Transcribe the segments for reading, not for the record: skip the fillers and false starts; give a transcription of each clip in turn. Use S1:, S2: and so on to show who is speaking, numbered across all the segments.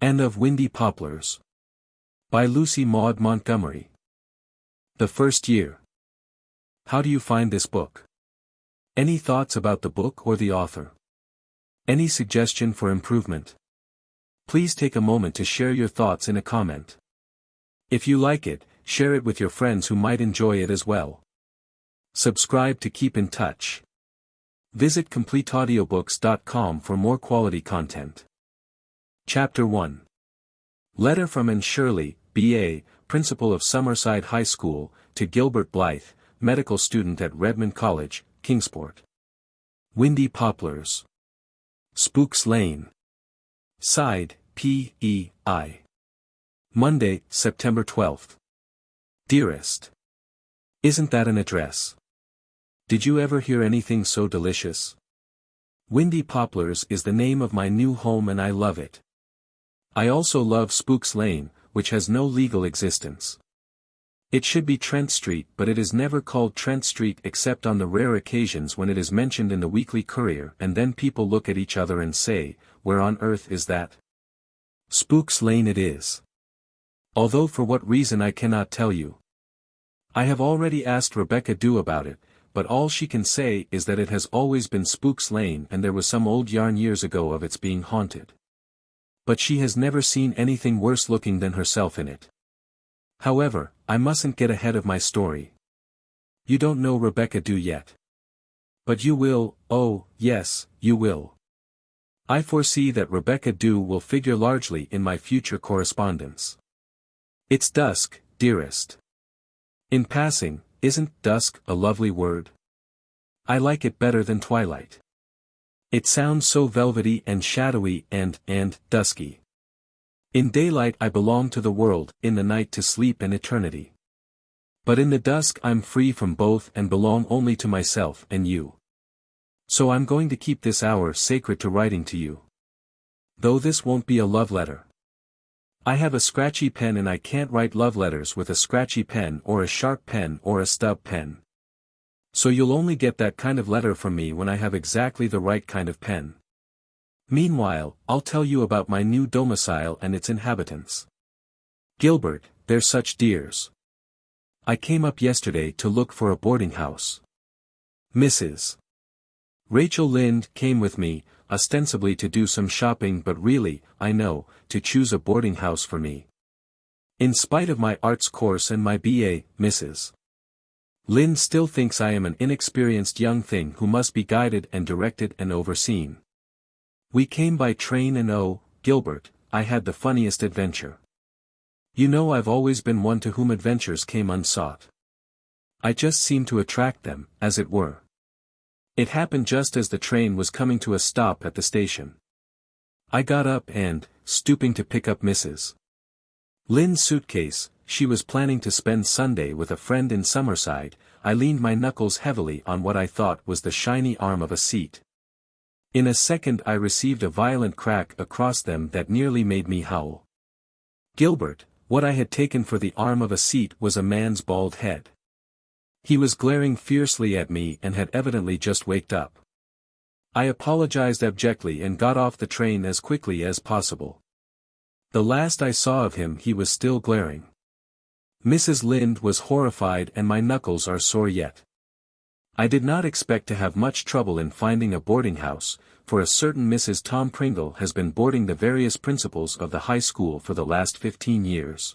S1: and of Windy Poplars. By Lucy Maud Montgomery. The First Year. How do you find this book? Any thoughts about the book or the author? Any suggestion for improvement? Please take a moment to share your thoughts in a comment. If you like it, share it with your friends who might enjoy it as well. Subscribe to keep in touch. Visit CompleteAudiobooks.com for more quality content. Chapter 1. Letter from Anne Shirley, B.A., Principal of Summerside High School, to Gilbert Blythe, Medical Student at Redmond College, Kingsport. Windy Poplars. Spooks Lane. Side, P.E.I. Monday, September 12th. Dearest. Isn't that an address? Did you ever hear anything so delicious? Windy Poplars is the name of my new home and I love it. I also love Spooks Lane, which has no legal existence. It should be Trent Street, but it is never called Trent Street except on the rare occasions when it is mentioned in the Weekly Courier, and then people look at each other and say, "Where on earth is that?" Spooks Lane it is. Although for what reason I cannot tell you. I have already asked Rebecca Dew about it, but all she can say is that it has always been Spooks Lane and there was some old yarn years ago of its being haunted. But she has never seen anything worse looking than herself in it. However, I mustn't get ahead of my story. You don't know Rebecca Dew yet. But you will, oh, yes, you will. I foresee that Rebecca Dew will figure largely in my future correspondence. It's dusk, dearest. In passing, isn't dusk a lovely word? I like it better than twilight. It sounds so velvety and shadowy and dusky. In daylight I belong to the world, in the night to sleep and eternity. But in the dusk I'm free from both and belong only to myself and you. So I'm going to keep this hour sacred to writing to you. Though this won't be a love letter. I have a scratchy pen and I can't write love letters with a scratchy pen or a sharp pen or a stub pen. So you'll only get that kind of letter from me when I have exactly the right kind of pen. Meanwhile, I'll tell you about my new domicile and its inhabitants. Gilbert, they're such dears. I came up yesterday to look for a boarding house. Mrs. Rachel Lynde came with me, ostensibly to do some shopping but really, I know, to choose a boarding house for me. In spite of my arts course and my B.A., Mrs. Lynde still thinks I am an inexperienced young thing who must be guided and directed and overseen. We came by train and oh, Gilbert, I had the funniest adventure. You know I've always been one to whom adventures came unsought. I just seemed to attract them, as it were. It happened just as the train was coming to a stop at the station. I got up and, stooping to pick up Mrs. Lynde's suitcase, she was planning to spend Sunday with a friend in Summerside, I leaned my knuckles heavily on what I thought was the shiny arm of a seat. In a second I received a violent crack across them that nearly made me howl. Gilbert, what I had taken for the arm of a seat was a man's bald head. He was glaring fiercely at me and had evidently just waked up. I apologized abjectly and got off the train as quickly as possible. The last I saw of him he was still glaring. Mrs. Lynde was horrified and my knuckles are sore yet. I did not expect to have much trouble in finding a boarding house, for a certain Mrs. Tom Pringle has been boarding the various principals of the high school for the last 15 years.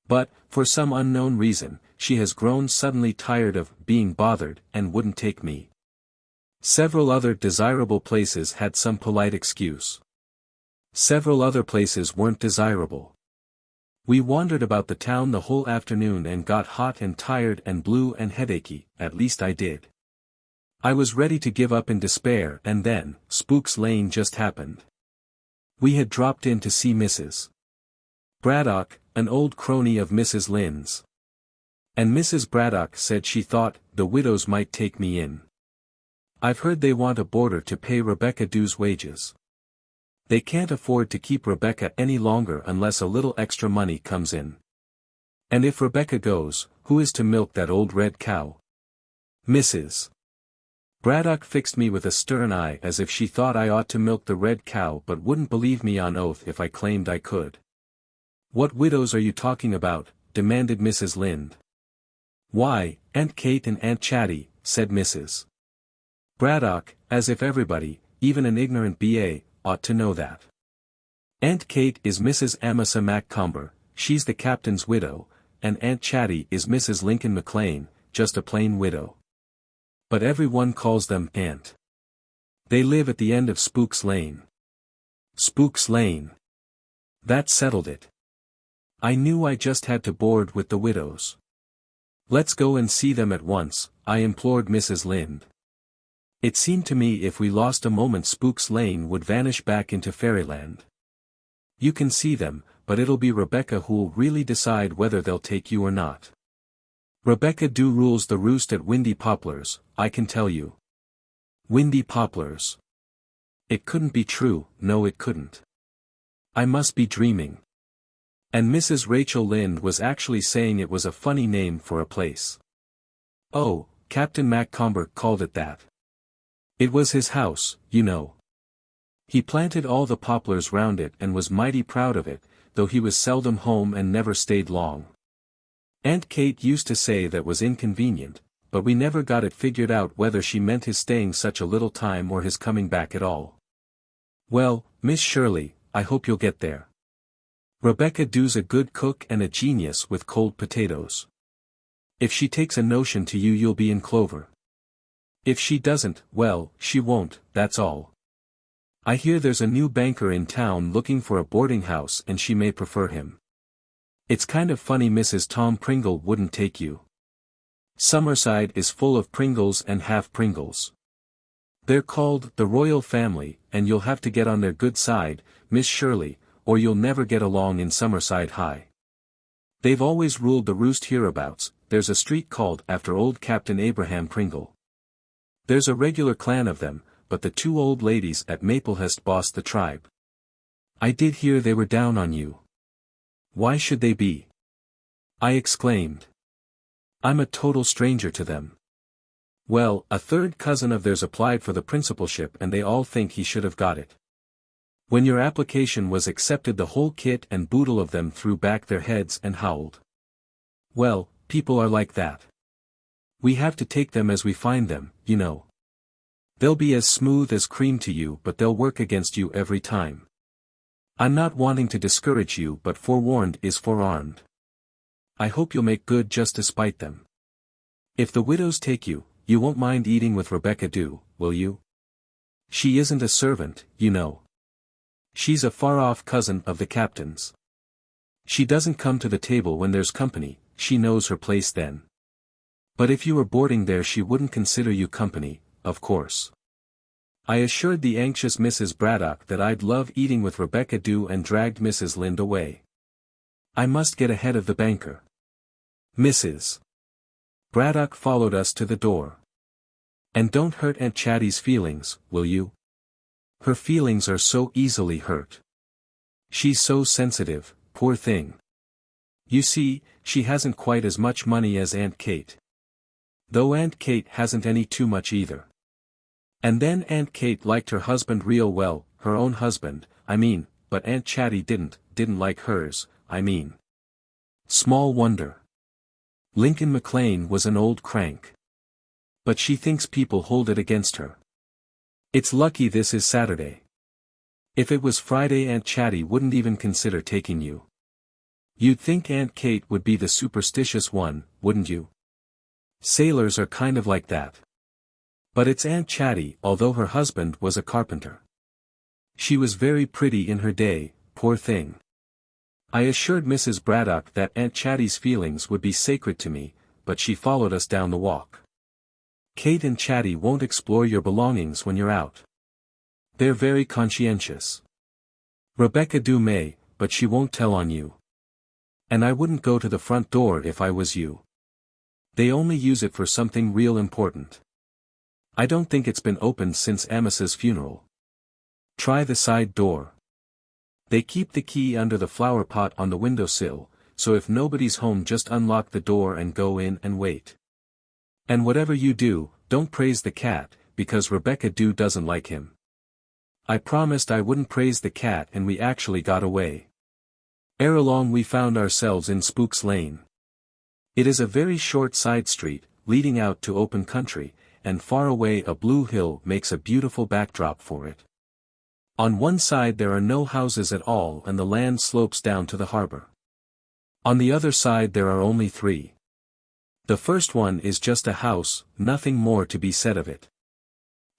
S1: But, for some unknown reason, she has grown suddenly tired of being bothered and wouldn't take me. Several other desirable places had some polite excuse. Several other places weren't desirable. We wandered about the town the whole afternoon and got hot and tired and blue and headachy, at least I did. I was ready to give up in despair and then, Spooks Lane just happened. We had dropped in to see Mrs. Braddock, an old crony of Mrs. Lynde's. And Mrs. Braddock said she thought the widows might take me in. I've heard they want a boarder to pay Rebecca Dew's wages. They can't afford to keep Rebecca any longer unless a little extra money comes in. And if Rebecca goes, who is to milk that old red cow? Mrs. Braddock fixed me with a stern eye as if she thought I ought to milk the red cow but wouldn't believe me on oath if I claimed I could. "What widows are you talking about?" demanded Mrs. Lynde. "Why, Aunt Kate and Aunt Chatty," said Mrs. Braddock, as if everybody, even an ignorant B.A., ought to know that. "Aunt Kate is Mrs. Amasa Macomber, she's the captain's widow, and Aunt Chatty is Mrs. Lincoln McLean, just a plain widow. But everyone calls them Aunt. They live at the end of Spook's Lane." Spook's Lane. That settled it. I knew I just had to board with the widows. "Let's go and see them at once," I implored Mrs. Lynde. It seemed to me if we lost a moment Spook's Lane would vanish back into fairyland. "You can see them, but it'll be Rebecca who'll really decide whether they'll take you or not. Rebecca Dew rules the roost at Windy Poplars, I can tell you." Windy Poplars. It couldn't be true, no it couldn't. I must be dreaming. And Mrs. Rachel Lynde was actually saying it was a funny name for a place. "Oh, Captain Macomber called it that. It was his house, you know. He planted all the poplars round it and was mighty proud of it, though he was seldom home and never stayed long. Aunt Kate used to say that was inconvenient, but we never got it figured out whether she meant his staying such a little time or his coming back at all. Well, Miss Shirley, I hope you'll get there. Rebecca Dew's a good cook and a genius with cold potatoes. If she takes a notion to you you'll be in clover. If she doesn't, well, she won't, that's all. I hear there's a new banker in town looking for a boarding house and she may prefer him. It's kind of funny Mrs. Tom Pringle wouldn't take you. Summerside is full of Pringles and half Pringles. They're called the Royal Family, and you'll have to get on their good side, Miss Shirley, or you'll never get along in Summerside High. They've always ruled the roost hereabouts. There's a street called after old Captain Abraham Pringle. There's a regular clan of them, but the two old ladies at Maplehurst boss the tribe. I did hear they were down on you. Why should they be? I exclaimed. I'm a total stranger to them. Well, a third cousin of theirs applied for the principalship and they all think he should have got it. When your application was accepted the whole kit and boodle of them threw back their heads and howled. Well, people are like that. We have to take them as we find them, you know. They'll be as smooth as cream to you but they'll work against you every time. I'm not wanting to discourage you but forewarned is forearmed. I hope you'll make good just to spite them. If the widows take you, you won't mind eating with Rebecca Dew, will you? She isn't a servant, you know. She's a far-off cousin of the captain's. She doesn't come to the table when there's company, she knows her place then. But if you were boarding there she wouldn't consider you company, of course. I assured the anxious Mrs. Braddock that I'd love eating with Rebecca Dew and dragged Mrs. Lynde away. I must get ahead of the banker. Mrs. Braddock followed us to the door. And don't hurt Aunt Chatty's feelings, will you? Her feelings are so easily hurt. She's so sensitive, poor thing. You see, she hasn't quite as much money as Aunt Kate. Though Aunt Kate hasn't any too much either. And then Aunt Kate liked her husband real well, her own husband, I mean, but Aunt Chatty didn't like hers, I mean. Small wonder. Lincoln McLean was an old crank. But she thinks people hold it against her. It's lucky this is Saturday. If it was Friday Aunt Chatty wouldn't even consider taking you. You'd think Aunt Kate would be the superstitious one, wouldn't you? Sailors are kind of like that. But it's Aunt Chatty, although her husband was a carpenter. She was very pretty in her day, poor thing. I assured Mrs. Braddock that Aunt Chatty's feelings would be sacred to me, but she followed us down the walk. Kate and Chatty won't explore your belongings when you're out. They're very conscientious. Rebecca Dew may, but she won't tell on you. And I wouldn't go to the front door if I was you. They only use it for something real important. I don't think it's been opened since Amasa's funeral. Try the side door. They keep the key under the flower pot on the windowsill, so if nobody's home just unlock the door and go in and wait. And whatever you do, don't praise the cat, because Rebecca Dew doesn't like him. I promised I wouldn't praise the cat and we actually got away. Ere long we found ourselves in Spook's Lane. It is a very short side street, leading out to open country, and far away a blue hill makes a beautiful backdrop for it. On one side there are no houses at all and the land slopes down to the harbor. On the other side there are only 3. The first one is just a house, nothing more to be said of it.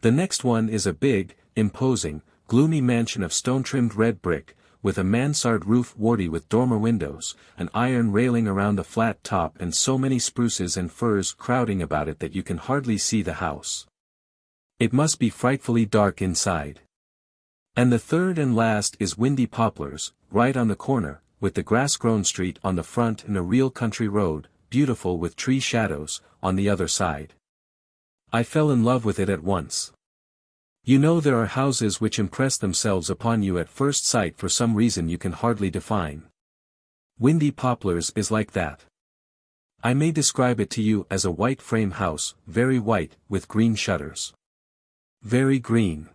S1: The next one is a big, imposing, gloomy mansion of stone-trimmed red brick, with a mansard roof warty with dormer windows, an iron railing around the flat top and so many spruces and firs crowding about it that you can hardly see the house. It must be frightfully dark inside. And the third and last is Windy Poplars, right on the corner, with the grass-grown street on the front and a real country road, beautiful with tree shadows, on the other side. I fell in love with it at once. You know there are houses which impress themselves upon you at first sight for some reason you can hardly define. Windy Poplars is like that. I may describe it to you as a white frame house, very white, with green shutters. Very green.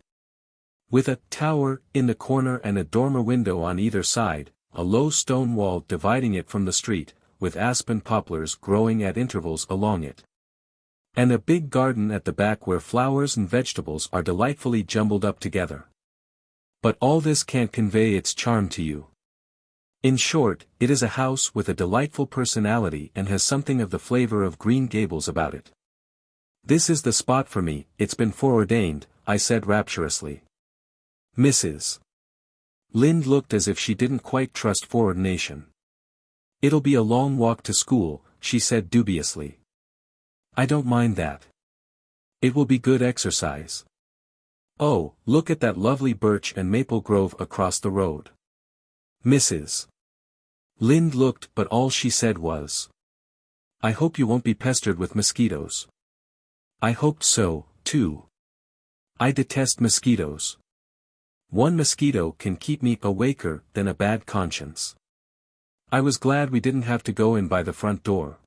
S1: With a tower in the corner and a dormer window on either side, a low stone wall dividing it from the street, with aspen poplars growing at intervals along it. And a big garden at the back where flowers and vegetables are delightfully jumbled up together. But all this can't convey its charm to you. In short, it is a house with a delightful personality and has something of the flavor of Green Gables about it. This is the spot for me, it's been foreordained, I said rapturously. Mrs. Lind looked as if she didn't quite trust foreordination. It'll be a long walk to school, she said dubiously. I don't mind that. It will be good exercise. Oh, look at that lovely birch and maple grove across the road. Mrs. Lind looked, but all she said was, I hope you won't be pestered with mosquitoes. I hoped so, too. I detest mosquitoes. One mosquito can keep me awaker than a bad conscience. I was glad we didn't have to go in by the front door.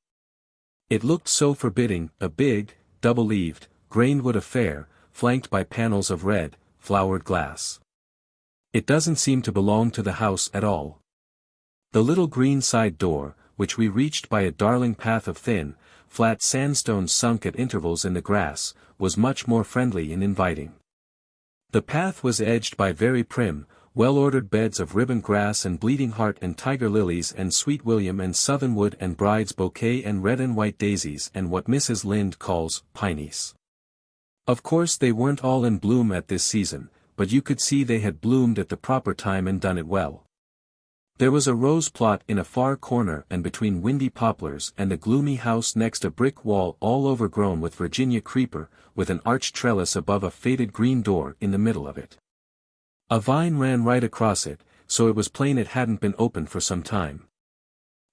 S1: It looked so forbidding, a big, double-leaved, grained-wood affair, flanked by panels of red, flowered glass. It doesn't seem to belong to the house at all. The little green side door, which we reached by a darling path of thin, flat sandstone sunk at intervals in the grass, was much more friendly and inviting. The path was edged by very prim, well-ordered beds of ribbon grass and bleeding heart and tiger lilies and sweet william and southernwood and bride's bouquet and red and white daisies and what Mrs. Lind calls pineys. Of course they weren't all in bloom at this season, but you could see they had bloomed at the proper time and done it well. There was a rose plot in a far corner and between Windy Poplars and a gloomy house next a brick wall all overgrown with Virginia creeper, with an arched trellis above a faded green door in the middle of it. A vine ran right across it, so it was plain it hadn't been opened for some time.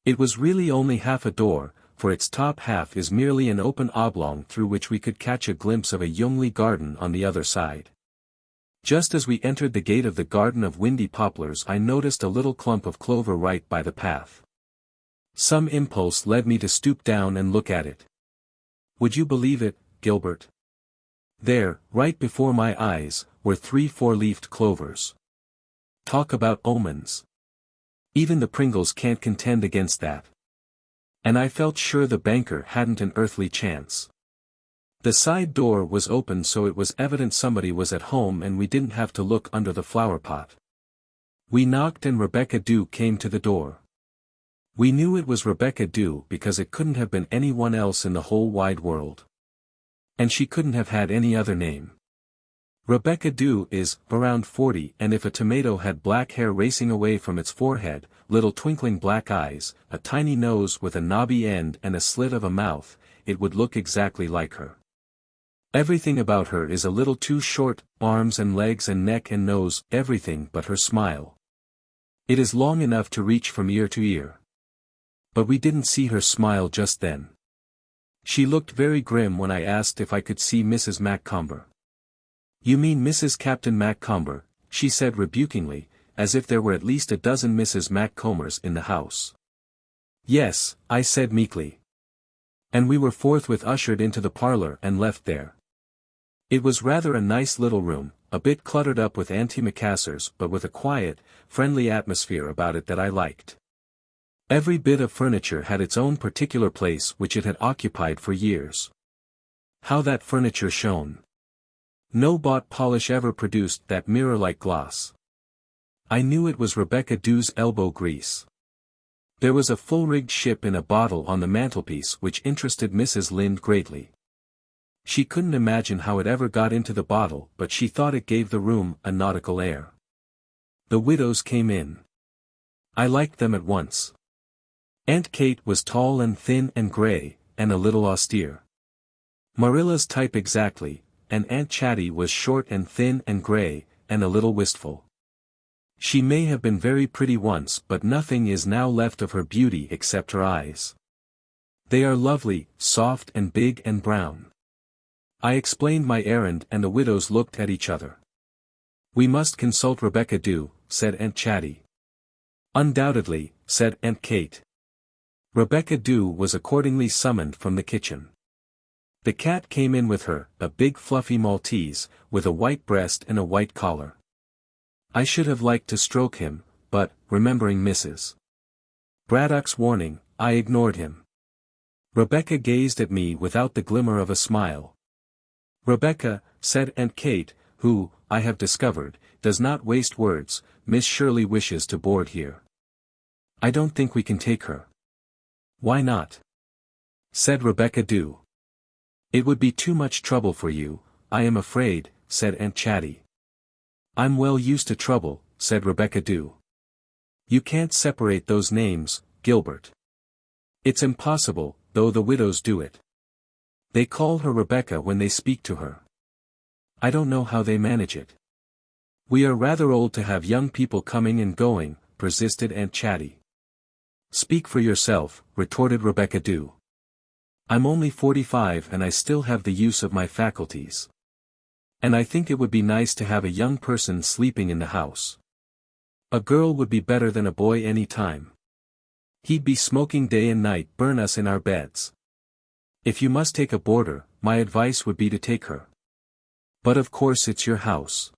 S1: It was really only half a door, for its top half is merely an open oblong through which we could catch a glimpse of a youngly garden on the other side. Just as we entered the gate of the garden of Windy Poplars I noticed a little clump of clover right by the path. Some impulse led me to stoop down and look at it. Would you believe it, Gilbert? There, right before my eyes, were 3 four-leafed clovers. Talk about omens. Even the Pringles can't contend against that. And I felt sure the banker hadn't an earthly chance. The side door was open so it was evident somebody was at home and we didn't have to look under the flower pot. We knocked and Rebecca Dew came to the door. We knew it was Rebecca Dew because it couldn't have been anyone else in the whole wide world. And she couldn't have had any other name. Rebecca Dew is around 40 and if a tomato had black hair racing away from its forehead, little twinkling black eyes, a tiny nose with a knobby end and a slit of a mouth, it would look exactly like her. Everything about her is a little too short, arms and legs and neck and nose, everything but her smile. It is long enough to reach from ear to ear. But we didn't see her smile just then. She looked very grim when I asked if I could see Mrs. Macomber. You mean Mrs. Captain Macomber, she said rebukingly, as if there were at least a dozen Mrs. Maccombers in the house. Yes, I said meekly. And we were forthwith ushered into the parlor and left there. It was rather a nice little room, a bit cluttered up with antimacassars but with a quiet, friendly atmosphere about it that I liked. Every bit of furniture had its own particular place which it had occupied for years. How that furniture shone! No bought polish ever produced that mirror-like gloss. I knew it was Rebecca Dew's elbow grease. There was a full-rigged ship in a bottle on the mantelpiece which interested Mrs. Lynde greatly. She couldn't imagine how it ever got into the bottle, but she thought it gave the room a nautical air. The widows came in. I liked them at once. Aunt Kate was tall and thin and grey, and a little austere. Marilla's type exactly, and Aunt Chatty was short and thin and grey, and a little wistful. She may have been very pretty once, but nothing is now left of her beauty except her eyes. They are lovely, soft and big and brown. I explained my errand and the widows looked at each other. "We must consult Rebecca Dew," said Aunt Chatty. "Undoubtedly," said Aunt Kate. Rebecca Dew was accordingly summoned from the kitchen. The cat came in with her, a big fluffy Maltese, with a white breast and a white collar. I should have liked to stroke him, but, remembering Mrs. Braddock's warning, I ignored him. Rebecca gazed at me without the glimmer of a smile. "Rebecca," said Aunt Kate, who, I have discovered, does not waste words, "Miss Shirley wishes to board here. I don't think we can take her." "Why not?" said Rebecca Dew. "It would be too much trouble for you, I am afraid," said Aunt Chatty. "I'm well used to trouble," said Rebecca Dew. "You can't separate those names, Gilbert. It's impossible, though the widows do it. They call her Rebecca when they speak to her. I don't know how they manage it." "We are rather old to have young people coming and going," persisted Aunt Chatty. "Speak for yourself," retorted Rebecca Dew. "I'm only 45 and I still have the use of my faculties. And I think it would be nice to have a young person sleeping in the house. A girl would be better than a boy any time. He'd be smoking day and night, burn us in our beds. If you must take a boarder, my advice would be to take her. But of course it's your house,"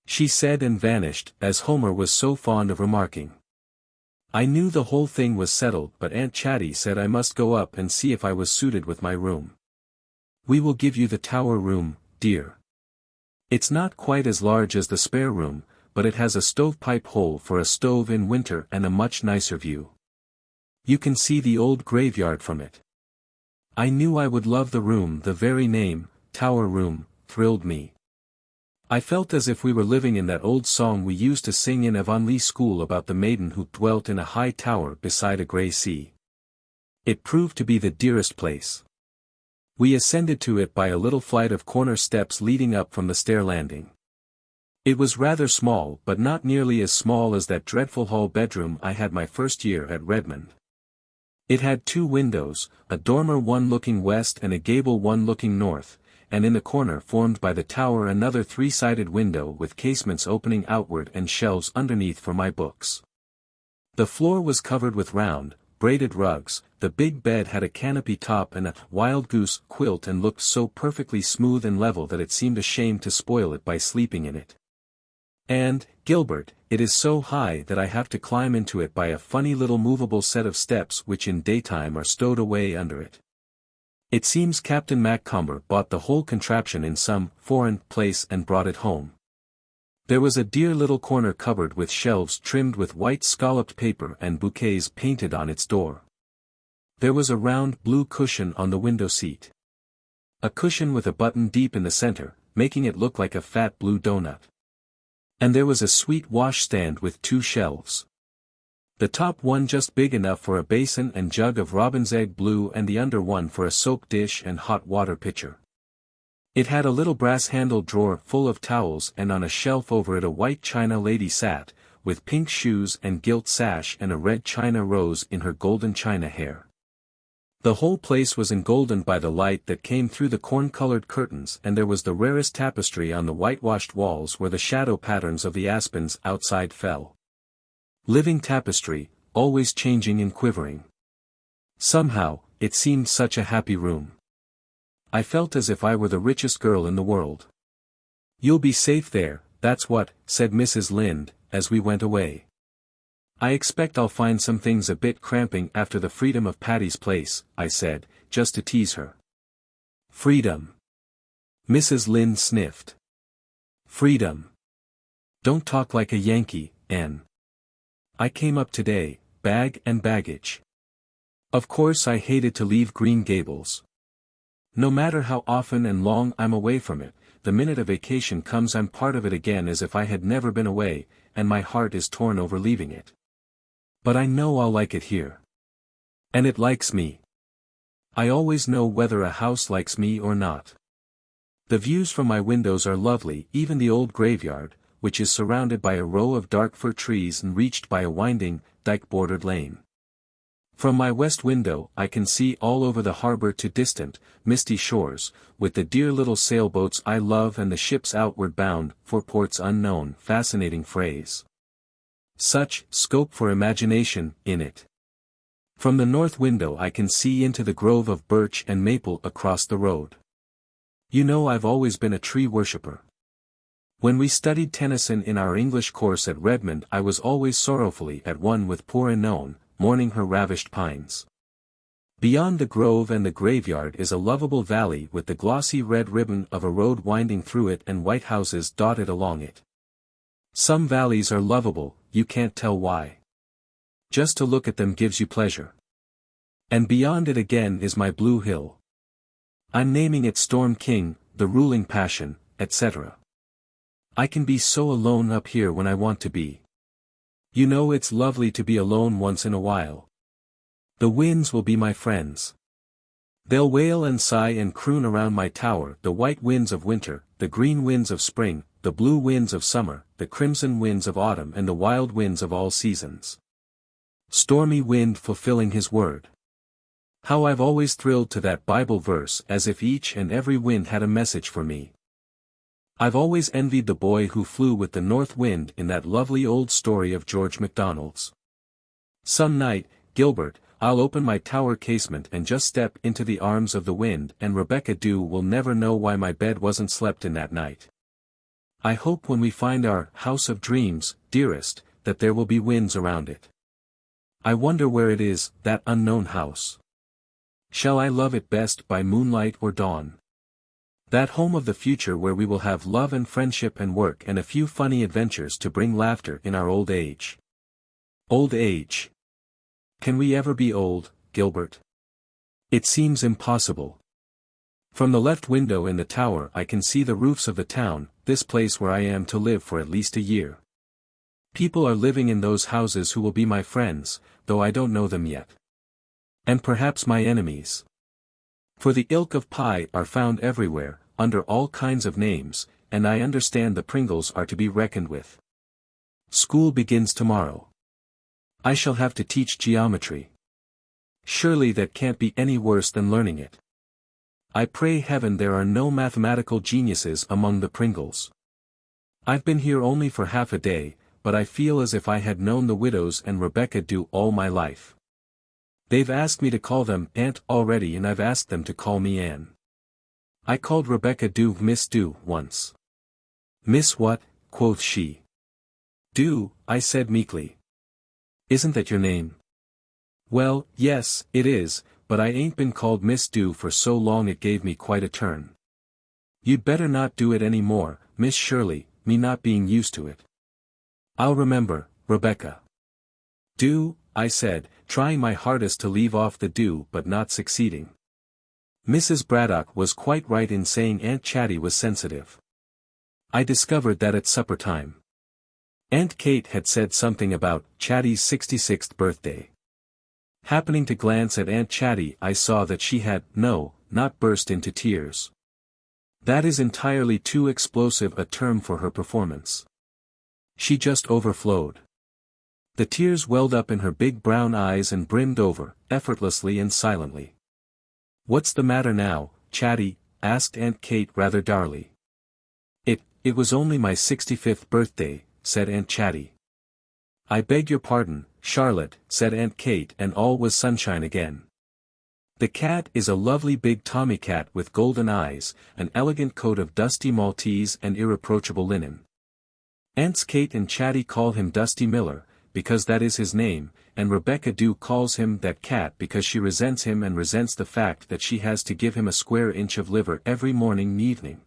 S1: she said and vanished, as Homer was so fond of remarking. I knew the whole thing was settled, but Aunt Chatty said I must go up and see if I was suited with my room. "We will give you the tower room, dear. It's not quite as large as the spare room, but it has a stovepipe hole for a stove in winter and a much nicer view. You can see the old graveyard from it." I knew I would love the room. The very name, tower room, thrilled me. I felt as if we were living in that old song we used to sing in Avonlea school about the maiden who dwelt in a high tower beside a grey sea. It proved to be the dearest place. We ascended to it by a little flight of corner steps leading up from the stair landing. It was rather small, but not nearly as small as that dreadful hall bedroom I had my first year at Redmond. It had 2 windows, a dormer one looking west and a gable one looking north, and in the corner formed by the tower another 3-sided window with casements opening outward and shelves underneath for my books. The floor was covered with round, braided rugs, the big bed had a canopy top and a wild goose quilt and looked so perfectly smooth and level that it seemed a shame to spoil it by sleeping in it. And, Gilbert, it is so high that I have to climb into it by a funny little movable set of steps which in daytime are stowed away under it. It seems Captain Macomber bought the whole contraption in some foreign place and brought it home. There was a dear little corner cupboard with shelves trimmed with white scalloped paper and bouquets painted on its door. There was a round blue cushion on the window seat. A cushion with a button deep in the center, making it look like a fat blue donut. And there was a sweet washstand with 2 shelves. The top one just big enough for a basin and jug of robin's egg blue and the under one for a soap dish and hot water pitcher. It had a little brass-handled drawer full of towels and on a shelf over it a white china lady sat, with pink shoes and gilt sash and a red china rose in her golden china hair. The whole place was engoldened by the light that came through the corn-colored curtains and there was the rarest tapestry on the whitewashed walls where the shadow patterns of the aspens outside fell. Living tapestry, always changing and quivering. Somehow, it seemed such a happy room. I felt as if I were the richest girl in the world. "You'll be safe there, that's what," said Mrs. Lynde, as we went away. "I expect I'll find some things a bit cramping after the freedom of Patty's Place," I said, just to tease her. "Freedom." Mrs. Lynde sniffed. "Freedom. Don't talk like a Yankee, Anne. I came up today, bag and baggage. Of course I hated to leave Green Gables. No matter how often and long I'm away from it, the minute a vacation comes I'm part of it again as if I had never been away, and my heart is torn over leaving it. But I know I'll like it here. And it likes me. I always know whether a house likes me or not. The views from my windows are lovely, even the old graveyard, which is surrounded by a row of dark fir trees and reached by a winding, dike-bordered lane. From my west window I can see all over the harbor to distant, misty shores, with the dear little sailboats I love and the ships outward bound, for ports unknown. Fascinating phrase. Such scope for imagination in it. From the north window I can see into the grove of birch and maple across the road. You know I've always been a tree worshipper. When we studied Tennyson in our English course at Redmond I was always sorrowfully at one with poor Enoch, mourning her ravished pines. Beyond the grove and the graveyard is a lovable valley with the glossy red ribbon of a road winding through it and white houses dotted along it. Some valleys are lovable, you can't tell why. Just to look at them gives you pleasure. And beyond it again is my blue hill. I'm naming it Storm King, the ruling passion, etc. I can be so alone up here when I want to be. You know it's lovely to be alone once in a while. The winds will be my friends. They'll wail and sigh and croon around my tower, the white winds of winter, the green winds of spring, the blue winds of summer, the crimson winds of autumn and the wild winds of all seasons. Stormy wind fulfilling his word. How I've always thrilled to that Bible verse as if each and every wind had a message for me. I've always envied the boy who flew with the north wind in that lovely old story of George MacDonald's. Some night, Gilbert, I'll open my tower casement and just step into the arms of the wind and Rebecca Dew will never know why my bed wasn't slept in that night. I hope when we find our house of dreams, dearest, that there will be winds around it. I wonder where it is, that unknown house. Shall I love it best by moonlight or dawn? That home of the future where we will have love and friendship and work and a few funny adventures to bring laughter in our old age. Old age. Can we ever be old, Gilbert? It seems impossible. From the left window in the tower I can see the roofs of the town, this place where I am to live for at least a year. People are living in those houses who will be my friends, though I don't know them yet. And perhaps my enemies. For the ilk of pie are found everywhere, under all kinds of names, and I understand the Pringles are to be reckoned with. School begins tomorrow. I shall have to teach geometry. Surely that can't be any worse than learning it. I pray heaven there are no mathematical geniuses among the Pringles. I've been here only for half a day, but I feel as if I had known the widows and Rebecca Dew all my life. They've asked me to call them Aunt already and I've asked them to call me Anne. I called Rebecca Dew Miss Dew once. Miss what? Quoth she. Dew, I said meekly. Isn't that your name? Well, yes, it is, but I ain't been called Miss Dew for so long it gave me quite a turn. You'd better not do it any more, Miss Shirley, me not being used to it. I'll remember, Rebecca. Dew, I said, trying my hardest to leave off the dew but not succeeding. Mrs. Braddock was quite right in saying Aunt Chatty was sensitive. I discovered that at supper time. Aunt Kate had said something about Chatty's 66th birthday. Happening to glance at Aunt Chatty I saw that she had, not burst into tears. That is entirely too explosive a term for her performance. She just overflowed. The tears welled up in her big brown eyes and brimmed over, effortlessly and silently. What's the matter now, Chatty? Asked Aunt Kate rather dourly. It was only my 65th birthday, said Aunt Chatty. I beg your pardon, Charlotte, said Aunt Kate and all was sunshine again. The cat is a lovely big Tommy cat with golden eyes, an elegant coat of dusty Maltese and irreproachable linen. Aunts Kate and Chatty call him Dusty Miller, because that is his name, and Rebecca Dew calls him that cat because she resents him and resents the fact that she has to give him a square inch of liver every morning and evening.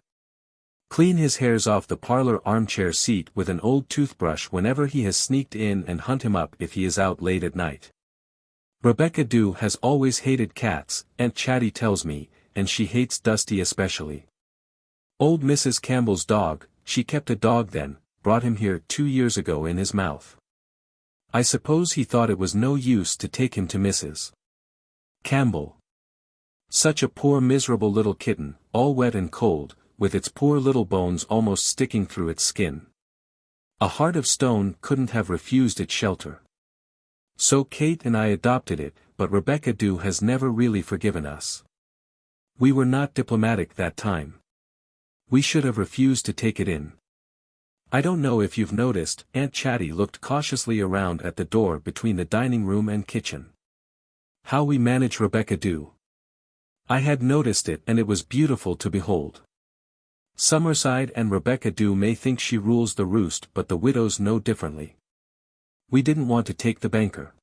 S1: Clean his hairs off the parlor armchair seat with an old toothbrush whenever he has sneaked in and hunt him up if he is out late at night. Rebecca Dew has always hated cats, Aunt Chatty tells me, and she hates Dusty especially. Old Mrs. Campbell's dog, she kept a dog then, brought him here 2 years ago in his mouth. I suppose he thought it was no use to take him to Mrs. Campbell. Such a poor miserable little kitten, all wet and cold, with its poor little bones almost sticking through its skin. A heart of stone couldn't have refused it shelter. So Kate and I adopted it, but Rebecca Dew has never really forgiven us. We were not diplomatic that time. We should have refused to take it in. I don't know if you've noticed, Aunt Chatty looked cautiously around at the door between the dining room and kitchen. How we manage Rebecca Dew. I had noticed it and it was beautiful to behold. Summerside and Rebecca Dew may think she rules the roost, but the widows know differently. We didn't want to take the banker.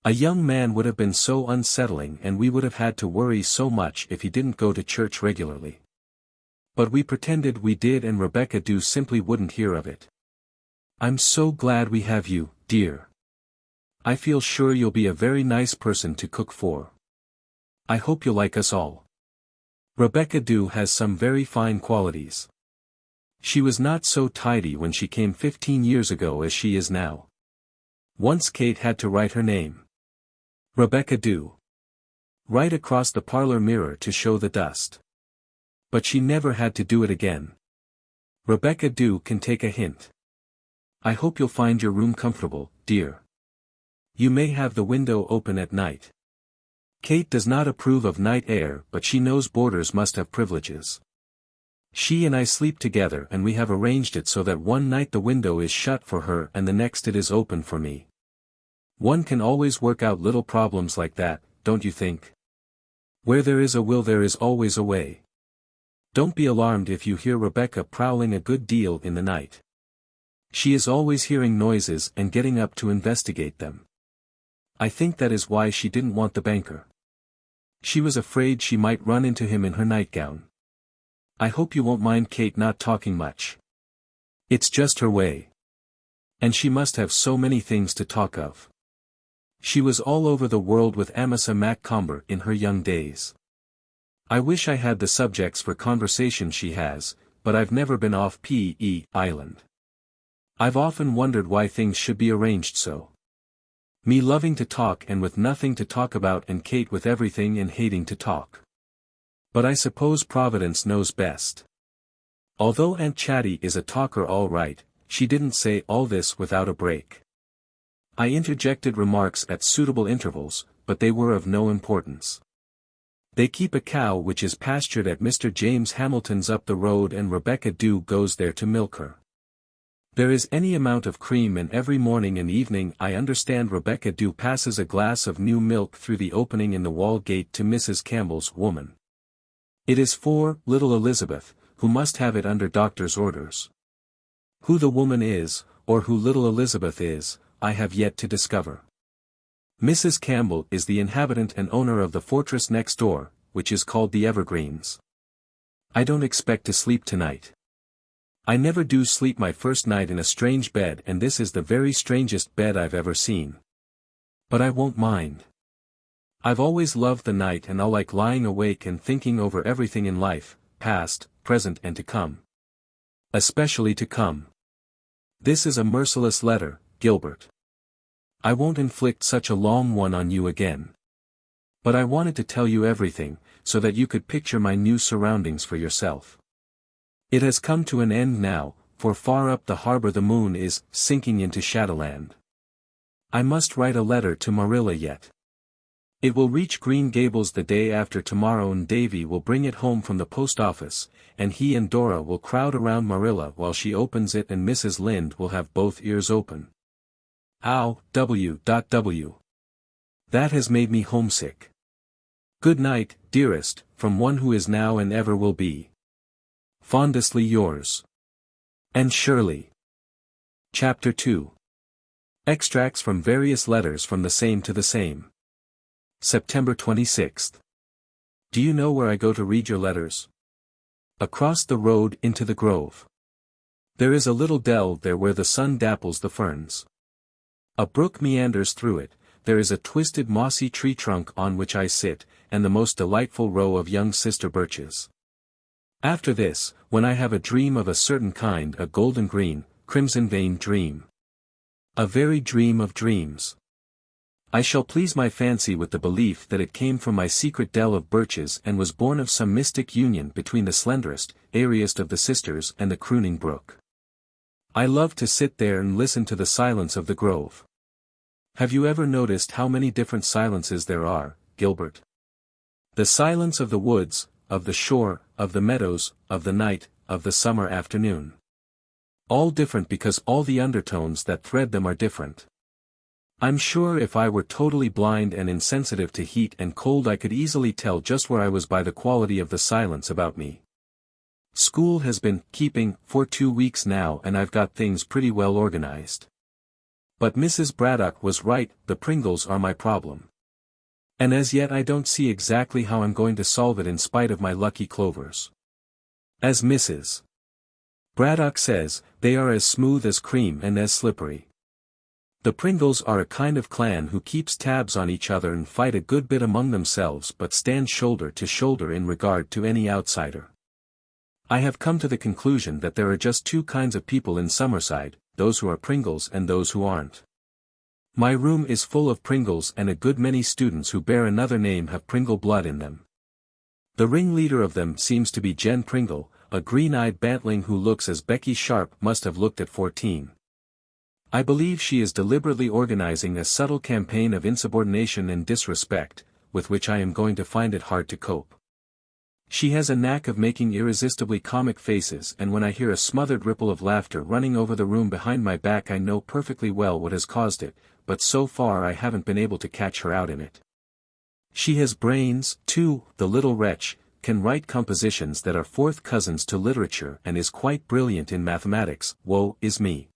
S1: A young man would have been so unsettling and we would have had to worry so much if he didn't go to church regularly. But we pretended we did and Rebecca Dew simply wouldn't hear of it. I'm so glad we have you, dear. I feel sure you'll be a very nice person to cook for. I hope you'll like us all. Rebecca Dew has some very fine qualities. She was not so tidy when she came 15 years ago as she is now. Once Kate had to write her name. Rebecca Dew. Right across the parlor mirror to show the dust. But she never had to do it again. Rebecca Dew can take a hint. I hope you'll find your room comfortable, dear. You may have the window open at night. Kate does not approve of night air, but she knows boarders must have privileges. She and I sleep together and we have arranged it so that one night the window is shut for her and the next it is open for me. One can always work out little problems like that, don't you think? Where there is a will there is always a way. Don't be alarmed if you hear Rebecca prowling a good deal in the night. She is always hearing noises and getting up to investigate them. I think that is why she didn't want the banker. She was afraid she might run into him in her nightgown. I hope you won't mind Kate not talking much. It's just her way. And she must have so many things to talk of. She was all over the world with Amasa Macomber in her young days. I wish I had the subjects for conversation she has, but I've never been off P.E. Island. I've often wondered why things should be arranged so. Me loving to talk and with nothing to talk about and Kate with everything and hating to talk. But I suppose Providence knows best. Although Aunt Chatty is a talker all right, she didn't say all this without a break. I interjected remarks at suitable intervals, but they were of no importance. They keep a cow which is pastured at Mr. James Hamilton's up the road and Rebecca Dew goes there to milk her. There is any amount of cream and every morning and evening I understand Rebecca Dew passes a glass of new milk through the opening in the wall gate to Mrs. Campbell's woman. It is for little Elizabeth, who must have it under doctor's orders. Who the woman is, or who little Elizabeth is, I have yet to discover. Mrs. Campbell is the inhabitant and owner of the fortress next door, which is called the Evergreens. I don't expect to sleep tonight. I never do sleep my first night in a strange bed and this is the very strangest bed I've ever seen. But I won't mind. I've always loved the night and I'll like lying awake and thinking over everything in life, past, present and to come. Especially to come. This is a merciless letter, Gilbert. I won't inflict such a long one on you again. But I wanted to tell you everything, so that you could picture my new surroundings for yourself. It has come to an end now, for far up the harbor the moon is sinking into Shadowland. I must write a letter to Marilla yet. It will reach Green Gables the day after tomorrow and Davy will bring it home from the post office, and he and Dora will crowd around Marilla while she opens it and Mrs. Lynde will have both ears open. Ow, W. That has made me homesick. Good night, dearest, from one who is now and ever will be. Fondestly yours. Anne Shirley. Chapter 2. Extracts from various letters from the same to the same. September 26th. Do you know where I go to read your letters? Across the road into the grove. There is a little dell there where the sun dapples the ferns. A brook meanders through it, there is a twisted mossy tree trunk on which I sit, and the most delightful row of young sister birches. After this, when I have a dream of a certain kind, a golden green, crimson veined dream. A very dream of dreams. I shall please my fancy with the belief that it came from my secret dell of birches and was born of some mystic union between the slenderest, airiest of the sisters and the crooning brook. I love to sit there and listen to the silence of the grove. Have you ever noticed how many different silences there are, Gilbert? The silence of the woods, of the shore, of the meadows, of the night, of the summer afternoon. All different because all the undertones that thread them are different. I'm sure if I were totally blind and insensitive to heat and cold I could easily tell just where I was by the quality of the silence about me. School has been keeping for 2 weeks now and I've got things pretty well organized. But Mrs. Braddock was right, the Pringles are my problem. And as yet I don't see exactly how I'm going to solve it in spite of my lucky clovers. As Mrs. Braddock says, they are as smooth as cream and as slippery. The Pringles are a kind of clan who keeps tabs on each other and fight a good bit among themselves but stand shoulder to shoulder in regard to any outsider. I have come to the conclusion that there are just 2 kinds of people in Summerside, those who are Pringles and those who aren't. My room is full of Pringles and a good many students who bear another name have Pringle blood in them. The ringleader of them seems to be Jen Pringle, a green-eyed bantling who looks as Becky Sharp must have looked at 14. I believe she is deliberately organizing a subtle campaign of insubordination and disrespect, with which I am going to find it hard to cope. She has a knack of making irresistibly comic faces and when I hear a smothered ripple of laughter running over the room behind my back I know perfectly well what has caused it, but so far I haven't been able to catch her out in it. She has brains, too, the little wretch, can write compositions that are 4th cousins to literature and is quite brilliant in mathematics, woe is me.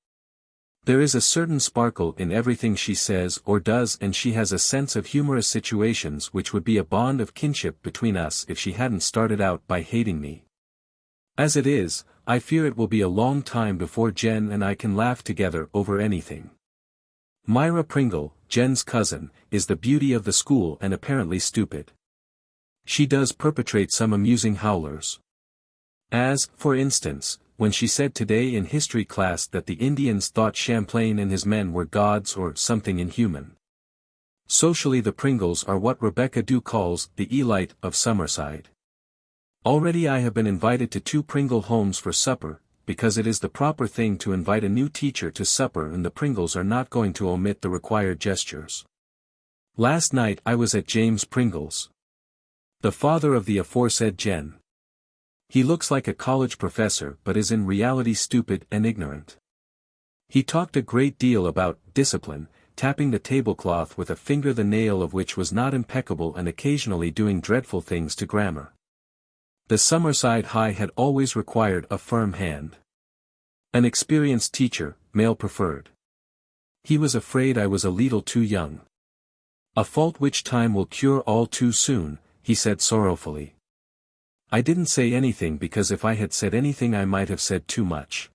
S1: There is a certain sparkle in everything she says or does and she has a sense of humorous situations which would be a bond of kinship between us if she hadn't started out by hating me. As it is, I fear it will be a long time before Jen and I can laugh together over anything. Myra Pringle, Jen's cousin, is the beauty of the school and apparently stupid. She does perpetrate some amusing howlers. As, for instance, when she said today in history class that the Indians thought Champlain and his men were gods or something inhuman. Socially the Pringles are what Rebecca Dew calls the elite of Summerside. Already I have been invited to 2 Pringle homes for supper, because it is the proper thing to invite a new teacher to supper and the Pringles are not going to omit the required gestures. Last night I was at James Pringle's, the father of the aforesaid Jen. He looks like a college professor but is in reality stupid and ignorant. He talked a great deal about discipline, tapping the tablecloth with a finger the nail of which was not impeccable and occasionally doing dreadful things to grammar. The Summerside High had always required a firm hand. An experienced teacher, male preferred. He was afraid I was a leetle too young. A fault which time will cure all too soon, he said sorrowfully. I didn't say anything because if I had said anything I might have said too much.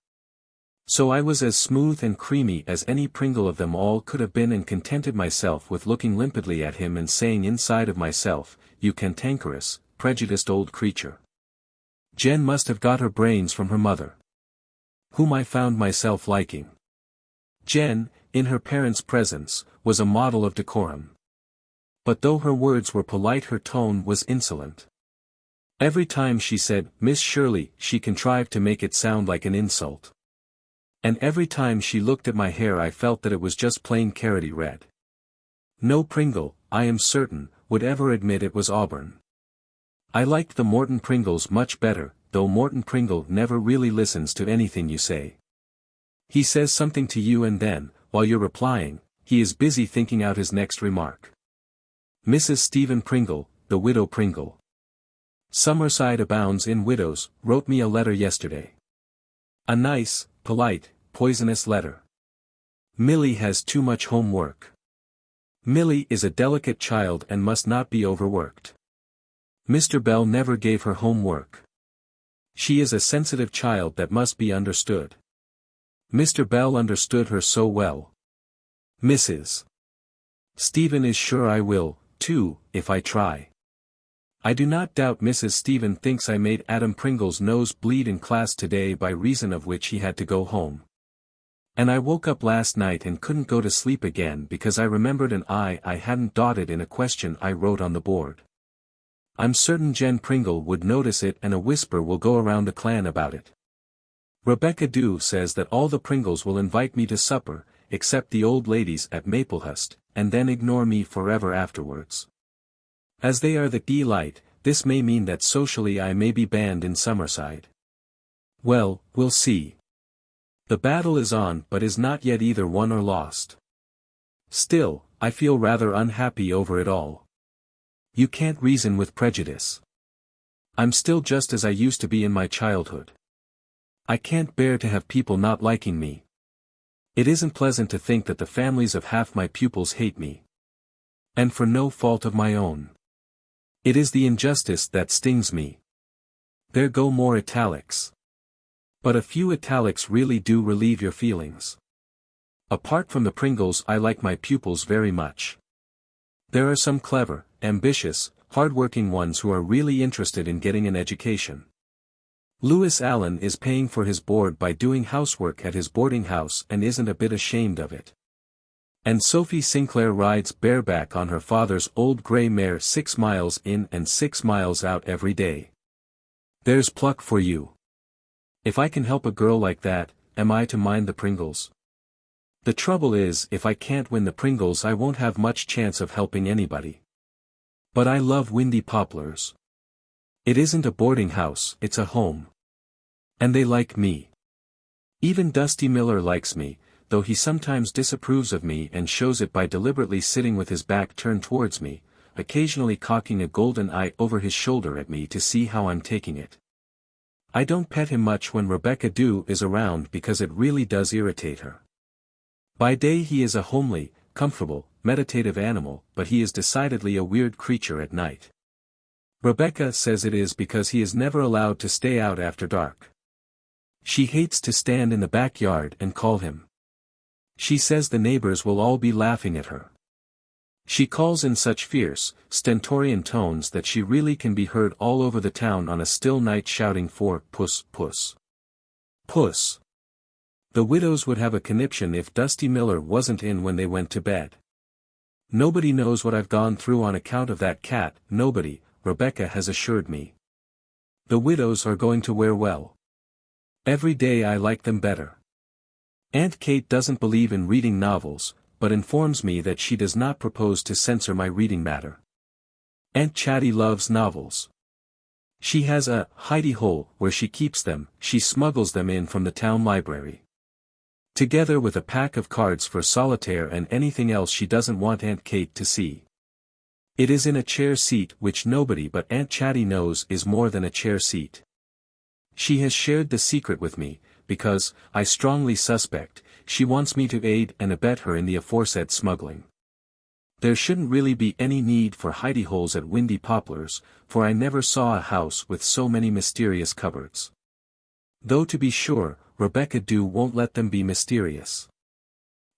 S1: So I was as smooth and creamy as any Pringle of them all could have been and contented myself with looking limpidly at him and saying inside of myself, you cantankerous, prejudiced old creature. Jen must have got her brains from her mother, whom I found myself liking. Jen, in her parents' presence, was a model of decorum. But though her words were polite her tone was insolent. Every time she said, Miss Shirley, she contrived to make it sound like an insult. And every time she looked at my hair I felt that it was just plain carroty red. No Pringle, I am certain, would ever admit it was auburn. I liked the Morton Pringles much better, though Morton Pringle never really listens to anything you say. He says something to you and then, while you're replying, he is busy thinking out his next remark. Mrs. Stephen Pringle, the widow Pringle. Summerside abounds in widows, wrote me a letter yesterday. A nice, polite, poisonous letter. Millie has too much homework. Millie is a delicate child and must not be overworked. Mr. Bell never gave her homework. She is a sensitive child that must be understood. Mr. Bell understood her so well. Mrs. Stephen is sure I will, too, if I try. I do not doubt Mrs. Stephen thinks I made Adam Pringle's nose bleed in class today, by reason of which he had to go home. And I woke up last night and couldn't go to sleep again because I remembered an I hadn't dotted in a question I wrote on the board. I'm certain Jen Pringle would notice it and a whisper will go around the clan about it. Rebecca Dew says that all the Pringles will invite me to supper, except the old ladies at Maplehurst, and then ignore me forever afterwards. As they are the key light, this may mean that socially I may be banned in Summerside. Well, we'll see. The battle is on but is not yet either won or lost. Still, I feel rather unhappy over it all. You can't reason with prejudice. I'm still just as I used to be in my childhood. I can't bear to have people not liking me. It isn't pleasant to think that the families of half my pupils hate me. And for no fault of my own. It is the injustice that stings me. There go more italics. But a few italics really do relieve your feelings. Apart from the Pringles, I like my pupils very much. There are some clever, ambitious, hard-working ones who are really interested in getting an education. Lewis Allen is paying for his board by doing housework at his boarding house and isn't a bit ashamed of it. And Sophie Sinclair rides bareback on her father's old grey mare 6 miles in and 6 miles out every day. There's pluck for you. If I can help a girl like that, am I to mind the Pringles? The trouble is, if I can't win the Pringles I won't have much chance of helping anybody. But I love Windy Poplars. It isn't a boarding house, it's a home. And they like me. Even Dusty Miller likes me, though he sometimes disapproves of me and shows it by deliberately sitting with his back turned towards me, occasionally cocking a golden eye over his shoulder at me to see how I'm taking it. I don't pet him much when Rebecca Dew is around because it really does irritate her. By day he is a homely, comfortable, meditative animal, but he is decidedly a weird creature at night. Rebecca says it is because he is never allowed to stay out after dark. She hates to stand in the backyard and call him. She says the neighbors will all be laughing at her. She calls in such fierce, stentorian tones that she really can be heard all over the town on a still night shouting for puss, puss. Puss. The widows would have a conniption if Dusty Miller wasn't in when they went to bed. Nobody knows what I've gone through on account of that cat, nobody, Rebecca has assured me. The widows are going to wear well. Every day I like them better. Aunt Kate doesn't believe in reading novels, but informs me that she does not propose to censor my reading matter. Aunt Chatty loves novels. She has a hidey-hole where she keeps them, she smuggles them in from the town library. Together with a pack of cards for solitaire and anything else she doesn't want Aunt Kate to see. It is in a chair seat which nobody but Aunt Chatty knows is more than a chair seat. She has shared the secret with me, because, I strongly suspect, she wants me to aid and abet her in the aforesaid smuggling. There shouldn't really be any need for hidey-holes at Windy Poplars, for I never saw a house with so many mysterious cupboards. Though to be sure, Rebecca Dew won't let them be mysterious.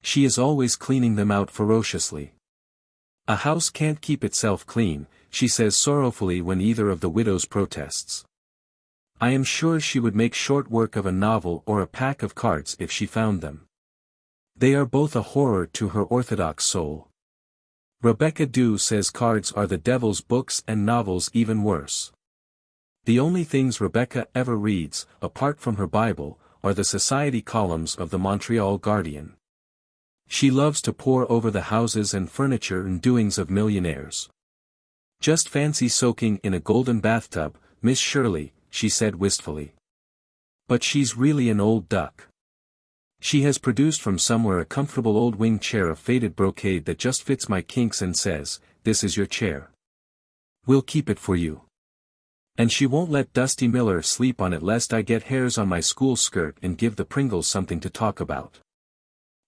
S1: She is always cleaning them out ferociously. A house can't keep itself clean, she says sorrowfully when either of the widows protests. I am sure she would make short work of a novel or a pack of cards if she found them. They are both a horror to her orthodox soul. Rebecca Dew says cards are the devil's books and novels even worse. The only things Rebecca ever reads, apart from her Bible, are the society columns of the Montreal Guardian. She loves to pore over the houses and furniture and doings of millionaires. Just fancy soaking in a golden bathtub, Miss Shirley, she said wistfully. But she's really an old duck. She has produced from somewhere a comfortable old wing chair of faded brocade that just fits my kinks and says, "This is your chair." We'll keep it for you. And she won't let Dusty Miller sleep on it lest I get hairs on my school skirt and give the Pringles something to talk about.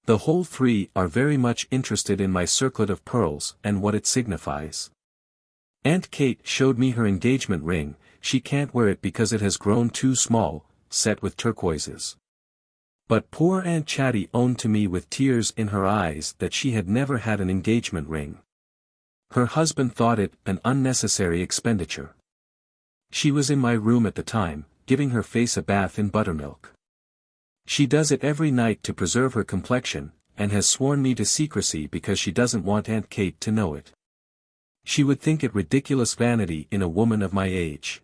S1: The whole three are very much interested in my circlet of pearls and what it signifies. Aunt Kate showed me her engagement ring. She can't wear it because it has grown too small, set with turquoises. But poor Aunt Chatty owned to me with tears in her eyes that she had never had an engagement ring. Her husband thought it an unnecessary expenditure. She was in my room at the time, giving her face a bath in buttermilk. She does it every night to preserve her complexion, and has sworn me to secrecy because she doesn't want Aunt Kate to know it. She would think it ridiculous vanity in a woman of my age.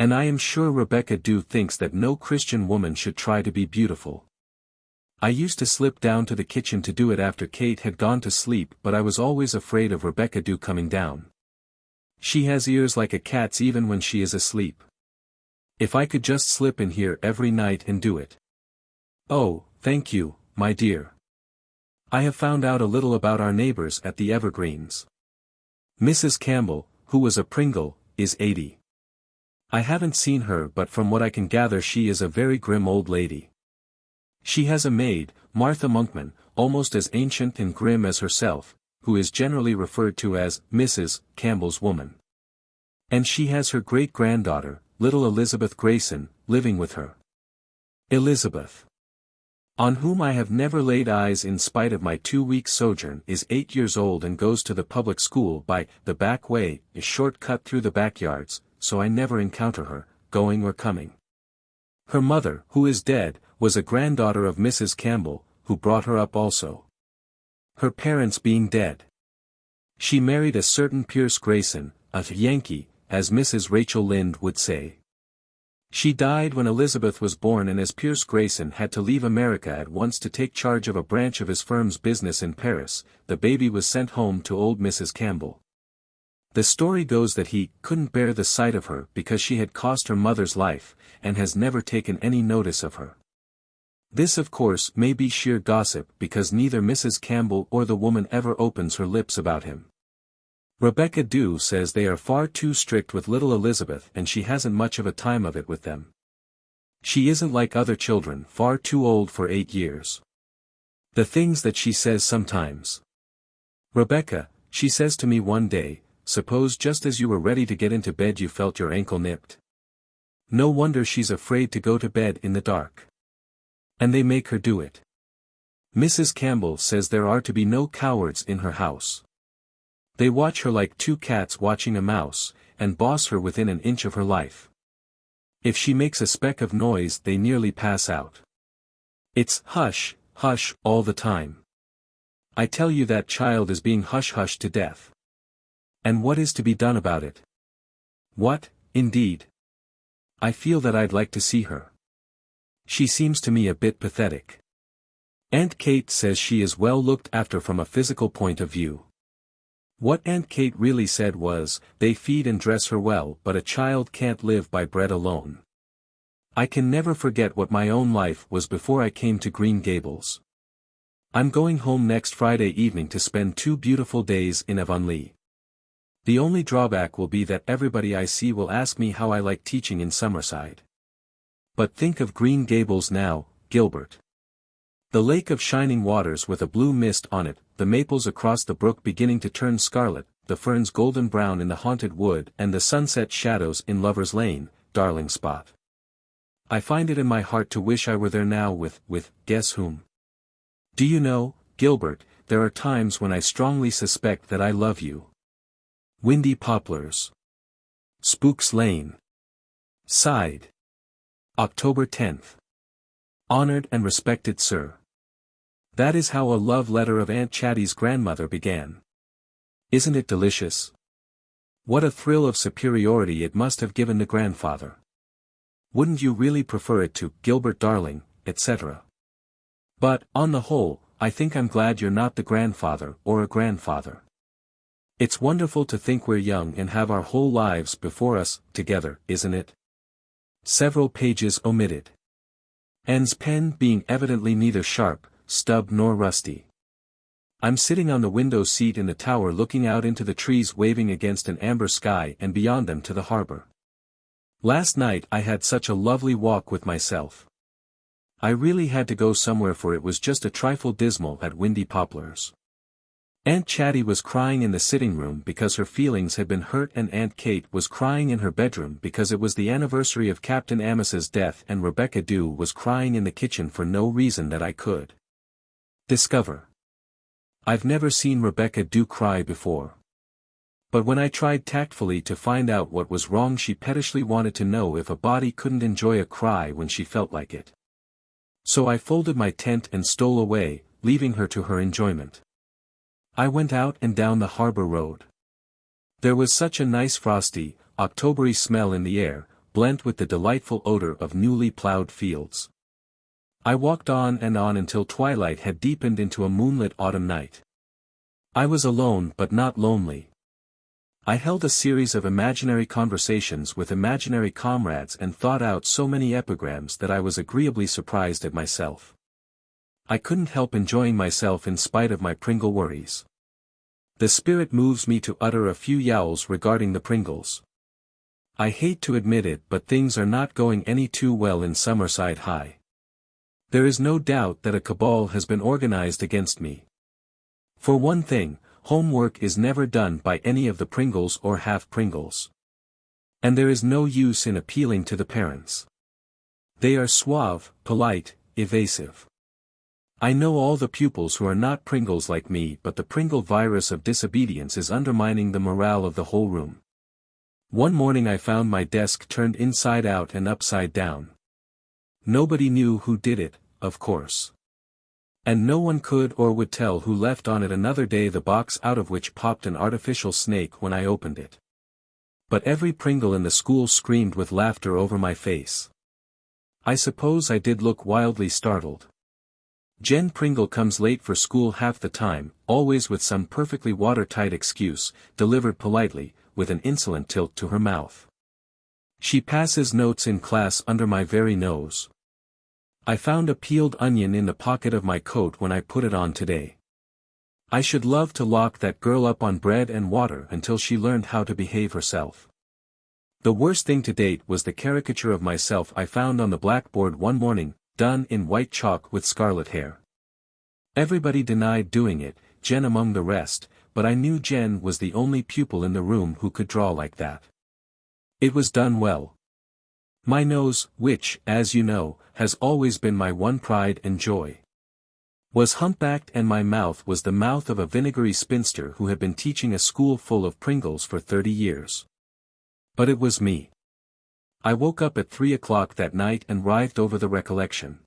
S1: And I am sure Rebecca Dew thinks that no Christian woman should try to be beautiful. I used to slip down to the kitchen to do it after Kate had gone to sleep, but I was always afraid of Rebecca Dew coming down. She has ears like a cat's even when she is asleep. If I could just slip in here every night and do it. Oh, thank you, my dear. I have found out a little about our neighbors at the Evergreens. Mrs. Campbell, who was a Pringle, is 80. I haven't seen her, but from what I can gather she is a very grim old lady. She has a maid, Martha Monkman, almost as ancient and grim as herself, who is generally referred to as Mrs. Campbell's woman. And she has her great-granddaughter, little Elizabeth Grayson, living with her. Elizabeth, on whom I have never laid eyes in spite of my 2-week sojourn, is 8 years old and goes to the public school by the back way, a short cut through the backyards, so I never encounter her, going or coming. Her mother, who is dead, was a granddaughter of Mrs. Campbell, who brought her up also. Her parents being dead. She married a certain Pierce Grayson, a Yankee, as Mrs. Rachel Lynde would say. She died when Elizabeth was born, and as Pierce Grayson had to leave America at once to take charge of a branch of his firm's business in Paris, the baby was sent home to old Mrs. Campbell. The story goes that he couldn't bear the sight of her because she had cost her mother's life, and has never taken any notice of her. This of course may be sheer gossip because neither Mrs. Campbell or the woman ever opens her lips about him. Rebecca Dew says they are far too strict with little Elizabeth and she hasn't much of a time of it with them. She isn't like other children, far too old for 8 years. The things that she says sometimes. Rebecca, she says to me one day, suppose just as you were ready to get into bed you felt your ankle nipped. No wonder she's afraid to go to bed in the dark. And they make her do it. Mrs. Campbell says there are to be no cowards in her house. They watch her like two cats watching a mouse, and boss her within an inch of her life. If she makes a speck of noise they nearly pass out. It's hush, hush, all the time. I tell you that child is being hush-hushed to death. And what is to be done about it? What, indeed? I feel that I'd like to see her. She seems to me a bit pathetic. Aunt Kate says she is well looked after from a physical point of view. What Aunt Kate really said was, they feed and dress her well, but a child can't live by bread alone. I can never forget what my own life was before I came to Green Gables. I'm going home next Friday evening to spend 2 beautiful days in Avonlea. The only drawback will be that everybody I see will ask me how I like teaching in Summerside. But think of Green Gables now, Gilbert. The lake of shining waters with a blue mist on it, the maples across the brook beginning to turn scarlet, the ferns golden brown in the haunted wood and the sunset shadows in Lover's Lane, darling spot. I find it in my heart to wish I were there now with guess whom. Do you know, Gilbert, there are times when I strongly suspect that I love you. Windy Poplars. Spooks Lane. Side. October 10th. Honored and respected Sir. That is how a love letter of Aunt Chatty's grandmother began. Isn't it delicious? What a thrill of superiority it must have given the grandfather. Wouldn't you really prefer it to Gilbert darling, etc.? But, on the whole, I think I'm glad you're not the grandfather or a grandfather. It's wonderful to think we're young and have our whole lives before us, together, isn't it? Several pages omitted. Anne's pen being evidently neither sharp, stub nor rusty. I'm sitting on the window seat in the tower looking out into the trees waving against an amber sky and beyond them to the harbor. Last night I had such a lovely walk with myself. I really had to go somewhere for it was just a trifle dismal at Windy Poplars. Aunt Chatty was crying in the sitting room because her feelings had been hurt and Aunt Kate was crying in her bedroom because it was the anniversary of Captain Amos's death and Rebecca Dew was crying in the kitchen for no reason that I could discover. I've never seen Rebecca Dew cry before. But when I tried tactfully to find out what was wrong she pettishly wanted to know if a body couldn't enjoy a cry when she felt like it. So I folded my tent and stole away, leaving her to her enjoyment. I went out and down the harbor road. There was such a nice frosty, Octobery smell in the air, blent with the delightful odor of newly plowed fields. I walked on and on until twilight had deepened into a moonlit autumn night. I was alone but not lonely. I held a series of imaginary conversations with imaginary comrades and thought out so many epigrams that I was agreeably surprised at myself. I couldn't help enjoying myself in spite of my Pringle worries. The spirit moves me to utter a few yowls regarding the Pringles. I hate to admit it but things are not going any too well in Summerside High. There is no doubt that a cabal has been organized against me. For one thing, homework is never done by any of the Pringles or half-Pringles. And there is no use in appealing to the parents. They are suave, polite, evasive. I know all the pupils who are not Pringles like me but the Pringle virus of disobedience is undermining the morale of the whole room. One morning I found my desk turned inside out and upside down. Nobody knew who did it, of course. And no one could or would tell who left on it another day the box out of which popped an artificial snake when I opened it. But every Pringle in the school screamed with laughter over my face. I suppose I did look wildly startled. Jen Pringle comes late for school half the time, always with some perfectly watertight excuse, delivered politely, with an insolent tilt to her mouth. She passes notes in class under my very nose. I found a peeled onion in the pocket of my coat when I put it on today. I should love to lock that girl up on bread and water until she learned how to behave herself. The worst thing to date was the caricature of myself I found on the blackboard one morning, done in white chalk with scarlet hair. Everybody denied doing it, Jen among the rest, but I knew Jen was the only pupil in the room who could draw like that. It was done well. My nose, which, as you know, has always been my one pride and joy, was humpbacked and my mouth was the mouth of a vinegary spinster who had been teaching a school full of Pringles for 30 years. But it was me. I woke up at 3 o'clock that night and writhed over the recollection.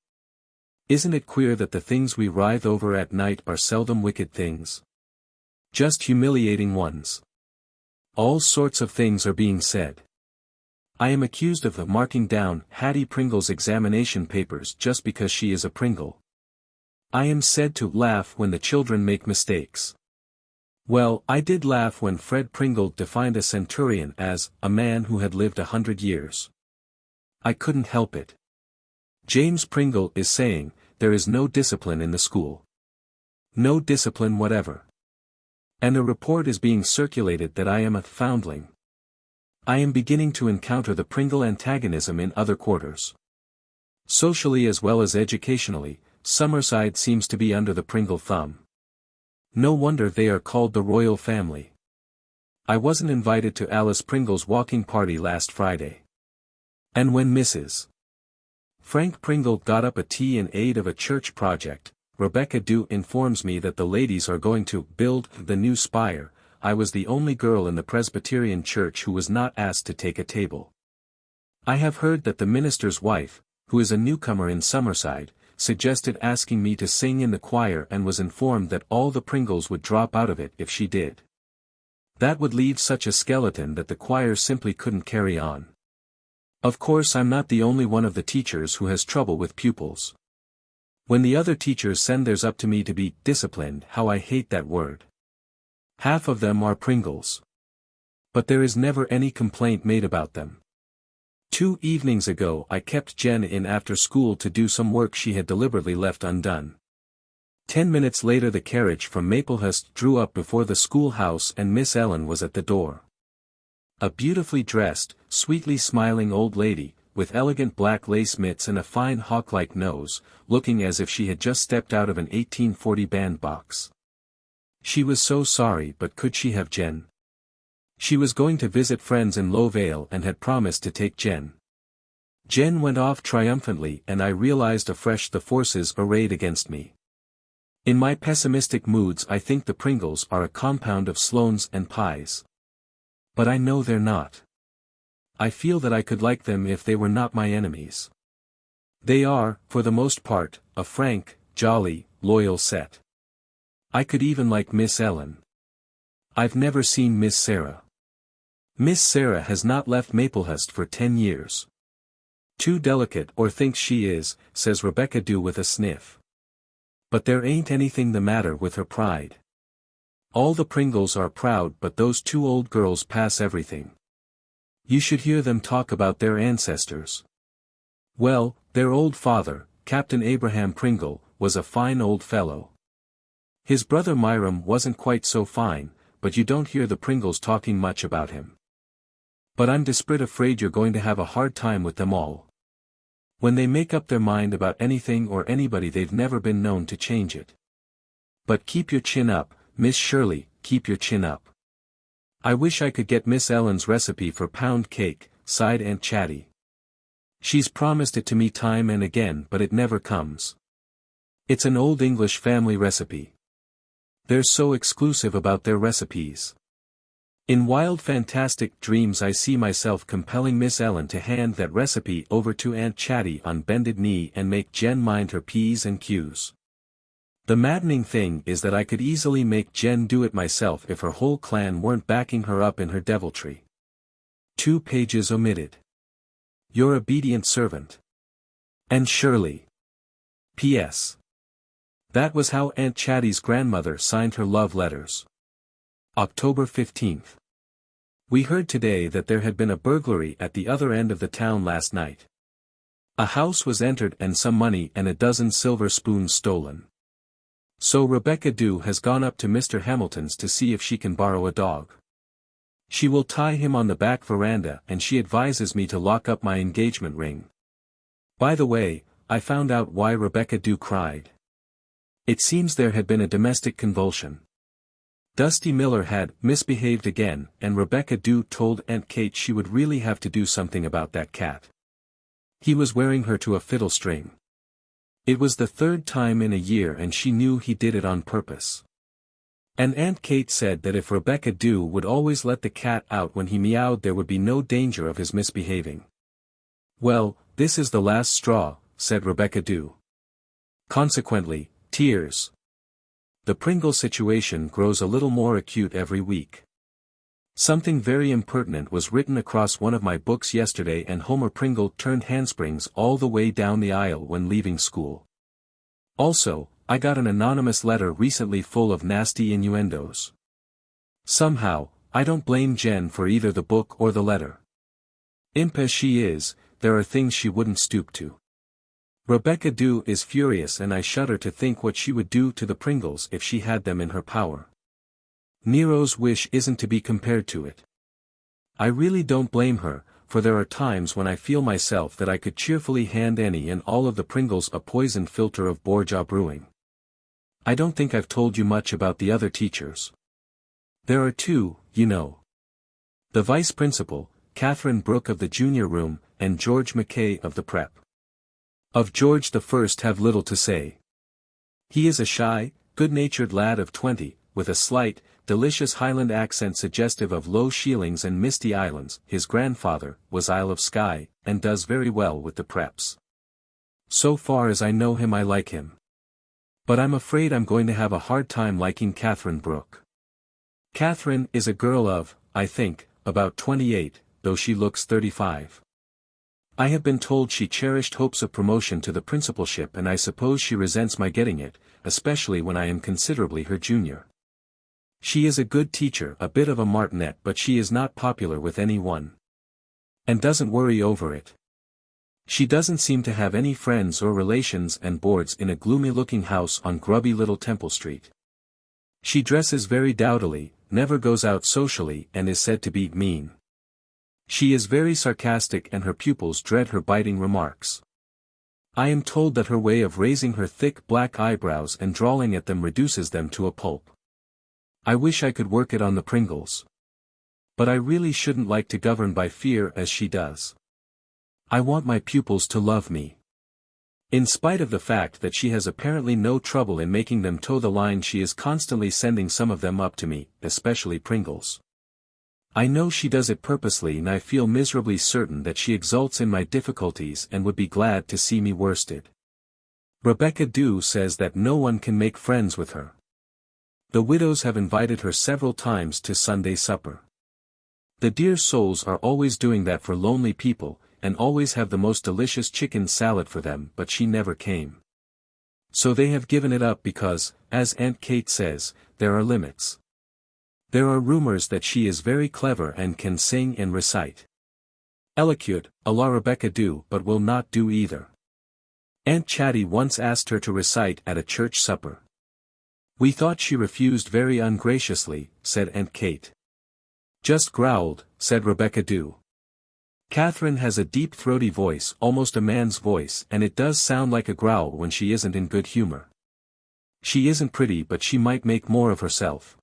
S1: Isn't it queer that the things we writhe over at night are seldom wicked things? Just humiliating ones. All sorts of things are being said. I am accused of marking down Hattie Pringle's examination papers just because she is a Pringle. I am said to laugh when the children make mistakes. Well, I did laugh when Fred Pringle defined a centurion as a man who had lived 100 years. I couldn't help it. James Pringle is saying, there is no discipline in the school. No discipline whatever. And a report is being circulated that I am a foundling. I am beginning to encounter the Pringle antagonism in other quarters. Socially as well as educationally, Summerside seems to be under the Pringle thumb. No wonder they are called the royal family. I wasn't invited to Alice Pringle's walking party last Friday. And when Mrs. Frank Pringle got up a tea in aid of a church project, Rebecca Dew informs me that the ladies are going to build the new spire. I was the only girl in the Presbyterian church who was not asked to take a table. I have heard that the minister's wife, who is a newcomer in Summerside, suggested asking me to sing in the choir and was informed that all the Pringles would drop out of it if she did. That would leave such a skeleton that the choir simply couldn't carry on. Of course I'm not the only one of the teachers who has trouble with pupils. When the other teachers send theirs up to me to be disciplined, how I hate that word. Half of them are Pringles. But there is never any complaint made about them. 2 evenings ago I kept Jen in after school to do some work she had deliberately left undone. 10 minutes later the carriage from Maplehurst drew up before the schoolhouse and Miss Ellen was at the door. A beautifully dressed, sweetly smiling old lady, with elegant black lace mitts and a fine hawk-like nose, looking as if she had just stepped out of an 1840 bandbox. She was so sorry, but could she have Jen? She was going to visit friends in Low Vale and had promised to take Jen. Jen went off triumphantly and I realized afresh the forces arrayed against me. In my pessimistic moods I think the Pringles are a compound of Sloanes and pies. But I know they're not. I feel that I could like them if they were not my enemies. They are, for the most part, a frank, jolly, loyal set. I could even like Miss Ellen. I've never seen Miss Sarah. Miss Sarah has not left Maplehurst for 10 years. Too delicate, or thinks she is, says Rebecca Dew with a sniff. But there ain't anything the matter with her pride. All the Pringles are proud, but those two old girls pass everything. You should hear them talk about their ancestors. Well, their old father, Captain Abraham Pringle, was a fine old fellow. His brother Myram wasn't quite so fine, but you don't hear the Pringles talking much about him. But I'm desperate afraid you're going to have a hard time with them all. When they make up their mind about anything or anybody they've never been known to change it. But keep your chin up, Miss Shirley, keep your chin up. I wish I could get Miss Ellen's recipe for pound cake, sighed Aunt Chatty. She's promised it to me time and again but it never comes. It's an old English family recipe. They're so exclusive about their recipes. In wild fantastic dreams I see myself compelling Miss Ellen to hand that recipe over to Aunt Chatty on bended knee and make Jen mind her P's and Q's. The maddening thing is that I could easily make Jen do it myself if her whole clan weren't backing her up in her deviltry. 2 pages omitted. Your obedient servant. Anne Shirley. P.S. That was how Aunt Chatty's grandmother signed her love letters. October 15th. We heard today that there had been a burglary at the other end of the town last night. A house was entered and some money and a dozen silver spoons stolen. So Rebecca Dew has gone up to Mr. Hamilton's to see if she can borrow a dog. She will tie him on the back veranda and she advises me to lock up my engagement ring. By the way, I found out why Rebecca Dew cried. It seems there had been a domestic convulsion. Dusty Miller had misbehaved again, and Rebecca Dew told Aunt Kate she would really have to do something about that cat. He was wearing her to a fiddle string. It was the 3rd time in a year and she knew he did it on purpose. And Aunt Kate said that if Rebecca Dew would always let the cat out when he meowed there would be no danger of his misbehaving. Well, this is the last straw, said Rebecca Dew. Consequently, tears. The Pringle situation grows a little more acute every week. Something very impertinent was written across one of my books yesterday and Homer Pringle turned handsprings all the way down the aisle when leaving school. Also, I got an anonymous letter recently full of nasty innuendos. Somehow, I don't blame Jen for either the book or the letter. Imp as she is, there are things she wouldn't stoop to. Rebecca Dew is furious and I shudder to think what she would do to the Pringles if she had them in her power. Nero's wish isn't to be compared to it. I really don't blame her, for there are times when I feel myself that I could cheerfully hand any and all of the Pringles a poisoned filter of Borgia brewing. I don't think I've told you much about the other teachers. There are 2, you know. The vice principal, Catherine Brooke of the junior room, and George McKay of the prep. Of George the first have little to say. He is a shy, good-natured lad of 20, with a slight, delicious Highland accent suggestive of low Sheelings and misty islands. His grandfather was Isle of Skye, and does very well with the preps. So far as I know him I like him. But I'm afraid I'm going to have a hard time liking Catherine Brooke. Catherine is a girl of, I think, about 28, though she looks 35. I have been told she cherished hopes of promotion to the principalship and I suppose she resents my getting it, especially when I am considerably her junior. She is a good teacher, a bit of a martinet, but she is not popular with anyone. And doesn't worry over it. She doesn't seem to have any friends or relations and boards in a gloomy-looking house on grubby little Temple Street. She dresses very dowdily, never goes out socially and is said to be mean. She is very sarcastic and her pupils dread her biting remarks. I am told that her way of raising her thick black eyebrows and drawling at them reduces them to a pulp. I wish I could work it on the Pringles. But I really shouldn't like to govern by fear as she does. I want my pupils to love me. In spite of the fact that she has apparently no trouble in making them toe the line, she is constantly sending some of them up to me, especially Pringles. I know she does it purposely and I feel miserably certain that she exults in my difficulties and would be glad to see me worsted. Rebecca Dew says that no one can make friends with her. The widows have invited her several times to Sunday supper. The dear souls are always doing that for lonely people, and always have the most delicious chicken salad for them, but she never came. So they have given it up because, as Aunt Kate says, there are limits. There are rumors that she is very clever and can sing and recite. Eloquent, a la Rebecca Dew, but will not do either. Aunt Chatty once asked her to recite at a church supper. We thought she refused very ungraciously, said Aunt Kate. Just growled, said Rebecca Dew. Catherine has a deep throaty voice, almost a man's voice, and it does sound like a growl when she isn't in good humor. She isn't pretty, but she might make more of herself.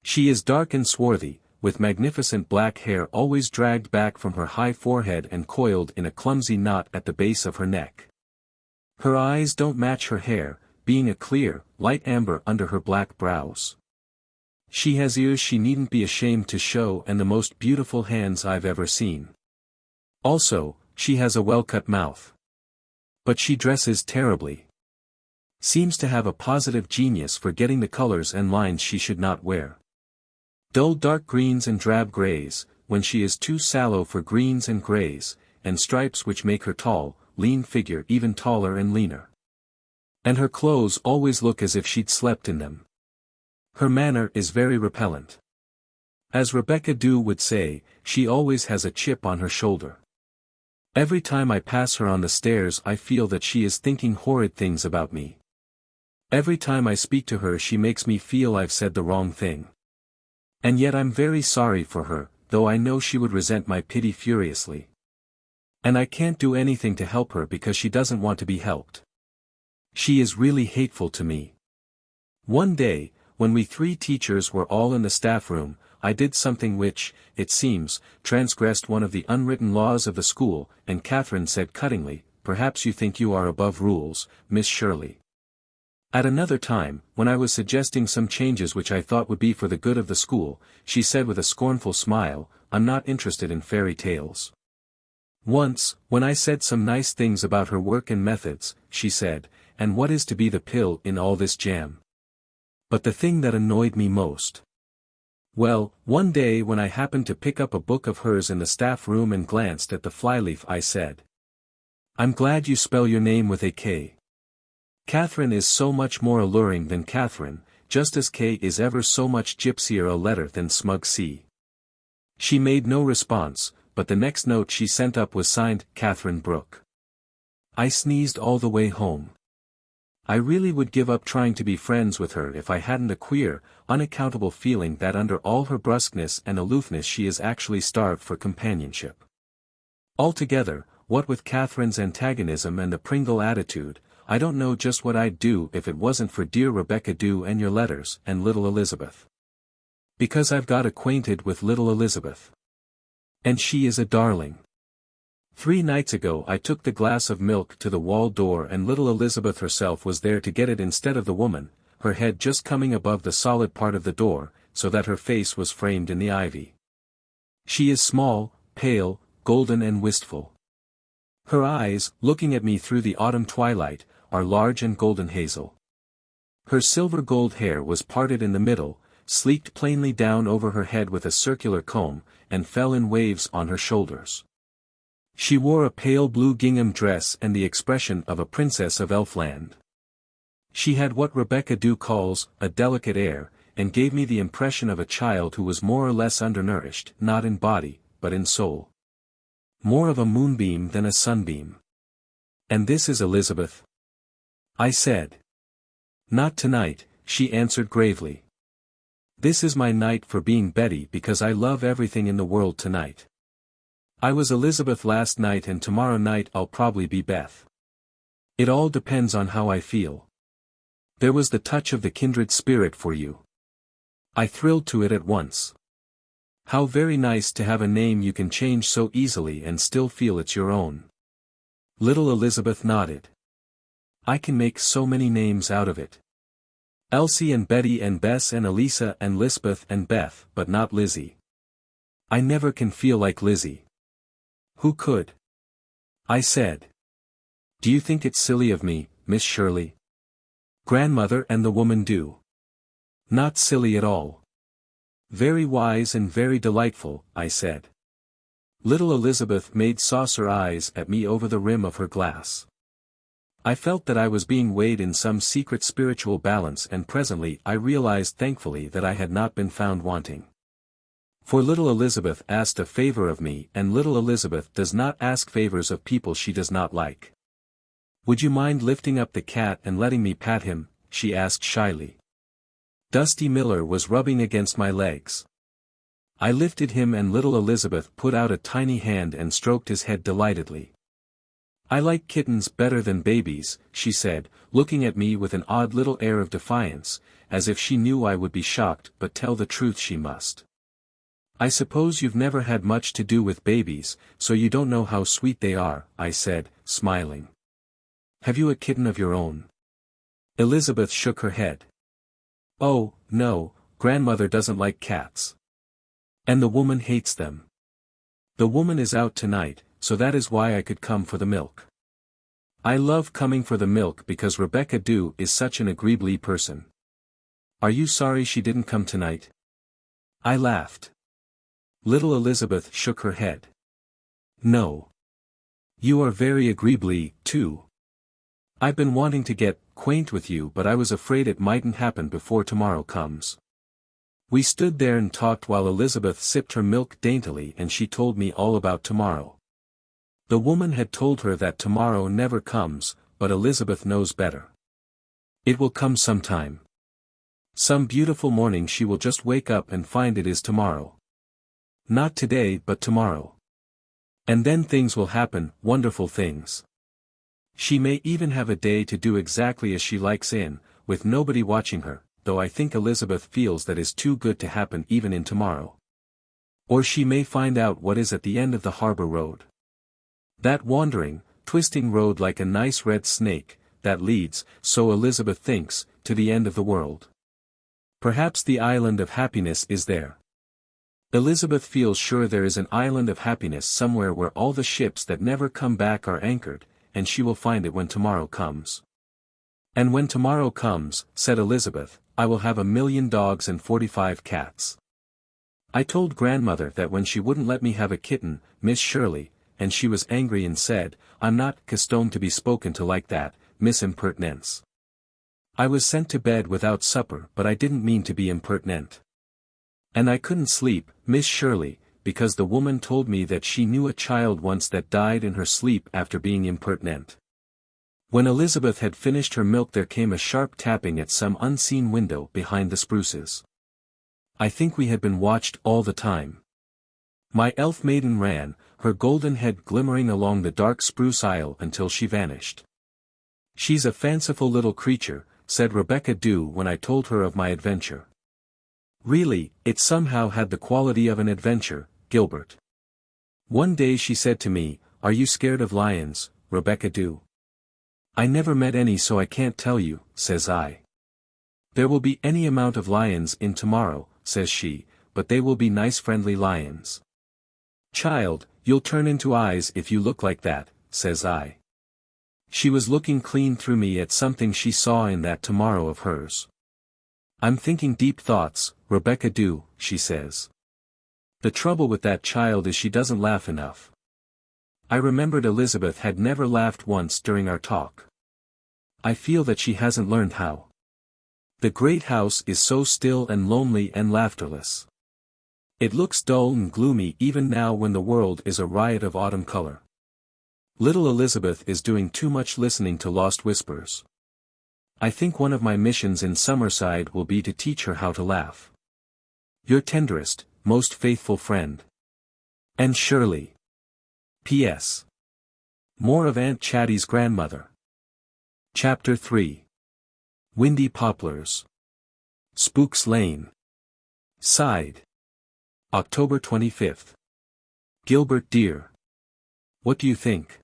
S1: She is dark and swarthy, with magnificent black hair always dragged back from her high forehead and coiled in a clumsy knot at the base of her neck. Her eyes don't match her hair, being a clear, light amber under her black brows. She has ears she needn't be ashamed to show and the most beautiful hands I've ever seen. Also, she has a well-cut mouth. But she dresses terribly. Seems to have a positive genius for getting the colors and lines she should not wear. Dull dark greens and drab grays, when she is too sallow for greens and grays, and stripes which make her tall, lean figure even taller and leaner. And her clothes always look as if she'd slept in them. Her manner is very repellent. As Rebecca Dew would say, she always has a chip on her shoulder. Every time I pass her on the stairs I feel that she is thinking horrid things about me. Every time I speak to her she makes me feel I've said the wrong thing. And yet I'm very sorry for her, though I know she would resent my pity furiously. And I can't do anything to help her because she doesn't want to be helped. She is really hateful to me. One day, when we 3 teachers were all in the staff room, I did something which, it seems, transgressed one of the unwritten laws of the school, and Catherine said cuttingly, "Perhaps you think you are above rules, Miss Shirley." At another time, when I was suggesting some changes which I thought would be for the good of the school, she said with a scornful smile, "I'm not interested in fairy tales." Once, when I said some nice things about her work and methods, she said, "And what is to be the pill in all this jam?" But the thing that annoyed me most. Well, one day when I happened to pick up a book of hers in the staff room and glanced at the flyleaf I said, "I'm glad you spell your name with a K. Catherine is so much more alluring than Catherine, just as K is ever so much gypsier a letter than smug C." She made no response, but the next note she sent up was signed, Catherine Brooke. I sneezed all the way home. I really would give up trying to be friends with her if I hadn't a queer, unaccountable feeling that under all her brusqueness and aloofness she is actually starved for companionship. Altogether, what with Catherine's antagonism and the Pringle attitude, I don't know just what I'd do if it wasn't for dear Rebecca Dew and your letters and little Elizabeth. Because I've got acquainted with little Elizabeth. And she is a darling. 3 nights ago I took the glass of milk to the wall door and little Elizabeth herself was there to get it instead of the woman, her head just coming above the solid part of the door, so that her face was framed in the ivy. She is small, pale, golden and wistful. Her eyes, looking at me through the autumn twilight, are large and golden hazel. Her silver gold hair was parted in the middle, sleeked plainly down over her head with a circular comb, and fell in waves on her shoulders. She wore a pale blue gingham dress and the expression of a princess of Elfland. She had what Rebecca Dew calls a delicate air, and gave me the impression of a child who was more or less undernourished, not in body, but in soul. More of a moonbeam than a sunbeam. And this is Elizabeth? I said. Not tonight, she answered gravely. This is my night for being Betty because I love everything in the world tonight. I was Elizabeth last night and tomorrow night I'll probably be Beth. It all depends on how I feel. There was the touch of the kindred spirit for you. I thrilled to it at once. How very nice to have a name you can change so easily and still feel it's your own. Little Elizabeth nodded. I can make so many names out of it. Elsie and Betty and Bess and Elisa and Lisbeth and Beth, but not Lizzie. I never can feel like Lizzie. Who could? I said. Do you think it's silly of me, Miss Shirley? Grandmother and the woman do. Not silly at all. Very wise and very delightful, I said. Little Elizabeth made saucer eyes at me over the rim of her glass. I felt that I was being weighed in some secret spiritual balance, and presently I realized thankfully that I had not been found wanting. For little Elizabeth asked a favor of me, and little Elizabeth does not ask favors of people she does not like. Would you mind lifting up the cat and letting me pat him? She asked shyly. Dusty Miller was rubbing against my legs. I lifted him and little Elizabeth put out a tiny hand and stroked his head delightedly. I like kittens better than babies, she said, looking at me with an odd little air of defiance, as if she knew I would be shocked but tell the truth she must. I suppose you've never had much to do with babies, so you don't know how sweet they are, I said, smiling. Have you a kitten of your own? Elizabeth shook her head. Oh, no, grandmother doesn't like cats. And the woman hates them. The woman is out tonight, so that is why I could come for the milk. I love coming for the milk because Rebecca Dew is such an agreeable person. Are you sorry she didn't come tonight? I laughed. Little Elizabeth shook her head. No. You are very agreeable, too. I've been wanting to get quaint with you, but I was afraid it mightn't happen before tomorrow comes. We stood there and talked while Elizabeth sipped her milk daintily, and she told me all about tomorrow. The woman had told her that tomorrow never comes, but Elizabeth knows better. It will come sometime. Some beautiful morning she will just wake up and find it is tomorrow. Not today but tomorrow. And then things will happen, wonderful things. She may even have a day to do exactly as she likes with nobody watching her, though I think Elizabeth feels that is too good to happen even in tomorrow. Or she may find out what is at the end of the harbor road. That wandering, twisting road like a nice red snake, that leads, so Elizabeth thinks, to the end of the world. Perhaps the island of happiness is there. Elizabeth feels sure there is an island of happiness somewhere where all the ships that never come back are anchored, and she will find it when tomorrow comes. And when tomorrow comes, said Elizabeth, I will have 1,000,000 dogs and 45 cats. I told grandmother that when she wouldn't let me have a kitten, Miss Shirley, and she was angry and said, I'm not accustomed to be spoken to like that, Miss Impertinence. I was sent to bed without supper, but I didn't mean to be impertinent. And I couldn't sleep, Miss Shirley, because the woman told me that she knew a child once that died in her sleep after being impertinent. When Elizabeth had finished her milk there came a sharp tapping at some unseen window behind the spruces. I think we had been watched all the time. My elf maiden ran, her golden head glimmering along the dark spruce aisle until she vanished. She's a fanciful little creature, said Rebecca Dew when I told her of my adventure. Really, it somehow had the quality of an adventure, Gilbert. One day she said to me, Are you scared of lions, Rebecca Dew? I never met any, so I can't tell you, says I. There will be any amount of lions in tomorrow, says she, but they will be nice friendly lions. Child, you'll turn into eyes if you look like that, says I. She was looking clean through me at something she saw in that tomorrow of hers. I'm thinking deep thoughts, Rebecca Dew, she says. The trouble with that child is she doesn't laugh enough. I remembered Elizabeth had never laughed once during our talk. I feel that she hasn't learned how. The great house is so still and lonely and laughterless. It looks dull and gloomy even now when the world is a riot of autumn color. Little Elizabeth is doing too much listening to lost whispers. I think one of my missions in Summerside will be to teach her how to laugh. Your tenderest, most faithful friend, Anne Shirley. P.S. More of Aunt Chatty's grandmother. Chapter 3. Windy Poplars. Spooks Lane. Side. October 25th. Gilbert dear. What do you think?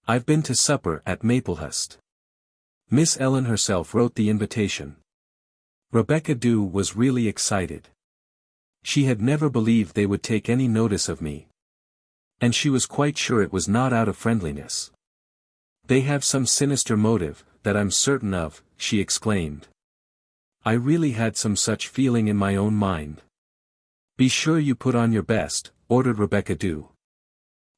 S1: I've been to supper at Maplehurst. Miss Ellen herself wrote the invitation. Rebecca Dew was really excited. She had never believed they would take any notice of me. And she was quite sure it was not out of friendliness. They have some sinister motive, that I'm certain of, she exclaimed. I really had some such feeling in my own mind. Be sure you put on your best, ordered Rebecca Dew.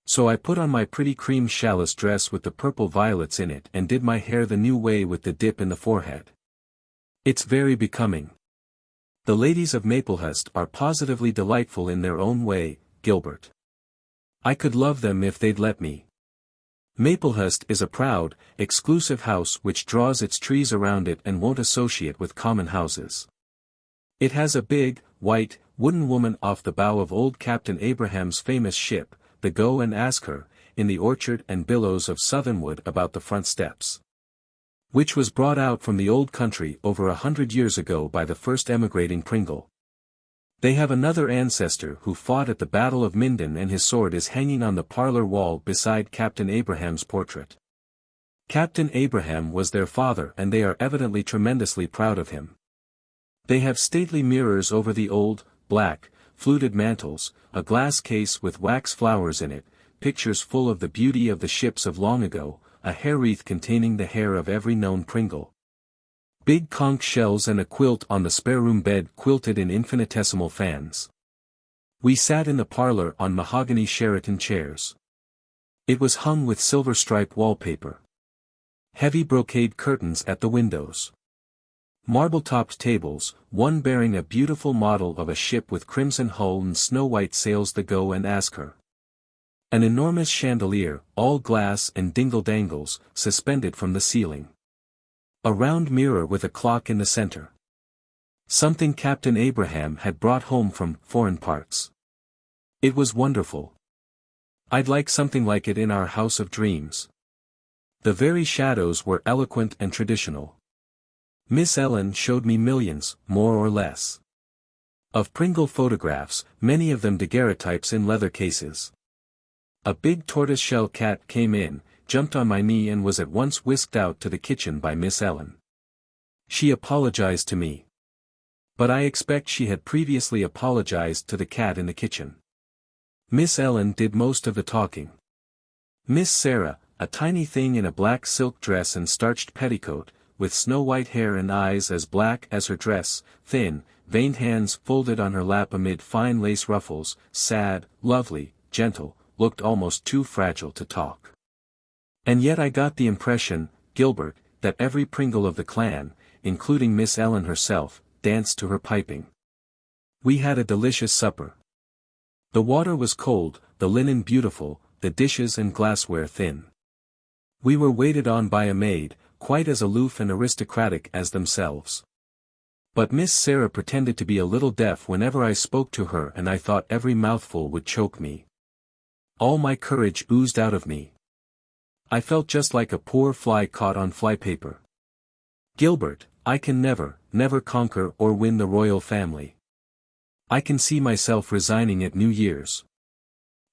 S1: So I put on my pretty cream challis dress with the purple violets in it and did my hair the new way with the dip in the forehead. It's very becoming. The ladies of Maplehurst are positively delightful in their own way, Gilbert. I could love them if they'd let me. Maplehurst is a proud, exclusive house which draws its trees around it and won't associate with common houses. It has a big, white, wooden woman off the bow of old Captain Abraham's famous ship, the Go and Ask Her, in the orchard and billows of southernwood about the front steps. Which was brought out from the old country over 100 years ago by the first emigrating Pringle. They have another ancestor who fought at the Battle of Minden and his sword is hanging on the parlor wall beside Captain Abraham's portrait. Captain Abraham was their father and they are evidently tremendously proud of him. They have stately mirrors over the old, black, fluted mantels, a glass case with wax flowers in it, pictures full of the beauty of the ships of long ago, a hair wreath containing the hair of every known Pringle. Big conch shells and a quilt on the spare-room bed quilted in infinitesimal fans. We sat in the parlor on mahogany Sheraton chairs. It was hung with silver-striped wallpaper. Heavy brocade curtains at the windows. Marble-topped tables, one bearing a beautiful model of a ship with crimson hull and snow-white sails the Go and Ask Her. An enormous chandelier, all glass and dingle-dangles, suspended from the ceiling. A round mirror with a clock in the center. Something Captain Abraham had brought home from foreign parts. It was wonderful. I'd like something like it in our house of dreams. The very shadows were eloquent and traditional. Miss Ellen showed me millions, more or less, of Pringle photographs, many of them daguerreotypes in leather cases. A big tortoise-shell cat came in, jumped on my knee and was at once whisked out to the kitchen by Miss Ellen. She apologized to me. But I expect she had previously apologized to the cat in the kitchen. Miss Ellen did most of the talking. Miss Sarah, a tiny thing in a black silk dress and starched petticoat, with snow-white hair and eyes as black as her dress, thin, veined hands folded on her lap amid fine lace ruffles, sad, lovely, gentle, looked almost too fragile to talk. And yet I got the impression, Gilbert, that every Pringle of the clan, including Miss Ellen herself, danced to her piping. We had a delicious supper. The water was cold, the linen beautiful, the dishes and glassware thin. We were waited on by a maid, quite as aloof and aristocratic as themselves. But Miss Sarah pretended to be a little deaf whenever I spoke to her and I thought every mouthful would choke me. All my courage oozed out of me. I felt just like a poor fly caught on flypaper. Gilbert, I can never, never conquer or win the royal family. I can see myself resigning at New Year's.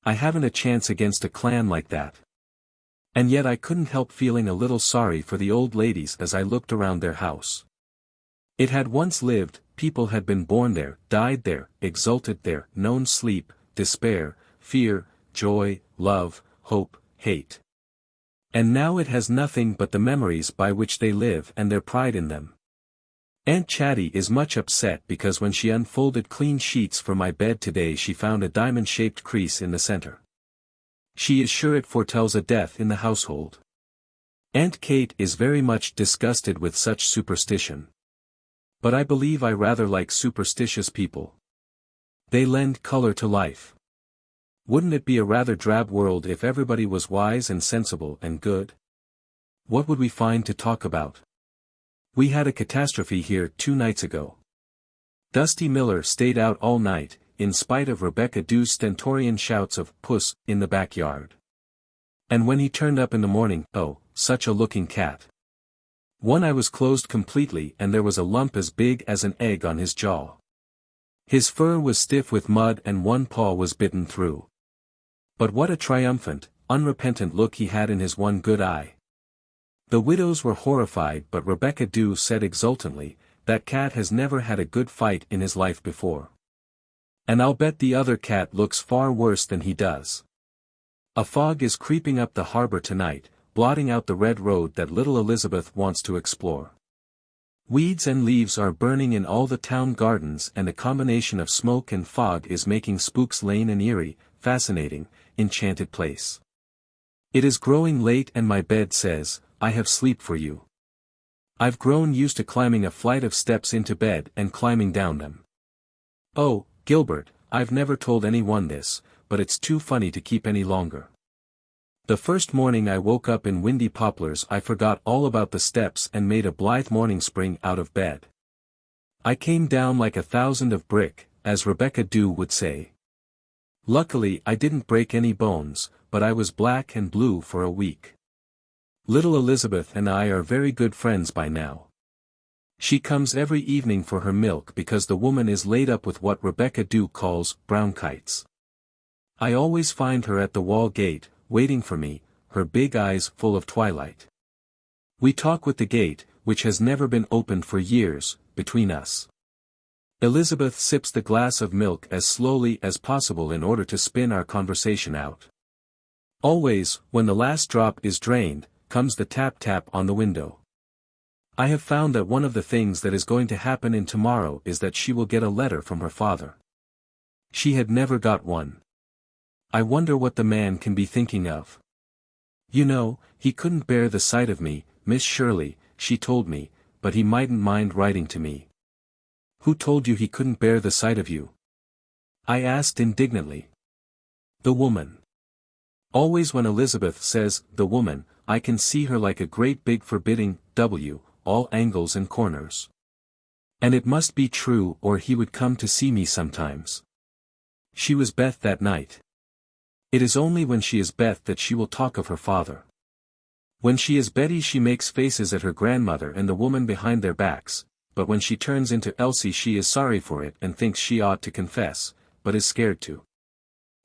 S1: I haven't a chance against a clan like that. And yet I couldn't help feeling a little sorry for the old ladies as I looked around their house. It had once lived, people had been born there, died there, exulted there, known sleep, despair, fear, joy, love, hope, hate. And now it has nothing but the memories by which they live and their pride in them. Aunt Chatty is much upset because when she unfolded clean sheets for my bed today she found a diamond-shaped crease in the center. She is sure it foretells a death in the household. Aunt Kate is very much disgusted with such superstition. But I believe I rather like superstitious people. They lend color to life. Wouldn't it be a rather drab world if everybody was wise and sensible and good? What would we find to talk about? We had a catastrophe here 2 nights ago. Dusty Miller stayed out all night, in spite of Rebecca Dew's stentorian shouts of "Puss" in the backyard. And when he turned up in the morning, oh, such a looking cat. One eye was closed completely and there was a lump as big as an egg on his jaw. His fur was stiff with mud and one paw was bitten through. But what a triumphant, unrepentant look he had in his one good eye. The widows were horrified, but Rebecca Dew said exultantly, "That cat has never had a good fight in his life before. And I'll bet the other cat looks far worse than he does." A fog is creeping up the harbor tonight, blotting out the red road that little Elizabeth wants to explore. Weeds and leaves are burning in all the town gardens, and a combination of smoke and fog is making Spooks Lane an eerie, fascinating, enchanted place. It is growing late and my bed says, "I have sleep for you." I've grown used to climbing a flight of steps into bed and climbing down them. Oh, Gilbert, I've never told anyone this, but it's too funny to keep any longer. The first morning I woke up in Windy Poplars I forgot all about the steps and made a blithe morning spring out of bed. I came down like 1,000 of brick, as Rebecca Dew would say. Luckily I didn't break any bones, but I was black and blue for a week. Little Elizabeth and I are very good friends by now. She comes every evening for her milk because the woman is laid up with what Rebecca Dew calls bronchitis. I always find her at the wall gate, waiting for me, her big eyes full of twilight. We talk with the gate, which has never been opened for years, between us. Elizabeth sips the glass of milk as slowly as possible in order to spin our conversation out. Always, when the last drop is drained, comes the tap-tap on the window. I have found that one of the things that is going to happen in tomorrow is that she will get a letter from her father. She had never got one. I wonder what the man can be thinking of. "You know, he couldn't bear the sight of me, Miss Shirley," she told me, "but he mightn't mind writing to me." "Who told you he couldn't bear the sight of you?" I asked indignantly. "The woman." Always when Elizabeth says, "the woman," I can see her like a great big forbidding W, all angles and corners. And it must be true or he would come to see me sometimes. She was Beth that night. It is only when she is Beth that she will talk of her father. When she is Betty she makes faces at her grandmother and the woman behind their backs, but when she turns into Elsie she is sorry for it and thinks she ought to confess, but is scared to.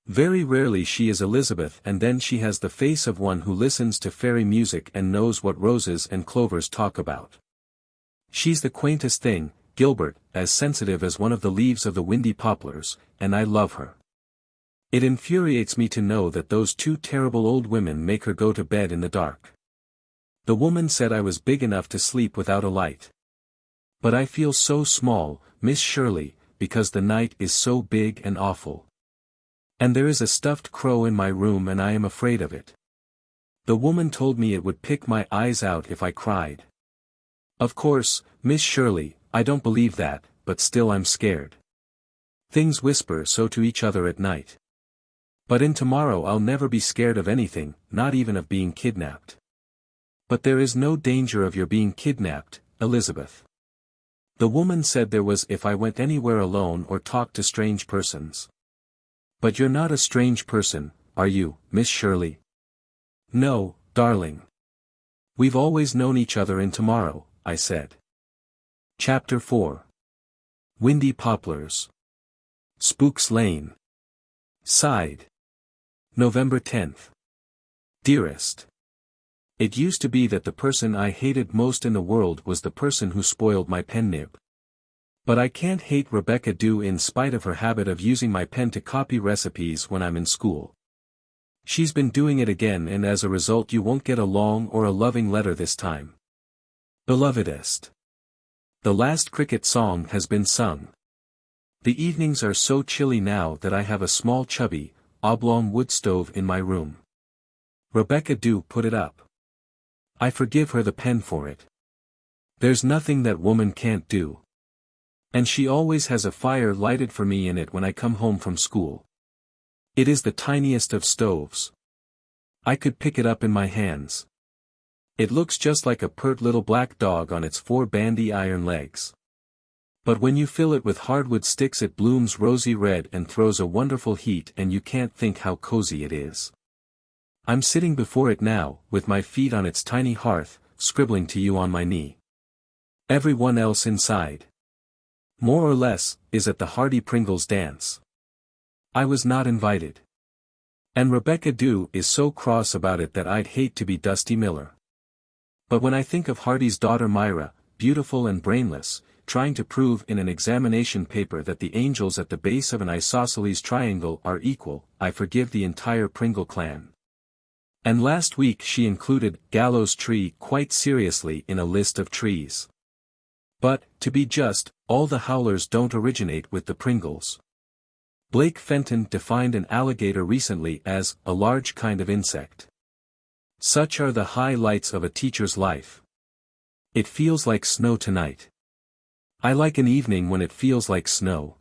S1: Very rarely she is Elizabeth, and then she has the face of one who listens to fairy music and knows what roses and clovers talk about. She's the quaintest thing, Gilbert, as sensitive as one of the leaves of the windy poplars, and I love her. It infuriates me to know that those 2 terrible old women make her go to bed in the dark. The woman said I was big enough to sleep without a light. But I feel so small, Miss Shirley, because the night is so big and awful. And there is a stuffed crow in my room and I am afraid of it. The woman told me it would pick my eyes out if I cried. Of course, Miss Shirley, I don't believe that, but still I'm scared. Things whisper so to each other at night. But in tomorrow I'll never be scared of anything, not even of being kidnapped. But there is no danger of your being kidnapped, Elizabeth. The woman said there was if I went anywhere alone or talked to strange persons. But you're not a strange person, are you, Miss Shirley? No, darling. We've always known each other in tomorrow, I said. Chapter 4. Windy Poplars. Spooks Lane. Sighed. November 10th. Dearest. It used to be that the person I hated most in the world was the person who spoiled my pen nib. But I can't hate Rebecca Dew in spite of her habit of using my pen to copy recipes when I'm in school. She's been doing it again, and as a result you won't get a long or a loving letter this time. Belovedest. The last cricket song has been sung. The evenings are so chilly now that I have a small chubby, oblong wood stove in my room. Rebecca Dew put it up. I forgive her the pen for it. There's nothing that woman can't do. And she always has a fire lighted for me in it when I come home from school. It is the tiniest of stoves. I could pick it up in my hands. It looks just like a pert little black dog on its 4 bandy iron legs. But when you fill it with hardwood sticks it blooms rosy red and throws a wonderful heat, and you can't think how cozy it is. I'm sitting before it now, with my feet on its tiny hearth, scribbling to you on my knee. Everyone else inside, more or less, is at the hearty Pringles dance. I was not invited. And Rebecca Dew is so cross about it that I'd hate to be Dusty Miller. But when I think of Hardy's daughter Myra, beautiful and brainless, trying to prove in an examination paper that the angles at the base of an isosceles triangle are equal, I forgive the entire Pringle clan. And last week she included Gallows Tree quite seriously in a list of trees. But, to be just, all the howlers don't originate with the Pringles. Blake Fenton defined an alligator recently as a large kind of insect. Such are the highlights of a teacher's life. It feels like snow tonight. I like an evening when it feels like snow.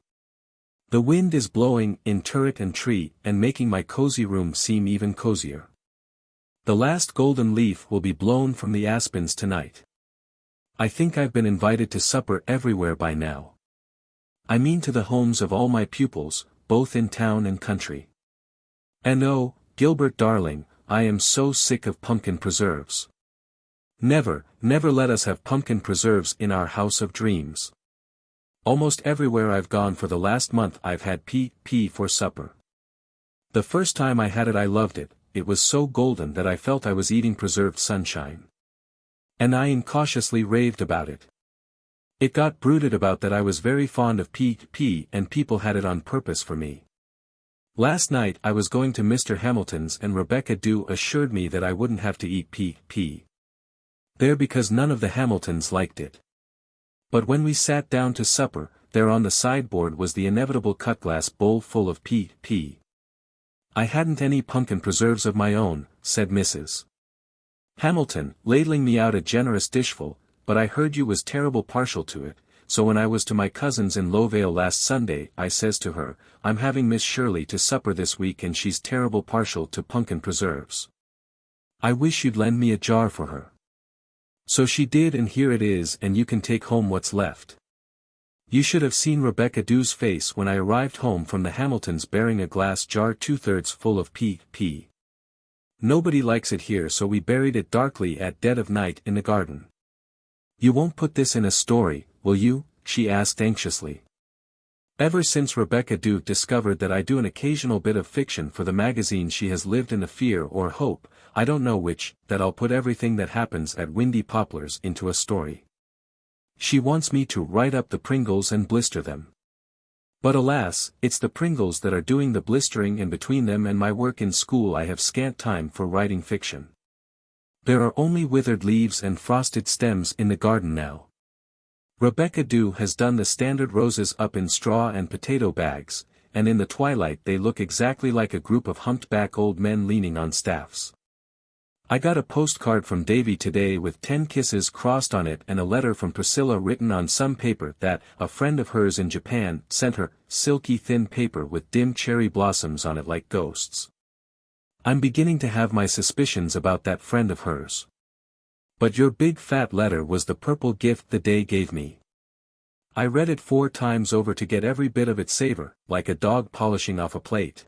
S1: The wind is blowing in turret and tree and making my cozy room seem even cozier. The last golden leaf will be blown from the aspens tonight. I think I've been invited to supper everywhere by now. I mean to the homes of all my pupils, both in town and country. And oh, Gilbert darling, I am so sick of pumpkin preserves. Never, never let us have pumpkin preserves in our house of dreams. Almost everywhere I've gone for the last month I've had P for supper. The first time I had it I loved it, it was so golden that I felt I was eating preserved sunshine. And I incautiously raved about it. It got brooded about that I was very fond of P and people had it on purpose for me. Last night I was going to Mr. Hamilton's and Rebecca Dew assured me that I wouldn't have to eat P there because none of the Hamiltons liked it. But when we sat down to supper, there on the sideboard was the inevitable cut-glass bowl full of P. I hadn't any pumpkin preserves of my own, said Mrs. Hamilton, ladling me out a generous dishful, but I heard you was terrible partial to it, so when I was to my cousin's in Lowvale last Sunday I says to her, I'm having Miss Shirley to supper this week and she's terrible partial to pumpkin preserves. I wish you'd lend me a jar for her. So she did, and here it is, and you can take home what's left. You should have seen Rebecca Dew's face when I arrived home from the Hamiltons bearing a glass jar 2/3 full of P. Nobody likes it here, so we buried it darkly at dead of night in the garden. You won't put this in a story, will you? She asked anxiously. Ever since Rebecca Dew discovered that I do an occasional bit of fiction for the magazine she has lived in the fear or hope, I don't know which, that I'll put everything that happens at Windy Poplars into a story. She wants me to write up the Pringles and blister them. But alas, it's the Pringles that are doing the blistering, and between them and my work in school I have scant time for writing fiction. There are only withered leaves and frosted stems in the garden now. Rebecca Dew has done the standard roses up in straw and potato bags, and in the twilight they look exactly like a group of humped-back old men leaning on staffs. I got a postcard from Davy today with 10 kisses crossed on it and a letter from Priscilla written on some paper that a friend of hers in Japan sent her, silky thin paper with dim cherry blossoms on it like ghosts. I'm beginning to have my suspicions about that friend of hers. But your big fat letter was the purple gift the day gave me. I read it 4 times over to get every bit of its savor, like a dog polishing off a plate.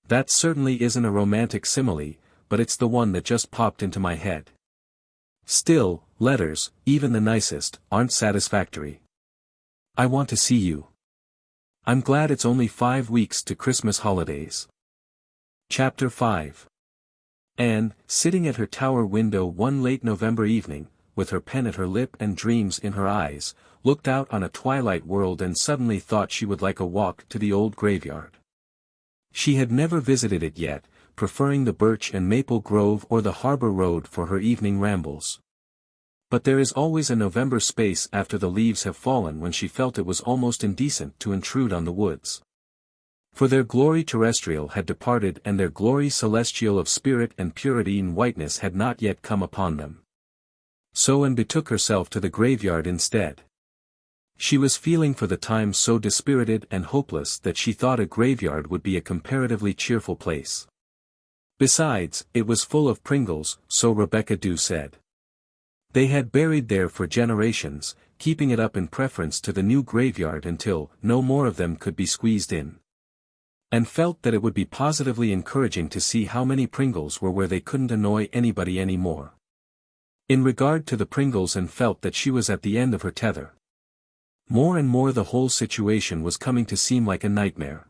S1: That certainly isn't a romantic simile, but it's the one that just popped into my head. Still, letters, even the nicest, aren't satisfactory. I want to see you. I'm glad it's only 5 weeks to Christmas holidays. Chapter 5. Anne, sitting at her tower window one late November evening, with her pen at her lip and dreams in her eyes, looked out on a twilight world and suddenly thought she would like a walk to the old graveyard. She had never visited it yet, preferring the birch and maple grove or the harbor road for her evening rambles. But there is always a November space after the leaves have fallen when she felt it was almost indecent to intrude on the woods. For their glory terrestrial had departed and their glory celestial of spirit and purity and whiteness had not yet come upon them. So Anne betook herself to the graveyard instead. She was feeling for the time so dispirited and hopeless that she thought a graveyard would be a comparatively cheerful place. Besides, it was full of Pringles, so Rebecca Dew said. They had buried there for generations, keeping it up in preference to the new graveyard until no more of them could be squeezed in. And felt that it would be positively encouraging to see how many Pringles were where they couldn't annoy anybody anymore. In regard to the Pringles, and felt that she was at the end of her tether. More and more the whole situation was coming to seem like a nightmare.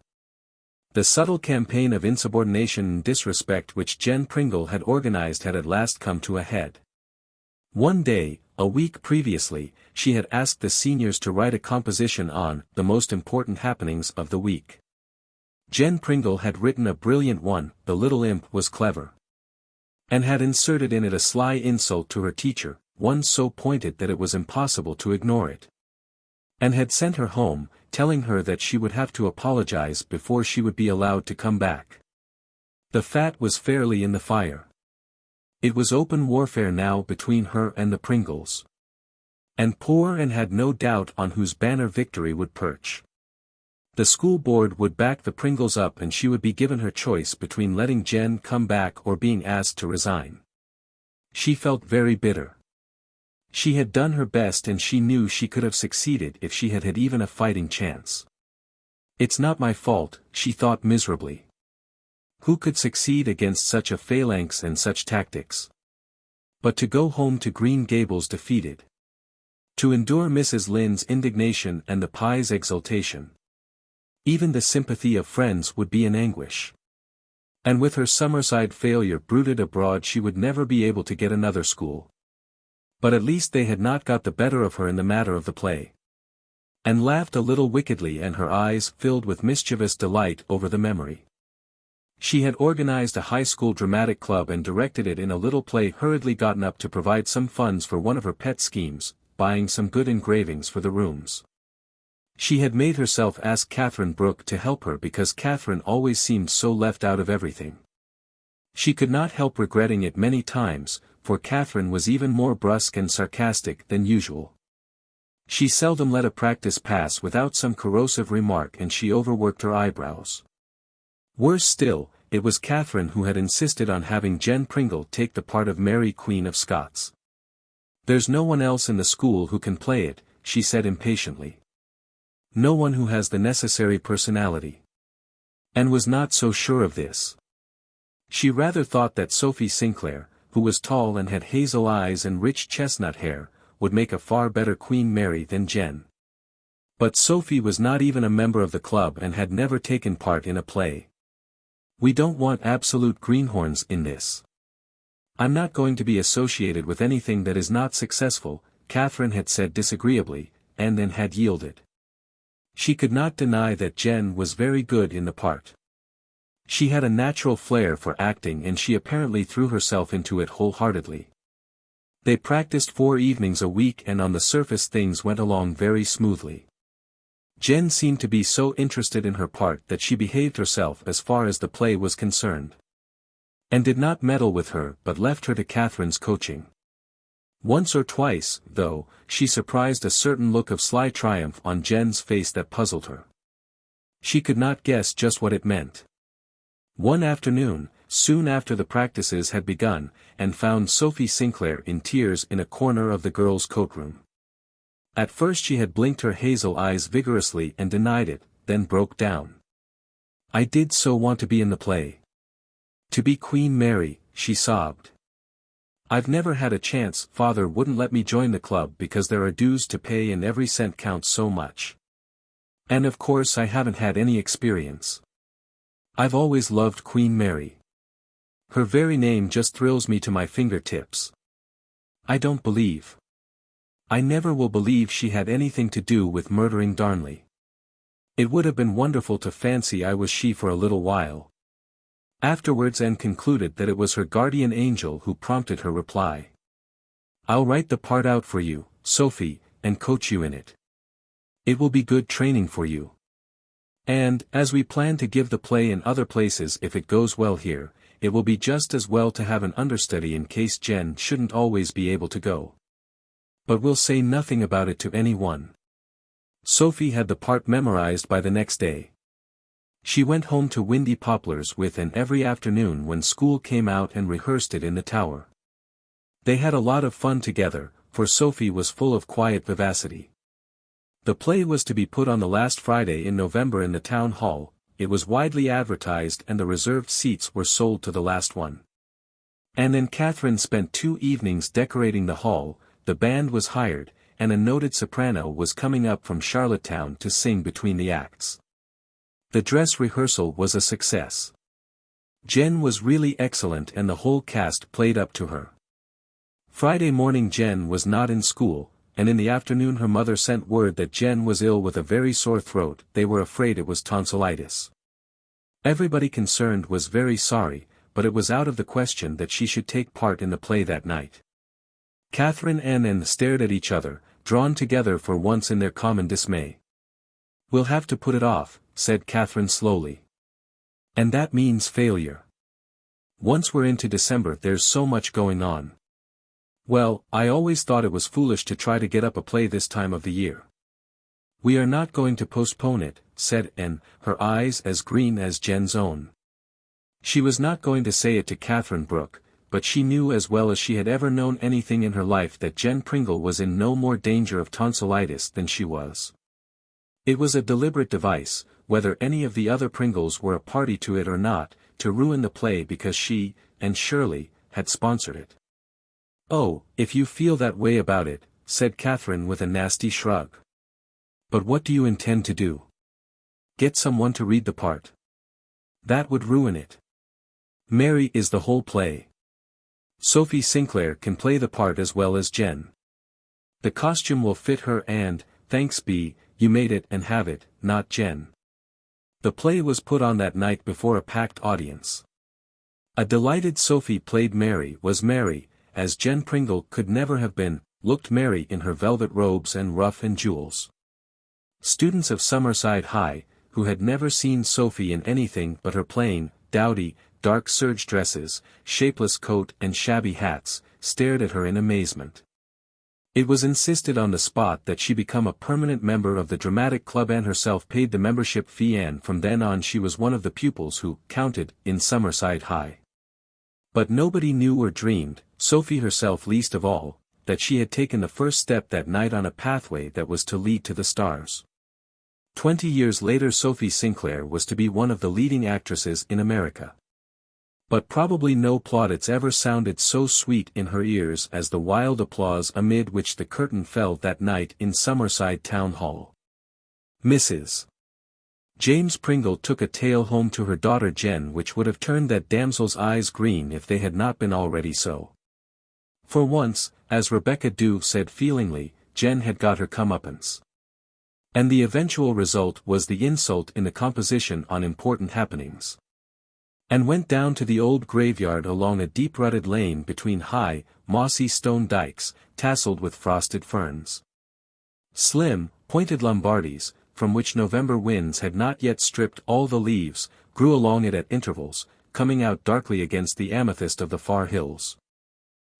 S1: The subtle campaign of insubordination and disrespect which Jen Pringle had organized had at last come to a head. One day, a week previously, she had asked the seniors to write a composition on the most important happenings of the week. Jen Pringle had written a brilliant one, "The Little Imp Was Clever," and had inserted in it a sly insult to her teacher, one so pointed that it was impossible to ignore it. And had sent her home, telling her that she would have to apologize before she would be allowed to come back. The fat was fairly in the fire. It was open warfare now between her and the Pringles. And poor Anne had no doubt on whose banner victory would perch. The school board would back the Pringles up, and she would be given her choice between letting Jen come back or being asked to resign. She felt very bitter. She had done her best, and she knew she could have succeeded if she had had even a fighting chance. "It's not my fault," she thought miserably. Who could succeed against such a phalanx and such tactics? But to go home to Green Gables defeated. To endure Mrs. Lynde's indignation and the Pye's exultation. Even the sympathy of friends would be in anguish. And with her Summerside failure brooded abroad, she would never be able to get another school. But at least they had not got the better of her in the matter of the play. Anne laughed a little wickedly, and her eyes filled with mischievous delight over the memory. She had organized a high school dramatic club and directed it in a little play hurriedly gotten up to provide some funds for one of her pet schemes, buying some good engravings for the rooms. She had made herself ask Catherine Brooke to help her because Catherine always seemed so left out of everything. She could not help regretting it many times, for Catherine was even more brusque and sarcastic than usual. She seldom let a practice pass without some corrosive remark, and she overworked her eyebrows. Worse still, it was Catherine who had insisted on having Jen Pringle take the part of Mary Queen of Scots. "There's no one else in the school who can play it," she said impatiently. "No one who has the necessary personality." And was not so sure of this. She rather thought that Sophie Sinclair, who was tall and had hazel eyes and rich chestnut hair, would make a far better Queen Mary than Jen. But Sophie was not even a member of the club and had never taken part in a play. "We don't want absolute greenhorns in this. I'm not going to be associated with anything that is not successful," Catherine had said disagreeably, and then had yielded. She could not deny that Jen was very good in the part. She had a natural flair for acting, and she apparently threw herself into it wholeheartedly. They practiced 4 evenings a week, and on the surface things went along very smoothly. Jen seemed to be so interested in her part that she behaved herself as far as the play was concerned. And did not meddle with her but left her to Catherine's coaching. Once or twice, though, she surprised a certain look of sly triumph on Jen's face that puzzled her. She could not guess just what it meant. One afternoon, soon after the practices had begun, and found Sophie Sinclair in tears in a corner of the girls' coat-room. At first she had blinked her hazel eyes vigorously and denied it, then broke down. "I did so want to be in the play. To be Queen Mary," she sobbed. "I've never had a chance. Father wouldn't let me join the club because there are dues to pay and every cent counts so much. And of course I haven't had any experience. I've always loved Queen Mary. Her very name just thrills me to my fingertips. I don't believe. I never will believe she had anything to do with murdering Darnley. It would have been wonderful to fancy I was she for a little while." Afterwards Anne concluded that it was her guardian angel who prompted her reply. "I'll write the part out for you, Sophie, and coach you in it. It will be good training for you. And, as we plan to give the play in other places if it goes well here, it will be just as well to have an understudy in case Jen shouldn't always be able to go. But we'll say nothing about it to anyone. Sophie had the part memorized by the next day. She went home to Windy Poplars with and every afternoon when school came out and rehearsed it in the tower. They had a lot of fun together, for Sophie was full of quiet vivacity. The play was to be put on the last Friday in November in the town hall. It was widely advertised and the reserved seats were sold to the last one. Anne and Catherine spent 2 evenings decorating the hall, the band was hired, and a noted soprano was coming up from Charlottetown to sing between the acts. The dress rehearsal was a success. Jen was really excellent and the whole cast played up to her. Friday morning Jen was not in school, and in the afternoon her mother sent word that Jen was ill with a very sore throat. They were afraid it was tonsillitis. Everybody concerned was very sorry, but it was out of the question that she should take part in the play that night. Catherine and Anne stared at each other, drawn together for once in their common dismay. "We'll have to put it off," said Catherine slowly. "And that means failure. Once we're into December there's so much going on." "Well, I always thought it was foolish to try to get up a play this time of the year." "We are not going to postpone it," said Anne, her eyes as green as Jen's own. She was not going to say it to Catherine Brooke, but she knew as well as she had ever known anything in her life that Jen Pringle was in no more danger of tonsillitis than she was. It was a deliberate device, whether any of the other Pringles were a party to it or not, to ruin the play because she, Anne Shirley, had sponsored it. "Oh, if you feel that way about it," said Catherine with a nasty shrug. "But what do you intend to do? Get someone to read the part? That would ruin it. Mary is the whole play. Sophie Sinclair can play the part as well as Jen. The costume will fit her and, thanks be, you made it and have it, not Jen." The play was put on that night before a packed audience. A delighted Sophie played Mary, was Mary, as Jen Pringle could never have been, looked Mary in her velvet robes and ruff and jewels. Students of Summerside High, who had never seen Sophie in anything but her plain, dowdy, dark serge dresses, shapeless coat and shabby hats, stared at her in amazement. It was insisted on the spot that she become a permanent member of the dramatic club. Anne herself paid the membership fee and from then on she was one of the pupils who counted in Summerside High. But nobody knew or dreamed, Sophie herself least of all, that she had taken the first step that night on a pathway that was to lead to the stars. 20 years later Sophie Sinclair was to be one of the leading actresses in America. But probably no plaudits ever sounded so sweet in her ears as the wild applause amid which the curtain fell that night in Summerside Town Hall. Mrs. James Pringle took a tale home to her daughter Jen which would have turned that damsel's eyes green if they had not been already so. For once, as Rebecca Dew said feelingly, Jen had got her comeuppance. And the eventual result was the insult in the composition on important happenings. And went down to the old graveyard along a deep-rutted lane between high, mossy stone dikes, tasseled with frosted ferns. Slim, pointed Lombardies, from which November winds had not yet stripped all the leaves, grew along it at intervals, coming out darkly against the amethyst of the far hills.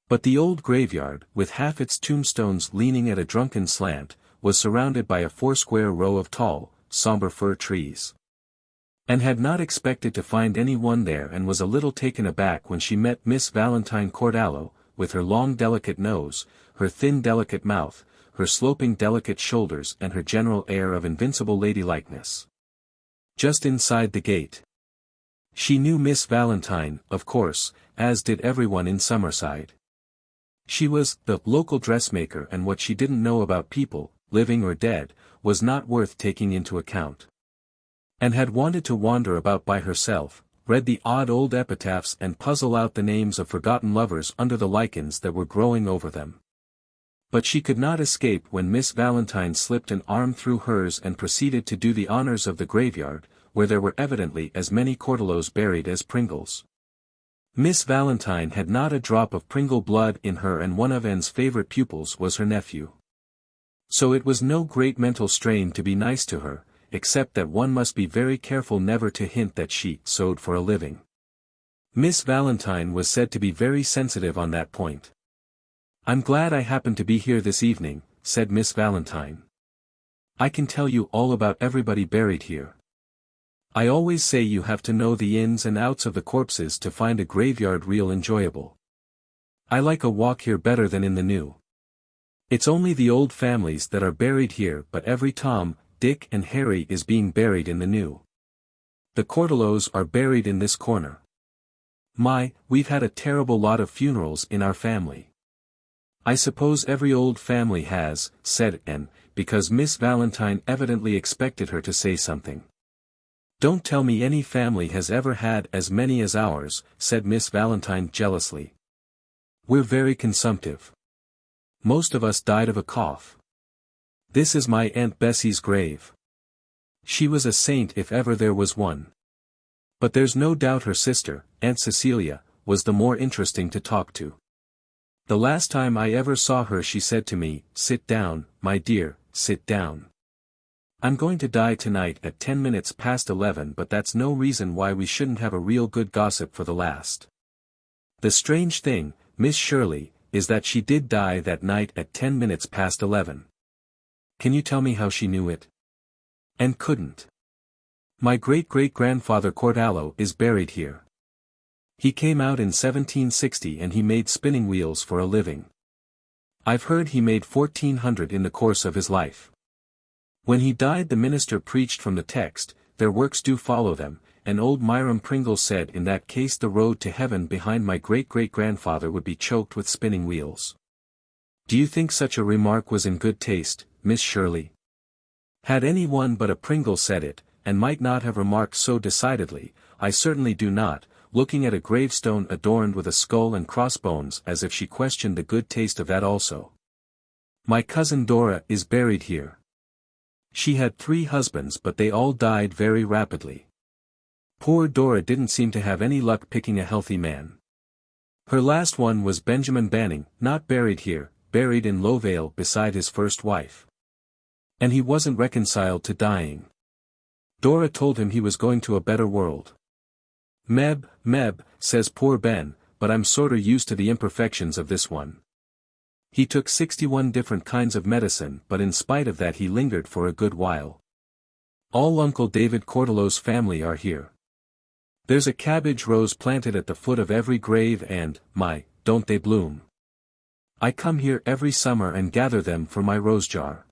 S1: But the old graveyard, with half its tombstones leaning at a drunken slant, was surrounded by a foursquare row of tall, somber fir trees. And had not expected to find any one there and was a little taken aback when she met Miss Valentine Cordallo, with her long delicate nose, her thin delicate mouth, her sloping delicate shoulders and her general air of invincible ladylikeness. Just inside the gate. She knew Miss Valentine, of course, as did everyone in Summerside. She was the local dressmaker and what she didn't know about people, living or dead, was not worth taking into account. And had wanted to wander about by herself, read the odd old epitaphs and puzzle out the names of forgotten lovers under the lichens that were growing over them. But she could not escape when Miss Valentine slipped an arm through hers and proceeded to do the honors of the graveyard, where there were evidently as many Cordallos buried as Pringles. Miss Valentine had not a drop of Pringle blood in her and one of Anne's favorite pupils was her nephew. So it was no great mental strain to be nice to her, except that one must be very careful never to hint that she sewed for a living. Miss Valentine was said to be very sensitive on that point. "I'm glad I happened to be here this evening," said Miss Valentine. I can tell you all about everybody buried here. I always say you have to know the ins and outs of the corpses to find a graveyard real enjoyable. I like a walk here better than in the new. It's only the old families that are buried here, but every Tom, Dick and Harry is being buried in the new. The Cordelos are buried in this corner. We've had a terrible lot of funerals in our family. I suppose every old family has, said Anne, because Miss Valentine evidently expected her to say something. Don't tell me any family has ever had as many as ours, said Miss Valentine jealously. We're very consumptive. Most of us died of a cough. This is my Aunt Bessie's grave. She was a saint if ever there was one. But there's no doubt her sister, Aunt Cecilia, was the more interesting to talk to. The last time I ever saw her she said to me, "Sit down, my dear, sit down. I'm going to die tonight at 10 minutes past 11, but that's no reason why we shouldn't have a real good gossip for the last." The strange thing, Miss Shirley, is that she did die that night at 10 minutes past 11. Can you tell me how she knew it? And couldn't. My great-great-grandfather Cordello is buried here. He came out in 1760 and he made spinning wheels for a living. I've heard he made 1,400 in the course of his life. When he died the minister preached from the text, "Their works do follow them," and old Myram Pringle said in that case the road to heaven behind my great-great-grandfather would be choked with spinning wheels. Do you think such a remark was in good taste, Miss Shirley? Had any one but a Pringle said it, and might not have remarked so decidedly, I certainly do not, looking at a gravestone adorned with a skull and crossbones as if she questioned the good taste of that also. My cousin Dora is buried here. She had 3 husbands but they all died very rapidly. Poor Dora didn't seem to have any luck picking a healthy man. Her last one was Benjamin Banning, not buried here, buried in Lowvale beside his first wife. And he wasn't reconciled to dying. Dora told him he was going to a better world. Meb, says poor Ben, but I'm sorter used to the imperfections of this one. He took 61 different kinds of medicine, but in spite of that he lingered for a good while. All Uncle David Cordelo's family are here. There's a cabbage rose planted at the foot of every grave and, don't they bloom. I come here every summer and gather them for my rose jar.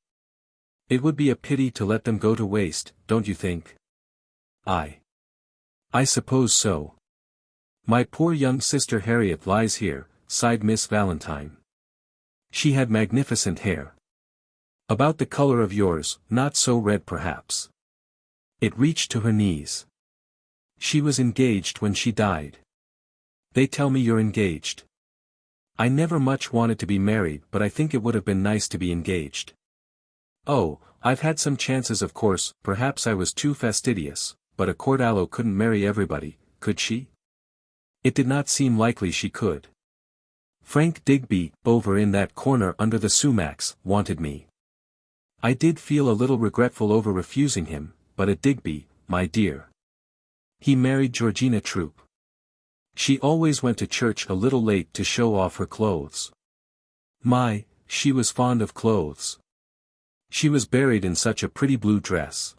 S1: It would be a pity to let them go to waste, don't you think? I suppose so. My poor young sister Harriet lies here, sighed Miss Valentine. She had magnificent hair. About the color of yours, not so red perhaps. It reached to her knees. She was engaged when she died. They tell me you're engaged. I never much wanted to be married, but I think it would have been nice to be engaged. Oh, I've had some chances of course, perhaps I was too fastidious, but a Cordello couldn't marry everybody, could she? It did not seem likely she could. Frank Digby, over in that corner under the sumacs, wanted me. I did feel a little regretful over refusing him, but a Digby, my dear. He married Georgina Troop. She always went to church a little late to show off her clothes. She was fond of clothes. She was buried in such a pretty blue dress.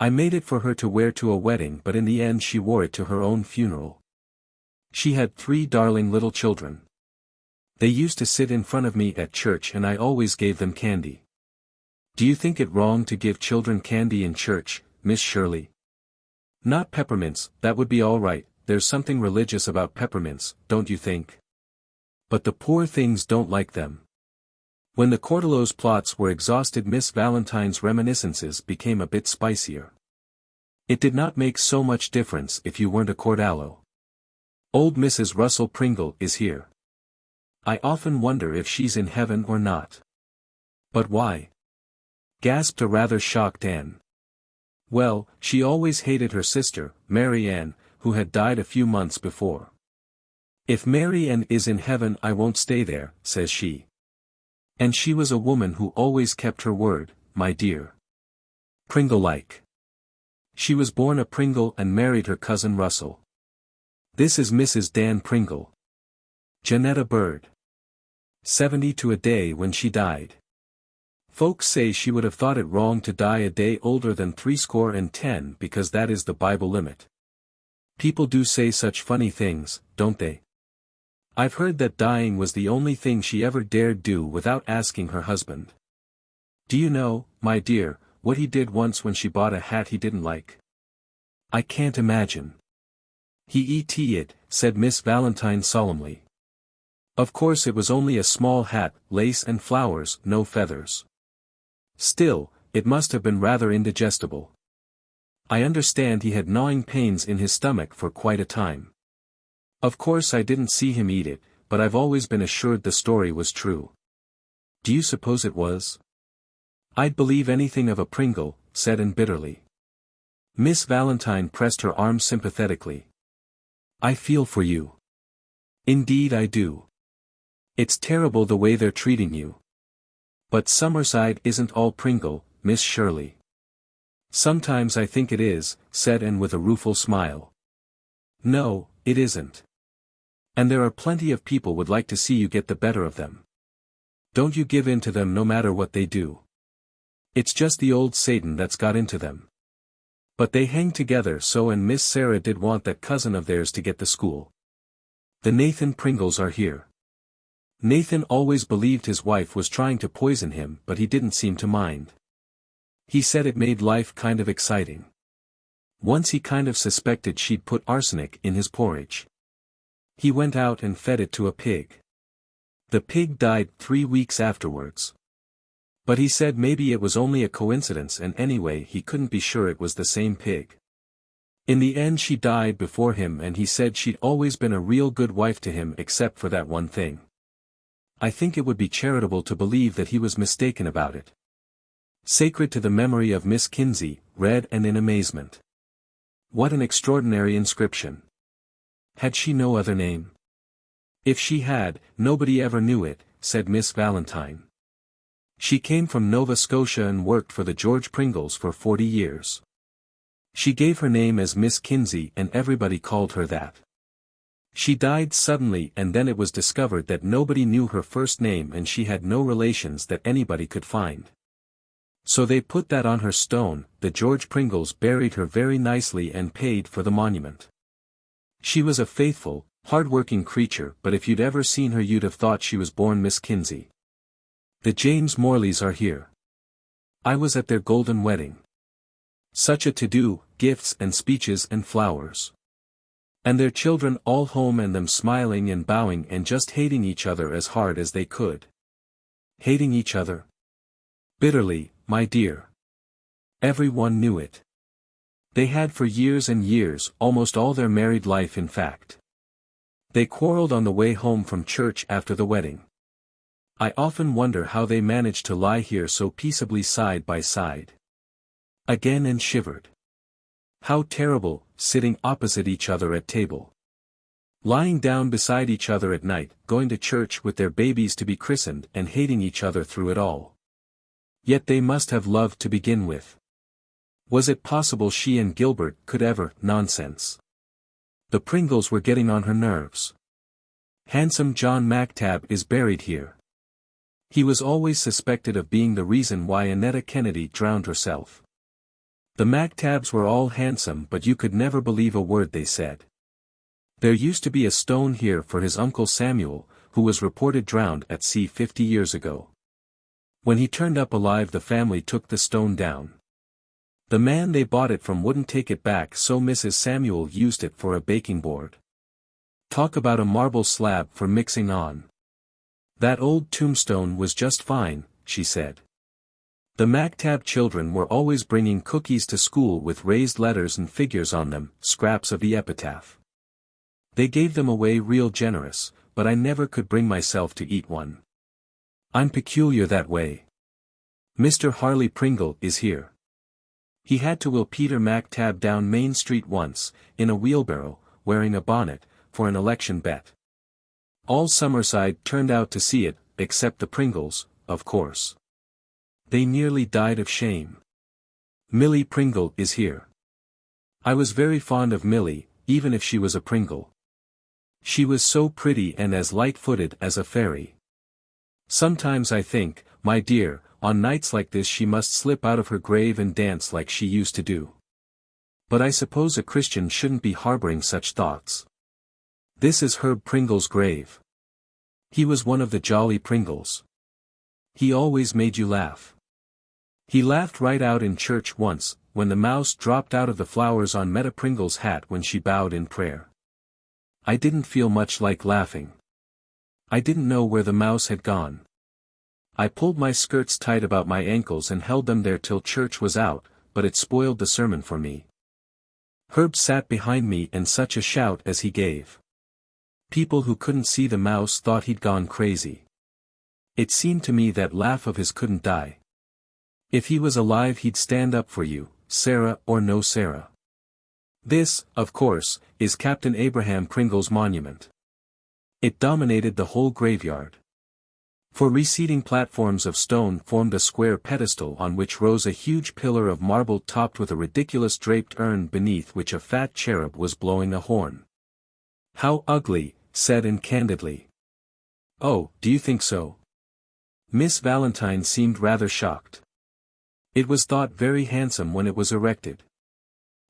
S1: I made it for her to wear to a wedding, but in the end she wore it to her own funeral. She had 3 darling little children. They used to sit in front of me at church and I always gave them candy. Do you think it wrong to give children candy in church, Miss Shirley? Not peppermints, that would be all right, there's something religious about peppermints, don't you think? But the poor things don't like them. When the Cordelos' plots were exhausted, Miss Valentine's reminiscences became a bit spicier. It did not make so much difference if you weren't a Cordello. Old Mrs. Russell Pringle is here. I often wonder if she's in heaven or not. But why? Gasped a rather shocked Anne. Well, she always hated her sister, Mary Ann, who had died a few months before. If Mary Ann is in heaven I won't stay there, says she. And she was a woman who always kept her word, my dear. Pringle-like. She was born a Pringle and married her cousin Russell. This is Mrs. Dan Pringle. Janetta Bird. 72 a day when she died. Folks say she would have thought it wrong to die a day older than 70 because that is the Bible limit. People do say such funny things, don't they? I've heard that dying was the only thing she ever dared do without asking her husband. Do you know, my dear, what he did once when she bought a hat he didn't like? I can't imagine. He et it, said Miss Valentine solemnly. Of course it was only a small hat, lace and flowers, no feathers. Still, it must have been rather indigestible. I understand he had gnawing pains in his stomach for quite a time. Of course I didn't see him eat it, but I've always been assured the story was true. Do you suppose it was? I'd believe anything of a Pringle, said Anne bitterly. Miss Valentine pressed her arm sympathetically. I feel for you. Indeed I do. It's terrible the way they're treating you. But Summerside isn't all Pringle, Miss Shirley. Sometimes I think it is, said Anne with a rueful smile. No, it isn't. And there are plenty of people would like to see you get the better of them. Don't you give in to them no matter what they do. It's just the old Satan that's got into them. But they hang together so, and Miss Sarah did want that cousin of theirs to get the school. The Nathan Pringles are here. Nathan always believed his wife was trying to poison him, but he didn't seem to mind. He said it made life kind of exciting. Once he kind of suspected she'd put arsenic in his porridge. He went out and fed it to a pig. The pig died 3 weeks afterwards. But he said maybe it was only a coincidence, and anyway he couldn't be sure it was the same pig. In the end she died before him, and he said she'd always been a real good wife to him except for that one thing. I think it would be charitable to believe that he was mistaken about it. Sacred to the memory of Miss Kinsey, read Anne in amazement. What an extraordinary inscription. Had she no other name? If she had, nobody ever knew it, said Miss Valentine. She came from Nova Scotia and worked for the George Pringles for 40 years. She gave her name as Miss Kinsey and everybody called her that. She died suddenly, and then it was discovered that nobody knew her first name and she had no relations that anybody could find. So they put that on her stone. The George Pringles buried her very nicely and paid for the monument. She was a faithful, hard-working creature, but if you'd ever seen her you'd have thought she was born Miss Kinsey. The James Morleys are here. I was at their golden wedding. Such a to-do, gifts and speeches and flowers. And their children all home and them smiling and bowing and just hating each other as hard as they could. Hating each other? Bitterly, my dear. Everyone knew it. They had for years and years, almost all their married life in fact. They quarreled on the way home from church after the wedding. I often wonder how they managed to lie here so peaceably side by side. Again and shivered. How terrible, sitting opposite each other at table. Lying down beside each other at night, going to church with their babies to be christened and hating each other through it all. Yet they must have loved to begin with. Was it possible she and Gilbert could ever? Nonsense. The Pringles were getting on her nerves. Handsome John McTabb is buried here. He was always suspected of being the reason why Annetta Kennedy drowned herself. The McTabbs were all handsome, but you could never believe a word they said. There used to be a stone here for his uncle Samuel, who was reported drowned at sea 50 years ago. When he turned up alive the family took the stone down. The man they bought it from wouldn't take it back, so Mrs. Samuel used it for a baking board. Talk about a marble slab for mixing on. That old tombstone was just fine, she said. The McTabb children were always bringing cookies to school with raised letters and figures on them, scraps of the epitaph. They gave them away real generous, but I never could bring myself to eat one. I'm peculiar that way. Mr. Harley Pringle is here. He had to wheel Peter McTabb down Main Street once, in a wheelbarrow, wearing a bonnet, for an election bet. All Summerside turned out to see it, except the Pringles, of course. They nearly died of shame. Millie Pringle is here. I was very fond of Millie, even if she was a Pringle. She was so pretty and as light-footed as a fairy. Sometimes I think, my dear, on nights like this she must slip out of her grave and dance like she used to do. But I suppose a Christian shouldn't be harboring such thoughts. This is Herb Pringle's grave. He was one of the jolly Pringles. He always made you laugh. He laughed right out in church once, when the mouse dropped out of the flowers on Meta Pringle's hat when she bowed in prayer. I didn't feel much like laughing. I didn't know where the mouse had gone. I pulled my skirts tight about my ankles and held them there till church was out, but it spoiled the sermon for me. Herb sat behind me and such a shout as he gave. People who couldn't see the mouse thought he'd gone crazy. It seemed to me that laugh of his couldn't die. If he was alive he'd stand up for you, Sarah or no Sarah. This, of course, is Captain Abraham Pringle's monument. It dominated the whole graveyard. Four receding platforms of stone formed a square pedestal on which rose a huge pillar of marble topped with a ridiculous draped urn beneath which a fat cherub was blowing a horn. "How ugly," said Anne candidly. "Oh, do you think so?" Miss Valentine seemed rather shocked. "It was thought very handsome when it was erected.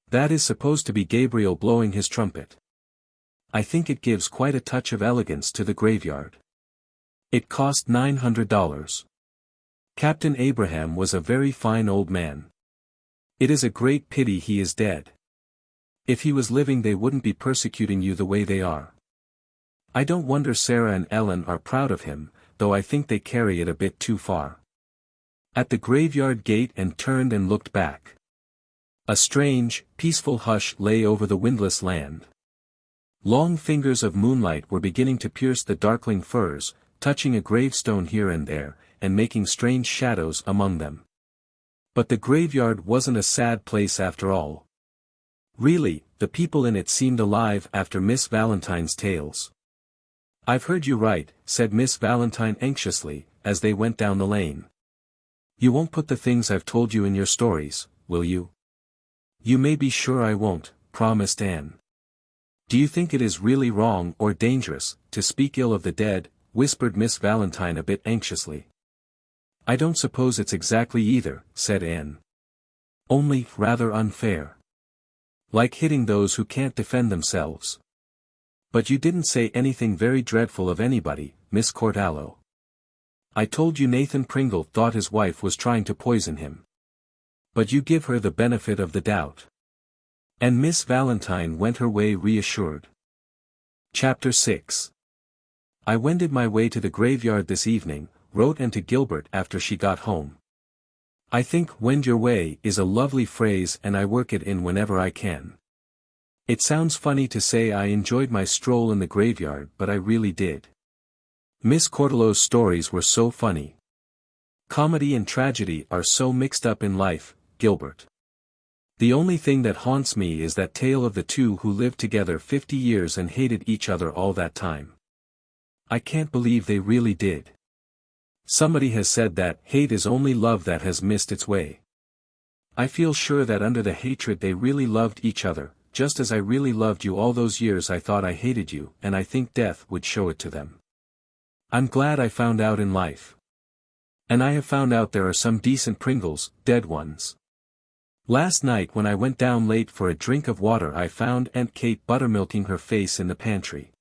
S1: That is supposed to be Gabriel blowing his trumpet. I think it gives quite a touch of elegance to the graveyard. It cost $900. Captain Abraham was a very fine old man. It is a great pity he is dead. If he was living they wouldn't be persecuting you the way they are. I don't wonder Sarah and Ellen are proud of him, though I think they carry it a bit too far." At the graveyard gate and turned and looked back. A strange, peaceful hush lay over the windless land. Long fingers of moonlight were beginning to pierce the darkling firs, touching a gravestone here and there, and making strange shadows among them. But the graveyard wasn't a sad place after all. Really, the people in it seemed alive after Miss Valentine's tales. "I've heard you right," said Miss Valentine anxiously, as they went down the lane. "You won't put the things I've told you in your stories, will you?" "You may be sure I won't," promised Anne. "Do you think it is really wrong or dangerous to speak ill of the dead?" whispered Miss Valentine a bit anxiously. "I don't suppose it's exactly either," said Anne. "Only rather unfair. Like hitting those who can't defend themselves." "But you didn't say anything very dreadful of anybody, Miss Cortallo." "I told you Nathan Pringle thought his wife was trying to poison him. But you give her the benefit of the doubt." And Miss Valentine went her way reassured. Chapter 6. I wended my way to the graveyard this evening, wrote Anne to Gilbert after she got home. I think "wend your way" is a lovely phrase and I work it in whenever I can. It sounds funny to say I enjoyed my stroll in the graveyard but I really did. Miss Cortallo's stories were so funny. Comedy and tragedy are so mixed up in life, Gilbert. The only thing that haunts me is that tale of the two who lived together 50 years and hated each other all that time. I can't believe they really did. Somebody has said that hate is only love that has missed its way. I feel sure that under the hatred they really loved each other, just as I really loved you all those years I thought I hated you, and I think death would show it to them. I'm glad I found out in life. And I have found out there are some decent Pringles, dead ones. Last night when I went down late for a drink of water I found Aunt Kate buttermilking her face in the pantry.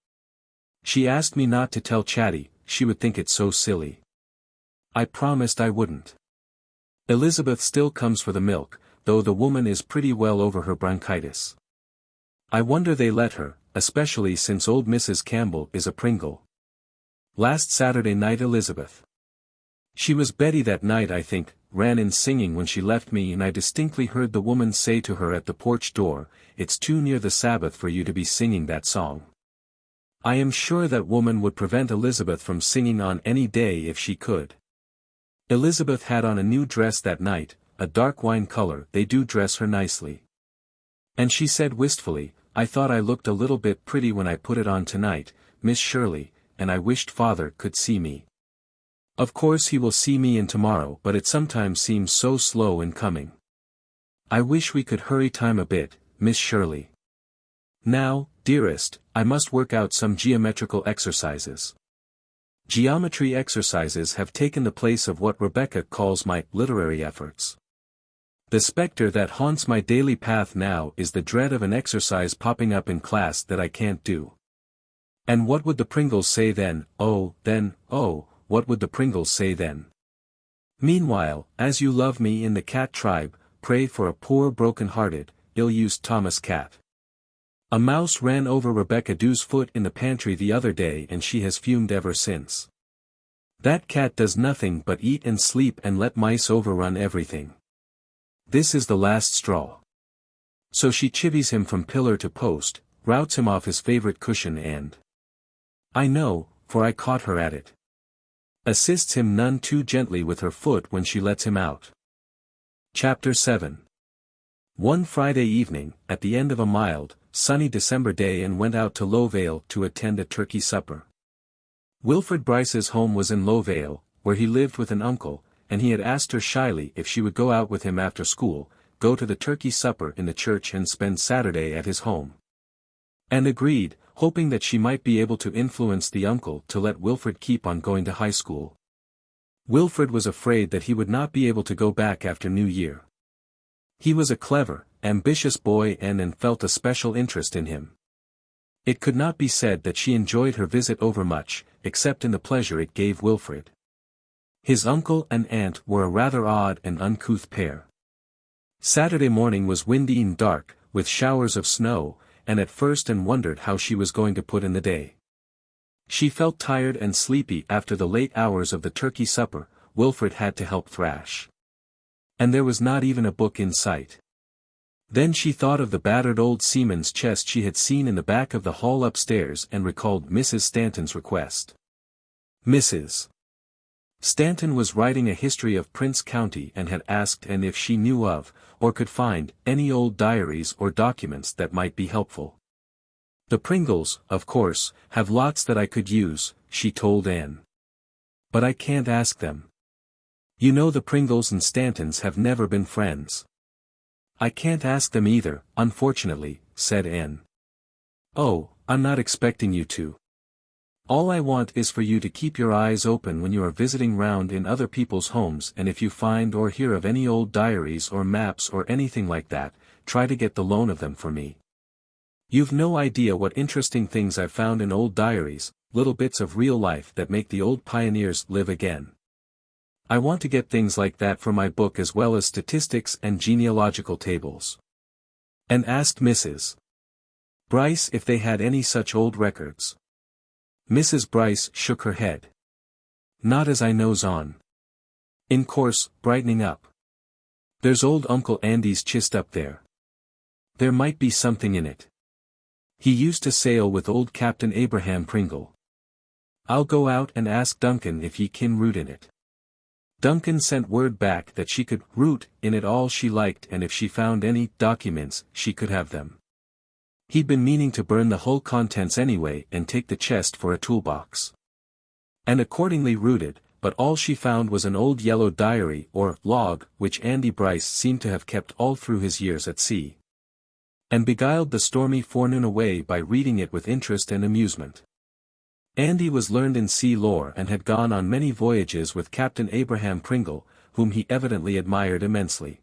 S1: She asked me not to tell Chatty, she would think it so silly. I promised I wouldn't. Elizabeth still comes for the milk, though the woman is pretty well over her bronchitis. I wonder they let her, especially since old Mrs. Campbell is a Pringle. Last Saturday night Elizabeth. She was Betty that night I think, ran in singing when she left me and I distinctly heard the woman say to her at the porch door, "It's too near the Sabbath for you to be singing that song." I am sure that woman would prevent Elizabeth from singing on any day if she could. Elizabeth had on a new dress that night, a dark wine color. They do dress her nicely. And she said wistfully, "I thought I looked a little bit pretty when I put it on tonight, Miss Shirley, and I wished father could see me." Of course he will see me in tomorrow, but it sometimes seems so slow in coming. I wish we could hurry time a bit, Miss Shirley. Now, dearest, I must work out some geometrical exercises. Geometry exercises have taken the place of what Rebecca calls my literary efforts. The specter that haunts my daily path now is the dread of an exercise popping up in class that I can't do. And what would the Pringles say then? What would the Pringles say then? Meanwhile, as you love me in the cat tribe, pray for a poor broken-hearted, ill-used Thomas cat. A mouse ran over Rebecca Dew's foot in the pantry the other day and she has fumed ever since. That cat does nothing but eat and sleep and let mice overrun everything. This is the last straw. So she chivies him from pillar to post, routs him off his favorite cushion and— I know, for I caught her at it. Assists him none too gently with her foot when she lets him out. Chapter 7. One Friday evening, at the end of a mild, sunny December day, Anne went out to Lowvale to attend a turkey supper. Wilfred Bryce's home was in Lowvale, where he lived with an uncle, and he had asked her shyly if she would go out with him after school, go to the turkey supper in the church and spend Saturday at his home. Anne agreed, hoping that she might be able to influence the uncle to let Wilfred keep on going to high school. Wilfred was afraid that he would not be able to go back after New Year. He was a clever, ambitious boy and felt a special interest in him. It could not be said that she enjoyed her visit overmuch, except in the pleasure it gave Wilfred. His uncle and aunt were a rather odd and uncouth pair. Saturday morning was windy and dark, with showers of snow, and at first Anne wondered how she was going to put in the day. She felt tired and sleepy after the late hours of the turkey supper. Wilfred had to help thrash. And there was not even a book in sight. Then she thought of the battered old seaman's chest she had seen in the back of the hall upstairs and recalled Mrs. Stanton's request. Mrs. Stanton was writing a history of Prince County and had asked Anne if she knew of, or could find, any old diaries or documents that might be helpful. The Pringles, of course, have lots that I could use, she told Anne. But I can't ask them. You know the Pringles and Stantons have never been friends. I can't ask them either, unfortunately, said Anne. Oh, I'm not expecting you to. All I want is for you to keep your eyes open when you are visiting round in other people's homes, and if you find or hear of any old diaries or maps or anything like that, try to get the loan of them for me. You've no idea what interesting things I've found in old diaries, little bits of real life that make the old pioneers live again. I want to get things like that for my book as well as statistics and genealogical tables. And asked Mrs. Bryce if they had any such old records. Mrs. Bryce shook her head. Not as I knows on. In course, brightening up. There's old Uncle Andy's chist up there. There might be something in it. He used to sail with old Captain Abraham Pringle. I'll go out and ask Duncan if he can root in it. Duncan sent word back that she could root in it all she liked, and if she found any documents, she could have them. He'd been meaning to burn the whole contents anyway and take the chest for a toolbox. And accordingly rooted, but all she found was an old yellow diary or log which Andy Bryce seemed to have kept all through his years at sea. And beguiled the stormy forenoon away by reading it with interest and amusement. Andy was learned in sea lore and had gone on many voyages with Captain Abraham Pringle, whom he evidently admired immensely.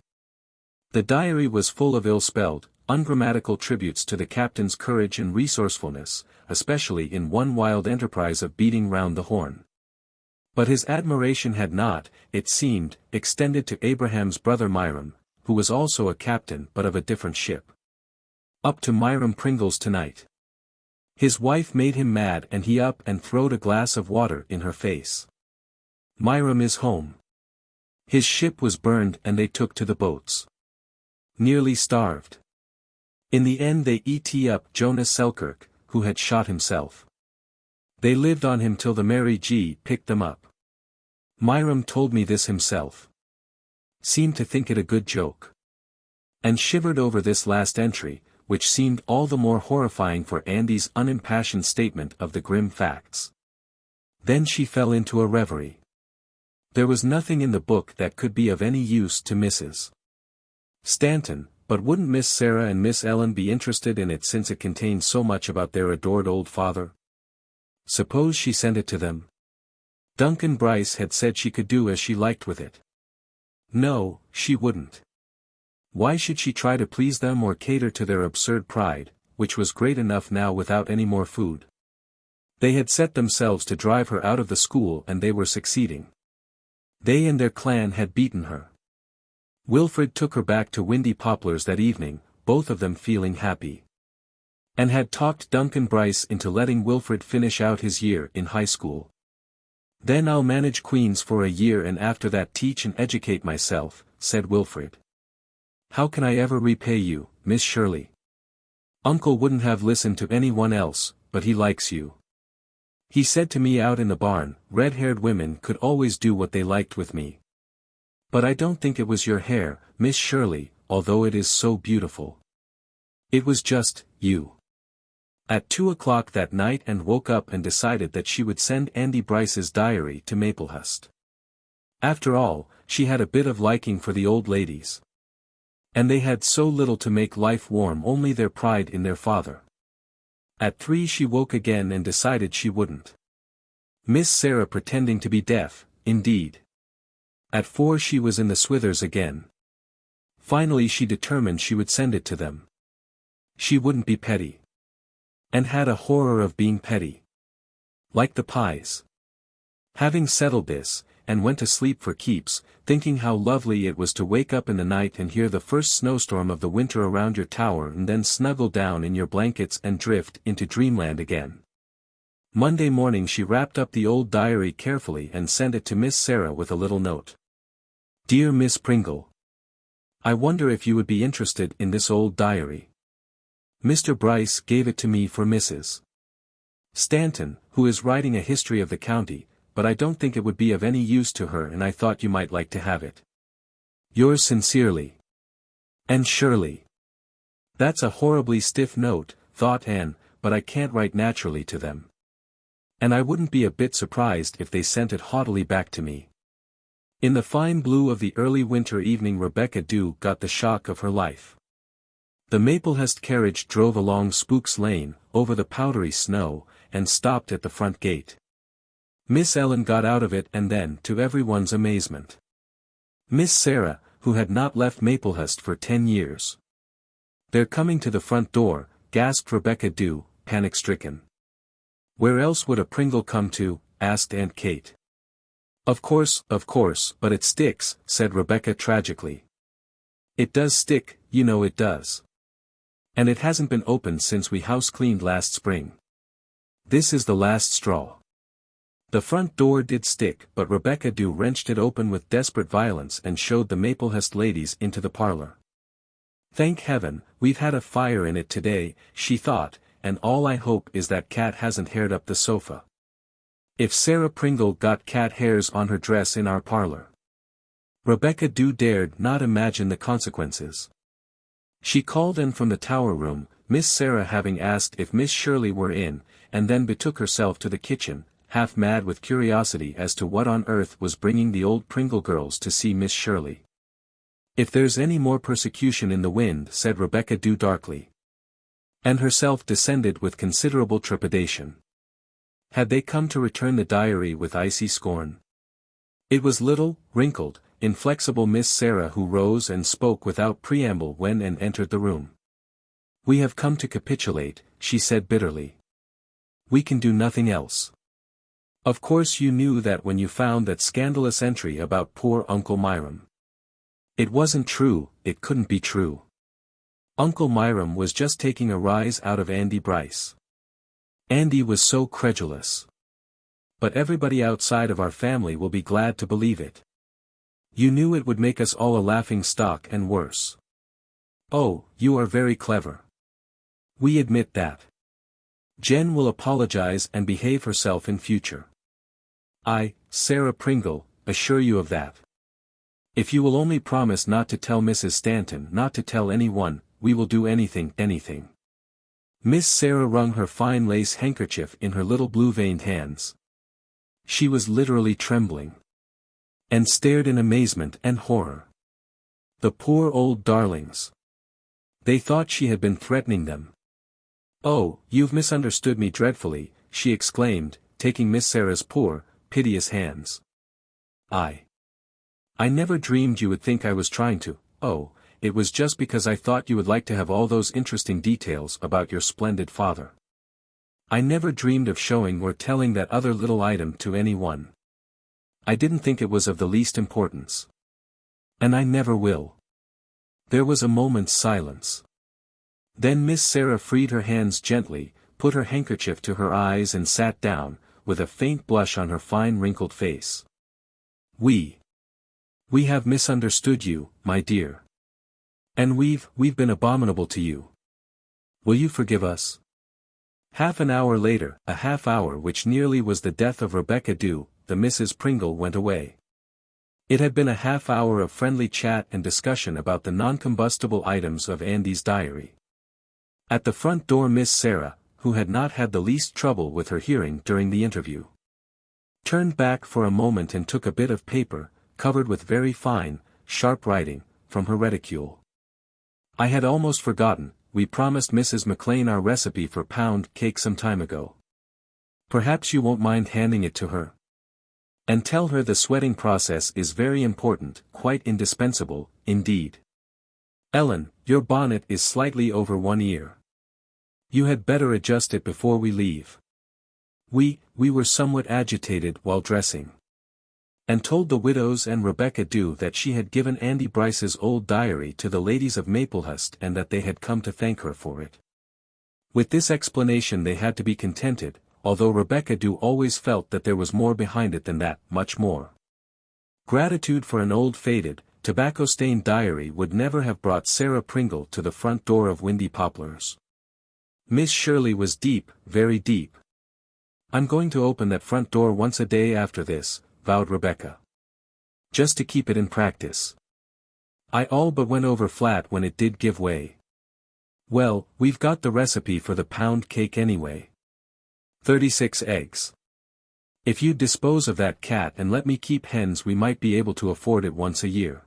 S1: The diary was full of ill-spelled, ungrammatical tributes to the captain's courage and resourcefulness, especially in one wild enterprise of beating round the Horn. But his admiration had not, it seemed, extended to Abraham's brother Myram, who was also a captain but of a different ship. Up to Myram Pringle's tonight. His wife made him mad and he up and throwed a glass of water in her face. Myram is home. His ship was burned and they took to the boats. Nearly starved. In the end they et up Jonas Selkirk, who had shot himself. They lived on him till the Mary G. picked them up. Myram told me this himself. Seemed to think it a good joke. And shivered over this last entry, which seemed all the more horrifying for Andy's unimpassioned statement of the grim facts. Then she fell into a reverie. There was nothing in the book that could be of any use to Mrs. Stanton, but wouldn't Miss Sarah and Miss Ellen be interested in it since it contained so much about their adored old father? Suppose she sent it to them? Duncan Bryce had said she could do as she liked with it. No, she wouldn't. Why should she try to please them or cater to their absurd pride, which was great enough now without any more food? They had set themselves to drive her out of the school and they were succeeding. They and their clan had beaten her. Wilfred took her back to Windy Poplars that evening, both of them feeling happy. And had talked Duncan Bryce into letting Wilfred finish out his year in high school. "Then I'll manage Queens for a year and after that teach and educate myself," said Wilfred. "How can I ever repay you, Miss Shirley? Uncle wouldn't have listened to anyone else, but he likes you. He said to me out in the barn, red-haired women could always do what they liked with me. But I don't think it was your hair, Miss Shirley, although it is so beautiful. It was just, you." At 2 o'clock that night and woke up and decided that she would send Andy Bryce's diary to Maplehurst. After all, she had a bit of liking for the old ladies. And they had so little to make life warm, only their pride in their father. At 3 she woke again and decided she wouldn't. Miss Sarah pretending to be deaf, indeed. At 4 she was in the Swithers again. Finally she determined she would send it to them. She wouldn't be petty. And had a horror of being petty. Like the pies. Having settled this, and went to sleep for keeps, thinking how lovely it was to wake up in the night and hear the first snowstorm of the winter around your tower and then snuggle down in your blankets and drift into dreamland again. Monday morning she wrapped up the old diary carefully and sent it to Miss Sarah with a little note. "Dear Miss Pringle. I wonder if you would be interested in this old diary. Mr. Bryce gave it to me for Mrs. Stanton, who is writing a history of the county, but I don't think it would be of any use to her and I thought you might like to have it. Yours sincerely, Anne Shirley." That's a horribly stiff note, thought Anne, but I can't write naturally to them. And I wouldn't be a bit surprised if they sent it haughtily back to me. In the fine blue of the early winter evening Rebecca Dew got the shock of her life. The Maplehurst carriage drove along Spook's Lane, over the powdery snow, and stopped at the front gate. Miss Ellen got out of it and then, to everyone's amazement, Miss Sarah, who had not left Maplehurst for 10 years. "They're coming to the front door," gasped Rebecca Dew, panic-stricken. "Where else would a Pringle come to?" asked Aunt Kate. Of course, but it sticks," said Rebecca tragically. "It does stick, you know it does. And it hasn't been opened since we house-cleaned last spring. This is the last straw." The front door did stick, but Rebecca Dew wrenched it open with desperate violence and showed the Maplehurst ladies into the parlor. "Thank heaven, we've had a fire in it today," she thought, "and all I hope is that cat hasn't haired up the sofa. If Sarah Pringle got cat hairs on her dress in our parlor." Rebecca Dew dared not imagine the consequences. She called in from the tower room, Miss Sarah having asked if Miss Shirley were in, and then betook herself to the kitchen, half mad with curiosity as to what on earth was bringing the old Pringle girls to see Miss Shirley. "If there's any more persecution in the wind," said Rebecca Dew darkly. And herself descended with considerable trepidation. Had they come to return the diary with icy scorn? It was little, wrinkled, inflexible Miss Sarah who rose and spoke without preamble when Anne entered the room. "We have come to capitulate," she said bitterly. "We can do nothing else. Of course you knew that when you found that scandalous entry about poor Uncle Myram. It wasn't true, it couldn't be true. Uncle Myram was just taking a rise out of Andy Bryce. Andy was so credulous. But everybody outside of our family will be glad to believe it. You knew it would make us all a laughing stock and worse. Oh, you are very clever. We admit that. Jen will apologize and behave herself in future. I, Sarah Pringle, assure you of that. If you will only promise not to tell Mrs. Stanton, not to tell anyone, we will do anything. Miss Sarah wrung her fine lace handkerchief in her little blue-veined hands. She was literally trembling. And stared in amazement and horror. The poor old darlings. They thought she had been threatening them. "Oh, you've misunderstood me dreadfully," she exclaimed, taking Miss Sarah's poor, piteous hands. I never dreamed you would think I was trying to. Oh, it was just because I thought you would like to have all those interesting details about your splendid father. I never dreamed of showing or telling that other little item to anyone. I didn't think it was of the least importance. And I never will." There was a moment's silence. Then Miss Sarah freed her hands gently, put her handkerchief to her eyes and sat down, with a faint blush on her fine wrinkled face. We have misunderstood you, my dear. And we've been abominable to you. Will you forgive us?" Half an hour later, a half hour which nearly was the death of Rebecca Dew, the Mrs. Pringle went away. It had been a half hour of friendly chat and discussion about the non-combustible items of Andy's diary. At the front door Miss Sarah, who had not had the least trouble with her hearing during the interview, turned back for a moment and took a bit of paper, covered with very fine, sharp writing, from her reticule. "I had almost forgotten, we promised Mrs. McLean our recipe for pound cake some time ago. Perhaps you won't mind handing it to her? And tell her the sweating process is very important, quite indispensable, indeed. Ellen, your bonnet is slightly over one ear. You had better adjust it before we leave. We were somewhat agitated while dressing. And told the widows and Rebecca Dew that she had given Andy Bryce's old diary to the ladies of Maplehurst and that they had come to thank her for it." With this explanation they had to be contented, although Rebecca Dew always felt that there was more behind it than that, much more. Gratitude for an old faded, tobacco-stained diary would never have brought Sarah Pringle to the front door of Windy Poplars. Miss Shirley was deep, very deep. "I'm going to open that front door once a day after this," vowed Rebecca. "Just to keep it in practice. I all but went over flat when it did give way. Well, we've got the recipe for the pound cake anyway. 36 eggs. If you'd dispose of that cat and let me keep hens we might be able to afford it once a year."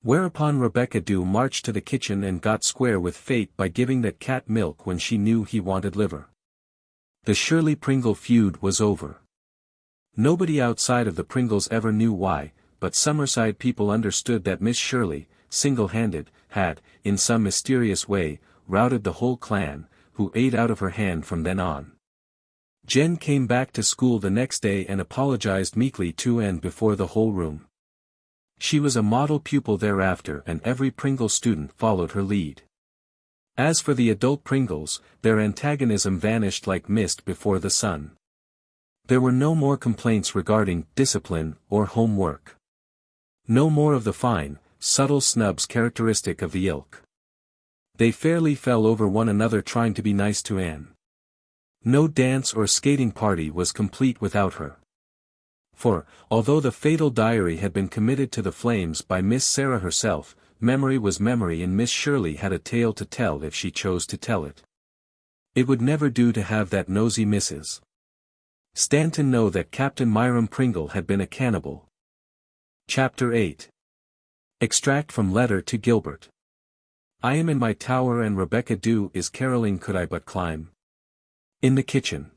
S1: Whereupon Rebecca Dew marched to the kitchen and got square with fate by giving that cat milk when she knew he wanted liver. The Shirley Pringle feud was over. Nobody outside of the Pringles ever knew why, but Summerside people understood that Miss Shirley, single-handed, had, in some mysterious way, routed the whole clan, who ate out of her hand from then on. Jen came back to school the next day and apologized meekly to Anne before the whole room. She was a model pupil thereafter and every Pringle student followed her lead. As for the adult Pringles, their antagonism vanished like mist before the sun. There were no more complaints regarding discipline or homework. No more of the fine, subtle snubs characteristic of the ilk. They fairly fell over one another trying to be nice to Anne. No dance or skating party was complete without her. For, although the fatal diary had been committed to the flames by Miss Sarah herself, memory was memory and Miss Shirley had a tale to tell if she chose to tell it. It would never do to have that nosy Mrs. Stanton know that Captain Myram Pringle had been a cannibal. Chapter 8. Extract from Letter to Gilbert. "I am in my tower and Rebecca Dew is caroling could I but climb in the kitchen.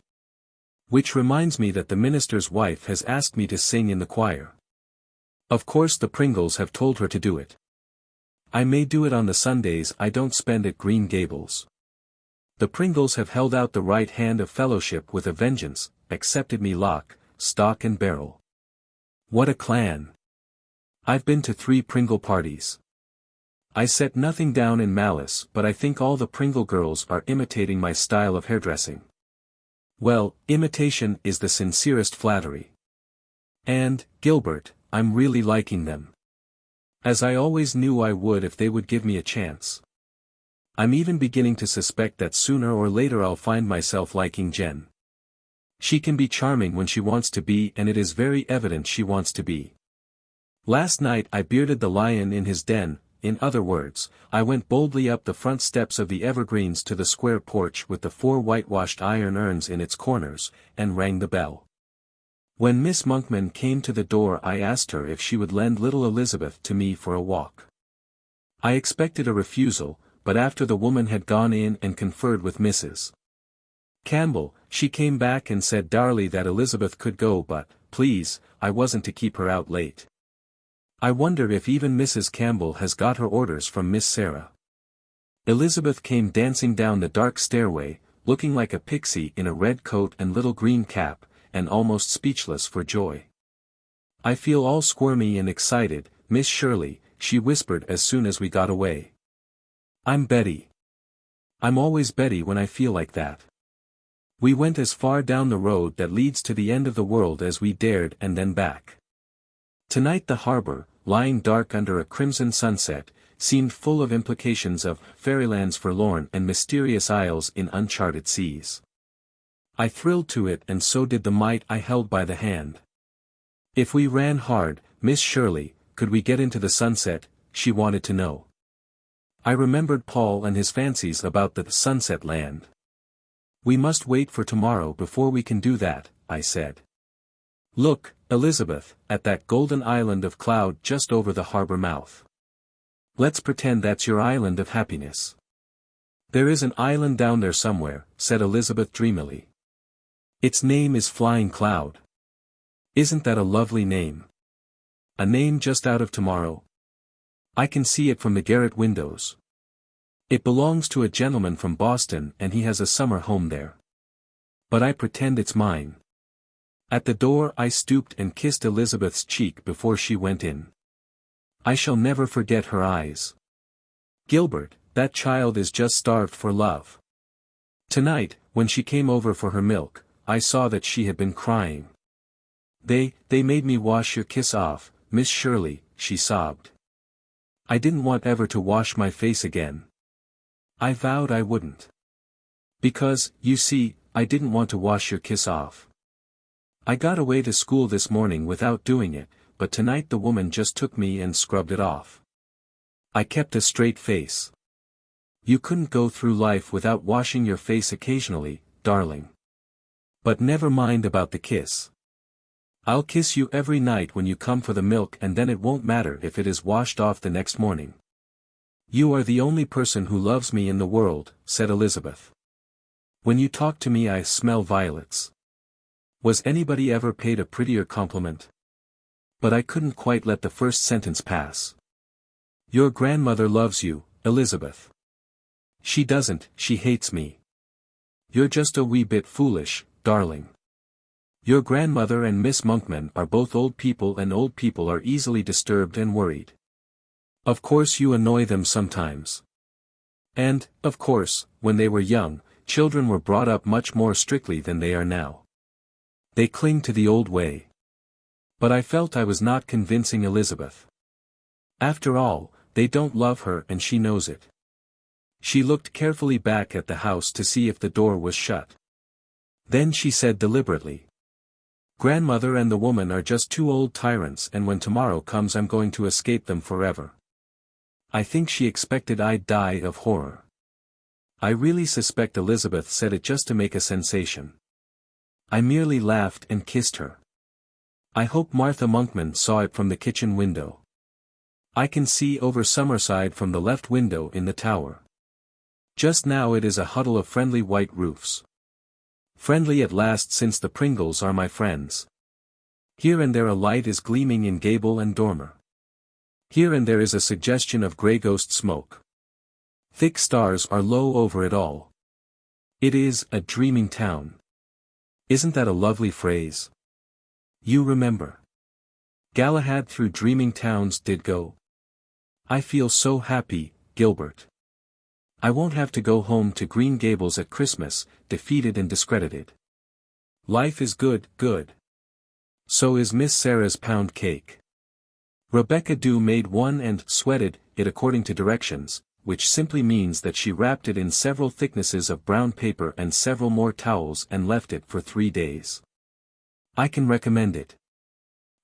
S1: Which reminds me that the minister's wife has asked me to sing in the choir. Of course the Pringles have told her to do it. I may do it on the Sundays I don't spend at Green Gables. The Pringles have held out the right hand of fellowship with a vengeance, accepted me lock, stock and barrel. What a clan! I've been to 3 Pringle parties. I set nothing down in malice but I think all the Pringle girls are imitating my style of hairdressing. Well, imitation is the sincerest flattery. And, Gilbert, I'm really liking them. As I always knew I would if they would give me a chance. I'm even beginning to suspect that sooner or later I'll find myself liking Jen. She can be charming when she wants to be and it is very evident she wants to be. Last night I bearded the lion in his den, in other words, I went boldly up the front steps of the evergreens to the square porch with the 4 whitewashed iron urns in its corners, and rang the bell. When Miss Monkman came to the door I asked her if she would lend little Elizabeth to me for a walk. I expected a refusal, but after the woman had gone in and conferred with Mrs. Campbell, she came back and said darly that Elizabeth could go but, please, I wasn't to keep her out late. I wonder if even Mrs. Campbell has got her orders from Miss Sarah. Elizabeth came dancing down the dark stairway, looking like a pixie in a red coat and little green cap, and almost speechless for joy. I feel all squirmy and excited, Miss Shirley, she whispered as soon as we got away. I'm Betty. I'm always Betty when I feel like that. We went as far down the road that leads to the end of the world as we dared and then back. Tonight the harbor, lying dark under a crimson sunset, seemed full of implications of fairylands forlorn and mysterious isles in uncharted seas. I thrilled to it and so did the mite I held by the hand. If we ran hard, Miss Shirley, could we get into the sunset, she wanted to know. I remembered Paul and his fancies about the sunset land. We must wait for tomorrow before we can do that, I said. Look, Elizabeth, at that golden island of cloud just over the harbor mouth. Let's pretend that's your island of happiness. There is an island down there somewhere, said Elizabeth dreamily. Its name is Flying Cloud. Isn't that a lovely name? A name just out of tomorrow. I can see it from the garret windows. It belongs to a gentleman from Boston and he has a summer home there. But I pretend it's mine. At the door I stooped and kissed Elizabeth's cheek before she went in. I shall never forget her eyes. Gilbert, that child is just starved for love. Tonight, when she came over for her milk, I saw that she had been crying. They made me wash your kiss off, Miss Shirley, she sobbed. I didn't want ever to wash my face again. I vowed I wouldn't. Because, you see, I didn't want to wash your kiss off. I got away to school this morning without doing it, but tonight the woman just took me and scrubbed it off. I kept a straight face. You couldn't go through life without washing your face occasionally, darling. But never mind about the kiss. I'll kiss you every night when you come for the milk and then it won't matter if it is washed off the next morning. You are the only person who loves me in the world, said Elizabeth. When you talk to me I smell violets. Was anybody ever paid a prettier compliment? But I couldn't quite let the first sentence pass. Your grandmother loves you, Elizabeth. She doesn't, she hates me. You're just a wee bit foolish, darling. Your grandmother and Miss Monkman are both old people and old people are easily disturbed and worried. Of course you annoy them sometimes. And, of course, when they were young, children were brought up much more strictly than they are now. They cling to the old way. But I felt I was not convincing Elizabeth. After all, they don't love her and she knows it. She looked carefully back at the house to see if the door was shut. Then she said deliberately. Grandmother and the woman are just two old tyrants and when tomorrow comes I'm going to escape them forever. I think she expected I'd die of horror. I really suspect Elizabeth said it just to make a sensation. I merely laughed and kissed her. I hope Martha Monkman saw it from the kitchen window. I can see over Summerside from the left window in the tower. Just now it is a huddle of friendly white roofs. Friendly at last since the Pringles are my friends. Here and there a light is gleaming in gable and dormer. Here and there is a suggestion of grey ghost smoke. Thick stars are low over it all. It is a dreaming town. Isn't that a lovely phrase? You remember. Galahad through dreaming towns did go. I feel so happy, Gilbert. I won't have to go home to Green Gables at Christmas, defeated and discredited. Life is good, good. So is Miss Sarah's pound cake. Rebecca Dew made one and sweated it according to directions, which simply means that she wrapped it in several thicknesses of brown paper and several more towels and left it for 3 days. I can recommend it.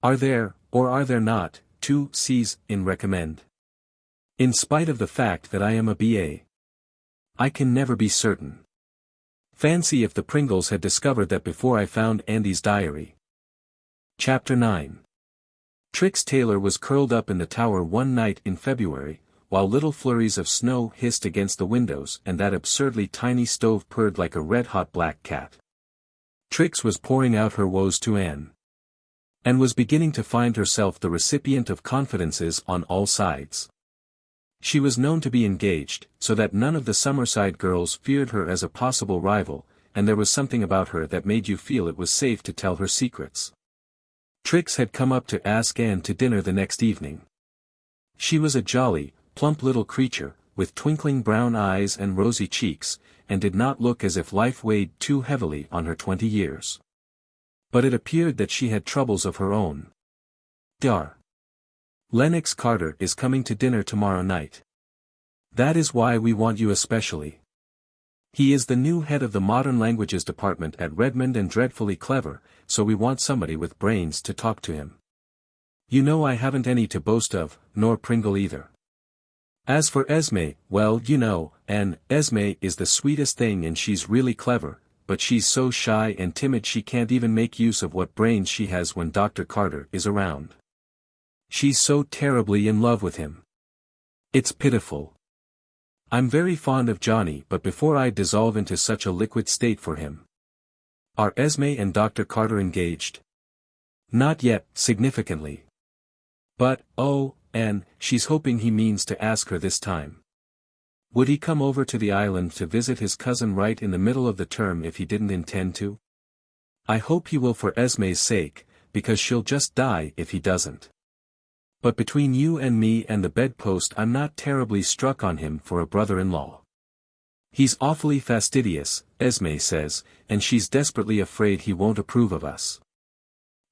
S1: Are there, or are there not, 2 C's in recommend? In spite of the fact that I am a B.A. I can never be certain. Fancy if the Pringles had discovered that before I found Andy's diary. Chapter 9. Trix Taylor was curled up in the tower one night in February, while little flurries of snow hissed against the windows and that absurdly tiny stove purred like a red-hot black cat. Trix was pouring out her woes to Anne, and was beginning to find herself the recipient of confidences on all sides. She was known to be engaged, so that none of the Summerside girls feared her as a possible rival, and there was something about her that made you feel it was safe to tell her secrets. Trix had come up to ask Anne to dinner the next evening. She was a jolly, plump little creature, with twinkling brown eyes and rosy cheeks, and did not look as if life weighed too heavily on her 20 years. But it appeared that she had troubles of her own. Dar. Lennox Carter is coming to dinner tomorrow night. That is why we want you especially. He is the new head of the Modern Languages Department at Redmond and dreadfully clever, so we want somebody with brains to talk to him. You know I haven't any to boast of, nor Pringle either. As for Esme, well you know, Esme is the sweetest thing and she's really clever, but she's so shy and timid she can't even make use of what brains she has when Dr. Carter is around. She's so terribly in love with him. It's pitiful. I'm very fond of Johnny, but before I dissolve into such a liquid state for him. Are Esme and Dr. Carter engaged? Not yet, significantly. But, oh, Anne, she's hoping he means to ask her this time. Would he come over to the island to visit his cousin right in the middle of the term if he didn't intend to? I hope he will for Esme's sake, because she'll just die if he doesn't. But between you and me and the bedpost I'm not terribly struck on him for a brother-in-law. He's awfully fastidious, Esme says, and she's desperately afraid he won't approve of us.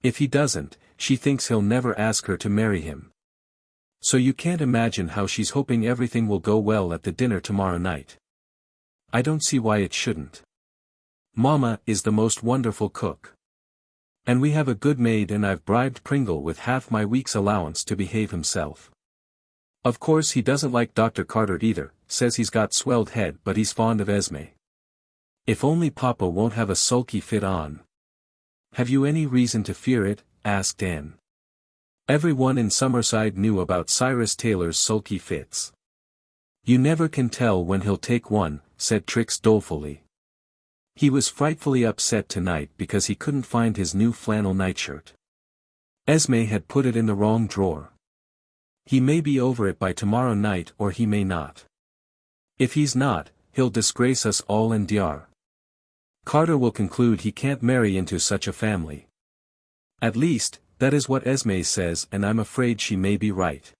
S1: If he doesn't, she thinks he'll never ask her to marry him. So you can't imagine how she's hoping everything will go well at the dinner tomorrow night. I don't see why it shouldn't. Mama is the most wonderful cook. And we have a good maid and I've bribed Pringle with half my week's allowance to behave himself. Of course he doesn't like Dr. Carter either, says he's got swelled head but he's fond of Esme. If only Papa won't have a sulky fit on. Have you any reason to fear it? Asked Anne. Everyone in Summerside knew about Cyrus Taylor's sulky fits. You never can tell when he'll take one, said Trix dolefully. He was frightfully upset tonight because he couldn't find his new flannel nightshirt. Esme had put it in the wrong drawer. He may be over it by tomorrow night or he may not. If he's not, he'll disgrace us all and Dr. Carter will conclude he can't marry into such a family. At least, that is what Esme says and I'm afraid she may be right.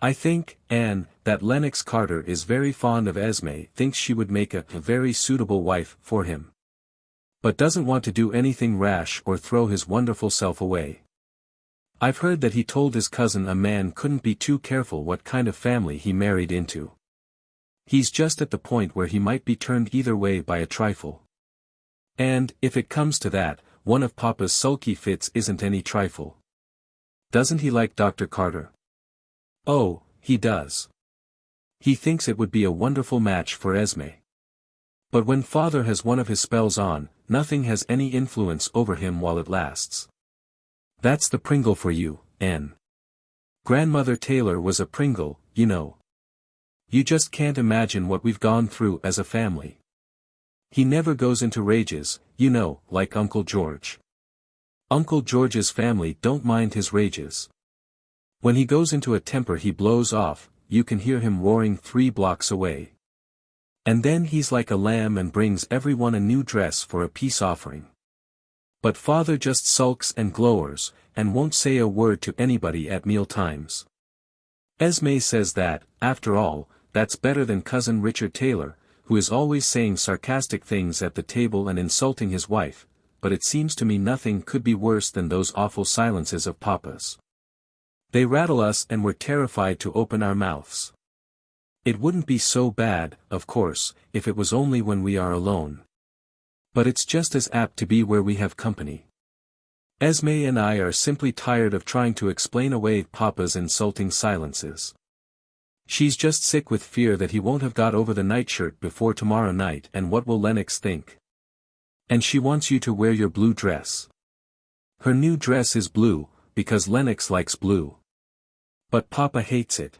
S1: I think, Anne, that Lennox Carter is very fond of Esme, thinks she would make a very suitable wife for him. But doesn't want to do anything rash or throw his wonderful self away. I've heard that he told his cousin a man couldn't be too careful what kind of family he married into. He's just at the point where he might be turned either way by a trifle. And, if it comes to that, one of Papa's sulky fits isn't any trifle. Doesn't he like Dr. Carter? Oh, he does. He thinks it would be a wonderful match for Esme. But when Father has one of his spells on, nothing has any influence over him while it lasts. That's the Pringle for you, Anne. Grandmother Taylor was a Pringle, you know. You just can't imagine what we've gone through as a family. He never goes into rages, you know, like Uncle George. Uncle George's family don't mind his rages. When he goes into a temper he blows off, you can hear him roaring 3 blocks away. And then he's like a lamb and brings everyone a new dress for a peace offering. But Father just sulks and glowers, and won't say a word to anybody at meal times. Esme says that, after all, that's better than Cousin Richard Taylor, who is always saying sarcastic things at the table and insulting his wife, but it seems to me nothing could be worse than those awful silences of Papa's. They rattle us and we're terrified to open our mouths. It wouldn't be so bad, of course, if it was only when we are alone. But it's just as apt to be where we have company. Esme and I are simply tired of trying to explain away Papa's insulting silences. She's just sick with fear that he won't have got over the nightshirt before tomorrow night and what will Lennox think. And she wants you to wear your blue dress. Her new dress is blue, because Lennox likes blue. But Papa hates it.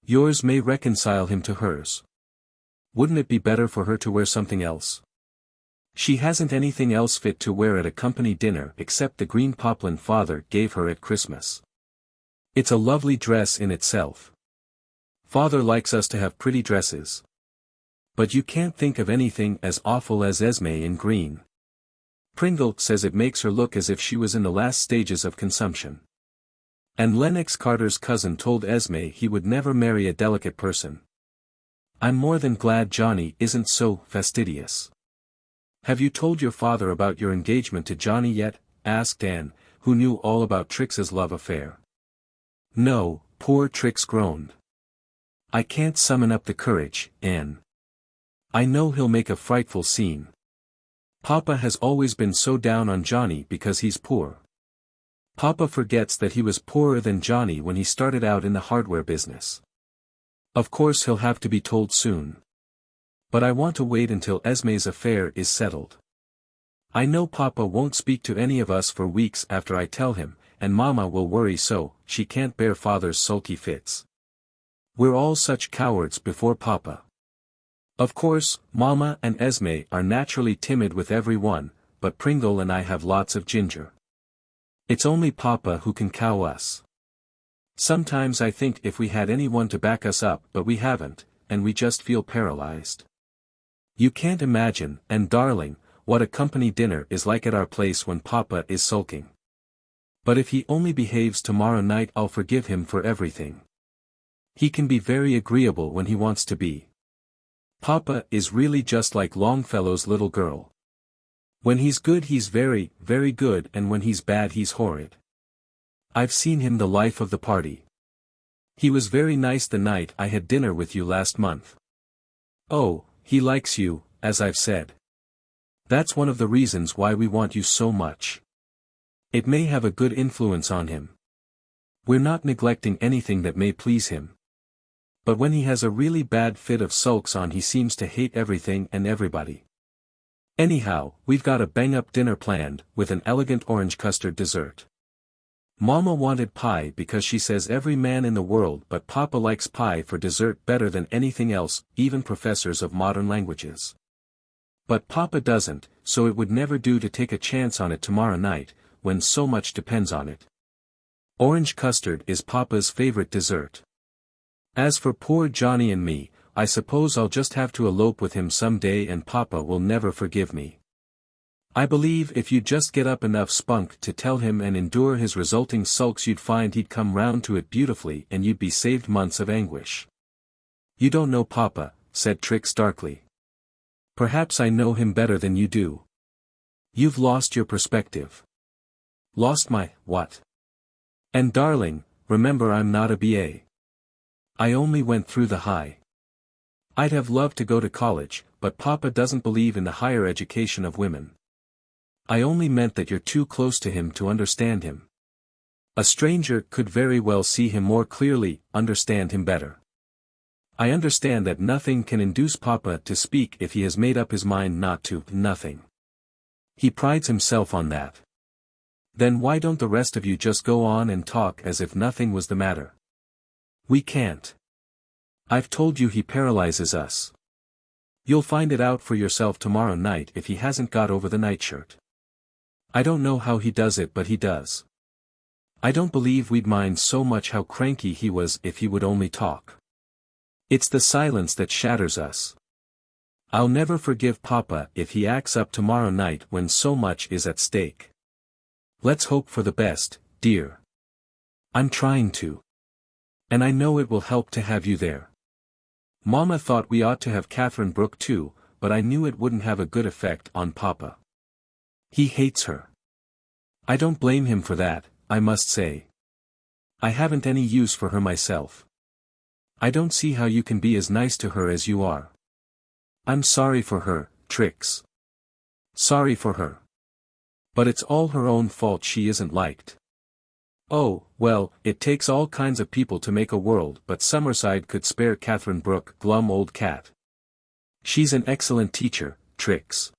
S1: Yours may reconcile him to hers. Wouldn't it be better for her to wear something else? She hasn't anything else fit to wear at a company dinner except the green poplin father gave her at Christmas. It's a lovely dress in itself. Father likes us to have pretty dresses. But you can't think of anything as awful as Esme in green. Pringle says it makes her look as if she was in the last stages of consumption. And Lennox Carter's cousin told Esme he would never marry a delicate person. I'm more than glad Johnny isn't so fastidious. Have you told your father about your engagement to Johnny yet? Asked Anne, who knew all about Trix's love affair. No, poor Trix groaned. I can't summon up the courage, Anne. I know he'll make a frightful scene. Papa has always been so down on Johnny because he's poor. Papa forgets that he was poorer than Johnny when he started out in the hardware business. Of course he'll have to be told soon. But I want to wait until Esme's affair is settled. I know Papa won't speak to any of us for weeks after I tell him, and Mama will worry so, she can't bear Father's sulky fits. We're all such cowards before Papa. Of course, Mama and Esme are naturally timid with everyone, but Pringle and I have lots of ginger. It's only Papa who can cow us. Sometimes I think if we had anyone to back us up, but we haven't, and we just feel paralyzed. You can't imagine, and darling, what a company dinner is like at our place when Papa is sulking. But if he only behaves tomorrow night I'll forgive him for everything. He can be very agreeable when he wants to be. Papa is really just like Longfellow's little girl. When he's good he's very, very good, and when he's bad he's horrid. I've seen him the life of the party. He was very nice the night I had dinner with you last month. Oh, he likes you, as I've said. That's one of the reasons why we want you so much. It may have a good influence on him. We're not neglecting anything that may please him. But when he has a really bad fit of sulks on he seems to hate everything and everybody. Anyhow, we've got a bang-up dinner planned, with an elegant orange custard dessert. Mama wanted pie because she says every man in the world but Papa likes pie for dessert better than anything else, even professors of modern languages. But Papa doesn't, so it would never do to take a chance on it tomorrow night, when so much depends on it. Orange custard is Papa's favorite dessert. As for poor Johnny and me, I suppose I'll just have to elope with him someday and Papa will never forgive me. I believe if you'd just get up enough spunk to tell him and endure his resulting sulks you'd find he'd come round to it beautifully and you'd be saved months of anguish. You don't know Papa, said Trix darkly. Perhaps I know him better than you do. You've lost your perspective. Lost my, what? And darling, remember I'm not a BA. I only went through the high. I'd have loved to go to college, but Papa doesn't believe in the higher education of women. I only meant that you're too close to him to understand him. A stranger could very well see him more clearly, understand him better. I understand that nothing can induce Papa to speak if he has made up his mind not to, nothing. He prides himself on that. Then why don't the rest of you just go on and talk as if nothing was the matter? We can't. I've told you he paralyzes us. You'll find it out for yourself tomorrow night if he hasn't got over the nightshirt. I don't know how he does it but he does. I don't believe we'd mind so much how cranky he was if he would only talk. It's the silence that shatters us. I'll never forgive Papa if he acts up tomorrow night when so much is at stake. Let's hope for the best, dear. I'm trying to. And I know it will help to have you there. Mama thought we ought to have Catherine Brooke too, but I knew it wouldn't have a good effect on Papa. He hates her. I don't blame him for that, I must say. I haven't any use for her myself. I don't see how you can be as nice to her as you are. I'm sorry for her, Trix. Sorry for her. But it's all her own fault she isn't liked. Oh, well, it takes all kinds of people to make a world, but Summerside could spare Catherine Brooke, glum old cat. She's an excellent teacher, Trix.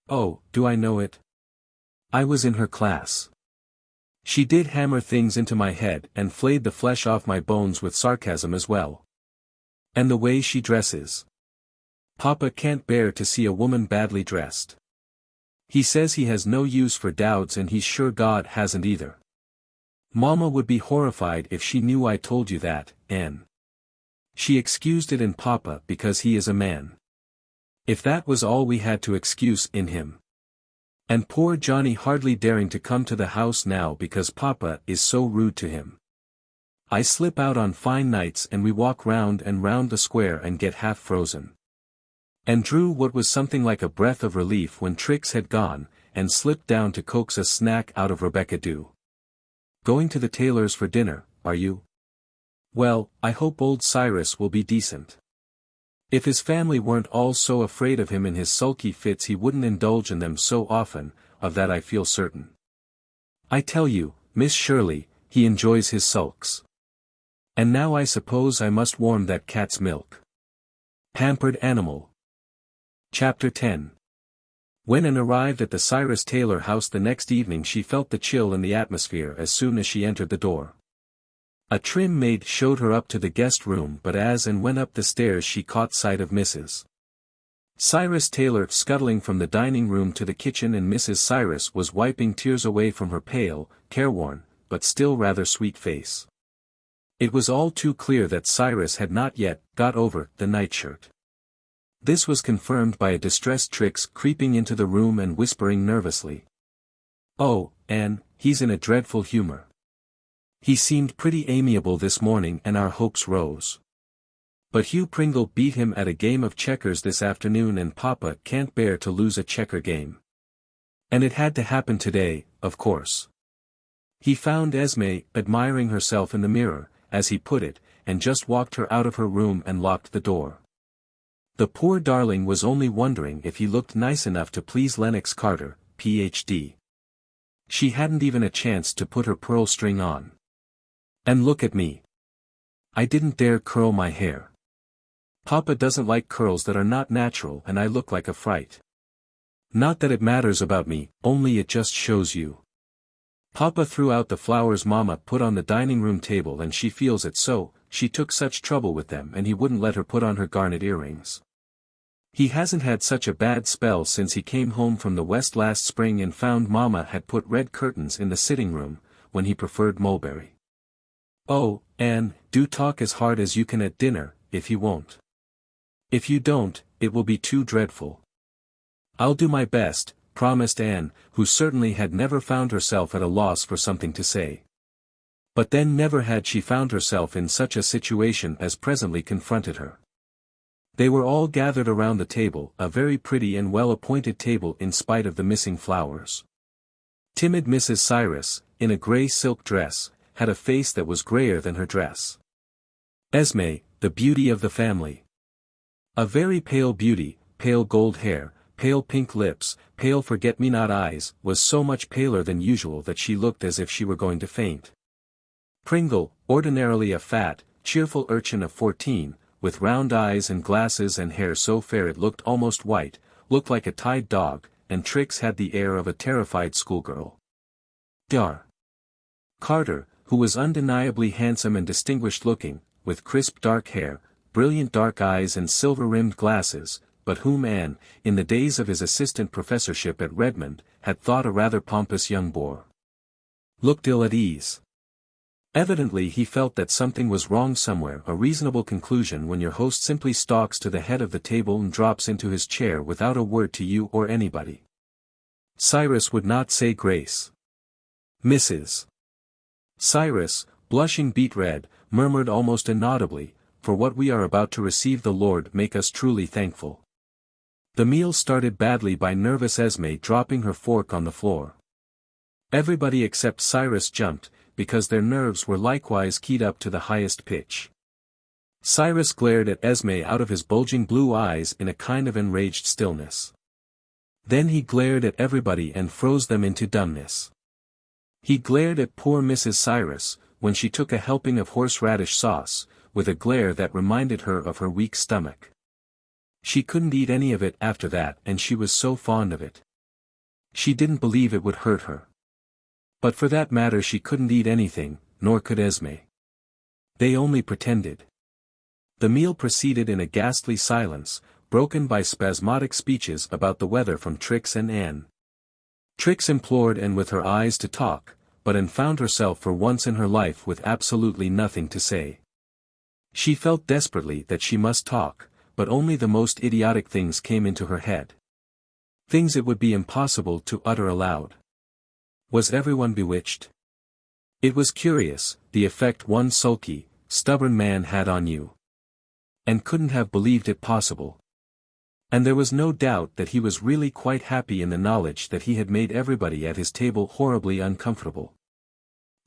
S1: Oh, do I know it? I was in her class. She did hammer things into my head and flayed the flesh off my bones with sarcasm as well. And the way she dresses. Papa can't bear to see a woman badly dressed. He says he has no use for dowds and he's sure God hasn't either. Mama would be horrified if she knew I told you that, Anne. She excused it in Papa because he is a man. If that was all we had to excuse in him. And poor Johnny hardly daring to come to the house now because Papa is so rude to him. I slip out on fine nights and we walk round and round the square and get half frozen. And drew what was something like a breath of relief when Trix had gone, and slipped down to coax a snack out of Rebecca Dew. Going to the tailor's for dinner, are you? Well, I hope old Cyrus will be decent. If his family weren't all so afraid of him in his sulky fits he wouldn't indulge in them so often, of that I feel certain. I tell you, Miss Shirley, he enjoys his sulks. And now I suppose I must warm that cat's milk. Pampered animal. Chapter 10. When Anne arrived at the Cyrus Taylor house the next evening she felt the chill in the atmosphere as soon as she entered the door. A trim maid showed her up to the guest room but as Anne went up the stairs she caught sight of Mrs. Cyrus Taylor scuttling from the dining room to the kitchen and Mrs. Cyrus was wiping tears away from her pale, careworn, but still rather sweet face. It was all too clear that Cyrus had not yet got over the nightshirt. This was confirmed by a distressed Trix creeping into the room and whispering nervously. "Oh, Anne, he's in a dreadful humor. He seemed pretty amiable this morning and our hopes rose. But Hugh Pringle beat him at a game of checkers this afternoon and Papa can't bear to lose a checker game. And it had to happen today, of course." He found Esme admiring herself in the mirror, as he put it, and just walked her out of her room and locked the door. The poor darling was only wondering if he looked nice enough to please Lennox Carter, Ph.D. She hadn't even a chance to put her pearl string on. And look at me. I didn't dare curl my hair. Papa doesn't like curls that are not natural and I look like a fright. Not that it matters about me, only it just shows you. Papa threw out the flowers Mama put on the dining room table and she feels it so, she took such trouble with them and he wouldn't let her put on her garnet earrings. He hasn't had such a bad spell since he came home from the West last spring and found Mama had put red curtains in the sitting room, when he preferred mulberry. Oh, Anne, do talk as hard as you can at dinner, if you won't. If you don't, it will be too dreadful. I'll do my best, promised Anne, who certainly had never found herself at a loss for something to say. But then never had she found herself in such a situation as presently confronted her. They were all gathered around the table, a very pretty and well-appointed table in spite of the missing flowers. Timid Mrs. Cyrus, in a grey silk dress, had a face that was greyer than her dress. Esme, the beauty of the family. A very pale beauty, pale gold hair, pale pink lips, pale forget-me-not eyes, was so much paler than usual that she looked as if she were going to faint. Pringle, ordinarily a fat, cheerful urchin of 14, with round eyes and glasses and hair so fair it looked almost white, looked like a tied dog, and Trix had the air of a terrified schoolgirl. Dar. Carter, who was undeniably handsome and distinguished-looking, with crisp dark hair, brilliant dark eyes and silver-rimmed glasses, but whom Anne, in the days of his assistant professorship at Redmond, had thought a rather pompous young boor. Looked ill at ease. Evidently he felt that something was wrong somewhere, a reasonable conclusion when your host simply stalks to the head of the table and drops into his chair without a word to you or anybody. Cyrus would not say grace. Mrs. Cyrus, blushing beet red, murmured almost inaudibly, "For what we are about to receive the Lord make us truly thankful." The meal started badly by nervous Esme dropping her fork on the floor. Everybody except Cyrus jumped, because their nerves were likewise keyed up to the highest pitch. Cyrus glared at Esme out of his bulging blue eyes in a kind of enraged stillness. Then he glared at everybody and froze them into dumbness. He glared at poor Mrs. Cyrus, when she took a helping of horseradish sauce, with a glare that reminded her of her weak stomach. She couldn't eat any of it after that and she was so fond of it. She didn't believe it would hurt her. But for that matter she couldn't eat anything, nor could Esme. They only pretended. The meal proceeded in a ghastly silence, broken by spasmodic speeches about the weather from Trix and Anne. Trix implored Anne with her eyes to talk, but Anne found herself for once in her life with absolutely nothing to say. She felt desperately that she must talk, but only the most idiotic things came into her head. Things it would be impossible to utter aloud. Was everyone bewitched? It was curious, the effect one sulky, stubborn man had on you. And couldn't have believed it possible. And there was no doubt that he was really quite happy in the knowledge that he had made everybody at his table horribly uncomfortable.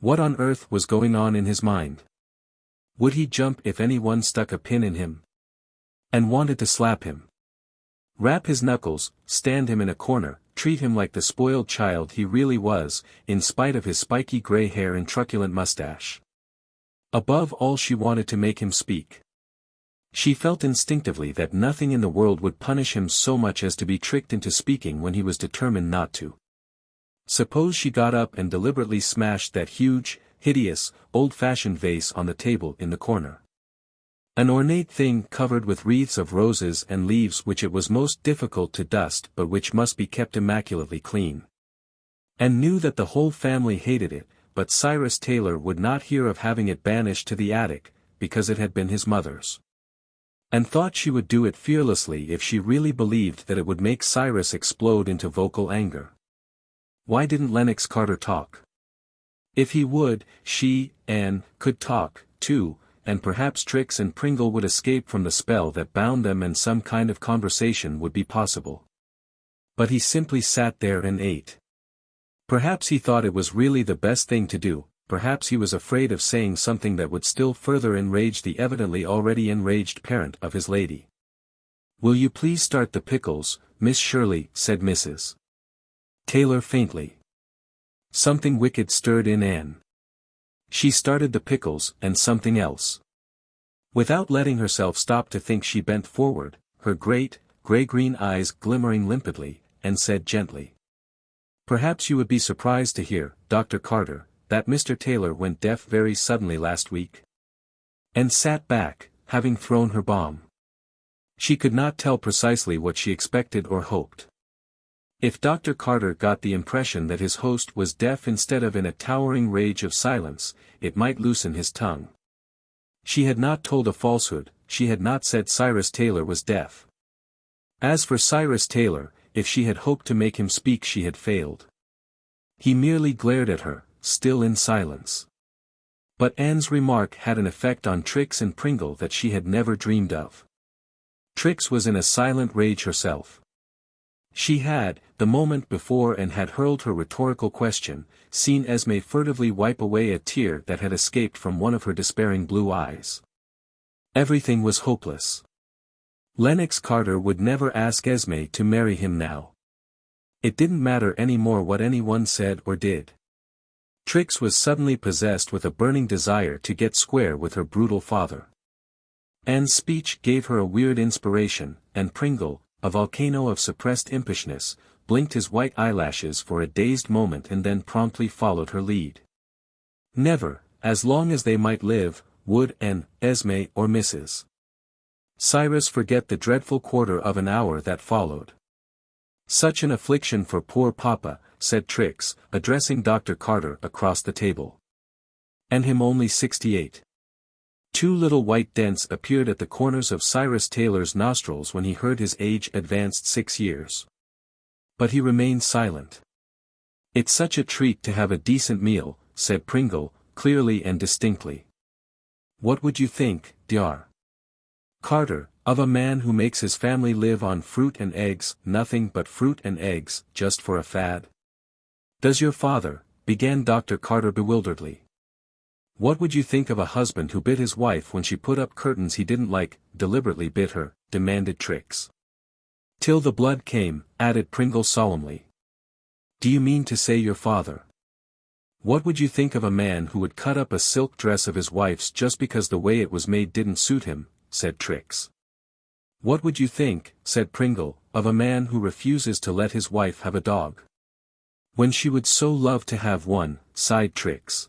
S1: What on earth was going on in his mind? Would he jump if anyone stuck a pin in him? And wanted to slap him. Rap his knuckles, stand him in a corner, treat him like the spoiled child he really was, in spite of his spiky gray hair and truculent mustache. Above all she wanted to make him speak. She felt instinctively that nothing in the world would punish him so much as to be tricked into speaking when he was determined not to. Suppose she got up and deliberately smashed that huge, hideous, old-fashioned vase on the table in the corner. An ornate thing covered with wreaths of roses and leaves which it was most difficult to dust but which must be kept immaculately clean. And knew that the whole family hated it, but Cyrus Taylor would not hear of having it banished to the attic, because it had been his mother's. And thought she would do it fearlessly if she really believed that it would make Cyrus explode into vocal anger. Why didn't Lennox Carter talk? If he would, she, Anne, could talk, too, and perhaps Trix and Pringle would escape from the spell that bound them and some kind of conversation would be possible. But he simply sat there and ate. Perhaps he thought it was really the best thing to do, perhaps he was afraid of saying something that would still further enrage the evidently already enraged parent of his lady. "Will you please start the pickles, Miss Shirley?" said Mrs. Taylor faintly. Something wicked stirred in Anne. She started the pickles, and something else. Without letting herself stop to think she bent forward, her great, gray-green eyes glimmering limpidly, and said gently. "Perhaps you would be surprised to hear, Dr. Carter, that Mr. Taylor went deaf very suddenly last week." And sat back, having thrown her bomb. She could not tell precisely what she expected or hoped. If Dr. Carter got the impression that his host was deaf instead of in a towering rage of silence, it might loosen his tongue. She had not told a falsehood, she had not said Cyrus Taylor was deaf. As for Cyrus Taylor, if she had hoped to make him speak she had failed. He merely glared at her, still in silence. But Anne's remark had an effect on Trix and Pringle that she had never dreamed of. Trix was in a silent rage herself. She had, the moment before and had hurled her rhetorical question, seen Esme furtively wipe away a tear that had escaped from one of her despairing blue eyes. Everything was hopeless. Lennox Carter would never ask Esme to marry him now. It didn't matter any more what anyone said or did. Trix was suddenly possessed with a burning desire to get square with her brutal father. Anne's speech gave her a weird inspiration, and Pringle, a volcano of suppressed impishness, blinked his white eyelashes for a dazed moment and then promptly followed her lead. Never, as long as they might live, would Anne, Esme or Mrs. Cyrus forget the dreadful quarter of an hour that followed. "Such an affliction for poor Papa," said Trix, addressing Dr. Carter across the table. "And him only 68. Two little white dents appeared at the corners of Cyrus Taylor's nostrils when he heard his age advanced 6 years. But he remained silent. "It's such a treat to have a decent meal," said Pringle, clearly and distinctly. "What would you think, Dr. Carter, of a man who makes his family live on fruit and eggs, nothing but fruit and eggs, just for a fad?" "Does your father," began Dr. Carter bewilderedly. "What would you think of a husband who bit his wife when she put up curtains he didn't like, deliberately bit her?" demanded Trix. "Till the blood came," added Pringle solemnly. "Do you mean to say your father?" "What would you think of a man who would cut up a silk dress of his wife's just because the way it was made didn't suit him?" said Trix. "What would you think," said Pringle, "of a man who refuses to let his wife have a dog?" When she would so love to have one, sighed Trix.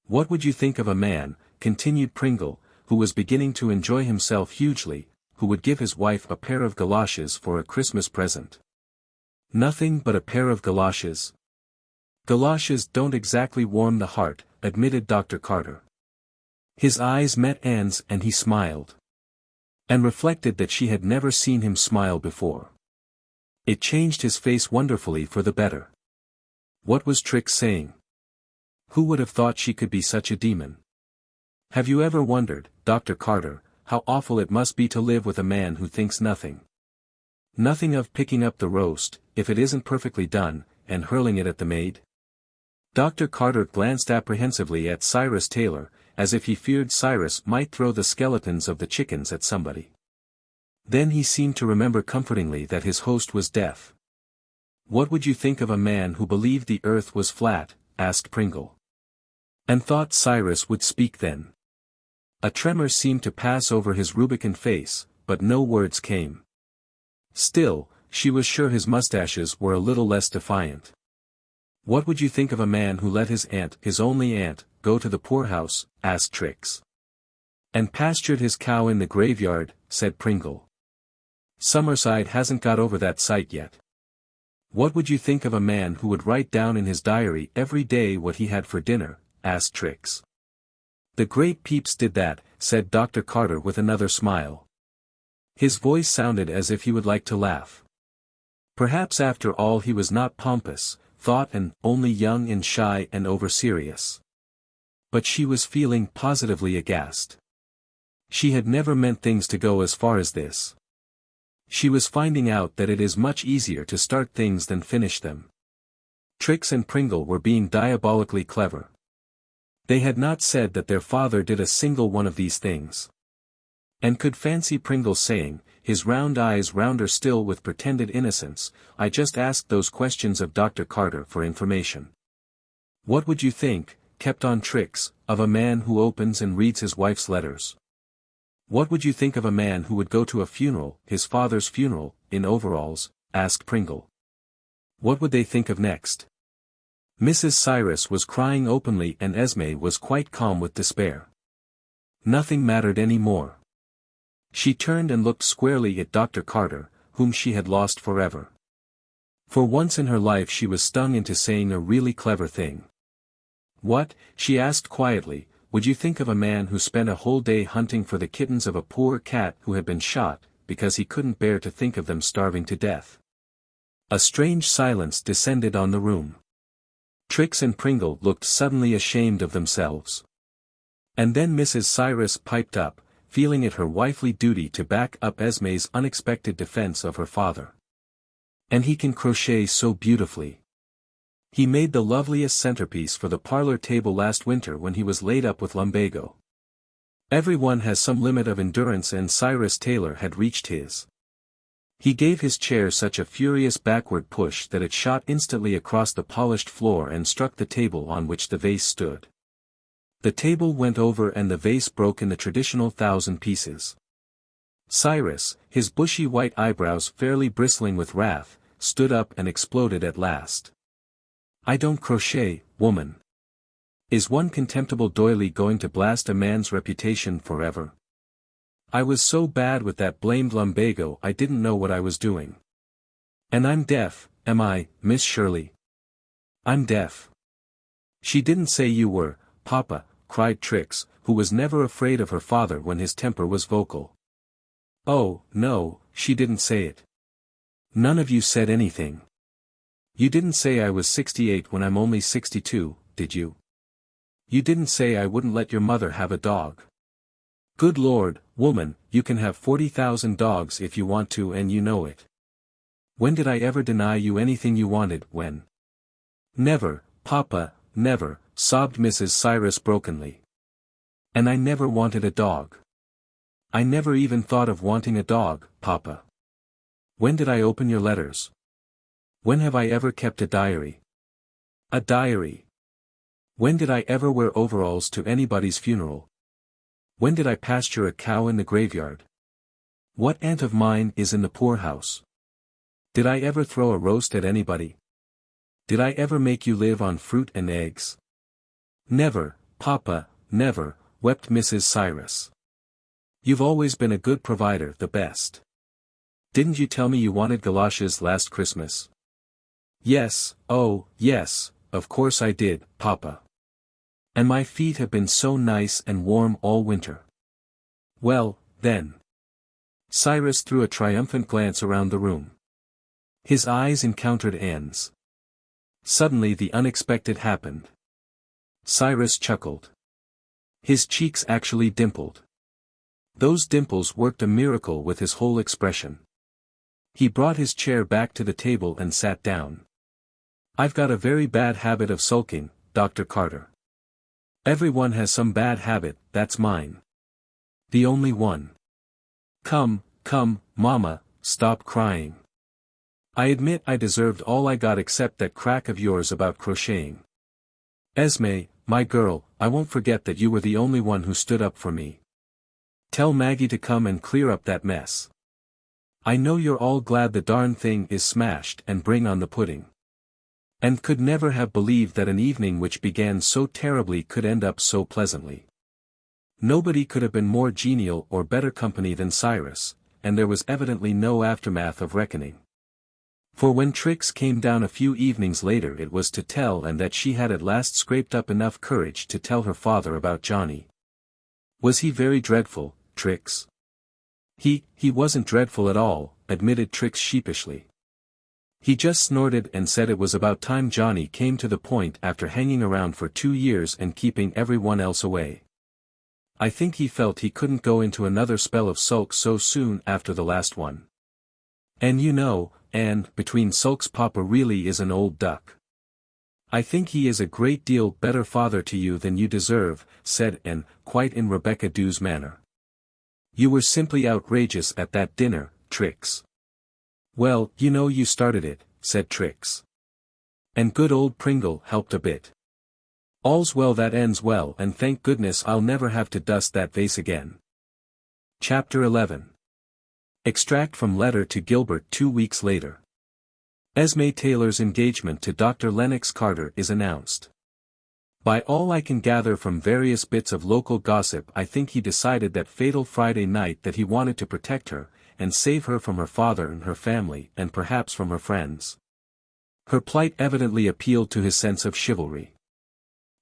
S1: What would you think of a man, continued Pringle, who was beginning to enjoy himself hugely, who would give his wife a pair of galoshes for a Christmas present? Nothing but a pair of galoshes. Galoshes don't exactly warm the heart, admitted Dr. Carter. His eyes met Anne's and he smiled. And reflected that she had never seen him smile before. It changed his face wonderfully for the better. What was Trix saying? Who would have thought she could be such a demon? Have you ever wondered, Dr. Carter, how awful it must be to live with a man who thinks nothing? Nothing of picking up the roast, if it isn't perfectly done, and hurling it at the maid? Dr. Carter glanced apprehensively at Cyrus Taylor, as if he feared Cyrus might throw the skeletons of the chickens at somebody. Then he seemed to remember comfortingly that his host was deaf. What would you think of a man who believed the earth was flat? Asked Pringle. And thought Cyrus would speak then. A tremor seemed to pass over his rubicund face, but no words came. Still, she was sure his mustaches were a little less defiant. What would you think of a man who let his aunt, his only aunt, go to the poorhouse? Asked Trix. And pastured his cow in the graveyard, said Pringle. Summerside hasn't got over that sight yet. What would you think of a man who would write down in his diary every day what he had for dinner? Asked Trix. The great Pepys did that, said Dr. Carter with another smile. His voice sounded as if he would like to laugh. Perhaps after all he was not pompous, thought and only young and shy and over-serious. But she was feeling positively aghast. She had never meant things to go as far as this. She was finding out that it is much easier to start things than finish them. Trix and Pringle were being diabolically clever. They had not said that their father did a single one of these things. And could fancy Pringle saying, his round eyes rounder still with pretended innocence, I just asked those questions of Dr. Carter for information. What would you think, kept on Trix, of a man who opens and reads his wife's letters? What would you think of a man who would go to a funeral, his father's funeral, in overalls? Asked Pringle. What would they think of next? Mrs. Cyrus was crying openly and Esme was quite calm with despair. Nothing mattered any more. She turned and looked squarely at Dr. Carter, whom she had lost forever. For once in her life she was stung into saying a really clever thing. What, she asked quietly, would you think of a man who spent a whole day hunting for the kittens of a poor cat who had been shot, because he couldn't bear to think of them starving to death? A strange silence descended on the room. Trix and Pringle looked suddenly ashamed of themselves. And then Mrs. Cyrus piped up, feeling it her wifely duty to back up Esme's unexpected defense of her father. And he can crochet so beautifully. He made the loveliest centerpiece for the parlor table last winter when he was laid up with lumbago. Everyone has some limit of endurance and Cyrus Taylor had reached his. He gave his chair such a furious backward push that it shot instantly across the polished floor and struck the table on which the vase stood. The table went over and the vase broke in the traditional 1,000 pieces. Cyrus, his bushy white eyebrows fairly bristling with wrath, stood up and exploded at last. I don't crochet, woman. Is one contemptible doily going to blast a man's reputation forever? I was so bad with that blamed lumbago I didn't know what I was doing. And I'm deaf, am I, Miss Shirley? I'm deaf. She didn't say you were, Papa, cried Trix, who was never afraid of her father when his temper was vocal. Oh, no, she didn't say it. None of you said anything. You didn't say I was 68 when I'm only 62, did you? You didn't say I wouldn't let your mother have a dog. Good Lord, woman, you can have 40,000 dogs if you want to and you know it. When did I ever deny you anything you wanted, when? Never, Papa, never, sobbed Mrs. Cyrus brokenly. And I never wanted a dog. I never even thought of wanting a dog, Papa. When did I open your letters? When have I ever kept a diary? A diary. When did I ever wear overalls to anybody's funeral? When did I pasture a cow in the graveyard? What aunt of mine is in the poorhouse? Did I ever throw a roast at anybody? Did I ever make you live on fruit and eggs? Never, Papa, never, wept Mrs. Cyrus. You've always been a good provider, the best. Didn't you tell me you wanted galoshes last Christmas? Yes, oh, yes, of course I did, Papa. And my feet have been so nice and warm all winter. Well, then. Cyrus threw a triumphant glance around the room. His eyes encountered Anne's. Suddenly the unexpected happened. Cyrus chuckled. His cheeks actually dimpled. Those dimples worked a miracle with his whole expression. He brought his chair back to the table and sat down. I've got a very bad habit of sulking, Dr. Carter. Everyone has some bad habit, that's mine. The only one. Come, Mama, stop crying. I admit I deserved all I got except that crack of yours about crocheting. Esme, my girl, I won't forget that you were the only one who stood up for me. Tell Maggie to come and clear up that mess. I know you're all glad the darn thing is smashed and bring on the pudding. And could never have believed that an evening which began so terribly could end up so pleasantly. Nobody could have been more genial or better company than Cyrus, and there was evidently no aftermath of reckoning. For when Trix came down a few evenings later it was to tell and that she had at last scraped up enough courage to tell her father about Johnny. Was he very dreadful, Trix? He wasn't dreadful at all, admitted Trix sheepishly. He just snorted and said it was about time Johnny came to the point after hanging around for 2 years and keeping everyone else away. I think he felt he couldn't go into another spell of sulks so soon after the last one. And you know, Anne, between sulks Papa really is an old duck. I think he is a great deal better father to you than you deserve, said Anne, quite in Rebecca Dew's manner. You were simply outrageous at that dinner, Trix. Well, you know you started it, said Trix. And good old Pringle helped a bit. All's well that ends well, and thank goodness I'll never have to dust that vase again. Chapter 11. Extract from letter to Gilbert 2 weeks later. Esme Taylor's engagement to Dr. Lennox Carter is announced. By all I can gather from various bits of local gossip, I think he decided that fatal Friday night that he wanted to protect her, and save her from her father and her family and perhaps from her friends. Her plight evidently appealed to his sense of chivalry.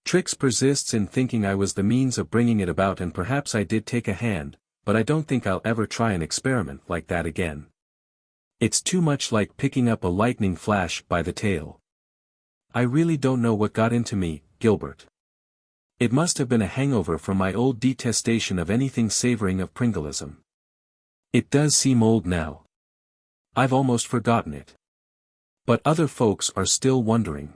S1: Trix persists in thinking I was the means of bringing it about, and perhaps I did take a hand, but I don't think I'll ever try an experiment like that again. It's too much like picking up a lightning flash by the tail. I really don't know what got into me, Gilbert. It must have been a hangover from my old detestation of anything savoring of Pringleism. It does seem old now. I've almost forgotten it. But other folks are still wondering.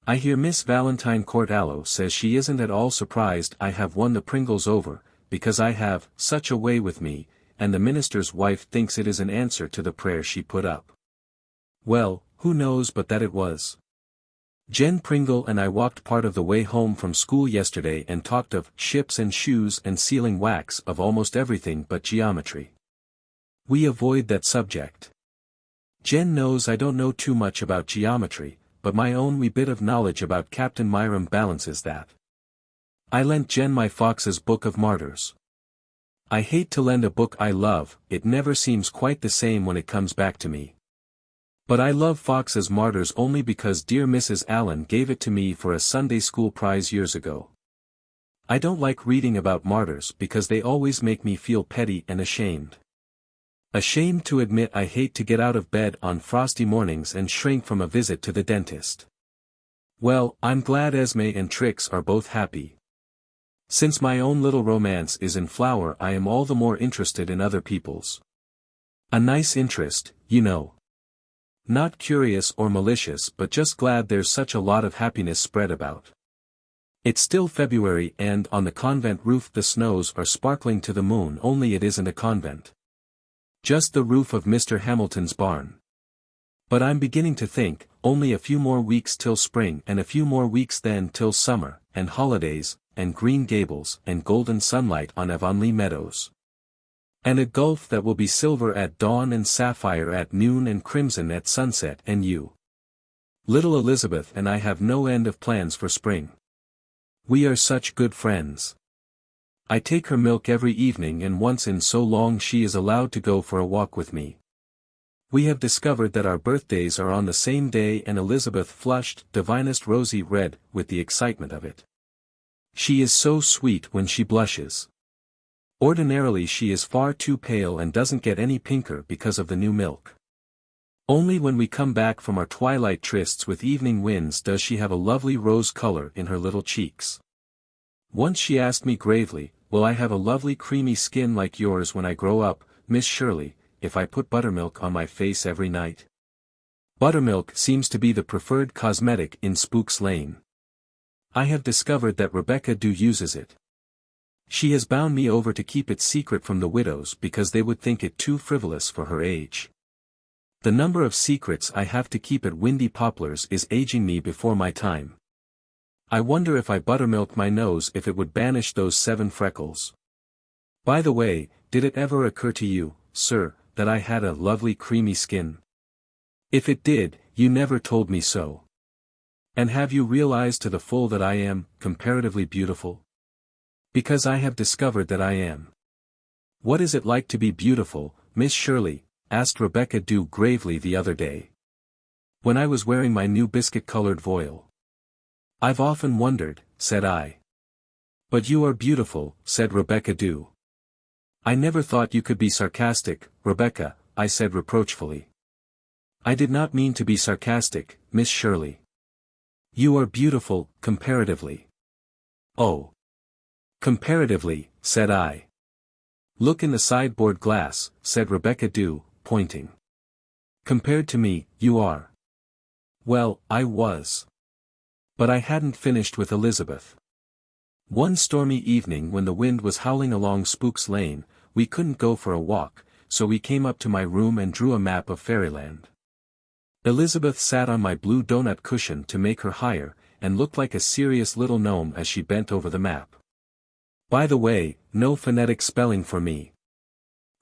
S1: I hear Miss Valentine Cortallo says she isn't at all surprised I have won the Pringles over, because I have such a way with me, and the minister's wife thinks it is an answer to the prayer she put up. Well, who knows but that it was. Jen Pringle and I walked part of the way home from school yesterday and talked of ships and shoes and sealing wax, of almost everything but geometry. We avoid that subject. Jen knows I don't know too much about geometry, but my own wee bit of knowledge about Captain Myram balances that. I lent Jen my Fox's Book of Martyrs. I hate to lend a book I love, it never seems quite the same when it comes back to me. But I love Fox's Martyrs only because dear Mrs. Allen gave it to me for a Sunday school prize years ago. I don't like reading about martyrs because they always make me feel petty and ashamed. Ashamed to admit I hate to get out of bed on frosty mornings and shrink from a visit to the dentist. Well, I'm glad Esme and Trix are both happy. Since my own little romance is in flower, I am all the more interested in other people's. A nice interest, you know. Not curious or malicious, but just glad there's such a lot of happiness spread about. It's still February and on the convent roof the snows are sparkling to the moon, only it isn't a convent. Just the roof of Mr. Hamilton's barn. But I'm beginning to think, only a few more weeks till spring and a few more weeks then till summer, and holidays, and Green Gables and golden sunlight on Avonlea meadows. And a gulf that will be silver at dawn and sapphire at noon and crimson at sunset, and you. Little Elizabeth and I have no end of plans for spring. We are such good friends. I take her milk every evening and once in so long she is allowed to go for a walk with me. We have discovered that our birthdays are on the same day and Elizabeth flushed divinest rosy red with the excitement of it. She is so sweet when she blushes. Ordinarily she is far too pale and doesn't get any pinker because of the new milk. Only when we come back from our twilight trysts with evening winds does she have a lovely rose color in her little cheeks. Once she asked me gravely, "Will I have a lovely creamy skin like yours when I grow up, Miss Shirley, if I put buttermilk on my face every night?" Buttermilk seems to be the preferred cosmetic in Spook's Lane. I have discovered that Rebecca Dew uses it. She has bound me over to keep it secret from the widows because they would think it too frivolous for her age. The number of secrets I have to keep at Windy Poplars is aging me before my time. I wonder if I buttermilk my nose if it would banish those 7 freckles. By the way, did it ever occur to you, sir, that I had a lovely creamy skin? If it did, you never told me so. And have you realized to the full that I am, comparatively beautiful? Because I have discovered that I am. What is it like to be beautiful, Miss Shirley? Asked Rebecca Dew gravely the other day. When I was wearing my new biscuit-colored voile. I've often wondered, said I. But you are beautiful, said Rebecca Dew. I never thought you could be sarcastic, Rebecca, I said reproachfully. I did not mean to be sarcastic, Miss Shirley. You are beautiful, comparatively. Oh. Comparatively, said I. Look in the sideboard glass, said Rebecca Dew, pointing. Compared to me, you are. Well, I was. But I hadn't finished with Elizabeth. One stormy evening when the wind was howling along Spook's Lane, we couldn't go for a walk, so we came up to my room and drew a map of fairyland. Elizabeth sat on my blue donut cushion to make her higher, and looked like a serious little gnome as she bent over the map. By the way, no phonetic spelling for me.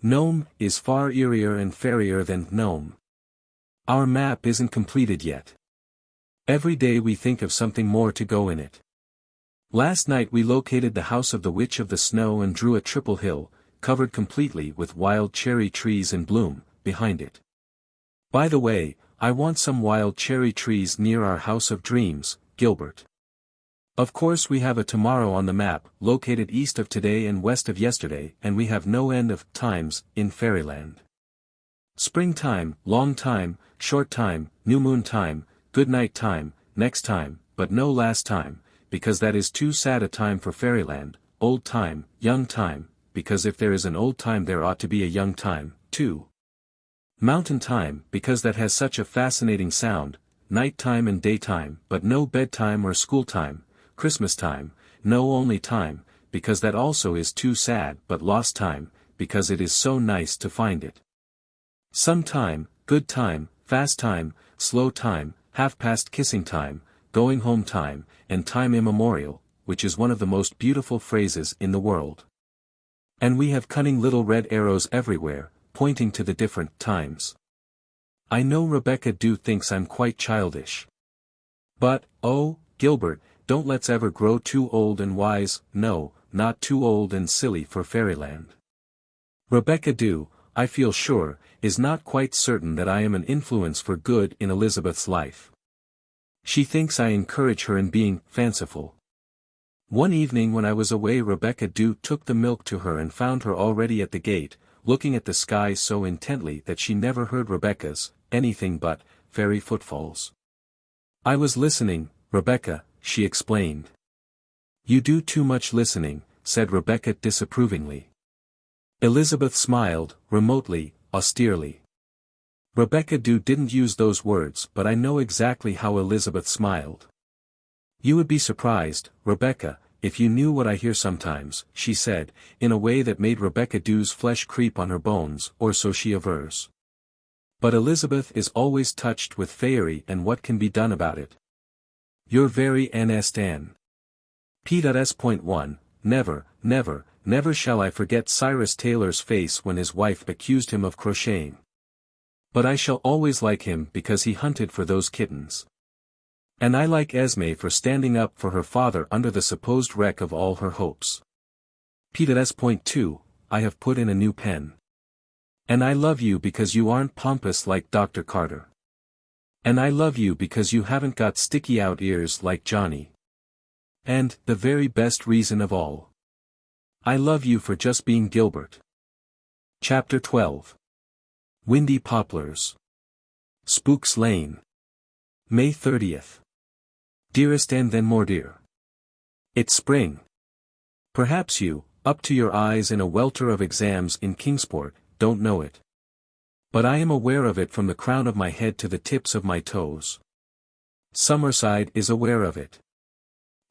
S1: Gnome is far eerier and fairier than gnome. Our map isn't completed yet. Every day we think of something more to go in it. Last night we located the house of the Witch of the Snow and drew a triple hill, covered completely with wild cherry trees in bloom, behind it. By the way, I want some wild cherry trees near our house of dreams, Gilbert. Of course we have a tomorrow on the map, located east of today and west of yesterday, and we have no end of times in fairyland. Springtime, long time, short time, new moon time, good night time, next time, but no last time, because that is too sad a time for fairyland, old time, young time, because if there is an old time there ought to be a young time, too. Mountain time, because that has such a fascinating sound, night time and daytime, but no bedtime or school time. Christmas time, no only time, because that also is too sad, but lost time, because it is so nice to find it. Some time, good time, fast time, slow time, half past kissing time, going home time, and time immemorial, which is one of the most beautiful phrases in the world. And we have cunning little red arrows everywhere, pointing to the different times. I know Rebecca Dew thinks I'm quite childish. But, oh, Gilbert, don't let's ever grow too old and wise, no, not too old and silly for fairyland. Rebecca Dew, I feel sure, is not quite certain that I am an influence for good in Elizabeth's life. She thinks I encourage her in being fanciful. One evening when I was away Rebecca Dew took the milk to her and found her already at the gate, looking at the sky so intently that she never heard Rebecca's, anything but, fairy footfalls. I was listening, Rebecca, she explained. You do too much listening, said Rebecca disapprovingly. Elizabeth smiled, remotely, austerely. Rebecca Dew didn't use those words but I know exactly how Elizabeth smiled. You would be surprised, Rebecca, if you knew what I hear sometimes, she said, in a way that made Rebecca Dew's flesh creep on her bones, or so she avers. But Elizabeth is always touched with faerie and what can be done about it? You're very honest, Anne. P.S.1, never, never, never shall I forget Cyrus Taylor's face when his wife accused him of crocheting. But I shall always like him because he hunted for those kittens. And I like Esme for standing up for her father under the supposed wreck of all her hopes. P.S.2, I have put in a new pen. And I love you because you aren't pompous like Dr. Carter. And I love you because you haven't got sticky out ears like Johnny. And, the very best reason of all. I love you for just being Gilbert. Chapter 12. Windy Poplars. Spooks Lane. May 30th. Dearest and then more dear. It's spring. Perhaps you, up to your eyes in a welter of exams in Kingsport, don't know it. But I am aware of it from the crown of my head to the tips of my toes. Summerside is aware of it.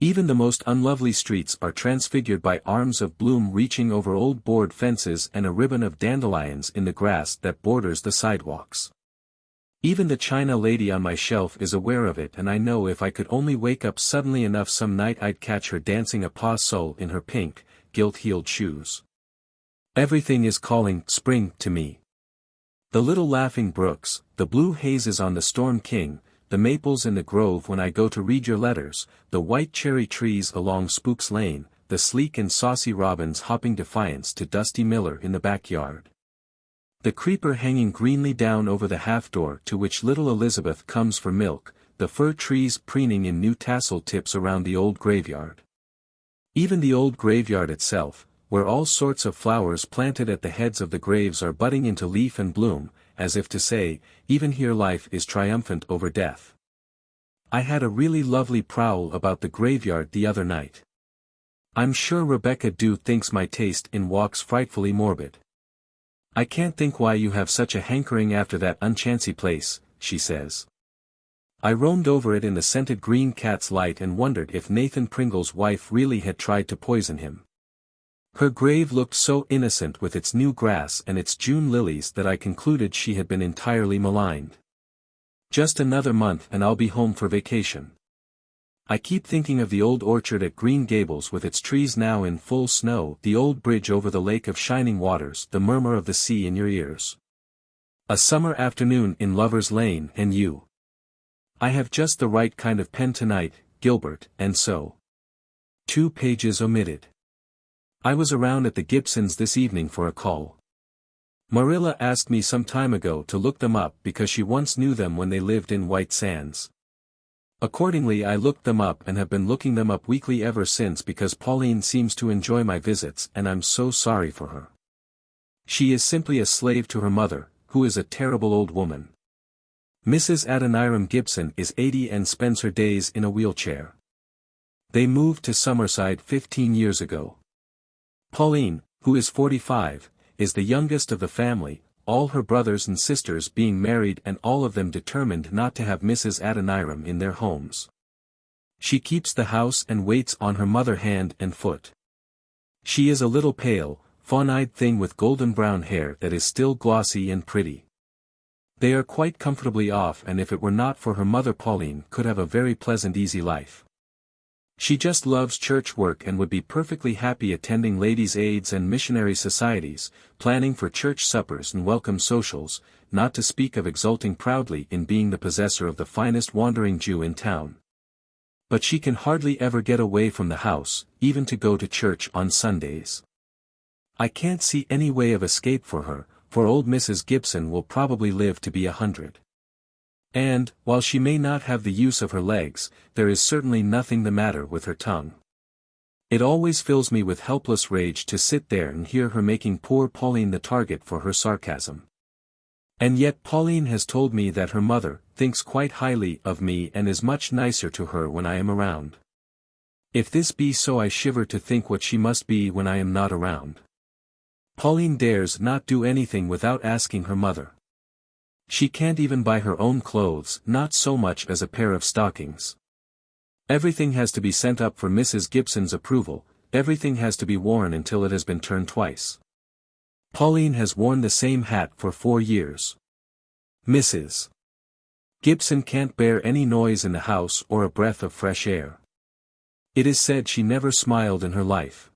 S1: Even the most unlovely streets are transfigured by arms of bloom reaching over old board fences and a ribbon of dandelions in the grass that borders the sidewalks. Even the china lady on my shelf is aware of it, and I know if I could only wake up suddenly enough some night I'd catch her dancing a pas seul in her pink, gilt-heeled shoes. Everything is calling spring to me. The little laughing brooks, the blue hazes on the Storm King, the maples in the grove when I go to read your letters, the white cherry trees along Spooks Lane, the sleek and saucy robins hopping defiance to Dusty Miller in the backyard. The creeper hanging greenly down over the half-door to which little Elizabeth comes for milk, the fir trees preening in new tassel tips around the old graveyard. Even the old graveyard itself, where all sorts of flowers planted at the heads of the graves are budding into leaf and bloom, as if to say, even here life is triumphant over death. I had a really lovely prowl about the graveyard the other night. I'm sure Rebecca Dew thinks my taste in walks frightfully morbid. I can't think why you have such a hankering after that unchancy place, she says. I roamed over it in the scented green cat's light and wondered if Nathan Pringle's wife really had tried to poison him. Her grave looked so innocent with its new grass and its June lilies that I concluded she had been entirely maligned. Just another month and I'll be home for vacation. I keep thinking of the old orchard at Green Gables with its trees now in full snow, the old bridge over the lake of shining waters, the murmur of the sea in your ears. A summer afternoon in Lover's Lane and you. I have just the right kind of pen tonight, Gilbert, and so. 2 pages omitted. I was around at the Gibsons this evening for a call. Marilla asked me some time ago to look them up because she once knew them when they lived in White Sands. Accordingly I looked them up and have been looking them up weekly ever since because Pauline seems to enjoy my visits and I'm so sorry for her. She is simply a slave to her mother, who is a terrible old woman. Mrs. Adoniram Gibson is 80 and spends her days in a wheelchair. They moved to Summerside 15 years ago. Pauline, who is 45, is the youngest of the family, all her brothers and sisters being married and all of them determined not to have Mrs. Adoniram in their homes. She keeps the house and waits on her mother hand and foot. She is a little pale, fawn-eyed thing with golden brown hair that is still glossy and pretty. They are quite comfortably off, and if it were not for her mother Pauline could have a very pleasant easy life. She just loves church work and would be perfectly happy attending ladies' aids and missionary societies, planning for church suppers and welcome socials, not to speak of exulting proudly in being the possessor of the finest wandering Jew in town. But she can hardly ever get away from the house, even to go to church on Sundays. I can't see any way of escape for her, for old Mrs. Gibson will probably live to be 100. And, while she may not have the use of her legs, there is certainly nothing the matter with her tongue. It always fills me with helpless rage to sit there and hear her making poor Pauline the target for her sarcasm. And yet Pauline has told me that her mother thinks quite highly of me and is much nicer to her when I am around. If this be so, I shiver to think what she must be when I am not around. Pauline dares not do anything without asking her mother. She can't even buy her own clothes, not so much as a pair of stockings. Everything has to be sent up for Mrs. Gibson's approval, everything has to be worn until it has been turned twice. Pauline has worn the same hat for 4 years. Mrs. Gibson can't bear any noise in the house or a breath of fresh air. It is said she never smiled in her life.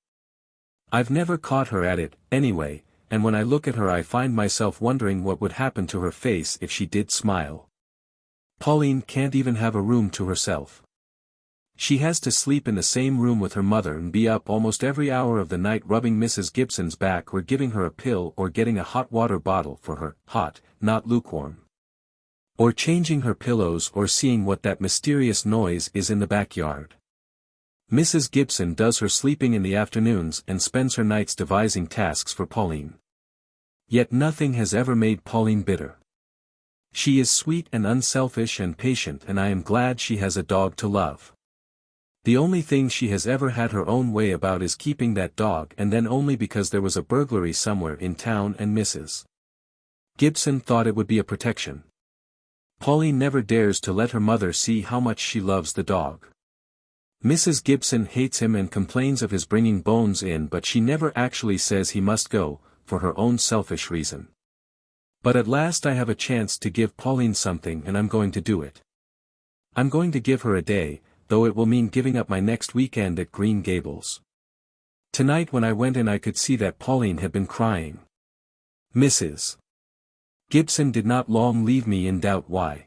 S1: I've never caught her at it, anyway, and when I look at her I find myself wondering what would happen to her face if she did smile. Pauline can't even have a room to herself. She has to sleep in the same room with her mother and be up almost every hour of the night rubbing Mrs. Gibson's back or giving her a pill or getting a hot water bottle for her, hot, not lukewarm. Or changing her pillows or seeing what that mysterious noise is in the backyard. Mrs. Gibson does her sleeping in the afternoons and spends her nights devising tasks for Pauline. Yet nothing has ever made Pauline bitter. She is sweet and unselfish and patient, and I am glad she has a dog to love. The only thing she has ever had her own way about is keeping that dog, and then only because there was a burglary somewhere in town and Mrs. Gibson thought it would be a protection. Pauline never dares to let her mother see how much she loves the dog. Mrs. Gibson hates him and complains of his bringing Bones in, but she never actually says he must go, for her own selfish reason. But at last I have a chance to give Pauline something, and I'm going to do it. I'm going to give her a day, though it will mean giving up my next weekend at Green Gables. Tonight when I went in I could see that Pauline had been crying. Mrs. Gibson did not long leave me in doubt why.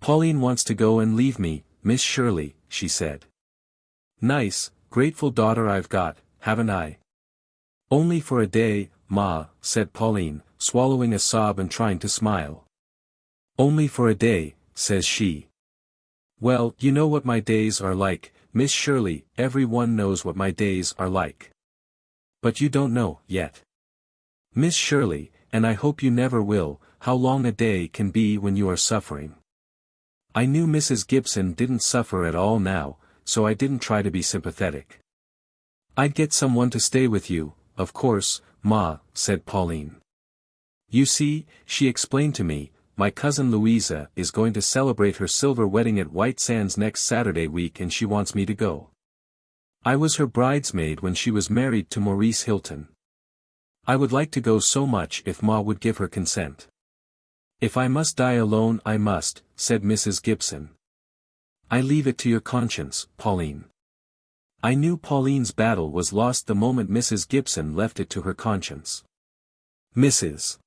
S1: Pauline wants to go and leave me, Miss Shirley, she said. Nice, grateful daughter I've got, haven't I? Only for a day, Ma, said Pauline, swallowing a sob and trying to smile. Only for a day, says she. Well, you know what my days are like, Miss Shirley, everyone knows what my days are like. But you don't know, yet. Miss Shirley, and I hope you never will, how long a day can be when you are suffering. I knew Mrs. Gibson didn't suffer at all now, so I didn't try to be sympathetic. I'd get someone to stay with you, of course, Ma, said Pauline. You see, she explained to me, my cousin Louisa is going to celebrate her silver wedding at White Sands next Saturday week and she wants me to go. I was her bridesmaid when she was married to Maurice Hilton. I would like to go so much if Ma would give her consent. If I must die alone I must, said Mrs. Gibson. I leave it to your conscience, Pauline. I knew Pauline's battle was lost the moment Mrs. Gibson left it to her conscience. Mrs.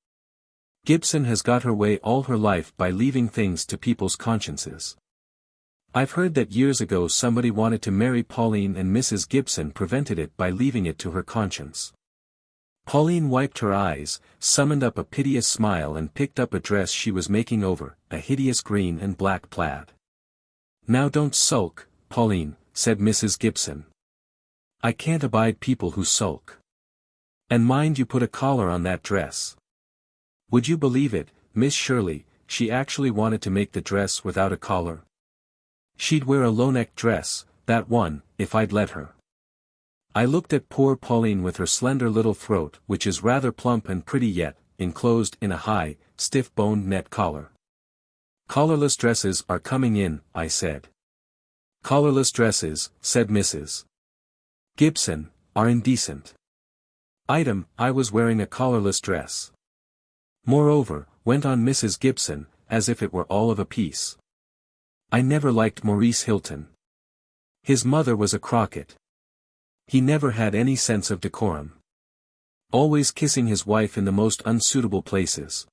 S1: Gibson has got her way all her life by leaving things to people's consciences. I've heard that years ago somebody wanted to marry Pauline and Mrs. Gibson prevented it by leaving it to her conscience. Pauline wiped her eyes, summoned up a piteous smile and picked up a dress she was making over, a hideous green and black plaid. Now don't sulk, Pauline, said Mrs. Gibson. I can't abide people who sulk. And mind you put a collar on that dress. Would you believe it, Miss Shirley, she actually wanted to make the dress without a collar. She'd wear a low-neck dress, that one, if I'd let her. I looked at poor Pauline with her slender little throat, which is rather plump and pretty yet, enclosed in a high, stiff-boned net collar. Collarless dresses are coming in, I said. Collarless dresses, said Mrs. Gibson, are indecent. Item, I was wearing a collarless dress. Moreover, went on Mrs. Gibson, as if it were all of a piece. I never liked Maurice Hilton. His mother was a Crockett. He never had any sense of decorum. Always kissing his wife in the most unsuitable places.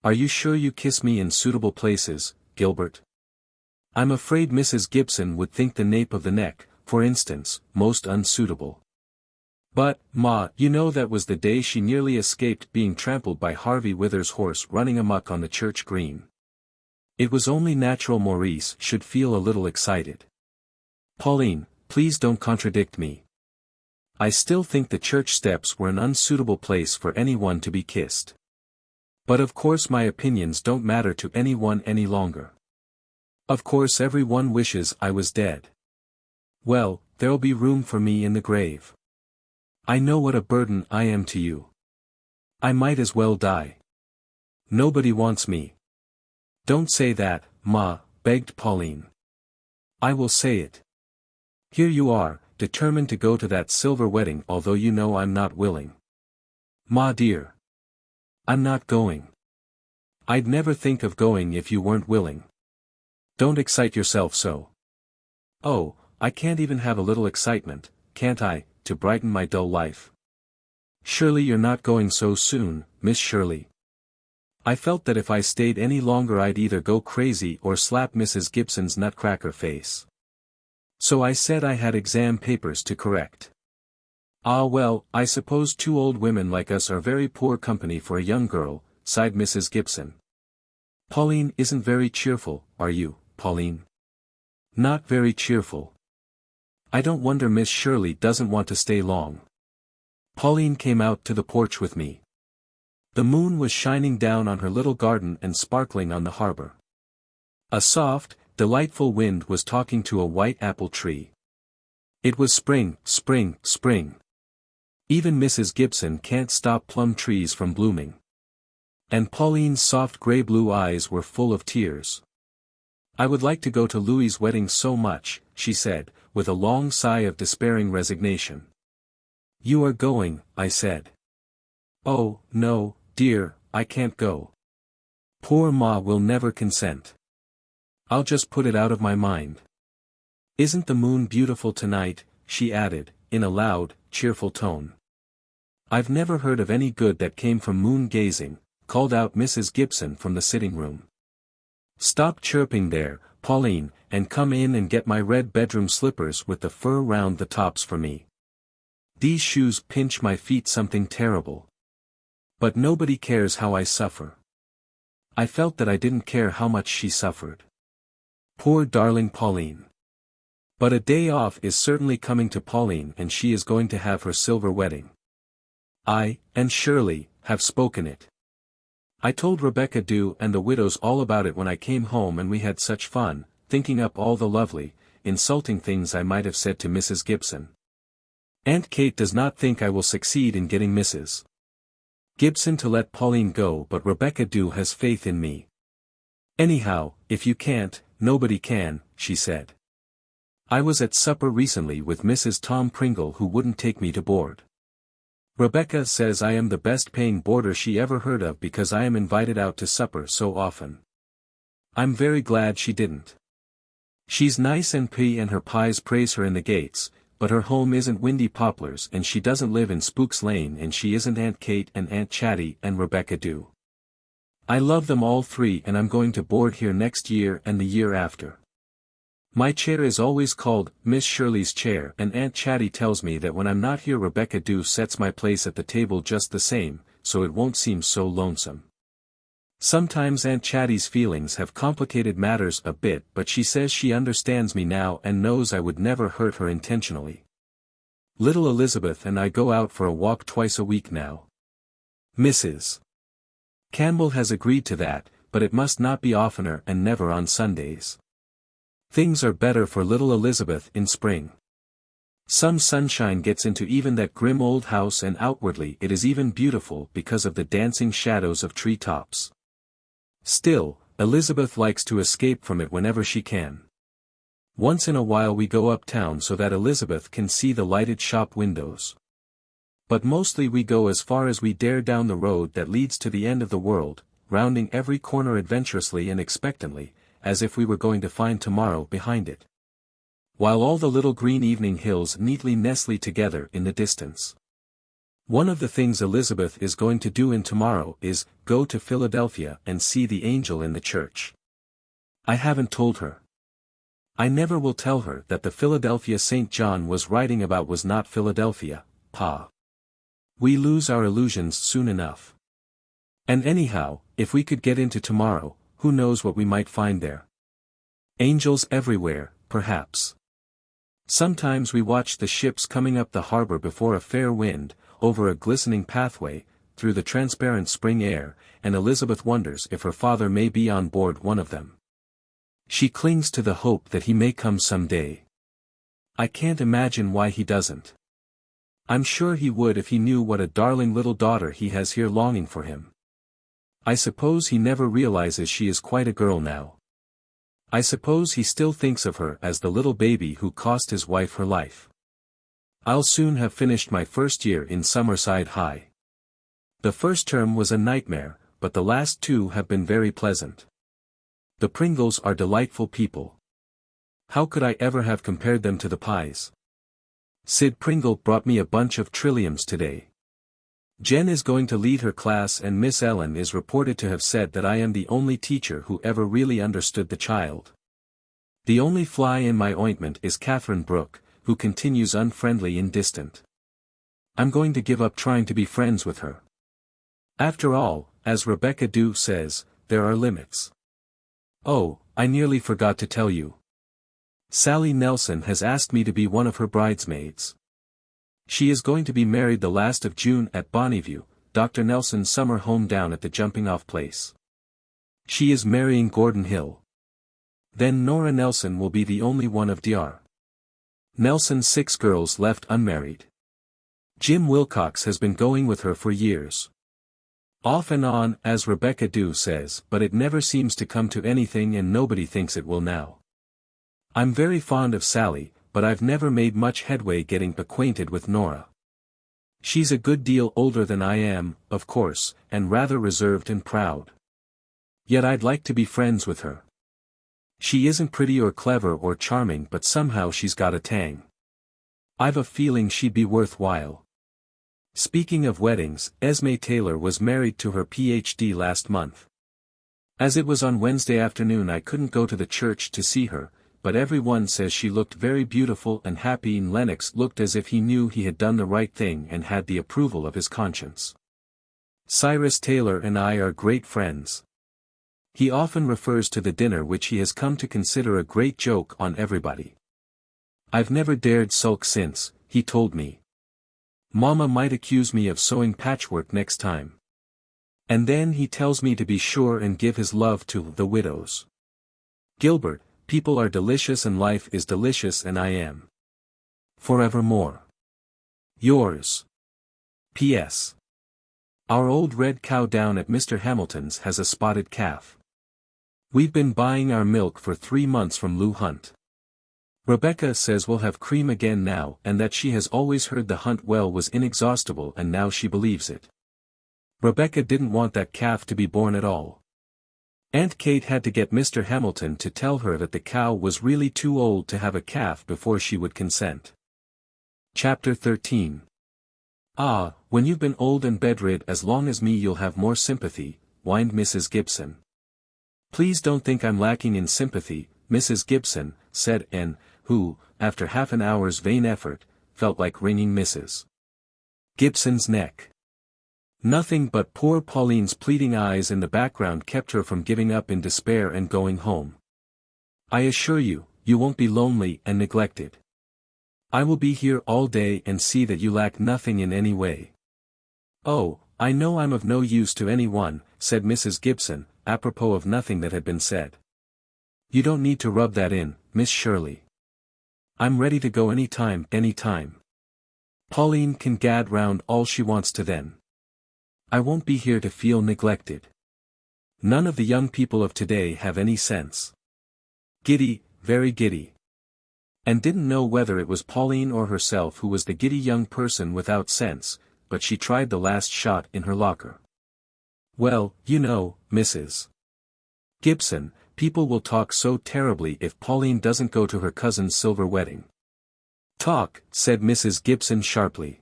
S1: Are you sure you kiss me in suitable places, Gilbert? I'm afraid Mrs. Gibson would think the nape of the neck, for instance, most unsuitable. But, Ma, you know that was the day she nearly escaped being trampled by Harvey Wither's horse running amok on the church green. It was only natural Maurice should feel a little excited. Pauline, please don't contradict me. I still think the church steps were an unsuitable place for anyone to be kissed. But of course my opinions don't matter to anyone any longer. Of course everyone wishes I was dead. Well, there'll be room for me in the grave. I know what a burden I am to you. I might as well die. Nobody wants me. Don't say that, Ma, begged Pauline. I will say it. Here you are, determined to go to that silver wedding although you know I'm not willing. Ma dear. I'm not going. I'd never think of going if you weren't willing. Don't excite yourself so. Oh, I can't even have a little excitement, can't I, to brighten my dull life? Surely you're not going so soon, Miss Shirley. I felt that if I stayed any longer I'd either go crazy or slap Mrs. Gibson's nutcracker face. So I said I had exam papers to correct. Ah well, I suppose 2 old women like us are very poor company for a young girl, sighed Mrs. Gibson. Pauline isn't very cheerful, are you, Pauline? Not very cheerful. I don't wonder Miss Shirley doesn't want to stay long. Pauline came out to the porch with me. The moon was shining down on her little garden and sparkling on the harbor. A soft, delightful wind was talking to a white apple tree. It was spring, spring, spring. Even Mrs. Gibson can't stop plum trees from blooming. And Pauline's soft gray-blue eyes were full of tears. I would like to go to Louis's wedding so much, she said, with a long sigh of despairing resignation. You are going, I said. Oh, no, dear, I can't go. Poor Ma will never consent. I'll just put it out of my mind. Isn't the moon beautiful tonight, she added, in a loud, cheerful tone. I've never heard of any good that came from moon gazing, called out Mrs. Gibson from the sitting room. Stop chirping there, Pauline, and come in and get my red bedroom slippers with the fur round the tops for me. These shoes pinch my feet something terrible. But nobody cares how I suffer. I felt that I didn't care how much she suffered. Poor darling Pauline. But a day off is certainly coming to Pauline and she is going to have her silver wedding. I, and Shirley, have spoken it. I told Rebecca Dew and the widows all about it when I came home and we had such fun, thinking up all the lovely, insulting things I might have said to Mrs. Gibson. Aunt Kate does not think I will succeed in getting Mrs. Gibson to let Pauline go, but Rebecca Dew has faith in me. Anyhow, if you can't, nobody can, she said. I was at supper recently with Mrs. Tom Pringle who wouldn't take me to board. Rebecca says I am the best paying boarder she ever heard of because I am invited out to supper so often. I'm very glad she didn't. She's nice and pretty and her pies praise her in the gates, but her home isn't Windy Poplars and she doesn't live in Spooks Lane and she isn't Aunt Kate and Aunt Chatty and Rebecca Dew. I love them all three and I'm going to board here next year and the year after. My chair is always called Miss Shirley's chair and Aunt Chatty tells me that when I'm not here Rebecca Dew sets my place at the table just the same, so it won't seem so lonesome. Sometimes Aunt Chatty's feelings have complicated matters a bit but she says she understands me now and knows I would never hurt her intentionally. Little Elizabeth and I go out for a walk twice a week now. Mrs. Campbell has agreed to that, but it must not be oftener and never on Sundays. Things are better for little Elizabeth in spring. Some sunshine gets into even that grim old house and outwardly it is even beautiful because of the dancing shadows of tree tops. Still, Elizabeth likes to escape from it whenever she can. Once in a while we go uptown so that Elizabeth can see the lighted shop windows. But mostly we go as far as we dare down the road that leads to the end of the world, rounding every corner adventurously and expectantly, as if we were going to find tomorrow behind it. While all the little green evening hills neatly nestle together in the distance. One of the things Elizabeth is going to do in tomorrow is go to Philadelphia and see the angel in the church. I haven't told her. I never will tell her that the Philadelphia St. John was writing about was not Philadelphia, Pa. We lose our illusions soon enough. And anyhow, if we could get into tomorrow, who knows what we might find there? Angels everywhere, perhaps. Sometimes we watch the ships coming up the harbor before a fair wind, over a glistening pathway, through the transparent spring air, and Elizabeth wonders if her father may be on board one of them. She clings to the hope that he may come some day. I can't imagine why he doesn't. I'm sure he would if he knew what a darling little daughter he has here longing for him. I suppose he never realizes she is quite a girl now. I suppose he still thinks of her as the little baby who cost his wife her life. I'll soon have finished my first year in Summerside High. The first term was a nightmare, but the last 2 have been very pleasant. The Pringles are delightful people. How could I ever have compared them to the pies? Sid Pringle brought me a bunch of trilliums today. Jen is going to lead her class and Miss Ellen is reported to have said that I am the only teacher who ever really understood the child. The only fly in my ointment is Catherine Brooke, who continues unfriendly and distant. I'm going to give up trying to be friends with her. After all, as Rebecca Dew says, there are limits. Oh, I nearly forgot to tell you. Sally Nelson has asked me to be one of her bridesmaids. She is going to be married the last of June at Bonneview, Dr. Nelson's summer home down at the jumping-off place. She is marrying Gordon Hill. Then Nora Nelson will be the only one of Dr. Nelson's 6 girls left unmarried. Jim Wilcox has been going with her for years. Off and on, as Rebecca Dew says, but it never seems to come to anything and nobody thinks it will now. I'm very fond of Sally, but I've never made much headway getting acquainted with Nora. She's a good deal older than I am, of course, and rather reserved and proud. Yet I'd like to be friends with her. She isn't pretty or clever or charming, but somehow she's got a tang. I've a feeling she'd be worthwhile. Speaking of weddings, Esme Taylor was married to her PhD last month. As it was on Wednesday afternoon I couldn't go to the church to see her, but everyone says she looked very beautiful and happy, and Lennox looked as if he knew he had done the right thing and had the approval of his conscience. Cyrus Taylor and I are great friends. He often refers to the dinner which he has come to consider a great joke on everybody. I've never dared sulk since, he told me. Mama might accuse me of sewing patchwork next time. And then he tells me to be sure and give his love to the widows. Gilbert, people are delicious and life is delicious and I am forevermore yours. P.S. Our old red cow down at Mr. Hamilton's has a spotted calf. We've been buying our milk for 3 months from Lou Hunt. Rebecca says we'll have cream again now, and that she has always heard the Hunt well was inexhaustible and now she believes it. Rebecca didn't want that calf to be born at all. Aunt Kate had to get Mr. Hamilton to tell her that the cow was really too old to have a calf before she would consent. Chapter 13. Ah, when you've been old and bedrid as long as me you'll have more sympathy, whined Mrs. Gibson. Please don't think I'm lacking in sympathy, Mrs. Gibson, said Anne, who, after half an hour's vain effort, felt like wringing Mrs. Gibson's neck. Nothing but poor Pauline's pleading eyes in the background kept her from giving up in despair and going home. I assure you, you won't be lonely and neglected. I will be here all day and see that you lack nothing in any way. Oh, I know I'm of no use to anyone, said Mrs. Gibson, apropos of nothing that had been said. You don't need to rub that in, Miss Shirley. I'm ready to go any time. Pauline can gad round all she wants to then. I won't be here to feel neglected. None of the young people of today have any sense. Giddy, very giddy. And didn't know whether it was Pauline or herself who was the giddy young person without sense, but she tried the last shot in her locker. Well, you know, Mrs. Gibson, people will talk so terribly if Pauline doesn't go to her cousin's silver wedding. Talk, said Mrs. Gibson sharply.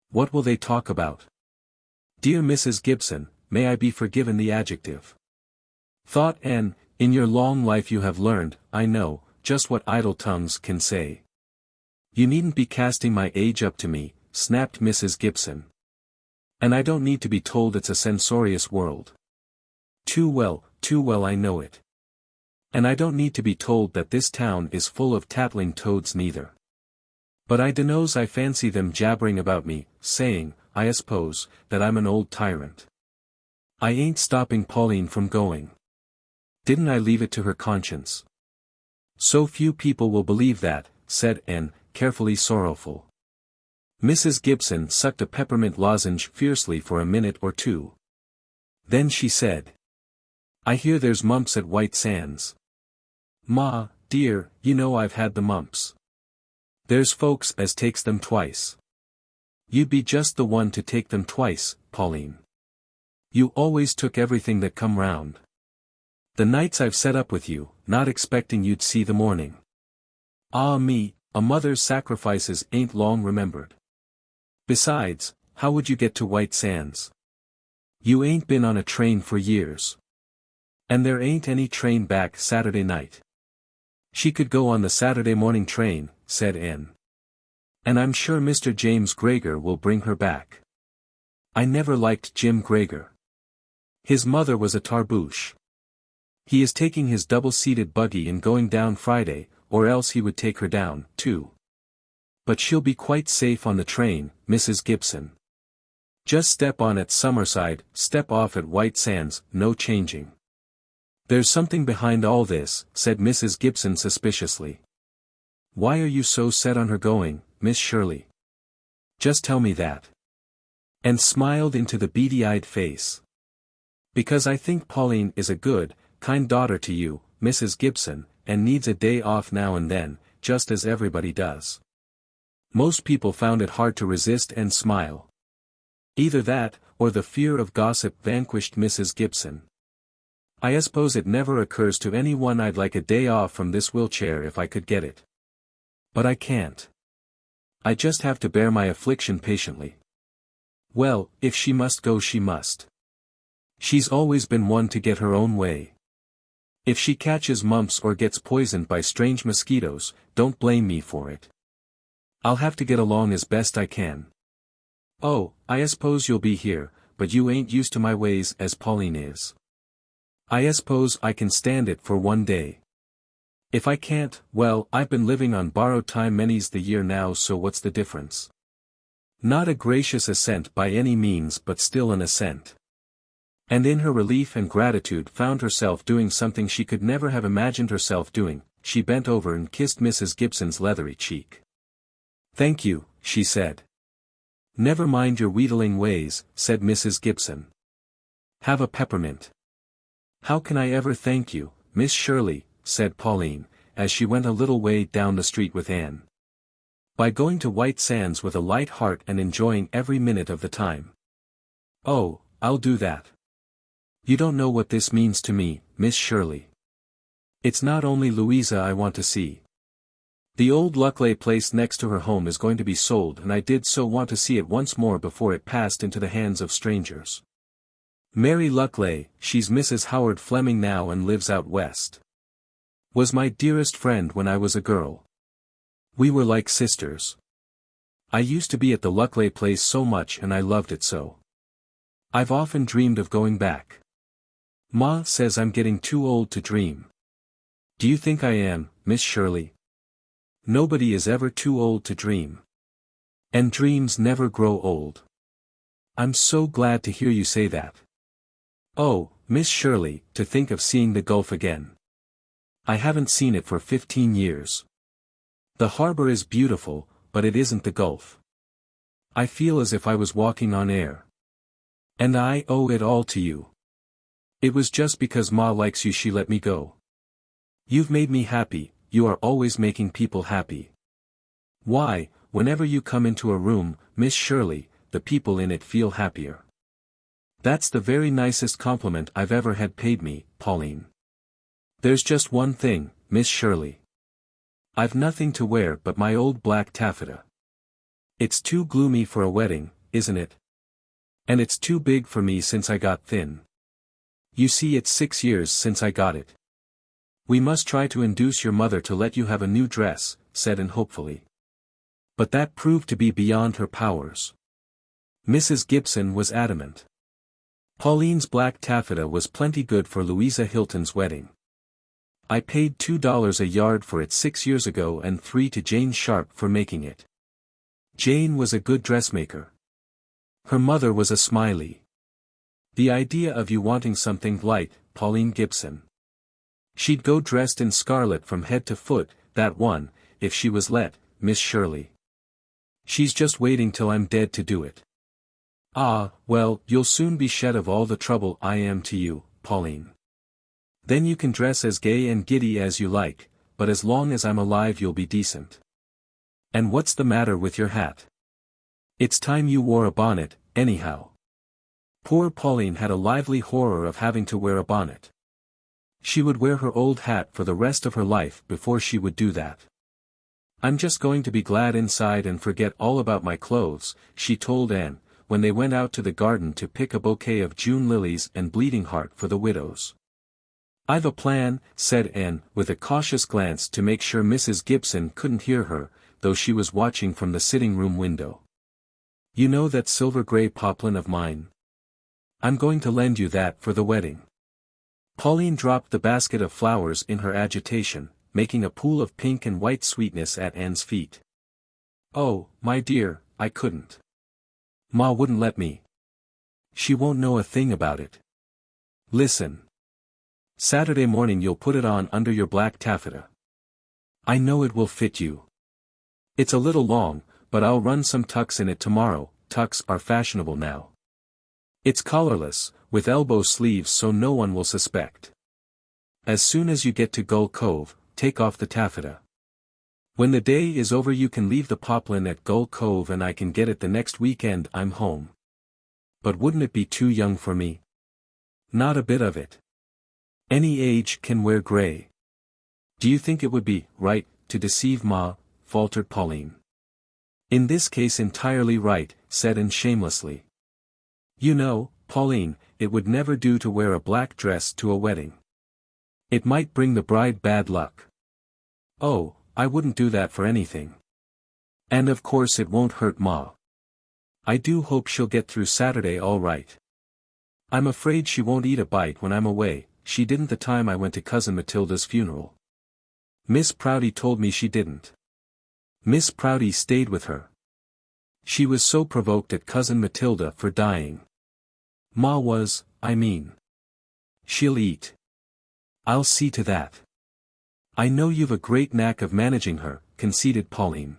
S1: What will they talk about? Dear Mrs. Gibson, may I be forgiven the adjective? Thought Anne, in your long life you have learned, I know, just what idle tongues can say. You needn't be casting my age up to me, snapped Mrs. Gibson. And I don't need to be told it's a censorious world. Too well I know it. And I don't need to be told that this town is full of tattling toads neither. But I dunno's I fancy them jabbering about me, saying, I suppose, that I'm an old tyrant. I ain't stopping Pauline from going. Didn't I leave it to her conscience? So few people will believe that, said Anne, carefully sorrowful. Mrs. Gibson sucked a peppermint lozenge fiercely for a minute or two. Then she said, I hear there's mumps at White Sands. Ma, dear, you know I've had the mumps. There's folks as takes them twice. You'd be just the one to take them twice, Pauline. You always took everything that come round. The nights I've set up with you, not expecting you'd see the morning. Ah me, a mother's sacrifices ain't long remembered. Besides, how would you get to White Sands? You ain't been on a train for years. And there ain't any train back Saturday night. She could go on the Saturday morning train, said Anne. And I'm sure Mr. James Gregor will bring her back. I never liked Jim Gregor. His mother was a tarboosh. He is taking his double-seated buggy and going down Friday, or else he would take her down, too. But she'll be quite safe on the train, Mrs. Gibson. Just step on at Summerside, step off at White Sands, no changing. There's something behind all this, said Mrs. Gibson suspiciously. Why are you so set on her going, Miss Shirley? Just tell me that. And smiled into the beady-eyed face. Because I think Pauline is a good, kind daughter to you, Mrs. Gibson, and needs a day off now and then, just as everybody does. Most people found it hard to resist and smile. Either that, or the fear of gossip vanquished Mrs. Gibson. I suppose it never occurs to anyone I'd like a day off from this wheelchair if I could get it. But I can't. I just have to bear my affliction patiently. Well, if she must go she must. She's always been one to get her own way. If she catches mumps or gets poisoned by strange mosquitoes, don't blame me for it. I'll have to get along as best I can. Oh, I suppose you'll be here, but you ain't used to my ways as Pauline is. I suppose I can stand it for one day. If I can't, well, I've been living on borrowed time many's the year now, so what's the difference? Not a gracious assent by any means, but still an assent. And in her relief and gratitude found herself doing something she could never have imagined herself doing. She bent over and kissed Mrs. Gibson's leathery cheek. Thank you, she said. Never mind your wheedling ways, said Mrs. Gibson. Have a peppermint. How can I ever thank you, Miss Shirley, said Pauline, as she went a little way down the street with Anne. By going to White Sands with a light heart and enjoying every minute of the time. Oh, I'll do that. You don't know what this means to me, Miss Shirley. It's not only Louisa I want to see. The old Luckley place next to her home is going to be sold, and I did so want to see it once more before it passed into the hands of strangers. Mary Luckley, she's Mrs. Howard Fleming now and lives out west. Was my dearest friend when I was a girl. We were like sisters. I used to be at the Luckley place so much and I loved it so. I've often dreamed of going back. Ma says I'm getting too old to dream. Do you think I am, Miss Shirley? Nobody is ever too old to dream. And dreams never grow old. I'm so glad to hear you say that. Oh, Miss Shirley, to think of seeing the Gulf again. I haven't seen it for 15 years. The harbor is beautiful, but it isn't the Gulf. I feel as if I was walking on air. And I owe it all to you. It was just because Ma likes you she let me go. You've made me happy, you are always making people happy. Why, whenever you come into a room, Miss Shirley, the people in it feel happier. That's the very nicest compliment I've ever had paid me, Pauline. There's just one thing, Miss Shirley. I've nothing to wear but my old black taffeta. It's too gloomy for a wedding, isn't it? And it's too big for me since I got thin. You see, it's 6 years since I got it. We must try to induce your mother to let you have a new dress, said Anne hopefully. But that proved to be beyond her powers. Mrs. Gibson was adamant. Pauline's black taffeta was plenty good for Louisa Hilton's wedding. I paid $2 a yard for it 6 years ago and $3 to Jane Sharp for making it. Jane was a good dressmaker. Her mother was a Smiley. The idea of you wanting something light, Pauline Gibson. She'd go dressed in scarlet from head to foot, that one, if she was let, Miss Shirley. She's just waiting till I'm dead to do it. Ah, well, you'll soon be shed of all the trouble I am to you, Pauline. Then you can dress as gay and giddy as you like, but as long as I'm alive you'll be decent. And what's the matter with your hat? It's time you wore a bonnet, anyhow. Poor Pauline had a lively horror of having to wear a bonnet. She would wear her old hat for the rest of her life before she would do that. I'm just going to be glad inside and forget all about my clothes, she told Anne, when they went out to the garden to pick a bouquet of June lilies and bleeding heart for the widows. "I've a plan," said Anne, with a cautious glance to make sure Mrs. Gibson couldn't hear her, though she was watching from the sitting-room window. "You know that silver-gray poplin of mine? I'm going to lend you that for the wedding." Pauline dropped the basket of flowers in her agitation, making a pool of pink and white sweetness at Anne's feet. "Oh, my dear, I couldn't. Ma wouldn't let me. She won't know a thing about it. Listen. Saturday morning you'll put it on under your black taffeta. I know it will fit you. It's a little long, but I'll run some tucks in it tomorrow. Tucks are fashionable now. It's collarless, with elbow sleeves so no one will suspect. As soon as you get to Gull Cove, take off the taffeta. When the day is over you can leave the poplin at Gull Cove and I can get it the next weekend I'm home. But wouldn't it be too young for me?" "Not a bit of it. Any age can wear gray." "Do you think it would be right to deceive Ma?" faltered Pauline. "In this case entirely right," said Anne shamelessly. "You know, Pauline, it would never do to wear a black dress to a wedding. It might bring the bride bad luck." "Oh, I wouldn't do that for anything. And of course it won't hurt Ma. I do hope she'll get through Saturday all right. I'm afraid she won't eat a bite when I'm away. She didn't the time I went to Cousin Matilda's funeral. Miss Prouty told me she didn't. Miss Prouty stayed with her. She was so provoked at Cousin Matilda for dying. Ma was, I mean. She'll eat. I'll see to that." "I know you've a great knack of managing her," conceded Pauline.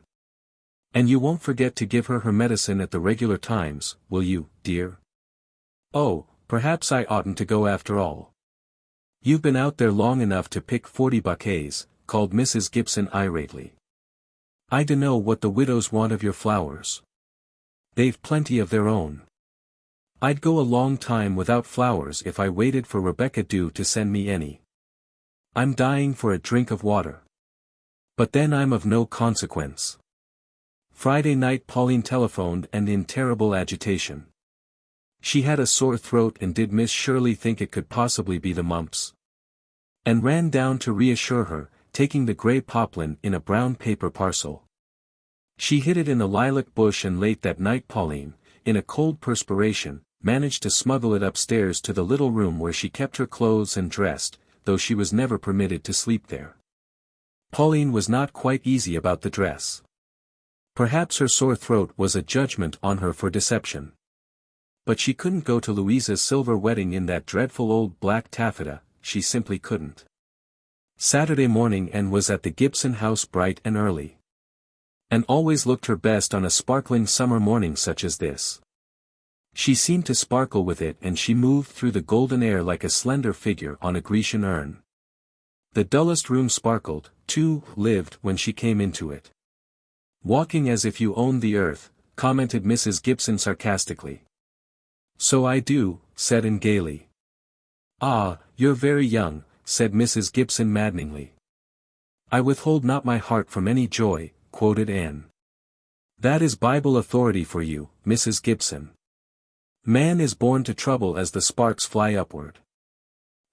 S1: "And you won't forget to give her medicine at the regular times, will you, dear?" "Oh, perhaps I oughtn't to go after all. You've been out there long enough to pick 40 bouquets, called Mrs. Gibson irately. "I dunno what the widows want of your flowers. They've plenty of their own. I'd go a long time without flowers if I waited for Rebecca Dew to send me any. I'm dying for a drink of water. But then I'm of no consequence." Friday night Pauline telephoned and in terrible agitation. She had a sore throat and did Miss Shirley think it could possibly be the mumps? And ran down to reassure her, taking the grey poplin in a brown paper parcel. She hid it in a lilac bush and late that night Pauline, in a cold perspiration, managed to smuggle it upstairs to the little room where she kept her clothes and dressed, though she was never permitted to sleep there. Pauline was not quite easy about the dress. Perhaps her sore throat was a judgment on her for deception. But she couldn't go to Louisa's silver wedding in that dreadful old black taffeta, she simply couldn't. Saturday morning Anne was at the Gibson house bright and early. And always looked her best on a sparkling summer morning such as this. She seemed to sparkle with it and she moved through the golden air like a slender figure on a Grecian urn. The dullest room sparkled, too, lived when she came into it. "Walking as if you owned the earth," commented Mrs. Gibson sarcastically. "So I do," said Anne gaily. "Ah, you're very young," said Mrs. Gibson maddeningly. "I withhold not my heart from any joy," quoted Anne. "That is Bible authority for you, Mrs. Gibson. Man is born to trouble as the sparks fly upward."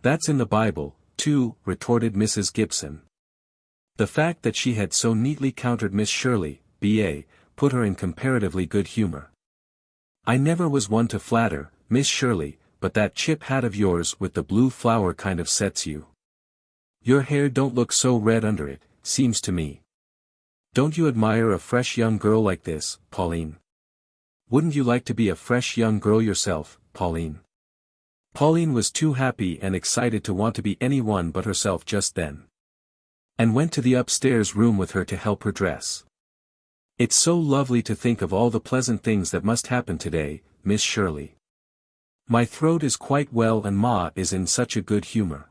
S1: "That's in the Bible, too," retorted Mrs. Gibson. The fact that she had so neatly countered Miss Shirley, B.A., put her in comparatively good humor. "I never was one to flatter, Miss Shirley, but that chip hat of yours with the blue flower kind of sets you. Your hair don't look so red under it, seems to me. Don't you admire a fresh young girl like this, Pauline? Wouldn't you like to be a fresh young girl yourself, Pauline?" Pauline was too happy and excited to want to be anyone but herself just then. And went to the upstairs room with her to help her dress. "It's so lovely to think of all the pleasant things that must happen today, Miss Shirley. My throat is quite well and Ma is in such a good humor.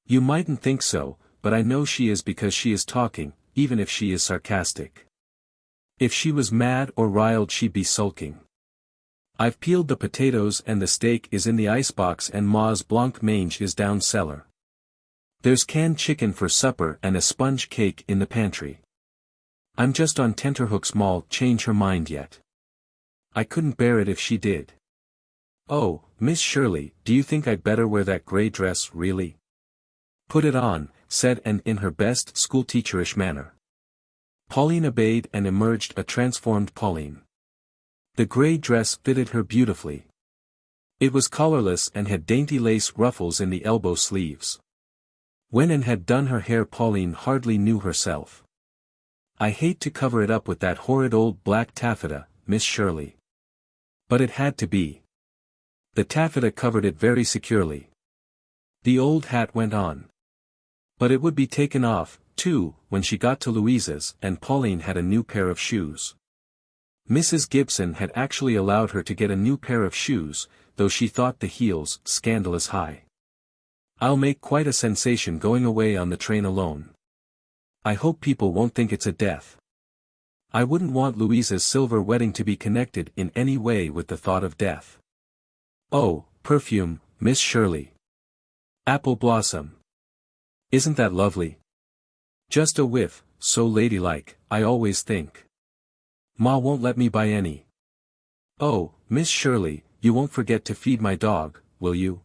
S1: You mightn't think so, but I know she is because she is talking, even if she is sarcastic. If she was mad or riled she'd be sulking. I've peeled the potatoes and the steak is in the icebox and Ma's blanc mange is down cellar. There's canned chicken for supper and a sponge cake in the pantry. I'm just on tenterhooks Ma'll change her mind yet. I couldn't bear it if she did. Oh, Miss Shirley, do you think I'd better wear that gray dress, really? Put it on, said Anne in her best schoolteacherish manner. Pauline obeyed and emerged a transformed Pauline. The gray dress fitted her beautifully. It was collarless and had dainty lace ruffles in the elbow sleeves. When Anne had done her hair, Pauline hardly knew herself. I hate to cover it up with that horrid old black taffeta, Miss Shirley. But it had to be. The taffeta covered it very securely. The old hat went on. But it would be taken off, too, when she got to Louisa's, and Pauline had a new pair of shoes. Mrs. Gibson had actually allowed her to get a new pair of shoes, though she thought the heels scandalous high. I'll make quite a sensation going away on the train alone. I hope people won't think it's a death. I wouldn't want Louisa's silver wedding to be connected in any way with the thought of death. Oh, perfume, Miss Shirley. Apple blossom. Isn't that lovely? Just a whiff, so ladylike, I always think. Ma won't let me buy any. Oh, Miss Shirley, you won't forget to feed my dog, will you?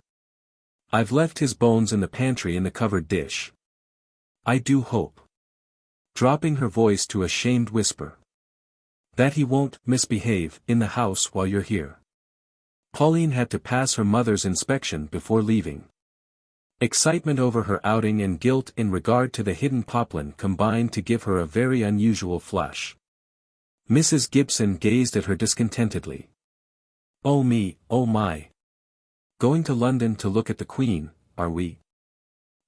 S1: I've left his bones in the pantry in the covered dish. I do hope. Dropping her voice to a shamed whisper. That he won't misbehave in the house while you're here. Pauline had to pass her mother's inspection before leaving. Excitement over her outing and guilt in regard to the hidden poplin combined to give her a very unusual flush. Mrs. Gibson gazed at her discontentedly. Oh me, oh my. Going to London to look at the Queen, are we?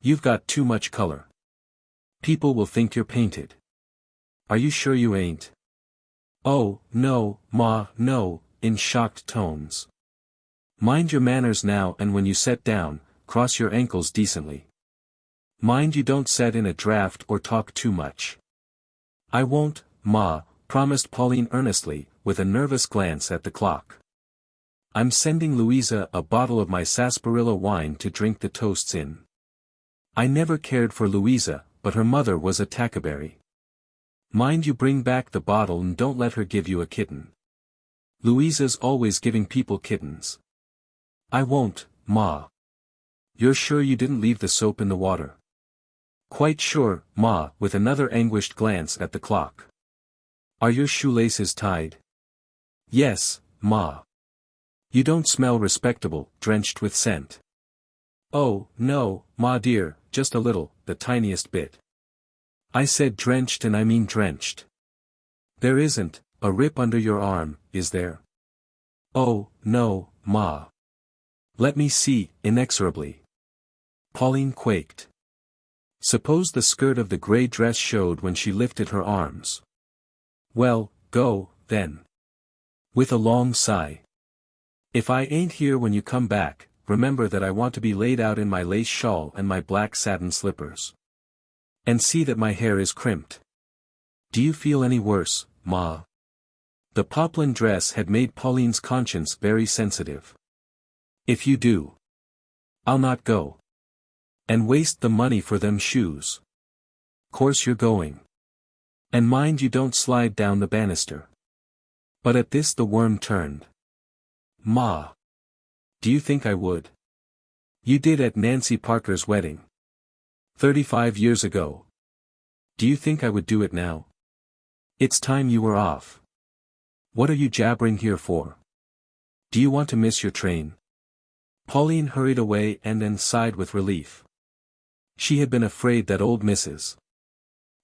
S1: You've got too much color. People will think you're painted. Are you sure you ain't? Oh, no, Ma, no, in shocked tones. Mind your manners now, and when you set down, cross your ankles decently. Mind you don't set in a draft or talk too much. I won't, Ma, promised Pauline earnestly, with a nervous glance at the clock. I'm sending Louisa a bottle of my sarsaparilla wine to drink the toasts in. I never cared for Louisa, but her mother was a tackleberry. Mind you bring back the bottle and don't let her give you a kitten. Louisa's always giving people kittens. I won't, Ma. You're sure you didn't leave the soap in the water? Quite sure, Ma, with another anguished glance at the clock. Are your shoelaces tied? Yes, Ma. You don't smell respectable, drenched with scent. Oh, no, Ma dear, just a little, the tiniest bit. I said drenched and I mean drenched. There isn't a rip under your arm, is there? Oh, no, Ma. Let me see, inexorably. Pauline quaked. Suppose the skirt of the gray dress showed when she lifted her arms. Well, go, then. With a long sigh. If I ain't here when you come back, remember that I want to be laid out in my lace shawl and my black satin slippers. And see that my hair is crimped. Do you feel any worse, Ma? The poplin dress had made Pauline's conscience very sensitive. If you do, I'll not go. And waste the money for them shoes. Course you're going. And mind you don't slide down the banister. But at this the worm turned. Ma. Do you think I would? You did at Nancy Parker's wedding. 35 years ago. Do you think I would do it now? It's time you were off. What are you jabbering here for? Do you want to miss your train? Pauline hurried away and then sighed with relief. She had been afraid that old Mrs.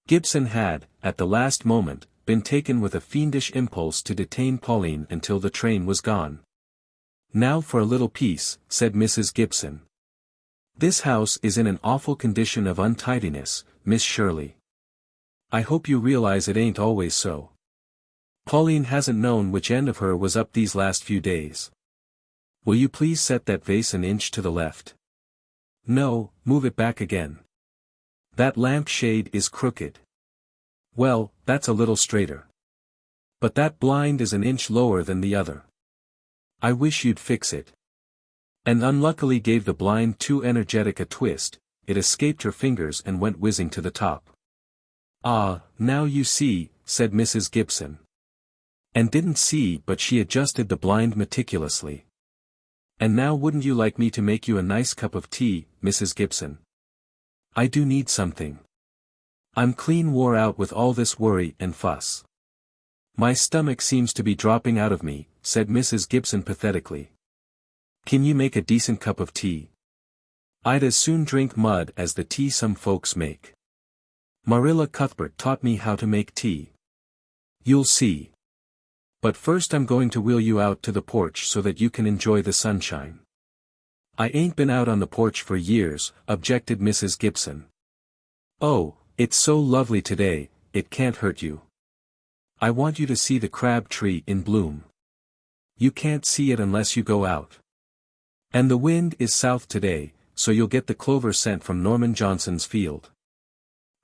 S1: Gibson had, at the last moment, been taken with a fiendish impulse to detain Pauline until the train was gone. Now for a little peace, said Mrs. Gibson. This house is in an awful condition of untidiness, Miss Shirley. I hope you realize it ain't always so. Pauline hasn't known which end of her was up these last few days. Will you please set that vase an inch to the left? No, move it back again. That lamp shade is crooked. Well, that's a little straighter. But that blind is an inch lower than the other. I wish you'd fix it. And unluckily gave the blind too energetic a twist, it escaped her fingers and went whizzing to the top. Ah, now you see, said Mrs. Gibson. And didn't see, but she adjusted the blind meticulously. And now wouldn't you like me to make you a nice cup of tea, Mrs. Gibson? I do need something. I'm clean wore out with all this worry and fuss. My stomach seems to be dropping out of me, said Mrs. Gibson pathetically. Can you make a decent cup of tea? I'd as soon drink mud as the tea some folks make. Marilla Cuthbert taught me how to make tea. You'll see. But first I'm going to wheel you out to the porch so that you can enjoy the sunshine. I ain't been out on the porch for years, objected Mrs. Gibson. Oh, it's so lovely today, it can't hurt you. I want you to see the crab tree in bloom. You can't see it unless you go out. And the wind is south today, so you'll get the clover scent from Norman Johnson's field.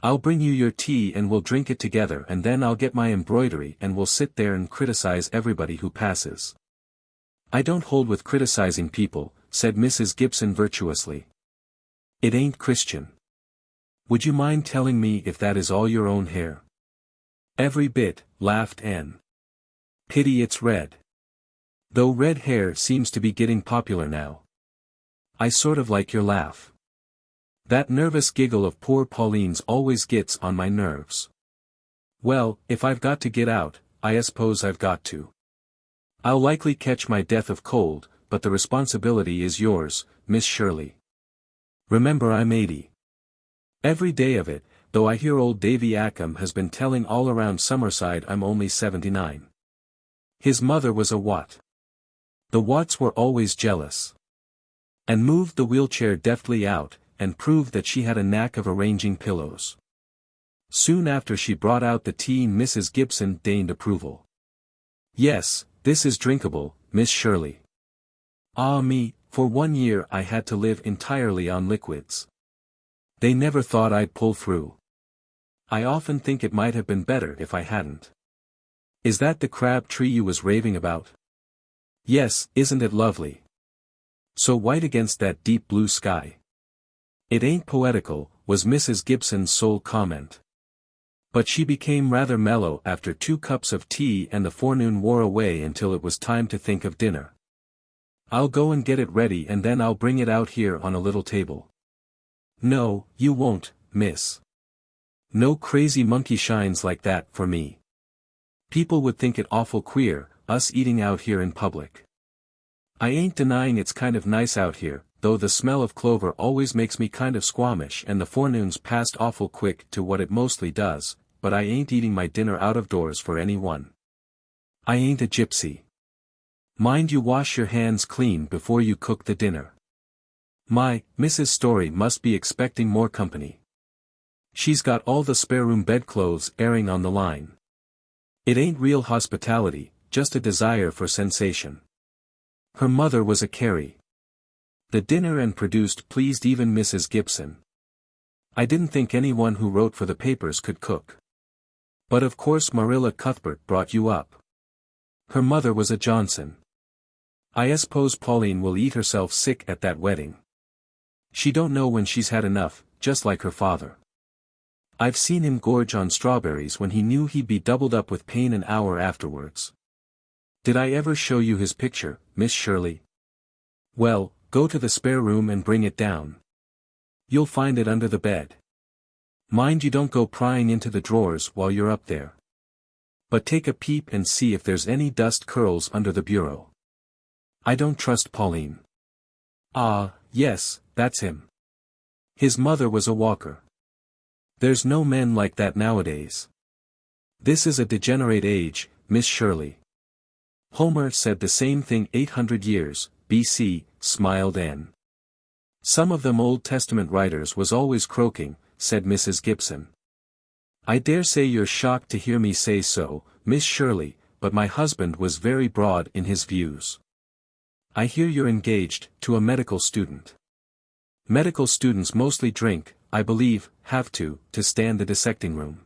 S1: I'll bring you your tea and we'll drink it together, and then I'll get my embroidery and we'll sit there and criticize everybody who passes. I don't hold with criticizing people, said Mrs. Gibson virtuously. It ain't Christian. Would you mind telling me if that is all your own hair? Every bit, laughed Anne. Pity it's red. Though red hair seems to be getting popular now. I sort of like your laugh. That nervous giggle of poor Pauline's always gets on my nerves. Well, if I've got to get out, I suppose I've got to. I'll likely catch my death of cold, but the responsibility is yours, Miss Shirley. Remember I'm 80. Every day of it, though I hear old Davy Ackham has been telling all around Summerside I'm only 79. His mother was a Watt. The Watts were always jealous. And moved the wheelchair deftly out, and proved that she had a knack of arranging pillows. Soon after she brought out the tea, Mrs. Gibson deigned approval. Yes, this is drinkable, Miss Shirley. Ah me, for 1 year I had to live entirely on liquids. They never thought I'd pull through. I often think it might have been better if I hadn't. Is that the crab tree you was raving about? Yes, isn't it lovely? So white against that deep blue sky. It ain't poetical, was Mrs. Gibson's sole comment. But she became rather mellow after 2 cups of tea, and the forenoon wore away until it was time to think of dinner. I'll go and get it ready and then I'll bring it out here on a little table. No, you won't, miss. No crazy monkey shines like that for me. People would think it awful queer, us eating out here in public. I ain't denying it's kind of nice out here, though the smell of clover always makes me kind of squamish and the forenoons passed awful quick to what it mostly does, but I ain't eating my dinner out of doors for anyone. I ain't a gypsy. Mind you wash your hands clean before you cook the dinner. My, Mrs. Story must be expecting more company. She's got all the spare room bedclothes airing on the line. It ain't real hospitality, just a desire for sensation. Her mother was a Carey. The dinner and produced pleased even Mrs. Gibson. I didn't think anyone who wrote for the papers could cook. But of course Marilla Cuthbert brought you up. Her mother was a Johnson. I suppose Pauline will eat herself sick at that wedding. She don't know when she's had enough, just like her father. I've seen him gorge on strawberries when he knew he'd be doubled up with pain an hour afterwards. Did I ever show you his picture, Miss Shirley? Well, go to the spare room and bring it down. You'll find it under the bed. Mind you don't go prying into the drawers while you're up there. But take a peep and see if there's any dust curls under the bureau. I don't trust Pauline. Ah, yes, that's him. His mother was a walker. There's no men like that nowadays. This is a degenerate age, Miss Shirley. Homer said the same thing 800 years, B.C., smiled Anne. Some of them Old Testament writers was always croaking, said Mrs. Gibson. I dare say you're shocked to hear me say so, Miss Shirley, but my husband was very broad in his views. I hear you're engaged to a medical student. Medical students mostly drink, I believe, have to stand the dissecting room.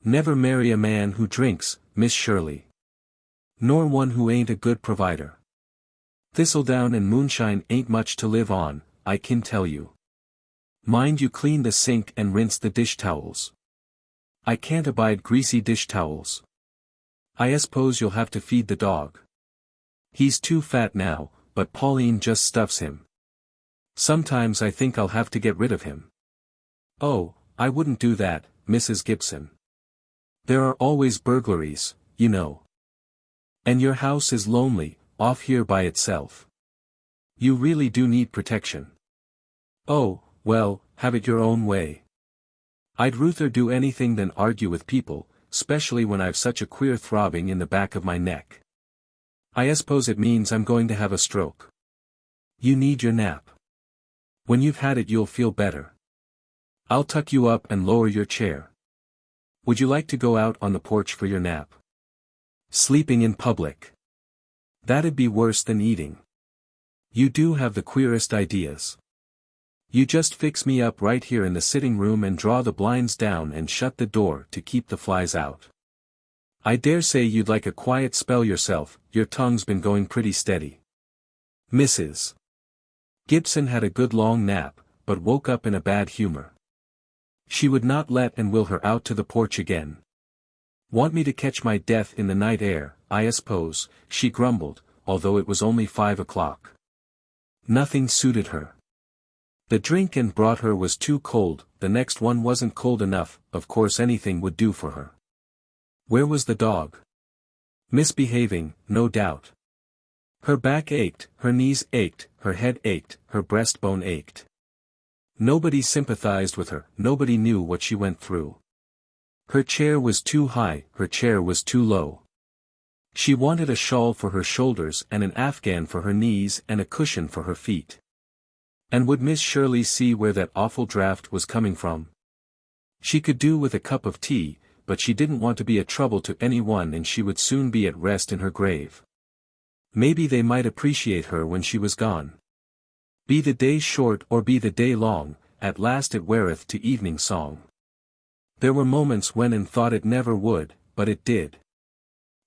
S1: Never marry a man who drinks, Miss Shirley. Nor one who ain't a good provider. Thistledown and moonshine ain't much to live on, I can tell you. Mind you clean the sink and rinse the dish towels. I can't abide greasy dish towels. I suppose you'll have to feed the dog. He's too fat now, but Pauline just stuffs him. Sometimes I think I'll have to get rid of him. Oh, I wouldn't do that, Mrs. Gibson. There are always burglaries, you know. And your house is lonely, off here by itself. You really do need protection. Oh, well, have it your own way. I'd rather do anything than argue with people, especially when I've such a queer throbbing in the back of my neck. I suppose it means I'm going to have a stroke. You need your nap. When you've had it you'll feel better. I'll tuck you up and lower your chair. Would you like to go out on the porch for your nap? Sleeping in public. That'd be worse than eating. You do have the queerest ideas. You just fix me up right here in the sitting room and draw the blinds down and shut the door to keep the flies out. I dare say you'd like a quiet spell yourself, your tongue's been going pretty steady. Mrs. Gibson had a good long nap, but woke up in a bad humor. She would not let Anne will her out to the porch again. Want me to catch my death in the night air, I suppose, she grumbled, although it was only 5 o'clock. Nothing suited her. The drink Anne brought her was too cold, the next one wasn't cold enough, of course anything would do for her. Where was the dog? Misbehaving, no doubt. Her back ached, her knees ached, her head ached, her breastbone ached. Nobody sympathized with her, nobody knew what she went through. Her chair was too high, her chair was too low. She wanted a shawl for her shoulders and an afghan for her knees and a cushion for her feet. And would Miss Shirley see where that awful draft was coming from? She could do with a cup of tea, but she didn't want to be a trouble to anyone and she would soon be at rest in her grave. Maybe they might appreciate her when she was gone. Be the day short or be the day long, at last it weareth to evening song. There were moments when Anne thought it never would, but it did.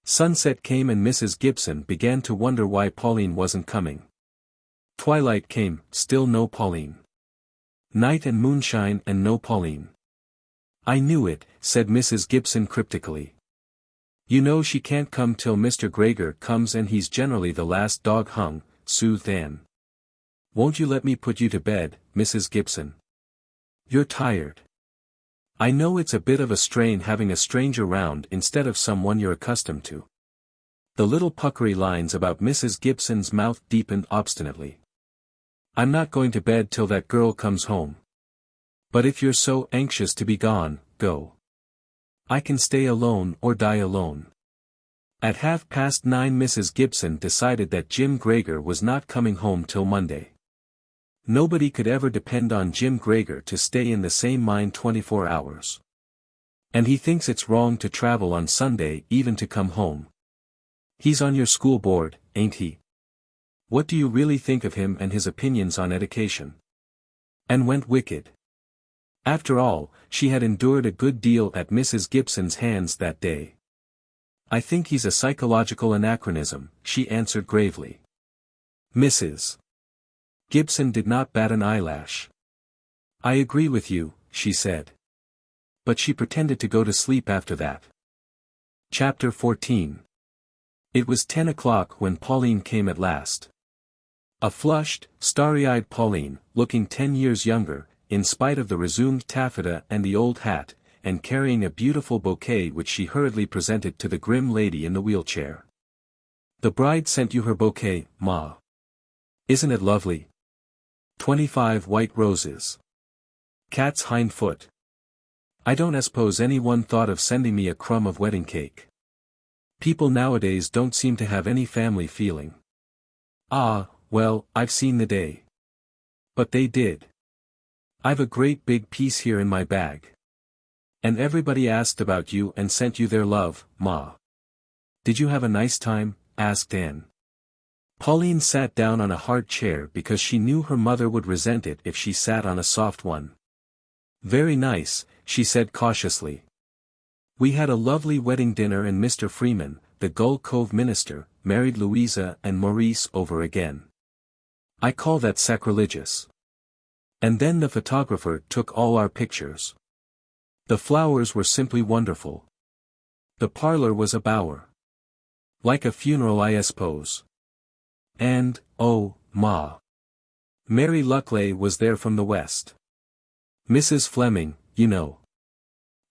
S1: Sunset came and Mrs. Gibson began to wonder why Pauline wasn't coming. Twilight came, still no Pauline. Night and moonshine and no Pauline. I knew it, said Mrs. Gibson cryptically. You know she can't come till Mr. Gregor comes and he's generally the last dog hung, soothed Anne. Won't you let me put you to bed, Mrs. Gibson? You're tired. I know it's a bit of a strain having a stranger round instead of someone you're accustomed to. The little puckery lines about Mrs. Gibson's mouth deepened obstinately. I'm not going to bed till that girl comes home. But if you're so anxious to be gone, go. I can stay alone or die alone. At 9:30 Mrs. Gibson decided that Jim Gregor was not coming home till Monday. Nobody could ever depend on Jim Gregor to stay in the same mind 24 hours. And he thinks it's wrong to travel on Sunday even to come home. He's on your school board, ain't he? What do you really think of him and his opinions on education? And went wicked. After all, she had endured a good deal at Mrs. Gibson's hands that day. I think he's a psychological anachronism, she answered gravely. Mrs. Gibson did not bat an eyelash. I agree with you, she said. But she pretended to go to sleep after that. Chapter 14. It was 10 o'clock when Pauline came at last. A flushed, starry-eyed Pauline, looking 10 years younger, in spite of the resumed taffeta and the old hat, and carrying a beautiful bouquet which she hurriedly presented to the grim lady in the wheelchair. The bride sent you her bouquet, Ma. Isn't it lovely? 25 white roses. Cat's hind foot. I don't suppose anyone thought of sending me a crumb of wedding cake. People nowadays don't seem to have any family feeling. Ah, well, I've seen the day. But they did. I've a great big piece here in my bag. And everybody asked about you and sent you their love, Ma. Did you have a nice time? Asked Anne. Pauline sat down on a hard chair because she knew her mother would resent it if she sat on a soft one. Very nice, she said cautiously. We had a lovely wedding dinner and Mr. Freeman, the Gull Cove minister, married Louisa and Maurice over again. I call that sacrilegious. And then the photographer took all our pictures. The flowers were simply wonderful. The parlor was a bower. Like a funeral, I suppose. And, oh, Ma. Mary Luckley was there from the West. Mrs. Fleming, you know.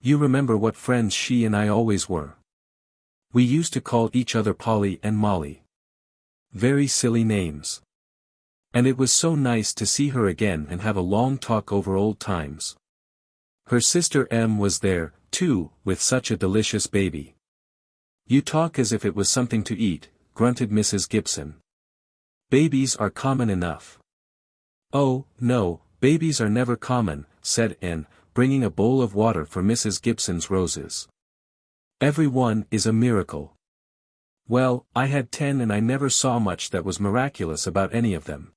S1: You remember what friends she and I always were. We used to call each other Polly and Molly. Very silly names. And it was so nice to see her again and have a long talk over old times. Her sister Em was there, too, with such a delicious baby. You talk as if it was something to eat, grunted Mrs. Gibson. Babies are common enough. Oh, no, babies are never common, said Anne, bringing a bowl of water for Mrs. Gibson's roses. Every one is a miracle. Well, I had 10 and I never saw much that was miraculous about any of them.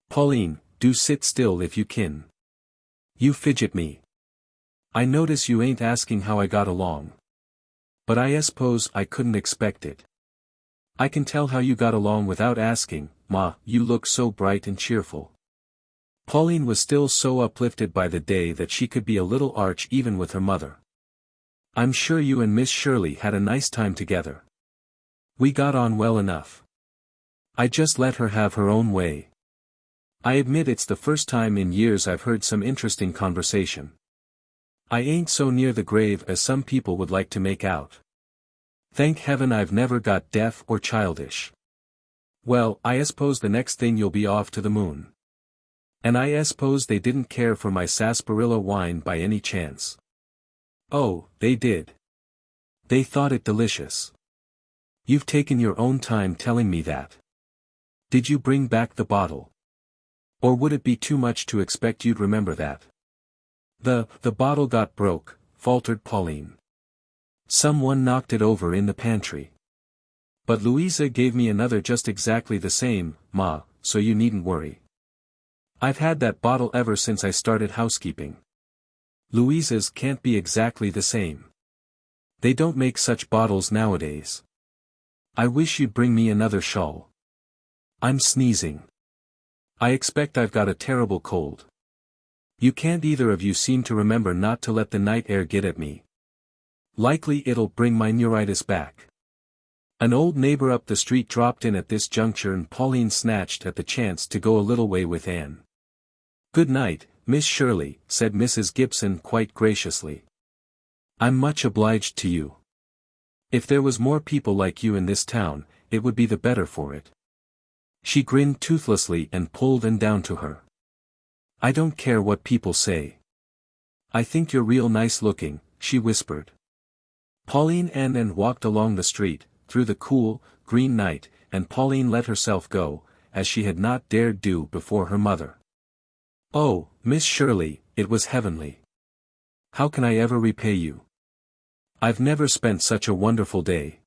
S1: Pauline, do sit still if you kin. You fidget me. I notice you ain't asking how I got along. But I suppose I couldn't expect it. I can tell how you got along without asking, Ma, you look so bright and cheerful. Pauline was still so uplifted by the day that she could be a little arch even with her mother. I'm sure you and Miss Shirley had a nice time together. We got on well enough. I just let her have her own way. I admit it's the first time in years I've heard some interesting conversation. I ain't so near the grave as some people would like to make out. Thank heaven I've never got deaf or childish. Well, I suppose the next thing you'll be off to the moon. And I suppose they didn't care for my sarsaparilla wine by any chance. Oh, they did. They thought it delicious. You've taken your own time telling me that. Did you bring back the bottle? Or would it be too much to expect you'd remember that? The bottle got broke, faltered Pauline. Someone knocked it over in the pantry. But Louisa gave me another just exactly the same, Ma, so you needn't worry. I've had that bottle ever since I started housekeeping. Louisa's can't be exactly the same. They don't make such bottles nowadays. I wish you'd bring me another shawl. I'm sneezing. I expect I've got a terrible cold. You can't either of you seem to remember not to let the night air get at me. Likely it'll bring my neuritis back. An old neighbor up the street dropped in at this juncture and Pauline snatched at the chance to go a little way with Anne. Good night, Miss Shirley, said Mrs. Gibson quite graciously. I'm much obliged to you. If there was more people like you in this town, it would be the better for it. She grinned toothlessly and pulled Anne down to her. I don't care what people say. I think you're real nice looking, she whispered. Pauline and Anne walked along the street, through the cool, green night, and Pauline let herself go, as she had not dared do before her mother. Oh, Miss Shirley, it was heavenly. How can I ever repay you? I've never spent such a wonderful day.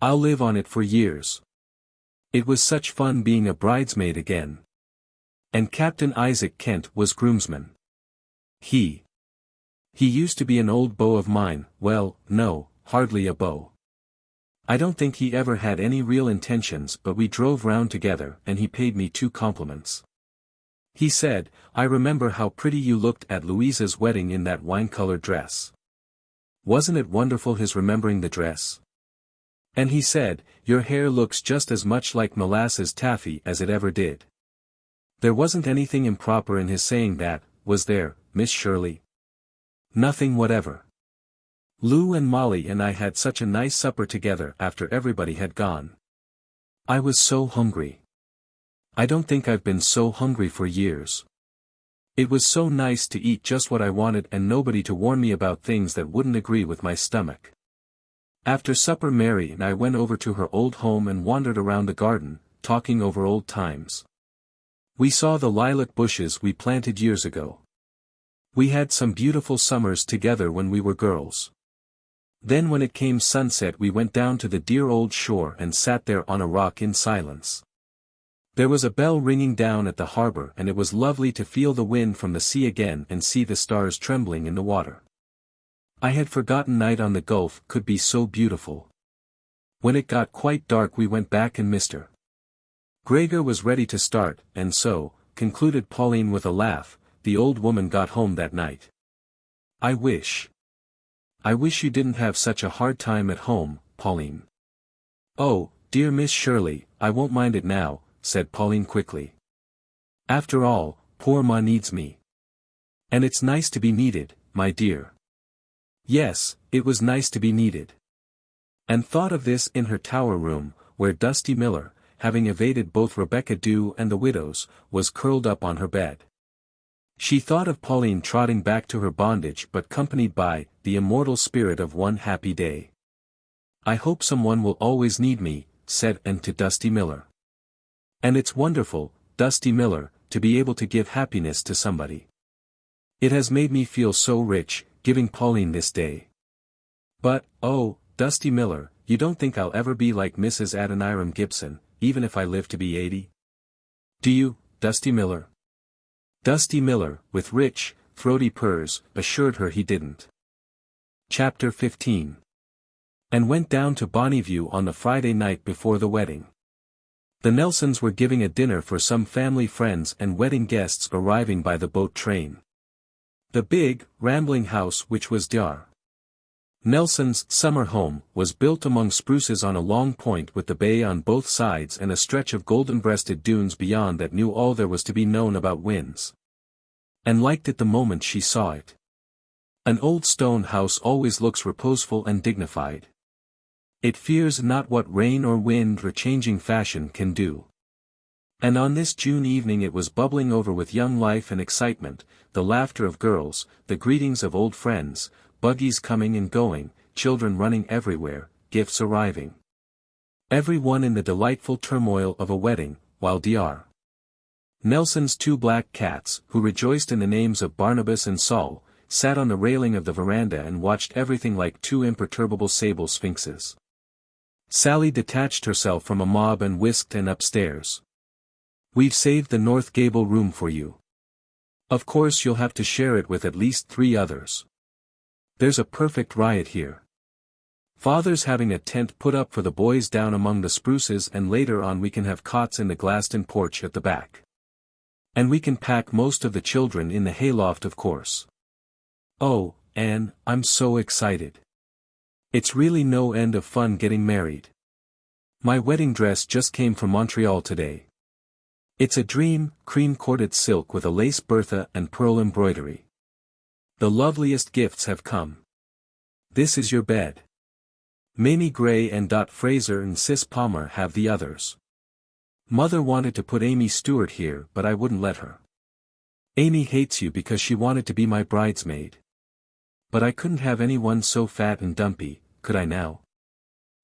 S1: I'll live on it for years. It was such fun being a bridesmaid again. And Captain Isaac Kent was groomsman. He used to be an old beau of mine, well, no, hardly a beau. I don't think he ever had any real intentions, but we drove round together and he paid me 2 compliments. He said, I remember how pretty you looked at Louisa's wedding in that wine-colored dress. Wasn't it wonderful his remembering the dress? And he said, your hair looks just as much like molasses taffy as it ever did. There wasn't anything improper in his saying that, was there, Miss Shirley? Nothing whatever. Lou and Molly and I had such a nice supper together after everybody had gone. I was so hungry. I don't think I've been so hungry for years. It was so nice to eat just what I wanted and nobody to warn me about things that wouldn't agree with my stomach. After supper Mary and I went over to her old home and wandered around the garden, talking over old times. We saw the lilac bushes we planted years ago. We had some beautiful summers together when we were girls. Then when it came sunset we went down to the dear old shore and sat there on a rock in silence. There was a bell ringing down at the harbor and it was lovely to feel the wind from the sea again and see the stars trembling in the water. I had forgotten night on the Gulf could be so beautiful. When it got quite dark we went back and missed her. Gregor was ready to start, and so, concluded Pauline with a laugh, the old woman got home that night. I wish you didn't have such a hard time at home, Pauline. "Oh, dear Miss Shirley, I won't mind it now," said Pauline quickly. "After all, poor Ma needs me. And it's nice to be needed, my dear." Yes, it was nice to be needed. And thought of this in her tower room, where Dusty Miller, having evaded both Rebecca Dew and the widows, was curled up on her bed. She thought of Pauline trotting back to her bondage but accompanied by the immortal spirit of one happy day. "I hope someone will always need me," said Anne to Dusty Miller. "And it's wonderful, Dusty Miller, to be able to give happiness to somebody. It has made me feel so rich, giving Pauline this day. But, oh, Dusty Miller, you don't think I'll ever be like Mrs. Adoniram Gibson, even if I live to be 80? Do you, Dusty Miller?" Dusty Miller, with rich, throaty purrs, assured her he didn't. Chapter 15. And went down to Bonnyview on the Friday night before the wedding. The Nelsons were giving a dinner for some family friends and wedding guests arriving by the boat train. The big, rambling house which was Dr. Nelson's summer home was built among spruces on a long point with the bay on both sides and a stretch of golden-breasted dunes beyond that knew all there was to be known about winds. And liked it the moment she saw it. An old stone house always looks reposeful and dignified. It fears not what rain or wind or changing fashion can do. And on this June evening it was bubbling over with young life and excitement, the laughter of girls, the greetings of old friends, buggies coming and going, children running everywhere, gifts arriving. Every one in the delightful turmoil of a wedding, while Dr. Nelson's two black cats, who rejoiced in the names of Barnabas and Saul, sat on the railing of the veranda and watched everything like two imperturbable sable sphinxes. Sally detached herself from a mob and whisked and upstairs. "We've saved the north gable room for you. Of course you'll have to share it with at least 3 others. There's a perfect riot here. Father's having a tent put up for the boys down among the spruces and later on we can have cots in the glassed-in porch at the back. And we can pack most of the children in the hayloft of course. Oh, Anne, I'm so excited. It's really no end of fun getting married. My wedding dress just came from Montreal today. It's a dream, cream-corded silk with a lace bertha and pearl embroidery. The loveliest gifts have come. This is your bed. Mamie Gray and Dot Fraser and Sis Palmer have the others. Mother wanted to put Amy Stewart here but I wouldn't let her. Amy hates you because she wanted to be my bridesmaid. But I couldn't have anyone so fat and dumpy, could I now?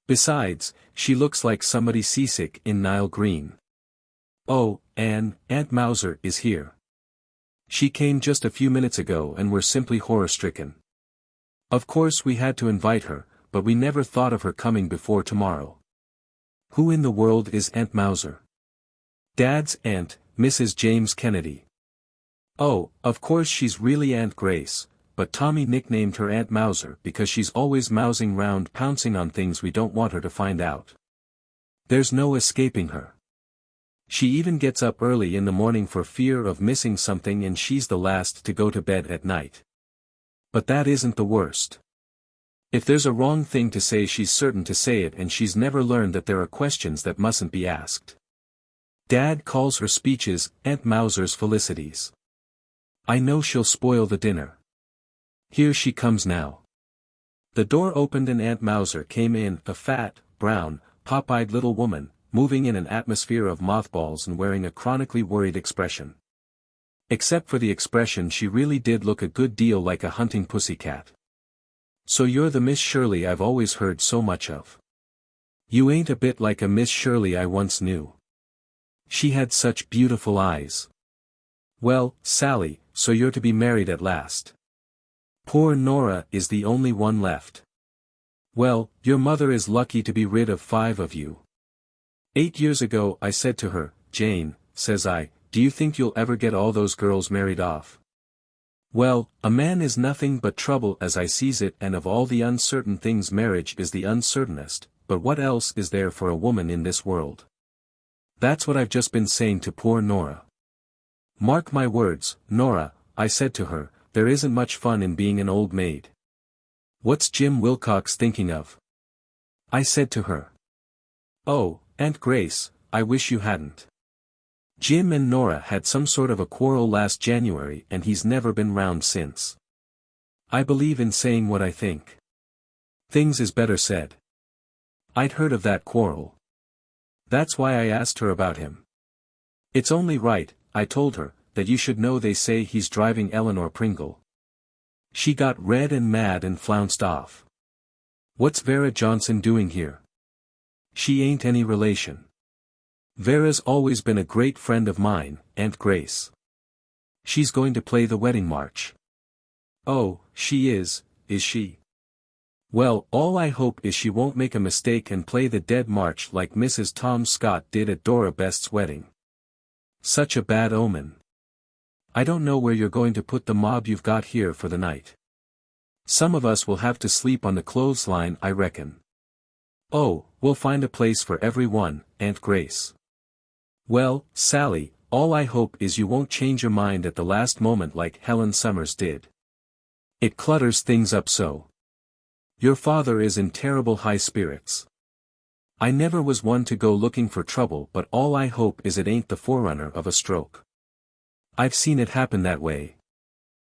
S1: Besides, she looks like somebody seasick in Nile green. Oh, Anne, Aunt Mauser is here. She came just a few minutes ago and we're simply horror-stricken. Of course we had to invite her, but we never thought of her coming before tomorrow. Who in the world is Aunt Mauser? Dad's aunt, Mrs. James Kennedy. Oh, of course she's really Aunt Grace, but Tommy nicknamed her Aunt Mauser because she's always mousing round pouncing on things we don't want her to find out. There's no escaping her. She even gets up early in the morning for fear of missing something and she's the last to go to bed at night. But that isn't the worst. If there's a wrong thing to say she's certain to say it and she's never learned that there are questions that mustn't be asked. Dad calls her speeches Aunt Mauser's felicities. I know she'll spoil the dinner. Here she comes now. The door opened and Aunt Mauser came in, a fat, brown, pop-eyed little woman, moving in an atmosphere of mothballs and wearing a chronically worried expression. Except for the expression she really did look a good deal like a hunting pussycat. So you're the Miss Shirley I've always heard so much of. You ain't a bit like a Miss Shirley I once knew. She had such beautiful eyes. Well, Sally, so you're to be married at last. Poor Nora is the only one left. Well, your mother is lucky to be rid of 5 of you. 8 years ago I said to her, Jane, says I, do you think you'll ever get all those girls married off? Well, a man is nothing but trouble as I sees it, and of all the uncertain things marriage is the uncertainest, but what else is there for a woman in this world? That's what I've just been saying to poor Nora. Mark my words, Nora, I said to her, there isn't much fun in being an old maid. What's Jim Wilcox thinking of? I said to her. Oh, Aunt Grace, I wish you hadn't. Jim and Nora had some sort of a quarrel last January and he's never been round since. I believe in saying what I think. Things is better said. I'd heard of that quarrel. That's why I asked her about him. It's only right, I told her, that you should know they say he's driving Eleanor Pringle. She got red and mad and flounced off. What's Vera Johnson doing here? She ain't any relation. Vera's always been a great friend of mine, Aunt Grace. She's going to play the wedding march. Oh, she is she? Well, all I hope is she won't make a mistake and play the Dead March like Mrs. Tom Scott did at Dora Best's wedding. Such a bad omen. I don't know where you're going to put the mob you've got here for the night. Some of us will have to sleep on the clothesline, I reckon. Oh, we'll find a place for every one, Aunt Grace. Well, Sally, all I hope is you won't change your mind at the last moment like Helen Summers did. It clutters things up so. Your father is in terrible high spirits. I never was one to go looking for trouble, but all I hope is it ain't the forerunner of a stroke. I've seen it happen that way.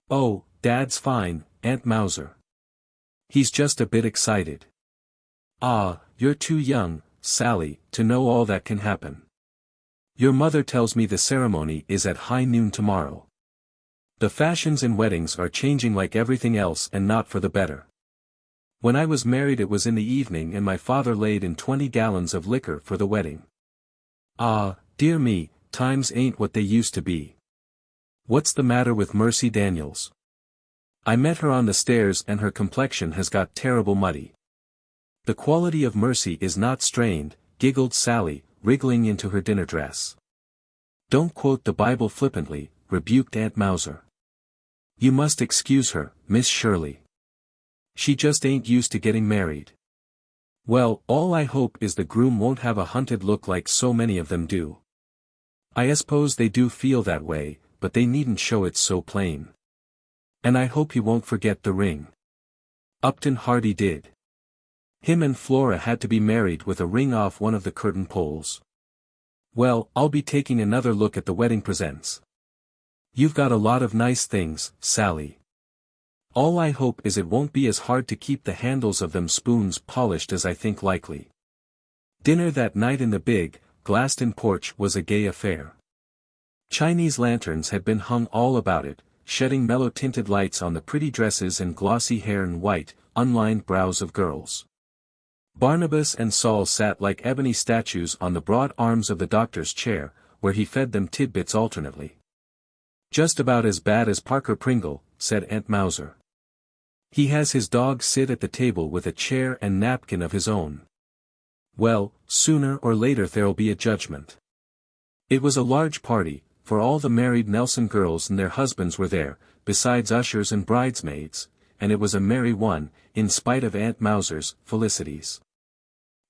S1: Oh, Dad's fine, Aunt Mauser. He's just a bit excited. Ah, you're too young, Sally, to know all that can happen. Your mother tells me the ceremony is at high noon tomorrow. The fashions in weddings are changing like everything else and not for the better. When I was married it was in the evening and my father laid in 20 gallons of liquor for the wedding. Ah, dear me, times ain't what they used to be. What's the matter with Mercy Daniels? I met her on the stairs and her complexion has got terrible muddy. The quality of Mercy is not strained, giggled Sally, wriggling into her dinner dress. Don't quote the Bible flippantly, rebuked Aunt Mauser. You must excuse her, Miss Shirley. She just ain't used to getting married. Well, all I hope is the groom won't have a hunted look like so many of them do. I suppose they do feel that way, but they needn't show it so plain. And I hope he won't forget the ring. Upton Hardy did. Him and Flora had to be married with a ring off one of the curtain poles. Well, I'll be taking another look at the wedding presents. You've got a lot of nice things, Sally. All I hope is it won't be as hard to keep the handles of them spoons polished as I think likely. Dinner that night in the big, glassed-in porch was a gay affair. Chinese lanterns had been hung all about it, shedding mellow-tinted lights on the pretty dresses and glossy hair and white, unlined brows of girls. Barnabas and Saul sat like ebony statues on the broad arms of the doctor's chair, where he fed them tidbits alternately. Just about as bad as Parker Pringle, said Aunt Mauser. He has his dog sit at the table with a chair and napkin of his own. Well, sooner or later there'll be a judgment. It was a large party, for all the married Nelson girls and their husbands were there, besides ushers and bridesmaids, and it was a merry one, in spite of Aunt Mauser's felicities.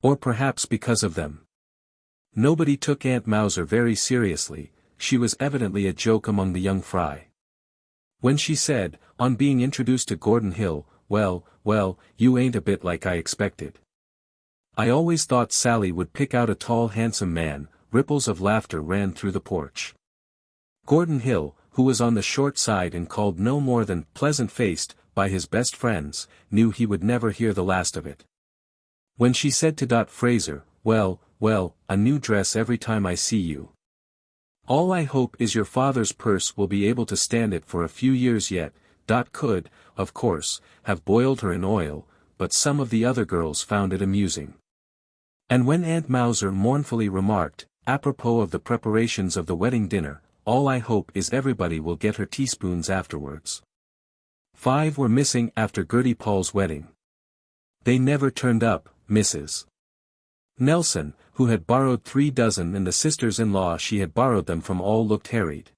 S1: Or perhaps because of them. Nobody took Aunt Mauser very seriously, she was evidently a joke among the young fry. When she said, on being introduced to Gordon Hill, well, you ain't a bit like I expected. I always thought Sally would pick out a tall handsome man, ripples of laughter ran through the porch. Gordon Hill, who was on the short side and called no more than pleasant-faced by his best friends, knew he would never hear the last of it. When she said to Dot Fraser, well, a new dress every time I see you. All I hope is your father's purse will be able to stand it for a few years yet. Dot could, of course, have boiled her in oil, but some of the other girls found it amusing. And when Aunt Mauser mournfully remarked, apropos of the preparations of the wedding dinner, all I hope is everybody will get her teaspoons afterwards. 5 were missing after Gertie Paul's wedding. They never turned up, Mrs. Nelson, who had borrowed 3 dozen and the sisters-in-law she had borrowed them from all looked harried.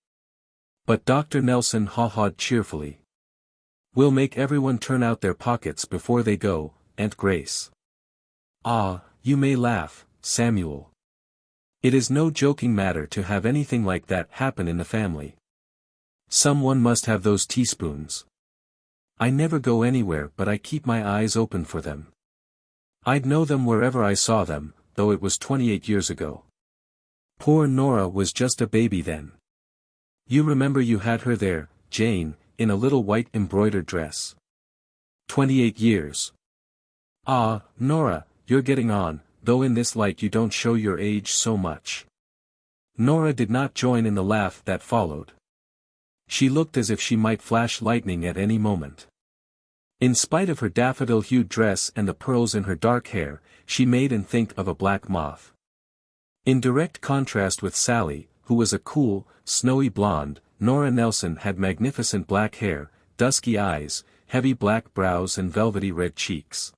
S1: But Dr. Nelson haw-hawed cheerfully. We'll make everyone turn out their pockets before they go, Aunt Grace. Ah, you may laugh, Samuel. It is no joking matter to have anything like that happen in the family. Someone must have those teaspoons. I never go anywhere but I keep my eyes open for them. I'd know them wherever I saw them, though it was 28 years ago. Poor Nora was just a baby then. You remember you had her there, Jane, in a little white embroidered dress. 28 years. Ah, Nora, you're getting on, though in this light you don't show your age so much. Nora did not join in the laugh that followed. She looked as if she might flash lightning at any moment. In spite of her daffodil-hued dress and the pearls in her dark hair, she made Anne think of a black moth. In direct contrast with Sally, who was a cool, snowy blonde, Nora Nelson had magnificent black hair, dusky eyes, heavy black brows and velvety red cheeks.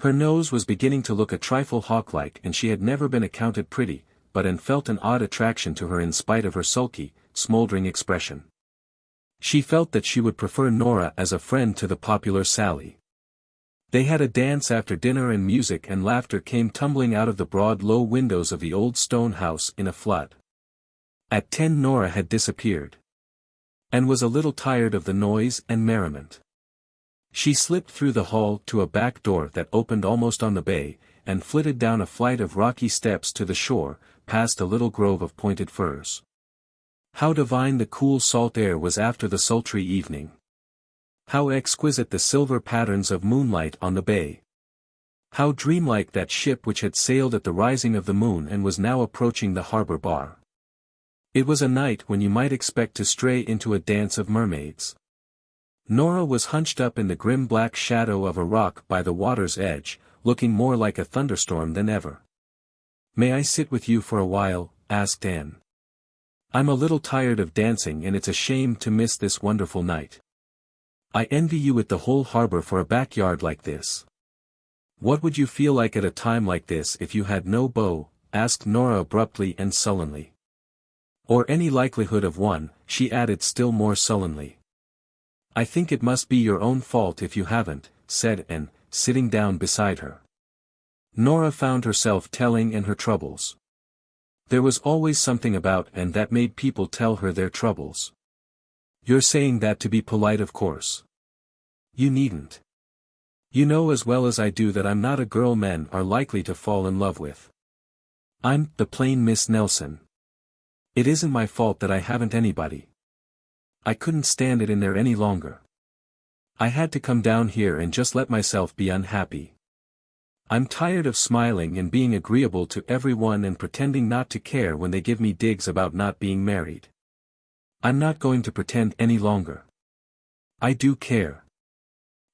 S1: Her nose was beginning to look a trifle hawk-like and she had never been accounted pretty, but Anne felt an odd attraction to her in spite of her sulky, smoldering expression. She felt that she would prefer Nora as a friend to the popular Sally. They had a dance after dinner and music and laughter came tumbling out of the broad low windows of the old stone house in a flood. At 10 Nora had disappeared. And was a little tired of the noise and merriment. She slipped through the hall to a back door that opened almost on the bay, and flitted down a flight of rocky steps to the shore, past a little grove of pointed firs. How divine the cool salt air was after the sultry evening. How exquisite the silver patterns of moonlight on the bay. How dreamlike that ship which had sailed at the rising of the moon and was now approaching the harbor bar. It was a night when you might expect to stray into a dance of mermaids. Nora was hunched up in the grim black shadow of a rock by the water's edge, looking more like a thunderstorm than ever. "May I sit with you for a while?" asked Anne. "I'm a little tired of dancing and it's a shame to miss this wonderful night. I envy you with the whole harbor for a backyard like this." "What would you feel like at a time like this if you had no beau?" asked Nora abruptly and sullenly. "Or any likelihood of one," she added still more sullenly. "I think it must be your own fault if you haven't," said Anne, sitting down beside her. Nora found herself telling Anne her troubles. There was always something about Anne that made people tell her their troubles. "You're saying that to be polite, of course. You needn't. You know as well as I do that I'm not a girl men are likely to fall in love with. I'm the plain Miss Nelson. It isn't my fault that I haven't anybody. I couldn't stand it in there any longer. I had to come down here and just let myself be unhappy. I'm tired of smiling and being agreeable to everyone and pretending not to care when they give me digs about not being married. I'm not going to pretend any longer. I do care.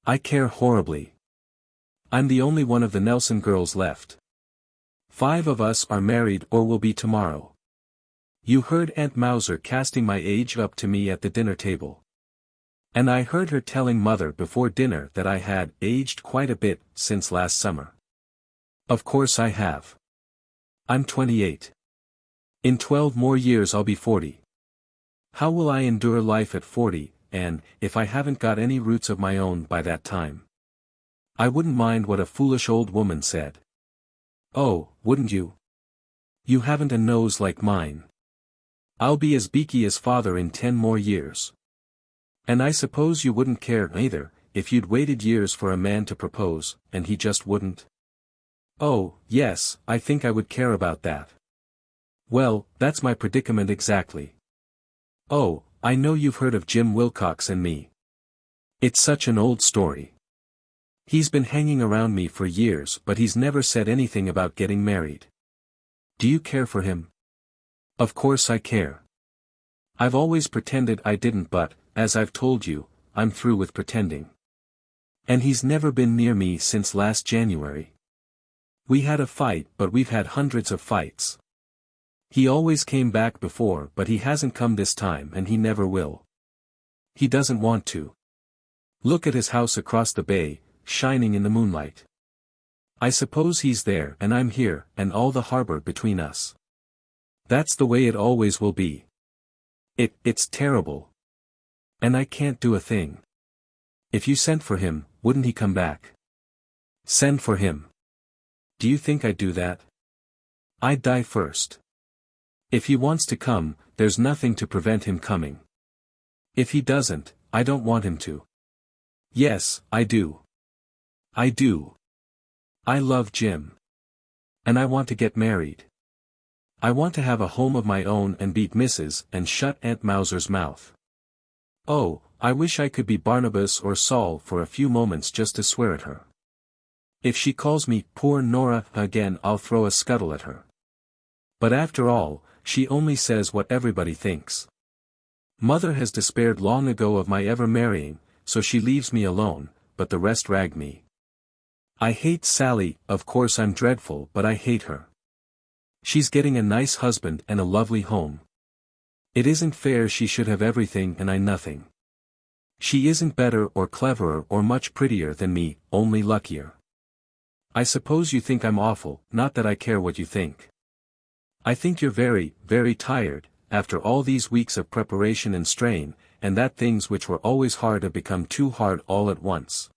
S1: I care horribly. I'm the only one of the Nelson girls left. 5 of us are married or will be tomorrow. You heard Aunt Mauser casting my age up to me at the dinner table. And I heard her telling Mother before dinner that I had aged quite a bit since last summer. Of course I have. I'm 28. In 12 more years I'll be 40. How will I endure life at 40, and, if I haven't got any roots of my own by that time? I wouldn't mind what a foolish old woman said. Oh, wouldn't you? You haven't a nose like mine. I'll be as beaky as Father in 10 more years. And I suppose you wouldn't care either, if you'd waited years for a man to propose, and he just wouldn't? Oh, yes, I think I would care about that. Well, that's my predicament exactly. Oh, I know you've heard of Jim Wilcox and me. It's such an old story. He's been hanging around me for years but he's never said anything about getting married. Do you care for him? Of course I care. I've always pretended I didn't but, as I've told you, I'm through with pretending. And he's never been near me since last January. We had a fight but we've had hundreds of fights. He always came back before but he hasn't come this time and he never will. He doesn't want to. Look at his house across the bay, shining in the moonlight. I suppose he's there and I'm here and all the harbor between us. That's the way it always will be. It's terrible. And I can't do a thing. If you sent for him, wouldn't he come back? Send for him. Do you think I'd do that? I'd die first. If he wants to come, there's nothing to prevent him coming. If he doesn't, I don't want him to. Yes, I do. I do. I love Jim. And I want to get married. I want to have a home of my own and beat Mrs. and shut Aunt Mauser's mouth. Oh, I wish I could be Barnabas or Saul for a few moments just to swear at her. If she calls me poor Nora again, I'll throw a scuttle at her. But after all, she only says what everybody thinks. Mother has despaired long ago of my ever marrying, so she leaves me alone, but the rest rag me. I hate Sally, of course I'm dreadful, but I hate her. She's getting a nice husband and a lovely home. It isn't fair she should have everything and I nothing. She isn't better or cleverer or much prettier than me, only luckier. I suppose you think I'm awful, not that I care what you think. I think you're very, very tired, after all these weeks of preparation and strain, and that things which were always hard have become too hard all at once.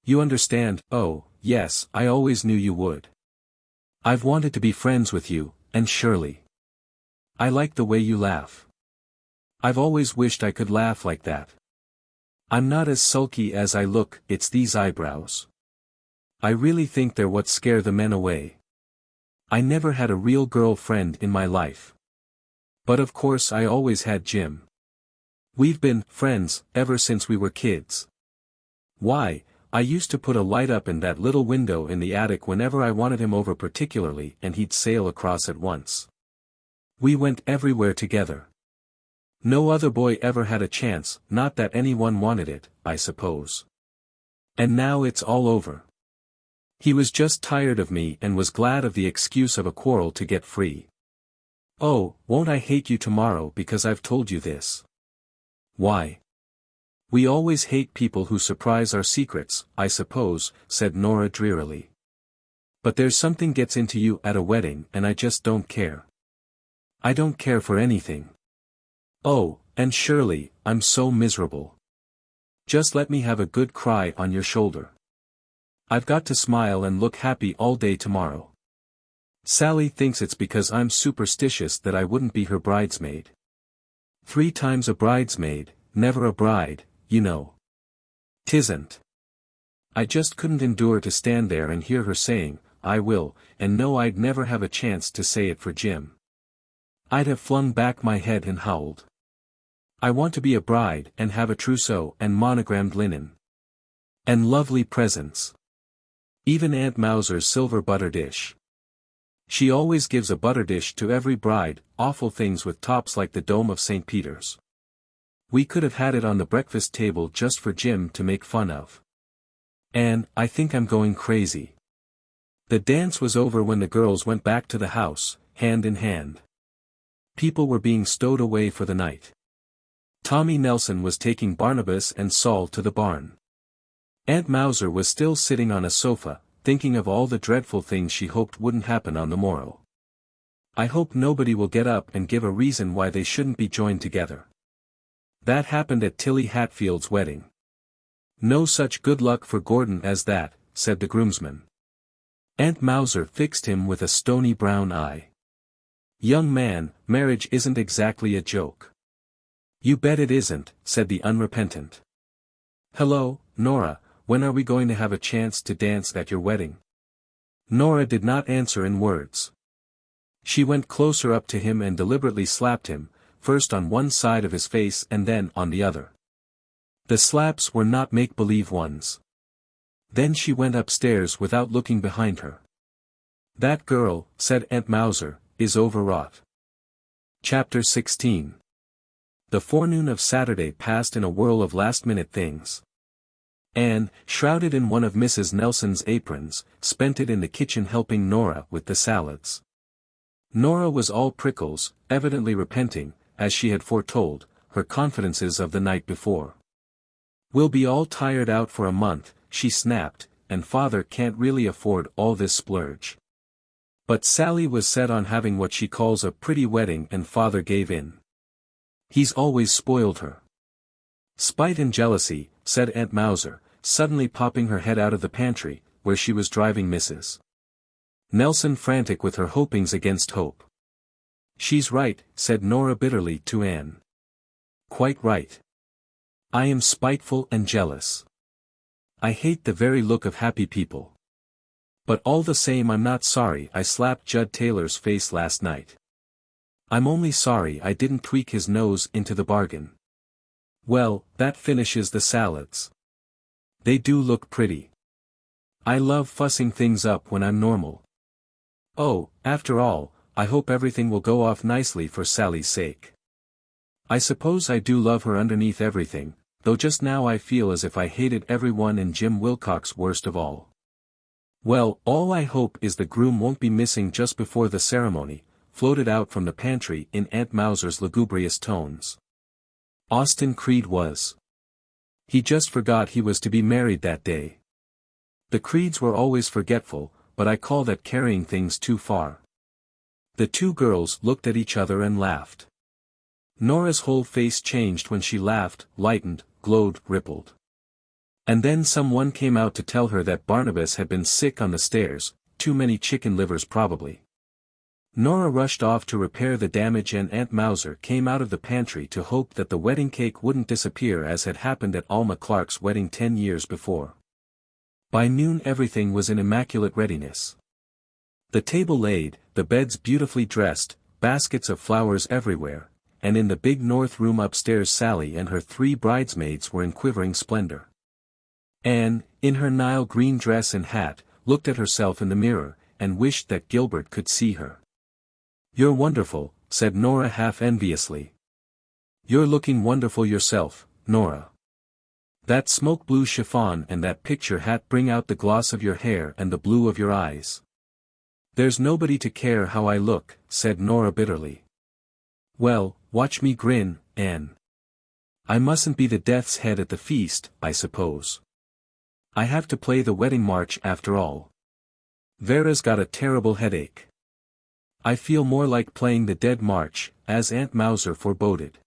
S1: You understand? Oh, yes, I always knew you would. I've wanted to be friends with you, Anne Shirley. I like the way you laugh. I've always wished I could laugh like that. I'm not as sulky as I look, it's these eyebrows. I really think they're what scare the men away. I never had a real girl friend in my life. But of course I always had Jim. We've been friends ever since we were kids. Why, I used to put a light up in that little window in the attic whenever I wanted him over particularly, and he'd sail across at once. We went everywhere together. No other boy ever had a chance, not that anyone wanted it, I suppose. And now it's all over. He was just tired of me and was glad of the excuse of a quarrel to get free. Oh, won't I hate you tomorrow because I've told you this? Why? We always hate people who surprise our secrets, I suppose, said Nora drearily. But there's something gets into you at a wedding and I just don't care. I don't care for anything. Oh, and Shirley, I'm so miserable. Just let me have a good cry on your shoulder. I've got to smile and look happy all day tomorrow. Sally thinks it's because I'm superstitious that I wouldn't be her bridesmaid. 3 times a bridesmaid, never a bride, you know. 'Tisn't. I just couldn't endure to stand there and hear her saying, I will, and know I'd never have a chance to say it for Jim. I'd have flung back my head and howled. I want to be a bride and have a trousseau and monogrammed linen. And lovely presents. Even Aunt Mauser's silver butter dish. She always gives a butter dish to every bride, awful things with tops like the dome of St. Peter's. We could have had it on the breakfast table just for Jim to make fun of. And, I think I'm going crazy. The dance was over when the girls went back to the house, hand in hand. People were being stowed away for the night. Tommy Nelson was taking Barnabas and Saul to the barn. Aunt Mauser was still sitting on a sofa, thinking of all the dreadful things she hoped wouldn't happen on the morrow. I hope nobody will get up and give a reason why they shouldn't be joined together. That happened at Tilly Hatfield's wedding. No such good luck for Gordon as that, said the groomsman. Aunt Mauser fixed him with a stony brown eye. Young man, marriage isn't exactly a joke. You bet it isn't, said the unrepentant. Hello, Nora, when are we going to have a chance to dance at your wedding? Nora did not answer in words. She went closer up to him and deliberately slapped him, first on one side of his face and then on the other. The slaps were not make-believe ones. Then she went upstairs without looking behind her. That girl, said Aunt Mauser, is overwrought. Chapter 16. The forenoon of Saturday passed in a whirl of last-minute things. Anne, shrouded in one of Mrs. Nelson's aprons, spent it in the kitchen helping Nora with the salads. Nora was all prickles, evidently repenting, as she had foretold, her confidences of the night before. We'll be all tired out for a month, she snapped, and father can't really afford all this splurge. But Sally was set on having what she calls a pretty wedding and father gave in. He's always spoiled her. Spite and jealousy, said Aunt Mauser, suddenly popping her head out of the pantry, where she was driving Mrs. Nelson frantic with her hopings against hope. She's right, said Nora bitterly to Anne. Quite right. I am spiteful and jealous. I hate the very look of happy people. But all the same I'm not sorry I slapped Judd Taylor's face last night. I'm only sorry I didn't tweak his nose into the bargain. Well, that finishes the salads. They do look pretty. I love fussing things up when I'm normal. Oh, after all, I hope everything will go off nicely for Sally's sake. I suppose I do love her underneath everything, though just now I feel as if I hated everyone and Jim Wilcox worst of all. Well, all I hope is the groom won't be missing just before the ceremony, floated out from the pantry in Aunt Mauser's lugubrious tones. Austin Creed was. He just forgot he was to be married that day. The Creeds were always forgetful, but I call that carrying things too far. The two girls looked at each other and laughed. Nora's whole face changed when she laughed, lightened, glowed, rippled. And then someone came out to tell her that Barnabas had been sick on the stairs, too many chicken livers probably. Nora rushed off to repair the damage and Aunt Mauser came out of the pantry to hope that the wedding cake wouldn't disappear as had happened at Alma Clark's wedding 10 years before. By noon everything was in immaculate readiness. The table laid, the beds beautifully dressed, baskets of flowers everywhere, and in the big north room upstairs Sally and her 3 bridesmaids were in quivering splendor. Anne, in her Nile green dress and hat, looked at herself in the mirror, and wished that Gilbert could see her. "You're wonderful," said Nora half enviously. "You're looking wonderful yourself, Nora. That smoke blue chiffon and that picture hat bring out the gloss of your hair and the blue of your eyes." "There's nobody to care how I look," said Nora bitterly. "Well, watch me grin, Anne. I mustn't be the death's head at the feast, I suppose. I have to play the wedding march after all. Vera's got a terrible headache. I feel more like playing the Dead March, as Aunt Mauser foreboded."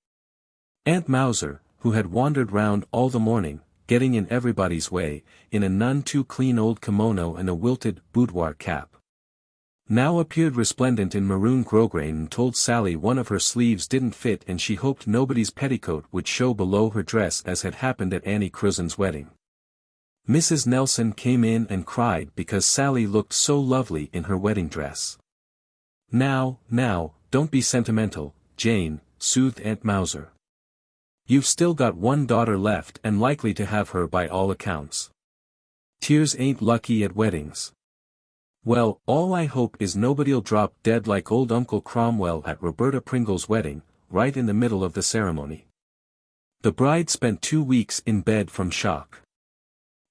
S1: Aunt Mauser, who had wandered round all the morning, getting in everybody's way, in a none too clean old kimono and a wilted boudoir cap, now appeared resplendent in maroon grosgrain and told Sally one of her sleeves didn't fit and she hoped nobody's petticoat would show below her dress as had happened at Annie Cruzen's wedding. Mrs. Nelson came in and cried because Sally looked so lovely in her wedding dress. Now, don't be sentimental, Jane," soothed Aunt Mauser. "You've still got one daughter left and likely to have her by all accounts. Tears ain't lucky at weddings. Well, all I hope is nobody'll drop dead like old Uncle Cromwell at Roberta Pringle's wedding, right in the middle of the ceremony." The bride spent 2 weeks in bed from shock.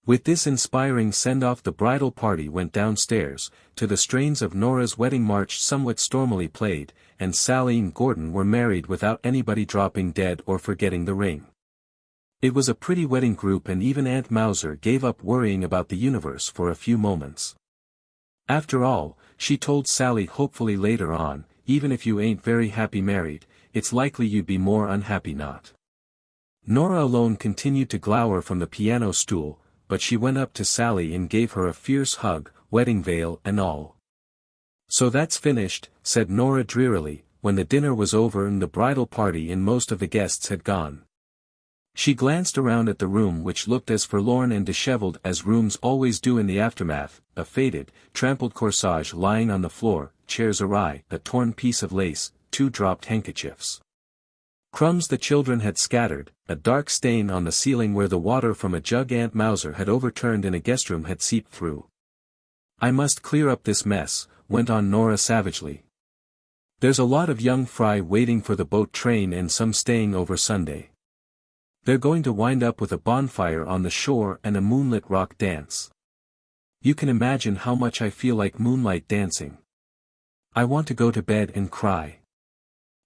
S1: With this inspiring send-off the bridal party went downstairs, to the strains of Nora's wedding march somewhat stormily played, and Sally and Gordon were married without anybody dropping dead or forgetting the ring. It was a pretty wedding group and even Aunt Mauser gave up worrying about the universe for a few moments. After all, she told Sally hopefully later on, even if you ain't very happy married, it's likely you'd be more unhappy not. Nora alone continued to glower from the piano stool, but she went up to Sally and gave her a fierce hug, wedding veil and all. "So that's finished," said Nora drearily, when the dinner was over and the bridal party and most of the guests had gone. She glanced around at the room which looked as forlorn and disheveled as rooms always do in the aftermath, a faded, trampled corsage lying on the floor, chairs awry, a torn piece of lace, 2 dropped handkerchiefs. Crumbs the children had scattered, a dark stain on the ceiling where the water from a jug Aunt Mauser had overturned in a guest room had seeped through. "I must clear up this mess," went on Nora savagely. "There's a lot of young fry waiting for the boat train and some staying over Sunday. They're going to wind up with a bonfire on the shore and a moonlit rock dance. You can imagine how much I feel like moonlight dancing. I want to go to bed and cry."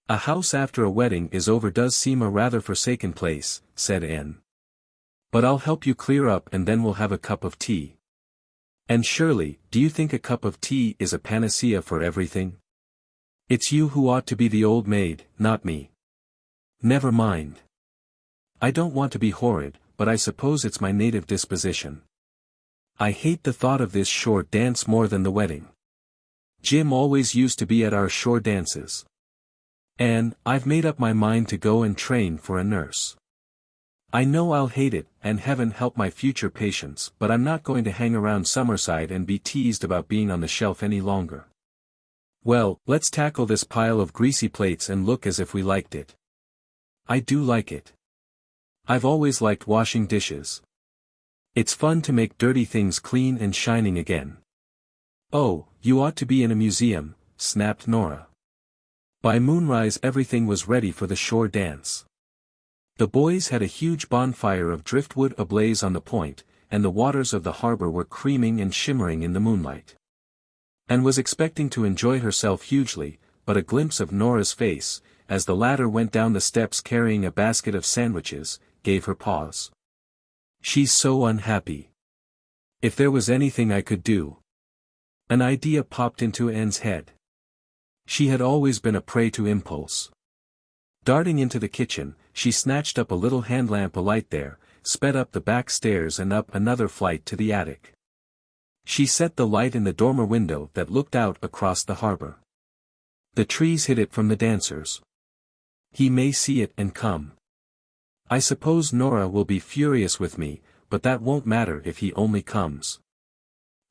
S1: "A house after a wedding is over does seem a rather forsaken place," said Anne. "But I'll help you clear up and then we'll have a cup of tea. And Shirley, do you think a cup of tea is a panacea for everything? It's you who ought to be the old maid, not me." "Never mind. I don't want to be horrid, but I suppose it's my native disposition. I hate the thought of this shore dance more than the wedding. Jim always used to be at our shore dances. And I've made up my mind to go and train for a nurse. I know I'll hate it, and heaven help my future patients, but I'm not going to hang around Summerside and be teased about being on the shelf any longer. Well, let's tackle this pile of greasy plates and look as if we liked it. I do like it. I've always liked washing dishes. It's fun to make dirty things clean and shining again. Oh, you ought to be in a museum, snapped Nora. By moonrise everything was ready for the shore dance. The boys had a huge bonfire of driftwood ablaze on the point, and the waters of the harbor were creaming and shimmering in the moonlight. Anne was expecting to enjoy herself hugely, but a glimpse of Nora's face, as the latter went down the steps carrying a basket of sandwiches, gave her pause. She's so unhappy. If there was anything I could do. An idea popped into Anne's head. She had always been a prey to impulse. Darting into the kitchen, she snatched up a little hand lamp alight there, sped up the back stairs and up another flight to the attic. She set the light in the dormer window that looked out across the harbor. The trees hid it from the dancers. He may see it and come. I suppose Nora will be furious with me, but that won't matter if he only comes.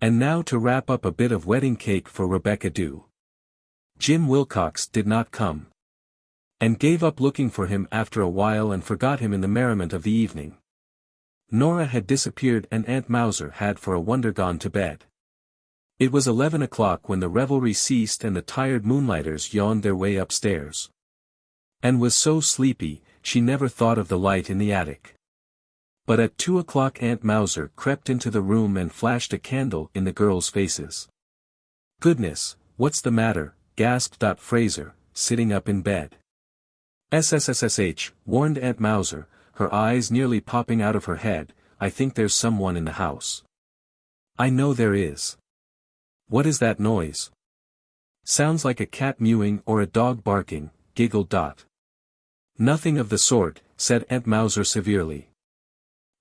S1: And now to wrap up a bit of wedding cake for Rebecca Dew. Jim Wilcox did not come. Anne gave up looking for him after a while and forgot him in the merriment of the evening. Nora had disappeared and Aunt Mauser had for a wonder gone to bed. It was 11 o'clock when the revelry ceased and the tired moonlighters yawned their way upstairs. Anne was so sleepy, she never thought of the light in the attic. But at 2 o'clock Aunt Mauser crept into the room and flashed a candle in the girls' faces. "Goodness, what's the matter?" gasped Fraser, sitting up in bed. "SSSSH," warned Aunt Mauser, her eyes nearly popping out of her head, "I think there's someone in the house." "I know there is." "What is that noise?" "Sounds like a cat mewing or a dog barking," giggled Dot. "Nothing of the sort," said Aunt Mauser severely.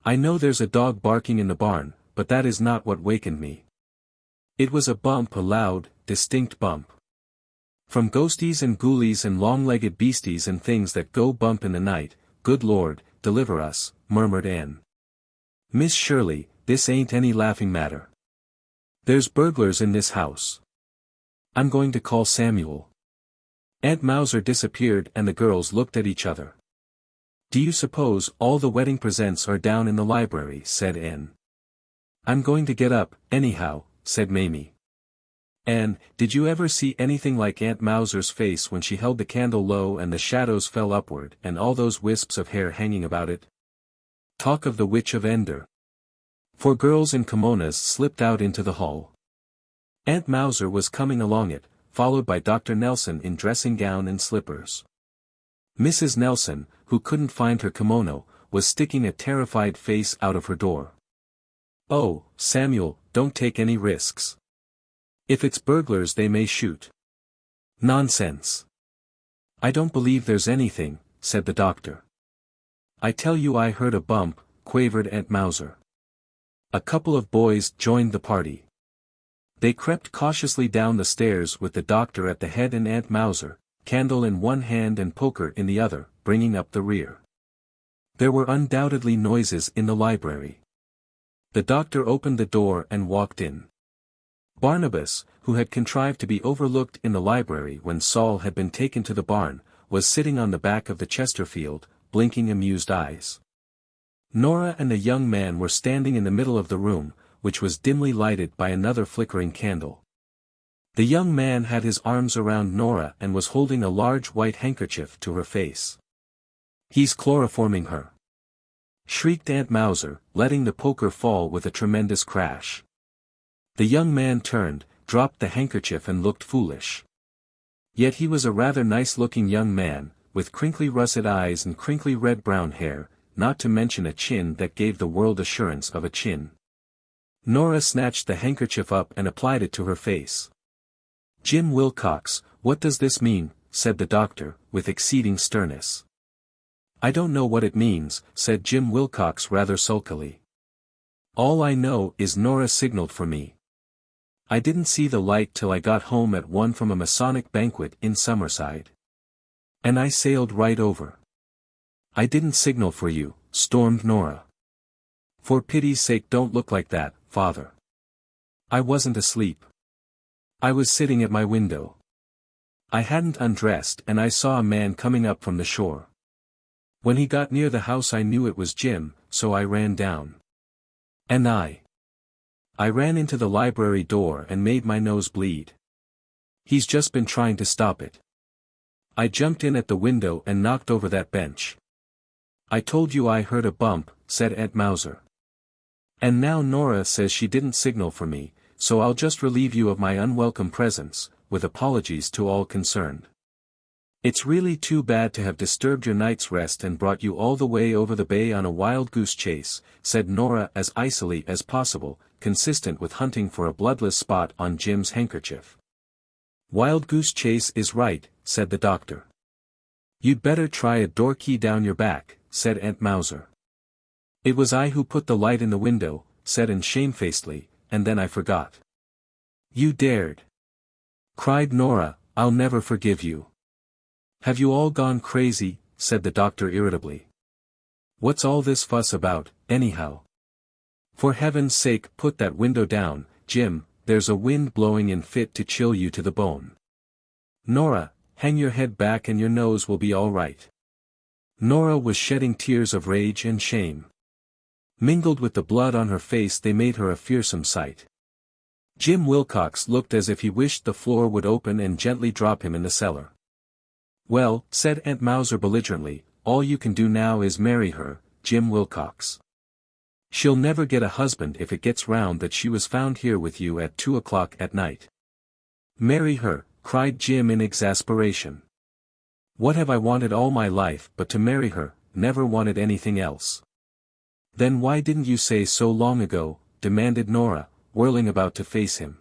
S1: "I know there's a dog barking in the barn, but that is not what wakened me. It was a bump, a loud, distinct bump. From ghosties and ghoulies and long-legged beasties and things that go bump in the night, good Lord, deliver us," murmured Anne. "Miss Shirley, this ain't any laughing matter. There's burglars in this house. I'm going to call Samuel." Aunt Mauser disappeared and the girls looked at each other. "Do you suppose all the wedding presents are down in the library?" said Anne. "I'm going to get up, anyhow," said Mamie. "Anne, did you ever see anything like Aunt Mauser's face when she held the candle low and the shadows fell upward and all those wisps of hair hanging about it? Talk of the Witch of Endor." 4 girls in kimonos slipped out into the hall. Aunt Mauser was coming along it, followed by Dr. Nelson in dressing gown and slippers. Mrs. Nelson, who couldn't find her kimono, was sticking a terrified face out of her door. "Oh, Samuel, don't take any risks. If it's burglars they may shoot." "Nonsense. I don't believe there's anything," said the doctor. "I tell you I heard a bump," quavered Aunt Mauser. A couple of boys joined the party. They crept cautiously down the stairs with the doctor at the head and Aunt Mauser, candle in one hand and poker in the other, bringing up the rear. There were undoubtedly noises in the library. The doctor opened the door and walked in. Barnabas, who had contrived to be overlooked in the library when Saul had been taken to the barn, was sitting on the back of the Chesterfield, blinking amused eyes. Nora and the young man were standing in the middle of the room, which was dimly lighted by another flickering candle. The young man had his arms around Nora and was holding a large white handkerchief to her face. "He's chloroforming her!" shrieked Aunt Mauser, letting the poker fall with a tremendous crash. The young man turned, dropped the handkerchief and looked foolish. Yet he was a rather nice-looking young man, with crinkly russet eyes and crinkly red-brown hair, not to mention a chin that gave the world assurance of a chin. Nora snatched the handkerchief up and applied it to her face. "Jim Wilcox, what does this mean?" said the doctor, with exceeding sternness. "I don't know what it means," said Jim Wilcox rather sulkily. "All I know is Nora signaled for me. I didn't see the light till I got home at 1 from a Masonic banquet in Summerside. And I sailed right over. I didn't signal for you," stormed Nora. For pity's sake don't look like that, father. I wasn't asleep. I was sitting at my window. I hadn't undressed and I saw a man coming up from the shore. When he got near the house I knew it was Jim, so I ran down. And I ran into the library door and made my nose bleed. He's just been trying to stop it. I jumped in at the window and knocked over that bench. I told you I heard a bump, said Aunt Mauser. And now Nora says she didn't signal for me, so I'll just relieve you of my unwelcome presence, with apologies to all concerned. It's really too bad to have disturbed your night's rest and brought you all the way over the bay on a wild goose chase, said Nora as icily as possible, consistent with hunting for a bloodless spot on Jim's handkerchief. Wild goose chase is right, said the doctor. You'd better try a door key down your back, said Aunt Mauser. It was I who put the light in the window, said Anne shamefacedly, and then I forgot. You dared, cried Nora, I'll never forgive you. Have you all gone crazy, said the doctor irritably. What's all this fuss about, anyhow? For heaven's sake put that window down, Jim, there's a wind blowing in fit to chill you to the bone. Nora, hang your head back and your nose will be all right. Nora was shedding tears of rage and shame. Mingled with the blood on her face they made her a fearsome sight. Jim Wilcox looked as if he wished the floor would open and gently drop him in the cellar. Well, said Aunt Mauser belligerently, all you can do now is marry her, Jim Wilcox. She'll never get a husband if it gets round that she was found here with you at 2 o'clock at night. Marry her, cried Jim in exasperation. What have I wanted all my life but to marry her, never wanted anything else. Then why didn't you say so long ago, demanded Nora, whirling about to face him.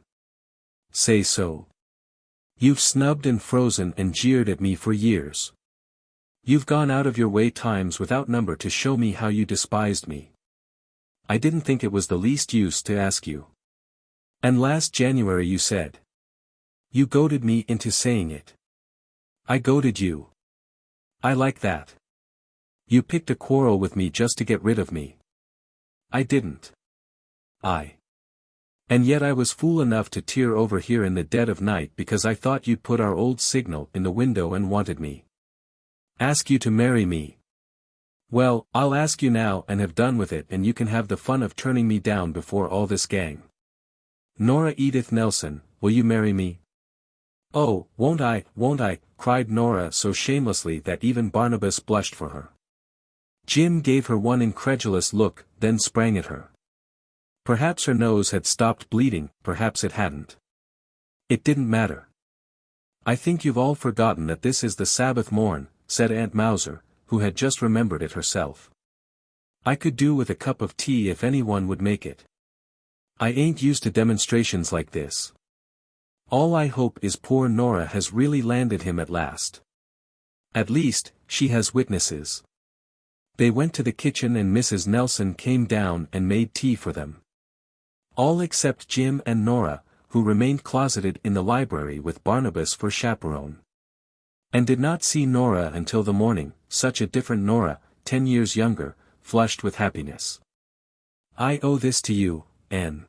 S1: Say so. You've snubbed and frozen and jeered at me for years. You've gone out of your way times without number to show me how you despised me. I didn't think it was the least use to ask you. And last January you said. You goaded me into saying it. I goaded you. I like that. You picked a quarrel with me just to get rid of me. I didn't. And yet I was fool enough to tear over here in the dead of night because I thought you'd put our old signal in the window and wanted me. Ask you to marry me. Well, I'll ask you now and have done with it and you can have the fun of turning me down before all this gang. Nora Edith Nelson, will you marry me? Oh, won't I, cried Nora so shamelessly that even Barnabas blushed for her. Jim gave her one incredulous look, then sprang at her. Perhaps her nose had stopped bleeding, perhaps it hadn't. It didn't matter. I think you've all forgotten that this is the Sabbath morn, said Aunt Mauser, who had just remembered it herself. I could do with a cup of tea if anyone would make it. I ain't used to demonstrations like this. All I hope is poor Nora has really landed him at last. At least, she has witnesses. They went to the kitchen and Mrs. Nelson came down and made tea for them. All except Jim and Nora, who remained closeted in the library with Barnabas for chaperone. And did not see Nora until the morning, such a different Nora, 10 years younger, flushed with happiness. I owe this to you, Anne.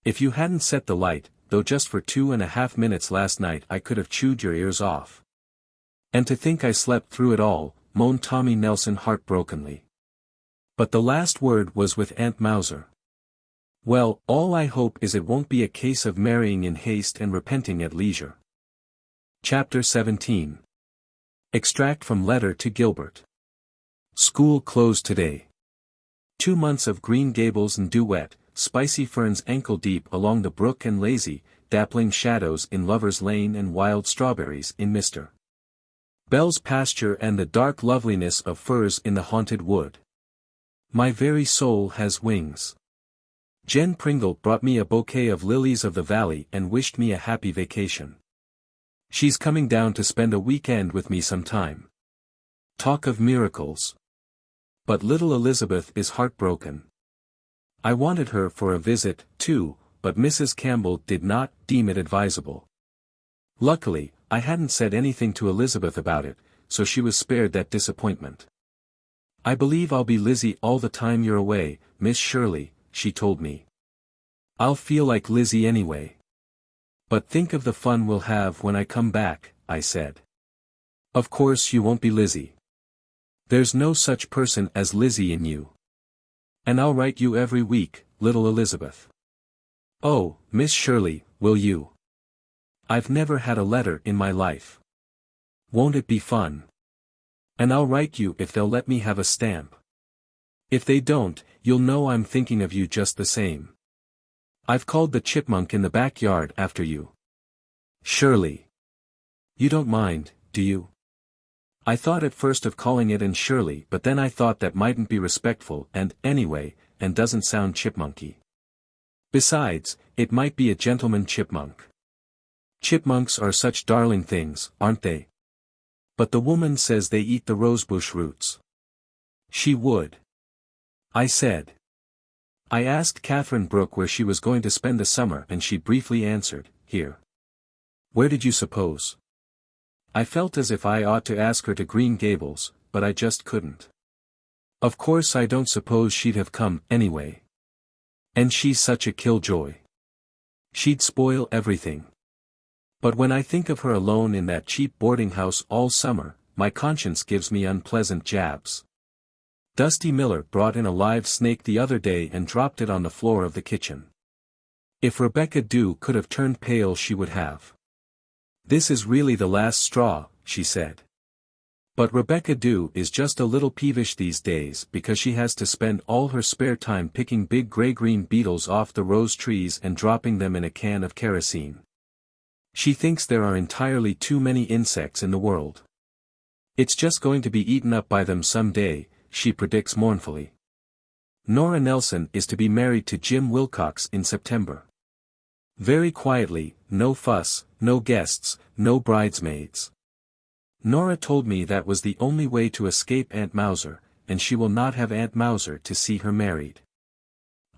S1: If you hadn't set the light, though just for 2.5 minutes last night I could have chewed your ears off. And to think I slept through it all, moaned Tommy Nelson heartbrokenly. But the last word was with Aunt Mauser. Well, all I hope is it won't be a case of marrying in haste and repenting at leisure. Chapter 17. Extract from Letter to Gilbert. School closed today. 2 months of Green Gables and duet, spicy ferns ankle-deep along the brook and lazy, dappling shadows in Lover's Lane and wild strawberries in Mr. Bell's pasture and the dark loveliness of firs in the haunted wood. My very soul has wings. Jen Pringle brought me a bouquet of lilies of the valley and wished me a happy vacation. She's coming down to spend a weekend with me sometime. Talk of miracles. But little Elizabeth is heartbroken. I wanted her for a visit, too, but Mrs. Campbell did not deem it advisable. Luckily, I hadn't said anything to Elizabeth about it, so she was spared that disappointment. I believe I'll be Lizzie all the time you're away, Miss Shirley, she told me. I'll feel like Lizzie anyway. But think of the fun we'll have when I come back, I said. Of course you won't be Lizzie. There's no such person as Lizzie in you. And I'll write you every week, little Elizabeth. Oh, Miss Shirley, will you? I've never had a letter in my life. Won't it be fun? And I'll write you if they'll let me have a stamp. If they don't, you'll know I'm thinking of you just the same. I've called the chipmunk in the backyard after you. Shirley. You don't mind, do you? I thought at first of calling it Anne Shirley, but then I thought that mightn't be respectful and, anyway, and doesn't sound chipmunky. Besides, it might be a gentleman chipmunk. Chipmunks are such darling things, aren't they? But the woman says they eat the rosebush roots. She would. I said. I asked Catherine Brooke where she was going to spend the summer and she briefly answered, here. Where did you suppose? I felt as if I ought to ask her to Green Gables, but I just couldn't. Of course I don't suppose she'd have come, anyway. And she's such a killjoy. She'd spoil everything. But when I think of her alone in that cheap boarding house all summer, my conscience gives me unpleasant jabs. Dusty Miller brought in a live snake the other day and dropped it on the floor of the kitchen. If Rebecca Dew could have turned pale she would have. This is really the last straw, she said. But Rebecca Dew is just a little peevish these days because she has to spend all her spare time picking big gray-green beetles off the rose trees and dropping them in a can of kerosene. She thinks there are entirely too many insects in the world. It's just going to be eaten up by them someday, she predicts mournfully. Nora Nelson is to be married to Jim Wilcox in September. Very quietly, no fuss, no guests, no bridesmaids. Nora told me that was the only way to escape Aunt Mauser, and she will not have Aunt Mauser to see her married.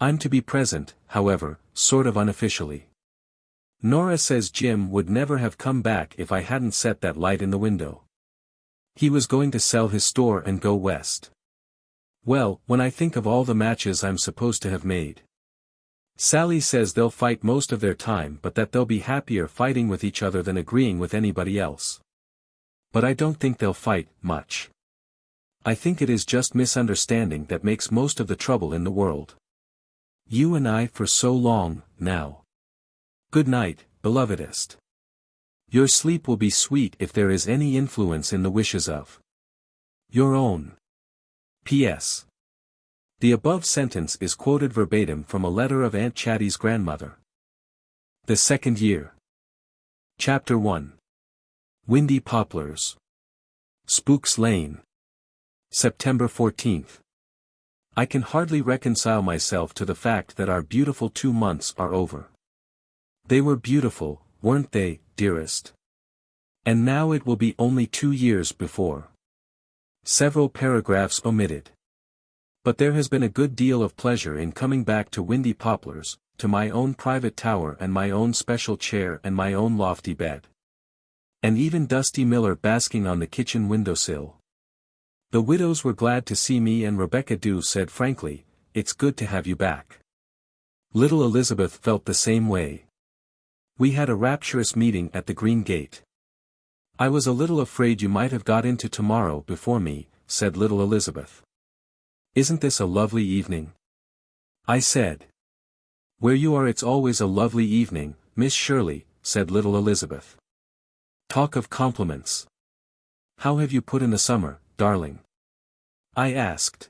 S1: I'm to be present, however, sort of unofficially. Nora says Jim would never have come back if I hadn't set that light in the window. He was going to sell his store and go west. Well, when I think of all the matches I'm supposed to have made. Sally says they'll fight most of their time but that they'll be happier fighting with each other than agreeing with anybody else. But I don't think they'll fight much. I think it is just misunderstanding that makes most of the trouble in the world. You and I for so long, now. Good night, belovedest. Your sleep will be sweet if there is any influence in the wishes of your own. P.S. The above sentence is quoted verbatim from a letter of Aunt Chatty's grandmother. The Second Year. Chapter 1. Windy Poplars. Spooks Lane. September 14th. I can hardly reconcile myself to the fact that our beautiful 2 months are over. They were beautiful, weren't they, dearest? And now it will be only 2 years before. Several paragraphs omitted. But there has been a good deal of pleasure in coming back to Windy Poplars, to my own private tower and my own special chair and my own lofty bed. And even Dusty Miller basking on the kitchen windowsill. The widows were glad to see me and Rebecca Dew said frankly, "It's good to have you back." Little Elizabeth felt the same way. We had a rapturous meeting at the Green Gate. "I was a little afraid you might have got into tomorrow before me," said little Elizabeth. "Isn't this a lovely evening?" I said. "Where you are it's always a lovely evening, Miss Shirley," said little Elizabeth. "Talk of compliments. How have you put in the summer, darling?" I asked.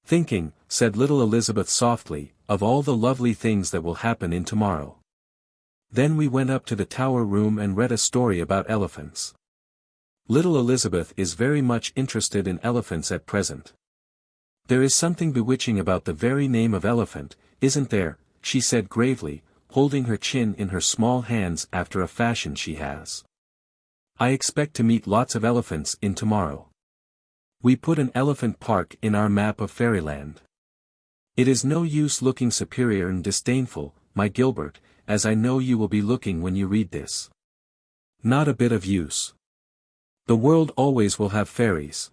S1: "Thinking," said little Elizabeth softly, "of all the lovely things that will happen in tomorrow." Then we went up to the tower room and read a story about elephants. Little Elizabeth is very much interested in elephants at present. "There is something bewitching about the very name of elephant, isn't there?" she said gravely, holding her chin in her small hands after a fashion she has. "I expect to meet lots of elephants in tomorrow. We put an elephant park in our map of fairyland. It is no use looking superior and disdainful, my Gilbert, as I know you will be looking when you read this. Not a bit of use. The world always will have fairies.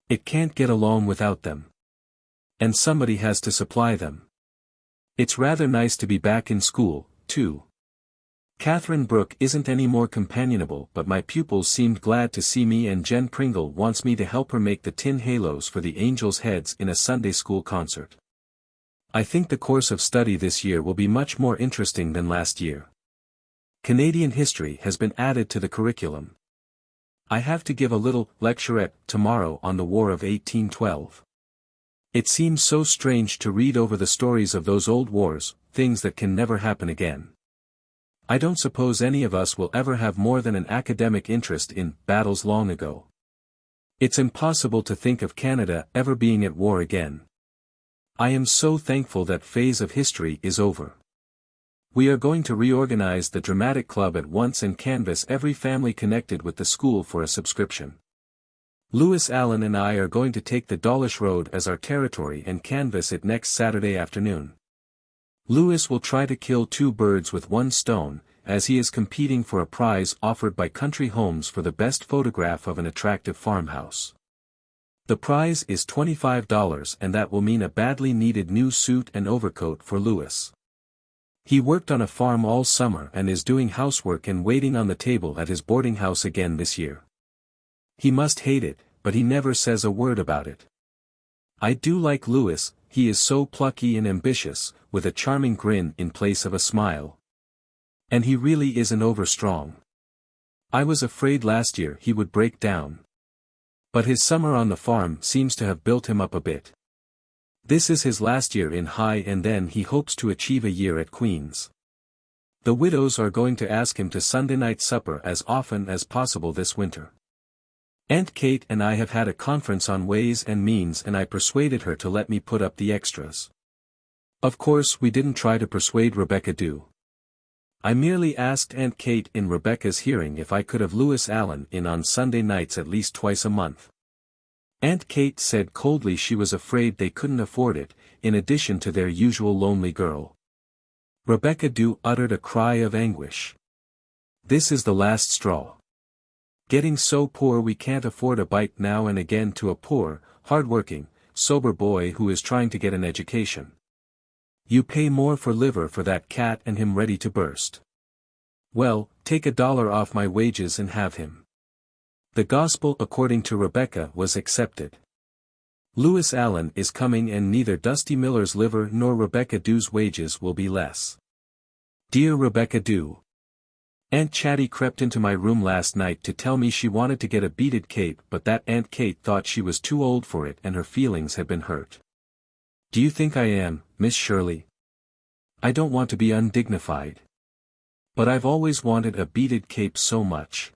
S1: It can't get along without them. And somebody has to supply them. It's rather nice to be back in school, too. Catherine Brooke isn't any more companionable, but my pupils seemed glad to see me, and Jen Pringle wants me to help her make the tin halos for the angels' heads in a Sunday school concert. I think the course of study this year will be much more interesting than last year. Canadian history has been added to the curriculum. I have to give a little lecturette tomorrow on the War of 1812. It seems so strange to read over the stories of those old wars, things that can never happen again. I don't suppose any of us will ever have more than an academic interest in battles long ago. It's impossible to think of Canada ever being at war again. I am so thankful that phase of history is over. We are going to reorganize the dramatic club at once and canvass every family connected with the school for a subscription. Lewis Allen and I are going to take the Dawlish Road as our territory and canvass it next Saturday afternoon. Lewis will try to kill two birds with one stone, as he is competing for a prize offered by Country Homes for the best photograph of an attractive farmhouse. The prize is $25, and that will mean a badly needed new suit and overcoat for Lewis. He worked on a farm all summer and is doing housework and waiting on the table at his boarding house again this year. He must hate it, but he never says a word about it. I do like Lewis, he is so plucky and ambitious, with a charming grin in place of a smile. And he really isn't overstrong. I was afraid last year he would break down. But his summer on the farm seems to have built him up a bit. This is his last year in high, and then he hopes to achieve a year at Queen's. The widows are going to ask him to Sunday night supper as often as possible this winter. Aunt Kate and I have had a conference on ways and means, and I persuaded her to let me put up the extras. Of course we didn't try to persuade Rebecca Dew. I merely asked Aunt Kate in Rebecca's hearing if I could have Lewis Allen in on Sunday nights at least twice a month. Aunt Kate said coldly she was afraid they couldn't afford it, in addition to their usual lonely girl. Rebecca Dew uttered a cry of anguish. This is the last straw. Getting so poor we can't afford a bite now and again to a poor, hard-working, sober boy who is trying to get an education. You pay more for liver for that cat and him ready to burst. Well, take $1 off my wages and have him. The gospel according to Rebecca was accepted. Lewis Allen is coming, and neither Dusty Miller's liver nor Rebecca Dew's wages will be less. Dear Rebecca Dew. Aunt Chatty crept into my room last night to tell me she wanted to get a beaded cape, but that Aunt Kate thought she was too old for it and her feelings had been hurt. Do you think I am, Miss Shirley? I don't want to be undignified. But I've always wanted a beaded cape so much.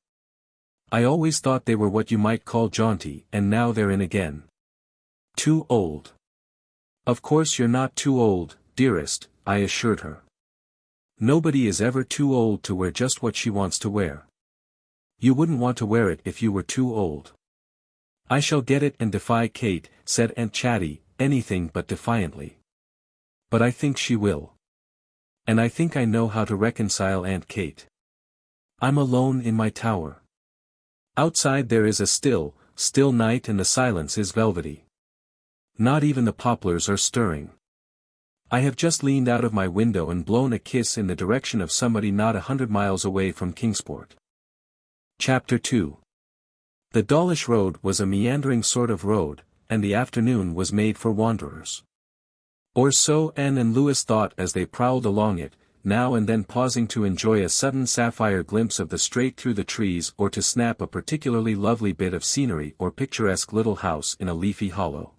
S1: I always thought they were what you might call jaunty, and now they're in again. Too old. Of course you're not too old, dearest, I assured her. Nobody is ever too old to wear just what she wants to wear. You wouldn't want to wear it if you were too old. I shall get it and defy Kate, said Aunt Chatty, anything but defiantly. But I think she will. And I think I know how to reconcile Aunt Kate. I'm alone in my tower. Outside there is a still, still night, and the silence is velvety. Not even the poplars are stirring. I have just leaned out of my window and blown a kiss in the direction of somebody not 100 miles away from Kingsport. Chapter 2. The Dawlish Road was a meandering sort of road, and the afternoon was made for wanderers. Or so Anne and Lewis thought as they prowled along it, now and then pausing to enjoy a sudden sapphire glimpse of the strait through the trees, or to snap a particularly lovely bit of scenery or picturesque little house in a leafy hollow.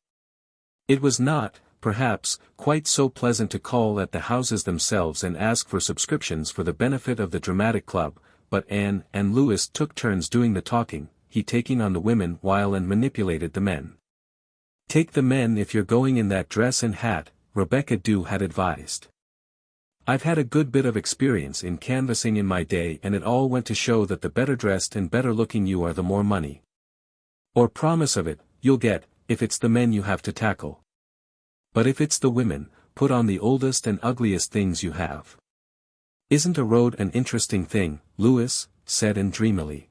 S1: It was not, perhaps, quite so pleasant to call at the houses themselves and ask for subscriptions for the benefit of the dramatic club, but Anne and Lewis took turns doing the talking, he taking on the women while and manipulated the men. Take the men if you're going in that dress and hat, Rebecca Dew had advised. I've had a good bit of experience in canvassing in my day, and it all went to show that the better dressed and better looking you are, the more money or promise of it you'll get, if it's the men you have to tackle. But if it's the women, put on the oldest and ugliest things you have. Isn't a road an interesting thing, Lewis? Said Anne dreamily.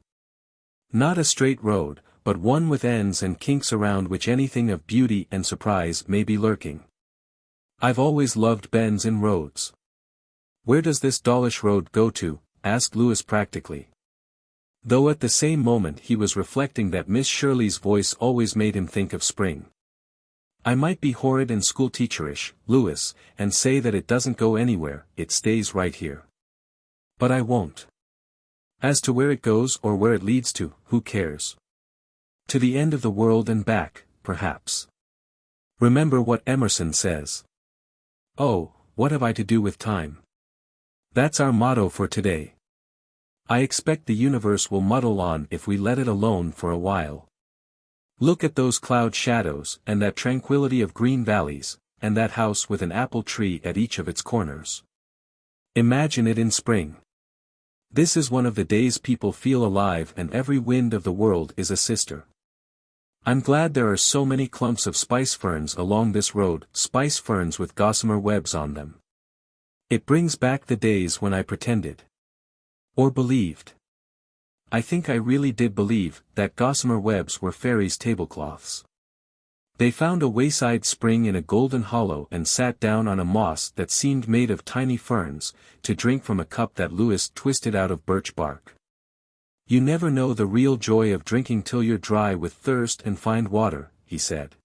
S1: Not a straight road, but one with ends and kinks around which anything of beauty and surprise may be lurking. I've always loved bends in roads. Where does this Dawlish road go to? Asked Louis practically. Though at the same moment he was reflecting that Miss Shirley's voice always made him think of spring. I might be horrid and schoolteacherish, Louis, and say that it doesn't go anywhere, it stays right here. But I won't. As to where it goes or where it leads to, who cares? To the end of the world and back, perhaps. Remember what Emerson says. Oh, what have I to do with time? That's our motto for today. I expect the universe will muddle on if we let it alone for a while. Look at those cloud shadows, and that tranquility of green valleys, and that house with an apple tree at each of its corners. Imagine it in spring. This is one of the days people feel alive and every wind of the world is a sister. I'm glad there are so many clumps of spice ferns along this road, spice ferns with gossamer webs on them. It brings back the days when I pretended. Or believed. I think I really did believe that gossamer webs were fairies' tablecloths. They found a wayside spring in a golden hollow and sat down on a moss that seemed made of tiny ferns, to drink from a cup that Louis twisted out of birch bark. You never know the real joy of drinking till you're dry with thirst and find water, he said.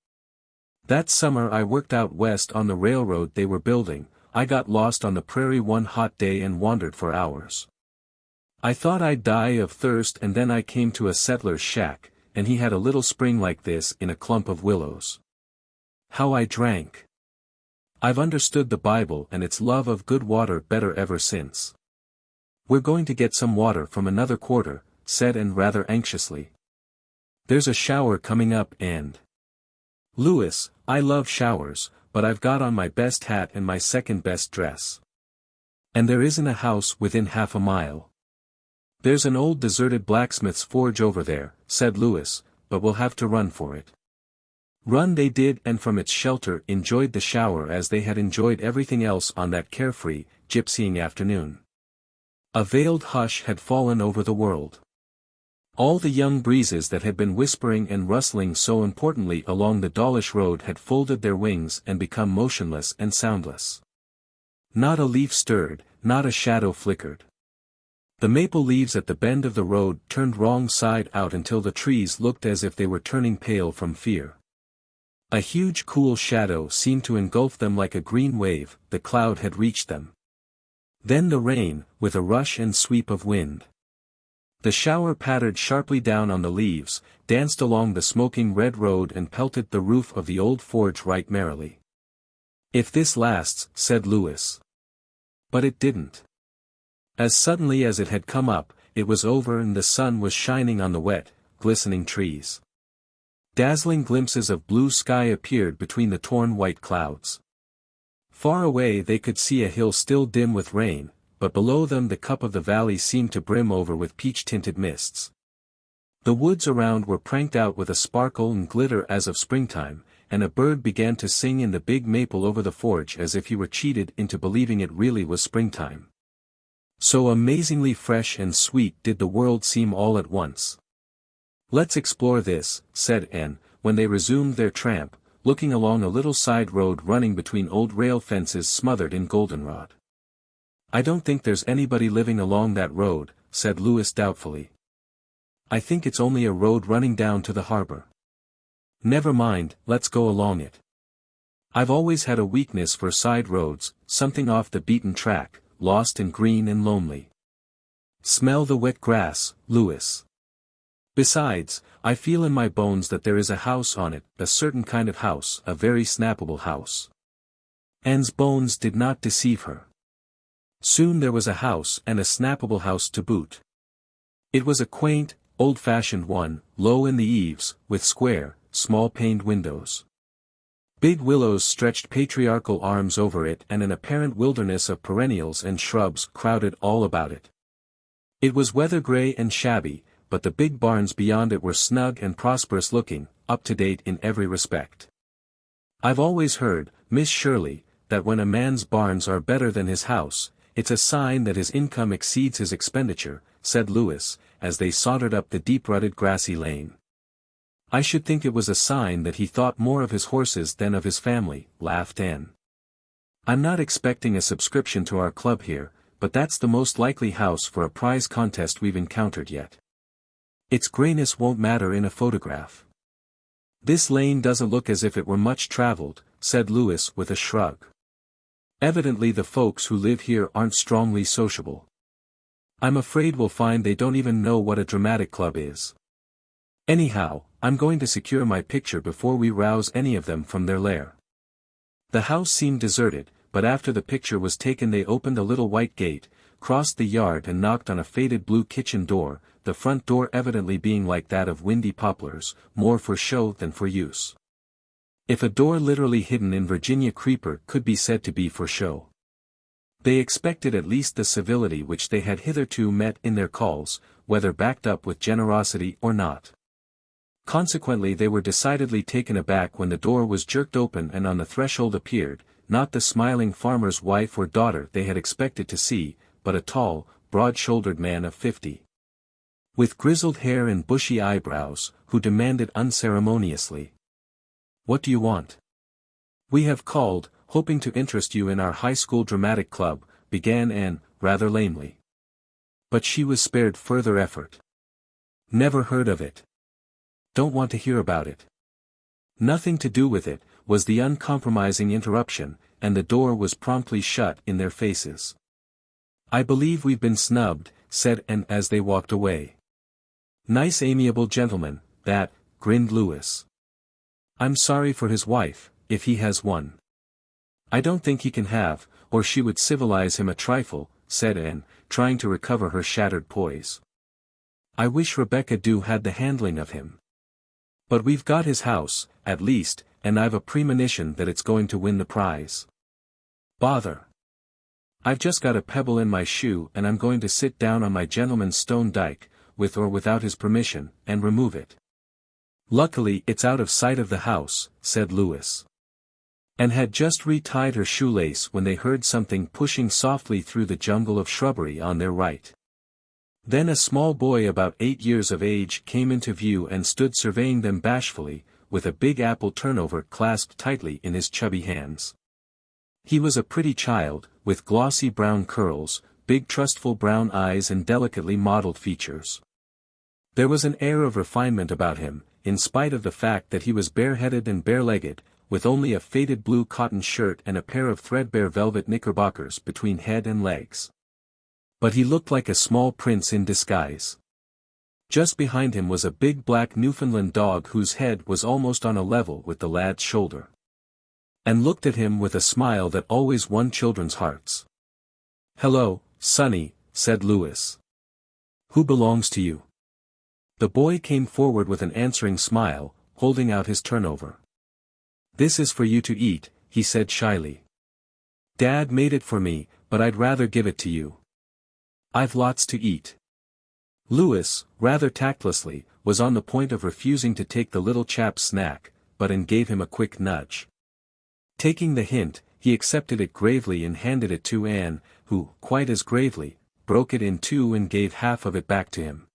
S1: That summer I worked out west on the railroad they were building. I got lost on the prairie one hot day and wandered for hours. I thought I'd die of thirst, and then I came to a settler's shack, and he had a little spring like this in a clump of willows. How I drank! I've understood the Bible and its love of good water better ever since. We're going to get some water from another quarter, said Anne rather anxiously. There's a shower coming up, and... Louis, I love showers, but I've got on my best hat and my second best dress. And there isn't a house within half a mile. There's an old deserted blacksmith's forge over there, said Louis, but we'll have to run for it. Run they did, and from its shelter enjoyed the shower as they had enjoyed everything else on that carefree, gypsying afternoon. A veiled hush had fallen over the world. All the young breezes that had been whispering and rustling so importantly along the Dawlish road had folded their wings and become motionless and soundless. Not a leaf stirred, not a shadow flickered. The maple leaves at the bend of the road turned wrong side out until the trees looked as if they were turning pale from fear. A huge cool shadow seemed to engulf them like a green wave. The cloud had reached them. Then the rain, with a rush and sweep of wind. The shower pattered sharply down on the leaves, danced along the smoking red road and pelted the roof of the old forge right merrily. If this lasts, said Louis. But it didn't. As suddenly as it had come up, it was over and the sun was shining on the wet, glistening trees. Dazzling glimpses of blue sky appeared between the torn white clouds. Far away they could see a hill still dim with rain, but below them the cup of the valley seemed to brim over with peach-tinted mists. The woods around were pranked out with a sparkle and glitter as of springtime, and a bird began to sing in the big maple over the forge as if he were cheated into believing it really was springtime. So amazingly fresh and sweet did the world seem all at once. Let's explore this, said Anne, when they resumed their tramp, looking along a little side road running between old rail fences smothered in goldenrod. I don't think there's anybody living along that road, said Louis doubtfully. I think it's only a road running down to the harbor. Never mind, let's go along it. I've always had a weakness for side roads, something off the beaten track, lost and green and lonely. Smell the wet grass, Louis. Besides, I feel in my bones that there is a house on it, a certain kind of house, a very snappable house. Anne's bones did not deceive her. Soon there was a house, and a snappable house to boot. It was a quaint, old-fashioned one, low in the eaves, with square, small-paned windows. Big willows stretched patriarchal arms over it, and an apparent wilderness of perennials and shrubs crowded all about it. It was weather-gray and shabby, but the big barns beyond it were snug and prosperous-looking, up-to-date in every respect. I've always heard, Miss Shirley, that when a man's barns are better than his house, it's a sign that his income exceeds his expenditure, said Louis, as they sauntered up the deep-rutted grassy lane. I should think it was a sign that he thought more of his horses than of his family, laughed Anne. I'm not expecting a subscription to our club here, but that's the most likely house for a prize contest we've encountered yet. Its grayness won't matter in a photograph. This lane doesn't look as if it were much traveled, said Louis with a shrug. Evidently the folks who live here aren't strongly sociable. I'm afraid we'll find they don't even know what a dramatic club is. Anyhow, I'm going to secure my picture before we rouse any of them from their lair. The house seemed deserted, but after the picture was taken they opened a little white gate, crossed the yard and knocked on a faded blue kitchen door, the front door evidently being like that of Windy Poplars, more for show than for use. If a door literally hidden in Virginia creeper could be said to be for show. They expected at least the civility which they had hitherto met in their calls, whether backed up with generosity or not. Consequently they were decidedly taken aback when the door was jerked open and on the threshold appeared, not the smiling farmer's wife or daughter they had expected to see, but a tall, broad-shouldered man of 50. With grizzled hair and bushy eyebrows, who demanded unceremoniously, "What do you want?" "We have called, hoping to interest you in our high school dramatic club," began Anne, rather lamely. But she was spared further effort. "Never heard of it. Don't want to hear about it." "Nothing to do with it," was the uncompromising interruption, and the door was promptly shut in their faces. "I believe we've been snubbed," said Anne as they walked away. "Nice amiable gentleman, that," grinned Louis. "I'm sorry for his wife, if he has one." "I don't think he can have, or she would civilize him a trifle," said Anne, trying to recover her shattered poise. "I wish Rebecca Dew had the handling of him. But we've got his house, at least, and I've a premonition that it's going to win the prize." "Bother. I've just got a pebble in my shoe and I'm going to sit down on my gentleman's stone dike, with or without his permission, and remove it." "Luckily it's out of sight of the house," said Louis. And had just retied her shoelace when they heard something pushing softly through the jungle of shrubbery on their right. Then a small boy about 8 years of age came into view and stood surveying them bashfully, with a big apple turnover clasped tightly in his chubby hands. He was a pretty child, with glossy brown curls, big trustful brown eyes and delicately modeled features. There was an air of refinement about him, in spite of the fact that he was bareheaded and bare-legged, with only a faded blue cotton shirt and a pair of threadbare velvet knickerbockers between head and legs. But he looked like a small prince in disguise. Just behind him was a big black Newfoundland dog whose head was almost on a level with the lad's shoulder. And looked at him with a smile that always won children's hearts. "Hello, Sonny," said Louis. "Who belongs to you?" The boy came forward with an answering smile, holding out his turnover. "This is for you to eat," he said shyly. "Dad made it for me, but I'd rather give it to you. I've lots to eat." Louis, rather tactlessly, was on the point of refusing to take the little chap's snack, but Anne gave him a quick nudge. Taking the hint, he accepted it gravely and handed it to Anne, who, quite as gravely, broke it in two and gave half of it back to him.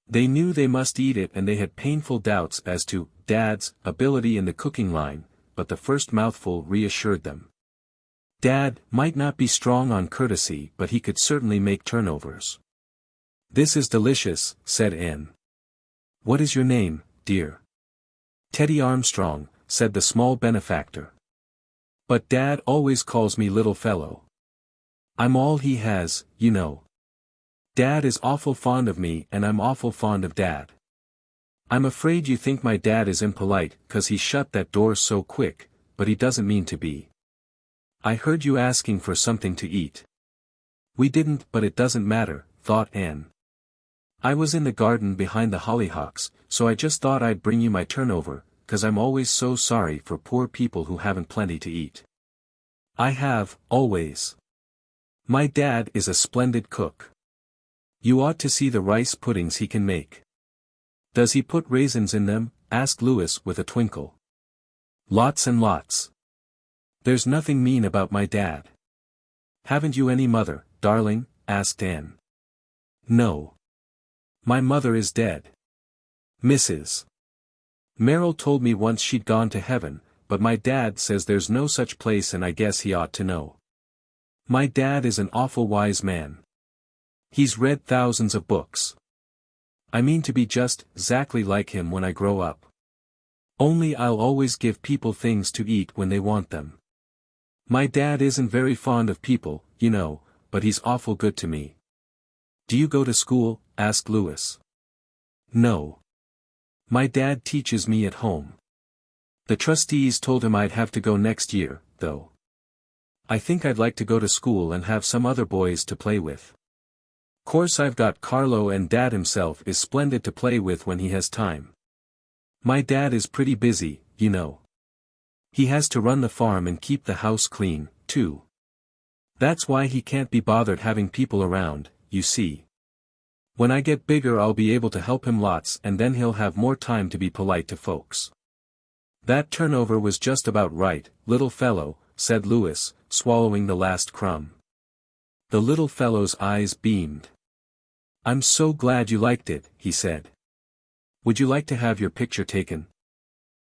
S1: They knew they must eat it and they had painful doubts as to Dad's ability in the cooking line, but the first mouthful reassured them. Dad might not be strong on courtesy but he could certainly make turnovers. "This is delicious," said Anne. "What is your name, dear?" "Teddy Armstrong," said the small benefactor. "But Dad always calls me little fellow. I'm all he has, you know. Dad is awful fond of me and I'm awful fond of Dad. I'm afraid you think my dad is impolite 'cause he shut that door so quick, but he doesn't mean to be. I heard you asking for something to eat." "We didn't, but it doesn't matter," thought Anne. "I was in the garden behind the hollyhocks, so I just thought I'd bring you my turnover, 'cause I'm always so sorry for poor people who haven't plenty to eat. I have, always. My dad is a splendid cook. You ought to see the rice puddings he can make." "Does he put raisins in them?" asked Louis with a twinkle. "Lots and lots. There's nothing mean about my dad." "Haven't you any mother, darling?" asked Anne. "No. My mother is dead. Mrs. Meryl told me once she'd gone to heaven, but my dad says there's no such place and I guess he ought to know. My dad is an awful wise man. He's read thousands of books. I mean to be just exactly like him when I grow up. Only I'll always give people things to eat when they want them. My dad isn't very fond of people, you know, but he's awful good to me. Do you go to school? Asked Louis. No. My dad teaches me at home. The trustees told him I'd have to go next year, though. I think I'd like to go to school and have some other boys to play with. Course I've got Carlo and Dad himself is splendid to play with when he has time. My dad is pretty busy, you know. He has to run the farm and keep the house clean, too. That's why he can't be bothered having people around, you see. When I get bigger I'll be able to help him lots and then he'll have more time to be polite to folks. That turnover was just about right, little fellow, said Louis, swallowing the last crumb. The little fellow's eyes beamed. I'm so glad you liked it, he said. Would you like to have your picture taken?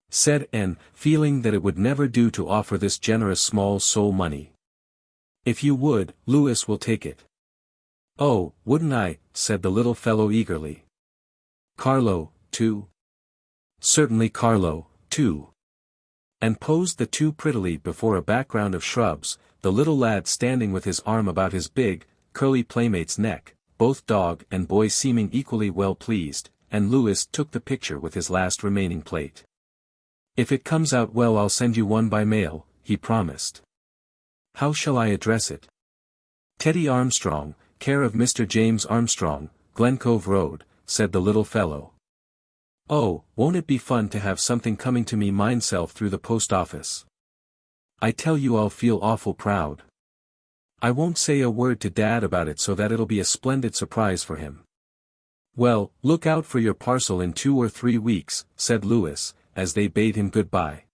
S1: Said Anne, feeling that it would never do to offer this generous small soul money. If you would, Louis will take it. Oh, wouldn't I, said the little fellow eagerly. Carlo, too? Certainly Carlo, too. And posed the two prettily before a background of shrubs, the little lad standing with his arm about his big, curly playmate's neck, both dog and boy seeming equally well pleased, and Louis took the picture with his last remaining plate. If it comes out well I'll send you one by mail, he promised. How shall I address it? Teddy Armstrong, care of Mr. James Armstrong, Glencove Road, said the little fellow. Oh, won't it be fun to have something coming to me mineself through the post office? I tell you I'll feel awful proud. I won't say a word to Dad about it so that it'll be a splendid surprise for him. Well, look out for your parcel in 2 or 3 weeks, said Louis, as they bade him goodbye.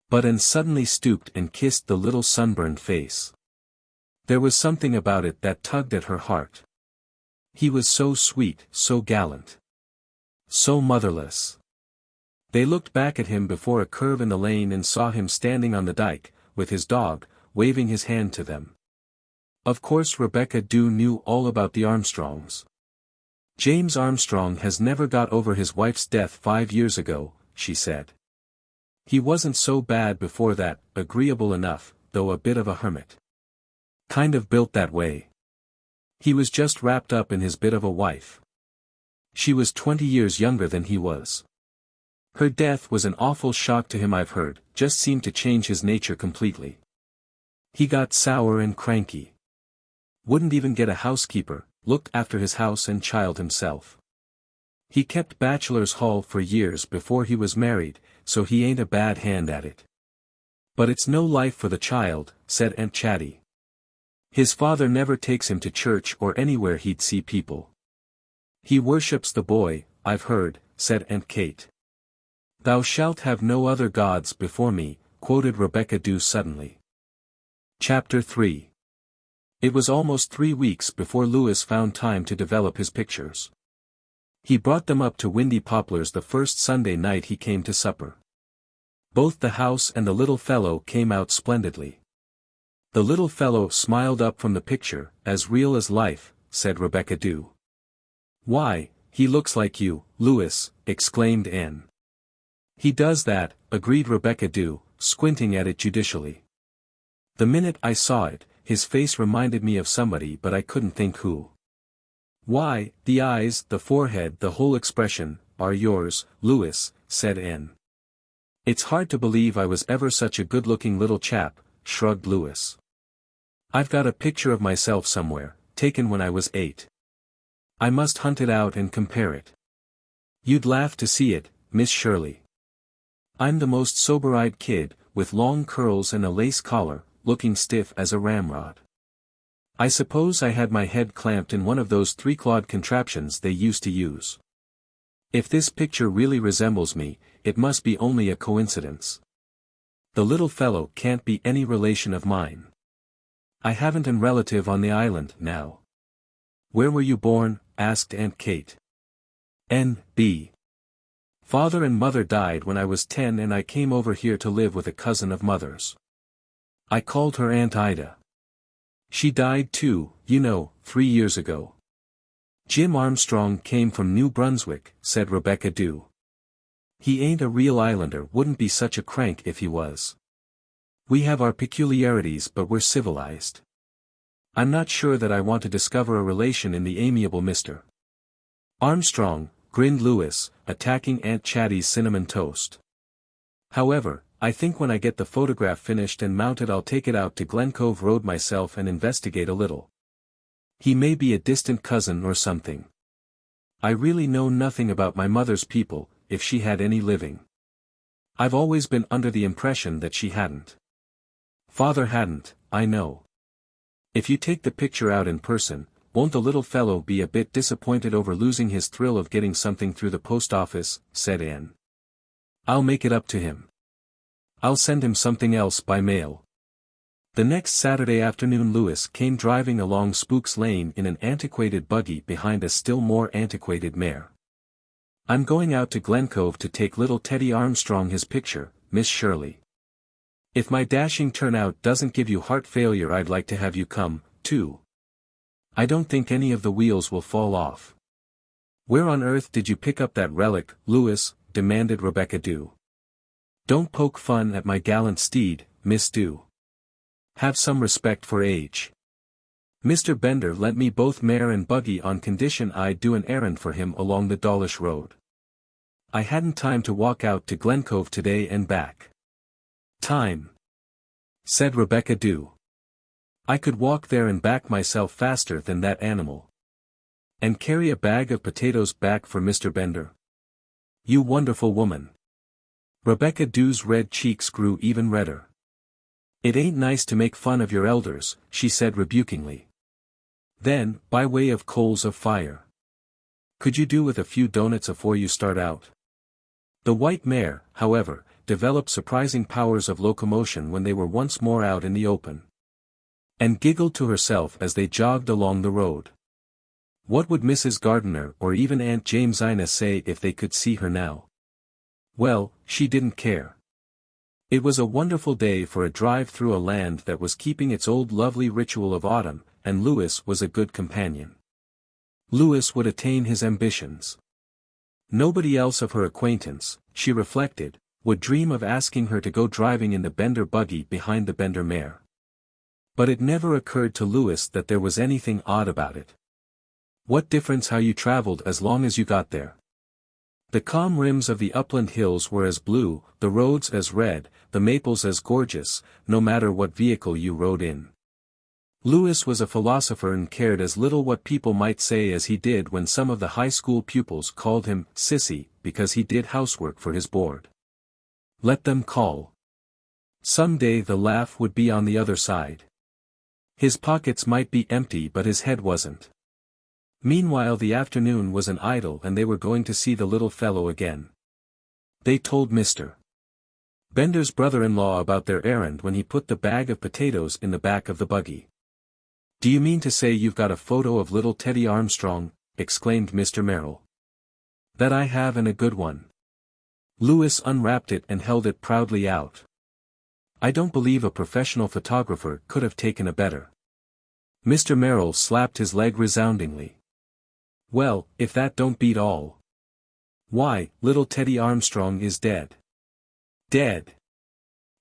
S1: But Anne suddenly stooped and kissed the little sunburned face. There was something about it that tugged at her heart. He was so sweet, so gallant. So motherless. They looked back at him before a curve in the lane and saw him standing on the dike, with his dog, waving his hand to them. Of course Rebecca Dew knew all about the Armstrongs. James Armstrong has never got over his wife's death 5 years ago, she said. He wasn't so bad before that, agreeable enough, though a bit of a hermit. Kind of built that way. He was just wrapped up in his bit of a wife. She was 20 years younger than he was. Her death was an awful shock to him I've heard, just seemed to change his nature completely. He got sour and cranky. Wouldn't even get a housekeeper, looked after his house and child himself. He kept bachelor's hall for years before he was married, so he ain't a bad hand at it. But it's no life for the child, said Aunt Chatty. His father never takes him to church or anywhere he'd see people. He worships the boy, I've heard, said Aunt Kate. Thou shalt have no other gods before me, quoted Rebecca Dew suddenly. Chapter 3. It was almost 3 weeks before Louis found time to develop his pictures. He brought them up to Windy Poplars the first Sunday night he came to supper. Both the house and the little fellow came out splendidly. The little fellow smiled up from the picture, as real as life, said Rebecca Dew. Why, he looks like you, Louis, exclaimed Anne. He does that, agreed Rebecca Dew, squinting at it judicially. The minute I saw it, his face reminded me of somebody but I couldn't think who. Why, the eyes, the forehead, the whole expression, are yours, Louis, said Anne. It's hard to believe I was ever such a good-looking little chap, shrugged Louis. I've got a picture of myself somewhere, taken when I was 8. I must hunt it out and compare it. You'd laugh to see it, Miss Shirley. I'm the most sober-eyed kid, with long curls and a lace collar, looking stiff as a ramrod. I suppose I had my head clamped in one of those 3-clawed contraptions they used to use. If this picture really resembles me, it must be only a coincidence. The little fellow can't be any relation of mine. I haven't a relative on the island now. Where were you born? Asked Aunt Kate. N.B. Father and mother died when I was 10 and I came over here to live with a cousin of mother's. I called her Aunt Ida. She died too, 3 years ago. Jim Armstrong came from New Brunswick, said Rebecca Dew. He ain't a real islander, wouldn't be such a crank if he was. We have our peculiarities but we're civilized. I'm not sure that I want to discover a relation in the amiable Mr. Armstrong, grinned Lewis, attacking Aunt Chatty's cinnamon toast. However, I think when I get the photograph finished and mounted I'll take it out to Glencove Road myself and investigate a little. He may be a distant cousin or something. I really know nothing about my mother's people, if she had any living. I've always been under the impression that she hadn't. Father hadn't, I know. If you take the picture out in person, won't the little fellow be a bit disappointed over losing his thrill of getting something through the post office, said Anne. I'll make it up to him. I'll send him something else by mail. The next Saturday afternoon Lewis came driving along Spooks Lane in an antiquated buggy behind a still more antiquated mare. I'm going out to Glencove to take little Teddy Armstrong his picture, Miss Shirley. If my dashing turnout doesn't give you heart failure I'd like to have you come, too. I don't think any of the wheels will fall off. Where on earth did you pick up that relic, Lewis? Demanded Rebecca Dew. Don't poke fun at my gallant steed, Miss Dew. Have some respect for age. Mr. Bender lent me both mare and buggy on condition I'd do an errand for him along the Dawlish Road. I hadn't time to walk out to Glencove today and back. Time, said Rebecca Dew. I could walk there and back myself faster than that animal. And carry a bag of potatoes back for Mr. Bender. You wonderful woman. Rebecca Dew's red cheeks grew even redder. It ain't nice to make fun of your elders, she said rebukingly. Then, by way of coals of fire. Could you do with a few doughnuts afore you start out? The white mare, however, developed surprising powers of locomotion when they were once more out in the open. And giggled to herself as they jogged along the road. What would Mrs. Gardiner or even Aunt Jamesina say if they could see her now? Well, she didn't care. It was a wonderful day for a drive through a land that was keeping its old lovely ritual of autumn, and Lewis was a good companion. Lewis would attain his ambitions. Nobody else of her acquaintance, she reflected, would dream of asking her to go driving in the Bender buggy behind the Bender mare. But it never occurred to Lewis that there was anything odd about it. What difference how you traveled as long as you got there? The calm rims of the upland hills were as blue, the roads as red, the maples as gorgeous, no matter what vehicle you rode in. Lewis was a philosopher and cared as little what people might say as he did when some of the high school pupils called him sissy because he did housework for his board. Let them call. Some day the laugh would be on the other side. His pockets might be empty but his head wasn't. Meanwhile the afternoon was an idyll and they were going to see the little fellow again. They told Mr. Bender's brother-in-law about their errand when he put the bag of potatoes in the back of the buggy. Do you mean to say you've got a photo of little Teddy Armstrong? Exclaimed Mr. Merrill. That I have, and a good one. Lewis unwrapped it and held it proudly out. I don't believe a professional photographer could have taken a better. Mr. Merrill slapped his leg resoundingly. Well, if that don't beat all. Why, little Teddy Armstrong is dead. Dead!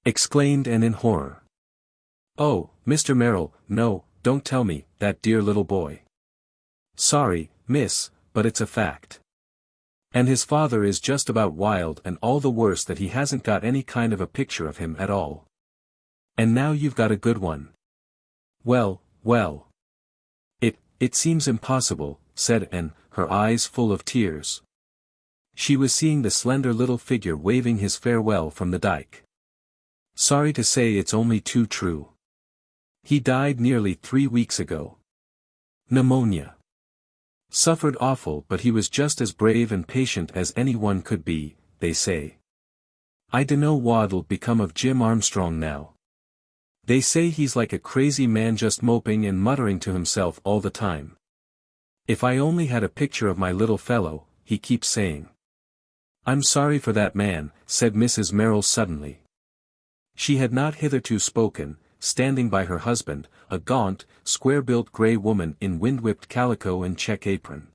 S1: Exclaimed Anne in horror. Oh, Mr. Merrill, no, don't tell me, that dear little boy. Sorry, miss, but it's a fact. And his father is just about wild, and all the worse that he hasn't got any kind of a picture of him at all. And now you've got a good one. Well, well. It seems impossible, said Anne, her eyes full of tears. She was seeing the slender little figure waving his farewell from the dike. Sorry to say it's only too true. He died nearly 3 weeks ago. Pneumonia. Suffered awful, but he was just as brave and patient as anyone could be, they say. I dunno what'll become of Jim Armstrong now. They say he's like a crazy man, just moping and muttering to himself all the time. If I only had a picture of my little fellow, he keeps saying. "I'm sorry for that man," said Mrs. Merrill suddenly. She had not hitherto spoken, standing by her husband, a gaunt, square-built grey woman in wind-whipped calico and check apron.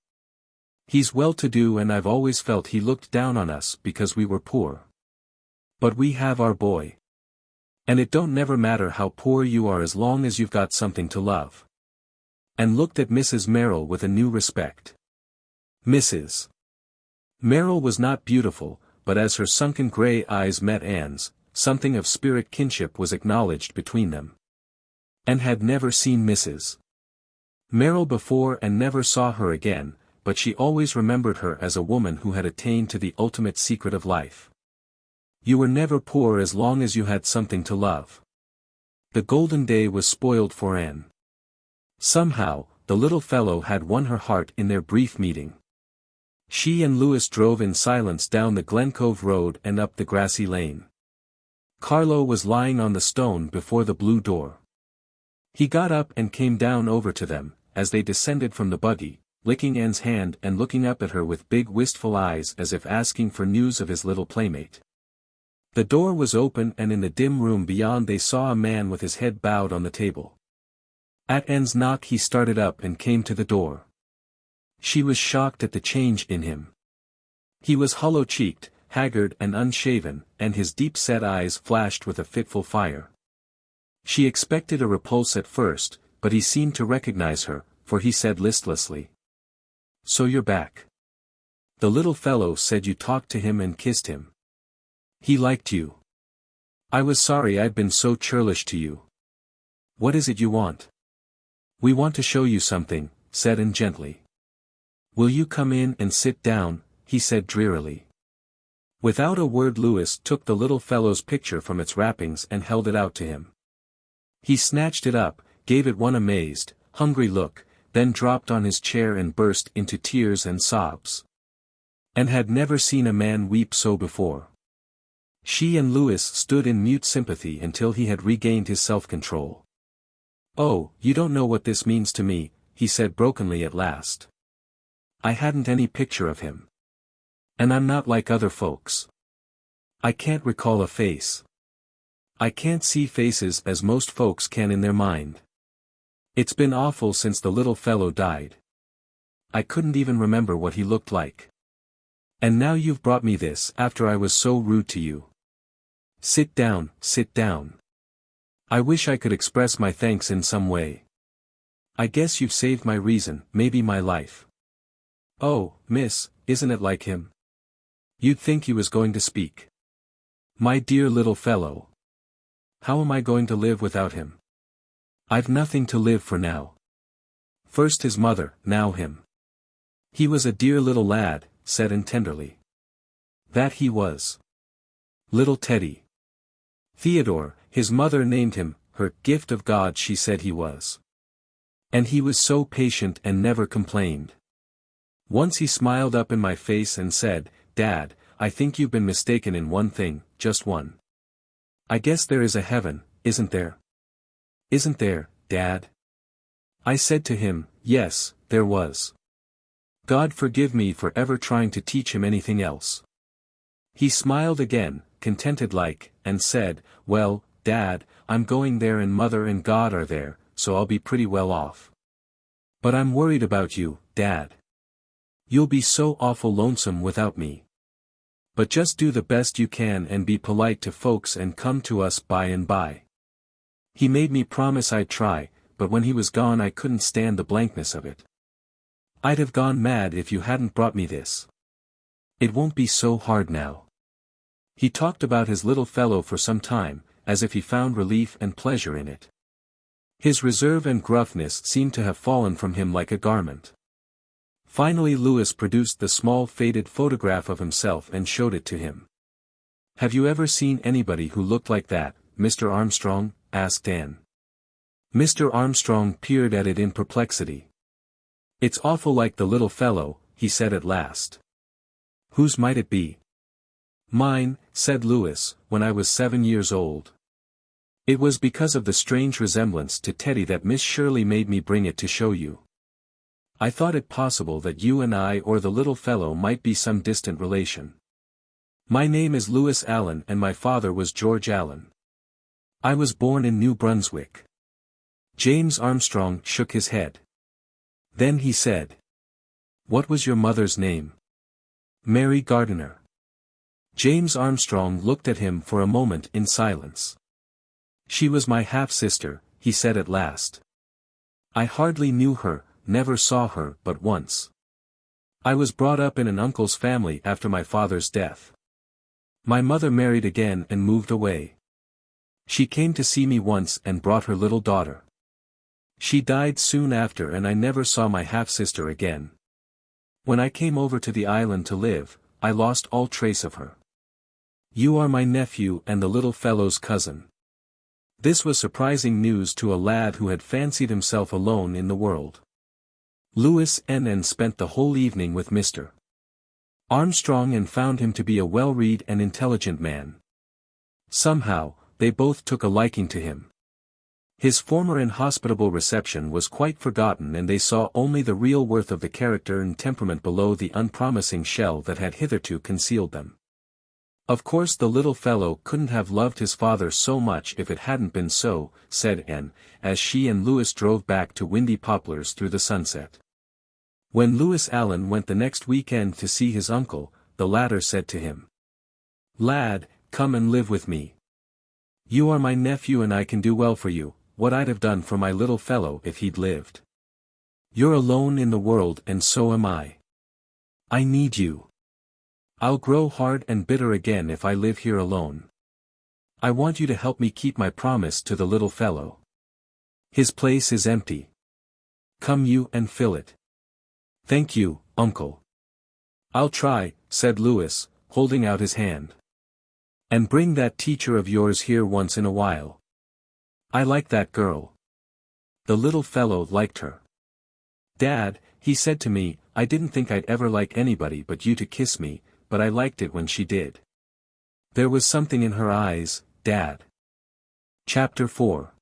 S1: "He's well-to-do and I've always felt he looked down on us because we were poor. But we have our boy. And it don't never matter how poor you are as long as you've got something to love." And looked at Mrs. Merrill with a new respect. Mrs. Merrill was not beautiful, but as her sunken grey eyes met Anne's, something of spirit kinship was acknowledged between them. Anne had never seen Mrs. Merrill before and never saw her again, but she always remembered her as a woman who had attained to the ultimate secret of life. You were never poor as long as you had something to love. The golden day was spoiled for Anne. Somehow, the little fellow had won her heart in their brief meeting. She and Louis drove in silence down the Glen Cove Road and up the grassy lane. Carlo was lying on the stone before the blue door. He got up and came down over to them, as they descended from the buggy, licking Anne's hand and looking up at her with big wistful eyes as if asking for news of his little playmate. The door was open and in the dim room beyond they saw a man with his head bowed on the table. At Anne's knock he started up and came to the door. She was shocked at the change in him. He was hollow-cheeked, haggard and unshaven, and his deep-set eyes flashed with a fitful fire. She expected a repulse at first, but he seemed to recognize her, for he said listlessly, "So you're back. The little fellow said you talked to him and kissed him. He liked you. I was sorry I'd been so churlish to you. What is it you want?" "We want to show you something," said Anne gently. "Will you come in and sit down?" he said drearily. Without a word Louis took the little fellow's picture from its wrappings and held it out to him. He snatched it up, gave it one amazed, hungry look, then dropped on his chair and burst into tears and sobs. And had never seen a man weep so before. She and Louis stood in mute sympathy until he had regained his self-control. "Oh, you don't know what this means to me," he said brokenly at last. "I hadn't any picture of him. And I'm not like other folks. I can't recall a face. I can't see faces as most folks can in their mind. It's been awful since the little fellow died. I couldn't even remember what he looked like. And now you've brought me this after I was so rude to you. Sit down, sit down. I wish I could express my thanks in some way. I guess you've saved my reason, maybe my life." "Oh, miss, isn't it like him? You'd think he was going to speak. My dear little fellow. How am I going to live without him? I've nothing to live for now. First his mother, now him. He was a dear little lad," said Anne tenderly. "That he was. Little Teddy. Theodore, his mother named him, her gift of God she said he was. And he was so patient and never complained. Once he smiled up in my face and said, 'Dad, I think you've been mistaken in one thing, just one. I guess there is a heaven, isn't there? Isn't there, Dad?' I said to him, 'Yes, there was.' God forgive me for ever trying to teach him anything else. He smiled again, contented-like, and said, 'Well, Dad, I'm going there and Mother and God are there, so I'll be pretty well off. But I'm worried about you, Dad. You'll be so awful lonesome without me. But just do the best you can and be polite to folks and come to us by and by.' He made me promise I'd try, but when he was gone I couldn't stand the blankness of it. I'd have gone mad if you hadn't brought me this. It won't be so hard now." He talked about his little fellow for some time, as if he found relief and pleasure in it. His reserve and gruffness seemed to have fallen from him like a garment. Finally Louis produced the small faded photograph of himself and showed it to him. "Have you ever seen anybody who looked like that, Mr. Armstrong?" asked Anne. Mr. Armstrong peered at it in perplexity. "It's awful like the little fellow," he said at last. "Whose might it be?" "Mine," said Louis, "when I was 7 years old. It was because of the strange resemblance to Teddy that Miss Shirley made me bring it to show you. I thought it possible that you and I or the little fellow might be some distant relation. My name is Lewis Allen and my father was George Allen. I was born in New Brunswick. James Armstrong shook his head. Then he said. What was your mother's name? Mary Gardiner. James Armstrong looked at him for a moment in silence. She was my half-sister, he said at last. I hardly knew her, never saw her but once. I was brought up in an uncle's family after my father's death. My mother married again and moved away. She came to see me once and brought her little daughter. She died soon after and I never saw my half-sister again. When I came over to the island to live, I lost all trace of her. You are my nephew and the little fellow's cousin. This was surprising news to a lad who had fancied himself alone in the world. Lewis N. spent the whole evening with Mr. Armstrong and found him to be a well-read and intelligent man. Somehow, they both took a liking to him. His former inhospitable reception was quite forgotten and they saw only the real worth of the character and temperament below the unpromising shell that had hitherto concealed them. Of course the little fellow couldn't have loved his father so much if it hadn't been so, said Anne, as she and Lewis drove back to Windy Poplars through the sunset. When Lewis Allen went the next weekend to see his uncle, the latter said to him. Lad, come and live with me. You are my nephew and I can do well for you, what I'd have done for my little fellow if he'd lived. You're alone in the world and so am I. I need you. I'll grow hard and bitter again if I live here alone. I want you to help me keep my promise to the little fellow. His place is empty. Come you and fill it. Thank you, uncle. I'll try, said Lewis, holding out his hand. And bring that teacher of yours here once in a while. I like that girl. The little fellow liked her. Dad, he said to me, I didn't think I'd ever like anybody but you to kiss me, but I liked it when she did. There was something in her eyes, Dad. Chapter 4.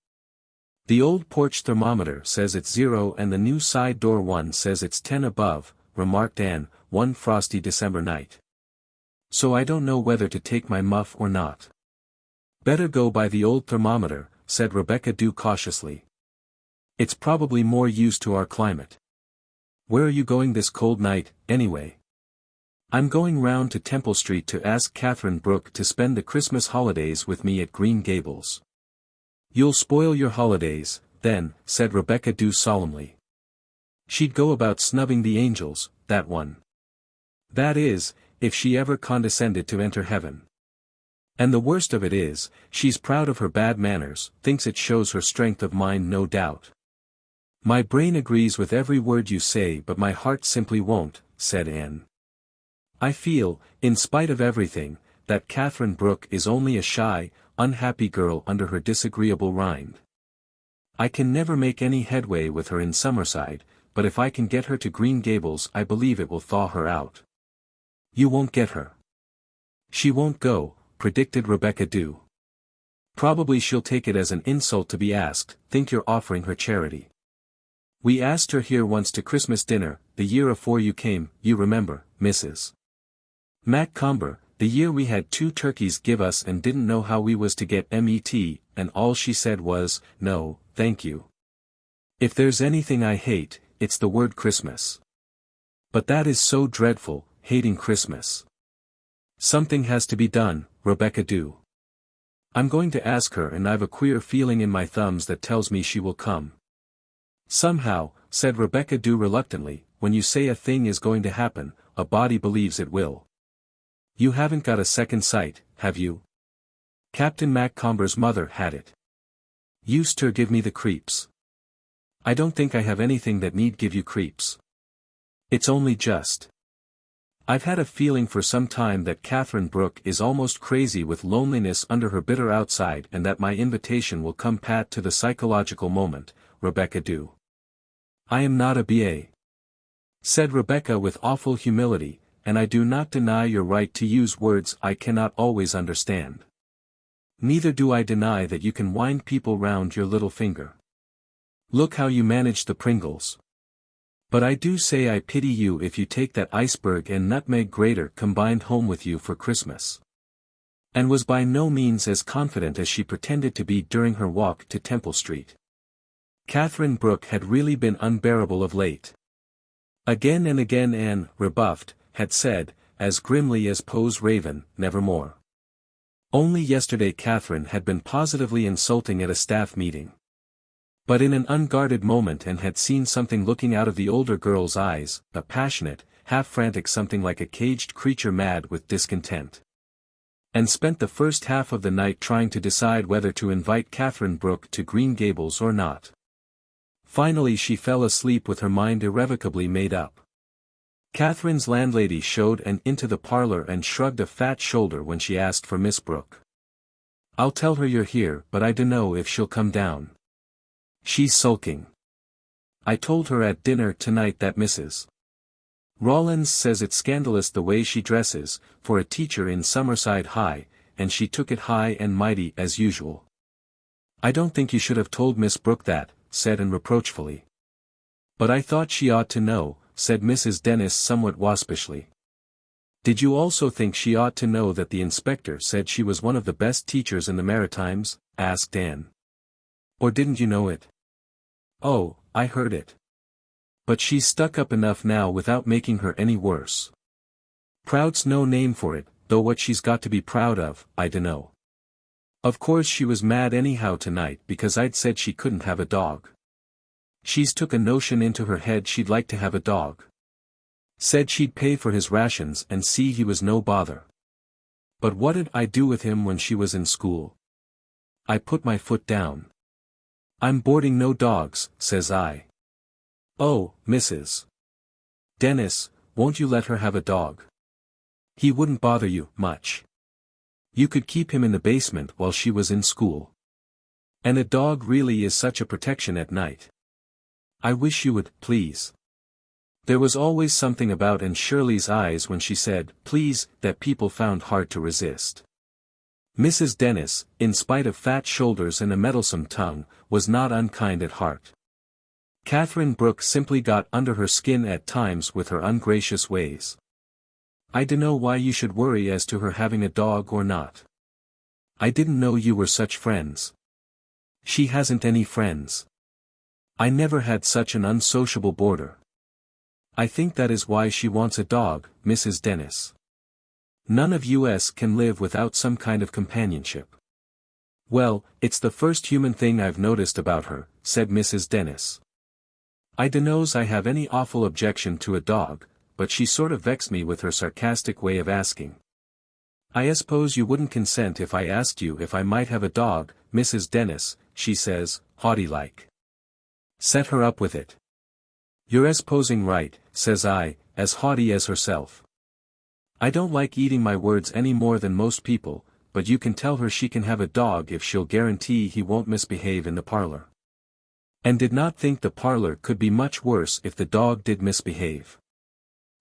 S1: The old porch thermometer says it's 0 and the new side door one says it's 10 above, remarked Anne, one frosty December night. So I don't know whether to take my muff or not. Better go by the old thermometer, said Rebecca Dew cautiously. It's probably more used to our climate. Where are you going this cold night, anyway? I'm going round to Temple Street to ask Catherine Brooke to spend the Christmas holidays with me at Green Gables. You'll spoil your holidays, then, said Rebecca Dew solemnly. She'd go about snubbing the angels, that one. That is, if she ever condescended to enter heaven. And the worst of it is, she's proud of her bad manners, thinks it shows her strength of mind no doubt. My brain agrees with every word you say but my heart simply won't, said Anne. I feel, in spite of everything, that Catherine Brooke is only a shy, unhappy girl under her disagreeable rind. I can never make any headway with her in Summerside, but if I can get her to Green Gables I believe it will thaw her out. You won't get her. She won't go, predicted Rebecca Dew. Probably she'll take it as an insult to be asked, think you're offering her charity. We asked her here once to Christmas dinner, the year afore you came, you remember, Mrs. Macomber, the year we had 2 turkeys give us and didn't know how we was to get met, and all she said was, no, thank you. If there's anything I hate, it's the word Christmas. But that is so dreadful, hating Christmas. Something has to be done, Rebecca Dew. I'm going to ask her and I've a queer feeling in my thumbs that tells me she will come. Somehow, said Rebecca Dew reluctantly, when you say a thing is going to happen, a body believes it will. You haven't got a second sight, have you? Captain Macomber's mother had it. Used to give me the creeps. I don't think I have anything that need give you creeps. It's only just. I've had a feeling for some time that Catherine Brooke is almost crazy with loneliness under her bitter outside and that my invitation will come pat to the psychological moment, Rebecca Dew. I am not a B.A., said Rebecca with awful humility, and I do not deny your right to use words I cannot always understand. Neither do I deny that you can wind people round your little finger. Look how you managed the Pringles. But I do say I pity you if you take that iceberg and nutmeg grater combined home with you for Christmas. And was by no means as confident as she pretended to be during her walk to Temple Street. Catherine Brooke had really been unbearable of late. Again and again Anne, rebuffed, had said, as grimly as Poe's raven, nevermore. Only yesterday Catherine had been positively insulting at a staff meeting. But in an unguarded moment Anne had seen something looking out of the older girl's eyes, a passionate, half-frantic something like a caged creature mad with discontent. And spent the first half of the night trying to decide whether to invite Catherine Brooke to Green Gables or not. Finally she fell asleep with her mind irrevocably made up. Catherine's landlady showed Anne into the parlor and shrugged a fat shoulder when she asked for Miss Brooke. "I'll tell her you're here, but I dunno if she'll come down. She's sulking. I told her at dinner tonight that Mrs. Rollins says it's scandalous the way she dresses, for a teacher in Summerside High, and she took it high and mighty as usual." "I don't think you should have told Miss Brooke that," said Anne reproachfully. "But I thought she ought to know," said Mrs. Dennis somewhat waspishly. "Did you also think she ought to know that the inspector said she was one of the best teachers in the Maritimes?" asked Anne. "Or didn't you know it?" "Oh, I heard it. But she's stuck up enough now without making her any worse. Proud's no name for it, though what she's got to be proud of, I dunno. Of course she was mad anyhow tonight because I'd said she couldn't have a dog. She's took a notion into her head she'd like to have a dog. Said she'd pay for his rations and see he was no bother. But what'd I do with him when she was in school? I put my foot down. 'I'm boarding no dogs,' says I. 'Oh, Mrs. Dennis, won't you let her have a dog? He wouldn't bother you much. You could keep him in the basement while she was in school. And a dog really is such a protection at night. I wish you would, please.' There was always something about Anne Shirley's eyes when she said, "please," that people found hard to resist. Mrs. Dennis, in spite of fat shoulders and a meddlesome tongue, was not unkind at heart. Catherine Brooke simply got under her skin at times with her ungracious ways. "I dunno why you should worry as to her having a dog or not. I didn't know you were such friends." "She hasn't any friends. I never had such an unsociable boarder. I think that is why she wants a dog, Mrs. Dennis. None of us can live without some kind of companionship." "Well, it's the first human thing I've noticed about her," said Mrs. Dennis. "I dunno's I have any awful objection to a dog, but she sort of vexed me with her sarcastic way of asking. 'I suppose you wouldn't consent if I asked you if I might have a dog, Mrs. Dennis,' she says, haughty-like. Set her up with it." "You're supposing right," says I, as haughty as herself. "I don't like eating my words any more than most people, but you can tell her she can have a dog if she'll guarantee he won't misbehave in the parlor." And did not think the parlor could be much worse if the dog did misbehave.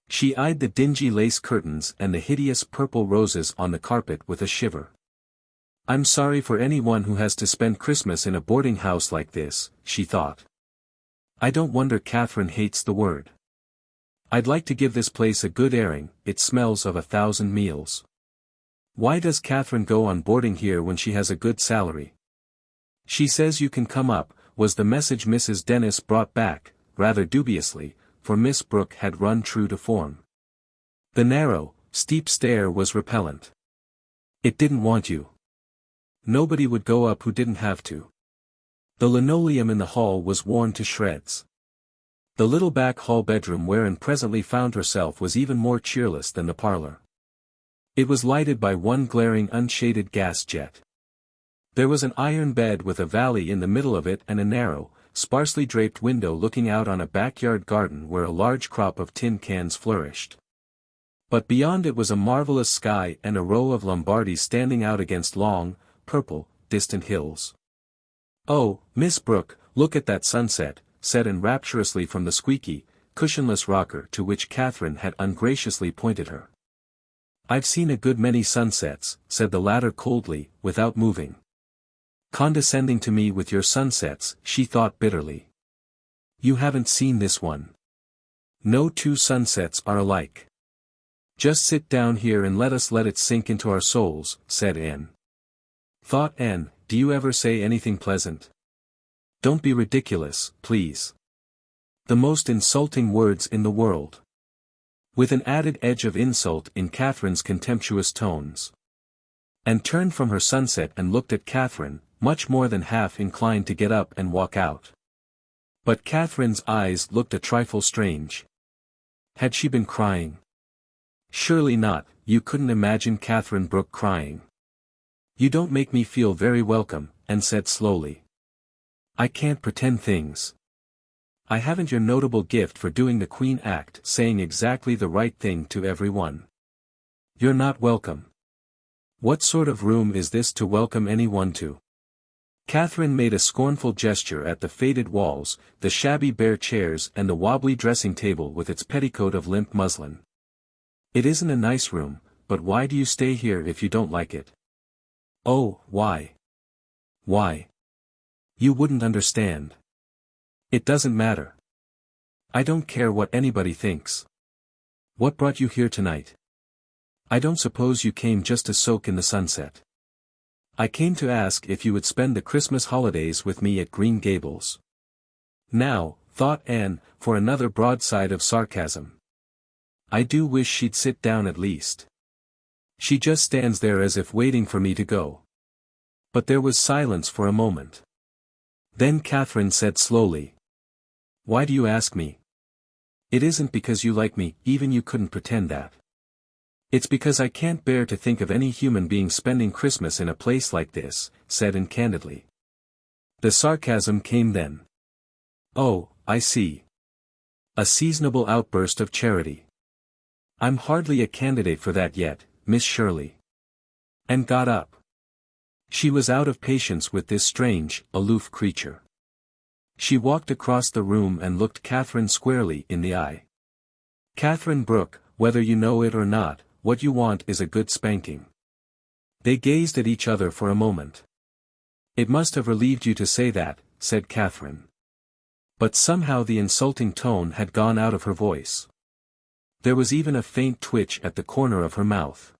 S1: She eyed the dingy lace curtains and the hideous purple roses on the carpet with a shiver. "I'm sorry for anyone who has to spend Christmas in a boarding house like this," she thought. "I don't wonder Catherine hates the word. I'd like to give this place a good airing, it smells of 1,000 meals. Why does Catherine go on boarding here when she has a good salary?" "She says you can come up," was the message Mrs. Dennis brought back, rather dubiously, for Miss Brooke had run true to form. The narrow, steep stair was repellent. It didn't want you. Nobody would go up who didn't have to. The linoleum in the hall was worn to shreds. The little back hall bedroom wherein presently found herself was even more cheerless than the parlor. It was lighted by one glaring unshaded gas jet. There was an iron bed with a valley in the middle of it and a narrow, sparsely draped window looking out on a backyard garden where a large crop of tin cans flourished. But beyond it was a marvelous sky and a row of Lombardies standing out against long, purple, distant hills. "Oh, Miss Brooke, look at that sunset," said Anne rapturously from the squeaky, cushionless rocker to which Catherine had ungraciously pointed her. "I've seen a good many sunsets," said the latter coldly, without moving. "Condescending to me with your sunsets," she thought bitterly. "You haven't seen this one. No two sunsets are alike. Just sit down here and let it sink into our souls, said Anne. Thought Anne, do you ever say anything pleasant? Don't be ridiculous, please. The most insulting words in the world. With an added edge of insult in Catherine's contemptuous tones. Anne turned from her sunset and looked at Catherine, much more than half inclined to get up and walk out. But Catherine's eyes looked a trifle strange. Had she been crying? Surely not, you couldn't imagine Catherine Brooke crying. You don't make me feel very welcome, Anne said slowly. I can't pretend things. I haven't your notable gift for doing the Queen act, saying exactly the right thing to everyone. You're not welcome. What sort of room is this to welcome anyone to? Catherine made a scornful gesture at the faded walls, the shabby bare chairs and the wobbly dressing table with its petticoat of limp muslin. It isn't a nice room, but why do you stay here if you don't like it? Oh, why? Why? You wouldn't understand. It doesn't matter. I don't care what anybody thinks. What brought you here tonight? I don't suppose you came just to soak in the sunset. I came to ask if you would spend the Christmas holidays with me at Green Gables. Now, thought Anne, for another broadside of sarcasm. I do wish she'd sit down at least. She just stands there as if waiting for me to go. But there was silence for a moment. Then Catherine said slowly. Why do you ask me? It isn't because you like me, even you couldn't pretend that. It's because I can't bear to think of any human being spending Christmas in a place like this, said Anne candidly. The sarcasm came then. Oh, I see. A seasonable outburst of charity. I'm hardly a candidate for that yet, Miss Shirley. And got up. She was out of patience with this strange, aloof creature. She walked across the room and looked Catherine squarely in the eye. Catherine Brooke, whether you know it or not, what you want is a good spanking. They gazed at each other for a moment. It must have relieved you to say that, said Catherine. But somehow the insulting tone had gone out of her voice. There was even a faint twitch at the corner of her mouth.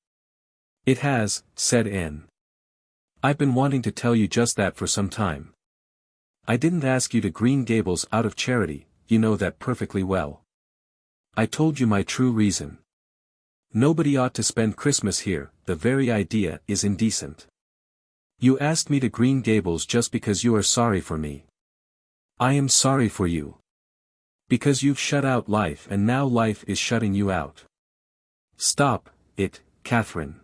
S1: It has, said Anne. I've been wanting to tell you just that for some time. I didn't ask you to Green Gables out of charity, you know that perfectly well. I told you my true reason. Nobody ought to spend Christmas here, the very idea is indecent. You asked me to Green Gables just because you are sorry for me. I am sorry for you. Because you've shut out life and now life is shutting you out. Stop it, Catherine.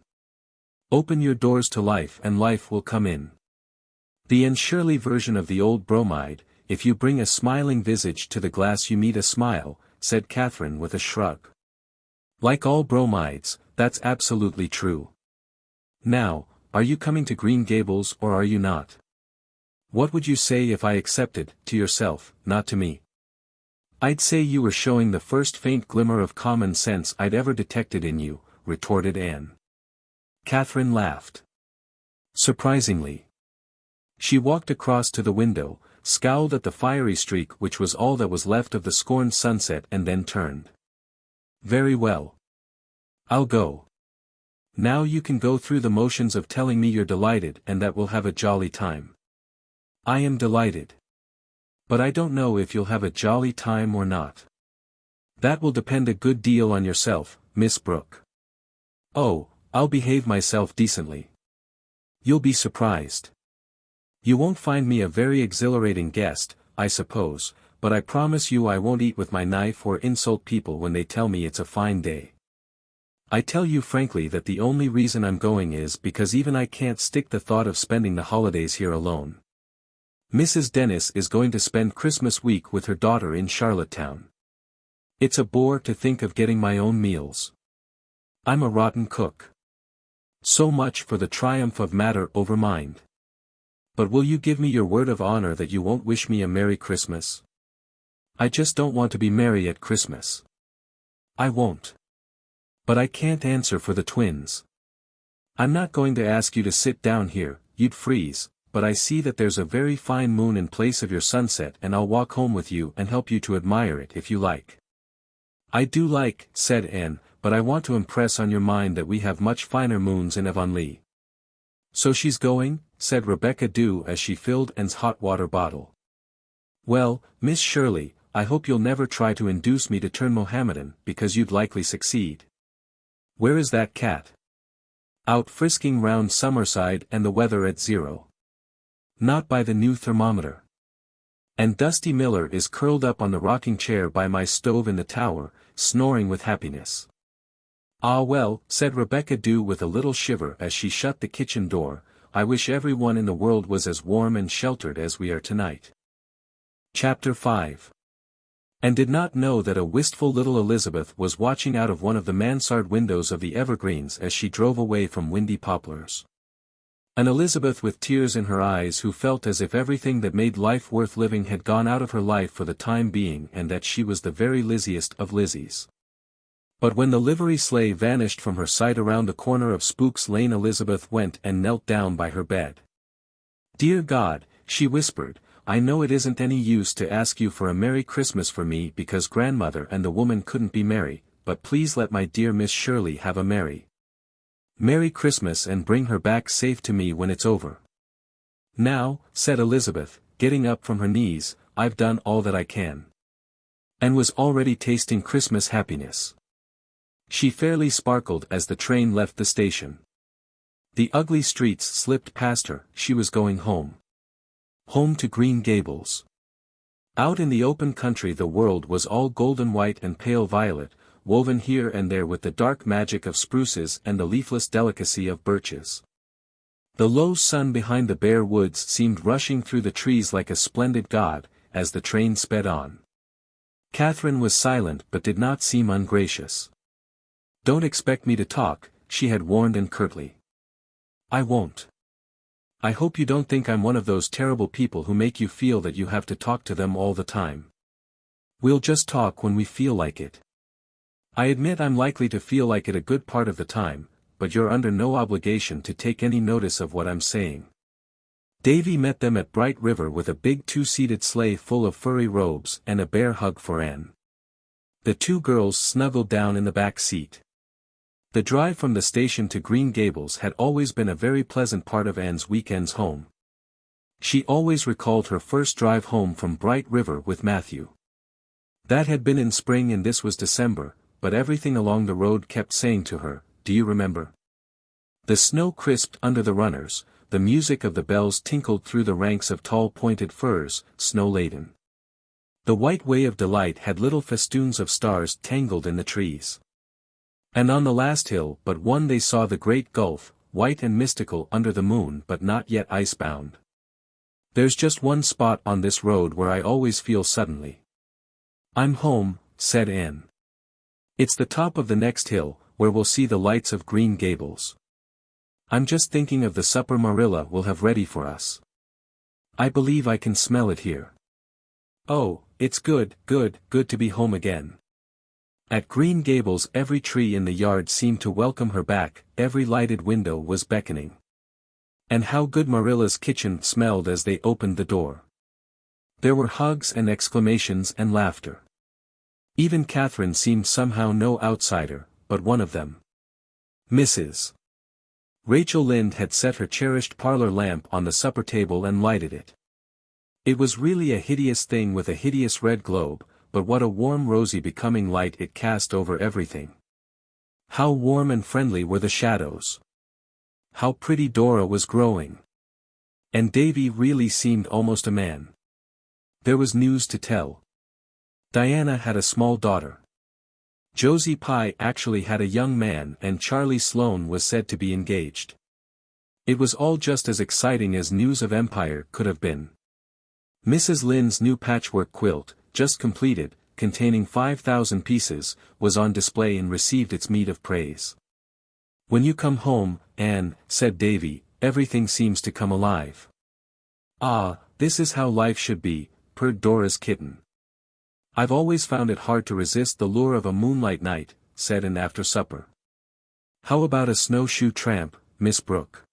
S1: Open your doors to life and life will come in. The Anne Shirley version of the old bromide, if you bring a smiling visage to the glass you meet a smile, said Catherine with a shrug. Like all bromides, that's absolutely true. Now, are you coming to Green Gables or are you not? What would you say if I accepted, to yourself, not to me? I'd say you were showing the first faint glimmer of common sense I'd ever detected in you, retorted Anne. Catherine laughed. Surprisingly. She walked across to the window, scowled at the fiery streak which was all that was left of the scorned sunset and then turned. Very well. I'll go. Now you can go through the motions of telling me you're delighted and that we'll have a jolly time. I am delighted. But I don't know if you'll have a jolly time or not. That will depend a good deal on yourself, Miss Brooke. Oh, I'll behave myself decently. You'll be surprised. You won't find me a very exhilarating guest, I suppose, but I promise you I won't eat with my knife or insult people when they tell me it's a fine day. I tell you frankly that the only reason I'm going is because even I can't stick the thought of spending the holidays here alone. Mrs. Dennis is going to spend Christmas week with her daughter in Charlottetown. It's a bore to think of getting my own meals. I'm a rotten cook. So much for the triumph of matter over mind. But will you give me your word of honor that you won't wish me a Merry Christmas? I just don't want to be merry at Christmas. I won't. But I can't answer for the twins. I'm not going to ask you to sit down here, you'd freeze, but I see that there's a very fine moon in place of your sunset and I'll walk home with you and help you to admire it if you like. I do like, said Anne, but I want to impress on your mind that we have much finer moons in Avonlea. So she's going? Said Rebecca Dew as she filled Anne's hot water bottle. Well, Miss Shirley, I hope you'll never try to induce me to turn Mohammedan, because you'd likely succeed. Where is that cat? Out frisking round Summerside and the weather at 0. Not by the new thermometer. And Dusty Miller is curled up on the rocking chair by my stove in the tower, snoring with happiness. Ah well, said Rebecca Dew with a little shiver as she shut the kitchen door, I wish everyone in the world was as warm and sheltered as we are tonight. Chapter 5. And did not know that a wistful little Elizabeth was watching out of one of the mansard windows of the Evergreens as she drove away from Windy Poplars. An Elizabeth with tears in her eyes who felt as if everything that made life worth living had gone out of her life for the time being and that she was the very Lizziest of Lizzies. But when the livery sleigh vanished from her sight around the corner of Spook's Lane, Elizabeth went and knelt down by her bed. Dear God, she whispered, I know it isn't any use to ask you for a Merry Christmas for me because grandmother and the woman couldn't be merry, but please let my dear Miss Shirley have a Merry Christmas and bring her back safe to me when it's over. Now, said Elizabeth, getting up from her knees, I've done all that I can. And was already tasting Christmas happiness. She fairly sparkled as the train left the station. The ugly streets slipped past her, she was going home. Home to Green Gables. Out in the open country the world was all golden white and pale violet, woven here and there with the dark magic of spruces and the leafless delicacy of birches. The low sun behind the bare woods seemed rushing through the trees like a splendid god, as the train sped on. Catherine was silent but did not seem ungracious. Don't expect me to talk, she had warned Anne curtly. I won't. I hope you don't think I'm one of those terrible people who make you feel that you have to talk to them all the time. We'll just talk when we feel like it. I admit I'm likely to feel like it a good part of the time, but you're under no obligation to take any notice of what I'm saying. Davy met them at Bright River with a big two-seated sleigh full of furry robes and a bear hug for Anne. The two girls snuggled down in the back seat. The drive from the station to Green Gables had always been a very pleasant part of Anne's weekends home. She always recalled her first drive home from Bright River with Matthew. That had been in spring and this was December, but everything along the road kept saying to her, do you remember? The snow crisped under the runners, the music of the bells tinkled through the ranks of tall pointed firs, snow-laden. The white way of delight had little festoons of stars tangled in the trees. And on the last hill but one they saw the great gulf, white and mystical under the moon but not yet icebound. There's just one spot on this road where I always feel suddenly. I'm home, said Anne. It's the top of the next hill, where we'll see the lights of Green Gables. I'm just thinking of the supper Marilla will have ready for us. I believe I can smell it here. Oh, it's good to be home again. At Green Gables every tree in the yard seemed to welcome her back, every lighted window was beckoning. And how good Marilla's kitchen smelled as they opened the door. There were hugs and exclamations and laughter. Even Catherine seemed somehow no outsider, but one of them. Mrs. Rachel Lynde had set her cherished parlor lamp on the supper table and lighted it. It was really a hideous thing with a hideous red globe, but what a warm rosy becoming light it cast over everything. How warm and friendly were the shadows. How pretty Dora was growing. And Davy really seemed almost a man. There was news to tell. Diana had a small daughter. Josie Pye actually had a young man and Charlie Sloane was said to be engaged. It was all just as exciting as news of Empire could have been. Mrs. Lynde's new patchwork quilt, just completed, containing 5,000 pieces, was on display and received its meed of praise. When you come home, Anne, said Davy, everything seems to come alive. Ah, this is how life should be, purred Dora's kitten. I've always found it hard to resist the lure of a moonlight night, said Anne after supper. How about a snowshoe tramp, Miss Brooke?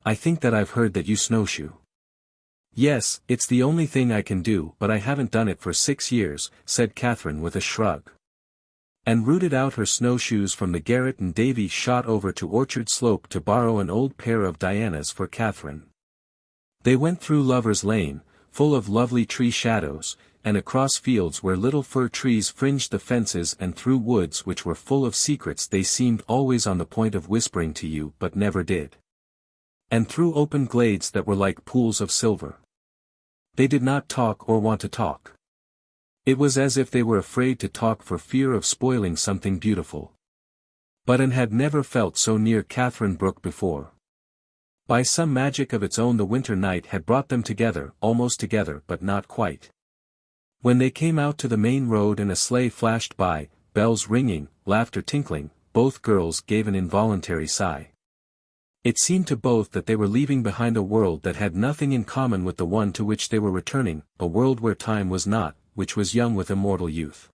S1: I think that I've heard that you snowshoe. Yes, it's the only thing I can do, but I haven't done it for 6 years, said Catherine with a shrug. and rooted out her snowshoes from the garret, and Davy shot over to Orchard Slope to borrow an old pair of Diana's for Catherine. They went through Lover's Lane, full of lovely tree shadows, and across fields where little fir trees fringed the fences, and through woods which were full of secrets they seemed always on the point of whispering to you but never did. And through open glades that were like pools of silver. They did not talk or want to talk. It was as if they were afraid to talk for fear of spoiling something beautiful. But Anne had never felt so near Catherine Brooke before. By some magic of its own the winter night had brought them together, almost together but not quite. When they came out to the main road and a sleigh flashed by, bells ringing, laughter tinkling, both girls gave an involuntary sigh. It seemed to both that they were leaving behind a world that had nothing in common with the one to which they were returning, a world where time was not, which was young with immortal youth.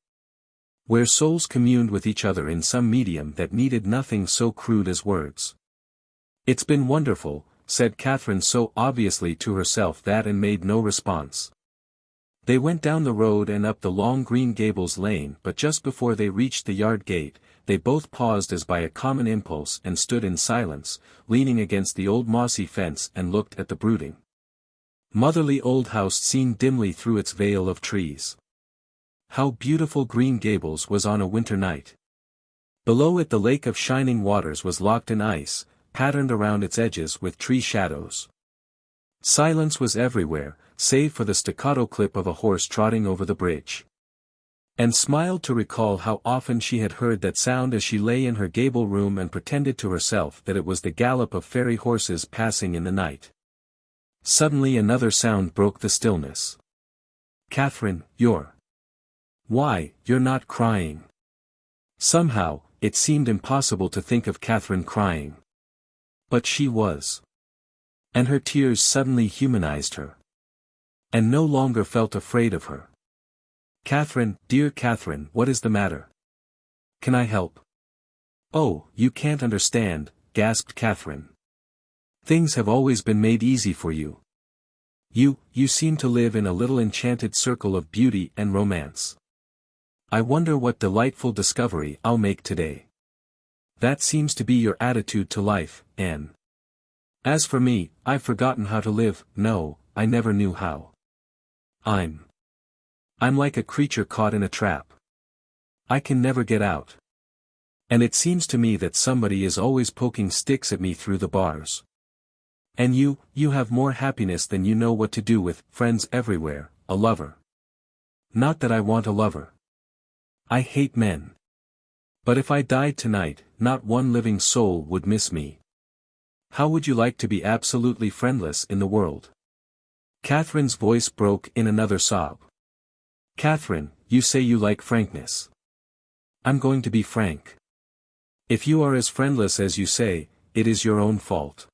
S1: Where souls communed with each other in some medium that needed nothing so crude as words. "It's been wonderful," said Catherine so obviously to herself that Anne made no response. They went down the road and up the long Green Gables lane, but just before they reached the yard gate, they both paused as by a common impulse and stood in silence, leaning against the old mossy fence and looked at the brooding, motherly old house seen dimly through its veil of trees. How beautiful Green Gables was on a winter night. Below it the lake of shining waters was locked in ice, patterned around its edges with tree shadows. Silence was everywhere, save for the staccato clip of a horse trotting over the bridge. And smiled to recall how often she had heard that sound as she lay in her gable room and pretended to herself that it was the gallop of fairy horses passing in the night. Suddenly another sound broke the stillness. "Catherine, Why, you're not crying." Somehow, it seemed impossible to think of Catherine crying. But she was. And her tears suddenly humanized her. And no longer felt afraid of her. "Catherine, dear Catherine, what is the matter? Can I help?" "Oh, you can't understand," gasped Catherine. "Things have always been made easy for you. You seem to live in a little enchanted circle of beauty and romance. I wonder what delightful discovery I'll make today." "That seems to be your attitude to life, Anne. As for me, I've forgotten how to live. No, I never knew how. I'm like a creature caught in a trap. I can never get out. And it seems to me that somebody is always poking sticks at me through the bars. And you have more happiness than you know what to do with, friends everywhere, a lover. Not that I want a lover. I hate men. But if I died tonight, not one living soul would miss me. How would you like to be absolutely friendless in the world?" Catherine's voice broke in another sob. "Catherine, you say you like frankness. I'm going to be frank. If you are as friendless as you say, it is your own fault.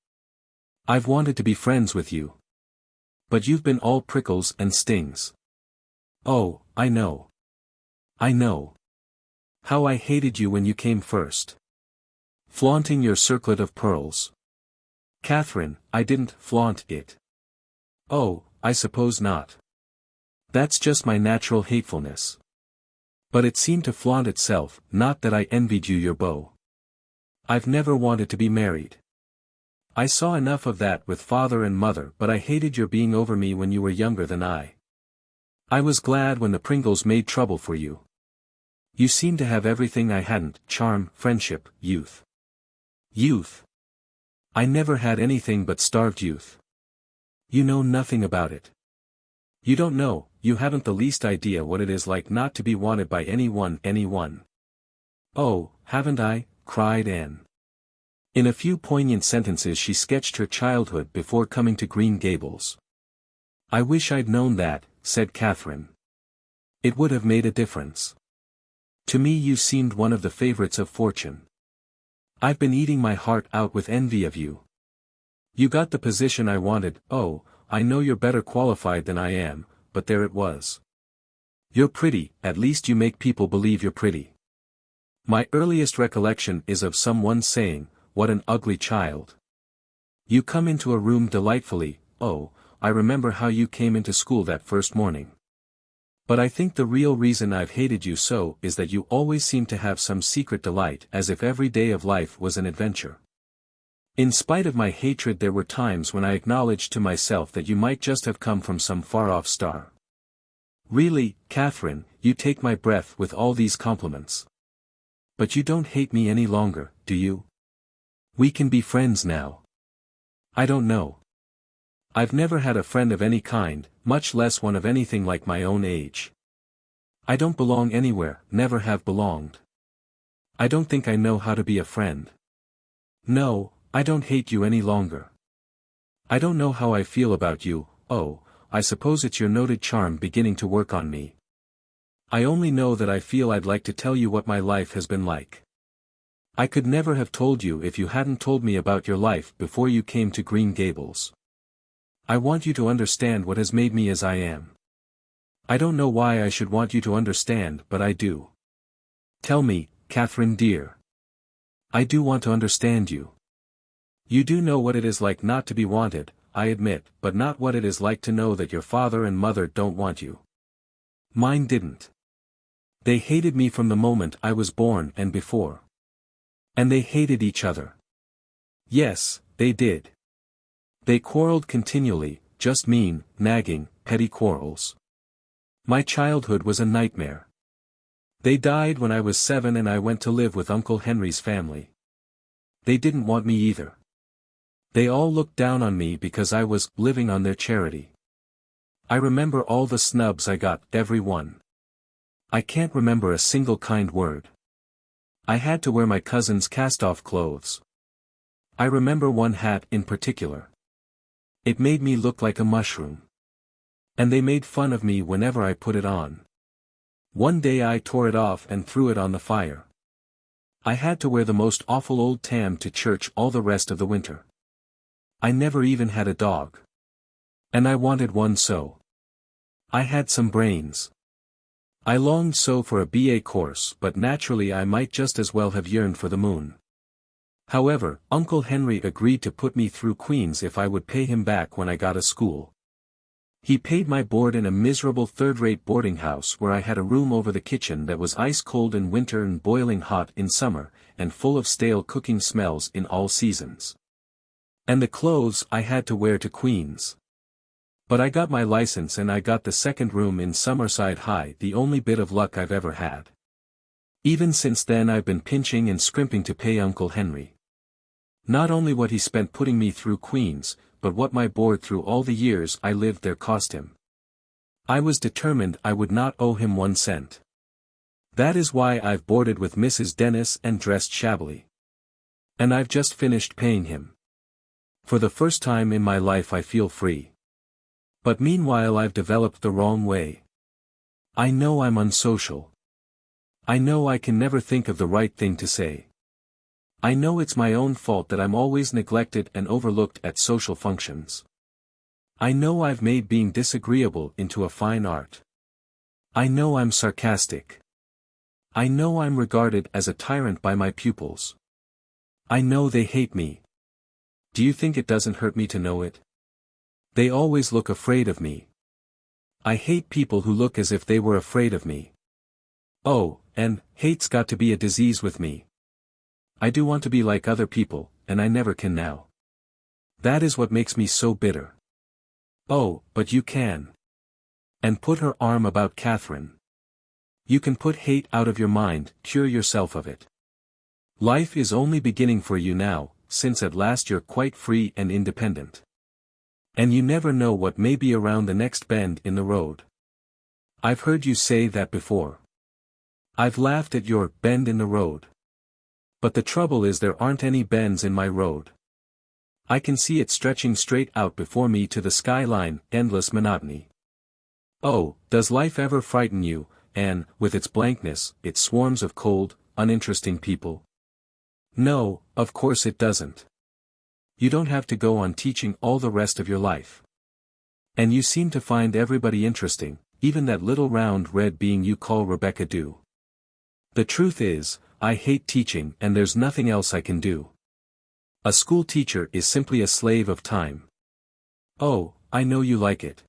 S1: I've wanted to be friends with you. But you've been all prickles and stings. Oh, I know. I know. How I hated you when you came first. Flaunting your circlet of pearls." "Catherine, I didn't flaunt it." "Oh, I suppose not. That's just my natural hatefulness. But it seemed to flaunt itself, not that I envied you your beau. I've never wanted to be married. I saw enough of that with father and mother, but I hated your being over me when you were younger than I. I was glad when the Pringles made trouble for you. You seemed to have everything I hadn't: charm, friendship, youth. Youth. I never had anything but starved youth. You know nothing about it. You don't know, you haven't the least idea what it is like not to be wanted by anyone. "Oh, haven't I?" cried Anne. In a few poignant sentences she sketched her childhood before coming to Green Gables. "I wish I'd known that," said Catherine. "It would have made a difference. To me you seemed one of the favorites of fortune. I've been eating my heart out with envy of you. You got the position I wanted. Oh, I know you're better qualified than I am, but there it was. You're pretty, at least you make people believe you're pretty. My earliest recollection is of someone saying, 'What an ugly child. You come into a room delightfully.' Oh, I remember how you came into school that first morning. But I think the real reason I've hated you so is that you always seem to have some secret delight as if every day of life was an adventure. In spite of my hatred, there were times when I acknowledged to myself that you might just have come from some far-off star. Really, Catherine, you take my breath with all these compliments. But you don't hate me any longer, do you? We can be friends now. I don't know. I've never had a friend of any kind, much less one of anything like my own age. I don't belong anywhere, never have belonged. I don't think I know how to be a friend. No, I don't hate you any longer. I don't know how I feel about you. Oh, I suppose it's your noted charm beginning to work on me. I only know that I feel I'd like to tell you what my life has been like. I could never have told you if you hadn't told me about your life before you came to Green Gables. I want you to understand what has made me as I am. I don't know why I should want you to understand, but I do. Tell me, Catherine dear. I do want to understand you. You do know what it is like not to be wanted, I admit, but not what it is like to know that your father and mother don't want you. Mine didn't. They hated me from the moment I was born and before. And they hated each other. Yes, they did. They quarreled continually, just mean, nagging, petty quarrels. My childhood was a nightmare. They died when I was 7 and I went to live with Uncle Henry's family. They didn't want me either. They all looked down on me because I was living on their charity. I remember all the snubs I got, every one. I can't remember a single kind word. I had to wear my cousin's cast-off clothes. I remember one hat in particular. It made me look like a mushroom. And they made fun of me whenever I put it on. One day I tore it off and threw it on the fire. I had to wear the most awful old tam to church all the rest of the winter. I never even had a dog. And I wanted one so. I had some brains. I longed so for a BA course, but naturally I might just as well have yearned for the moon. However, Uncle Henry agreed to put me through Queen's if I would pay him back when I got a school. He paid my board in a miserable third-rate boarding house where I had a room over the kitchen that was ice-cold in winter and boiling hot in summer, and full of stale cooking smells in all seasons. And the clothes I had to wear to Queen's. But I got my license and I got the second room in Summerside High, the only bit of luck I've ever had. Even since then I've been pinching and scrimping to pay Uncle Henry. Not only what he spent putting me through Queen's, but what my board through all the years I lived there cost him. I was determined I would not owe him 1 cent. That is why I've boarded with Mrs. Dennis and dressed shabbily. And I've just finished paying him. For the first time in my life I feel free. But meanwhile I've developed the wrong way. I know I'm unsocial. I know I can never think of the right thing to say. I know it's my own fault that I'm always neglected and overlooked at social functions. I know I've made being disagreeable into a fine art. I know I'm sarcastic. I know I'm regarded as a tyrant by my pupils. I know they hate me. Do you think it doesn't hurt me to know it? They always look afraid of me. I hate people who look as if they were afraid of me. Oh, and hate's got to be a disease with me. I do want to be like other people, and I never can now. That is what makes me so bitter. Oh, but you can. And put her arm about Catherine. You can put hate out of your mind, cure yourself of it. Life is only beginning for you now, since at last you're quite free and independent. And you never know what may be around the next bend in the road. I've heard you say that before. I've laughed at your bend in the road. But the trouble is there aren't any bends in my road. I can see it stretching straight out before me to the skyline, endless monotony. Oh, does life ever frighten you, Anne, with its blankness, its swarms of cold, uninteresting people? No, of course it doesn't. You don't have to go on teaching all the rest of your life. And you seem to find everybody interesting, even that little round red being you call Rebecca do. The truth is, I hate teaching and there's nothing else I can do. A school teacher is simply a slave of time. Oh, I know you like it.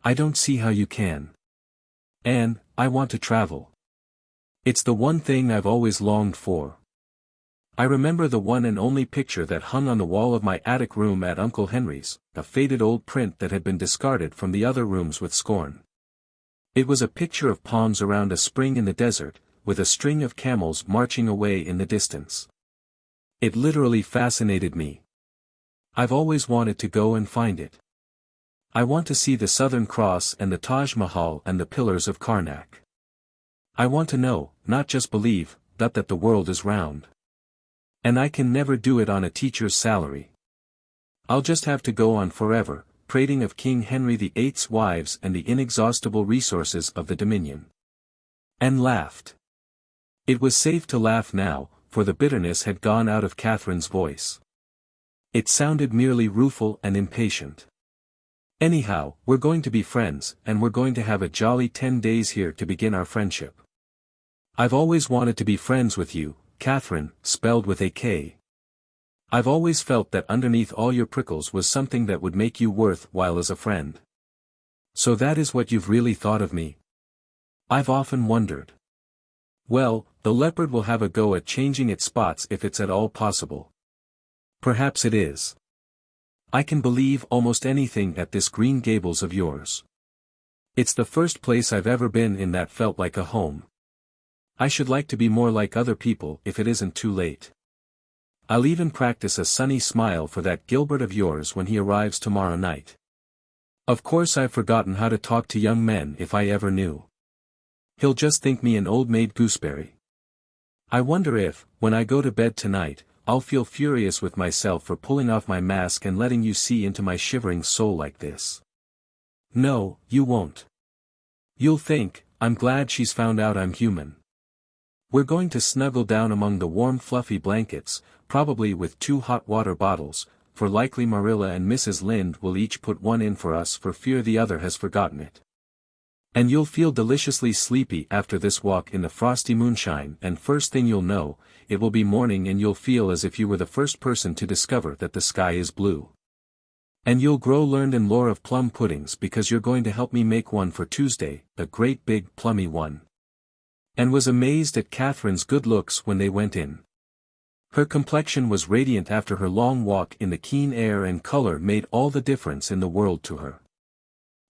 S1: I don't see how you can. Anne, I want to travel. It's the one thing I've always longed for. I remember the one and only picture that hung on the wall of my attic room at Uncle Henry's, a faded old print that had been discarded from the other rooms with scorn. It was a picture of palms around a spring in the desert, with a string of camels marching away in the distance. It literally fascinated me. I've always wanted to go and find it. I want to see the Southern Cross and the Taj Mahal and the Pillars of Karnak. I want to know, not just believe, that the world is round. And I can never do it on a teacher's salary. I'll just have to go on forever, prating of King Henry VIII's wives and the inexhaustible resources of the Dominion. Anne laughed. It was safe to laugh now, for the bitterness had gone out of Catherine's voice. It sounded merely rueful and impatient. Anyhow, we're going to be friends, and we're going to have a jolly 10 days here to begin our friendship. I've always wanted to be friends with you, Catherine, spelled with a K. I've always felt that underneath all your prickles was something that would make you worthwhile as a friend. So that is what you've really thought of me? I've often wondered. Well, the leopard will have a go at changing its spots if it's at all possible. Perhaps it is. I can believe almost anything at this Green Gables of yours. It's the first place I've ever been in that felt like a home. I should like to be more like other people if it isn't too late. I'll even practice a sunny smile for that Gilbert of yours when he arrives tomorrow night. Of course I've forgotten how to talk to young men if I ever knew. He'll just think me an old maid gooseberry. I wonder if, when I go to bed tonight, I'll feel furious with myself for pulling off my mask and letting you see into my shivering soul like this. No, you won't. You'll think, I'm glad she's found out I'm human. We're going to snuggle down among the warm fluffy blankets, probably with 2 hot water bottles, for likely Marilla and Mrs. Lynde will each put one in for us for fear the other has forgotten it. And you'll feel deliciously sleepy after this walk in the frosty moonshine, and first thing you'll know, it will be morning and you'll feel as if you were the first person to discover that the sky is blue. And you'll grow learned in lore of plum puddings because you're going to help me make one for Tuesday, a great big plummy one. And was amazed at Catherine's good looks when they went in. Her complexion was radiant after her long walk in the keen air, and color made all the difference in the world to her.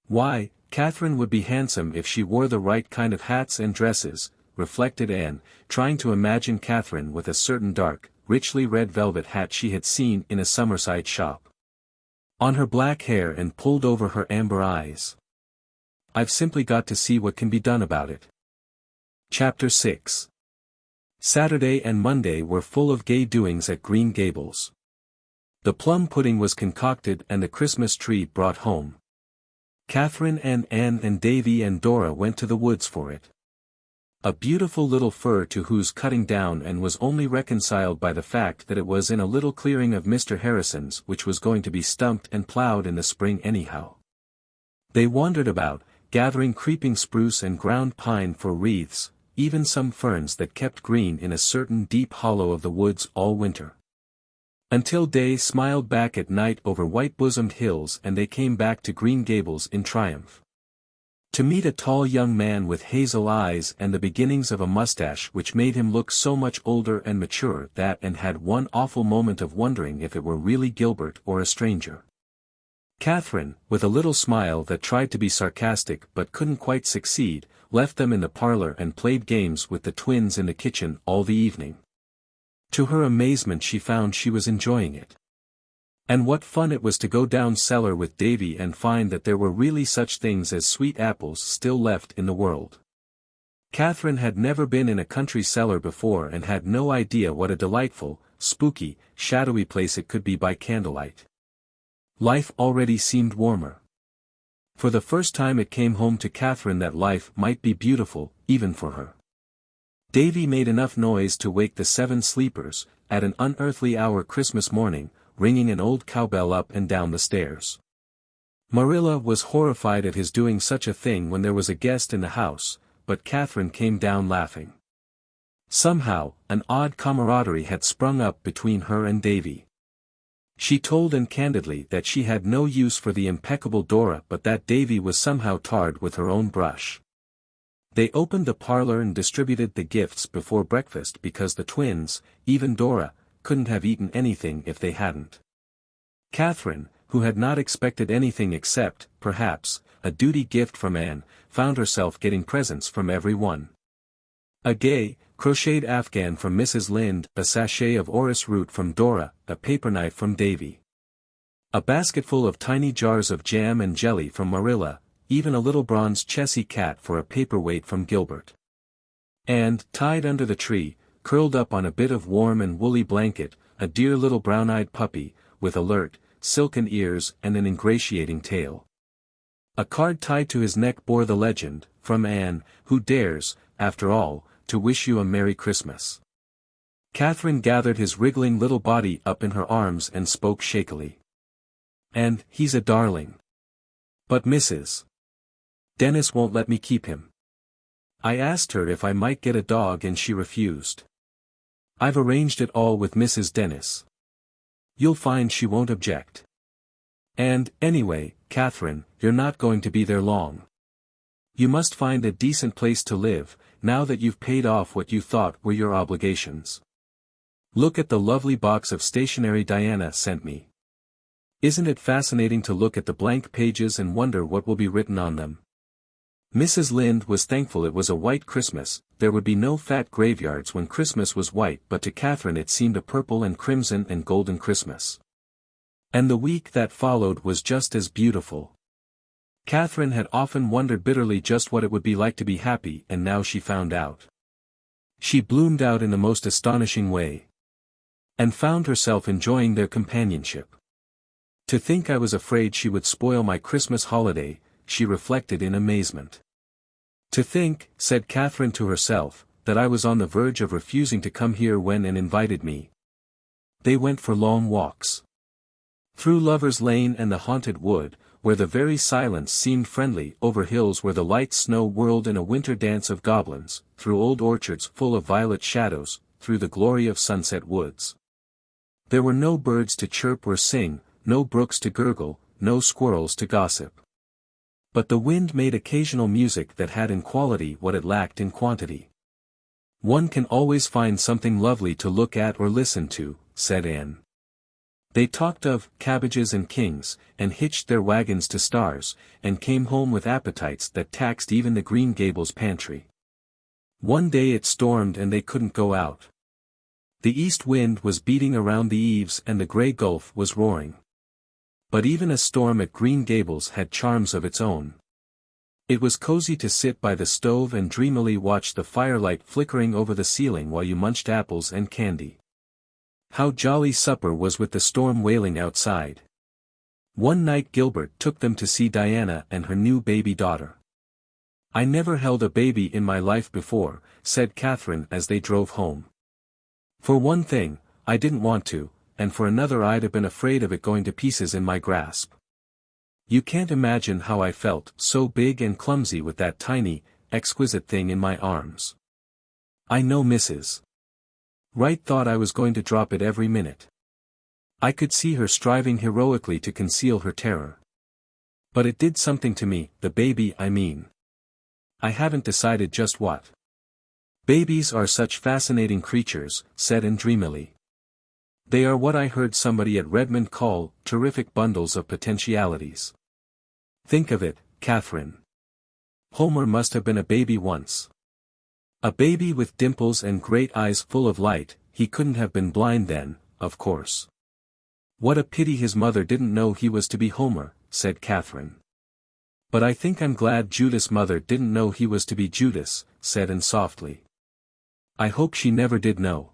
S1: Why, Catherine would be handsome if she wore the right kind of hats and dresses, reflected Anne, trying to imagine Catherine with a certain dark, richly red velvet hat she had seen in a Summerside shop. On her black hair and pulled over her amber eyes. I've simply got to see what can be done about it. Chapter 6. Saturday and Monday were full of gay doings at Green Gables. The plum pudding was concocted and the Christmas tree brought home. Catherine and Anne and Davy and Dora went to the woods for it. A beautiful little fir to whose cutting down and was only reconciled by the fact that it was in a little clearing of Mr. Harrison's which was going to be stumped and plowed in the spring anyhow. They wandered about, gathering creeping spruce and ground pine for wreaths, even some ferns that kept green in a certain deep hollow of the woods all winter. Until day smiled back at night over white-bosomed hills and they came back to Green Gables in triumph. To meet a tall young man with hazel eyes and the beginnings of a mustache which made him look so much older and mature that Anne had one awful moment of wondering if it were really Gilbert or a stranger. Catherine, with a little smile that tried to be sarcastic but couldn't quite succeed, left them in the parlor and played games with the twins in the kitchen all the evening. To her amazement she found she was enjoying it. And what fun it was to go down cellar with Davy and find that there were really such things as sweet apples still left in the world. Catherine had never been in a country cellar before and had no idea what a delightful, spooky, shadowy place it could be by candlelight. Life already seemed warmer. For the first time it came home to Catherine that life might be beautiful, even for her. Davy made enough noise to wake the 7 sleepers, at an unearthly hour Christmas morning, ringing an old cowbell up and down the stairs. Marilla was horrified at his doing such a thing when there was a guest in the house, but Catherine came down laughing. Somehow, an odd camaraderie had sprung up between her and Davy. She told Anne candidly that she had no use for the impeccable Dora but that Davy was somehow tarred with her own brush. They opened the parlor and distributed the gifts before breakfast because the twins, even Dora, couldn't have eaten anything if they hadn't. Catherine, who had not expected anything except, perhaps, a duty gift from Anne, found herself getting presents from every one. A gay, crocheted afghan from Mrs. Lynde, a sachet of orris root from Dora, a paper knife from Davy. A basketful of tiny jars of jam and jelly from Marilla, even a little bronze Chessy cat for a paperweight from Gilbert. And, tied under the tree, curled up on a bit of warm and woolly blanket, a dear little brown-eyed puppy, with alert, silken ears and an ingratiating tail. A card tied to his neck bore the legend, from Anne, who dares, after all, to wish you a Merry Christmas. Catherine gathered his wriggling little body up in her arms and spoke shakily. And, he's a darling. But Mrs. Dennis won't let me keep him. I asked her if I might get a dog and she refused. I've arranged it all with Mrs. Dennis. You'll find she won't object. And, anyway, Catherine, you're not going to be there long. You must find a decent place to live, now that you've paid off what you thought were your obligations. Look at the lovely box of stationery Diana sent me. Isn't it fascinating to look at the blank pages and wonder what will be written on them? Mrs. Lynde was thankful it was a white Christmas. There would be no fat graveyards when Christmas was white, but to Catherine it seemed a purple and crimson and golden Christmas. And the week that followed was just as beautiful. Catherine had often wondered bitterly just what it would be like to be happy, and now she found out. She bloomed out in the most astonishing way. And found herself enjoying their companionship. To think I was afraid she would spoil my Christmas holiday, she reflected in amazement. To think, said Catherine to herself, that I was on the verge of refusing to come here when Anne invited me. They went for long walks. Through Lover's Lane and the haunted wood, where the very silence seemed friendly, over hills where the light snow whirled in a winter dance of goblins, through old orchards full of violet shadows, through the glory of sunset woods. There were no birds to chirp or sing, no brooks to gurgle, no squirrels to gossip. But the wind made occasional music that had in quality what it lacked in quantity. One can always find something lovely to look at or listen to, said Anne. They talked of cabbages and kings, and hitched their wagons to stars, and came home with appetites that taxed even the Green Gables pantry. One day it stormed and they couldn't go out. The east wind was beating around the eaves and the grey gulf was roaring. But even a storm at Green Gables had charms of its own. It was cozy to sit by the stove and dreamily watch the firelight flickering over the ceiling while you munched apples and candy. How jolly supper was with the storm wailing outside. One night Gilbert took them to see Diana and her new baby daughter. I never held a baby in my life before, said Catherine as they drove home. For one thing, I didn't want to, and for another I'd have been afraid of it going to pieces in my grasp. You can't imagine how I felt, so big and clumsy with that tiny, exquisite thing in my arms. I know Mrs. Wright thought I was going to drop it every minute. I could see her striving heroically to conceal her terror. But it did something to me, the baby I mean. I haven't decided just what. Babies are such fascinating creatures, said Anne dreamily. They are what I heard somebody at Redmond call, terrific bundles of potentialities. Think of it, Catherine. Homer must have been a baby once. A baby with dimples and great eyes full of light. He couldn't have been blind then, of course. What a pity his mother didn't know he was to be Homer, said Catherine. But I think I'm glad Judas' mother didn't know he was to be Judas, said Anne softly. I hope she never did know.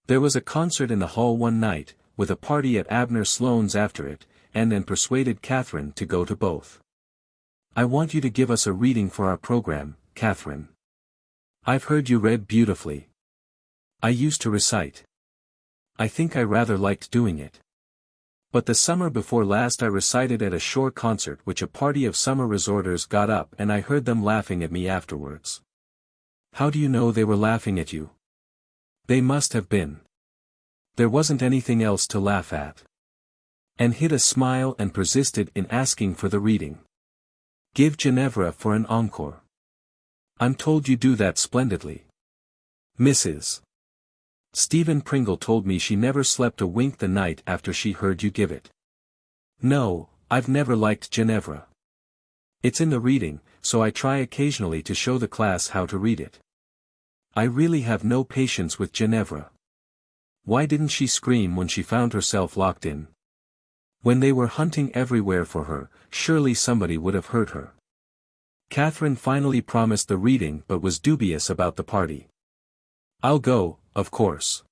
S1: There was a concert in the hall one night, with a party at Abner Sloane's after it, and Anne persuaded Catherine to go to both. I want you to give us a reading for our program, Catherine. I've heard you read beautifully. I used to recite. I think I rather liked doing it. But the summer before last I recited at a shore concert which a party of summer resorters got up and I heard them laughing at me afterwards. How do you know they were laughing at you? They must have been. There wasn't anything else to laugh at. And hid a smile and persisted in asking for the reading. Give Ginevra for an encore. I'm told you do that splendidly. Mrs. Stephen Pringle told me she never slept a wink the night after she heard you give it. No, I've never liked Ginevra. It's in the reading, so I try occasionally to show the class how to read it. I really have no patience with Ginevra. Why didn't she scream when she found herself locked in? When they were hunting everywhere for her, surely somebody would have hurt her. Catherine finally promised the reading but was dubious about the party. I'll go, of course.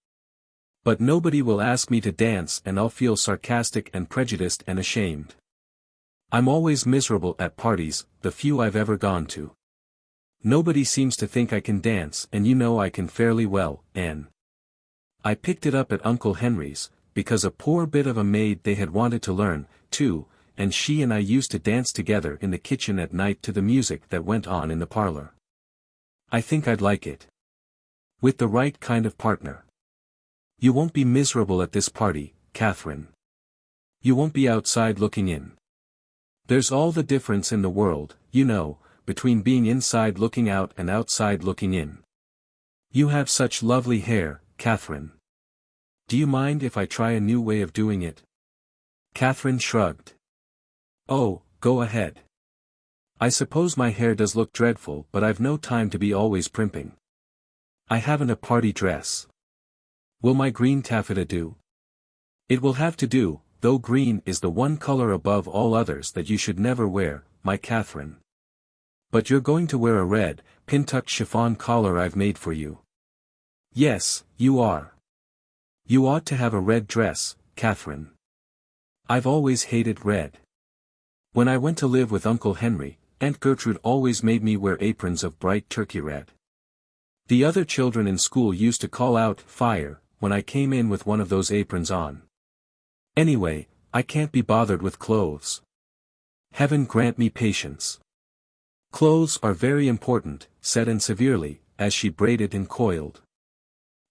S1: But nobody will ask me to dance and I'll feel sarcastic and prejudiced and ashamed. I'm always miserable at parties, the few I've ever gone to. Nobody seems to think I can dance and you know I can fairly well, Anne. I picked it up at Uncle Henry's, because a poor bit of a maid they had wanted to learn, too, and she and I used to dance together in the kitchen at night to the music that went on in the parlor. I think I'd like it. With the right kind of partner. You won't be miserable at this party, Catherine. You won't be outside looking in. There's all the difference in the world, you know, between being inside looking out and outside looking in. You have such lovely hair, Catherine. Do you mind if I try a new way of doing it? Catherine shrugged. Oh, go ahead. I suppose my hair does look dreadful but I've no time to be always primping. I haven't a party dress. Will my green taffeta do? It will have to do, though green is the one color above all others that you should never wear, my Catherine. But you're going to wear a red, pin-tucked chiffon collar I've made for you. Yes, you are. You ought to have a red dress, Catherine. I've always hated red. When I went to live with Uncle Henry, Aunt Gertrude always made me wear aprons of bright turkey red. The other children in school used to call out, "Fire," when I came in with one of those aprons on. Anyway, I can't be bothered with clothes. Heaven grant me patience. Clothes are very important, said Anne severely, as she braided and coiled.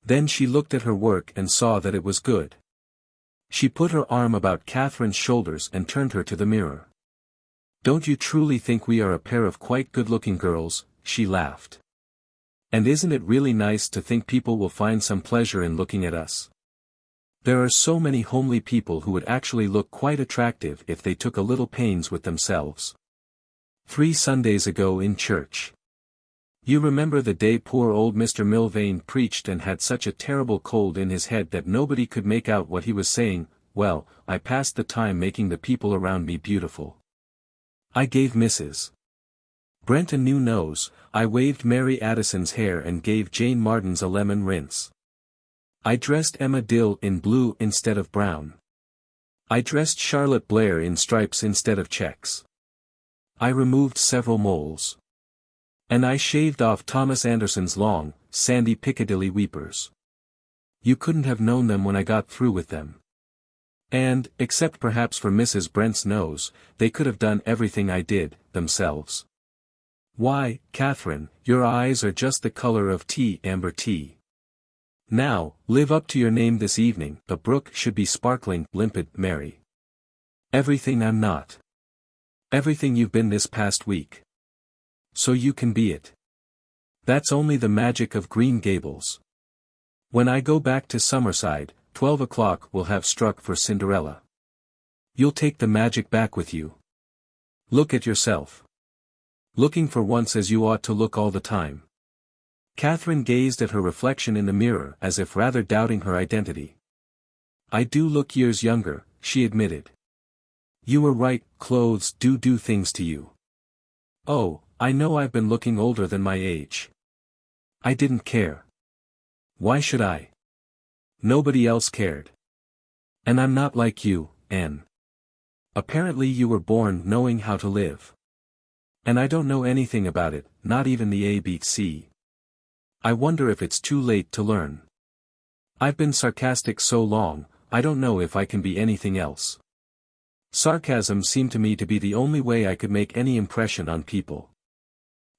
S1: Then she looked at her work and saw that it was good. She put her arm about Catherine's shoulders and turned her to the mirror. Don't you truly think we are a pair of quite good-looking girls? She laughed. And isn't it really nice to think people will find some pleasure in looking at us? There are so many homely people who would actually look quite attractive if they took a little pains with themselves. 3 Sundays ago in church. You remember the day poor old Mr. Milvain preached and had such a terrible cold in his head that nobody could make out what he was saying? Well, I passed the time making the people around me beautiful. I gave Mrs. Brent a new nose, I waved Mary Addison's hair and gave Jane Martin's a lemon rinse. I dressed Emma Dill in blue instead of brown. I dressed Charlotte Blair in stripes instead of checks. I removed several moles. And I shaved off Thomas Anderson's long, sandy Piccadilly weepers. You couldn't have known them when I got through with them. And, except perhaps for Mrs. Brent's nose, they could have done everything I did, themselves. Why, Catherine, your eyes are just the color of tea, amber tea. Now, live up to your name this evening. The brook should be sparkling, limpid, merry. Everything I'm not. Everything you've been this past week. So you can be it. That's only the magic of Green Gables. When I go back to Summerside, 12 o'clock will have struck for Cinderella. You'll take the magic back with you. Look at yourself. Looking for once as you ought to look all the time. Catherine gazed at her reflection in the mirror as if rather doubting her identity. I do look years younger, she admitted. You were right, clothes do things to you. Oh, I know I've been looking older than my age. I didn't care. Why should I? Nobody else cared. And I'm not like you, Anne. Apparently you were born knowing how to live. And I don't know anything about it, not even the ABC. I wonder if it's too late to learn. I've been sarcastic so long, I don't know if I can be anything else. Sarcasm seemed to me to be the only way I could make any impression on people.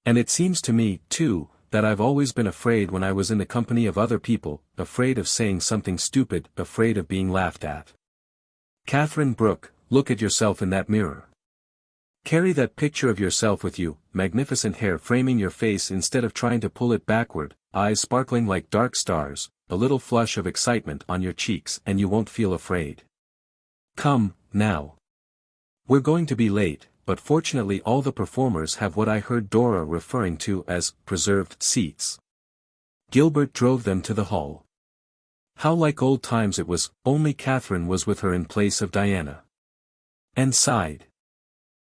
S1: And it seems to me, too, that I've always been afraid when I was in the company of other people, afraid of saying something stupid, afraid of being laughed at. Catherine Brooke, look at yourself in that mirror. Carry that picture of yourself with you, magnificent hair framing your face instead of trying to pull it backward, eyes sparkling like dark stars, a little flush of excitement on your cheeks and you won't feel afraid. Come, now. We're going to be late, but fortunately all the performers have what I heard Dora referring to as preserved seats. Gilbert drove them to the hall. How like old times it was, only Catherine was with her in place of Diana. Anne sighed.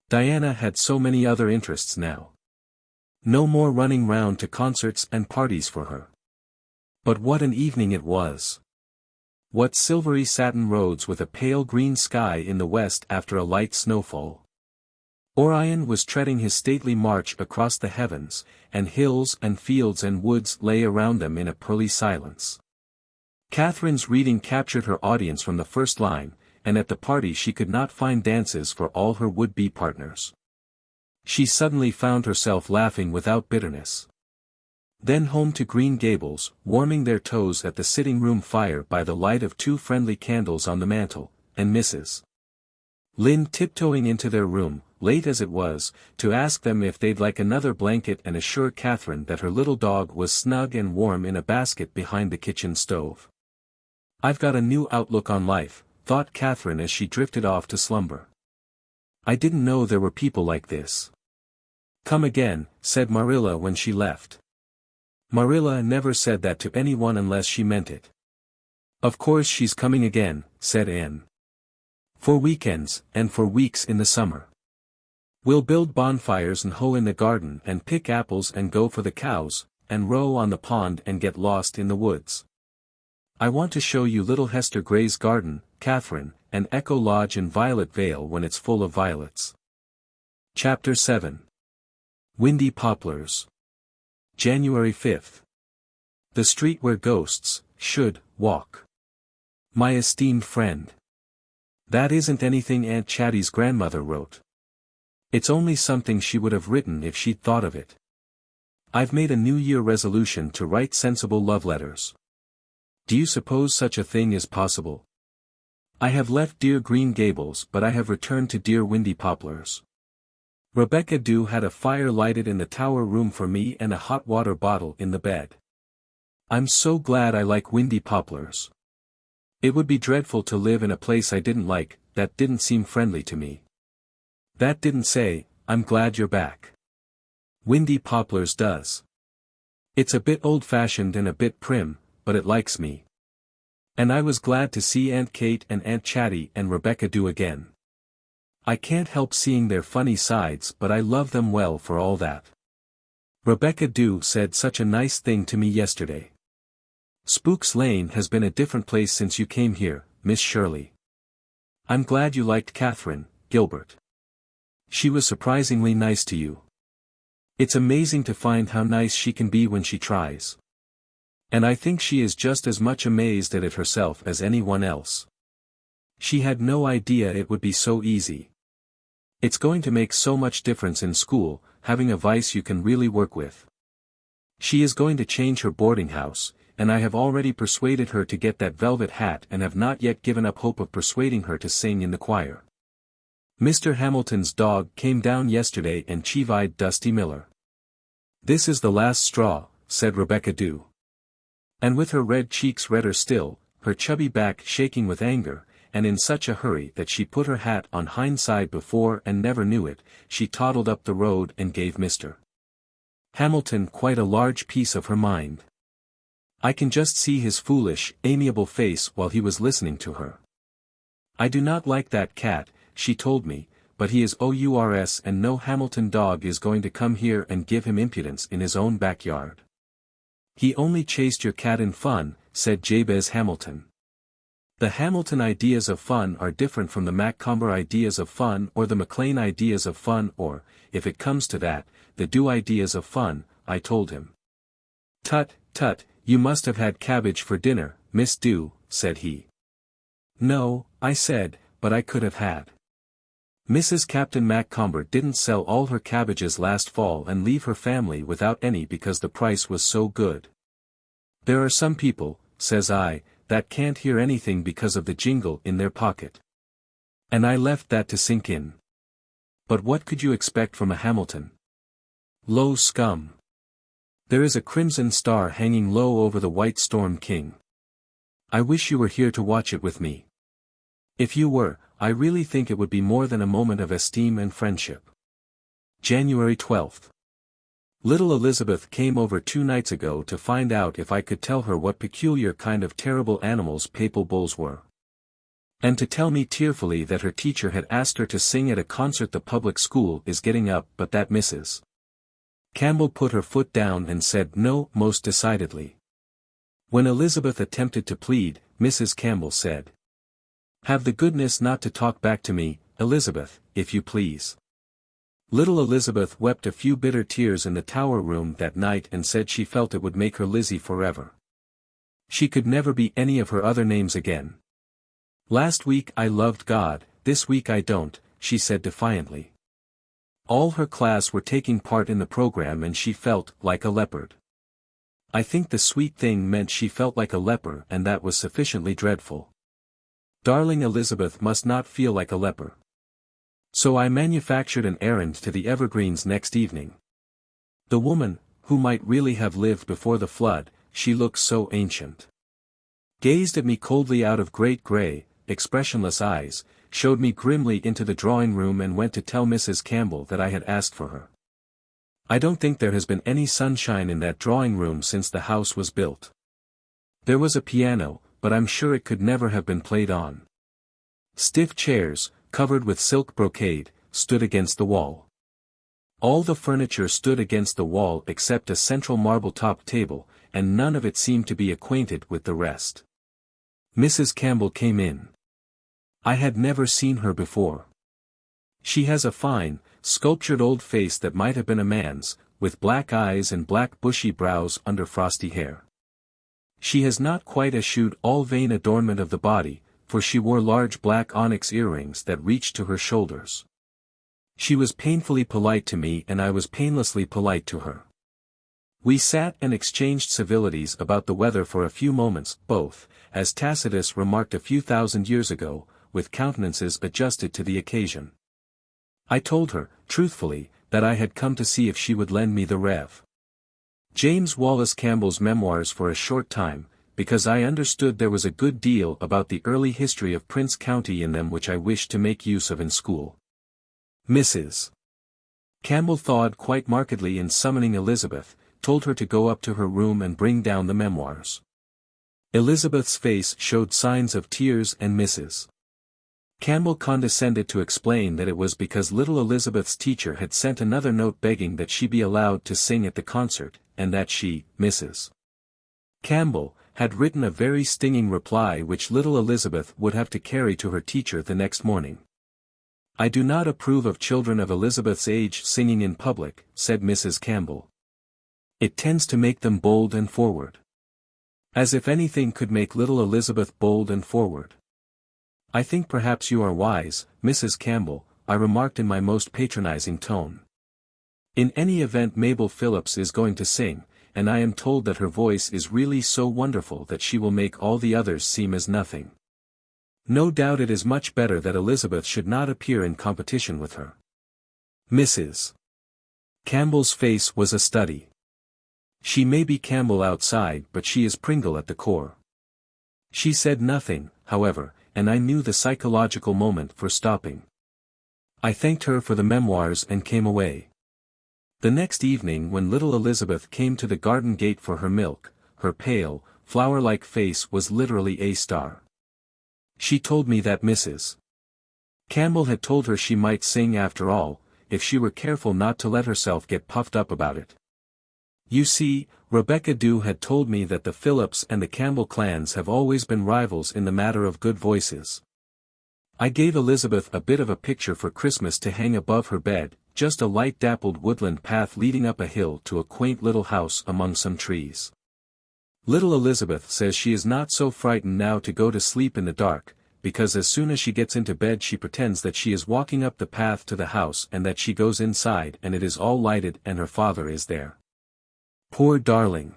S1: Diana had so many other interests now. No more running round to concerts and parties for her. But what an evening it was! What silvery satin roads with a pale green sky in the west after a light snowfall. Orion was treading his stately march across the heavens, and hills and fields and woods lay around them in a pearly silence. Catherine's reading captured her audience from the first line, and at the party she could not find dances for all her would-be partners. She suddenly found herself laughing without bitterness. Then home to Green Gables, warming their toes at the sitting-room fire by the light of 2 friendly candles on the mantel, and Mrs. Lynn tiptoeing into their room, late as it was, to ask them if they'd like another blanket and assure Catherine that her little dog was snug and warm in a basket behind the kitchen stove. I've got a new outlook on life, thought Catherine as she drifted off to slumber. I didn't know there were people like this. Come again, said Marilla when she left. Marilla never said that to anyone unless she meant it. Of course she's coming again, said Anne. For weekends, and for weeks in the summer. We'll build bonfires and hoe in the garden and pick apples and go for the cows, and row on the pond and get lost in the woods. I want to show you little Hester Gray's garden, Catherine, and Echo Lodge and Violet Vale when it's full of violets. Chapter 7. Windy Poplars. January 5th. The street where ghosts should walk. My esteemed friend. That isn't anything Aunt Chatty's grandmother wrote. It's only something she would have written if she'd thought of it. I've made a New Year resolution to write sensible love letters. Do you suppose such a thing is possible? I have left dear Green Gables but I have returned to dear Windy Poplars. Rebecca Dew had a fire lighted in the tower room for me and a hot water bottle in the bed. I'm so glad I like Windy Poplars. It would be dreadful to live in a place I didn't like, that didn't seem friendly to me. That didn't say, I'm glad you're back. Windy Poplars does. It's a bit old-fashioned and a bit prim, but it likes me. And I was glad to see Aunt Kate and Aunt Chatty and Rebecca Dew again. I can't help seeing their funny sides but I love them well for all that. Rebecca Dew said such a nice thing to me yesterday. Spooks Lane has been a different place since you came here, Miss Shirley. I'm glad you liked Catherine, Gilbert. She was surprisingly nice to you. It's amazing to find how nice she can be when she tries. And I think she is just as much amazed at it herself as anyone else. She had no idea it would be so easy. It's going to make so much difference in school, having a vice you can really work with. She is going to change her boarding house, and I have already persuaded her to get that velvet hat and have not yet given up hope of persuading her to sing in the choir. Mr. Hamilton's dog came down yesterday and chivied Dusty Miller. This is the last straw, said Rebecca Dew. And with her red cheeks redder still, her chubby back shaking with anger, and in such a hurry that she put her hat on hindside before and never knew it, she toddled up the road and gave Mr. Hamilton quite a large piece of her mind. I can just see his foolish, amiable face while he was listening to her. I do not like that cat, she told me, but he is OURS and no Hamilton dog is going to come here and give him impudence in his own backyard. He only chased your cat in fun, said Jabez Hamilton. The Hamilton ideas of fun are different from the Montgomery ideas of fun or the McLean ideas of fun or, if it comes to that, the Dew ideas of fun, I told him. Tut, tut, you must have had cabbage for dinner, Miss Dew, said he. No, I said, but I could have had. Mrs. Captain Montgomery didn't sell all her cabbages last fall and leave her family without any because the price was so good. There are some people, says I, that can't hear anything because of the jingle in their pocket. And I left that to sink in. But what could you expect from a Hamilton? Low scum. There is a crimson star hanging low over the white storm king. I wish you were here to watch it with me. If you were, I really think it would be more than a moment of esteem and friendship. January 12th. Little Elizabeth came over 2 nights ago to find out if I could tell her what peculiar kind of terrible animals papal bulls were. And to tell me tearfully that her teacher had asked her to sing at a concert the public school is getting up, but that Mrs. Campbell put her foot down and said no most decidedly. When Elizabeth attempted to plead, Mrs. Campbell said, "Have the goodness not to talk back to me, Elizabeth, if you please." Little Elizabeth wept a few bitter tears in the tower room that night and said she felt it would make her Lizzie forever. She could never be any of her other names again. "Last week I loved God, this week I don't," she said defiantly. All her class were taking part in the program and she felt like a leopard. I think the sweet thing meant she felt like a leper, and that was sufficiently dreadful. Darling Elizabeth must not feel like a leper. So I manufactured an errand to the Evergreens next evening. The woman, who might really have lived before the flood, she looked so ancient, gazed at me coldly out of great grey, expressionless eyes, showed me grimly into the drawing room and went to tell Mrs. Campbell that I had asked for her. I don't think there has been any sunshine in that drawing room since the house was built. There was a piano, but I'm sure it could never have been played on. Stiff chairs, covered with silk brocade, stood against the wall. All the furniture stood against the wall except a central marble-topped table, and none of it seemed to be acquainted with the rest. Mrs. Campbell came in. I had never seen her before. She has a fine, sculptured old face that might have been a man's, with black eyes and black bushy brows under frosty hair. She has not quite eschewed all vain adornment of the body, for she wore large black onyx earrings that reached to her shoulders. She was painfully polite to me and I was painlessly polite to her. We sat and exchanged civilities about the weather for a few moments, both, as Tacitus remarked a few thousand years ago, with countenances adjusted to the occasion. I told her, truthfully, that I had come to see if she would lend me the Rev. James Wallace Campbell's memoirs for a short time, because I understood there was a good deal about the early history of Prince County in them which I wished to make use of in school. Mrs. Campbell thawed quite markedly in summoning Elizabeth, told her to go up to her room and bring down the memoirs. Elizabeth's face showed signs of tears and Mrs. Campbell condescended to explain that it was because little Elizabeth's teacher had sent another note begging that she be allowed to sing at the concert, and that she, Mrs. Campbell, had written a very stinging reply which little Elizabeth would have to carry to her teacher the next morning. "I do not approve of children of Elizabeth's age singing in public," said Mrs. Campbell. "It tends to make them bold and forward." As if anything could make little Elizabeth bold and forward. "I think perhaps you are wise, Mrs. Campbell," I remarked in my most patronizing tone. "In any event Mabel Phillips is going to sing, and I am told that her voice is really so wonderful that she will make all the others seem as nothing. No doubt it is much better that Elizabeth should not appear in competition with her." Mrs. Campbell's face was a study. She may be Campbell outside but she is Pringle at the core. She said nothing, however, and I knew the psychological moment for stopping. I thanked her for the memoirs and came away. The next evening when little Elizabeth came to the garden gate for her milk, her pale, flower-like face was literally a star. She told me that Mrs. Campbell had told her she might sing after all, if she were careful not to let herself get puffed up about it. You see, Rebecca Dew had told me that the Phillips and the Campbell clans have always been rivals in the matter of good voices. I gave Elizabeth a bit of a picture for Christmas to hang above her bed, just a light dappled woodland path leading up a hill to a quaint little house among some trees. Little Elizabeth says she is not so frightened now to go to sleep in the dark, because as soon as she gets into bed she pretends that she is walking up the path to the house and that she goes inside and it is all lighted and her father is there. Poor darling!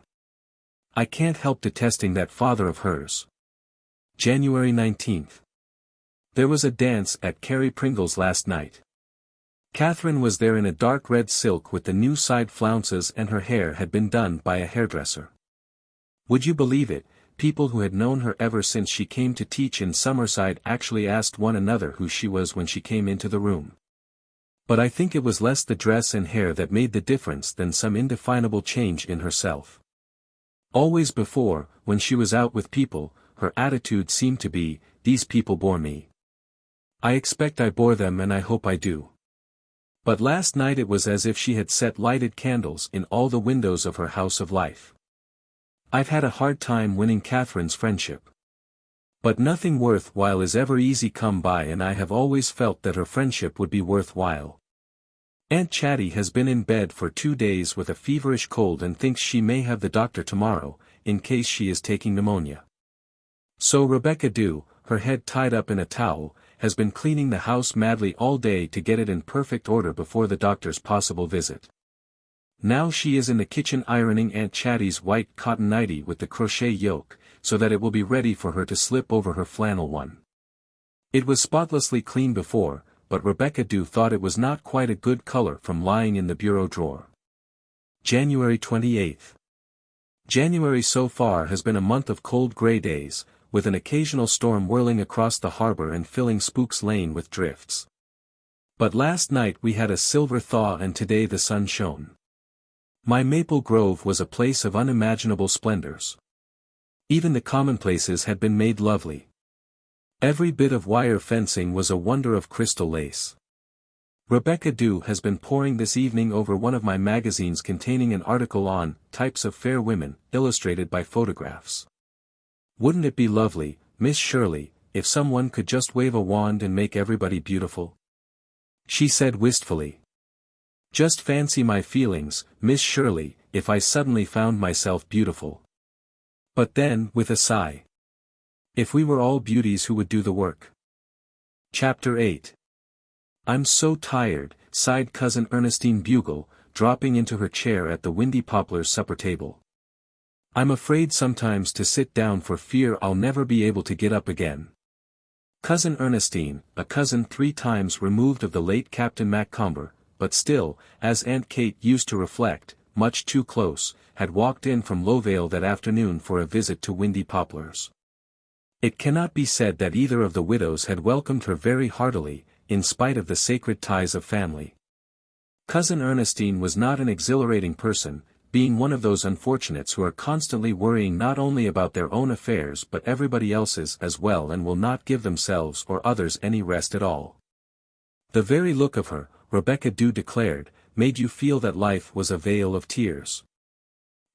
S1: I can't help detesting that father of hers. January 19th. There was a dance at Carrie Pringle's last night. Catherine was there in a dark red silk with the new side flounces, and her hair had been done by a hairdresser. Would you believe it, people who had known her ever since she came to teach in Summerside actually asked one another who she was when she came into the room. But I think it was less the dress and hair that made the difference than some indefinable change in herself. Always before, when she was out with people, her attitude seemed to be, "These people bore me. I expect I bore them, and I hope I do." But last night it was as if she had set lighted candles in all the windows of her house of life. I've had a hard time winning Catherine's friendship. But nothing worthwhile is ever easy come by, and I have always felt that her friendship would be worthwhile. Aunt Chatty has been in bed for 2 days with a feverish cold and thinks she may have the doctor tomorrow, in case she is taking pneumonia. So Rebecca Dew, her head tied up in a towel, has been cleaning the house madly all day to get it in perfect order before the doctor's possible visit. Now she is in the kitchen ironing Aunt Chatty's white cotton nightie with the crochet yoke, so that it will be ready for her to slip over her flannel one. It was spotlessly clean before, but Rebecca Dew thought it was not quite a good color from lying in the bureau drawer. January 28th. January so far has been a month of cold gray days, with an occasional storm whirling across the harbor and filling Spook's Lane with drifts. But last night we had a silver thaw, and today the sun shone. My Maple Grove was a place of unimaginable splendors. Even the commonplaces had been made lovely. Every bit of wire fencing was a wonder of crystal lace. Rebecca Dew has been poring this evening over one of my magazines containing an article on Types of Fair Women, illustrated by photographs. Wouldn't it be lovely, Miss Shirley, if someone could just wave a wand and make everybody beautiful? She said wistfully. Just fancy my feelings, Miss Shirley, if I suddenly found myself beautiful. But then, with a sigh. If we were all beauties, who would do the work? Chapter 8. I'm so tired, sighed Cousin Ernestine Bugle, dropping into her chair at the Windy Poplars supper table. I'm afraid sometimes to sit down for fear I'll never be able to get up again. Cousin Ernestine, a cousin 3 times removed of the late Captain Macomber, but still, as Aunt Kate used to reflect, much too close, had walked in from Lowvale that afternoon for a visit to Windy Poplars. It cannot be said that either of the widows had welcomed her very heartily, in spite of the sacred ties of family. Cousin Ernestine was not an exhilarating person, being one of those unfortunates who are constantly worrying not only about their own affairs but everybody else's as well, and will not give themselves or others any rest at all. The very look of her, Rebecca Dew declared, made you feel that life was a vale of tears.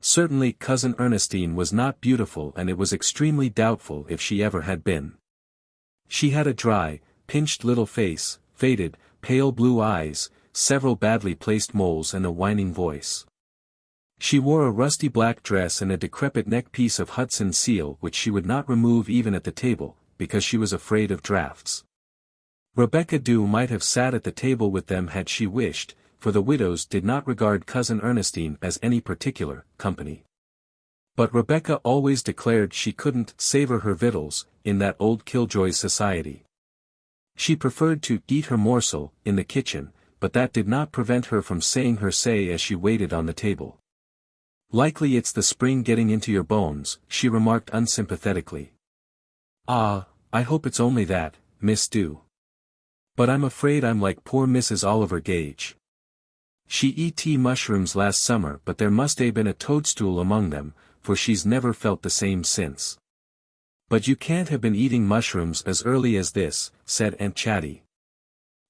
S1: Certainly Cousin Ernestine was not beautiful, and it was extremely doubtful if she ever had been. She had a dry, pinched little face, faded, pale blue eyes, several badly placed moles, and a whining voice. She wore a rusty black dress and a decrepit neck-piece of Hudson seal which she would not remove even at the table, because she was afraid of draughts. Rebecca Dew might have sat at the table with them had she wished, for the widows did not regard Cousin Ernestine as any particular company. But Rebecca always declared she couldn't savor her victuals in that old Killjoy society. She preferred to eat her morsel in the kitchen, but that did not prevent her from saying her say as she waited on the table. Likely it's the spring getting into your bones, she remarked unsympathetically. Ah, I hope it's only that, Miss Dew. But I'm afraid I'm like poor Mrs. Oliver Gage. She eat mushrooms last summer, but there must have been a toadstool among them, for she's never felt the same since. But you can't have been eating mushrooms as early as this, said Aunt Chatty.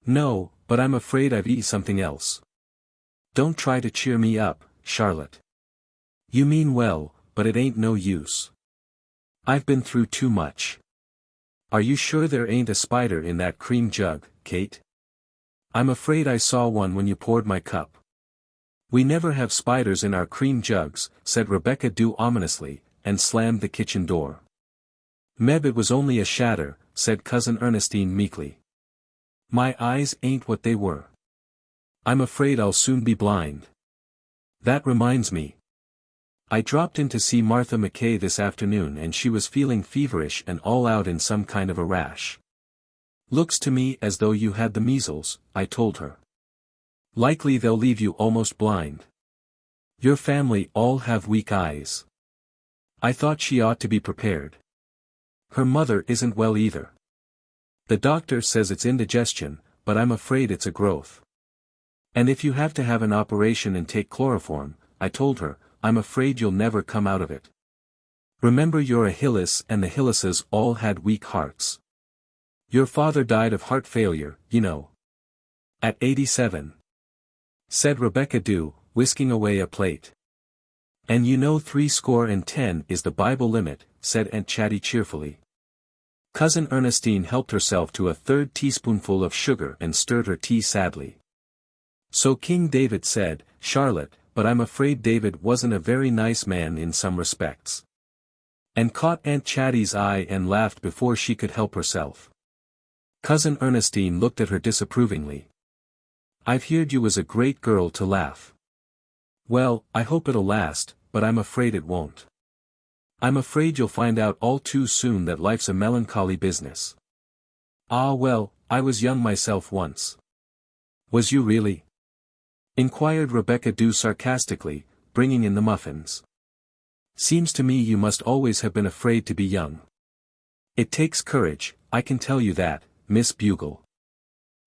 S1: No, but I'm afraid I've eaten something else. Don't try to cheer me up, Charlotte. You mean well, but it ain't no use. I've been through too much. Are you sure there ain't a spider in that cream jug, Kate? I'm afraid I saw one when you poured my cup. We never have spiders in our cream jugs, said Rebecca Dew ominously, and slammed the kitchen door. Meb, it was only a shatter, said Cousin Ernestine meekly. My eyes ain't what they were. I'm afraid I'll soon be blind. That reminds me. I dropped in to see Martha McKay this afternoon, and she was feeling feverish and all out in some kind of a rash. Looks to me as though you had the measles, I told her. Likely they'll leave you almost blind. Your family all have weak eyes. I thought she ought to be prepared. Her mother isn't well either. The doctor says it's indigestion, but I'm afraid it's a growth. And if you have to have an operation and take chloroform, I told her, I'm afraid you'll never come out of it. Remember you're a Hillis and the Hillises all had weak hearts. Your father died of heart failure, you know. At 87. Said Rebecca Dew, whisking away a plate. And you know 70 is the Bible limit, said Aunt Chatty cheerfully. Cousin Ernestine helped herself to a third teaspoonful of sugar and stirred her tea sadly. So King David said, Charlotte, but I'm afraid David wasn't a very nice man in some respects. And caught Aunt Chatty's eye and laughed before she could help herself. Cousin Ernestine looked at her disapprovingly. I've heard you was a great girl to laugh. Well, I hope it'll last, but I'm afraid it won't. I'm afraid you'll find out all too soon that life's a melancholy business. Ah well, I was young myself once. Was you really? Inquired Rebecca Dew sarcastically, bringing in the muffins. Seems to me you must always have been afraid to be young. It takes courage, I can tell you that, Miss Bugle.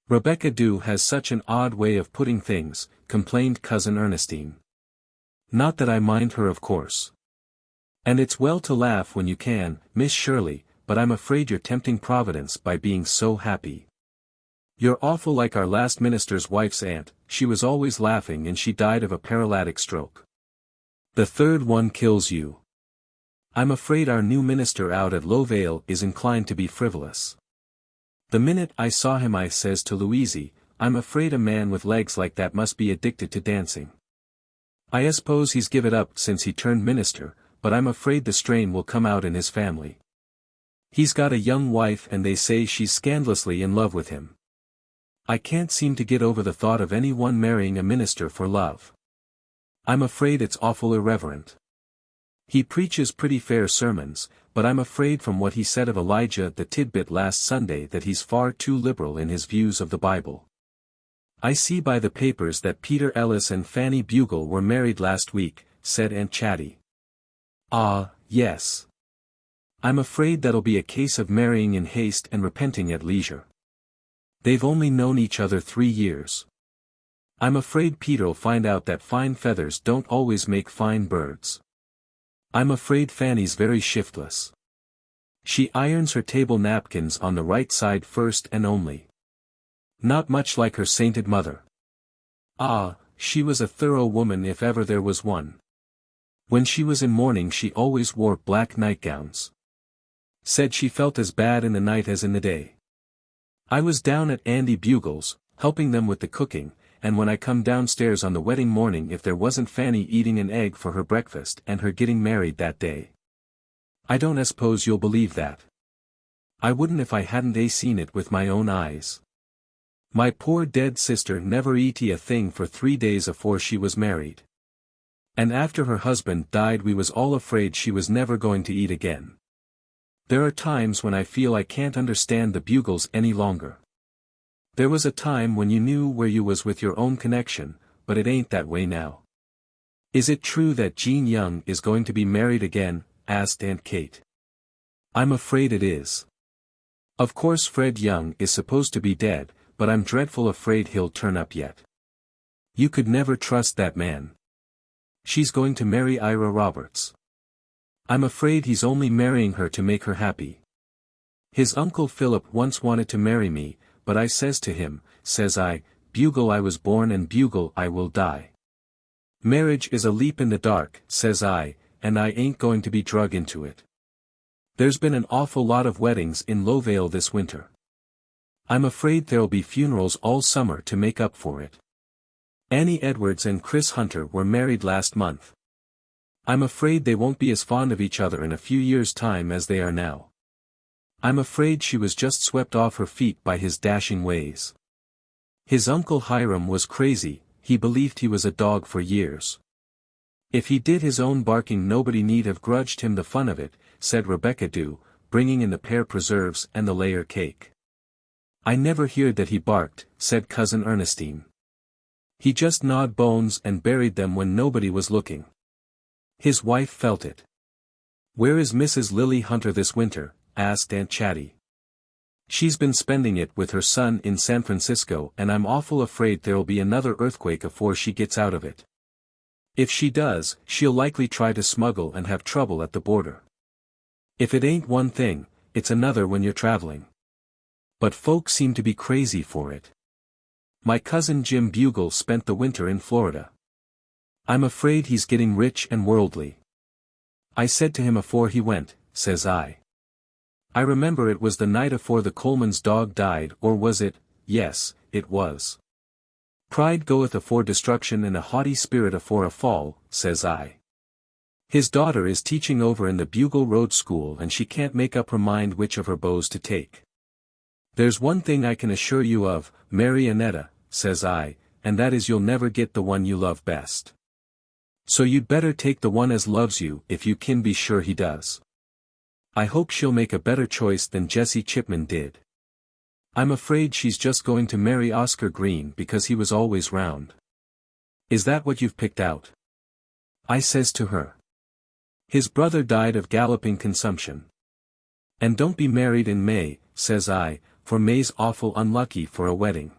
S1: Rebecca Dew has such an odd way of putting things, complained Cousin Ernestine. Not that I mind her of course. And it's well to laugh when you can, Miss Shirley, but I'm afraid you're tempting Providence by being so happy. You're awful like our last minister's wife's aunt, she was always laughing and she died of a paralytic stroke. The third one kills you. I'm afraid our new minister out at Lowvale is inclined to be frivolous. The minute I saw him I says to Louisy, I'm afraid a man with legs like that must be addicted to dancing. I suppose he's give it up since he turned minister, but I'm afraid the strain will come out in his family. He's got a young wife and they say she's scandalously in love with him. I can't seem to get over the thought of anyone marrying a minister for love. I'm afraid it's awful irreverent. He preaches pretty fair sermons, but I'm afraid from what he said of Elijah the Tidbit last Sunday that he's far too liberal in his views of the Bible. I see by the papers that Peter Ellis and Fanny Bugle were married last week, said Aunt Chatty. Ah, yes. I'm afraid that'll be a case of marrying in haste and repenting at leisure. They've only known each other 3 years. I'm afraid Peter'll find out that fine feathers don't always make fine birds. I'm afraid Fanny's very shiftless. She irons her table napkins on the right side first and only. Not much like her sainted mother. Ah, she was a thorough woman if ever there was one. When she was in mourning she always wore black nightgowns. Said she felt as bad in the night as in the day. I was down at Andy Bugle's, helping them with the cooking, and when I come downstairs on the wedding morning if there wasn't Fanny eating an egg for her breakfast and her getting married that day. I don't suppose you'll believe that. I wouldn't if I hadn't seen it with my own eyes. My poor dead sister never eat a thing for 3 days afore she was married. And after her husband died we was all afraid she was never going to eat again. There are times when I feel I can't understand the Bugles any longer. There was a time when you knew where you was with your own connection, but it ain't that way now. Is it true that Jean Young is going to be married again? Asked Aunt Kate. I'm afraid it is. Of course Fred Young is supposed to be dead, but I'm dreadful afraid he'll turn up yet. You could never trust that man. She's going to marry Ira Roberts. I'm afraid he's only marrying her to make her happy. His uncle Philip once wanted to marry me, but I says to him, says I, Bugle I was born and Bugle I will die. Marriage is a leap in the dark, says I, and I ain't going to be drug into it. There's been an awful lot of weddings in Lowvale this winter. I'm afraid there'll be funerals all summer to make up for it. Annie Edwards and Chris Hunter were married last month. I'm afraid they won't be as fond of each other in a few years' time as they are now. I'm afraid she was just swept off her feet by his dashing ways. His uncle Hiram was crazy, he believed he was a dog for years. If he did his own barking nobody need have grudged him the fun of it, said Rebecca Dew, bringing in the pear preserves and the layer cake. I never heard that he barked, said Cousin Ernestine. He just gnawed bones and buried them when nobody was looking. His wife felt it. "Where is Mrs. Lily Hunter this winter?" asked Aunt Chatty. "She's been spending it with her son in San Francisco and I'm awful afraid there'll be another earthquake afore she gets out of it. If she does, she'll likely try to smuggle and have trouble at the border. If it ain't one thing, it's another when you're traveling. But folks seem to be crazy for it. My cousin Jim Bugle spent the winter in Florida. I'm afraid he's getting rich and worldly. I said to him afore he went," says I. "I remember it was the night afore the Coleman's dog died, or was it? Yes, it was. Pride goeth afore destruction and a haughty spirit afore a fall," says I. "His daughter is teaching over in the Bugle Road School and she can't make up her mind which of her beaus to take. There's one thing I can assure you of, Mary Annetta," says I, "and that is you'll never get the one you love best. So you'd better take the one as loves you if you can be sure he does. I hope she'll make a better choice than Jesse Chipman did. I'm afraid she's just going to marry Oscar Green because he was always round." "Is that what you've picked out?" I says to her. "His brother died of galloping consumption. And don't be married in May," says I, "for May's awful unlucky for a wedding."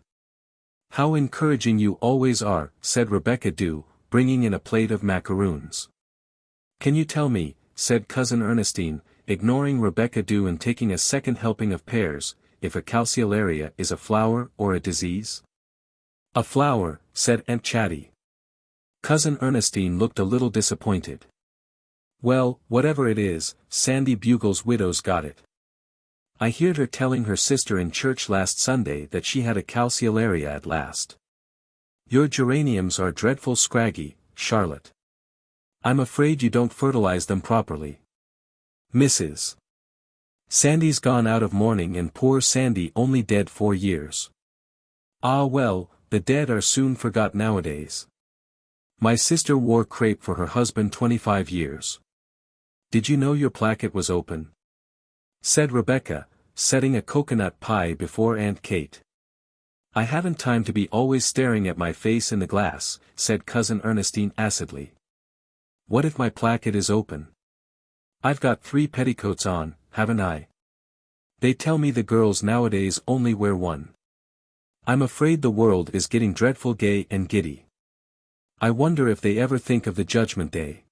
S1: "How encouraging you always are," said Rebecca Dew, bringing in a plate of macaroons. "Can you tell me," said Cousin Ernestine, ignoring Rebecca Dew and taking a second helping of pears, "if a calceolaria is a flower or a disease?" "A flower," said Aunt Chatty. Cousin Ernestine looked a little disappointed. "Well, whatever it is, Sandy Bugle's widow's got it. I heard her telling her sister in church last Sunday that she had a calceolaria at last. Your geraniums are dreadful scraggy, Charlotte. I'm afraid you don't fertilize them properly. Mrs. Sandy's gone out of mourning and poor Sandy only dead 4 years. Ah well, the dead are soon forgot nowadays. My sister wore crepe for her husband 25 years. Did you know your placket was open?" said Rebecca, setting a coconut pie before Aunt Kate. "I haven't time to be always staring at my face in the glass," said Cousin Ernestine acidly. "What if my placket is open? I've got 3 petticoats on, haven't I? They tell me the girls nowadays only wear 1. I'm afraid the world is getting dreadful gay and giddy. I wonder if they ever think of the Judgment Day.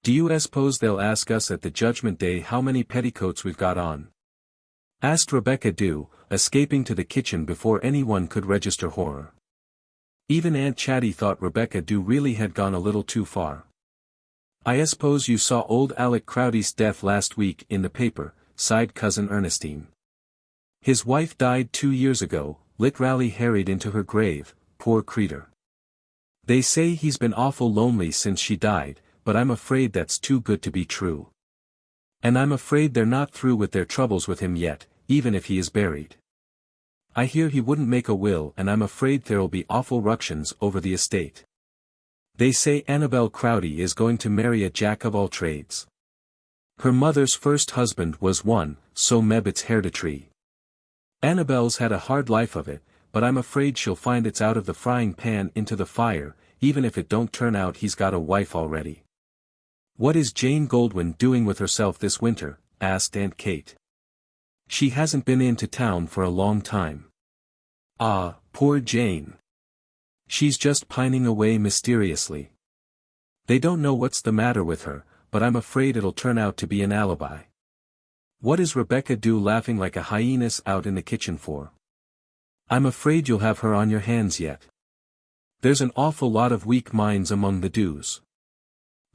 S1: Do you suppose they'll ask us at the Judgment Day how many petticoats we've got on?" asked Rebecca Dew, escaping to the kitchen before anyone could register horror. Even Aunt Chatty thought Rebecca Dew really had gone a little too far. "I suppose you saw old Alec Crowdy's death last week in the paper," sighed Cousin Ernestine. "His wife died 2 years ago, literally harried into her grave, poor creeter. They say he's been awful lonely since she died, but I'm afraid that's too good to be true. And I'm afraid they're not through with their troubles with him yet, even if he is buried. I hear he wouldn't make a will and I'm afraid there'll be awful ructions over the estate. They say Annabel Crowdy is going to marry a jack-of-all-trades. Her mother's first husband was one, so Mebbit's hereditary. Annabel's had a hard life of it, but I'm afraid she'll find it's out of the frying pan into the fire, even if it don't turn out he's got a wife already." "What is Jane Goldwyn doing with herself this winter?" asked Aunt Kate. "She hasn't been into town for a long time." "Ah, poor Jane. She's just pining away mysteriously. They don't know what's the matter with her, but I'm afraid it'll turn out to be an alibi. What is Rebecca Dew laughing like a hyenas out in the kitchen for? I'm afraid you'll have her on your hands yet. There's an awful lot of weak minds among the Dews."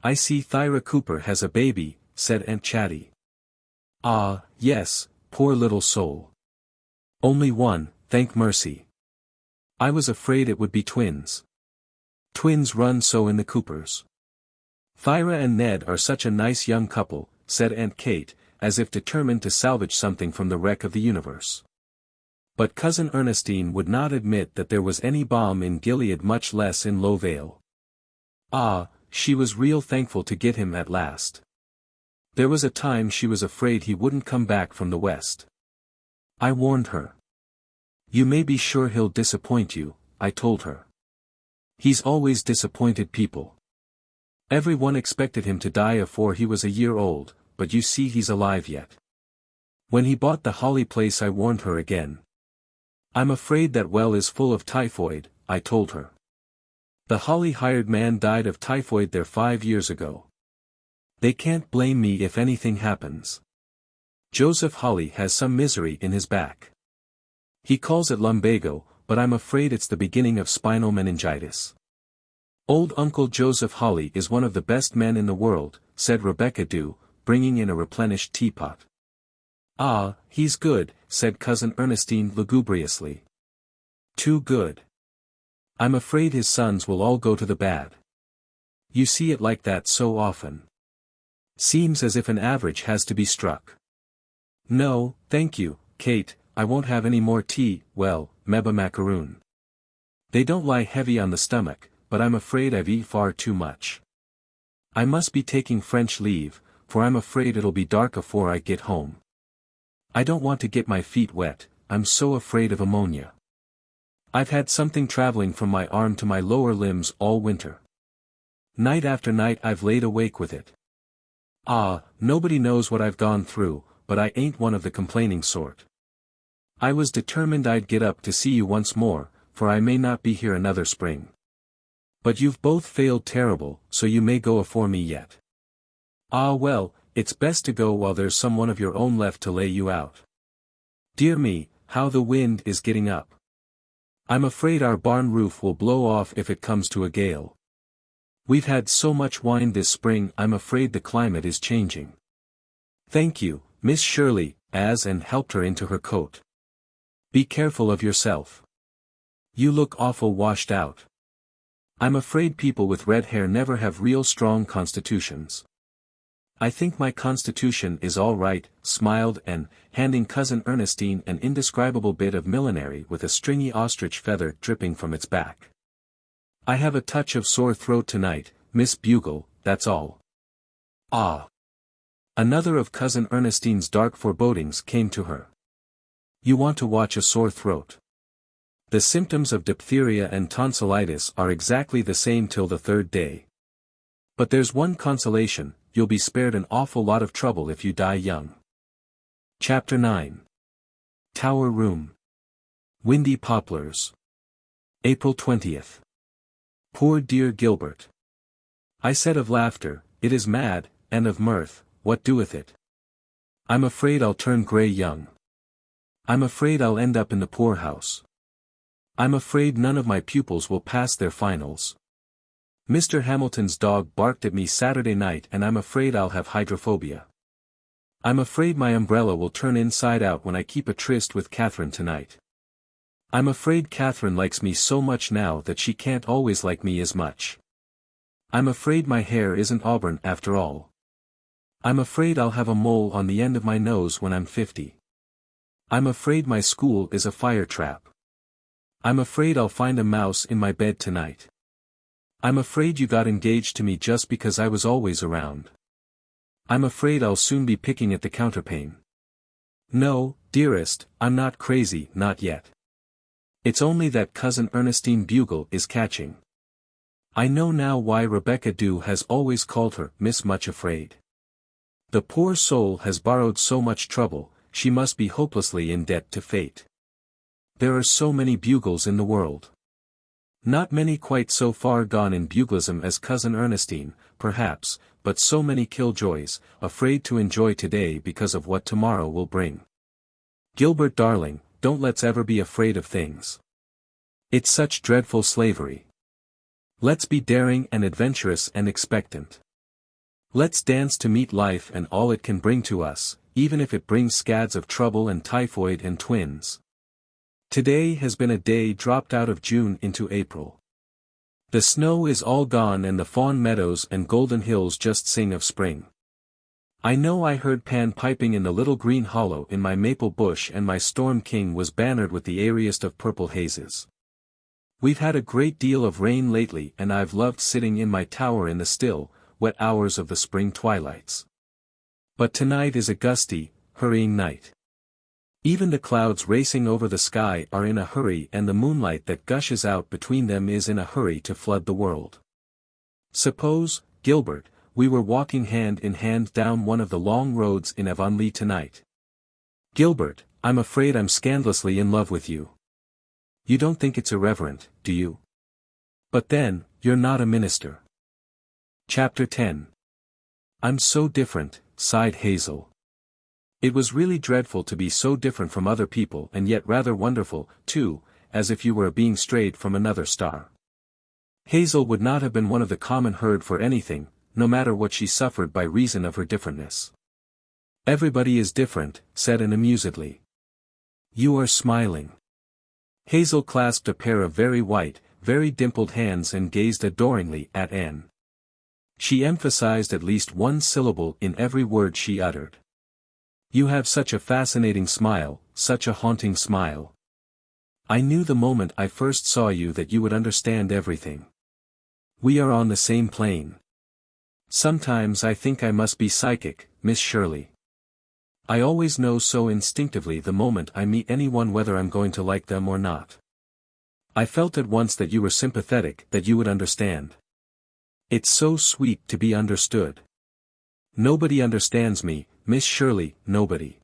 S1: "I see Thyra Cooper has a baby," said Aunt Chatty. "Ah, yes, poor little soul. Only one, thank mercy. I was afraid it would be twins. Twins run so in the Coopers." "Thyra and Ned are such a nice young couple," said Aunt Kate, as if determined to salvage something from the wreck of the universe. But Cousin Ernestine would not admit that there was any balm in Gilead, much less in Low Vale. Ah, she was real thankful to get him at last. There was a time she was afraid he wouldn't come back from the West. I warned her. "You may be sure he'll disappoint you," I told her. He's always disappointed people. Everyone expected him to die afore he was a year old, but you see he's alive yet. When he bought the Holly place I warned her again. I'm afraid that well is full of typhoid, I told her. The Holly hired man died of typhoid there 5 years ago. They can't blame me if anything happens. Joseph Holly has some misery in his back. He calls it lumbago, but I'm afraid it's the beginning of spinal meningitis. Old Uncle Joseph Holly is one of the best men in the world, said Rebecca Dew, bringing in a replenished teapot. Ah, he's good, said Cousin Ernestine lugubriously. Too good. I'm afraid his sons will all go to the bad. You see it like that so often. Seems as if an average has to be struck. No, thank you, Kate, I won't have any more tea, well, meba macaroon. They don't lie heavy on the stomach, but I'm afraid I've eaten far too much. I must be taking French leave, for I'm afraid it'll be dark afore I get home. I don't want to get my feet wet, I'm so afraid of ammonia. I've had something traveling from my arm to my lower limbs all winter. Night after night I've laid awake with it. Ah, nobody knows what I've gone through, but I ain't one of the complaining sort. I was determined I'd get up to see you once more, for I may not be here another spring. But you've both failed terrible, so you may go afore me yet. Ah well, it's best to go while there's someone of your own left to lay you out. Dear me, how the wind is getting up. I'm afraid our barn roof will blow off if it comes to a gale. We've had so much wine this spring I'm afraid the climate is changing. Thank you, Miss Shirley, and helped her into her coat. Be careful of yourself. You look awful washed out. I'm afraid people with red hair never have real strong constitutions. I think my constitution is all right, smiled Anne, handing Cousin Ernestine an indescribable bit of millinery with a stringy ostrich feather dripping from its back. I have a touch of sore throat tonight, Miss Bugle, that's all. Ah! Another of Cousin Ernestine's dark forebodings came to her. You want to watch a sore throat. The symptoms of diphtheria and tonsillitis are exactly the same till the 3rd day. But there's one consolation, you'll be spared an awful lot of trouble if you die young. Chapter 9. Tower Room. Windy Poplars. April 20th. Poor dear Gilbert. I said of laughter, it is mad, and of mirth, what doeth it? I'm afraid I'll turn grey young. I'm afraid I'll end up in the poorhouse. I'm afraid none of my pupils will pass their finals. Mr. Hamilton's dog barked at me Saturday night and I'm afraid I'll have hydrophobia. I'm afraid my umbrella will turn inside out when I keep a tryst with Catherine tonight. I'm afraid Catherine likes me so much now that she can't always like me as much. I'm afraid my hair isn't auburn after all. I'm afraid I'll have a mole on the end of my nose when I'm 50. I'm afraid my school is a fire trap. I'm afraid I'll find a mouse in my bed tonight. I'm afraid you got engaged to me just because I was always around. I'm afraid I'll soon be picking at the counterpane. No, dearest, I'm not crazy, not yet. It's only that Cousin Ernestine Bugle is catching. I know now why Rebecca Dew has always called her Miss Much Afraid. The poor soul has borrowed so much trouble, she must be hopelessly in debt to fate. There are so many Bugles in the world. Not many quite so far gone in buglism as Cousin Ernestine, perhaps, but so many killjoys, afraid to enjoy today because of what tomorrow will bring. Gilbert darling, don't let's ever be afraid of things. It's such dreadful slavery. Let's be daring and adventurous and expectant. Let's dance to meet life and all it can bring to us, even if it brings scads of trouble and typhoid and twins. Today has been a day dropped out of June into April. The snow is all gone and the fawn meadows and golden hills just sing of spring. I know I heard Pan piping in the little green hollow in my maple bush and my storm king was bannered with the airiest of purple hazes. We've had a great deal of rain lately and I've loved sitting in my tower in the still, wet hours of the spring twilights. But tonight is a gusty, hurrying night. Even the clouds racing over the sky are in a hurry, and the moonlight that gushes out between them is in a hurry to flood the world. Suppose, Gilbert, we were walking hand in hand down one of the long roads in Avonlea tonight. Gilbert, I'm afraid I'm scandalously in love with you. You don't think it's irreverent, do you? But then, you're not a minister. Chapter 10. I'm so different, sighed Hazel. It was really dreadful to be so different from other people, and yet rather wonderful, too, as if you were a being strayed from another star. Hazel would not have been one of the common herd for anything, no matter what she suffered by reason of her differentness. Everybody is different, said Anne amusedly. You are smiling. Hazel clasped a pair of very white, very dimpled hands and gazed adoringly at Anne. She emphasized at least one syllable in every word she uttered. You have such a fascinating smile, such a haunting smile. I knew the moment I first saw you that you would understand everything. We are on the same plane. Sometimes I think I must be psychic, Miss Shirley. I always know so instinctively the moment I meet anyone whether I'm going to like them or not. I felt at once that you were sympathetic, that you would understand. It's so sweet to be understood. Nobody understands me, Miss Shirley, nobody.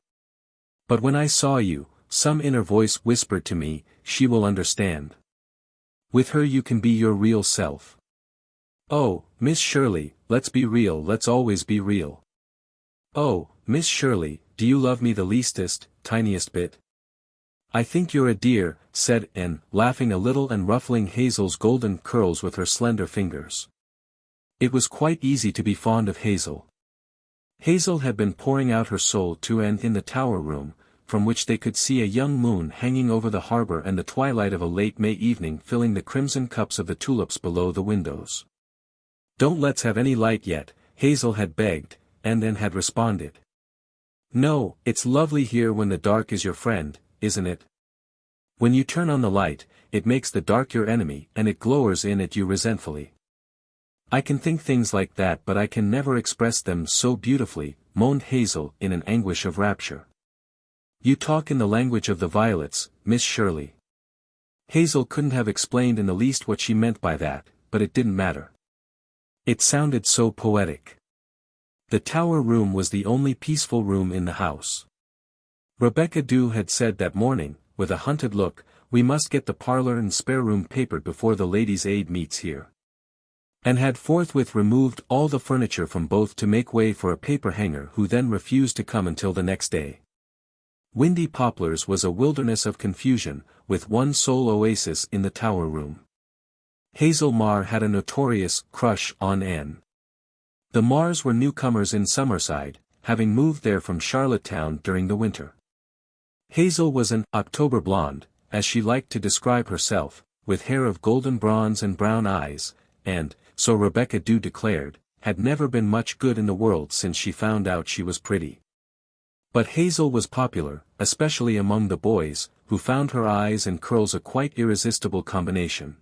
S1: But when I saw you, some inner voice whispered to me, she will understand. With her you can be your real self. Oh, Miss Shirley, let's be real, let's always be real. Oh, Miss Shirley, do you love me the leastest, tiniest bit? I think you're a dear, said Anne, laughing a little and ruffling Hazel's golden curls with her slender fingers. It was quite easy to be fond of Hazel. Hazel had been pouring out her soul to Anne in the tower room, from which they could see a young moon hanging over the harbor and the twilight of a late May evening filling the crimson cups of the tulips below the windows. Don't let's have any light yet, Hazel had begged, and Anne had responded. No, it's lovely here when the dark is your friend, isn't it? When you turn on the light, it makes the dark your enemy and it glowers in at you resentfully. I can think things like that but I can never express them so beautifully, moaned Hazel in an anguish of rapture. You talk in the language of the violets, Miss Shirley. Hazel couldn't have explained in the least what she meant by that, but it didn't matter. It sounded so poetic. The tower room was the only peaceful room in the house. Rebecca Dew had said that morning, with a hunted look, we must get the parlor and spare room papered before the ladies' aid meets here. And had forthwith removed all the furniture from both to make way for a paper hanger who then refused to come until the next day. Windy Poplars was a wilderness of confusion, with one sole oasis in the tower room. Hazel Marr had a notorious crush on Anne. The Marrs were newcomers in Summerside, having moved there from Charlottetown during the winter. Hazel was an October blonde, as she liked to describe herself, with hair of golden bronze and brown eyes, and, so Rebecca Dew declared, had never been much good in the world since she found out she was pretty. But Hazel was popular, especially among the boys, who found her eyes and curls a quite irresistible combination.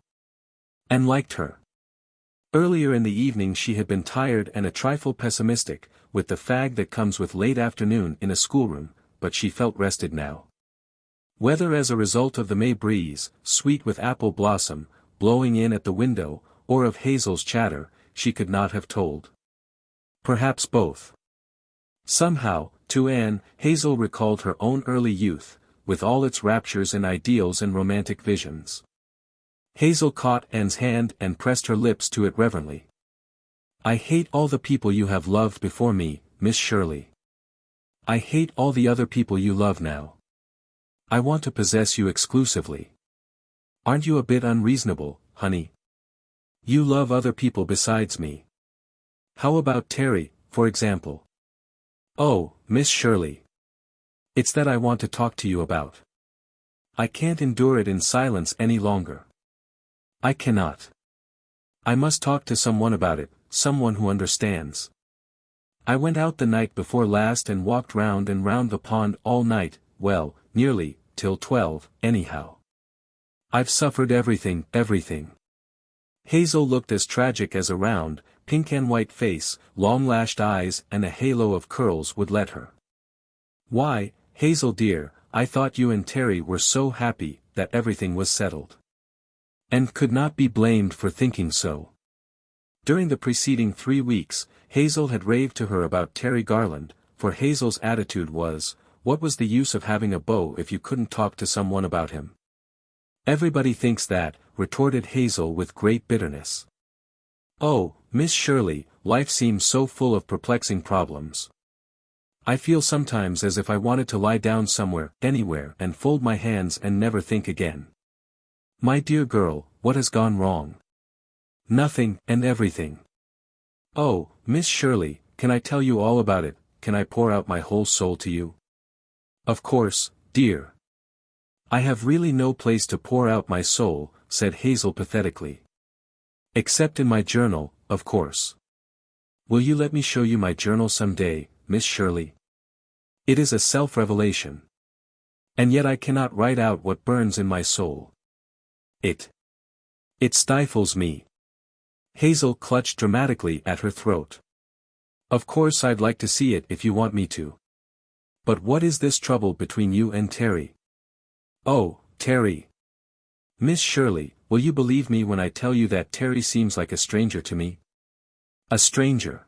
S1: And liked her. Earlier in the evening she had been tired and a trifle pessimistic, with the fag that comes with late afternoon in a schoolroom, but she felt rested now. Whether as a result of the May breeze, sweet with apple blossom, blowing in at the window, or of Hazel's chatter, she could not have told. Perhaps both. Somehow, to Anne, Hazel recalled her own early youth, with all its raptures and ideals and romantic visions. Hazel caught Anne's hand and pressed her lips to it reverently. I hate all the people you have loved before me, Miss Shirley. I hate all the other people you love now. I want to possess you exclusively. Aren't you a bit unreasonable, honey? You love other people besides me. How about Terry, for example? Oh, Miss Shirley. It's that I want to talk to you about. I can't endure it in silence any longer. I cannot. I must talk to someone about it, someone who understands. I went out the night before last and walked round and round the pond all night, well, nearly, till 12, anyhow. I've suffered everything. Hazel looked as tragic as a round, pink and white face, long-lashed eyes and a halo of curls would let her. Why, Hazel dear, I thought you and Terry were so happy that everything was settled. And could not be blamed for thinking so. During the preceding 3 weeks, Hazel had raved to her about Terry Garland, for Hazel's attitude was, what was the use of having a beau if you couldn't talk to someone about him? Everybody thinks that, retorted Hazel with great bitterness. Oh, Miss Shirley, life seems so full of perplexing problems. I feel sometimes as if I wanted to lie down somewhere, anywhere, and fold my hands and never think again. My dear girl, what has gone wrong? Nothing, and everything. Oh, Miss Shirley, can I tell you all about it? Can I pour out my whole soul to you? Of course, dear. I have really no place to pour out my soul, said Hazel pathetically. Except in my journal, of course. Will you let me show you my journal some day, Miss Shirley? It is a self-revelation. And yet I cannot write out what burns in my soul. It stifles me. Hazel clutched dramatically at her throat. Of course I'd like to see it if you want me to. But what is this trouble between you and Terry? Oh, Terry. Miss Shirley, will you believe me when I tell you that Terry seems like a stranger to me? A stranger.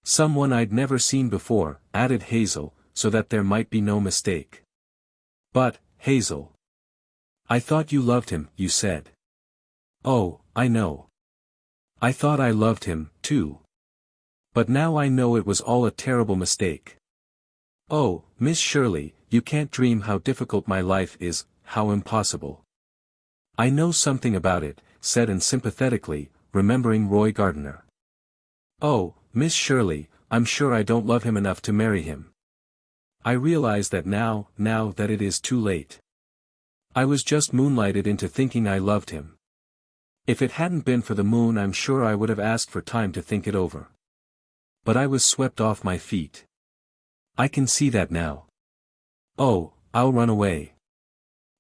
S1: Someone I'd never seen before, added Hazel, so that there might be no mistake. But, Hazel. I thought you loved him, you said. Oh, I know. I thought I loved him, too. But now I know it was all a terrible mistake. Oh, Miss Shirley, you can't dream how difficult my life is, how impossible. I know something about it, said Anne sympathetically, remembering Roy Gardner. Oh, Miss Shirley, I'm sure I don't love him enough to marry him. I realize that now that it is too late. I was just moonlighted into thinking I loved him. If it hadn't been for the moon I'm sure I would have asked for time to think it over. But I was swept off my feet. I can see that now. Oh, I'll run away.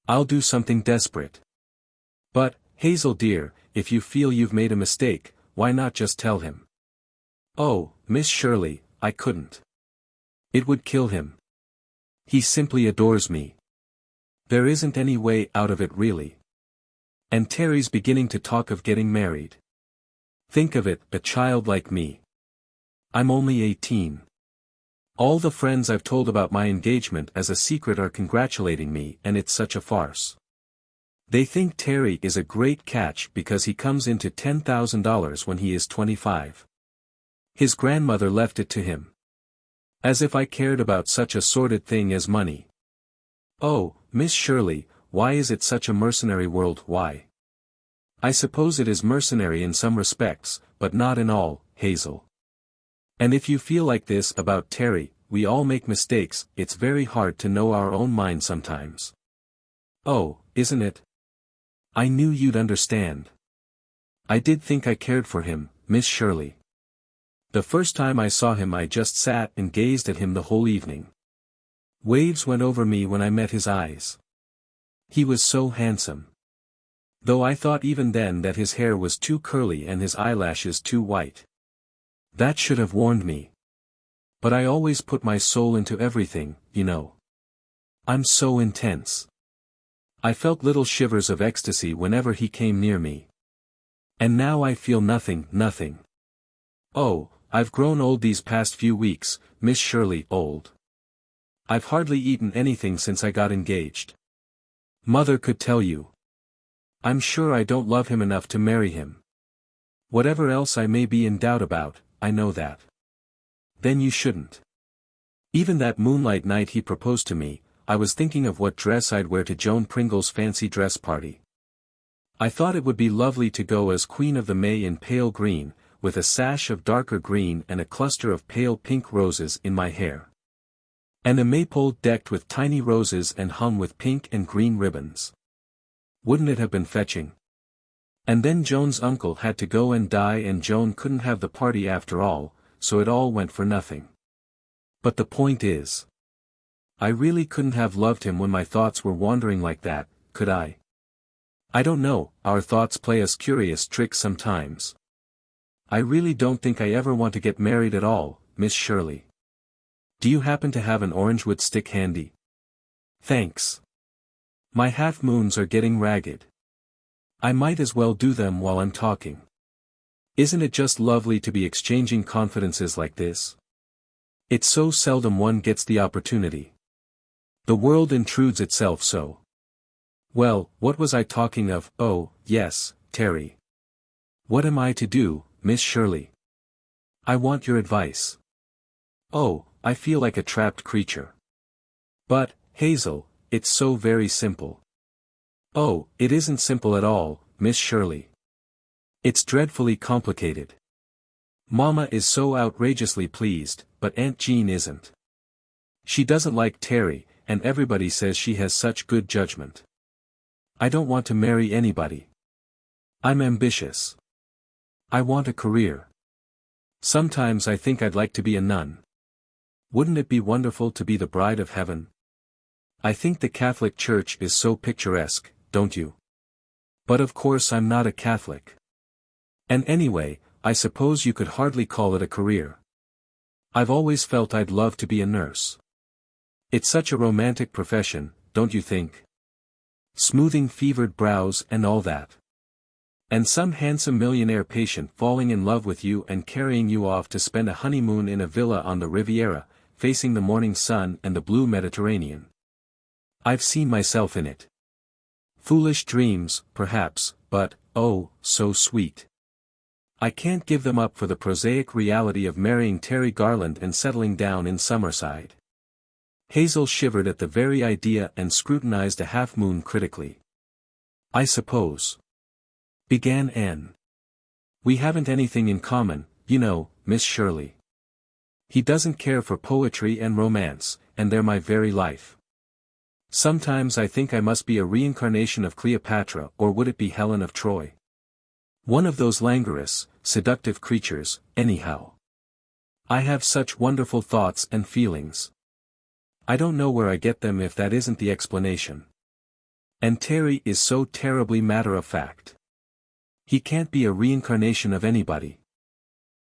S1: I'll do something desperate. But, Hazel dear, if you feel you've made a mistake, why not just tell him? Oh, Miss Shirley, I couldn't. It would kill him. He simply adores me. There isn't any way out of it really. And Terry's beginning to talk of getting married. Think of it, a child like me. I'm only 18. All the friends I've told about my engagement as a secret are congratulating me and it's such a farce. They think Terry is a great catch because he comes into $10,000 when he is 25. His grandmother left it to him. As if I cared about such a sordid thing as money. Oh, Miss Shirley, why is it such a mercenary world? Why? I suppose it is mercenary in some respects, but not in all, Hazel. And if you feel like this about Terry, we all make mistakes, it's very hard to know our own mind sometimes. Oh, isn't it? I knew you'd understand. I did think I cared for him, Miss Shirley. The first time I saw him I just sat and gazed at him the whole evening. Waves went over me when I met his eyes. He was so handsome. Though I thought even then that his hair was too curly and his eyelashes too white. That should have warned me. But I always put my soul into everything, you know. I'm so intense. I felt little shivers of ecstasy whenever he came near me. And now I feel nothing. Oh, I've grown old these past few weeks, Miss Shirley, old. I've hardly eaten anything since I got engaged. Mother could tell you. I'm sure I don't love him enough to marry him. Whatever else I may be in doubt about, I know that. Then you shouldn't. Even that moonlight night he proposed to me, I was thinking of what dress I'd wear to Joan Pringle's fancy dress party. I thought it would be lovely to go as Queen of the May in pale green, with a sash of darker green and a cluster of pale pink roses in my hair. And a maypole decked with tiny roses and hung with pink and green ribbons. Wouldn't it have been fetching? And then Joan's uncle had to go and die and Joan couldn't have the party after all, so it all went for nothing. But the point is, I really couldn't have loved him when my thoughts were wandering like that, could I? I don't know, our thoughts play us curious tricks sometimes. I really don't think I ever want to get married at all, Miss Shirley. Do you happen to have an orange wood stick handy? Thanks. My half-moons are getting ragged. I might as well do them while I'm talking. Isn't it just lovely to be exchanging confidences like this? It's so seldom one gets the opportunity. The world intrudes itself so. Well, what was I talking of? Oh, yes, Terry. What am I to do, Miss Shirley? I want your advice. Oh, I feel like a trapped creature. But, Hazel, it's so very simple. Oh, it isn't simple at all, Miss Shirley. It's dreadfully complicated. Mama is so outrageously pleased, but Aunt Jean isn't. She doesn't like Terry, and everybody says she has such good judgment. I don't want to marry anybody. I'm ambitious. I want a career. Sometimes I think I'd like to be a nun. Wouldn't it be wonderful to be the bride of heaven? I think the Catholic Church is so picturesque, don't you? But of course I'm not a Catholic. And anyway, I suppose you could hardly call it a career. I've always felt I'd love to be a nurse. It's such a romantic profession, don't you think? Smoothing fevered brows and all that. And some handsome millionaire patient falling in love with you and carrying you off to spend a honeymoon in a villa on the Riviera, facing the morning sun and the blue Mediterranean. I've seen myself in it. Foolish dreams, perhaps, but, oh, so sweet. I can't give them up for the prosaic reality of marrying Terry Garland and settling down in Summerside. Hazel shivered at the very idea and scrutinized a half-moon critically. I suppose. Began Anne. We haven't anything in common, you know, Miss Shirley. He doesn't care for poetry and romance, and they're my very life. Sometimes I think I must be a reincarnation of Cleopatra, or would it be Helen of Troy? One of those languorous, seductive creatures, anyhow. I have such wonderful thoughts and feelings. I don't know where I get them if that isn't the explanation. And Terry is so terribly matter-of-fact. He can't be a reincarnation of anybody.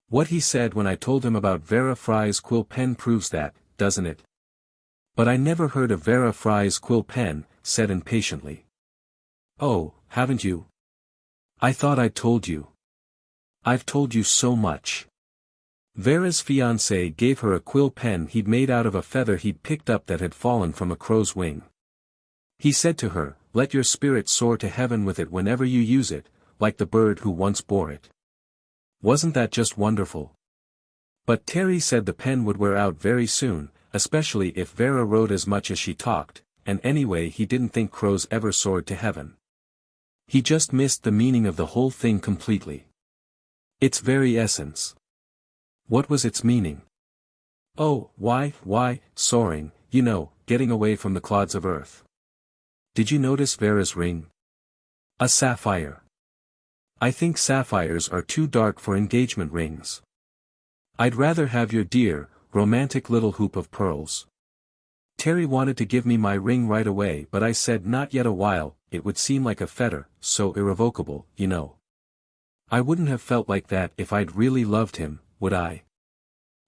S1: What he said when I told him about Vera Fry's quill pen proves that, doesn't it? But I never heard of Vera Fry's quill pen, said impatiently. Oh, haven't you? I thought I'd told you. I've told you so much. Vera's fiancé gave her a quill pen he'd made out of a feather he'd picked up that had fallen from a crow's wing. He said to her, let your spirit soar to heaven with it whenever you use it, like the bird who once bore it. Wasn't that just wonderful? But Terry said the pen would wear out very soon, especially if Vera wrote as much as she talked, and anyway he didn't think crows ever soared to heaven. He just missed the meaning of the whole thing completely. Its very essence. What was its meaning? Oh, why, soaring, you know, getting away from the clods of earth. Did you notice Vera's ring? A sapphire. I think sapphires are too dark for engagement rings. I'd rather have your dear, romantic little hoop of pearls. Terry wanted to give me my ring right away, but I said not yet a while, it would seem like a fetter, so irrevocable, you know. I wouldn't have felt like that if I'd really loved him, would I?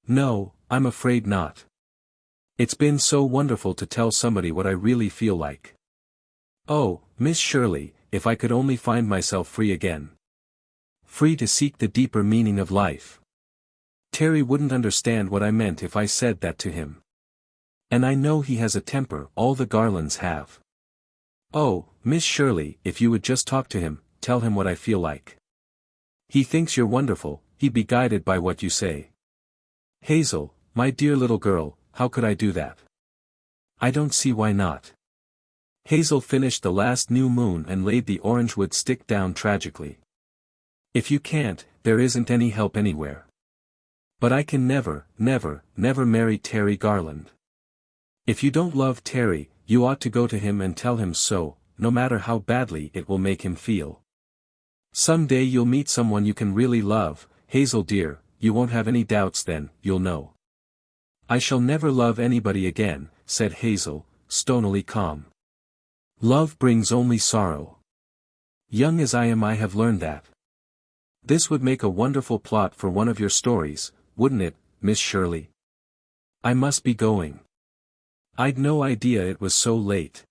S1: No, I'm afraid not. It's been so wonderful to tell somebody what I really feel like. Oh, Miss Shirley, if I could only find myself free again. Free to seek the deeper meaning of life. Terry wouldn't understand what I meant if I said that to him. And I know he has a temper all the Garlands have. Oh, Miss Shirley, if you would just talk to him, tell him what I feel like. He thinks you're wonderful, he'd be guided by what you say. Hazel, my dear little girl, how could I do that? I don't see why not. Hazel finished the last new moon and laid the orangewood stick down tragically. If you can't, there isn't any help anywhere. But I can never marry Terry Garland. If you don't love Terry, you ought to go to him and tell him so, no matter how badly it will make him feel. Someday you'll meet someone you can really love, Hazel dear, you won't have any doubts then, you'll know. I shall never love anybody again, said Hazel, stonily calm. Love brings only sorrow. Young as I am I have learned that. This would make a wonderful plot for one of your stories, wouldn't it, Miss Shirley? I must be going. I'd no idea it was so late.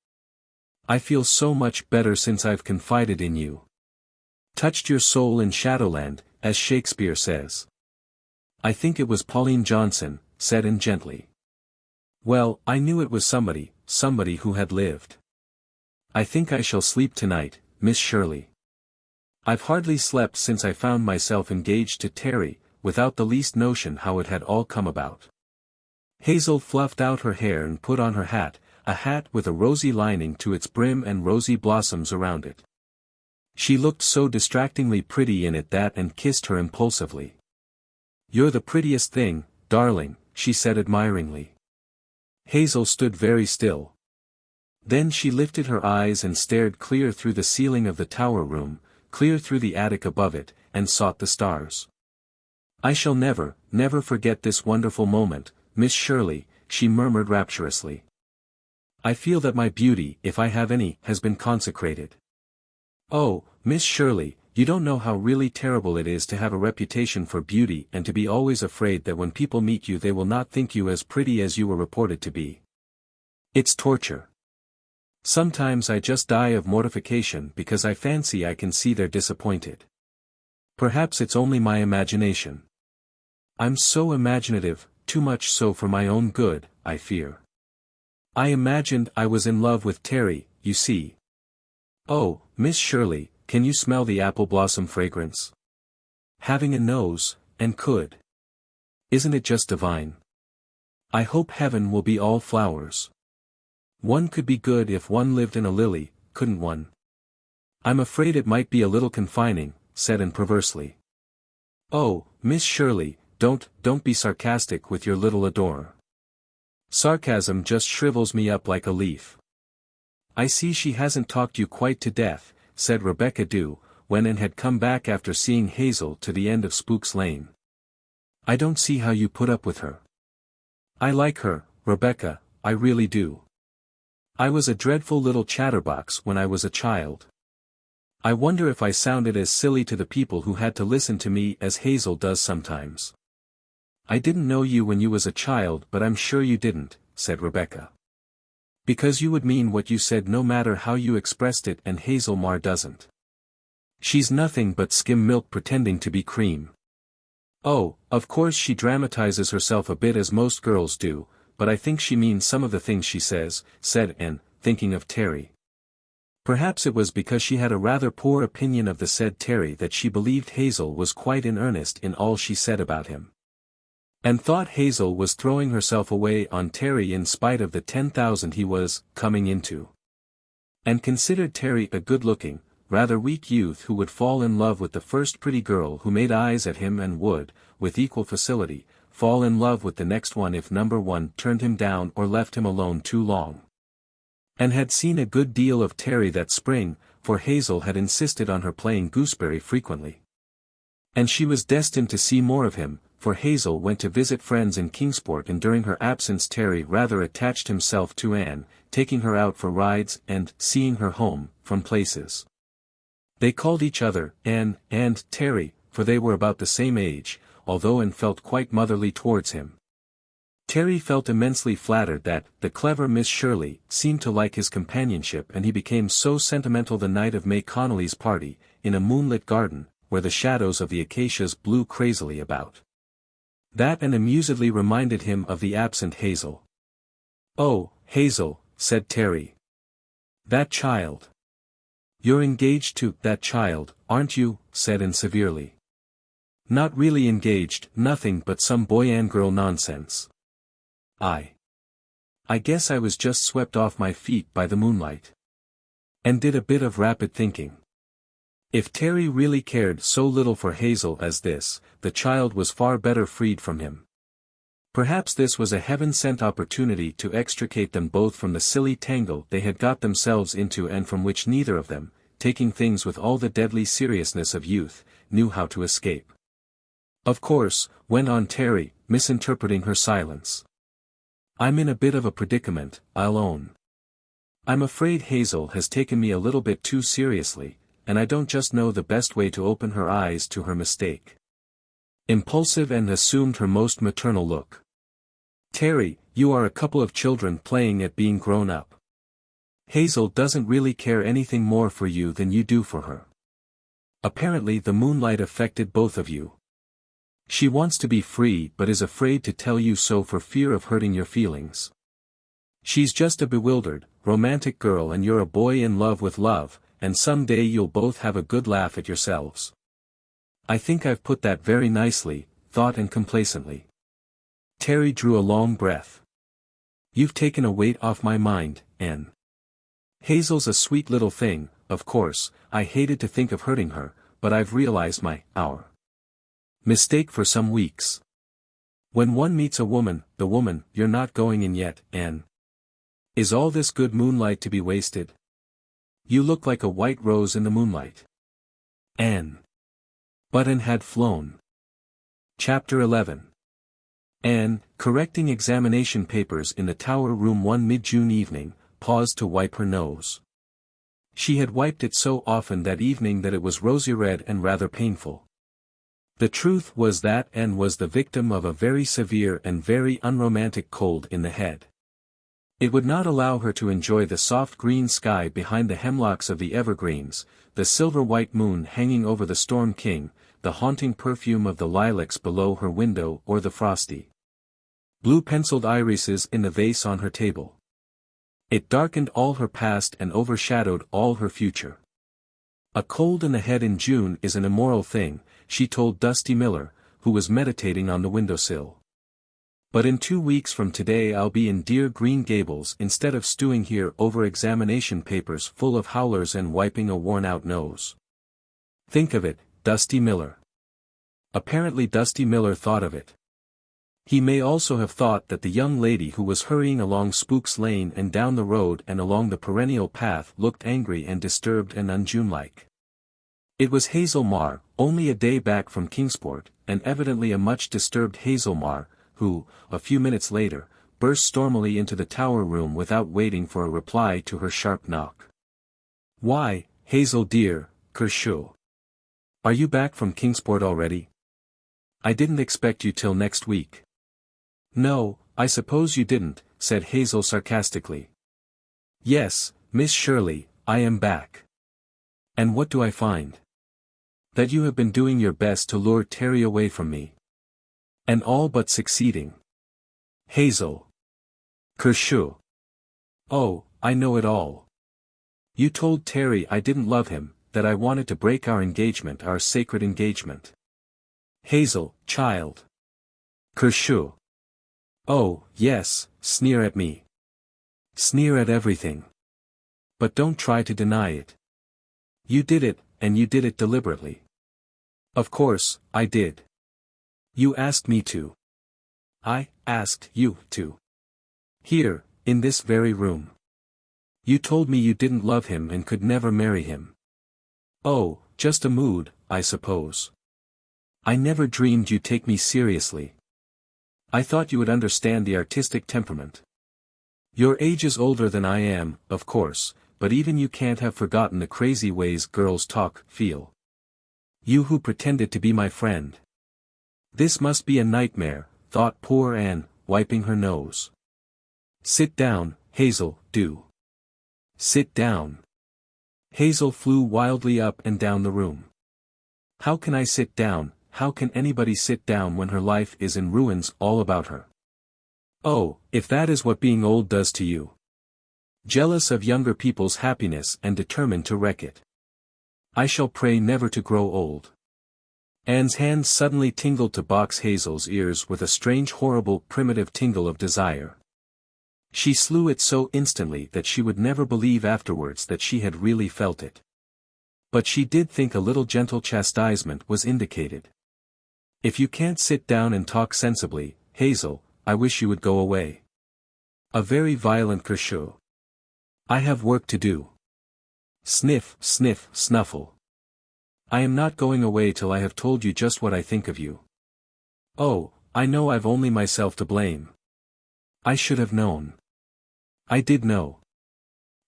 S1: I feel so much better since I've confided in you. Touched your soul in Shadowland, as Shakespeare says. I think it was Pauline Johnson, said Anne gently. Well, I knew it was somebody who had lived. I think I shall sleep tonight, Miss Shirley. I've hardly slept since I found myself engaged to Terry, without the least notion how it had all come about. Hazel fluffed out her hair and put on her hat, a hat with a rosy lining to its brim and rosy blossoms around it. She looked so distractingly pretty in it that Anne kissed her impulsively. You're the prettiest thing, darling, she said admiringly. Hazel stood very still. Then she lifted her eyes and stared clear through the ceiling of the tower room, clear through the attic above it, and sought the stars. I shall never, never forget this wonderful moment, Miss Shirley, she murmured rapturously. I feel that my beauty, if I have any, has been consecrated. Oh, Miss Shirley, you don't know how really terrible it is to have a reputation for beauty and to be always afraid that when people meet you they will not think you as pretty as you were reported to be. It's torture. Sometimes I just die of mortification because I fancy I can see they're disappointed. Perhaps it's only my imagination. I'm so imaginative, too much so for my own good, I fear. I imagined I was in love with Terry, you see. Oh, Miss Shirley, can you smell the apple blossom fragrance? Having a nose, and could. Isn't it just divine? I hope heaven will be all flowers. One could be good if one lived in a lily, couldn't one? I'm afraid it might be a little confining, said Anne perversely. Oh, Miss Shirley, don't be sarcastic with your little adorer. Sarcasm just shrivels me up like a leaf. I see she hasn't talked you quite to death, said Rebecca Dew, when Anne had come back after seeing Hazel to the end of Spook's Lane. I don't see how you put up with her. I like her, Rebecca, I really do. I was a dreadful little chatterbox when I was a child. I wonder if I sounded as silly to the people who had to listen to me as Hazel does sometimes. I didn't know you when you was a child, but I'm sure you didn't, said Rebecca. Because you would mean what you said no matter how you expressed it, and Hazel Marr doesn't. She's nothing but skim milk pretending to be cream. Oh, of course she dramatizes herself a bit as most girls do, but I think she means some of the things she says, said Anne, thinking of Terry. Perhaps it was because she had a rather poor opinion of the said Terry that she believed Hazel was quite in earnest in all she said about him. And thought Hazel was throwing herself away on Terry in spite of the 10,000 he was coming into. And considered Terry a good-looking, rather weak youth who would fall in love with the first pretty girl who made eyes at him and would, with equal facility, fall in love with the next one if number one turned him down or left him alone too long. And had seen a good deal of Terry that spring, for Hazel had insisted on her playing gooseberry frequently. And she was destined to see more of him, for Hazel went to visit friends in Kingsport, and during her absence Terry rather attached himself to Anne, taking her out for rides and seeing her home from places. They called each other Anne and Terry, for they were about the same age, although Anne felt quite motherly towards him. Terry felt immensely flattered that the clever Miss Shirley seemed to like his companionship, and he became so sentimental the night of May Connolly's party, in a moonlit garden, where the shadows of the acacias blew crazily about. That and amusedly reminded him of the absent Hazel. Oh, Hazel, said Terry. That child. You're engaged to that child, aren't you? Said Anne severely. Not really engaged, nothing but some boy and girl nonsense. I guess I was just swept off my feet by the moonlight. And did a bit of rapid thinking. If Terry really cared so little for Hazel as this, the child was far better freed from him. Perhaps this was a heaven-sent opportunity to extricate them both from the silly tangle they had got themselves into, and from which neither of them, taking things with all the deadly seriousness of youth, knew how to escape. Of course, went on Terry, misinterpreting her silence. I'm in a bit of a predicament, I'll own. I'm afraid Hazel has taken me a little bit too seriously, and I don't just know the best way to open her eyes to her mistake. Impulsive, and assumed her most maternal look. Terry, you are a couple of children playing at being grown up. Hazel doesn't really care anything more for you than you do for her. Apparently the moonlight affected both of you. She wants to be free but is afraid to tell you so for fear of hurting your feelings. She's just a bewildered, romantic girl and you're a boy in love with love, and someday you'll both have a good laugh at yourselves. I think I've put that very nicely, thought and complacently. Terry drew a long breath. You've taken a weight off my mind, Anne. Hazel's a sweet little thing, of course, I hated to think of hurting her, but I've realized our mistake for some weeks. When one meets a woman, the woman, you're not going in yet, Anne. Is all this good moonlight to be wasted? You look like a white rose in the moonlight. Anne. Button had flown. Chapter 11. Anne, correcting examination papers in the tower room one mid-June evening, paused to wipe her nose. She had wiped it so often that evening that it was rosy red and rather painful. The truth was that Anne was the victim of a very severe and very unromantic cold in the head. It would not allow her to enjoy the soft green sky behind the hemlocks of the evergreens, the silver-white moon hanging over the storm king, the haunting perfume of the lilacs below her window or the frosty blue-penciled irises in the vase on her table. It darkened all her past and overshadowed all her future. A cold in the head in June is an immoral thing, she told Dusty Miller, who was meditating on the windowsill. But in 2 weeks from today I'll be in dear Green Gables instead of stewing here over examination papers full of howlers and wiping a worn-out nose. Think of it, Dusty Miller. Apparently Dusty Miller thought of it. He may also have thought that the young lady who was hurrying along Spook's Lane and down the road and along the perennial path looked angry and disturbed and un-June-like. It was Hazel Marr, only a day back from Kingsport, and evidently a much disturbed Hazel Marr, who, a few minutes later, burst stormily into the tower room without waiting for a reply to her sharp knock. "Why, Hazel dear, Kershaw. Are you back from Kingsport already? I didn't expect you till next week." "No, I suppose you didn't," said Hazel sarcastically. "Yes, Miss Shirley, I am back. And what do I find? That you have been doing your best to lure Terry away from me. And all but succeeding. Hazel. Kershaw. Oh, I know it all. You told Terry I didn't love him, that I wanted to break our engagement, our sacred engagement. Hazel, child. Kershaw. Oh, yes, sneer at me. Sneer at everything. But don't try to deny it. You did it, and you did it deliberately. Of course, I did. You asked me to. I asked you to. Here, in this very room. You told me you didn't love him and could never marry him. Oh, just a mood, I suppose. I never dreamed you'd take me seriously. I thought you would understand the artistic temperament. You're ages older than I am, of course, but even you can't have forgotten the crazy ways girls talk, feel. You who pretended to be my friend. This must be a nightmare, thought poor Anne, wiping her nose. Sit down, Hazel, do. Sit down. Hazel flew wildly up and down the room. How can I sit down? How can anybody sit down when her life is in ruins all about her? Oh, if that is what being old does to you. Jealous of younger people's happiness and determined to wreck it. I shall pray never to grow old. Anne's hand suddenly tingled to box Hazel's ears with a strange horrible primitive tingle of desire. She slew it so instantly that she would never believe afterwards that she had really felt it. But she did think a little gentle chastisement was indicated. If you can't sit down and talk sensibly, Hazel, I wish you would go away. A very violent Kershaw. I have work to do. Sniff, sniff, snuffle. I am not going away till I have told you just what I think of you. Oh, I know I've only myself to blame. I should have known. I did know.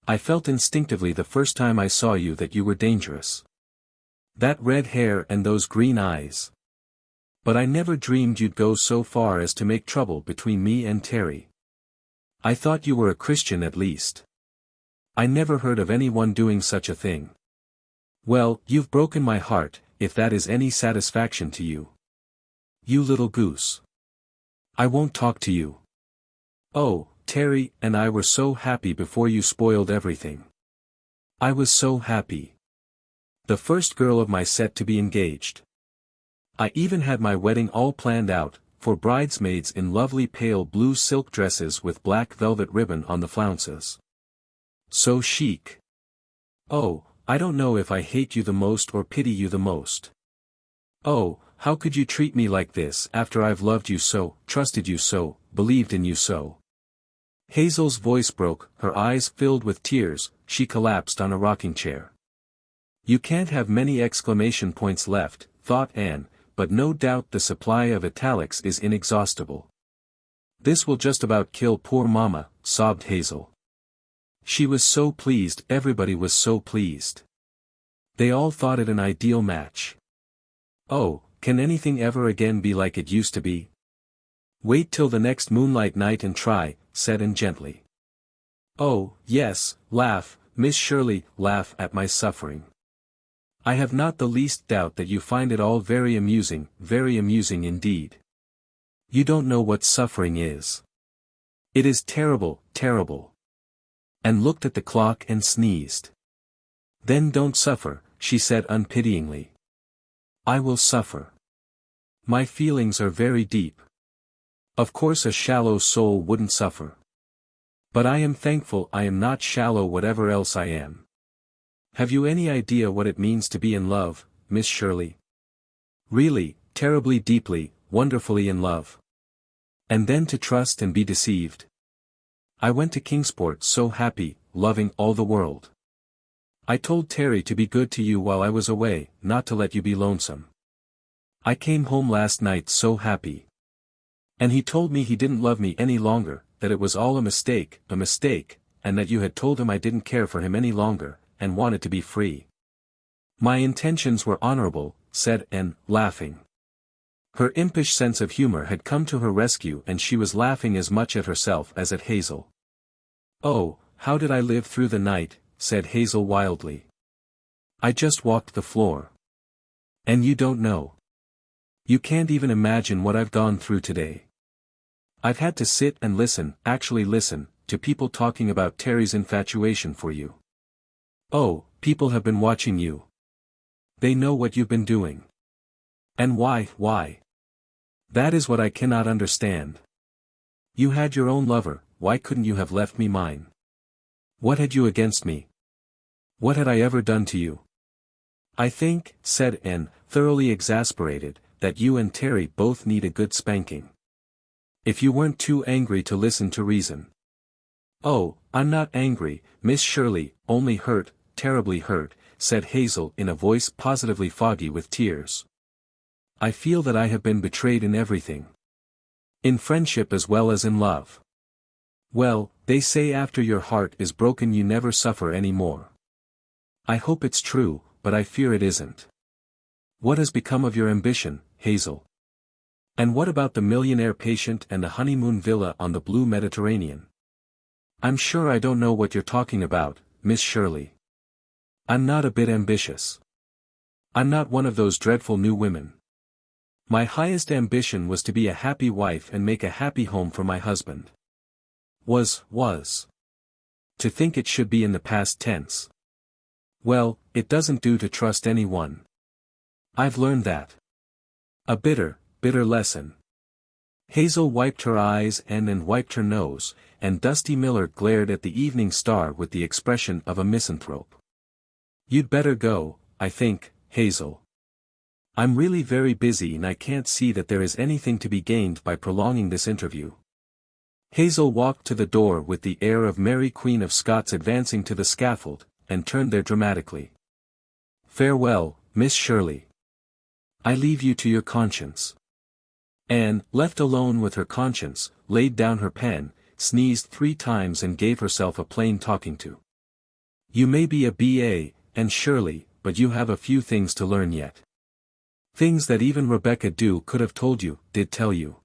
S1: I felt instinctively the first time I saw you that you were dangerous. That red hair and those green eyes. But I never dreamed you'd go so far as to make trouble between me and Terry. I thought you were a Christian at least. I never heard of anyone doing such a thing. Well, you've broken my heart, if that is any satisfaction to you. You little goose. I won't talk to you. Oh, Terry and I were so happy before you spoiled everything. I was so happy. The first girl of my set to be engaged. I even had my wedding all planned out, for bridesmaids in lovely pale blue silk dresses with black velvet ribbon on the flounces. So chic. Oh, I don't know if I hate you the most or pity you the most. Oh, how could you treat me like this after I've loved you so, trusted you so, believed in you so? Hazel's voice broke, her eyes filled with tears, she collapsed on a rocking chair. You can't have many exclamation points left, thought Anne, but no doubt the supply of italics is inexhaustible. This will just about kill poor Mama, sobbed Hazel. She was so pleased, everybody was so pleased. They all thought it an ideal match. Oh, can anything ever again be like it used to be? Wait till the next moonlight night and try, said Anne gently. Oh, yes, laugh, Miss Shirley, laugh at my suffering. I have not the least doubt that you find it all very amusing indeed. You don't know what suffering is. It is terrible, terrible. Anne looked at the clock and sneezed. Then don't suffer, she said unpityingly. I will suffer. My feelings are very deep. Of course a shallow soul wouldn't suffer. But I am thankful I am not shallow whatever else I am. Have you any idea what it means to be in love, Miss Shirley? Really, terribly deeply, wonderfully in love. And then to trust and be deceived. I went to Kingsport so happy, loving all the world. I told Terry to be good to you while I was away, not to let you be lonesome. I came home last night so happy. And he told me he didn't love me any longer, that it was all a mistake, and that you had told him I didn't care for him any longer, and wanted to be free. My intentions were honorable, said Anne, laughing. Her impish sense of humor had come to her rescue and she was laughing as much at herself as at Hazel. Oh, how did I live through the night, said Hazel wildly. I just walked the floor. And you don't know. You can't even imagine what I've gone through today. I've had to sit and listen, actually listen, to people talking about Terry's infatuation for you. Oh, people have been watching you. They know what you've been doing. And why? That is what I cannot understand. You had your own lover, why couldn't you have left me mine? What had you against me? What had I ever done to you? I think, said Anne, thoroughly exasperated, that you and Terry both need a good spanking. If you weren't too angry to listen to reason. Oh, I'm not angry, Miss Shirley, only hurt, terribly hurt, said Hazel in a voice positively foggy with tears. I feel that I have been betrayed in everything. In friendship as well as in love. Well, they say after your heart is broken you never suffer any more. I hope it's true, but I fear it isn't. What has become of your ambition, Hazel? And what about the millionaire patient and the honeymoon villa on the blue Mediterranean? I'm sure I don't know what you're talking about, Miss Shirley. I'm not a bit ambitious. I'm not one of those dreadful new women. My highest ambition was to be a happy wife and make a happy home for my husband. Was. To think it should be in the past tense. Well, it doesn't do to trust anyone. I've learned that. A bitter lesson. Hazel wiped her eyes and wiped her nose, and Dusty Miller glared at the evening star with the expression of a misanthrope. You'd better go, I think, Hazel. I'm really very busy and I can't see that there is anything to be gained by prolonging this interview. Hazel walked to the door with the air of Mary Queen of Scots advancing to the scaffold, and turned there dramatically. Farewell, Miss Shirley. I leave you to your conscience. Anne, left alone with her conscience, laid down her pen, sneezed 3 times and gave herself a plain talking to. You may be a B.A., Anne Shirley, but you have a few things to learn yet. Things that even Rebecca Dew could have told you, did tell you.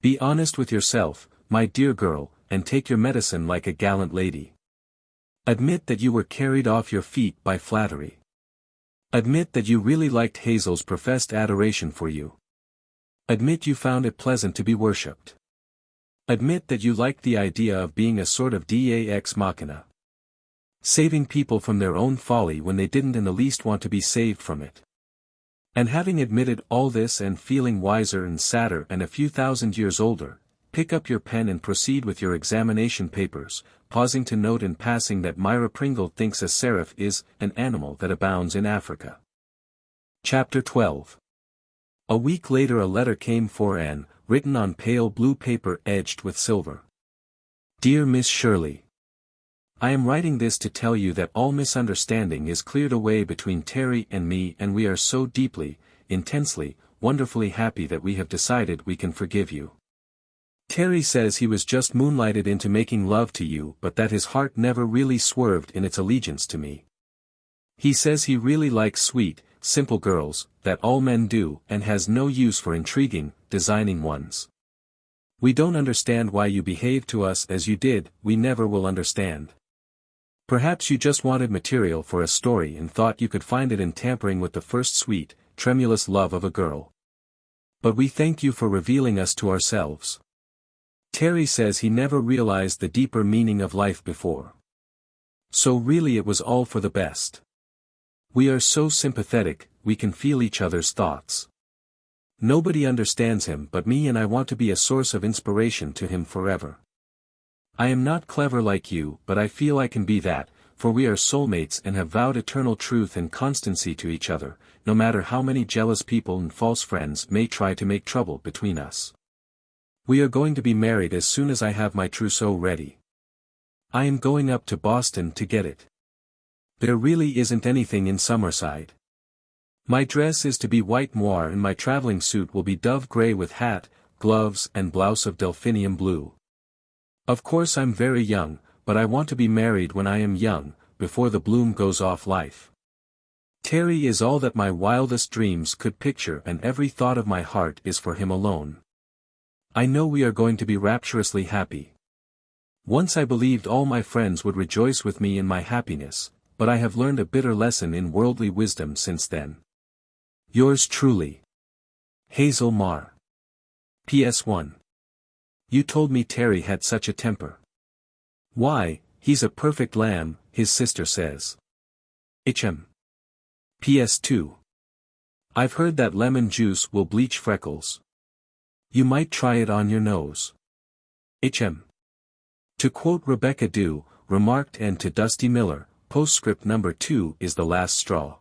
S1: Be honest with yourself, my dear girl, and take your medicine like a gallant lady. Admit that you were carried off your feet by flattery. Admit that you really liked Hazel's professed adoration for you. Admit you found it pleasant to be worshipped. Admit that you liked the idea of being a sort of deus ex machina. Saving people from their own folly when they didn't in the least want to be saved from it. And having admitted all this and feeling wiser and sadder and a few thousand years older, pick up your pen and proceed with your examination papers, pausing to note in passing that Myra Pringle thinks a seraph is an animal that abounds in Africa. Chapter 12. A week later a letter came for Anne, written on pale blue paper edged with silver. Dear Miss Shirley, I am writing this to tell you that all misunderstanding is cleared away between Terry and me, and we are so deeply, intensely, wonderfully happy that we have decided we can forgive you. Terry says he was just moonlighted into making love to you, but that his heart never really swerved in its allegiance to me. He says he really likes sweet, simple girls, that all men do, and has no use for intriguing, designing ones. We don't understand why you behaved to us as you did, we never will understand. Perhaps you just wanted material for a story and thought you could find it in tampering with the first sweet, tremulous love of a girl. But we thank you for revealing us to ourselves. Terry says he never realized the deeper meaning of life before. So really it was all for the best. We are so sympathetic, we can feel each other's thoughts. Nobody understands him but me, and I want to be a source of inspiration to him forever. I am not clever like you, but I feel I can be that, for we are soulmates and have vowed eternal truth and constancy to each other, no matter how many jealous people and false friends may try to make trouble between us. We are going to be married as soon as I have my trousseau ready. I am going up to Boston to get it. There really isn't anything in Summerside. My dress is to be white moire and my traveling suit will be dove gray with hat, gloves and blouse of delphinium blue. Of course I'm very young, but I want to be married when I am young, before the bloom goes off life. Terry is all that my wildest dreams could picture, and every thought of my heart is for him alone. I know we are going to be rapturously happy. Once I believed all my friends would rejoice with me in my happiness, but I have learned a bitter lesson in worldly wisdom since then. Yours truly, Hazel Marr. PS1. You told me Terry had such a temper. Why, he's a perfect lamb, his sister says. PS2. I've heard that lemon juice will bleach freckles. You might try it on your nose. To quote Rebecca Dew, remarked, and to Dusty Miller, postscript number 2 is the last straw.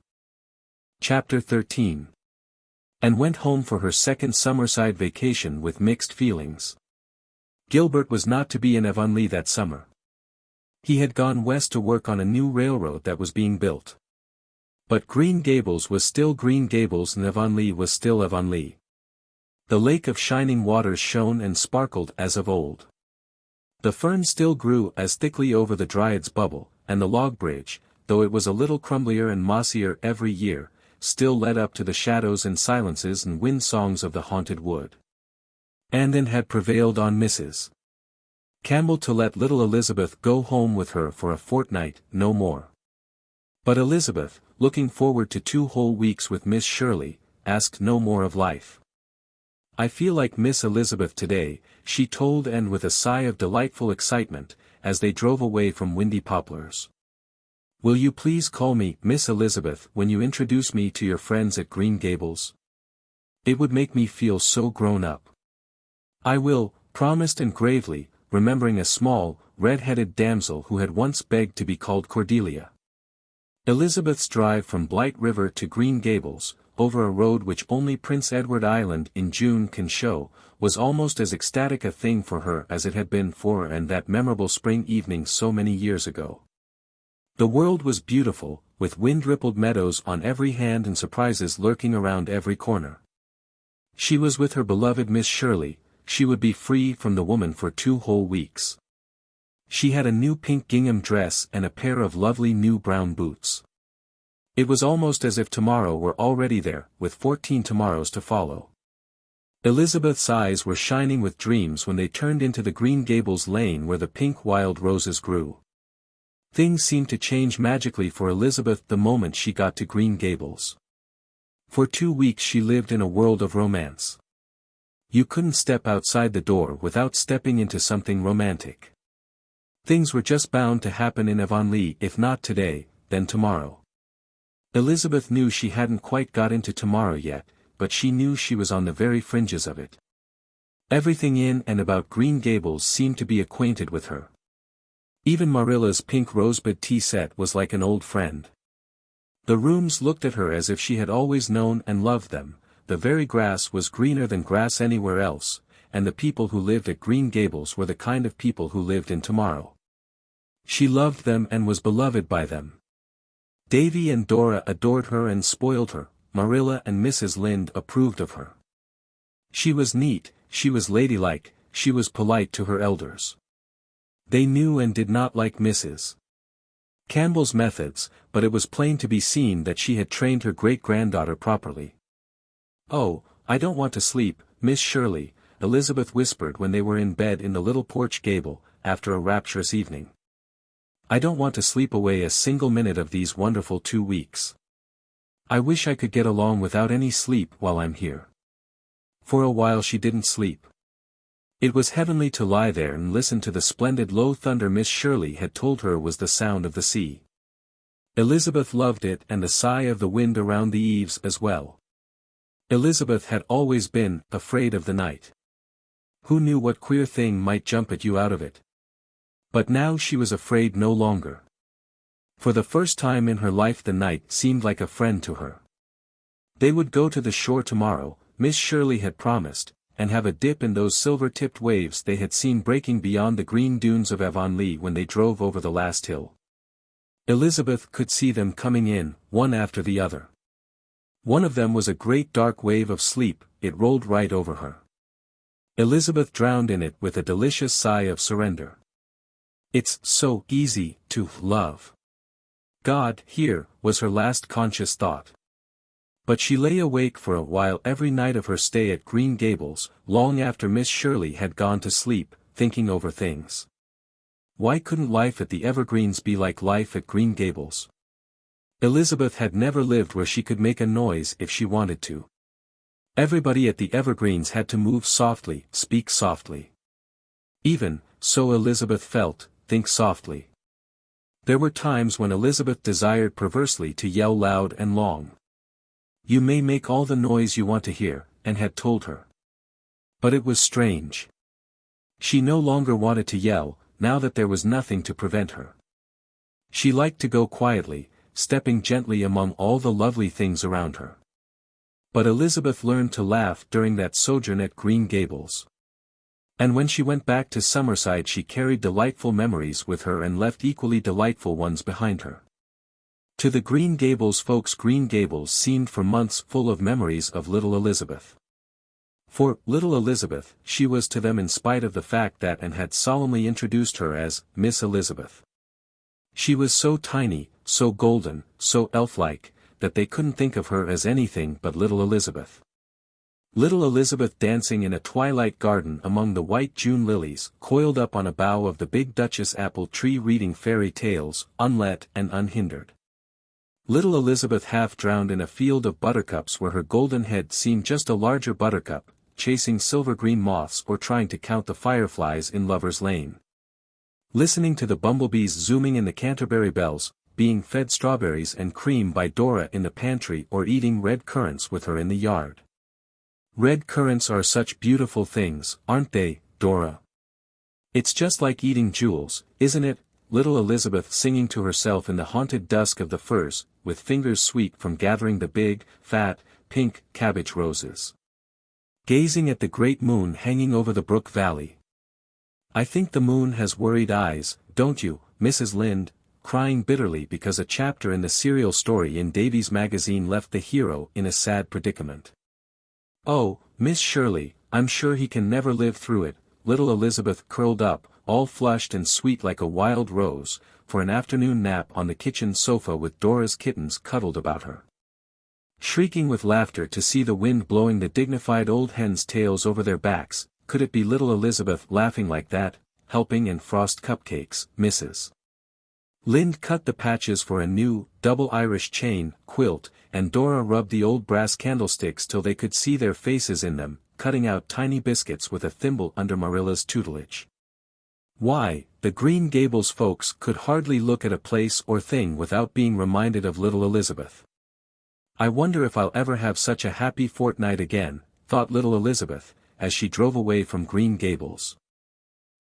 S1: Chapter 13. Anne went home for her second Summerside vacation with mixed feelings. Gilbert was not to be in Avonlea that summer. He had gone west to work on a new railroad that was being built. But Green Gables was still Green Gables and Avonlea was still Avonlea. The lake of shining waters shone and sparkled as of old. The fern still grew as thickly over the Dryad's bubble, and the log bridge, though it was a little crumblier and mossier every year, still led up to the shadows and silences and wind songs of the haunted wood. And Anne had prevailed on Mrs. Campbell to let little Elizabeth go home with her for a fortnight, no more. But Elizabeth, looking forward to 2 whole weeks with Miss Shirley, asked no more of life. I feel like Miss Elizabeth today, she told Anne with a sigh of delightful excitement, as they drove away from Windy Poplars. Will you please call me Miss Elizabeth when you introduce me to your friends at Green Gables? It would make me feel so grown up. I will, promised Anne gravely, remembering a small, red-headed damsel who had once begged to be called Cordelia. Elizabeth's drive from Blight River to Green Gables, over a road which only Prince Edward Island in June can show, was almost as ecstatic a thing for her as it had been for Anne that memorable spring evening so many years ago. The world was beautiful, with wind-rippled meadows on every hand and surprises lurking around every corner. She was with her beloved Miss Shirley. She would be free from the woman for 2 whole weeks. She had a new pink gingham dress and a pair of lovely new brown boots. It was almost as if tomorrow were already there, with 14 tomorrows to follow. Elizabeth's eyes were shining with dreams when they turned into the Green Gables lane where the pink wild roses grew. Things seemed to change magically for Elizabeth the moment she got to Green Gables. For 2 weeks she lived in a world of romance. You couldn't step outside the door without stepping into something romantic. Things were just bound to happen in Avonlea, if not today, then tomorrow. Elizabeth knew she hadn't quite got into tomorrow yet, but she knew she was on the very fringes of it. Everything in and about Green Gables seemed to be acquainted with her. Even Marilla's pink rosebud tea set was like an old friend. The rooms looked at her as if she had always known and loved them, the very grass was greener than grass anywhere else, and the people who lived at Green Gables were the kind of people who lived in tomorrow. She loved them and was beloved by them. Davy and Dora adored her and spoiled her. Marilla and Mrs. Lynde approved of her. She was neat, she was ladylike, she was polite to her elders. They knew and did not like Mrs. Campbell's methods, but it was plain to be seen that she had trained her great-granddaughter properly. "Oh, I don't want to sleep, Miss Shirley," Elizabeth whispered when they were in bed in the little porch gable, after a rapturous evening. "I don't want to sleep away a single minute of these wonderful 2 weeks. I wish I could get along without any sleep while I'm here." For a while she didn't sleep. It was heavenly to lie there and listen to the splendid low thunder Miss Shirley had told her was the sound of the sea. Elizabeth loved it and the sigh of the wind around the eaves as well. Elizabeth had always been afraid of the night. Who knew what queer thing might jump at you out of it? But now she was afraid no longer. For the first time in her life the night seemed like a friend to her. They would go to the shore tomorrow, Miss Shirley had promised, and have a dip in those silver-tipped waves they had seen breaking beyond the green dunes of Avonlea when they drove over the last hill. Elizabeth could see them coming in, one after the other. One of them was a great dark wave of sleep, it rolled right over her. Elizabeth drowned in it with a delicious sigh of surrender. It's so easy to love. God, here, was her last conscious thought. But she lay awake for a while every night of her stay at Green Gables, long after Miss Shirley had gone to sleep, thinking over things. Why couldn't life at the Evergreens be like life at Green Gables? Elizabeth had never lived where she could make a noise if she wanted to. Everybody at the Evergreens had to move softly, speak softly. Even, so Elizabeth felt, think softly. There were times when Elizabeth desired perversely to yell loud and long. "You may make all the noise you want to hear," Anne had told her. But it was strange. She no longer wanted to yell, now that there was nothing to prevent her. She liked to go quietly, stepping gently among all the lovely things around her. But Elizabeth learned to laugh during that sojourn at Green Gables. And when she went back to Summerside she carried delightful memories with her and left equally delightful ones behind her. To the Green Gables folks Green Gables seemed for months full of memories of little Elizabeth. For little Elizabeth, she was to them in spite of the fact that Anne had solemnly introduced her as Miss Elizabeth. She was so tiny, so golden, so elf-like, that they couldn't think of her as anything but little Elizabeth. Little Elizabeth dancing in a twilight garden among the white June lilies, coiled up on a bough of the big Duchess apple tree reading fairy tales, unlet and unhindered. Little Elizabeth half drowned in a field of buttercups where her golden head seemed just a larger buttercup, chasing silver-green moths or trying to count the fireflies in Lover's Lane. Listening to the bumblebees zooming in the Canterbury bells, being fed strawberries and cream by Dora in the pantry or eating red currants with her in the yard. "Red currants are such beautiful things, aren't they, Dora? It's just like eating jewels, isn't it?" Little Elizabeth singing to herself in the haunted dusk of the firs, with fingers sweet from gathering the big, fat, pink cabbage roses. Gazing at the great moon hanging over the brook valley. "I think the moon has worried eyes, don't you, Mrs. Lynde?" crying bitterly because a chapter in the serial story in Davy's magazine left the hero in a sad predicament. "Oh, Miss Shirley, I'm sure he can never live through it," little Elizabeth curled up, all flushed and sweet like a wild rose, for an afternoon nap on the kitchen sofa with Dora's kittens cuddled about her. Shrieking with laughter to see the wind blowing the dignified old hens' tails over their backs. Could it be little Elizabeth laughing like that, helping and frost cupcakes, Mrs. Lind cut the patches for a new, double Irish chain, quilt, and Dora rubbed the old brass candlesticks till they could see their faces in them, cutting out tiny biscuits with a thimble under Marilla's tutelage. Why, the Green Gables folks could hardly look at a place or thing without being reminded of little Elizabeth. I wonder if I'll ever have such a happy fortnight again, thought little Elizabeth, as she drove away from Green Gables.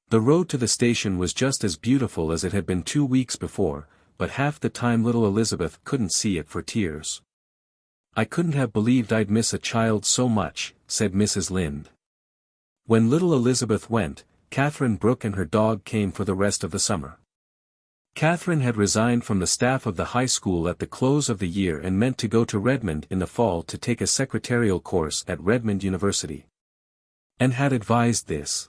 S1: The road to the station was just as beautiful as it had been 2 weeks before, but half the time little Elizabeth couldn't see it for tears. I couldn't have believed I'd miss a child so much, said Mrs. Lind. When little Elizabeth went, Catherine Brooke and her dog came for the rest of the summer. Catherine had resigned from the staff of the high school at the close of the year and meant to go to Redmond in the fall to take a secretarial course at Redmond University. Anne had advised this.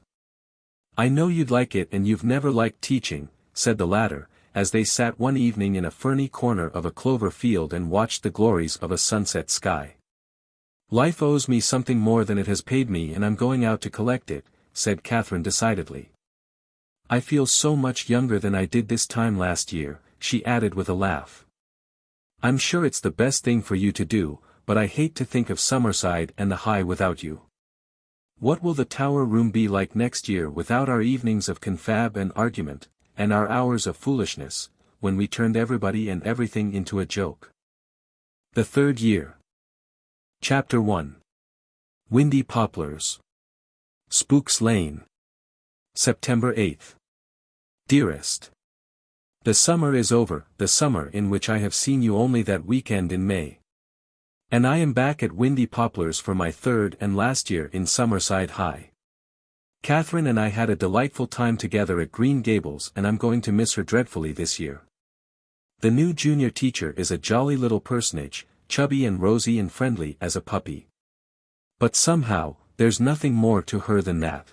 S1: "I know you'd like it and you've never liked teaching," said the latter, as they sat one evening in a ferny corner of a clover field and watched the glories of a sunset sky. "Life owes me something more than it has paid me and I'm going out to collect it," said Catherine decidedly. "I feel so much younger than I did this time last year," she added with a laugh. "I'm sure it's the best thing for you to do, but I hate to think of Summerside and the High without you. What will the tower room be like next year without our evenings of confab and argument, and our hours of foolishness, when we turned everybody and everything into a joke?" The Third Year. Chapter 1. Windy Poplars. Spooks Lane. September 8th. Dearest. The summer is over, the summer in which I have seen you only that weekend in May. And I am back at Windy Poplars for my third and last year in Summerside High. Catherine and I had a delightful time together at Green Gables and I'm going to miss her dreadfully this year. The new junior teacher is a jolly little personage, chubby and rosy and friendly as a puppy. But somehow, there's nothing more to her than that.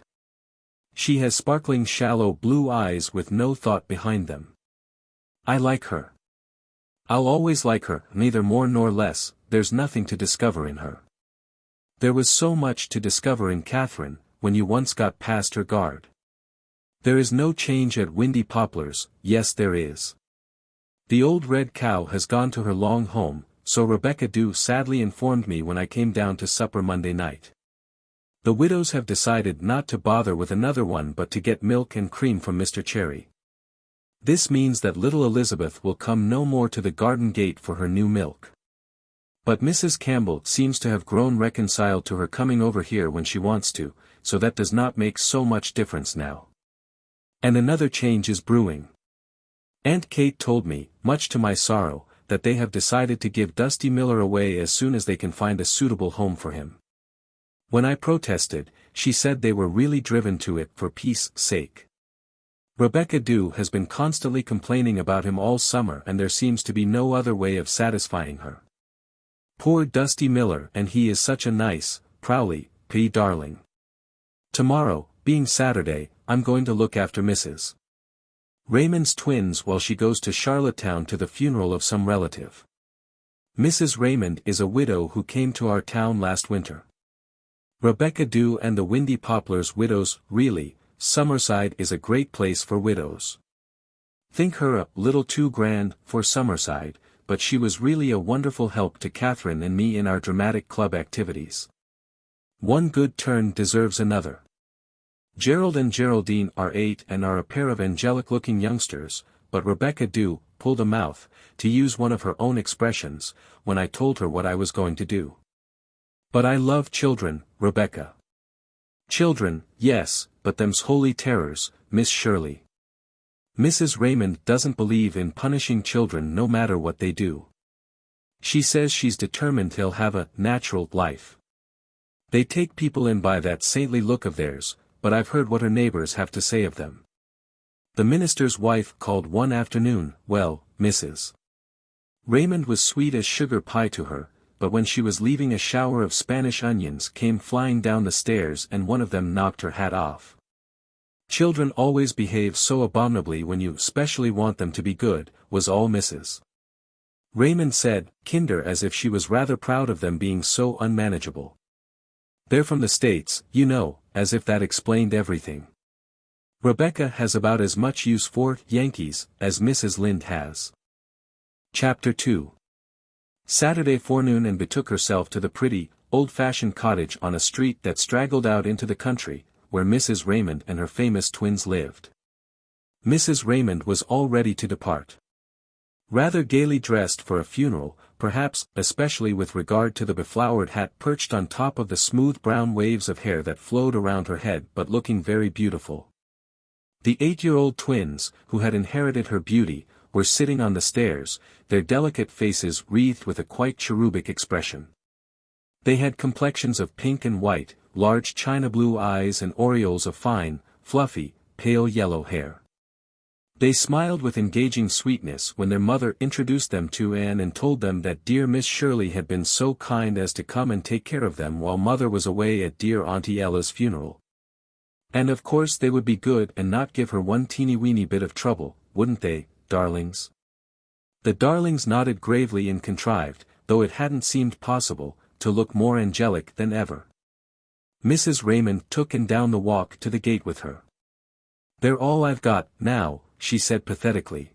S1: She has sparkling shallow blue eyes with no thought behind them. I like her. I'll always like her, neither more nor less. There's nothing to discover in her. There was so much to discover in Catherine, when you once got past her guard. There is no change at Windy Poplars, yes there is. The old red cow has gone to her long home, so Rebecca Dew sadly informed me when I came down to supper Monday night. The widows have decided not to bother with another one but to get milk and cream from Mr. Cherry. This means that little Elizabeth will come no more to the garden gate for her new milk. But Mrs. Campbell seems to have grown reconciled to her coming over here when she wants to, so that does not make so much difference now. And another change is brewing. Aunt Kate told me, much to my sorrow, that they have decided to give Dusty Miller away as soon as they can find a suitable home for him. When I protested, she said they were really driven to it for peace sake. Rebecca Dew has been constantly complaining about him all summer and there seems to be no other way of satisfying her. Poor Dusty Miller, and he is such a nice, prowly, darling. Tomorrow, being Saturday, I'm going to look after Mrs. Raymond's twins while she goes to Charlottetown to the funeral of some relative. Mrs. Raymond is a widow who came to our town last winter. Rebecca Dew and the Windy Poplars widows, really, Summerside is a great place for widows. Think her a little too grand for Summerside, but she was really a wonderful help to Catherine and me in our dramatic club activities. One good turn deserves another. Gerald and Geraldine are 8 and are a pair of angelic-looking youngsters, but Rebecca Dew pulled a mouth, to use one of her own expressions, when I told her what I was going to do. But I love children, Rebecca. Children, yes, but them's holy terrors, Miss Shirley. Mrs. Raymond doesn't believe in punishing children no matter what they do. She says she's determined they'll have a natural life. They take people in by that saintly look of theirs, but I've heard what her neighbors have to say of them. The minister's wife called one afternoon, well, Mrs. Raymond was sweet as sugar pie to her, but when she was leaving a shower of Spanish onions came flying down the stairs and one of them knocked her hat off. Children always behave so abominably when you specially want them to be good, was all Mrs. Raymond said, kinder, as if she was rather proud of them being so unmanageable. They're from the States, you know, as if that explained everything. Rebecca has about as much use for Yankees as Mrs. Lynde has. Chapter 2. Saturday forenoon and betook herself to the pretty, old-fashioned cottage on a street that straggled out into the country, where Mrs. Raymond and her famous twins lived. Mrs. Raymond was all ready to depart. Rather gaily dressed for a funeral, perhaps, especially with regard to the beflowered hat perched on top of the smooth brown waves of hair that flowed around her head, but looking very beautiful. The 8-year-old twins, who had inherited her beauty, were sitting on the stairs, their delicate faces wreathed with a quite cherubic expression. They had complexions of pink and white, large china blue eyes and aureoles of fine, fluffy, pale yellow hair. They smiled with engaging sweetness when their mother introduced them to Anne and told them that dear Miss Shirley had been so kind as to come and take care of them while mother was away at dear Auntie Ella's funeral. And of course they would be good and not give her one teeny-weeny bit of trouble, wouldn't they, darlings? The darlings nodded gravely and contrived, though it hadn't seemed possible, to look more angelic than ever. Mrs. Raymond took Anne down the walk to the gate with her. "They're all I've got, now," she said pathetically.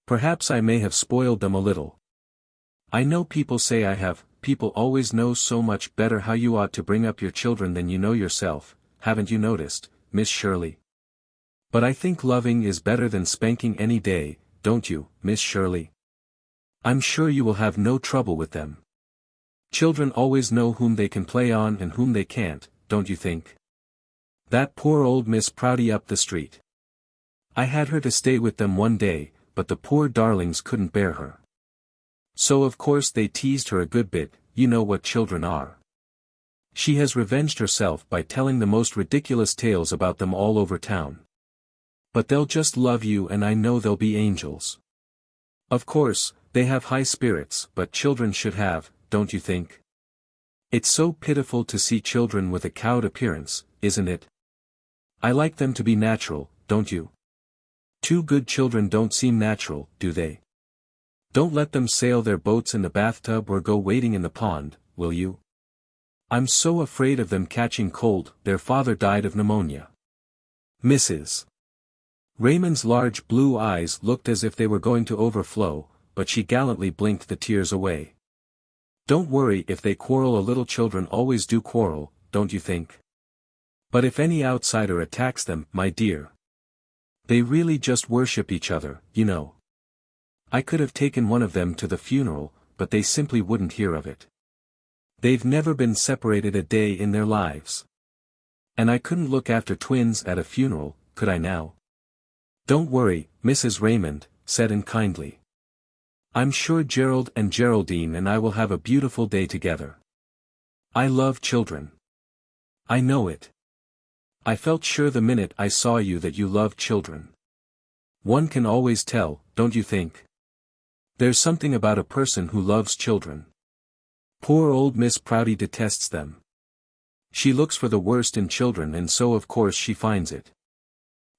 S1: "Perhaps I may have spoiled them a little. I know people say I have, people always know so much better how you ought to bring up your children than you know yourself, haven't you noticed, Miss Shirley? But I think loving is better than spanking any day, don't you, Miss Shirley? I'm sure you will have no trouble with them. Children always know whom they can play on and whom they can't, don't you think? That poor old Miss Prouty up the street. I had her to stay with them one day, but the poor darlings couldn't bear her. So of course they teased her a good bit, you know what children are. She has revenged herself by telling the most ridiculous tales about them all over town. But they'll just love you, and I know they'll be angels. Of course, they have high spirits, but children should have, don't you think? It's so pitiful to see children with a cowed appearance, isn't it? I like them to be natural, don't you? Two good children don't seem natural, do they? Don't let them sail their boats in the bathtub or go wading in the pond, will you? I'm so afraid of them catching cold. Their father died of pneumonia." Mrs. Raymond's large blue eyes looked as if they were going to overflow, but she gallantly blinked the tears away. "Don't worry if they quarrel, little children always do quarrel, don't you think? But if any outsider attacks them, my dear, they really just worship each other, you know. I could have taken one of them to the funeral, but they simply wouldn't hear of it. They've never been separated a day in their lives. And I couldn't look after twins at a funeral, could I now?" "Don't worry, Mrs. Raymond," said Anne kindly. "I'm sure Gerald and Geraldine and I will have a beautiful day together. I love children. I know it. I felt sure the minute I saw you that you loved children. One can always tell, don't you think? There's something about a person who loves children. Poor old Miss Prouty detests them. She looks for the worst in children, and so of course she finds it.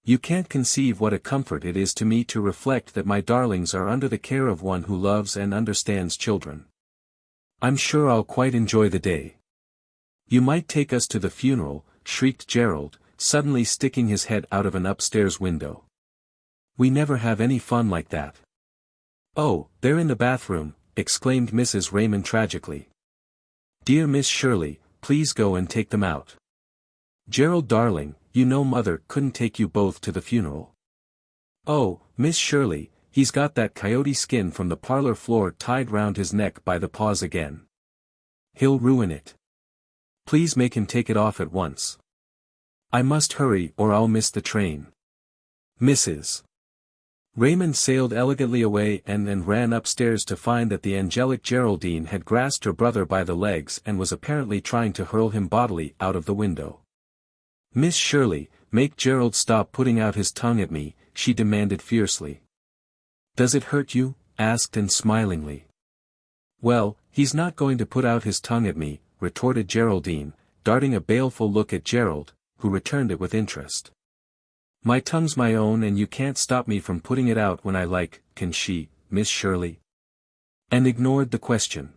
S1: You can't conceive what a comfort it is to me to reflect that my darlings are under the care of one who loves and understands children. I'm sure I'll quite enjoy the day." "You might take us to the funeral," shrieked Gerald, suddenly sticking his head out of an upstairs window. "We never have any fun like that." "Oh, they're in the bathroom," exclaimed Mrs. Raymond tragically. "Dear Miss Shirley, please go and take them out. Gerald darling, you know mother couldn't take you both to the funeral." "Oh, Miss Shirley, he's got that coyote skin from the parlor floor tied round his neck by the paws again. He'll ruin it. Please make him take it off at once. I must hurry or I'll miss the train." Mrs. Raymond sailed elegantly away and ran upstairs to find that the angelic Geraldine had grasped her brother by the legs and was apparently trying to hurl him bodily out of the window. "Miss Shirley, make Gerald stop putting out his tongue at me," she demanded fiercely. "Does it hurt you?" asked Anne smilingly. "Well, he's not going to put out his tongue at me," retorted Geraldine, darting a baleful look at Gerald, who returned it with interest. "My tongue's my own and you can't stop me from putting it out when I like, can she, Miss Shirley?" and ignored the question.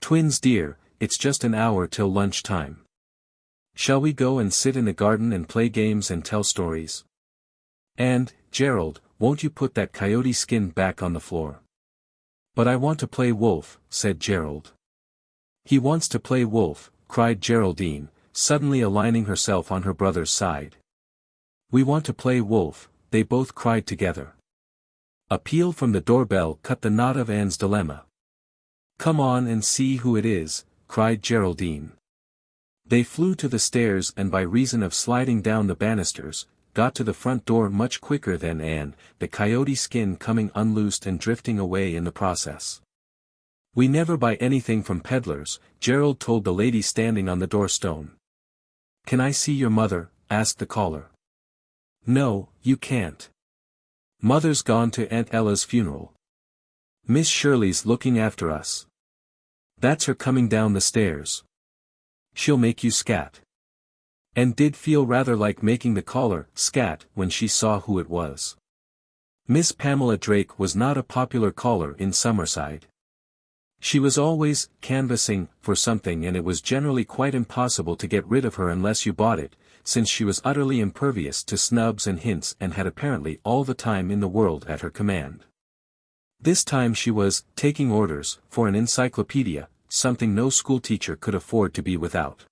S1: "Twins dear, it's just an hour till lunch time. Shall we go and sit in the garden and play games and tell stories? And, Gerald, won't you put that coyote skin back on the floor?" "But I want to play wolf," said Gerald. "He wants to play wolf," cried Geraldine, suddenly aligning herself on her brother's side. "We want to play wolf," they both cried together. A peal from the doorbell cut the knot of Anne's dilemma. "Come on and see who it is," cried Geraldine. They flew to the stairs and by reason of sliding down the banisters, got to the front door much quicker than Anne, the coyote skin coming unloosed and drifting away in the process. "We never buy anything from peddlers," Gerald told the lady standing on the doorstone. "Can I see your mother?" asked the caller. "No, you can't. Mother's gone to Aunt Ella's funeral. Miss Shirley's looking after us. That's her coming down the stairs. She'll make you scat." And did feel rather like making the caller scat when she saw who it was. Miss Pamela Drake was not a popular caller in Summerside. She was always canvassing for something and it was generally quite impossible to get rid of her unless you bought it, since she was utterly impervious to snubs and hints and had apparently all the time in the world at her command. This time she was taking orders for an encyclopedia, something no schoolteacher could afford to be without.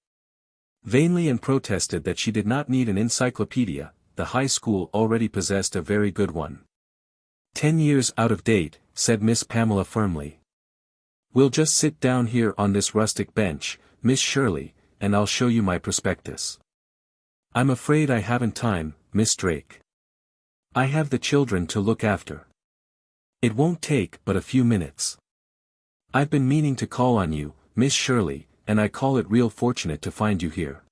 S1: Vainly and protested that she did not need an encyclopedia, the high school already possessed a very good one. 10 years out of date," said Miss Pamela firmly. "We'll just sit down here on this rustic bench, Miss Shirley, and I'll show you my prospectus." "I'm afraid I haven't time, Miss Drake. I have the children to look after. It won't take but a few minutes. I've been meaning to call on you, Miss Shirley, and I call it real fortunate to find you here.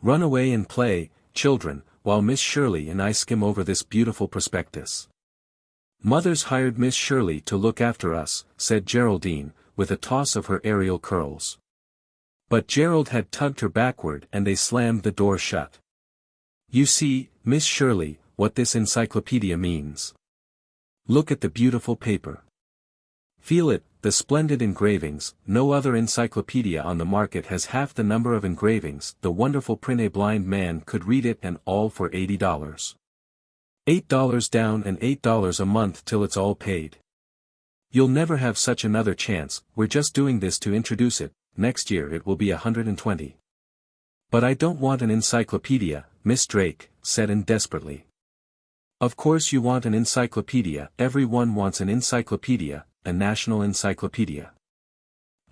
S1: Run away and play, children, while Miss Shirley and I skim over this beautiful prospectus." "Mother's hired Miss Shirley to look after us," said Geraldine, with a toss of her aerial curls. But Gerald had tugged her backward and they slammed the door shut. "You see, Miss Shirley, what this encyclopedia means. Look at the beautiful paper. Feel it, the splendid engravings. No other encyclopedia on the market has half the number of engravings. The wonderful print. A blind man could read it and all for $80. $8 down and $8 a month till it's all paid. You'll never have such another chance. We're just doing this to introduce it. Next year it will be $120. "But I don't want an encyclopedia," Miss Drake said desperately. "Of course you want an encyclopedia. Everyone wants an encyclopedia, a national encyclopedia.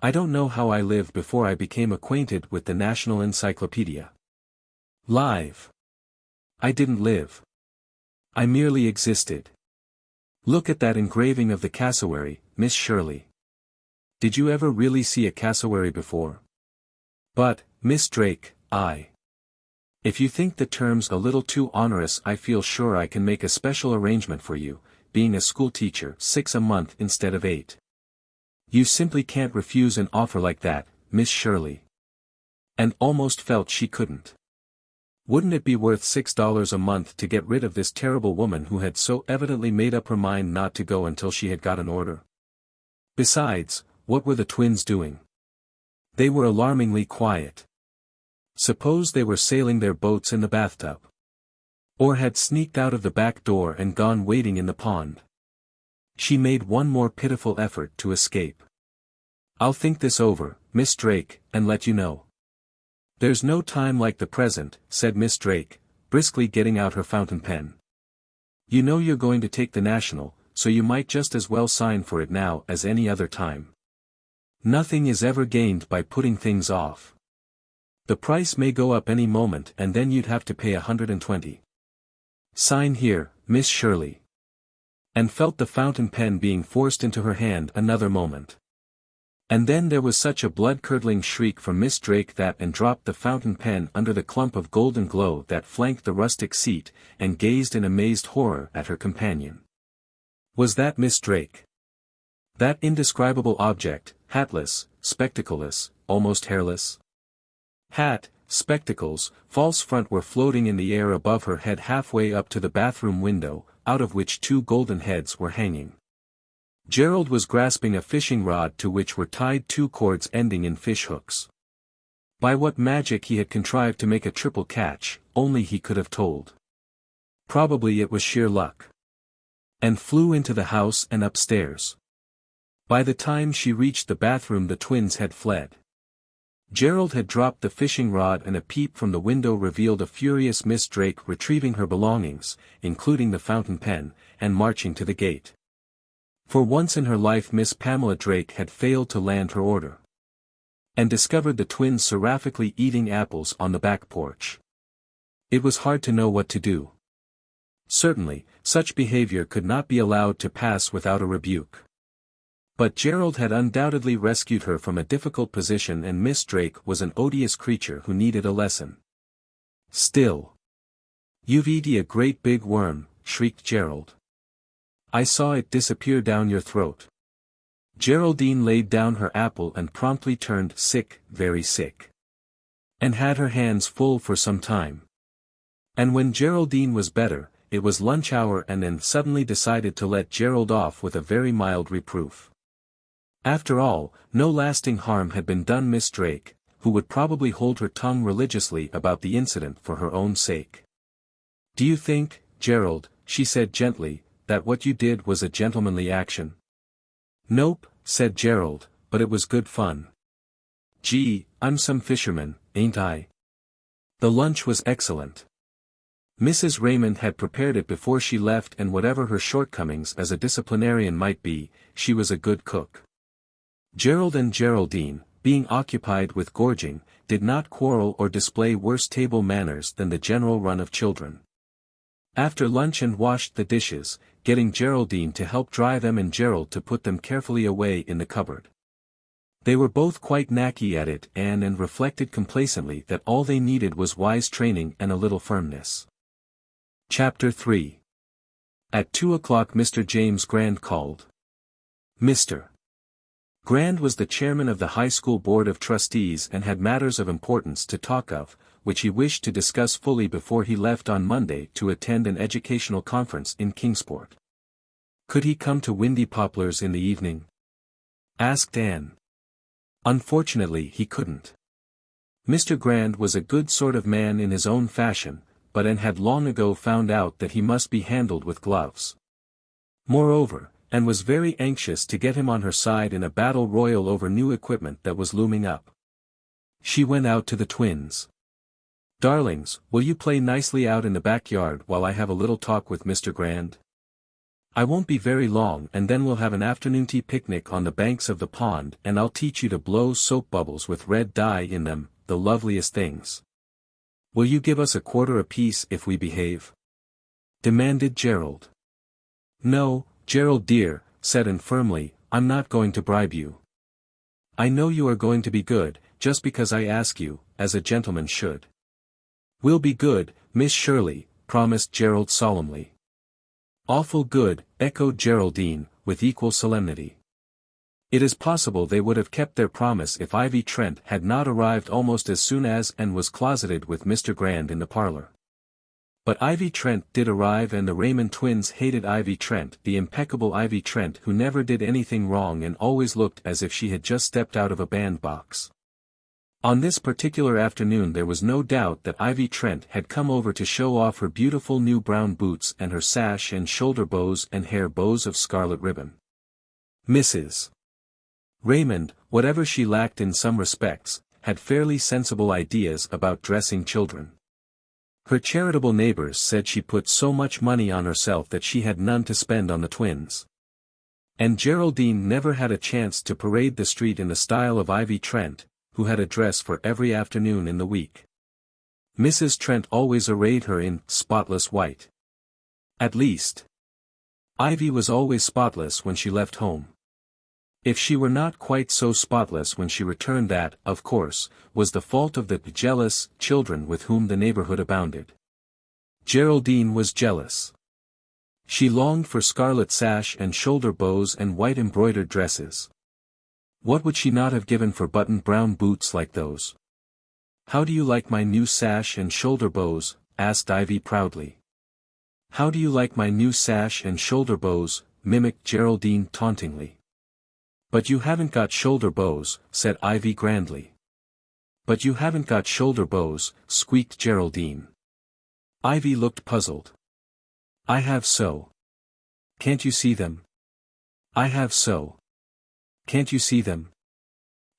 S1: I don't know how I lived before I became acquainted with the National Encyclopedia. Live. I didn't live. I merely existed. Look at that engraving of the cassowary, Miss Shirley. Did you ever really see a cassowary before? But, Miss Drake, if you think the term's a little too onerous, I feel sure I can make a special arrangement for you, being a school teacher, 6 a month instead of 8. You simply can't refuse an offer like that, Miss Shirley." And almost felt she couldn't. Wouldn't it be worth $6 a month to get rid of this terrible woman who had so evidently made up her mind not to go until she had got an order? Besides, what were the twins doing? They were alarmingly quiet. Suppose they were sailing their boats in the bathtub? Or had sneaked out of the back door and gone wading in the pond? She made one more pitiful effort to escape. "I'll think this over, Miss Drake, and let you know." "There's no time like the present," said Miss Drake, briskly getting out her fountain pen. "You know you're going to take the national, so you might just as well sign for it now as any other time. Nothing is ever gained by putting things off. The price may go up any moment and then you'd have to pay $120. Sign here, Miss Shirley." And felt the fountain pen being forced into her hand another moment. And then there was such a blood-curdling shriek from Miss Drake that and dropped the fountain pen under the clump of golden glow that flanked the rustic seat, and gazed in amazed horror at her companion. Was that Miss Drake? That indescribable object, hatless, spectacleless, almost hairless? Hat, spectacles, false front were floating in the air above her head halfway up to the bathroom window, out of which 2 golden heads were hanging. Gerald was grasping a fishing rod to which were tied 2 cords ending in fish hooks. By what magic he had contrived to make a triple catch, only he could have told. Probably it was sheer luck. And flew into the house and upstairs. By the time she reached the bathroom the twins had fled. Gerald had dropped the fishing rod and a peep from the window revealed a furious Miss Drake retrieving her belongings, including the fountain pen, and marching to the gate. For once in her life Miss Pamela Drake had failed to land her order. And discovered the twins seraphically eating apples on the back porch. It was hard to know what to do. Certainly, such behavior could not be allowed to pass without a rebuke. But Gerald had undoubtedly rescued her from a difficult position and Miss Drake was an odious creature who needed a lesson. Still. "You've eaten a great big worm," shrieked Gerald. "I saw it disappear down your throat." Geraldine laid down her apple and promptly turned sick, very sick. And had her hands full for some time. And when Geraldine was better, it was lunch hour and then suddenly decided to let Gerald off with a very mild reproof. After all, no lasting harm had been done Miss Drake, who would probably hold her tongue religiously about the incident for her own sake. "Do you think, Gerald," she said gently, "that what you did was a gentlemanly action?" "Nope," said Gerald, "but it was good fun. Gee, I'm some fisherman, ain't I?" The lunch was excellent. Mrs. Raymond had prepared it before she left and whatever her shortcomings as a disciplinarian might be, she was a good cook. Gerald and Geraldine, being occupied with gorging, did not quarrel or display worse table manners than the general run of children. After lunch and washed the dishes, getting Geraldine to help dry them and Gerald to put them carefully away in the cupboard. They were both quite knacky at it and reflected complacently that all they needed was wise training and a little firmness. Chapter 3. At 2 o'clock Mr. James Grand called. Mr. Grand was the chairman of the high school board of trustees and had matters of importance to talk of, which he wished to discuss fully before he left on Monday to attend an educational conference in Kingsport. Could he come to Windy Poplars in the evening? Asked Anne. Unfortunately he couldn't. Mr. Grand was a good sort of man in his own fashion, but Anne had long ago found out that he must be handled with gloves. Moreover, Anne was very anxious to get him on her side in a battle royal over new equipment that was looming up. She went out to the twins. "Darlings, will you play nicely out in the backyard while I have a little talk with Mr. Grand? I won't be very long and then we'll have an afternoon tea picnic on the banks of the pond and I'll teach you to blow soap bubbles with red dye in them, the loveliest things. Will you give us a quarter apiece if we behave?" demanded Gerald. "No, Gerald dear," said Anne firmly, "I'm not going to bribe you. I know you are going to be good, just because I ask you, as a gentleman should." "We'll be good, Miss Shirley," promised Gerald solemnly. "Awful good," echoed Geraldine, with equal solemnity. It is possible they would have kept their promise if Ivy Trent had not arrived almost as soon as Anne was closeted with Mr. Grand in the parlor. But Ivy Trent did arrive and the Raymond twins hated Ivy Trent, the impeccable Ivy Trent who never did anything wrong and always looked as if she had just stepped out of a bandbox. On this particular afternoon there was no doubt that Ivy Trent had come over to show off her beautiful new brown boots and her sash and shoulder bows and hair bows of scarlet ribbon. Mrs. Raymond, whatever she lacked in some respects, had fairly sensible ideas about dressing children. Her charitable neighbors said she put so much money on herself that she had none to spend on the twins. And Geraldine never had a chance to parade the street in the style of Ivy Trent, who had a dress for every afternoon in the week. Mrs. Trent always arrayed her in spotless white. At least, Ivy was always spotless when she left home. If she were not quite so spotless when she returned that, of course, was the fault of the jealous children with whom the neighborhood abounded. Geraldine was jealous. She longed for scarlet sash and shoulder bows and white embroidered dresses. What would she not have given for buttoned brown boots like those? "How do you like my new sash and shoulder bows?" asked Ivy proudly. "How do you like my new sash and shoulder bows, mimicked Geraldine tauntingly. "But you haven't got shoulder bows," said Ivy grandly. "But you haven't got shoulder bows," squeaked Geraldine. Ivy looked puzzled. "I have so. Can't you see them? I have so. Can't you see them?"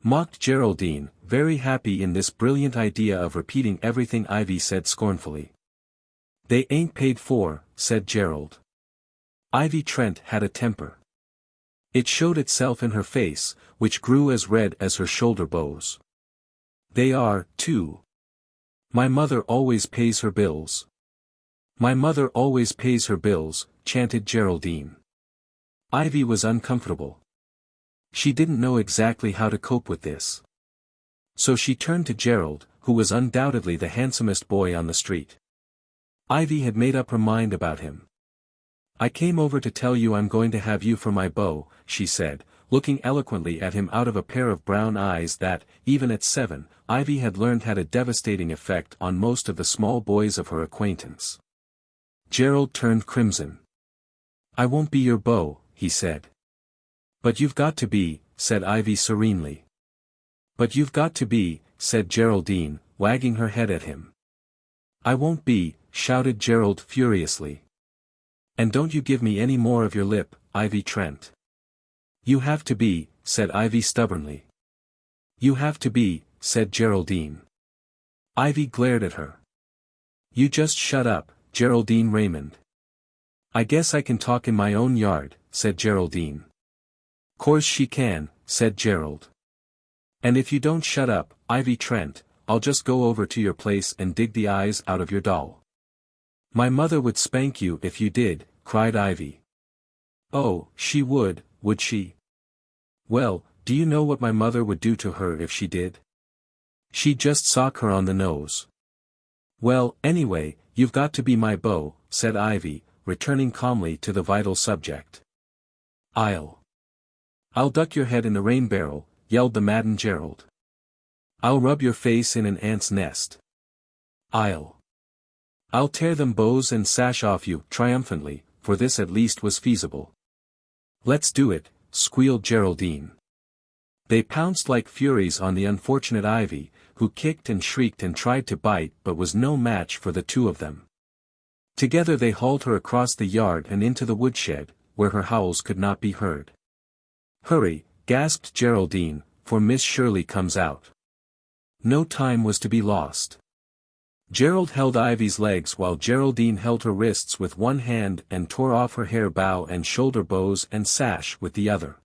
S1: Mocked Geraldine, very happy in this brilliant idea of repeating everything Ivy said scornfully. "They ain't paid for," said Gerald. Ivy Trent had a temper. It showed itself in her face, which grew as red as her shoulder bows. "They are, too. My mother always pays her bills. My mother always pays her bills," chanted Geraldine. Ivy was uncomfortable. She didn't know exactly how to cope with this. So she turned to Gerald, who was undoubtedly the handsomest boy on the street. Ivy had made up her mind about him. "I came over to tell you I'm going to have you for my beau," she said, looking eloquently at him out of a pair of brown eyes that, even at 7, Ivy had learned had a devastating effect on most of the small boys of her acquaintance. Gerald turned crimson. "I won't be your beau," he said. "But you've got to be," said Ivy serenely. "But you've got to be," said Geraldine, wagging her head at him. "I won't be," shouted Gerald furiously. "And don't you give me any more of your lip, Ivy Trent." "You have to be," said Ivy stubbornly. "You have to be," said Geraldine. Ivy glared at her. "You just shut up, Geraldine Raymond." "I guess I can talk in my own yard," said Geraldine. "Course she can," said Gerald. "And if you don't shut up, Ivy Trent, I'll just go over to your place and dig the eyes out of your doll." "My mother would spank you if you did," cried Ivy. "Oh, she would she? Well, do you know what my mother would do to her if she did? She'd just sock her on the nose." "Well, anyway, you've got to be my beau," said Ivy, returning calmly to the vital subject. I'll duck your head in the rain barrel," yelled the maddened Gerald. "I'll rub your face in an ant's nest. I'll tear them bows and sash off you," triumphantly, for this at least was feasible. "Let's do it," squealed Geraldine. They pounced like furies on the unfortunate Ivy, who kicked and shrieked and tried to bite but was no match for the two of them. Together they hauled her across the yard and into the woodshed, where her howls could not be heard. "Hurry," gasped Geraldine, "for Miss Shirley comes out." No time was to be lost. Gerald held Ivy's legs while Geraldine held her wrists with one hand and tore off her hair bow and shoulder bows and sash with the other.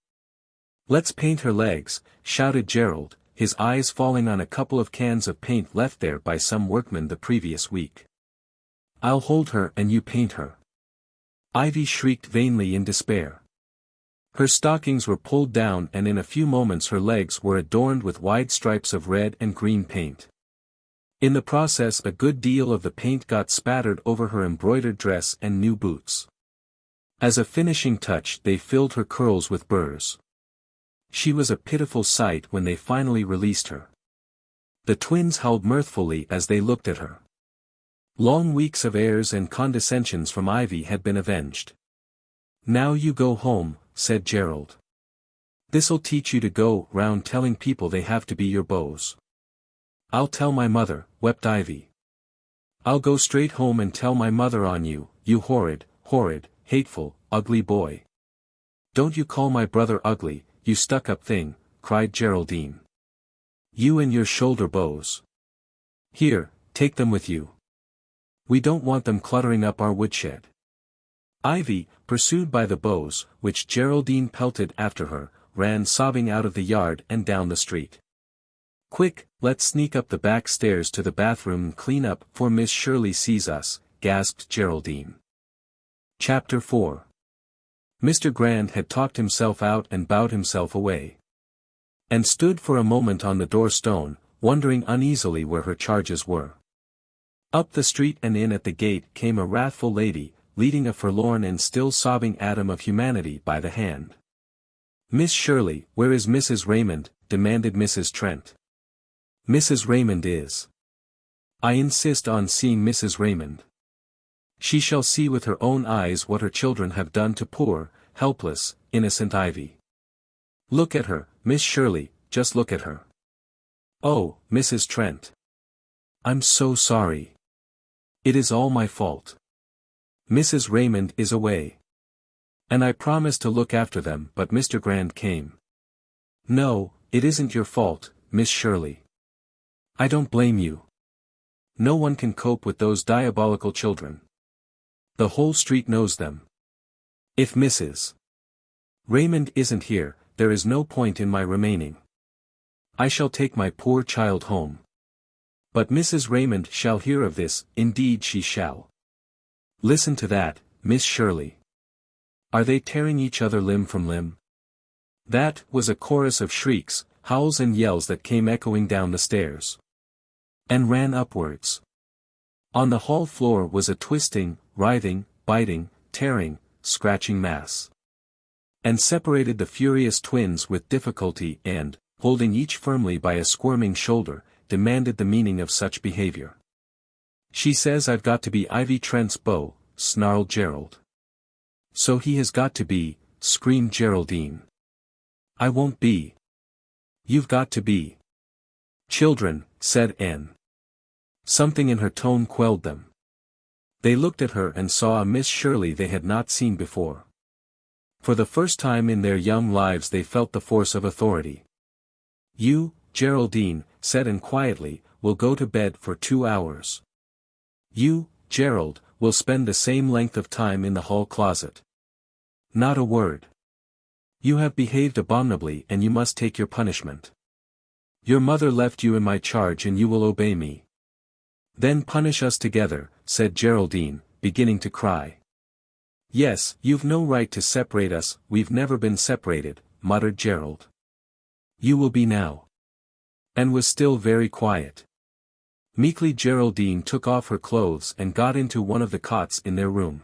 S1: "Let's paint her legs," shouted Gerald, his eyes falling on a couple of cans of paint left there by some workman the previous week. "I'll hold her and you paint her." Ivy shrieked vainly in despair. Her stockings were pulled down and in a few moments her legs were adorned with wide stripes of red and green paint. In the process a good deal of the paint got spattered over her embroidered dress and new boots. As a finishing touch they filled her curls with burrs. She was a pitiful sight when they finally released her. The twins howled mirthfully as they looked at her. Long weeks of airs and condescensions from Ivy had been avenged. "Now you go home," said Gerald. "This'll teach you to go round telling people they have to be your beaux." "I'll tell my mother," wept Ivy. "I'll go straight home and tell my mother on you, you horrid, hateful, ugly boy." "Don't you call my brother ugly, you stuck-up thing," cried Geraldine. "You and your shoulder bows. Here, take them with you. We don't want them cluttering up our woodshed." Ivy, pursued by the bows, which Geraldine pelted after her, ran sobbing out of the yard and down the street. "Quick, let's sneak up the back stairs to the bathroom and clean up before Miss Shirley sees us," gasped Geraldine. Chapter 4. Mr. Grand had talked himself out and bowed himself away. And stood for a moment on the door-stone, wondering uneasily where her charges were. Up the street and in at the gate came a wrathful lady, leading a forlorn and still sobbing atom of humanity by the hand. "Miss Shirley, where is Mrs. Raymond?" demanded Mrs. Trent. "Mrs. Raymond is. I insist on seeing Mrs. Raymond. She shall see with her own eyes what her children have done to poor, helpless, innocent Ivy. Look at her, Miss Shirley, just look at her. Oh, Mrs. Trent. I'm so sorry. It is all my fault. Mrs. Raymond is away. And I promised to look after them, but Mr. Grant came. No, it isn't your fault, Miss Shirley. I don't blame you. No one can cope with those diabolical children. The whole street knows them. If Mrs. Raymond isn't here, there is no point in my remaining. I shall take my poor child home. But Mrs. Raymond shall hear of this, indeed she shall. Listen to that, Miss Shirley. Are they tearing each other limb from limb? That was a chorus of shrieks, howls and yells that came echoing down the stairs. And ran upwards. On the hall floor was a twisting, writhing, biting, tearing, scratching mass. And separated the furious twins with difficulty and, holding each firmly by a squirming shoulder, demanded the meaning of such behavior. She says I've got to be Ivy Trent's beau, snarled Gerald. So he has got to be, screamed Geraldine. I won't be. You've got to be. Children, said Anne. Something in her tone quelled them. They looked at her and saw a Miss Shirley they had not seen before. For the first time in their young lives they felt the force of authority. You, Geraldine, said Anne quietly, will go to bed for 2 hours. You, Gerald, will spend the same length of time in the hall closet. Not a word. You have behaved abominably and you must take your punishment. Your mother left you in my charge and you will obey me. Then punish us together, said Geraldine, beginning to cry. Yes, you've no right to separate us, we've never been separated, muttered Gerald. You will be now. Anne was still very quiet. Meekly Geraldine took off her clothes and got into one of the cots in their room.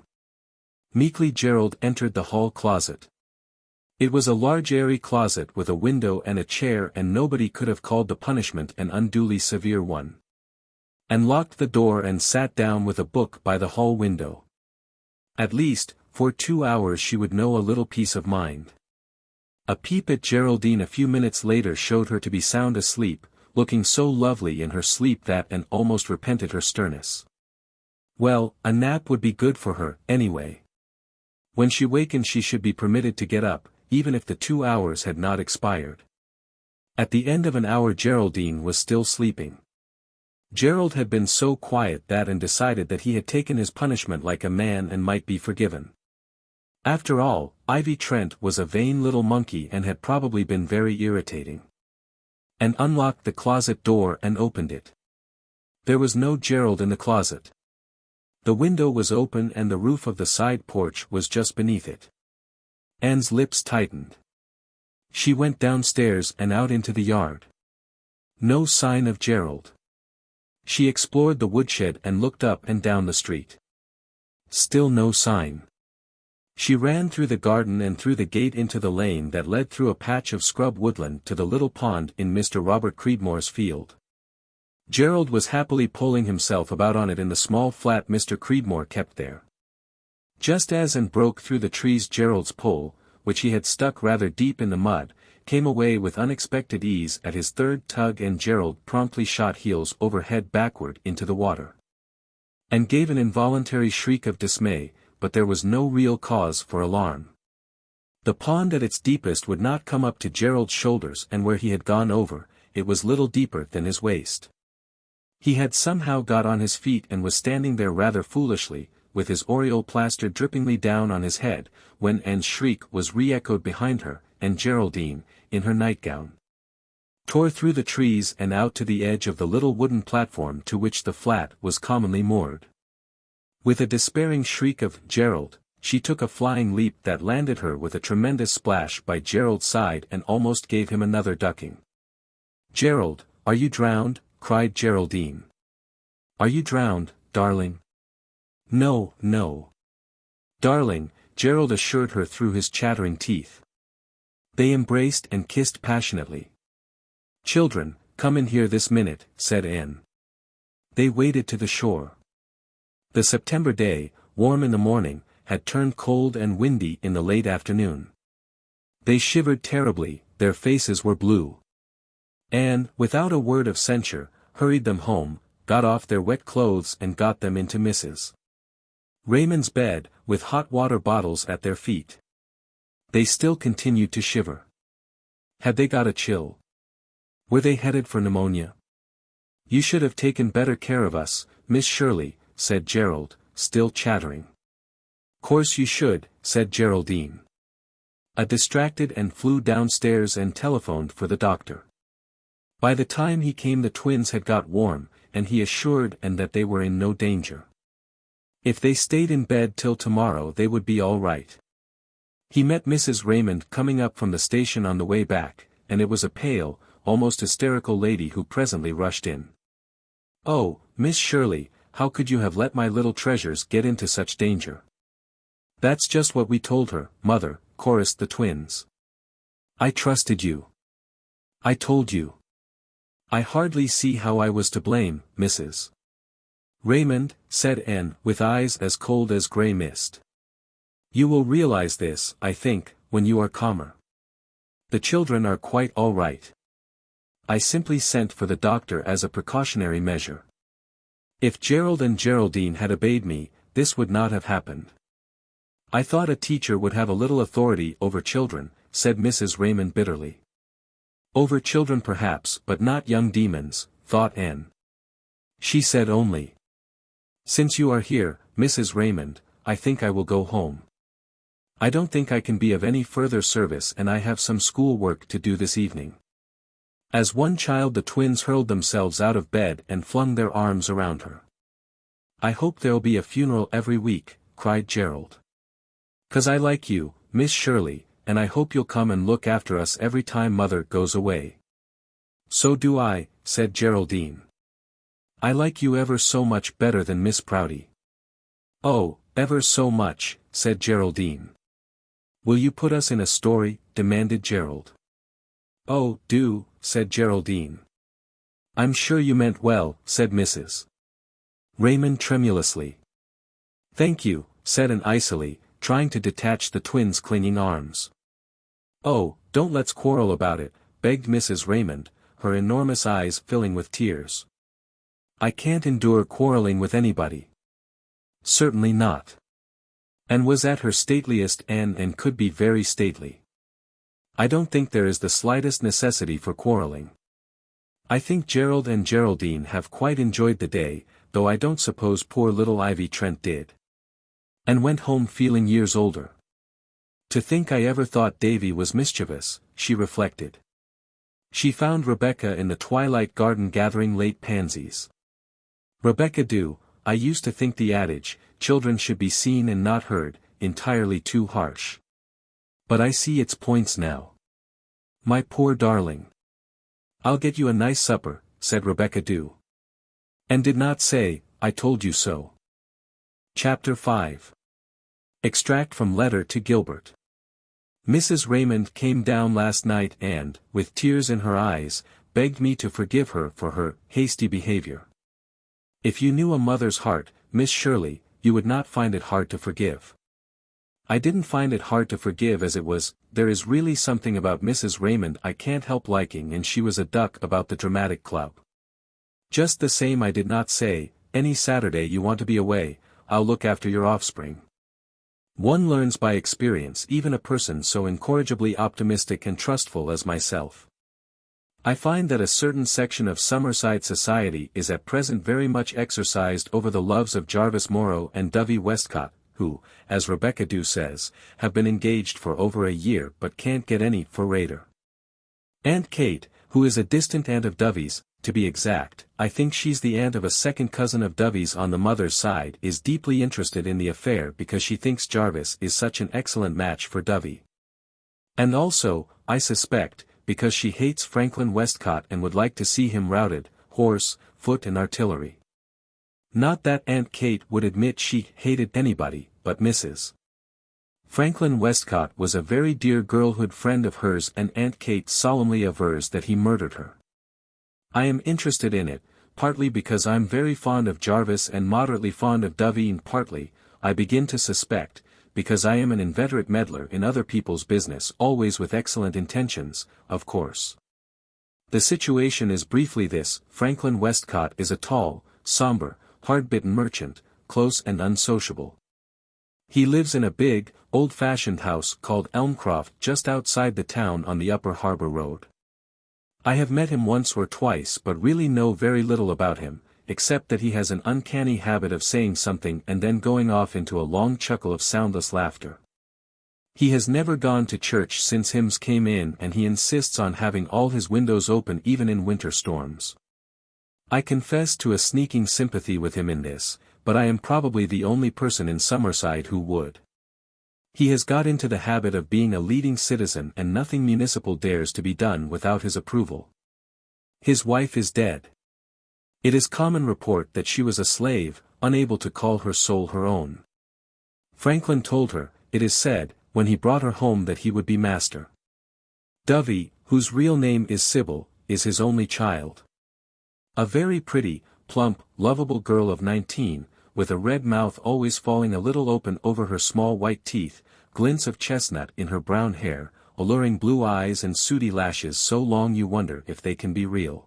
S1: Meekly Gerald entered the hall closet. It was a large airy closet with a window and a chair, and nobody could have called the punishment an unduly severe one. And locked the door and sat down with a book by the hall window. At least, for 2 hours she would know a little peace of mind. A peep at Geraldine a few minutes later showed her to be sound asleep, looking so lovely in her sleep that Anne almost repented her sternness. Well, a nap would be good for her, anyway. When she wakened she should be permitted to get up, even if the 2 hours had not expired. At the end of an hour Geraldine was still sleeping. Gerald had been so quiet that Anne decided that he had taken his punishment like a man and might be forgiven. After all, Ivy Trent was a vain little monkey and had probably been very irritating. Anne unlocked the closet door and opened it. There was no Gerald in the closet. The window was open and the roof of the side porch was just beneath it. Anne's lips tightened. She went downstairs and out into the yard. No sign of Gerald. She explored the woodshed and looked up and down the street. Still no sign. She ran through the garden and through the gate into the lane that led through a patch of scrub woodland to the little pond in Mr. Robert Creedmore's field. Gerald was happily pulling himself about on it in the small flat Mr. Creedmore kept there. Just as Anne broke through the trees Gerald's pole, which he had stuck rather deep in the mud, came away with unexpected ease at his third tug, and Gerald promptly shot heels over head backward into the water. And gave an involuntary shriek of dismay, but there was no real cause for alarm. The pond at its deepest would not come up to Gerald's shoulders, and where he had gone over, it was little deeper than his waist. He had somehow got on his feet and was standing there rather foolishly, with his aureole plaster drippingly down on his head, when Anne's shriek was re-echoed behind her, and Geraldine, in her nightgown, tore through the trees and out to the edge of the little wooden platform to which the flat was commonly moored. With a despairing shriek of "Gerald," she took a flying leap that landed her with a tremendous splash by Gerald's side and almost gave him another ducking. "Gerald, are you drowned?" cried Geraldine. "Are you drowned, darling?" "No, no. Darling," Gerald assured her through his chattering teeth. They embraced and kissed passionately. "Children, come in here this minute," said Anne. They waded to the shore. The September day, warm in the morning, had turned cold and windy in the late afternoon. They shivered terribly, their faces were blue. Anne, without a word of censure, hurried them home, got off their wet clothes and got them into Mrs. Raymond's bed, with hot water bottles at their feet. They still continued to shiver. Had they got a chill? Were they headed for pneumonia? "You should have taken better care of us, Miss Shirley," said Gerald, still chattering. "Course you should," said Geraldine. Distracted and flew downstairs and telephoned for the doctor. By the time he came the twins had got warm, and he assured Anne that they were in no danger. If they stayed in bed till tomorrow they would be all right. He met Mrs. Raymond coming up from the station on the way back, and it was a pale, almost hysterical lady who presently rushed in. "Oh, Miss Shirley, how could you have let my little treasures get into such danger?" "That's just what we told her, Mother," chorused the twins. "I trusted you. I told you. I hardly see how I was to blame, Mrs. Raymond," said Anne, with eyes as cold as grey mist. "You will realize this, I think, when you are calmer. The children are quite all right. I simply sent for the doctor as a precautionary measure. If Gerald and Geraldine had obeyed me, this would not have happened." "I thought a teacher would have a little authority over children," said Mrs. Raymond bitterly. "Over children perhaps, but not young demons," thought Anne. She said only, "Since you are here, Mrs. Raymond, I think I will go home. I don't think I can be of any further service and I have some school work to do this evening." As one child the twins hurled themselves out of bed and flung their arms around her. "I hope there'll be a funeral every week," cried Gerald. "'Cause I like you, Miss Shirley, and I hope you'll come and look after us every time Mother goes away." "So do I," said Geraldine. "I like you ever so much better than Miss Prouty." "Oh, ever so much," said Geraldine. "Will you put us in a story?" demanded Gerald. "Oh, do," said Geraldine. "I'm sure you meant well," said Mrs. Raymond tremulously. "Thank you," said Anne icily, trying to detach the twins' clinging arms. "Oh, don't let's quarrel about it," begged Mrs. Raymond, her enormous eyes filling with tears. "I can't endure quarreling with anybody." "Certainly not." Anne was at her stateliest and could be very stately. "I don't think there is the slightest necessity for quarreling. I think Gerald and Geraldine have quite enjoyed the day, though I don't suppose poor little Ivy Trent did." And went home feeling years older. "To think I ever thought Davy was mischievous," she reflected. She found Rebecca in the twilight garden gathering late pansies. "Rebecca do, I used to think the adage, children should be seen and not heard, entirely too harsh. But I see its points now. My poor darling." "I'll get you a nice supper," said Rebecca do. And did not say, "I told you so." Chapter 5. Extract from Letter to Gilbert. "Mrs. Raymond came down last night and, with tears in her eyes, begged me to forgive her for her hasty behavior. If you knew a mother's heart, Miss Shirley, you would not find it hard to forgive. I didn't find it hard to forgive as it was. There is really something about Mrs. Raymond I can't help liking, and she was a duck about the dramatic club. Just the same I did not say, any Saturday you want to be away, I'll look after your offspring. One learns by experience, even a person so incorrigibly optimistic and trustful as myself. I find that a certain section of Summerside society is at present very much exercised over the loves of Jarvis Morrow and Dovey Westcott, who, as Rebecca Dew says, have been engaged for over a year but can't get any for Raider. Aunt Kate, who is a distant aunt of Dovey's, to be exact, I think she's the aunt of a second cousin of Dovey's on the mother's side, is deeply interested in the affair because she thinks Jarvis is such an excellent match for Dovey. And also, I suspect, because she hates Franklin Westcott and would like to see him routed, horse, foot and artillery. Not that Aunt Kate would admit she hated anybody, but Mrs. Franklin Westcott was a very dear girlhood friend of hers, and Aunt Kate solemnly avers that he murdered her. I am interested in it, partly because I'm very fond of Jarvis and moderately fond of Dovey, and partly, I begin to suspect, because I am an inveterate meddler in other people's business, always with excellent intentions, of course. The situation is briefly this: Franklin Westcott is a tall, somber, hard-bitten merchant, close and unsociable. He lives in a big, old-fashioned house called Elmcroft just outside the town on the Upper Harbor Road. I have met him once or twice but really know very little about him, except that he has an uncanny habit of saying something and then going off into a long chuckle of soundless laughter. He has never gone to church since hymns came in, and he insists on having all his windows open even in winter storms. I confess to a sneaking sympathy with him in this, but I am probably the only person in Summerside who would. He has got into the habit of being a leading citizen, and nothing municipal dares to be done without his approval. His wife is dead. It is common report that she was a slave, unable to call her soul her own. Franklin told her, it is said, when he brought her home, that he would be master. Dovey, whose real name is Sybil, is his only child. A very pretty, plump, lovable girl of 19, with a red mouth always falling a little open over her small white teeth, glints of chestnut in her brown hair, alluring blue eyes and sooty lashes so long you wonder if they can be real.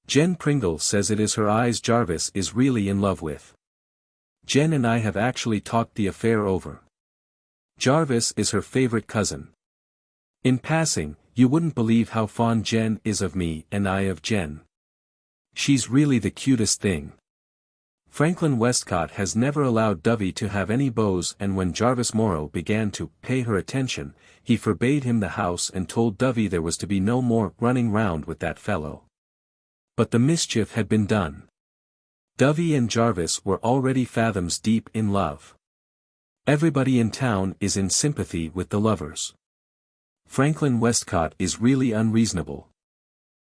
S1: Jen Pringle says it is her eyes Jarvis is really in love with. Jen and I have actually talked the affair over. Jarvis is her favorite cousin. In passing, you wouldn't believe how fond Jen is of me and I of Jen. She's really the cutest thing. Franklin Westcott has never allowed Dovey to have any beaux, and when Jarvis Morrow began to pay her attention, he forbade him the house and told Dovey there was to be no more running round with that fellow. But the mischief had been done. Dovey and Jarvis were already fathoms deep in love. Everybody in town is in sympathy with the lovers. Franklin Westcott is really unreasonable.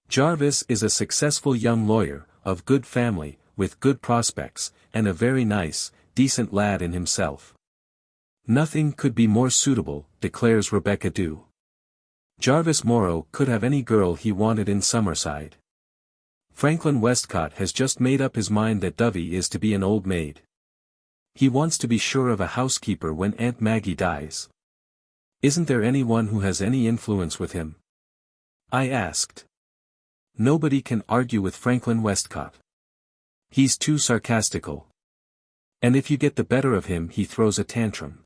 S1: Jarvis is a successful young lawyer, of good family, with good prospects, and a very nice, decent lad in himself. Nothing could be more suitable, declares Rebecca Dew. Jarvis Morrow could have any girl he wanted in Summerside. Franklin Westcott has just made up his mind that Dovey is to be an old maid. He wants to be sure of a housekeeper when Aunt Maggie dies. Isn't there anyone who has any influence with him? I asked. Nobody can argue with Franklin Westcott. He's too sarcastical. And if you get the better of him, he throws a tantrum.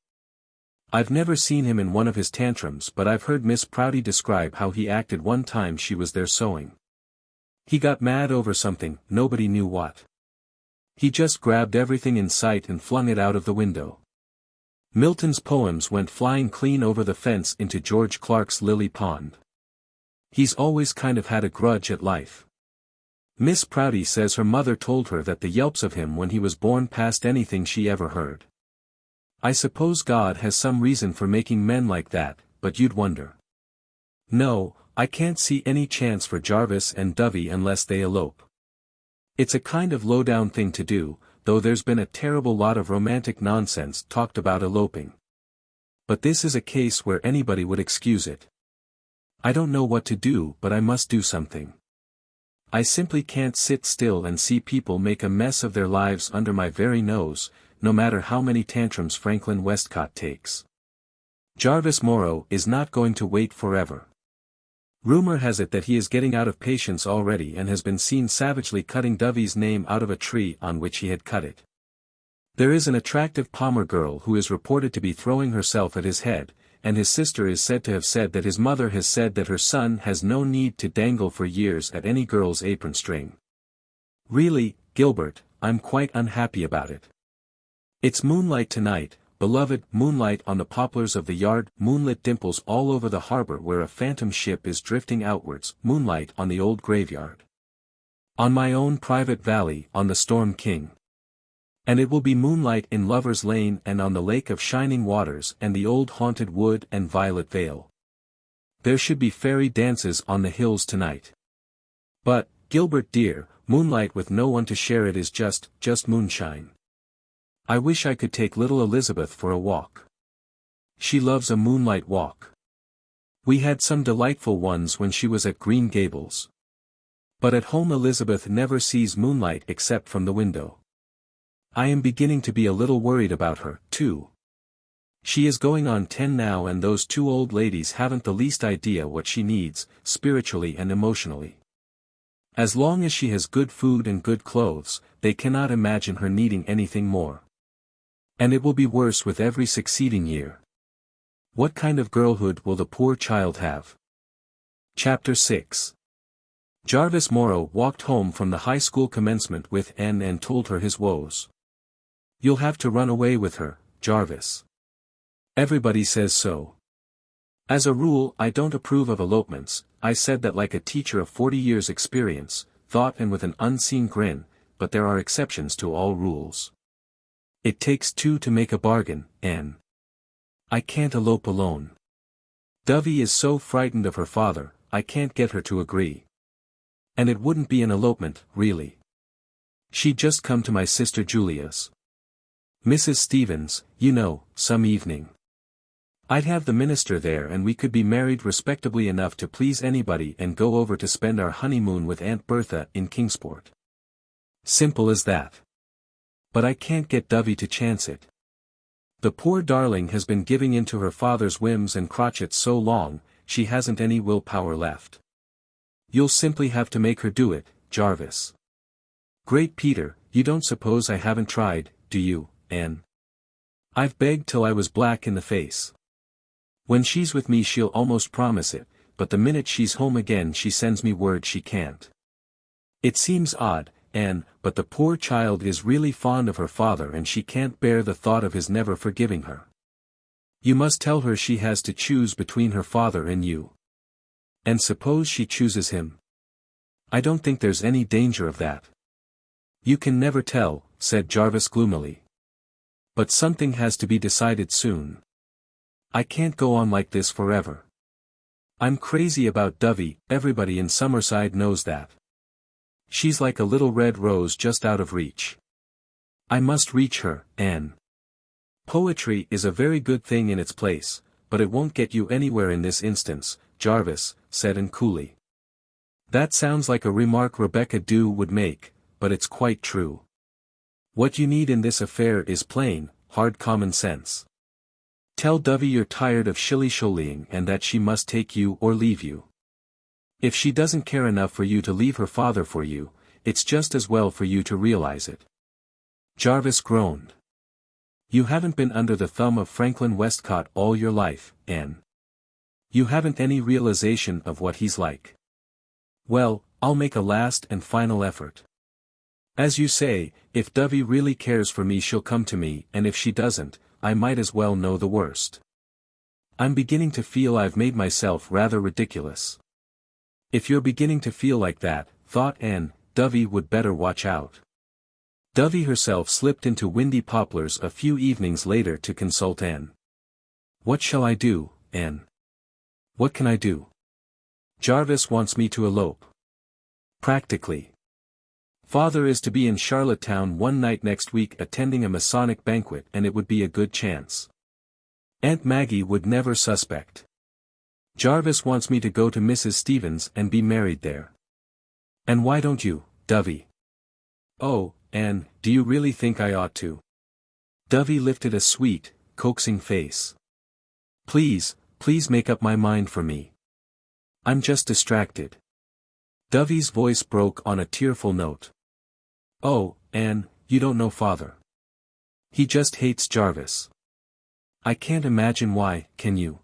S1: I've never seen him in one of his tantrums, but I've heard Miss Prouty describe how he acted one time she was there sewing. He got mad over something, nobody knew what. He just grabbed everything in sight and flung it out of the window. Milton's poems went flying clean over the fence into George Clark's lily pond. He's always kind of had a grudge at life. Miss Prouty says her mother told her that the yelps of him when he was born passed anything she ever heard. I suppose God has some reason for making men like that, but you'd wonder. No, I can't see any chance for Jarvis and Dovey unless they elope. It's a kind of low-down thing to do, though there's been a terrible lot of romantic nonsense talked about eloping. But this is a case where anybody would excuse it. I don't know what to do, but I must do something. I simply can't sit still and see people make a mess of their lives under my very nose, no matter how many tantrums Franklin Westcott takes. Jarvis Morrow is not going to wait forever. Rumor has it that he is getting out of patience already and has been seen savagely cutting Dovey's name out of a tree on which he had cut it. There is an attractive Palmer girl who is reported to be throwing herself at his head, and his sister is said to have said that his mother has said that her son has no need to dangle for years at any girl's apron string. Really, Gilbert, I'm quite unhappy about it. It's moonlight tonight, beloved, moonlight on the poplars of the yard, moonlit dimples all over the harbor where a phantom ship is drifting outwards, moonlight on the old graveyard. On my own private valley, on the Storm King. And it will be moonlight in Lover's Lane and on the Lake of Shining Waters and the old haunted wood and Violet Vale. There should be fairy dances on the hills tonight. But, Gilbert dear, moonlight with no one to share it is just moonshine. I wish I could take little Elizabeth for a walk. She loves a moonlight walk. We had some delightful ones when she was at Green Gables. But at home Elizabeth never sees moonlight except from the window. I am beginning to be a little worried about her, too. She is going on 10 now, and those two old ladies haven't the least idea what she needs, spiritually and emotionally. As long as she has good food and good clothes, they cannot imagine her needing anything more. And it will be worse with every succeeding year. What kind of girlhood will the poor child have? Chapter 6. Jarvis Morrow walked home from the high school commencement with Anne and told her his woes. "You'll have to run away with her, Jarvis. Everybody says so. As a rule, I don't approve of elopements," I said that like a teacher of 40 years' experience, thought, and with an unseen grin, "but there are exceptions to all rules. It takes two to make a bargain, Anne. I can't elope alone. Dovey is so frightened of her father, I can't get her to agree. And it wouldn't be an elopement, really. She'd just come to my sister Julia's. Mrs. Stevens, you know, some evening. I'd have the minister there, and we could be married respectably enough to please anybody and go over to spend our honeymoon with Aunt Bertha in Kingsport. Simple as that. But I can't get Dovey to chance it. The poor darling has been giving in to her father's whims and crotchets so long, she hasn't any willpower left. You'll simply have to make her do it, Jarvis." "Great Peter, you don't suppose I haven't tried, do you, Anne? I've begged till I was black in the face. When she's with me she'll almost promise it, but the minute she's home again she sends me word she can't. It seems odd, Anne, but the poor child is really fond of her father, and she can't bear the thought of his never forgiving her. You must tell her she has to choose between her father and you. And suppose she chooses him? I don't think there's any danger of that." "You can never tell," said Jarvis gloomily. "But something has to be decided soon. I can't go on like this forever. I'm crazy about Dovey, everybody in Summerside knows that. She's like a little red rose just out of reach. I must reach her, Anne. Poetry is a very good thing in its place, but it won't get you anywhere in this instance," Jarvis said coolly. "That sounds like a remark Rebecca Dew would make, but it's quite true. What you need in this affair is plain, hard common sense. Tell Dovey you're tired of shilly-shollying and that she must take you or leave you. If she doesn't care enough for you to leave her father for you, it's just as well for you to realize it." Jarvis groaned. "You haven't been under the thumb of Franklin Westcott all your life, Anne. You haven't any realization of what he's like." "Well, I'll make a last and final effort. As you say, if Dovey really cares for me she'll come to me, and if she doesn't, I might as well know the worst. I'm beginning to feel I've made myself rather ridiculous." "If you're beginning to feel like that," thought Anne, "Dovey would better watch out." Dovey herself slipped into Windy Poplars a few evenings later to consult Anne. "What shall I do, Anne? What can I do? Jarvis wants me to elope. Practically. Father is to be in Charlottetown one night next week attending a Masonic banquet, and it would be a good chance. Aunt Maggie would never suspect. Jarvis wants me to go to Mrs. Stevens and be married there. And why don't you, Dovey?" "Oh, Anne, do you really think I ought to?" Dovey lifted a sweet, coaxing face. Please make up my mind for me. I'm just distracted." Dovey's voice broke on a tearful note. "Oh, Anne, you don't know Father. He just hates Jarvis. I can't imagine why, can you?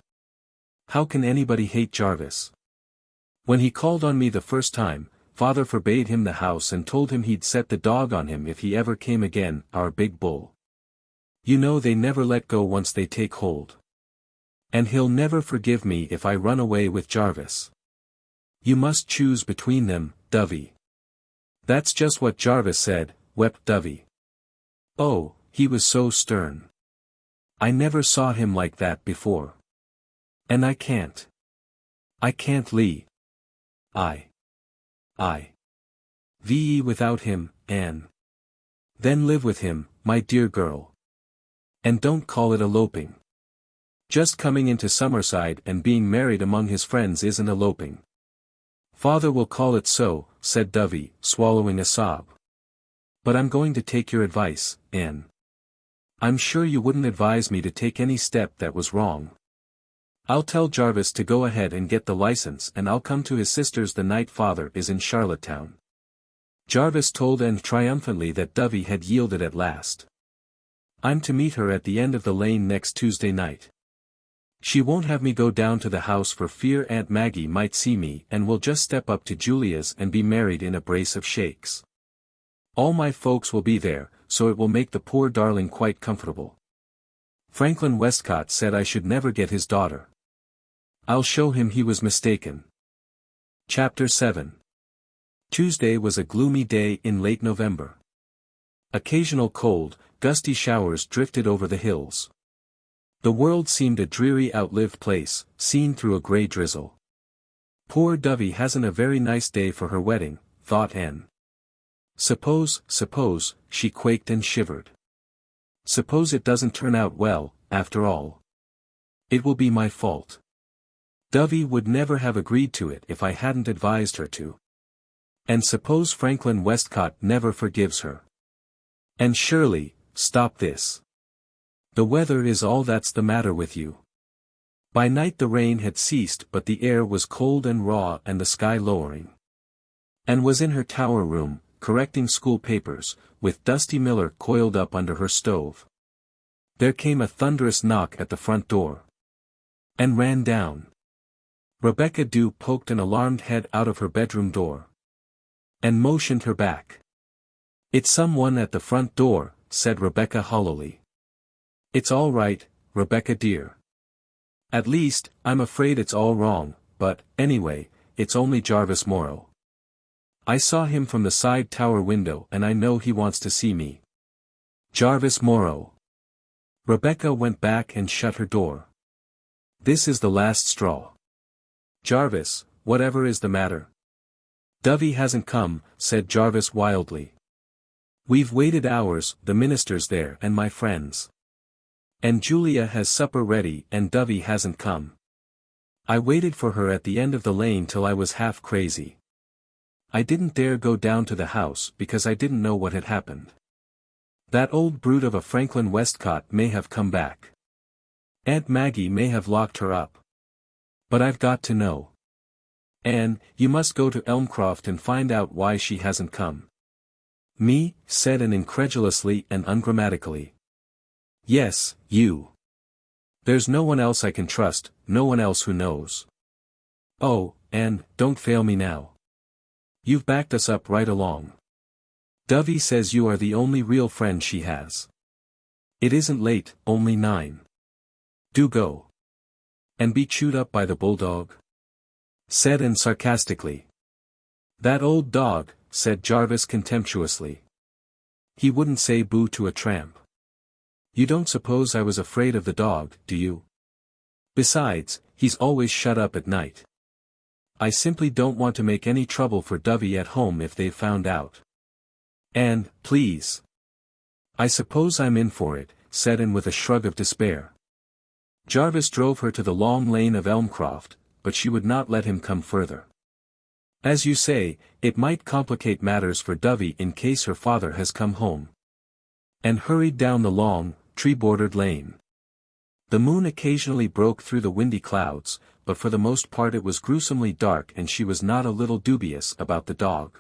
S1: How can anybody hate Jarvis? When he called on me the first time, Father forbade him the house and told him he'd set the dog on him if he ever came again, our big bull. You know they never let go once they take hold. And he'll never forgive me if I run away with Jarvis. You must choose between them, Dovey." "That's just what Jarvis said," wept Dovey. "Oh, he was so stern. I never saw him like that before. And I can't. Lee. VE without him, Anne. Then live with him, my dear girl. And don't call it eloping. Just coming into Summerside and being married among his friends isn't eloping." "Father will call it so," said Dovey, swallowing a sob. "But I'm going to take your advice, Anne. I'm sure you wouldn't advise me to take any step that was wrong. I'll tell Jarvis to go ahead and get the license and I'll come to his sister's the night father is in Charlottetown. Jarvis told Anne triumphantly that Dovey had yielded at last. I'm to meet her at the end of the lane next Tuesday night. She won't have me go down to the house for fear Aunt Maggie might see me and we'll just step up to Julia's and be married in a brace of shakes. All my folks will be there, so it will make the poor darling quite comfortable. Franklin Westcott said I should never get his daughter. I'll show him he was mistaken. Chapter 7. Tuesday was a gloomy day in late November. Occasional cold, gusty showers drifted over the hills. The world seemed a dreary outlived place, seen through a grey drizzle. Poor Dovey hasn't a very nice day for her wedding, thought Anne. Suppose, she quaked and shivered. Suppose it doesn't turn out well, after all. It will be my fault. Dovey would never have agreed to it if I hadn't advised her to. And suppose Franklin Westcott never forgives her. And Shirley, stop this. The weather is all that's the matter with you. By night the rain had ceased but the air was cold and raw and the sky lowering. Anne was in her tower room, correcting school papers, with Dusty Miller coiled up under her stove. There came a thunderous knock at the front door. Anne ran down. Rebecca Dew poked an alarmed head out of her bedroom door. Anne motioned her back. It's someone at the front door, said Rebecca hollowly. It's all right, Rebecca dear. At least, I'm afraid it's all wrong, but, anyway, it's only Jarvis Morrow. I saw him from the side tower window and I know he wants to see me. Jarvis Morrow. Rebecca went back and shut her door. This is the last straw. Jarvis, whatever is the matter? Dovey hasn't come, said Jarvis wildly. We've waited hours, the minister's there and my friends. And Julia has supper ready and Dovey hasn't come. I waited for her at the end of the lane till I was half crazy. I didn't dare go down to the house because I didn't know what had happened. That old brute of a Franklin Westcott may have come back. Aunt Maggie may have locked her up. But I've got to know. Anne, you must go to Elmcroft and find out why she hasn't come. Me, said Anne incredulously and ungrammatically. Yes, you. There's no one else I can trust, no one else who knows. Oh, Anne, don't fail me now. You've backed us up right along. Dovey says you are the only real friend she has. It isn't late, only 9. Do go. And be chewed up by the bulldog? Said Anne sarcastically. That old dog, said Jarvis contemptuously. He wouldn't say boo to a tramp. You don't suppose I was afraid of the dog, do you? Besides, he's always shut up at night. I simply don't want to make any trouble for Dovey at home if they've found out. And, please. I suppose I'm in for it, said Anne with a shrug of despair. Jarvis drove her to the long lane of Elmcroft, but she would not let him come further. As you say, it might complicate matters for Dovey in case her father has come home. And hurried down the long, tree-bordered lane. The moon occasionally broke through the windy clouds, but for the most part it was gruesomely dark and she was not a little dubious about the dog.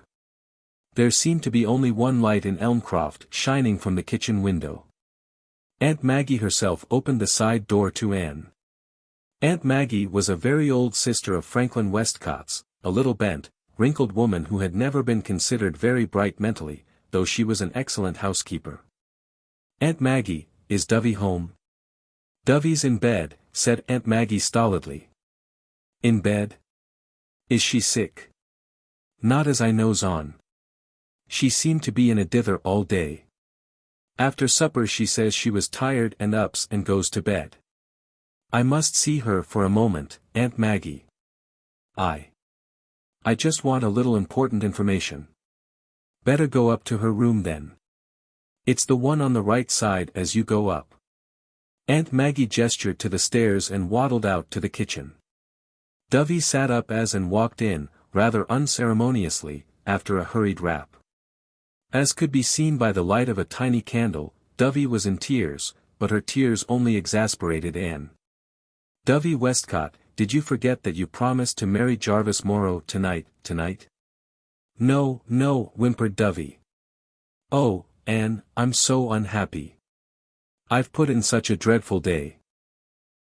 S1: There seemed to be only one light in Elmcroft shining from the kitchen window. Aunt Maggie herself opened the side door to Anne. Aunt Maggie was a very old sister of Franklin Westcott's, a little bent, wrinkled woman who had never been considered very bright mentally, though she was an excellent housekeeper. Aunt Maggie, is Dovey home? Dovey's in bed, said Aunt Maggie stolidly. In bed? Is she sick? Not as I knows on. She seemed to be in a dither all day. After supper she says she was tired and ups and goes to bed. I must see her for a moment, Aunt Maggie. I just want a little important information. Better go up to her room then. It's the one on the right side as you go up. Aunt Maggie gestured to the stairs and waddled out to the kitchen. Dovey sat up as and walked in, rather unceremoniously, after a hurried rap. As could be seen by the light of a tiny candle, Dovey was in tears, but her tears only exasperated Anne. "Dovey Westcott, did you forget that you promised to marry Jarvis Morrow tonight? "No, no," whimpered Dovey. "Oh, Anne, I'm so unhappy. I've put in such a dreadful day.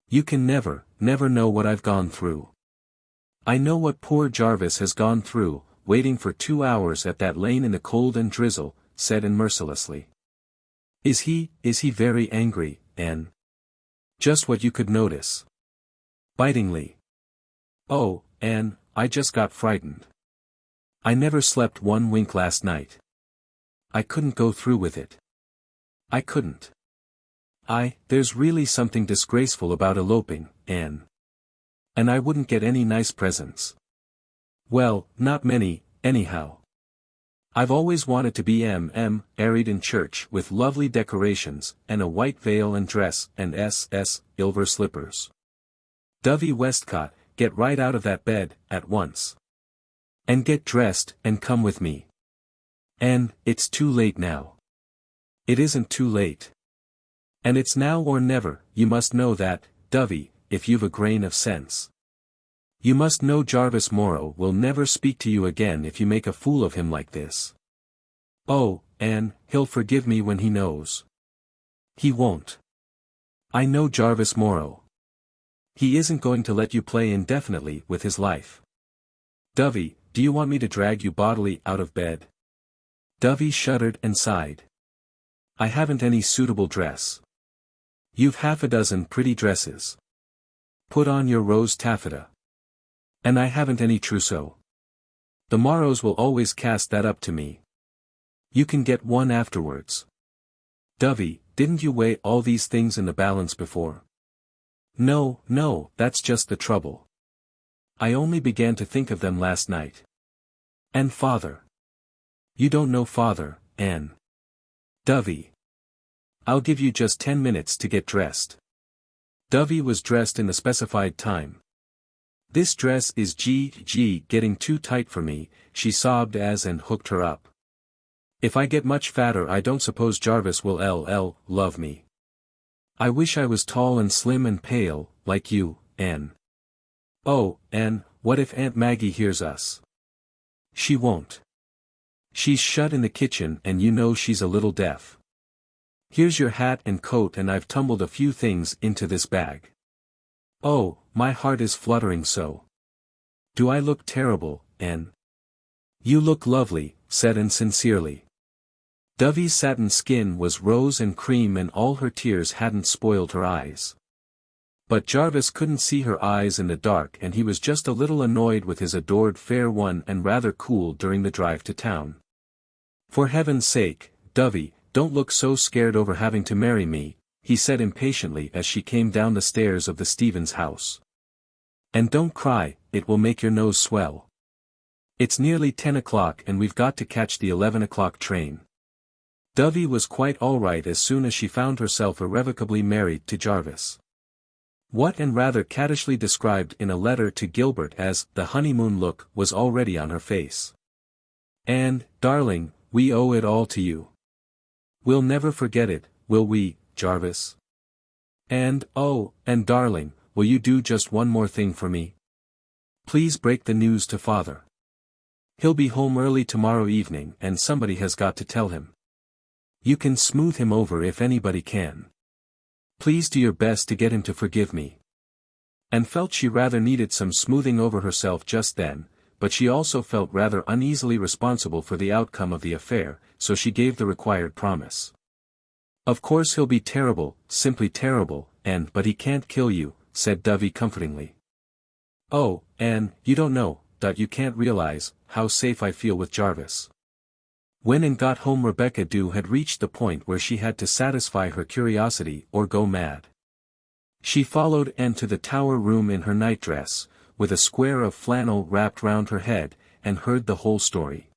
S1: You can never know what I've gone through. I know what poor Jarvis has gone through, waiting for 2 hours at that lane in the cold and drizzle," said Anne mercilessly. Is he very angry, Anne?" "Just what you could notice." Bitingly. "Oh, Anne, I just got frightened. I never slept one wink last night. I couldn't go through with it. I couldn't. There's really something disgraceful about eloping, Anne. And I wouldn't get any nice presents. Well, not many, anyhow. I've always wanted to be married in church with lovely decorations, and a white veil and dress, and silver slippers. Dovey Westcott, get right out of that bed, at once. And get dressed, and come with me. And, it's too late now. It isn't too late. And it's now or never, you must know that, Dovey, if you've a grain of sense. You must know Jarvis Morrow will never speak to you again if you make a fool of him like this. Oh, Anne, he'll forgive me when he knows. He won't. I know Jarvis Morrow. He isn't going to let you play indefinitely with his life. Dovey, do you want me to drag you bodily out of bed?" Dovey shuddered and sighed. "I haven't any suitable dress." "You've half a dozen pretty dresses. Put on your rose taffeta." "And I haven't any trousseau. The Morrows will always cast that up to me. You can get one afterwards." "Dovey, didn't you weigh all these things in the balance before?" No, that's just the trouble. I only began to think of them last night." "And father?" "You don't know father, Anne." "Dovey. I'll give you just 10 minutes to get dressed." Dovey was dressed in the specified time. "This dress is getting too tight for me," she sobbed as Anne hooked her up. "If I get much fatter I don't suppose Jarvis will love me. I wish I was tall and slim and pale, like you, Anne." "Oh, Anne, what if Aunt Maggie hears us?" "She won't. She's shut in the kitchen and you know she's a little deaf. Here's your hat and coat and I've tumbled a few things into this bag. Oh, my heart is fluttering so. Do I look terrible, Anne?" "You look lovely," said Anne sincerely. Dovey's satin skin was rose and cream and all her tears hadn't spoiled her eyes. But Jarvis couldn't see her eyes in the dark and he was just a little annoyed with his adored fair one and rather cool during the drive to town. "For heaven's sake, Dovey, don't look so scared over having to marry me," he said impatiently as she came down the stairs of the Stevens house. "And don't cry, it will make your nose swell. It's nearly 10 o'clock and we've got to catch the 11 o'clock train." Dovey was quite all right as soon as she found herself irrevocably married to Jarvis. What Anne rather cattishly described in a letter to Gilbert as the honeymoon look was already on her face. "And, darling, we owe it all to you. We'll never forget it, will we, Jarvis? And, oh, and darling, will you do just one more thing for me? Please break the news to father. He'll be home early tomorrow evening and somebody has got to tell him. You can smooth him over if anybody can. Please do your best to get him to forgive me." Anne felt she rather needed some smoothing over herself just then, but she also felt rather uneasily responsible for the outcome of the affair, so she gave the required promise. "Of course he'll be terrible, simply terrible, but he can't kill you," said Dovey comfortingly. "Oh, Anne, you don't know, you can't realize, how safe I feel with Jarvis." When Anne got home Rebecca Dew had reached the point where she had to satisfy her curiosity or go mad. She followed Anne to the tower room in her nightdress, with a square of flannel wrapped round her head, and heard the whole story.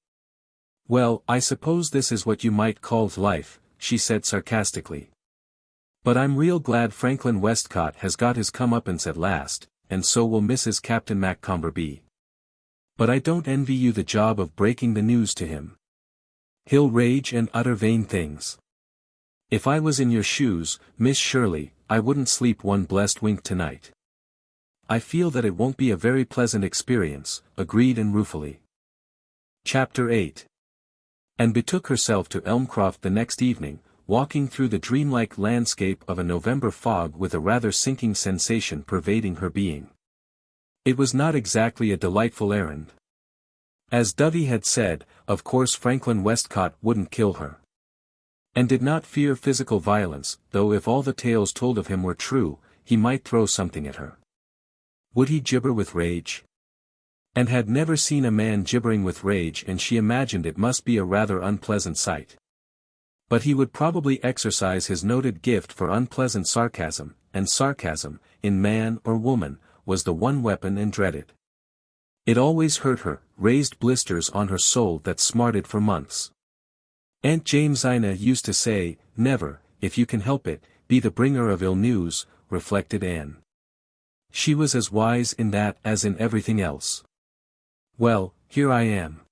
S1: "Well, I suppose this is what you might call life," she said sarcastically. "But I'm real glad Franklin Westcott has got his comeuppance at last, and so will Mrs. Captain Macomber. But I don't envy you the job of breaking the news to him. He'll rage and utter vain things. If I was in your shoes, Miss Shirley, I wouldn't sleep one blessed wink tonight. I feel that it won't be a very pleasant experience, agreed Anne ruefully. Chapter 8. Anne betook herself to Elmcroft the next evening, walking through the dreamlike landscape of a November fog with a rather sinking sensation pervading her being. It was not exactly a delightful errand. As Dovey had said, of course Franklin Westcott wouldn't kill her. And did not fear physical violence, though if all the tales told of him were true, he might throw something at her. Would he gibber with rage? And had never seen a man gibbering with rage, and she imagined it must be a rather unpleasant sight. But he would probably exercise his noted gift for unpleasant sarcasm, and sarcasm, in man or woman, was the one weapon Anne dreaded. It always hurt her, raised blisters on her soul that smarted for months. Aunt Jamesina used to say, "Never, if you can help it, be the bringer of ill news," reflected Anne. She was as wise in that as in everything else. Well, here I am.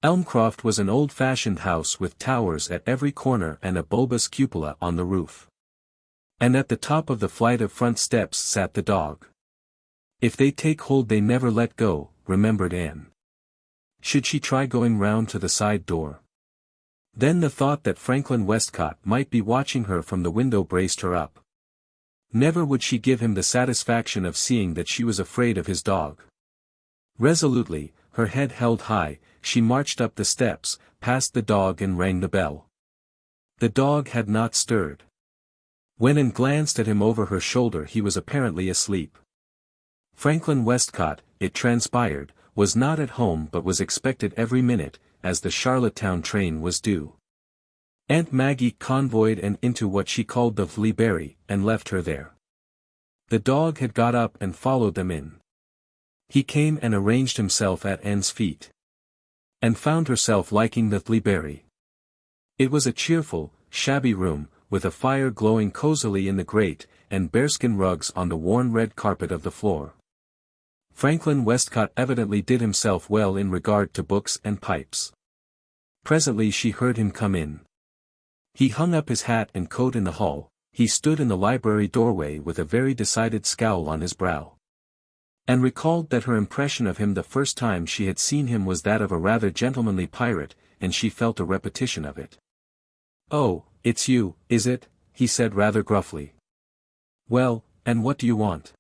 S1: Elmcroft was an old-fashioned house with towers at every corner and a bulbous cupola on the roof. And at the top of the flight of front steps sat the dog. If they take hold they never let go, remembered Anne. Should she try going round to the side door? Then the thought that Franklin Westcott might be watching her from the window braced her up. Never would she give him the satisfaction of seeing that she was afraid of his dog. Resolutely, her head held high, she marched up the steps, past the dog and rang the bell. The dog had not stirred. When Anne glanced at him over her shoulder he was apparently asleep. Franklin Westcott, it transpired, was not at home but was expected every minute, as the Charlottetown train was due. Aunt Maggie convoyed Anne into what she called the Fleaberry, and left her there. The dog had got up and followed them in. He came and arranged himself at Anne's feet. And found herself liking the Fleaberry. It was a cheerful, shabby room, with a fire glowing cosily in the grate, and bearskin rugs on the worn red carpet of the floor. Franklin Westcott evidently did himself well in regard to books and pipes. Presently she heard him come in. He hung up his hat and coat in the hall, he stood in the library doorway with a very decided scowl on his brow. And recalled that her impression of him the first time she had seen him was that of a rather gentlemanly pirate, and she felt a repetition of it. "Oh, it's you, is it?" he said rather gruffly. "Well, and what do you want?"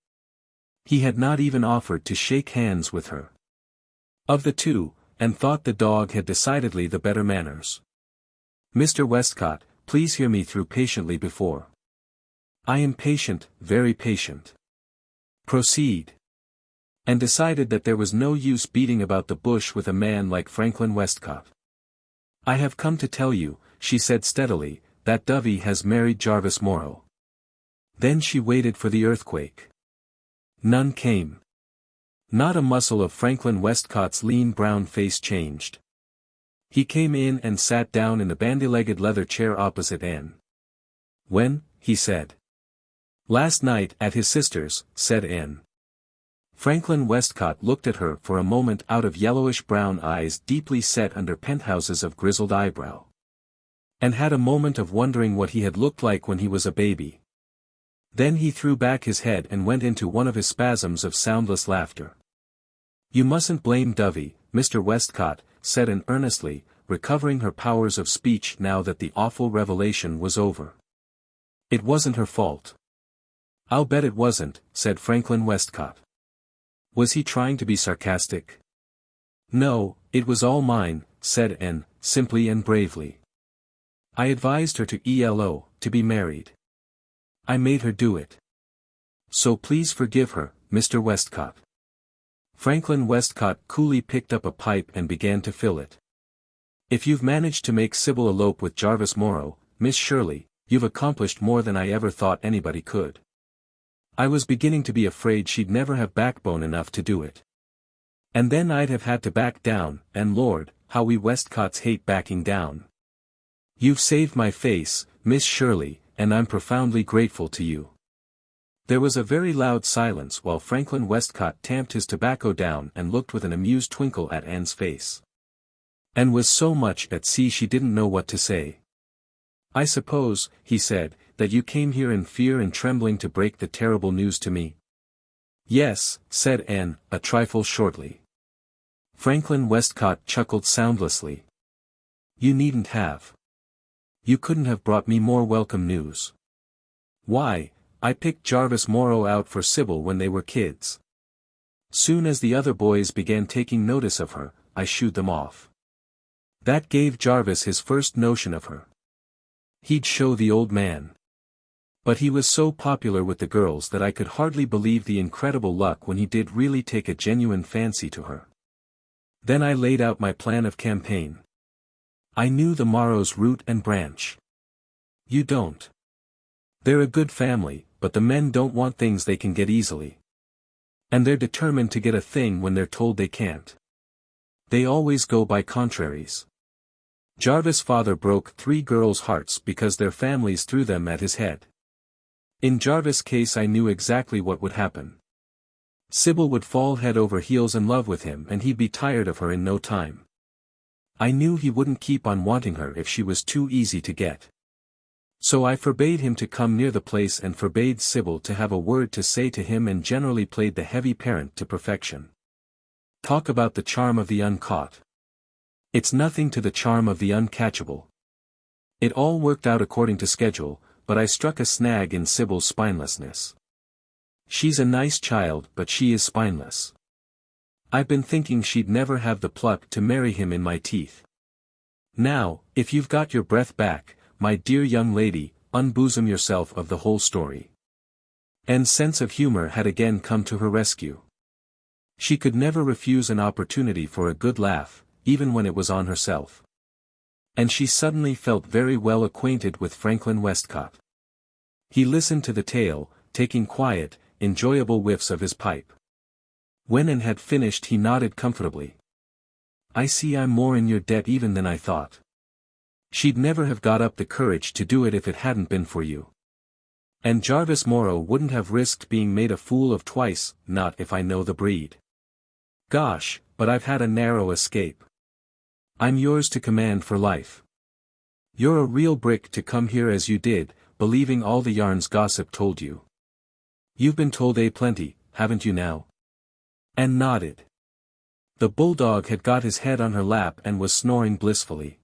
S1: He had not even offered to shake hands with her. Of the two, Anne thought the dog had decidedly the better manners. "Mr. Westcott, please hear me through patiently before." "I am patient, very patient." "Proceed." And decided that there was no use beating about the bush with a man like Franklin Westcott. "I have come to tell you," she said steadily, "that Dovey has married Jarvis Morrow." Then she waited for the earthquake. None came. Not a muscle of Franklin Westcott's lean brown face changed. He came in and sat down in the bandy-legged leather chair opposite Anne. "When?" he said. "Last night at his sister's," said Anne. Franklin Westcott looked at her for a moment out of yellowish-brown eyes deeply set under penthouses of grizzled eyebrow. And had a moment of wondering what he had looked like when he was a baby. Then he threw back his head and went into one of his spasms of soundless laughter. "You mustn't blame Dovey, Mr. Westcott," said Anne earnestly, recovering her powers of speech now that the awful revelation was over. "It wasn't her fault." "I'll bet it wasn't," said Franklin Westcott. Was he trying to be sarcastic? "No, it was all mine," said Anne, simply and bravely. "I advised her to be married. I made her do it. So please forgive her, Mr. Westcott." Franklin Westcott coolly picked up a pipe and began to fill it. "If you've managed to make Sybil elope with Jarvis Morrow, Miss Shirley, you've accomplished more than I ever thought anybody could. I was beginning to be afraid she'd never have backbone enough to do it. And then I'd have had to back down, and Lord, how we Westcotts hate backing down. You've saved my face, Miss Shirley, and I'm profoundly grateful to you." There was a very loud silence while Franklin Westcott tamped his tobacco down and looked with an amused twinkle at Anne's face. Anne was so much at sea she didn't know what to say. "I suppose," he said, "that you came here in fear and trembling to break the terrible news to me." "Yes," said Anne, a trifle shortly. Franklin Westcott chuckled soundlessly. "You needn't have. You couldn't have brought me more welcome news. Why, I picked Jarvis Morrow out for Sybil when they were kids. Soon as the other boys began taking notice of her, I shooed them off. That gave Jarvis his first notion of her. He'd show the old man. But he was so popular with the girls that I could hardly believe the incredible luck when he did really take a genuine fancy to her. Then I laid out my plan of campaign. I knew the Morrows' root and branch. You don't. They're a good family, but the men don't want things they can get easily. And they're determined to get a thing when they're told they can't. They always go by contraries. Jarvis' father broke 3 girls' hearts because their families threw them at his head. In Jarvis' case I knew exactly what would happen. Sybil would fall head over heels in love with him and he'd be tired of her in no time. I knew he wouldn't keep on wanting her if she was too easy to get. So I forbade him to come near the place and forbade Sybil to have a word to say to him and generally played the heavy parent to perfection. Talk about the charm of the uncaught. It's nothing to the charm of the uncatchable. It all worked out according to schedule, but I struck a snag in Sybil's spinelessness. She's a nice child but she is spineless. I've been thinking she'd never have the pluck to marry him in my teeth. Now, if you've got your breath back, my dear young lady, unbosom yourself of the whole story. Anne's sense of humor had again come to her rescue. She could never refuse an opportunity for a good laugh, even when it was on herself. And she suddenly felt very well acquainted with Franklin Westcott. He listened to the tale, taking quiet, enjoyable whiffs of his pipe. When Anne had finished he nodded comfortably. "I see I'm more in your debt even than I thought. She'd never have got up the courage to do it if it hadn't been for you. And Jarvis Morrow wouldn't have risked being made a fool of twice, not if I know the breed. Gosh, but I've had a narrow escape. I'm yours to command for life. You're a real brick to come here as you did, believing all the yarns gossip told you. You've been told plenty, haven't you now?" Anne nodded. The bulldog had got his head on her lap and was snoring blissfully.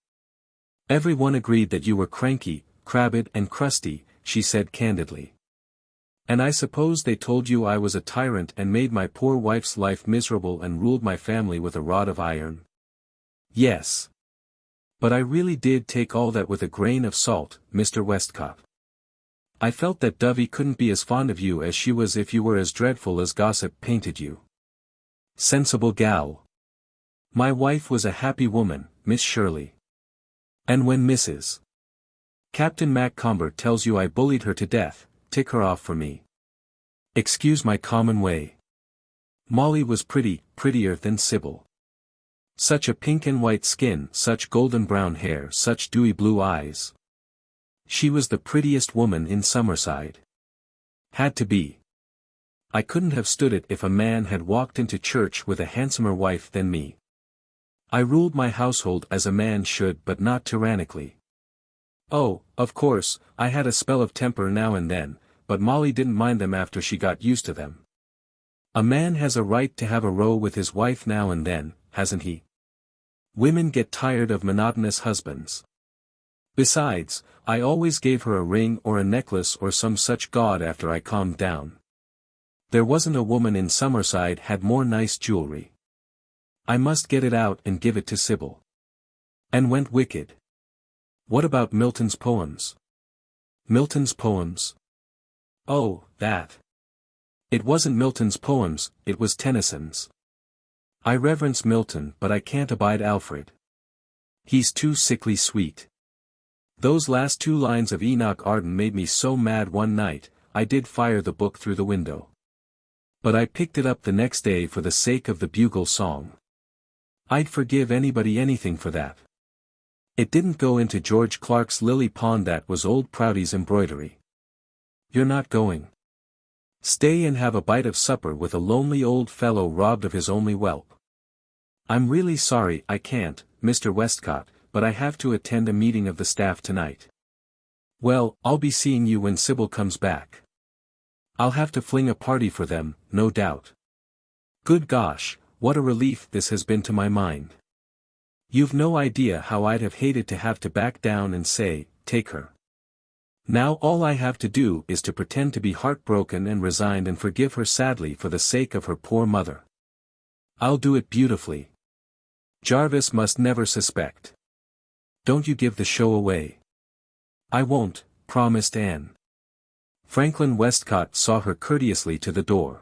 S1: "Everyone agreed that you were cranky, crabbed and crusty," she said candidly. "And I suppose they told you I was a tyrant and made my poor wife's life miserable and ruled my family with a rod of iron?" "Yes. But I really did take all that with a grain of salt, Mr. Westcott. I felt that Dovey couldn't be as fond of you as she was if you were as dreadful as gossip painted you. Sensible gal. My wife was a happy woman, Miss Shirley. And when Mrs. Captain Macomber tells you I bullied her to death, tick her off for me. Excuse my common way. Molly was prettier than Sybil. Such a pink and white skin, such golden brown hair, such dewy blue eyes. She was the prettiest woman in Summerside. Had to be. I couldn't have stood it if a man had walked into church with a handsomer wife than me. I ruled my household as a man should but not tyrannically. Oh, of course, I had a spell of temper now and then, but Molly didn't mind them after she got used to them. A man has a right to have a row with his wife now and then, hasn't he? Women get tired of monotonous husbands. Besides, I always gave her a ring or a necklace or some such gaud after I calmed down. There wasn't a woman in Summerside had more nice jewelry. I must get it out and give it to Sybil. And went wicked. What about Milton's poems? Milton's poems? Oh, that. It wasn't Milton's poems, it was Tennyson's. I reverence Milton but I can't abide Alfred. He's too sickly sweet. Those last 2 lines of Enoch Arden made me so mad one night, I did fire the book through the window. But I picked it up the next day for the sake of the bugle song. I'd forgive anybody anything for that. It didn't go into George Clark's lily pond, that was old Prouty's embroidery. You're not going. Stay and have a bite of supper with a lonely old fellow robbed of his only whelp. I'm really sorry I can't, Mr. Westcott, but I have to attend a meeting of the staff tonight. Well, I'll be seeing you when Sybil comes back. I'll have to fling a party for them, no doubt. Good gosh, what a relief this has been to my mind. You've no idea how I'd have hated to have to back down and say, take her. Now all I have to do is to pretend to be heartbroken and resigned and forgive her sadly for the sake of her poor mother. I'll do it beautifully. Jarvis must never suspect. Don't you give the show away. I won't, promised Anne. Franklin Westcott saw her courteously to the door.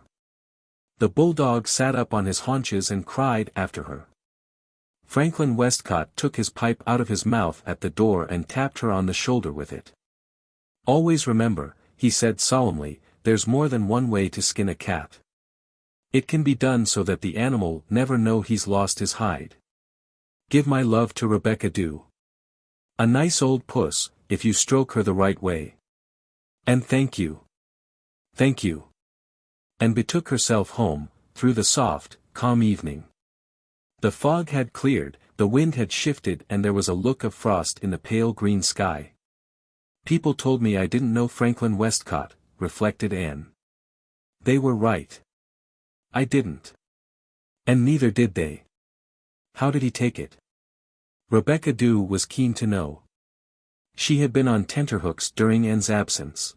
S1: The bulldog sat up on his haunches and cried after her. Franklin Westcott took his pipe out of his mouth at the door and tapped her on the shoulder with it. Always remember, he said solemnly, there's more than one way to skin a cat. It can be done so that the animal never know he's lost his hide. Give my love to Rebecca Dew. A nice old puss, if you stroke her the right way. And thank you. Thank you. And betook herself home, through the soft, calm evening. The fog had cleared, the wind had shifted and there was a look of frost in the pale green sky. People told me I didn't know Franklin Westcott, reflected Anne. They were right. I didn't. And neither did they. How did he take it? Rebecca Dew was keen to know. She had been on tenterhooks during Anne's absence.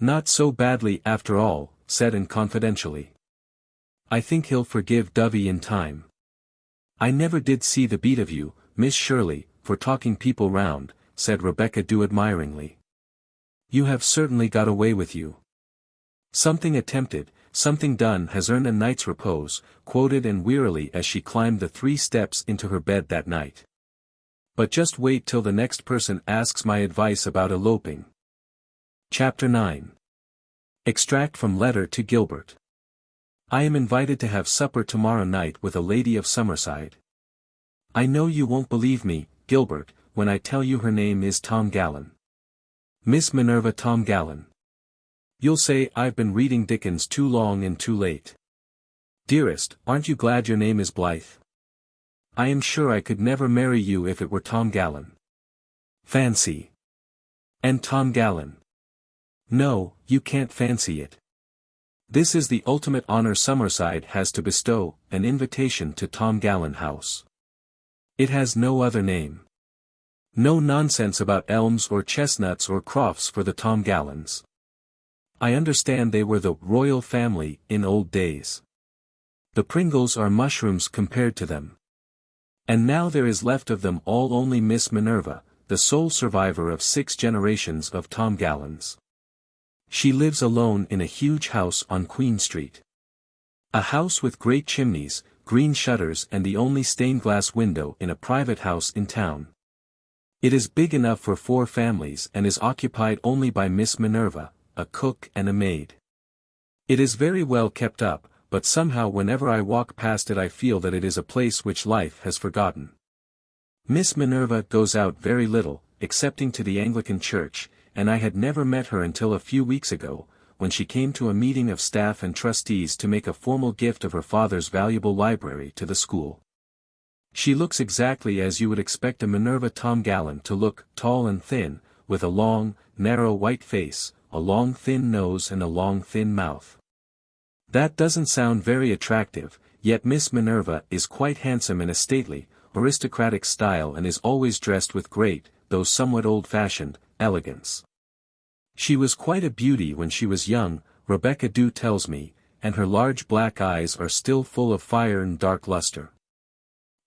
S1: Not so badly after all, said Anne confidentially. I think he'll forgive Dovey in time. I never did see the beat of you, Miss Shirley, for talking people round, said Rebecca Dew admiringly. You have certainly got away with you. Something attempted, something done has earned a night's repose, quoted Anne wearily as she climbed the 3 steps into her bed that night. But just wait till the next person asks my advice about eloping. Chapter 9. Extract from Letter to Gilbert. I am invited to have supper tomorrow night with a lady of Summerside. I know you won't believe me, Gilbert, when I tell you her name is Tom Gallen. Miss Minerva Tom Gallen. You'll say I've been reading Dickens too long and too late. Dearest, aren't you glad your name is Blythe? I am sure I could never marry you if it were Tom Gallen. Fancy. And Tom Gallen. No, you can't fancy it. This is the ultimate honor Summerside has to bestow, an invitation to Tom Gallen House. It has no other name. No nonsense about elms or chestnuts or crofts for the Tom Gallens. I understand they were the royal family in old days. The Pringles are mushrooms compared to them. And now there is left of them all only Miss Minerva, the sole survivor of 6 generations of Tom Gallens. She lives alone in a huge house on Queen Street. A house with great chimneys, green shutters and the only stained glass window in a private house in town. It is big enough for 4 families and is occupied only by Miss Minerva, a cook and a maid. It is very well kept up, but somehow whenever I walk past it I feel that it is a place which life has forgotten. Miss Minerva goes out very little, excepting to the Anglican church, and I had never met her until a few weeks ago, when she came to a meeting of staff and trustees to make a formal gift of her father's valuable library to the school. She looks exactly as you would expect a Minerva Tom Gallen to look, tall and thin, with a long, narrow white face, a long thin nose and a long thin mouth. That doesn't sound very attractive, yet Miss Minerva is quite handsome in a stately, aristocratic style and is always dressed with great, though somewhat old-fashioned, elegance. She was quite a beauty when she was young, Rebecca Dew tells me, and her large black eyes are still full of fire and dark luster.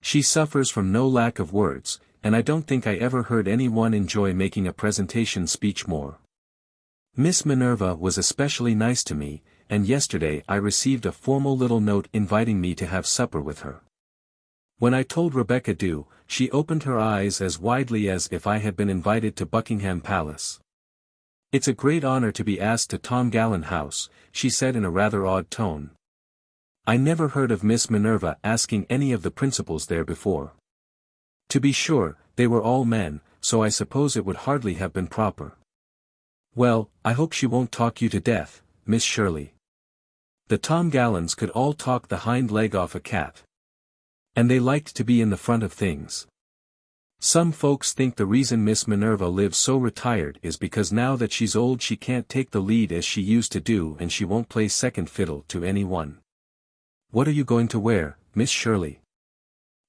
S1: She suffers from no lack of words, and I don't think I ever heard anyone enjoy making a presentation speech more. Miss Minerva was especially nice to me, and yesterday I received a formal little note inviting me to have supper with her. When I told Rebecca Dew, she opened her eyes as widely as if I had been invited to Buckingham Palace. It's a great honor to be asked to Tom Gallen House, she said in a rather odd tone. I never heard of Miss Minerva asking any of the principals there before. To be sure, they were all men, so I suppose it would hardly have been proper. Well, I hope she won't talk you to death, Miss Shirley. The Tom Gallens could all talk the hind leg off a cat. And they liked to be in the front of things. Some folks think the reason Miss Minerva lives so retired is because now that she's old she can't take the lead as she used to do and she won't play second fiddle to anyone. What are you going to wear, Miss Shirley?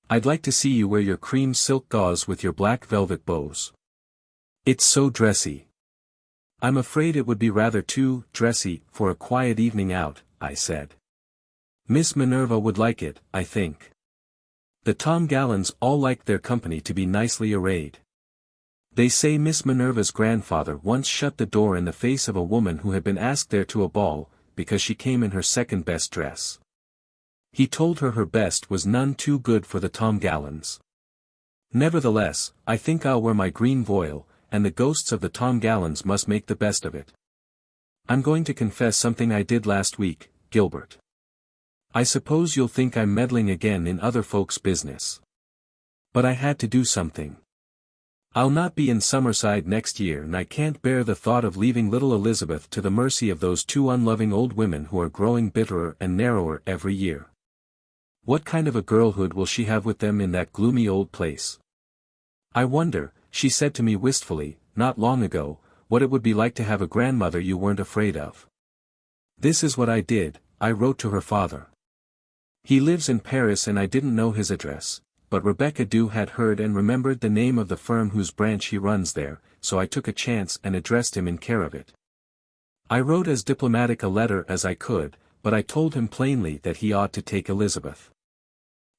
S1: I'd like to see you wear your cream silk gauze with your black velvet bows. It's so dressy. I'm afraid it would be rather too dressy for a quiet evening out, I said. Miss Minerva would like it, I think. The Tom Gallons all liked their company to be nicely arrayed. They say Miss Minerva's grandfather once shut the door in the face of a woman who had been asked there to a ball, because she came in her second best dress. He told her her best was none too good for the Tom Gallons. Nevertheless, I think I'll wear my green voile, and the ghosts of the Tom Gallons must make the best of it. I'm going to confess something I did last week, Gilbert. I suppose you'll think I'm meddling again in other folks' business. But I had to do something. I'll not be in Summerside next year and I can't bear the thought of leaving little Elizabeth to the mercy of those two unloving old women who are growing bitterer and narrower every year. What kind of a girlhood will she have with them in that gloomy old place? I wonder, she said to me wistfully, not long ago, what it would be like to have a grandmother you weren't afraid of. This is what I did, I wrote to her father. He lives in Paris and I didn't know his address, but Rebecca Dew had heard and remembered the name of the firm whose branch he runs there, so I took a chance and addressed him in care of it. I wrote as diplomatic a letter as I could, but I told him plainly that he ought to take Elizabeth.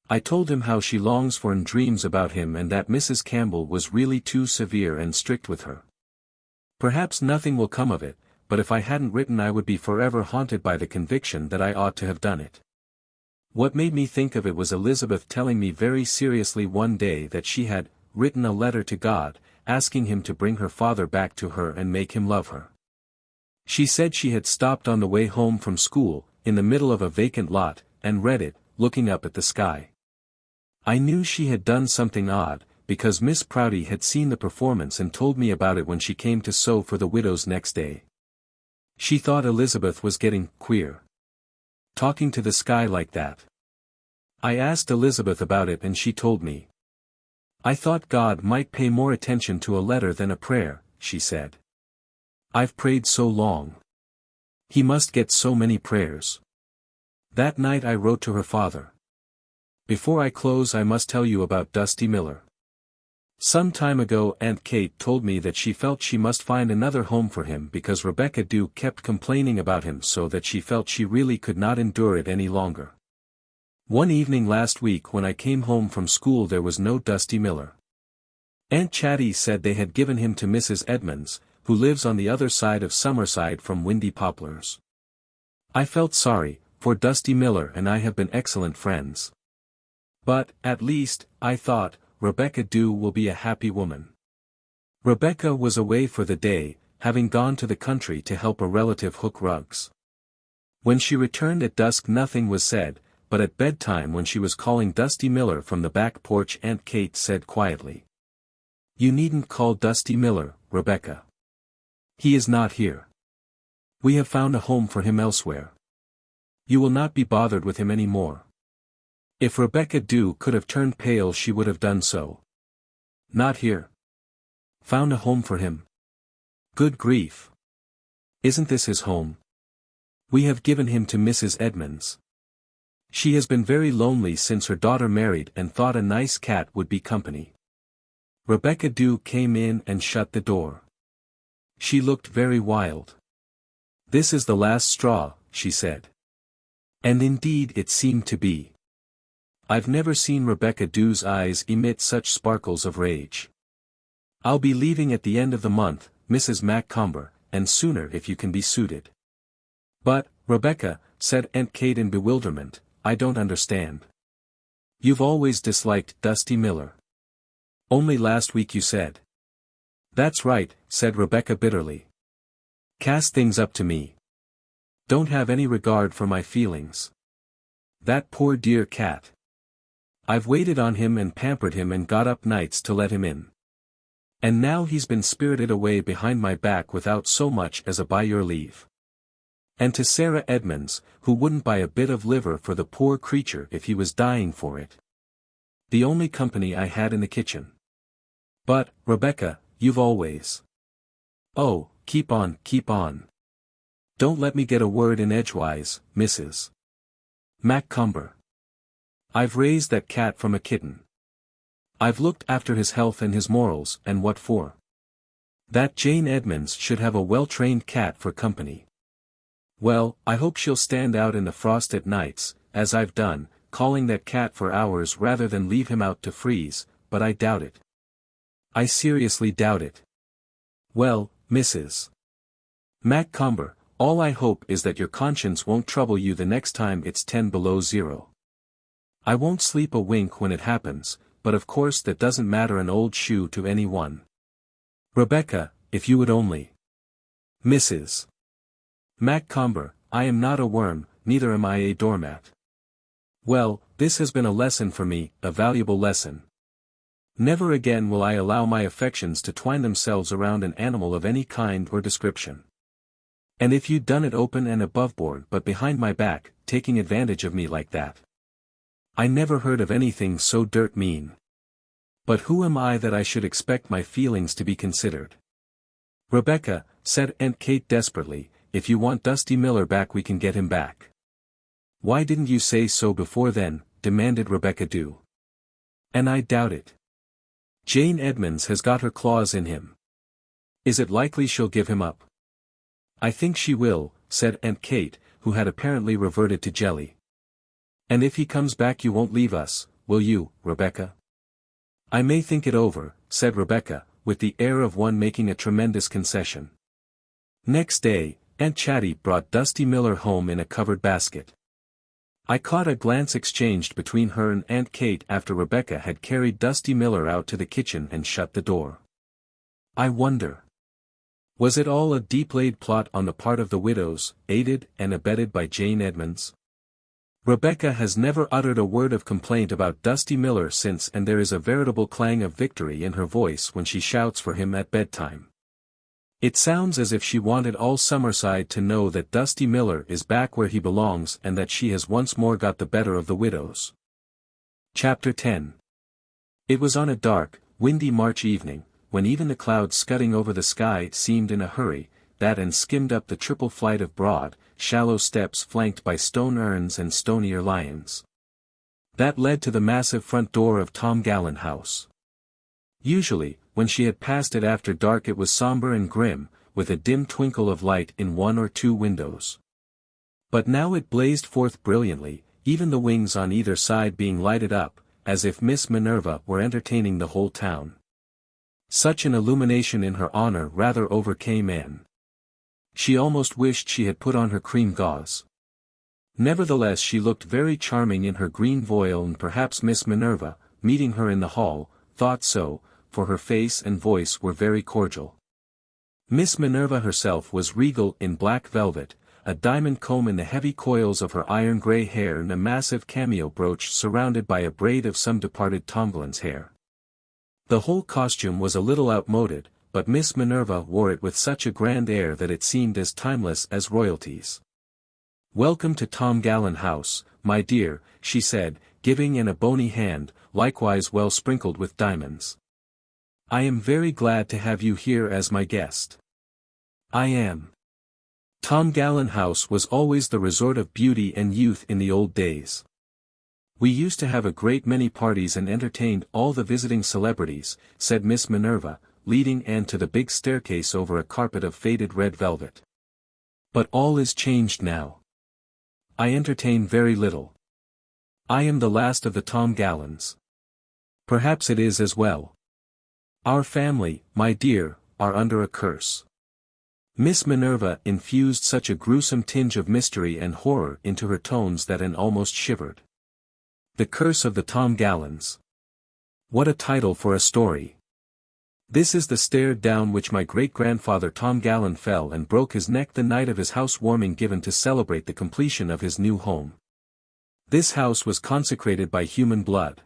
S1: I told him how she longs for and dreams about him and that Mrs. Campbell was really too severe and strict with her. Perhaps nothing will come of it, but if I hadn't written I would be forever haunted by the conviction that I ought to have done it. What made me think of it was Elizabeth telling me very seriously one day that she had written a letter to God, asking him to bring her father back to her and make him love her. She said she had stopped on the way home from school, in the middle of a vacant lot, and read it, looking up at the sky. I knew she had done something odd, because Miss Prouty had seen the performance and told me about it when she came to sew for the widows next day. She thought Elizabeth was getting queer. Talking to the sky like that. I asked Elizabeth about it and she told me. I thought God might pay more attention to a letter than a prayer, she said. I've prayed so long. He must get so many prayers. That night I wrote to her father. Before I close I must tell you about Dusty Miller. Some time ago Aunt Kate told me that she felt she must find another home for him because Rebecca Dew kept complaining about him so that she felt she really could not endure it any longer. One evening last week when I came home from school there was no Dusty Miller. Aunt Chatty said they had given him to Mrs. Edmonds, who lives on the other side of Summerside from Windy Poplars. I felt sorry, for Dusty Miller and I have been excellent friends. But, at least, I thought, Rebecca Dew will be a happy woman. Rebecca was away for the day, having gone to the country to help a relative hook rugs. When she returned at dusk nothing was said, but at bedtime when she was calling Dusty Miller from the back porch Aunt Kate said quietly. You needn't call Dusty Miller, Rebecca. He is not here. We have found a home for him elsewhere. You will not be bothered with him any more. If Rebecca Dew could have turned pale she would have done so. Not here. Found a home for him. Good grief. Isn't this his home? We have given him to Mrs. Edmonds. She has been very lonely since her daughter married and thought a nice cat would be company. Rebecca Dew came in and shut the door. She looked very wild. This is the last straw, she said. And indeed it seemed to be. I've never seen Rebecca Dew's eyes emit such sparkles of rage. I'll be leaving at the end of the month, Mrs. Macomber, and sooner if you can be suited. But, Rebecca, said Aunt Kate in bewilderment, I don't understand. You've always disliked Dusty Miller. Only last week you said. That's right, said Rebecca bitterly. Cast things up to me. Don't have any regard for my feelings. That poor dear cat. I've waited on him and pampered him and got up nights to let him in. And now he's been spirited away behind my back without so much as a by your leave. And to Sarah Edmonds, who wouldn't buy a bit of liver for the poor creature if he was dying for it. The only company I had in the kitchen. But, Rebecca, you've always. Oh, keep on, keep on. Don't let me get a word in edgewise, Mrs. Macomber. I've raised that cat from a kitten. I've looked after his health and his morals, and what for? That Jane Edmonds should have a well-trained cat for company. Well, I hope she'll stand out in the frost at nights, as I've done, calling that cat for hours rather than leave him out to freeze, but I doubt it. I seriously doubt it. Well, Mrs. Macomber, all I hope is that your conscience won't trouble you the next time it's 10 below zero. I won't sleep a wink when it happens, but of course that doesn't matter an old shoe to any one. Rebecca, if you would only. Mrs. Macomber, I am not a worm, neither am I a doormat. Well, this has been a lesson for me, a valuable lesson. Never again will I allow my affections to twine themselves around an animal of any kind or description. And if you'd done it open and aboveboard but behind my back, taking advantage of me like that. I never heard of anything so dirt mean. But who am I that I should expect my feelings to be considered? Rebecca, said Aunt Kate desperately, if you want Dusty Miller back we can get him back. Why didn't you say so before then, demanded Rebecca Dew. And I doubt it. Jane Edmonds has got her claws in him. Is it likely she'll give him up? I think she will, said Aunt Kate, who had apparently reverted to jelly. And if he comes back you won't leave us, will you, Rebecca? I may think it over, said Rebecca, with the air of one making a tremendous concession. Next day, Aunt Chatty brought Dusty Miller home in a covered basket. I caught a glance exchanged between her and Aunt Kate after Rebecca had carried Dusty Miller out to the kitchen and shut the door. I wonder. Was it all a deep-laid plot on the part of the widows, aided and abetted by Jane Edmonds? Rebecca has never uttered a word of complaint about Dusty Miller since, and there is a veritable clang of victory in her voice when she shouts for him at bedtime. It sounds as if she wanted all Summerside to know that Dusty Miller is back where he belongs and that she has once more got the better of the widows. Chapter 10. It was on a dark, windy March evening, when even the clouds scudding over the sky seemed in a hurry, that and skimmed up the triple flight of broad, shallow steps flanked by stone urns and stonier lions. That led to the massive front door of Tom Gallen House. Usually, when she had passed it after dark it was somber and grim, with a dim twinkle of light in one or two windows. But now it blazed forth brilliantly, even the wings on either side being lighted up, as if Miss Minerva were entertaining the whole town. Such an illumination in her honor rather overcame Anne. She almost wished she had put on her cream gauze. Nevertheless she looked very charming in her green voile, and perhaps Miss Minerva, meeting her in the hall, thought so, for her face and voice were very cordial. Miss Minerva herself was regal in black velvet, a diamond comb in the heavy coils of her iron-grey hair and a massive cameo brooch surrounded by a braid of some departed Tomlin's hair. The whole costume was a little outmoded, but Miss Minerva wore it with such a grand air that it seemed as timeless as royalties. "Welcome to Tom Gallen House, my dear," she said, giving Anne a bony hand, likewise well sprinkled with diamonds. "I am very glad to have you here as my guest." "I am." Tom Gallen House was always the resort of beauty and youth in the old days. "We used to have a great many parties and entertained all the visiting celebrities," said Miss Minerva, leading Anne to the big staircase over a carpet of faded red velvet. "But all is changed now. I entertain very little. I am the last of the Tom Gallens. Perhaps it is as well. Our family, my dear, are under a curse." Miss Minerva infused such a gruesome tinge of mystery and horror into her tones that Anne almost shivered. "The curse of the Tom Gallens. What a title for a story! This is the stair down which my great-grandfather Tom Gallen fell and broke his neck the night of his housewarming given to celebrate the completion of his new home. This house was consecrated by human blood.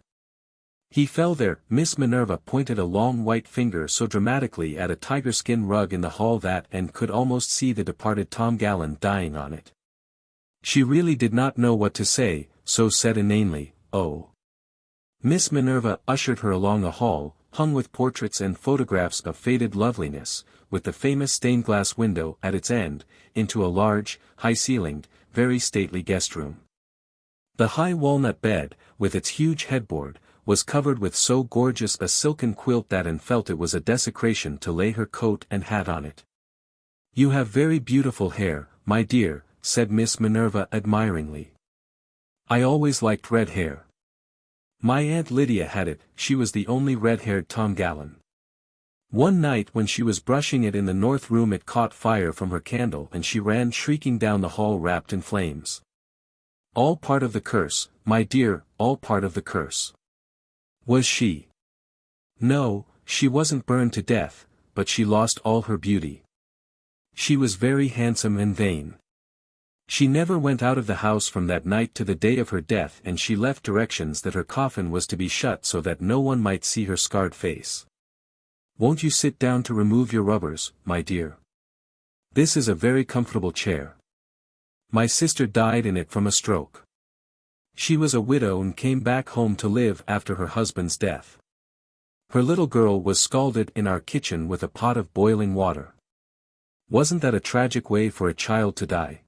S1: He fell there." Miss Minerva pointed a long white finger so dramatically at a tiger-skin rug in the hall that Anne could almost see the departed Tom Gallen dying on it. She really did not know what to say, so said inanely, "Oh." Miss Minerva ushered her along a hall, hung with portraits and photographs of faded loveliness, with the famous stained-glass window at its end, into a large, high-ceilinged, very stately guest-room. The high walnut bed, with its huge headboard, was covered with so gorgeous a silken quilt that Anne felt it was a desecration to lay her coat and hat on it. "You have very beautiful hair, my dear," said Miss Minerva admiringly. "I always liked red hair. My Aunt Lydia had it, she was the only red-haired Tomgallan. One night when she was brushing it in the north room it caught fire from her candle and she ran shrieking down the hall wrapped in flames. All part of the curse, my dear, all part of the curse." "Was she?" "No, she wasn't burned to death, but she lost all her beauty. She was very handsome and vain. She never went out of the house from that night to the day of her death, and she left directions that her coffin was to be shut so that no one might see her scarred face. Won't you sit down to remove your rubbers, my dear? This is a very comfortable chair. My sister died in it from a stroke. She was a widow and came back home to live after her husband's death. Her little girl was scalded in our kitchen with a pot of boiling water. Wasn't that a tragic way for a child to die?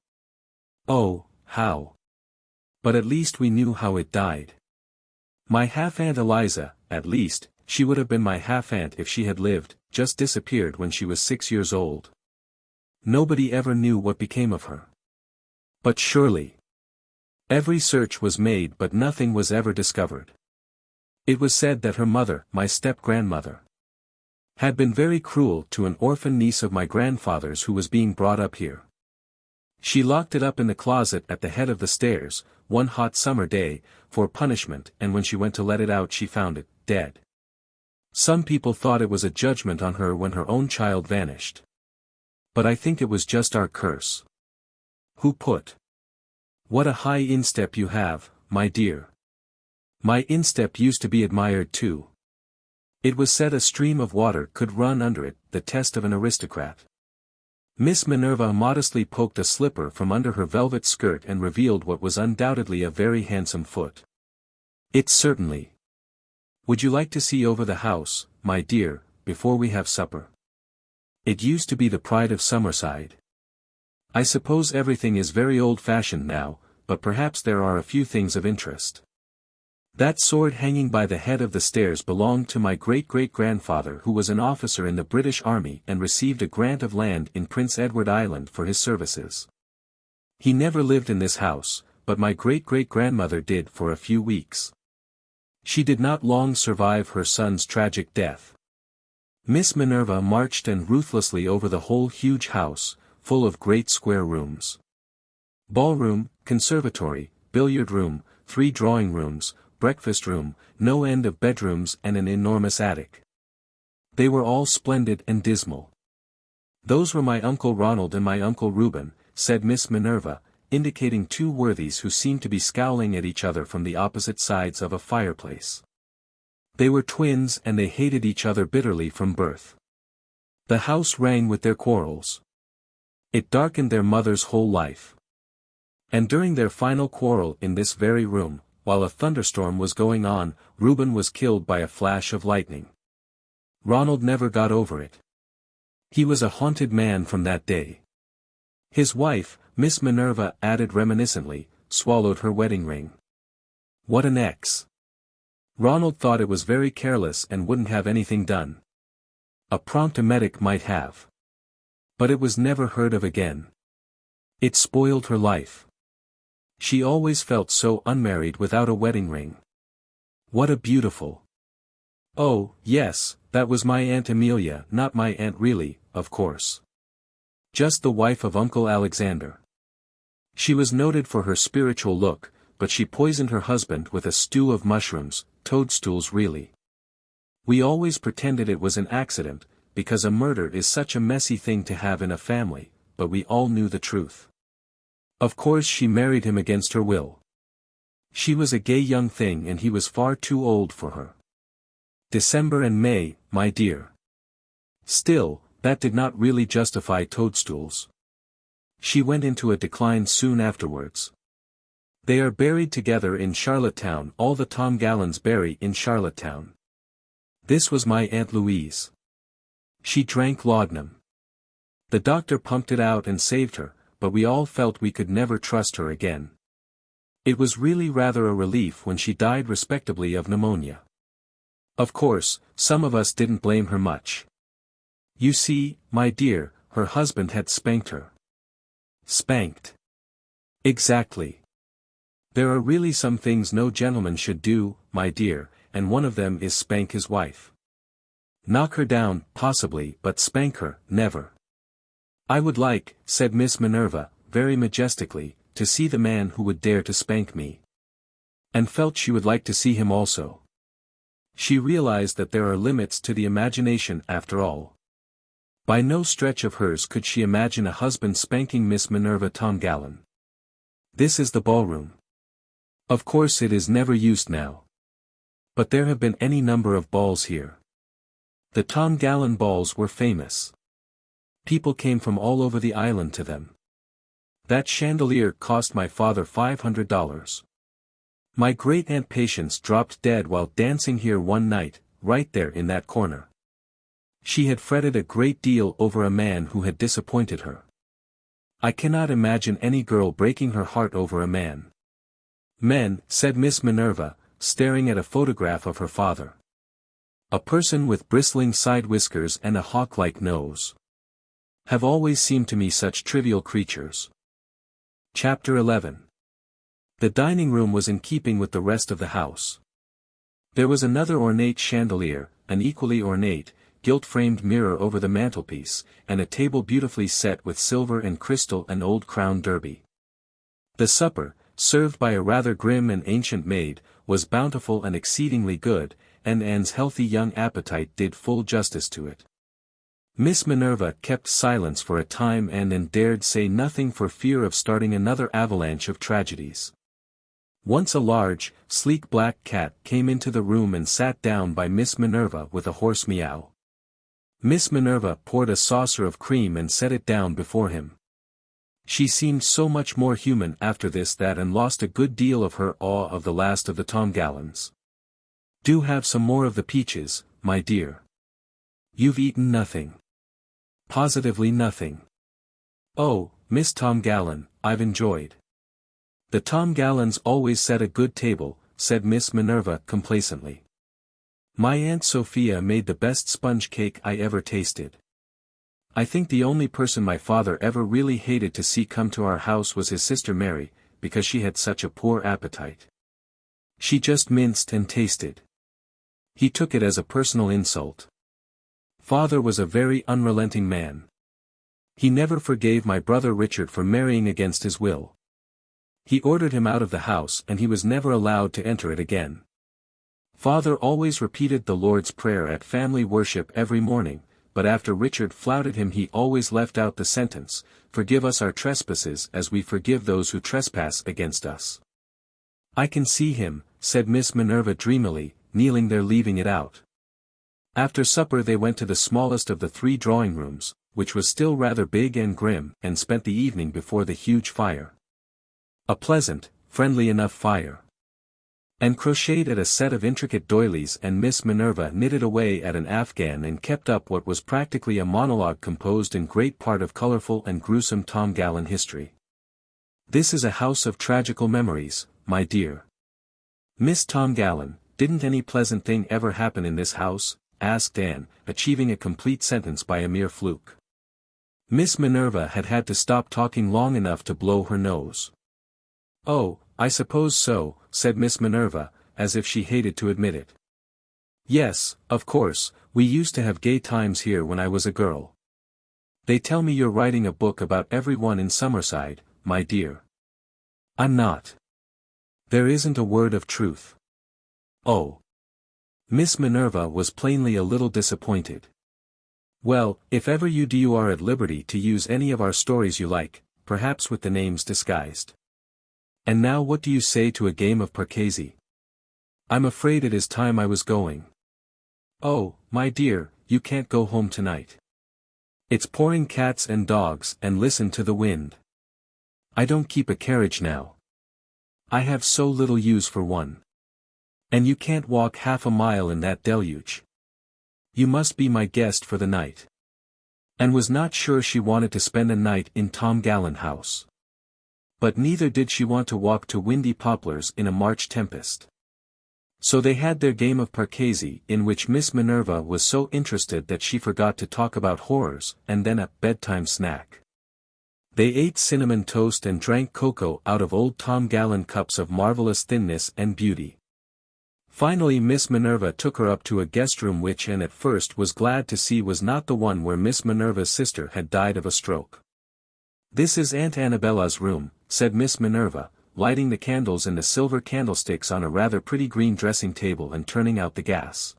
S1: Oh, how! But at least we knew how it died. My half-aunt Eliza, at least, she would have been my half-aunt if she had lived, just disappeared when she was 6 years old. Nobody ever knew what became of her. But surely. Every search was made but nothing was ever discovered. It was said that her mother, my step-grandmother, had been very cruel to an orphan niece of my grandfather's who was being brought up here. She locked it up in the closet at the head of the stairs, one hot summer day, for punishment, and when she went to let it out she found it, dead. Some people thought it was a judgment on her when her own child vanished. But I think it was just our curse. Who put? What a high instep you have, my dear. My instep used to be admired too. It was said a stream of water could run under it, the test of an aristocrat. Miss Minerva modestly poked a slipper from under her velvet skirt and revealed what was undoubtedly a very handsome foot. "It certainly. Would you like to see over the house, my dear, before we have supper? It used to be the pride of Summerside. I suppose everything is very old-fashioned now, but perhaps there are a few things of interest. That sword hanging by the head of the stairs belonged to my great-great-grandfather who was an officer in the British Army and received a grant of land in Prince Edward Island for his services. He never lived in this house, but my great-great-grandmother did for a few weeks. She did not long survive her son's tragic death." Miss Minerva marched and ruthlessly over the whole huge house, full of great square rooms. Ballroom, conservatory, billiard room, 3 drawing rooms, breakfast room, no end of bedrooms and an enormous attic. They were all splendid and dismal. "Those were my Uncle Ronald and my Uncle Reuben," said Miss Minerva, indicating 2 worthies who seemed to be scowling at each other from the opposite sides of a fireplace. They were twins and they hated each other bitterly from birth. The house rang with their quarrels. It darkened their mother's whole life. And during their final quarrel in this very room, while a thunderstorm was going on, Reuben was killed by a flash of lightning. Ronald never got over it. He was a haunted man from that day. His wife, Miss Minerva added reminiscently, swallowed her wedding ring. What an ex! Ronald thought it was very careless and wouldn't have anything done. A prompt emetic might have. But it was never heard of again. It spoiled her life. She always felt so unmarried without a wedding ring. What a beautiful... Oh, yes, that was my Aunt Amelia, not my aunt really, of course. Just the wife of Uncle Alexander. She was noted for her spiritual look, but she poisoned her husband with a stew of mushrooms, toadstools really. We always pretended it was an accident, because a murder is such a messy thing to have in a family, but we all knew the truth. Of course she married him against her will. She was a gay young thing and he was far too old for her. December and May, my dear. Still, that did not really justify toadstools. She went into a decline soon afterwards. They are buried together in Charlottetown. All the Tomgallans bury in Charlottetown. This was my Aunt Louise. She drank laudanum. The doctor pumped it out and saved her, but we all felt we could never trust her again. It was really rather a relief when she died respectably of pneumonia. Of course, some of us didn't blame her much. You see, my dear, her husband had spanked her. Spanked. Exactly. There are really some things no gentleman should do, my dear, and one of them is spank his wife. Knock her down, possibly, but spank her, never. I would like, said Miss Minerva, very majestically, to see the man who would dare to spank me. And felt she would like to see him also. She realized that there are limits to the imagination after all. By no stretch of hers could she imagine a husband spanking Miss Minerva Tongallon. This is the ballroom. Of course it is never used now. But there have been any number of balls here. The Tongallon balls were famous. People came from all over the island to them. That chandelier cost my father $500. My great-aunt Patience dropped dead while dancing here one night, right there in that corner. She had fretted a great deal over a man who had disappointed her. I cannot imagine any girl breaking her heart over a man. Men, said Miss Minerva, staring at a photograph of her father. A person with bristling side whiskers and a hawk-like nose. Have always seemed to me such trivial creatures. Chapter 11. The dining room was in keeping with the rest of the house. There was another ornate chandelier, an equally ornate, gilt-framed mirror over the mantelpiece, and a table beautifully set with silver and crystal and old crown derby. The supper, served by a rather grim and ancient maid, was bountiful and exceedingly good, and Anne's healthy young appetite did full justice to it. Miss Minerva kept silence for a time and then dared say nothing for fear of starting another avalanche of tragedies. Once a large, sleek black cat came into the room and sat down by Miss Minerva with a hoarse meow. Miss Minerva poured a saucer of cream and set it down before him. She seemed so much more human after this that and lost a good deal of her awe of the last of the Tongallons. Do have some more of the peaches, my dear. You've eaten nothing. Positively nothing. Oh, Miss Tongallon, I've enjoyed. The Tongallons always set a good table, said Miss Minerva complacently. My Aunt Sophia made the best sponge cake I ever tasted. I think the only person my father ever really hated to see come to our house was his sister Mary, because she had such a poor appetite. She just minced and tasted. He took it as a personal insult. Father was a very unrelenting man. He never forgave my brother Richard for marrying against his will. He ordered him out of the house and he was never allowed to enter it again. Father always repeated the Lord's Prayer at family worship every morning, but after Richard flouted him he always left out the sentence, "Forgive us our trespasses as we forgive those who trespass against us." I can see him, said Miss Minerva dreamily, kneeling there leaving it out. After supper they went to the smallest of the 3 drawing rooms, which was still rather big and grim, and spent the evening before the huge fire. A pleasant, friendly enough fire. And crocheted at a set of intricate doilies, and Miss Minerva knitted away at an afghan and kept up what was practically a monologue composed in great part of colorful and gruesome Tongallon history. This is a house of tragical memories, my dear. Miss Tongallon, didn't any pleasant thing ever happen in this house? Asked Anne, achieving a complete sentence by a mere fluke. Miss Minerva had had to stop talking long enough to blow her nose. Oh, I suppose so, said Miss Minerva, as if she hated to admit it. Yes, of course, we used to have gay times here when I was a girl. They tell me you're writing a book about everyone in Summerside, my dear. I'm not. There isn't a word of truth. Oh. Miss Minerva was plainly a little disappointed. Well, if ever you are at liberty to use any of our stories you like, perhaps with the names disguised. And now what do you say to a game of parquesi? I'm afraid it is time I was going. Oh, my dear, you can't go home tonight. It's pouring cats and dogs, and listen to the wind. I don't keep a carriage now. I have so little use for one. And you can't walk half a mile in that deluge. You must be my guest for the night." And was not sure she wanted to spend a night in Tom Gallen house. But neither did she want to walk to Windy Poplars in a March tempest. So they had their game of parquesi, in which Miss Minerva was so interested that she forgot to talk about horrors, and then a bedtime snack. They ate cinnamon toast and drank cocoa out of old Tom Gallen cups of marvelous thinness and beauty. Finally Miss Minerva took her up to a guest room which Anne at first was glad to see was not the one where Miss Minerva's sister had died of a stroke. "This is Aunt Annabella's room," said Miss Minerva, lighting the candles in the silver candlesticks on a rather pretty green dressing table and turning out the gas.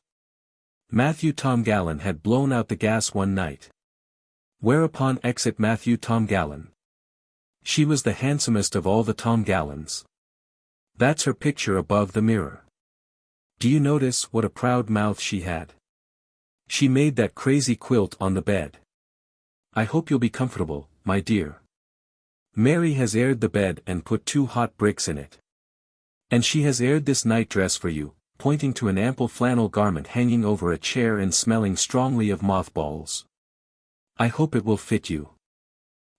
S1: Matthew Tom Gallen had blown out the gas one night. Whereupon exit Matthew Tom Gallen. She was the handsomest of all the Tom Gallens. That's her picture above the mirror. Do you notice what a proud mouth she had? She made that crazy quilt on the bed. I hope you'll be comfortable, my dear. Mary has aired the bed and put 2 hot bricks in it. And she has aired this night dress for you, pointing to an ample flannel garment hanging over a chair and smelling strongly of mothballs. I hope it will fit you.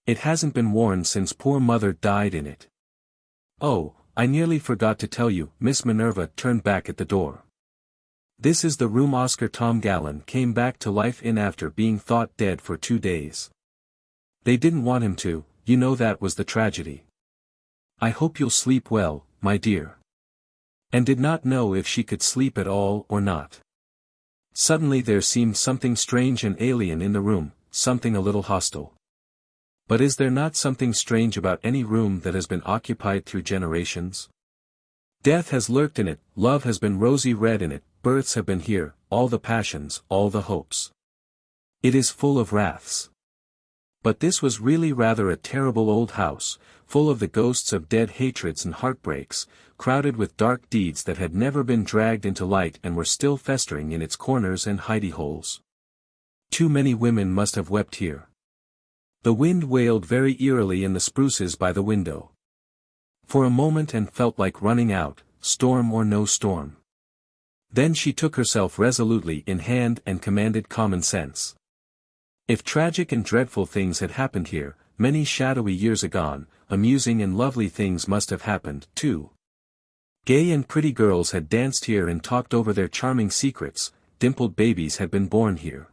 S1: It hasn't been worn since poor mother died in it. Oh, I nearly forgot to tell you. Miss Minerva turned back at the door. This is the room Oscar Tom Gallen came back to life in after being thought dead for 2 days. They didn't want him to, you know, that was the tragedy. I hope you'll sleep well, my dear. And did not know if she could sleep at all or not. Suddenly there seemed something strange and alien in the room, something a little hostile. But is there not something strange about any room that has been occupied through generations? Death has lurked in it, love has been rosy red in it, births have been here, all the passions, all the hopes. It is full of wraths. But this was really rather a terrible old house, full of the ghosts of dead hatreds and heartbreaks, crowded with dark deeds that had never been dragged into light and were still festering in its corners and hidey-holes. Too many women must have wept here. The wind wailed very eerily in the spruces by the window. For a moment Anne felt like running out, storm or no storm. Then she took herself resolutely in hand and commanded common sense. If tragic and dreadful things had happened here, many shadowy years agone, amusing and lovely things must have happened, too. Gay and pretty girls had danced here and talked over their charming secrets, dimpled babies had been born here.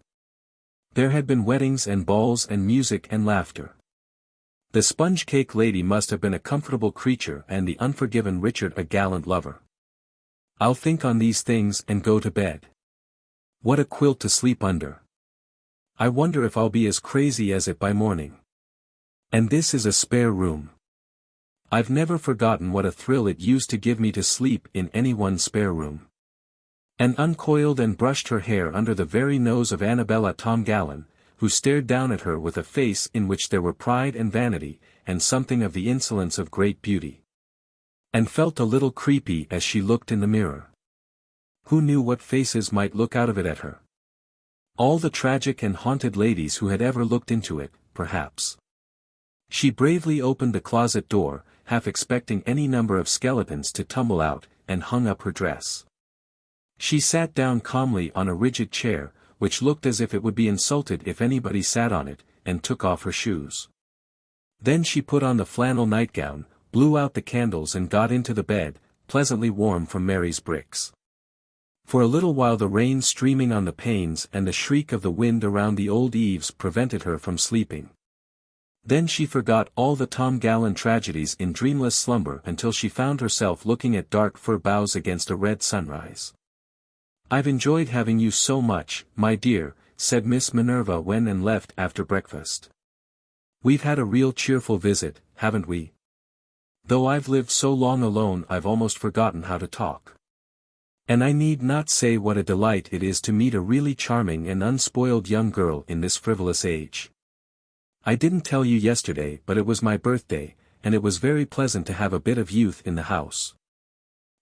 S1: There had been weddings and balls and music and laughter. The sponge cake lady must have been a comfortable creature and the unforgiven Richard a gallant lover. I'll think on these things and go to bed. What a quilt to sleep under. I wonder if I'll be as crazy as it by morning. And this is a spare room. I've never forgotten what a thrill it used to give me to sleep in any one spare room. Anne uncoiled and brushed her hair under the very nose of Annabella Tom Gallen, who stared down at her with a face in which there were pride and vanity, and something of the insolence of great beauty. And felt a little creepy as she looked in the mirror. Who knew what faces might look out of it at her? All the tragic and haunted ladies who had ever looked into it, perhaps. She bravely opened the closet door, half expecting any number of skeletons to tumble out, and hung up her dress. She sat down calmly on a rigid chair, which looked as if it would be insulted if anybody sat on it, and took off her shoes. Then she put on the flannel nightgown, blew out the candles and got into the bed, pleasantly warm from Mary's bricks. For a little while the rain streaming on the panes and the shriek of the wind around the old eaves prevented her from sleeping. Then she forgot all the Tom Gallen tragedies in dreamless slumber until she found herself looking at dark fir boughs against a red sunrise. I've enjoyed having you so much, my dear, said Miss Minerva when Anne left after breakfast. We've had a real cheerful visit, haven't we? Though I've lived so long alone I've almost forgotten how to talk. And I need not say what a delight it is to meet a really charming and unspoiled young girl in this frivolous age. I didn't tell you yesterday, but it was my birthday, and it was very pleasant to have a bit of youth in the house.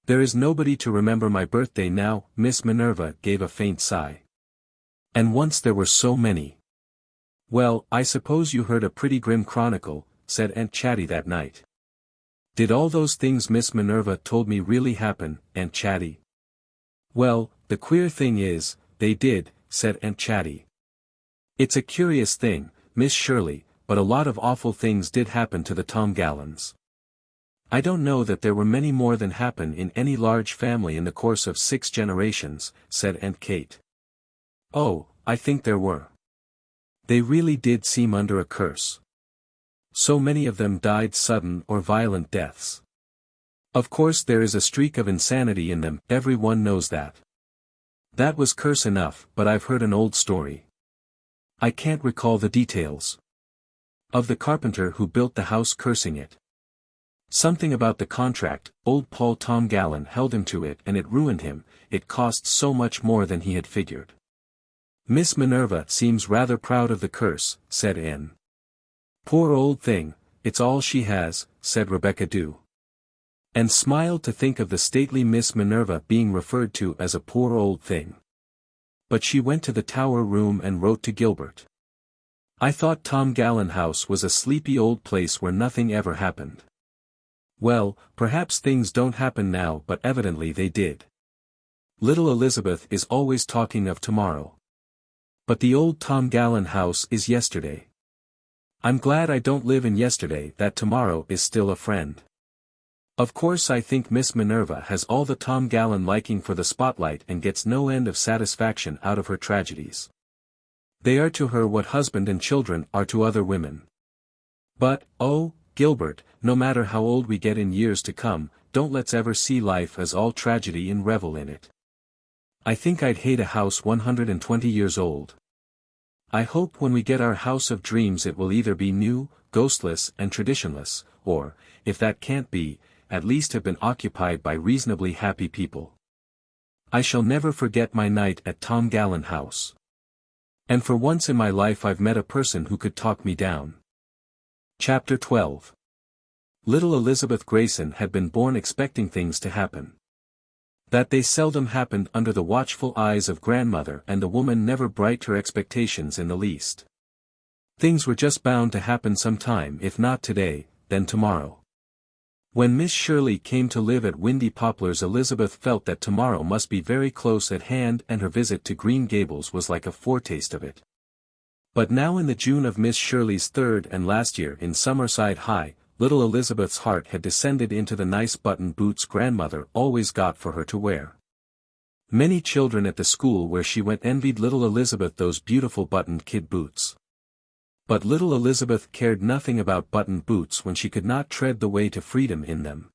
S1: There is nobody to remember my birthday now. Miss Minerva gave a faint sigh. And once there were so many. Well, I suppose you heard a pretty grim chronicle, said Aunt Chatty that night. Did all those things Miss Minerva told me really happen, Aunt Chatty? Well, the queer thing is, they did, said Aunt Chatty. "It's a curious thing, Miss Shirley, but a lot of awful things did happen to the Tom Gallons." "I don't know that there were many more than happen in any large family in the course of 6 generations, said Aunt Kate. "Oh, I think there were. They really did seem under a curse. So many of them died sudden or violent deaths. Of course there is a streak of insanity in them, everyone knows that. That was curse enough, but I've heard an old story. I can't recall the details. Of the carpenter who built the house cursing it. Something about the contract, old Paul Tom Gallon held him to it and it ruined him, it cost so much more than he had figured." "Miss Minerva seems rather proud of the curse," said Anne. "Poor old thing, it's all she has," said Rebecca Dew. And smiled to think of the stately Miss Minerva being referred to as a poor old thing. But she went to the tower room and wrote to Gilbert. "I thought Tom Gallon House was a sleepy old place where nothing ever happened. Well, perhaps things don't happen now, but evidently they did. Little Elizabeth is always talking of tomorrow. But the old Tom Gallon house is yesterday. I'm glad I don't live in yesterday, that tomorrow is still a friend. Of course I think Miss Minerva has all the Tom Gallon liking for the spotlight and gets no end of satisfaction out of her tragedies. They are to her what husband and children are to other women. But, oh, Gilbert, no matter how old we get in years to come, don't let's ever see life as all tragedy and revel in it. I think I'd hate a house 120 years old. I hope when we get our house of dreams it will either be new, ghostless and traditionless, or, if that can't be, at least have been occupied by reasonably happy people. I shall never forget my night at Tom Gallon House. And for once in my life I've met a person who could talk me down." Chapter 12. Little Elizabeth Grayson had been born expecting things to happen. That they seldom happened under the watchful eyes of grandmother, and the woman never bright her expectations in the least. Things were just bound to happen sometime, if not today, then tomorrow. When Miss Shirley came to live at Windy Poplars, Elizabeth felt that tomorrow must be very close at hand, and her visit to Green Gables was like a foretaste of it. But now in the June of Miss Shirley's 3rd and last year in Summerside High, little Elizabeth's heart had descended into the nice button boots grandmother always got for her to wear. Many children at the school where she went envied little Elizabeth those beautiful buttoned kid boots. But little Elizabeth cared nothing about buttoned boots when she could not tread the way to freedom in them.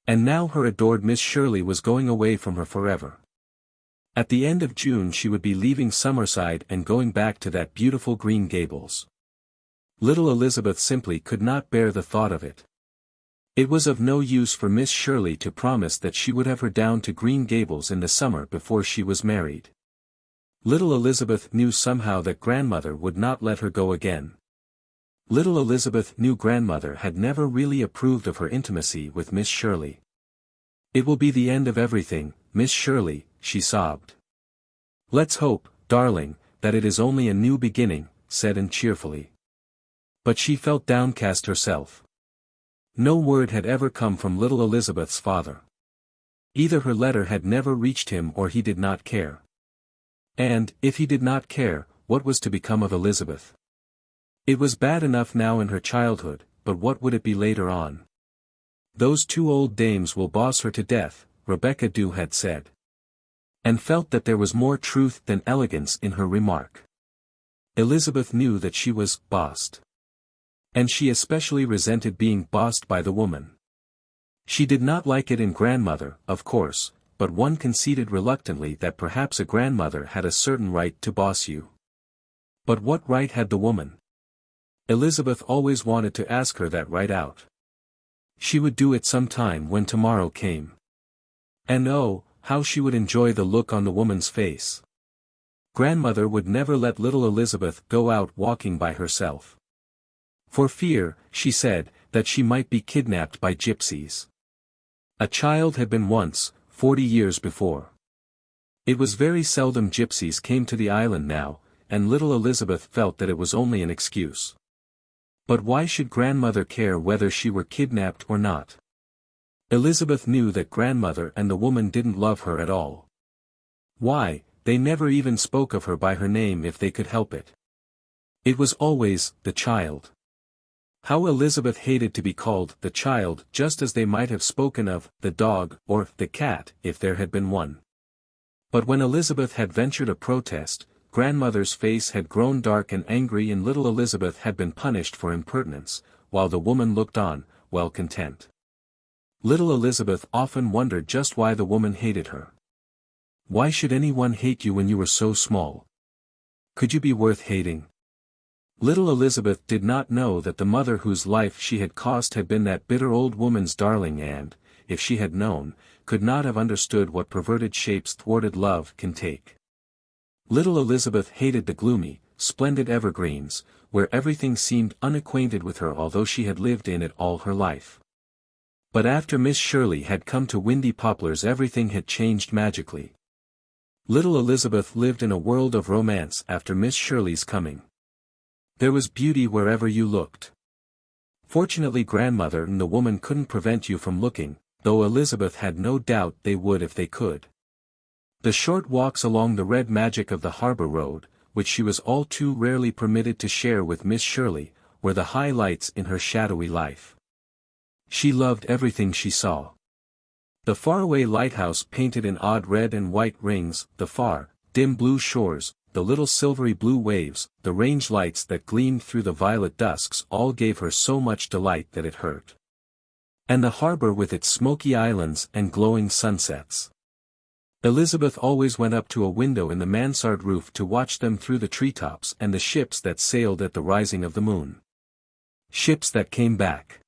S1: And now her adored Miss Shirley was going away from her forever. At the end of June she would be leaving Summerside and going back to that beautiful Green Gables. Little Elizabeth simply could not bear the thought of it. It was of no use for Miss Shirley to promise that she would have her down to Green Gables in the summer before she was married. Little Elizabeth knew somehow that grandmother would not let her go again. Little Elizabeth knew grandmother had never really approved of her intimacy with Miss Shirley. "It will be the end of everything, Miss Shirley," she sobbed. "Let's hope, darling, that it is only a new beginning," said Anne cheerfully. But she felt downcast herself. No word had ever come from little Elizabeth's father. Either her letter had never reached him or he did not care. And, if he did not care, what was to become of Elizabeth? It was bad enough now in her childhood, but what would it be later on? "Those 2 old dames will boss her to death," Rebecca Dew had said. And felt that there was more truth than elegance in her remark. Elizabeth knew that she was bossed. And she especially resented being bossed by the woman. She did not like it in grandmother, of course, but one conceded reluctantly that perhaps a grandmother had a certain right to boss you. But what right had the woman? Elizabeth always wanted to ask her that right out. She would do it some time when tomorrow came. And oh, how she would enjoy the look on the woman's face. Grandmother would never let little Elizabeth go out walking by herself. For fear, she said, that she might be kidnapped by gypsies. A child had been once, 40 years before. It was very seldom gypsies came to the island now, and little Elizabeth felt that it was only an excuse. But why should grandmother care whether she were kidnapped or not? Elizabeth knew that grandmother and the woman didn't love her at all. Why, They never even spoke of her by her name if they could help it. It was always, the child. How Elizabeth hated to be called the child, just as they might have spoken of the dog or the cat if there had been one. But when Elizabeth had ventured a protest, grandmother's face had grown dark and angry, and little Elizabeth had been punished for impertinence, while the woman looked on, well content. Little Elizabeth often wondered just why the woman hated her. Why should anyone hate you when you were so small? Could you be worth hating? Little Elizabeth did not know that the mother whose life she had cost had been that bitter old woman's darling, and, if she had known, could not have understood what perverted shapes thwarted love can take. Little Elizabeth hated the gloomy, splendid evergreens, where everything seemed unacquainted with her although she had lived in it all her life. But after Miss Shirley had come to Windy Poplars, everything had changed magically. Little Elizabeth lived in a world of romance after Miss Shirley's coming. There was beauty wherever you looked. Fortunately, grandmother and the woman couldn't prevent you from looking, though Elizabeth had no doubt they would if they could. The short walks along the red magic of the harbor road, which she was all too rarely permitted to share with Miss Shirley, were the highlights in her shadowy life. She loved everything she saw. The faraway lighthouse painted in odd red and white rings, the far, dim blue shores, the little silvery blue waves, the range lights that gleamed through the violet dusks, all gave her so much delight that it hurt. And the harbor with its smoky islands and glowing sunsets. Elizabeth always went up to a window in the mansard roof to watch them through the treetops and the ships that sailed at the rising of the moon. Ships that came back.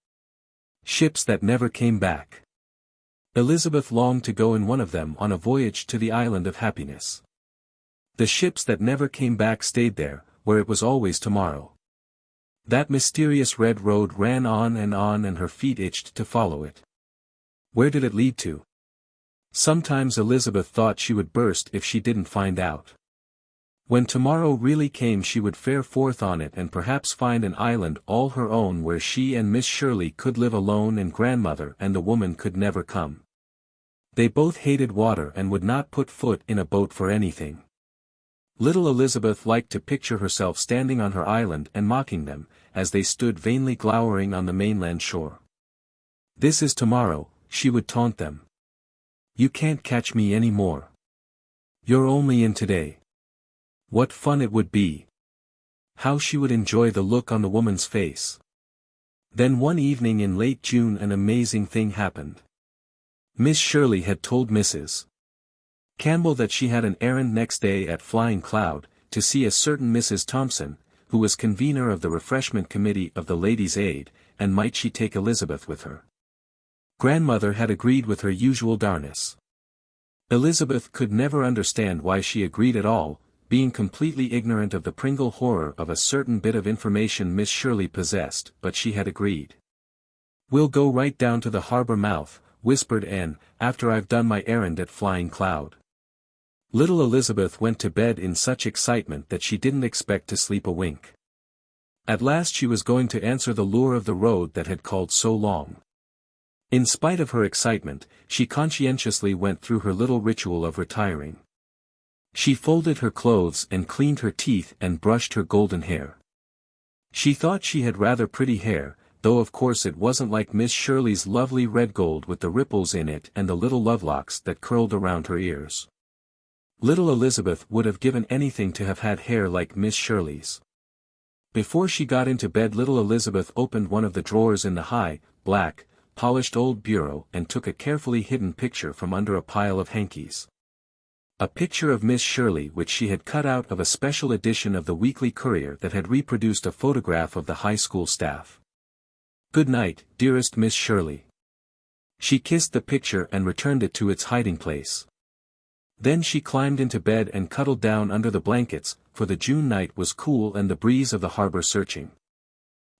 S1: Ships that never came back. Elizabeth longed to go in one of them on a voyage to the island of happiness. The ships that never came back stayed there, where it was always tomorrow. That mysterious red road ran on, and her feet itched to follow it. Where did it lead to? Sometimes Elizabeth thought she would burst if she didn't find out. When tomorrow really came, she would fare forth on it and perhaps find an island all her own where she and Miss Shirley could live alone and grandmother and the woman could never come. They both hated water and would not put foot in a boat for anything. Little Elizabeth liked to picture herself standing on her island and mocking them, as they stood vainly glowering on the mainland shore. "This is tomorrow," she would taunt them. "You can't catch me any more. You're only in today." What fun it would be! How she would enjoy the look on the woman's face. Then one evening in late June an amazing thing happened. Miss Shirley had told Mrs. Campbell that she had an errand next day at Flying Cloud, to see a certain Mrs. Thompson, who was convener of the refreshment committee of the Ladies' Aid, and might she take Elizabeth with her. Grandmother had agreed with her usual darkness. Elizabeth could never understand why she agreed at all, being completely ignorant of the Pringle horror of a certain bit of information Miss Shirley possessed, but she had agreed. "We'll go right down to the harbor mouth," whispered Anne, "after I've done my errand at Flying Cloud." Little Elizabeth went to bed in such excitement that she didn't expect to sleep a wink. At last she was going to answer the lure of the road that had called so long. In spite of her excitement, she conscientiously went through her little ritual of retiring. She folded her clothes and cleaned her teeth and brushed her golden hair. She thought she had rather pretty hair, though of course it wasn't like Miss Shirley's lovely red gold with the ripples in it and the little lovelocks that curled around her ears. Little Elizabeth would have given anything to have had hair like Miss Shirley's. Before she got into bed, little Elizabeth opened one of the drawers in the high, black, polished old bureau and took a carefully hidden picture from under a pile of hankies. A picture of Miss Shirley which she had cut out of a special edition of the Weekly Courier that had reproduced a photograph of the high school staff. "Good night, dearest Miss Shirley." She kissed the picture and returned it to its hiding place. Then she climbed into bed and cuddled down under the blankets, for the June night was cool and the breeze of the harbor searching.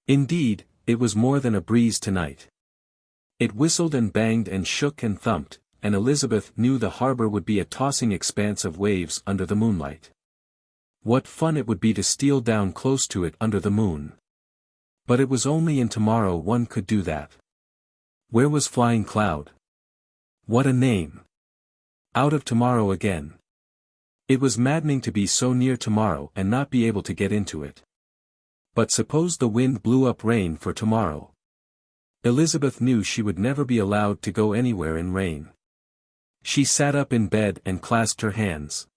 S1: Indeed, it was more than a breeze tonight. It whistled and banged and shook and thumped, and Elizabeth knew the harbor would be a tossing expanse of waves under the moonlight. What fun it would be to steal down close to it under the moon. But it was only in tomorrow one could do that. Where was Flying Cloud? What a name! Out of tomorrow again. It was maddening to be so near tomorrow and not be able to get into it. But suppose the wind blew up rain for tomorrow. Elizabeth knew she would never be allowed to go anywhere in rain. She sat up in bed and clasped her hands.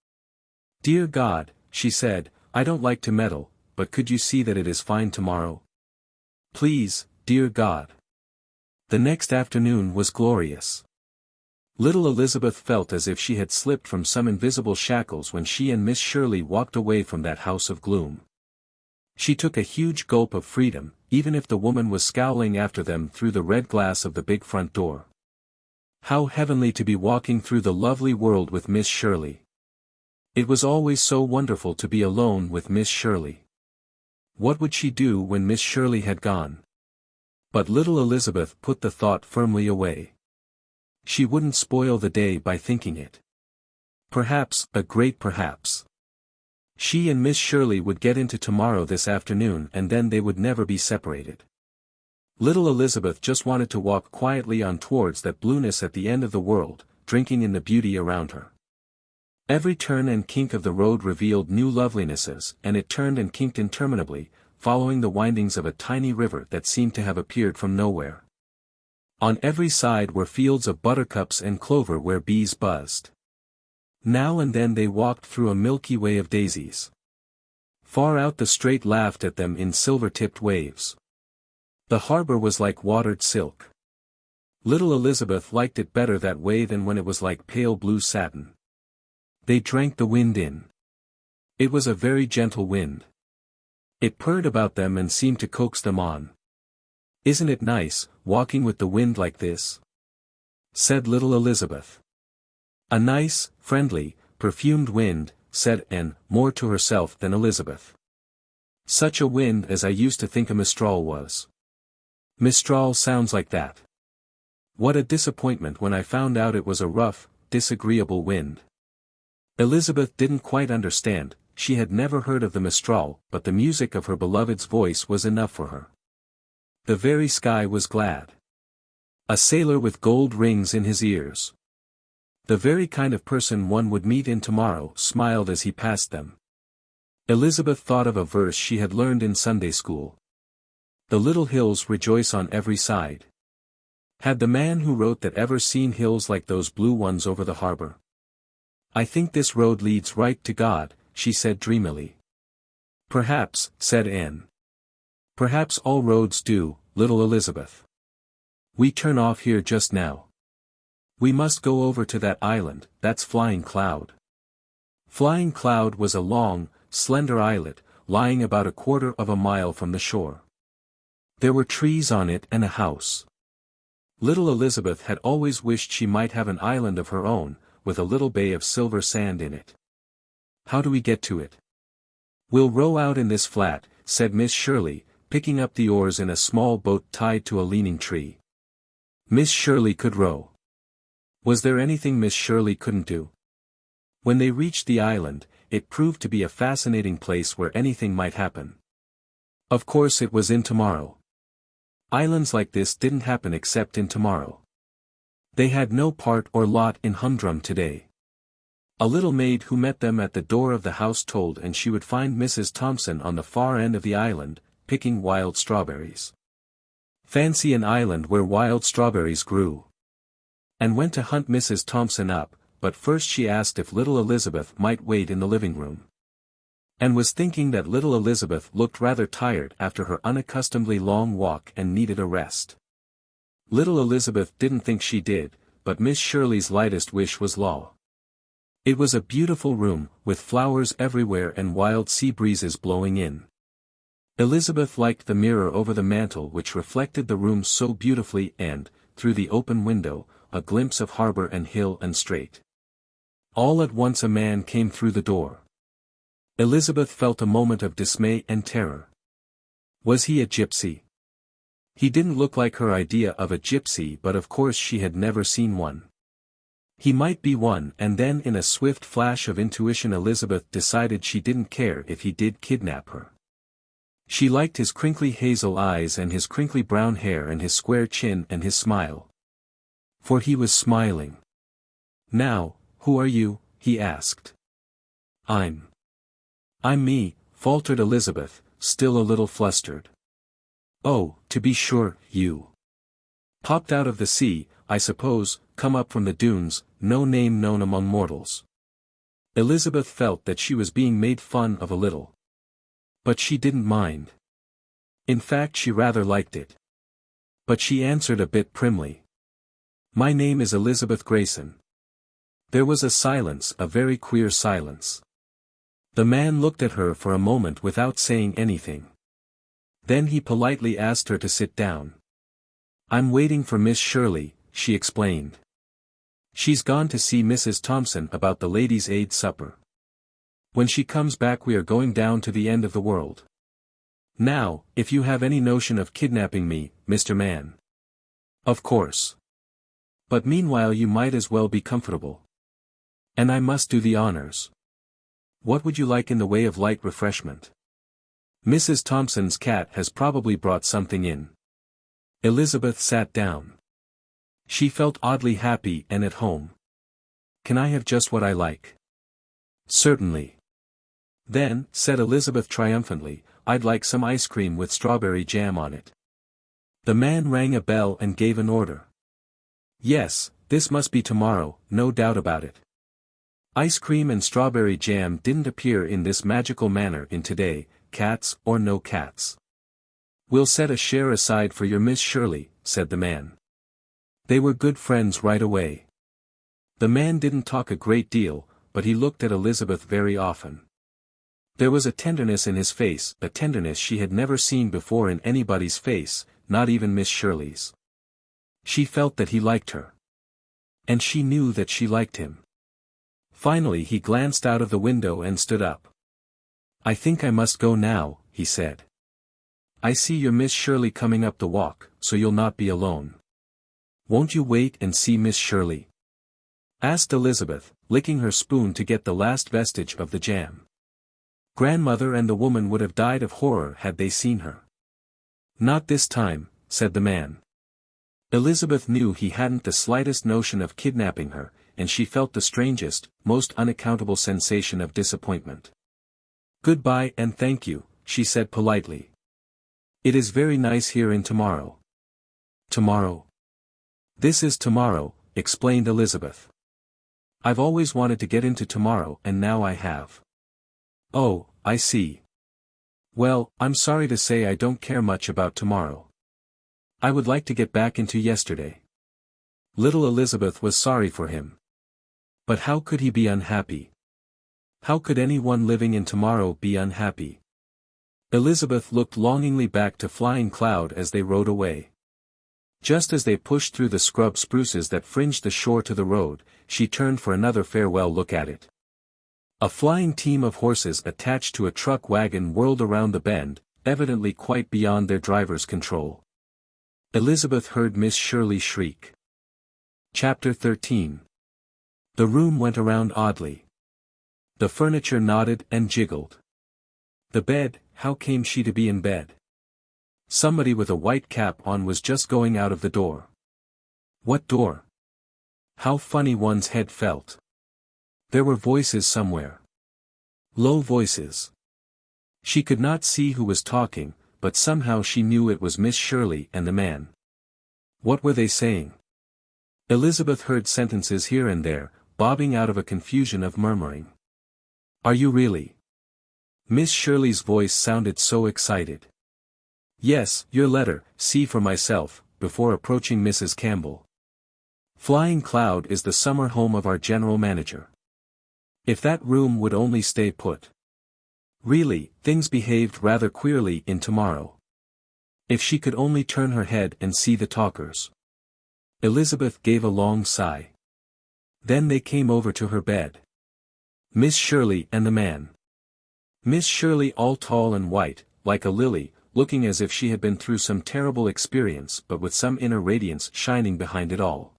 S1: "Dear God," she said, "I don't like to meddle, but could you see that it is fine tomorrow? Please, dear God." The next afternoon was glorious. Little Elizabeth felt as if she had slipped from some invisible shackles when she and Miss Shirley walked away from that house of gloom. She took a huge gulp of freedom, even if the woman was scowling after them through the red glass of the big front door. How heavenly to be walking through the lovely world with Miss Shirley. It was always so wonderful to be alone with Miss Shirley. What would she do when Miss Shirley had gone? But little Elizabeth put the thought firmly away. She wouldn't spoil the day by thinking it. Perhaps, a great perhaps. She and Miss Shirley would get into tomorrow this afternoon and then they would never be separated. Little Elizabeth just wanted to walk quietly on towards that blueness at the end of the world, drinking in the beauty around her. Every turn and kink of the road revealed new lovelinesses, and it turned and kinked interminably, following the windings of a tiny river that seemed to have appeared from nowhere. On every side were fields of buttercups and clover where bees buzzed. Now and then they walked through a milky way of daisies. Far out the strait laughed at them in silver-tipped waves. The harbor was like watered silk. Little Elizabeth liked it better that way than when it was like pale blue satin. They drank the wind in. It was a very gentle wind. It purred about them and seemed to coax them on. "Isn't it nice, walking with the wind like this?" said little Elizabeth. "A nice, friendly, perfumed wind," said Anne, more to herself than Elizabeth. "Such a wind as I used to think a mistral was. Mistral sounds like that. What a disappointment when I found out it was a rough, disagreeable wind." Elizabeth didn't quite understand. She had never heard of the mistral, but the music of her beloved's voice was enough for her. The very sky was glad. A sailor with gold rings in his ears. The very kind of person one would meet in tomorrow smiled as he passed them. Elizabeth thought of a verse she had learned in Sunday school. "The little hills rejoice on every side." Had the man who wrote that ever seen hills like those blue ones over the harbor? "I think this road leads right to God," she said dreamily. "Perhaps," said Anne. "Perhaps all roads do, little Elizabeth. We turn off here just now. We must go over to that island, that's Flying Cloud." Flying Cloud was a long, slender islet, lying about a quarter of a mile from the shore. There were trees on it and a house. Little Elizabeth had always wished she might have an island of her own, with a little bay of silver sand in it. "How do we get to it?" "We'll row out in this flat," said Miss Shirley, picking up the oars in a small boat tied to a leaning tree. Miss Shirley could row. Was there anything Miss Shirley couldn't do? When they reached the island, it proved to be a fascinating place where anything might happen. Of course it was in tomorrow. Islands like this didn't happen except in tomorrow. They had no part or lot in humdrum today. A little maid who met them at the door of the house told and she would find Mrs. Thompson on the far end of the island, picking wild strawberries. Fancy an island where wild strawberries grew. And went to hunt Mrs. Thompson up, but first she asked if little Elizabeth might wait in the living room. And was thinking that little Elizabeth looked rather tired after her unaccustomedly long walk and needed a rest. Little Elizabeth didn't think she did, but Miss Shirley's lightest wish was law. It was a beautiful room, with flowers everywhere and wild sea breezes blowing in. Elizabeth liked the mirror over the mantel which reflected the room so beautifully and, through the open window, a glimpse of harbor and hill and strait. All at once a man came through the door. Elizabeth felt a moment of dismay and terror. Was he a gypsy? He didn't look like her idea of a gypsy, but of course she had never seen one. He might be one, and then in a swift flash of intuition Elizabeth decided she didn't care if he did kidnap her. She liked his crinkly hazel eyes and his crinkly brown hair and his square chin and his smile. For he was smiling. "Now, who are you?" he asked. I'm me," faltered Elizabeth, still a little flustered. "Oh, to be sure, you popped out of the sea, I suppose, come up from the dunes, no name known among mortals." Elizabeth felt that she was being made fun of a little. But she didn't mind. In fact, she rather liked it. But she answered a bit primly. "My name is Elizabeth Grayson." There was a silence, a very queer silence. The man looked at her for a moment without saying anything. Then he politely asked her to sit down. "I'm waiting for Miss Shirley," she explained. "She's gone to see Mrs. Thompson about the Ladies' Aid supper. When she comes back we are going down to the end of the world. Now, if you have any notion of kidnapping me, Mr. Man." "Of course. But meanwhile you might as well be comfortable. And I must do the honors. What would you like in the way of light refreshment? Mrs. Thompson's cat has probably brought something in." Elizabeth sat down. She felt oddly happy and at home. "Can I have just what I like?" "Certainly." "Then," said Elizabeth triumphantly, "I'd like some ice cream with strawberry jam on it." The man rang a bell and gave an order. Yes, this must be tomorrow, no doubt about it. Ice cream and strawberry jam didn't appear in this magical manner in today, cats or no cats. "We'll set a share aside for your Miss Shirley," said the man. They were good friends right away. The man didn't talk a great deal, but he looked at Elizabeth very often. There was a tenderness in his face, a tenderness she had never seen before in anybody's face, not even Miss Shirley's. She felt that he liked her. And she knew that she liked him. Finally he glanced out of the window and stood up. "I think I must go now," he said. "I see your Miss Shirley coming up the walk, so you'll not be alone." "Won't you wait and see Miss Shirley?" asked Elizabeth, licking her spoon to get the last vestige of the jam. Grandmother and the woman would have died of horror had they seen her. "Not this time," said the man. Elizabeth knew he hadn't the slightest notion of kidnapping her, and she felt the strangest, most unaccountable sensation of disappointment. "Goodbye and thank you," she said politely. "It is very nice here in tomorrow." "Tomorrow?" "This is tomorrow," explained Elizabeth. "I've always wanted to get into tomorrow and now I have." "Oh, I see. Well, I'm sorry to say I don't care much about tomorrow. I would like to get back into yesterday." Little Elizabeth was sorry for him. But how could he be unhappy? How could anyone living in tomorrow be unhappy? Elizabeth looked longingly back to Flying Cloud as they rode away. Just as they pushed through the scrub spruces that fringed the shore to the road, she turned for another farewell look at it. A flying team of horses attached to a truck wagon whirled around the bend, evidently quite beyond their driver's control. Elizabeth heard Miss Shirley shriek. Chapter 13. The room went around oddly. The furniture nodded and jiggled. The bed, how came she to be in bed? Somebody with a white cap on was just going out of the door. What door? How funny one's head felt. There were voices somewhere. Low voices. She could not see who was talking, but somehow she knew it was Miss Shirley and the man. What were they saying? Elizabeth heard sentences here and there, bobbing out of a confusion of murmuring. "Are you really?" Miss Shirley's voice sounded so excited. "Yes, your letter, see for myself," before approaching Mrs. Campbell. "Flying Cloud is the summer home of our general manager. If that room would only stay put. Really, things behaved rather queerly in tomorrow. If she could only turn her head and see the talkers." Elizabeth gave a long sigh. Then they came over to her bed. Miss Shirley and the man. Miss Shirley all tall and white, like a lily, looking as if she had been through some terrible experience but with some inner radiance shining behind it all.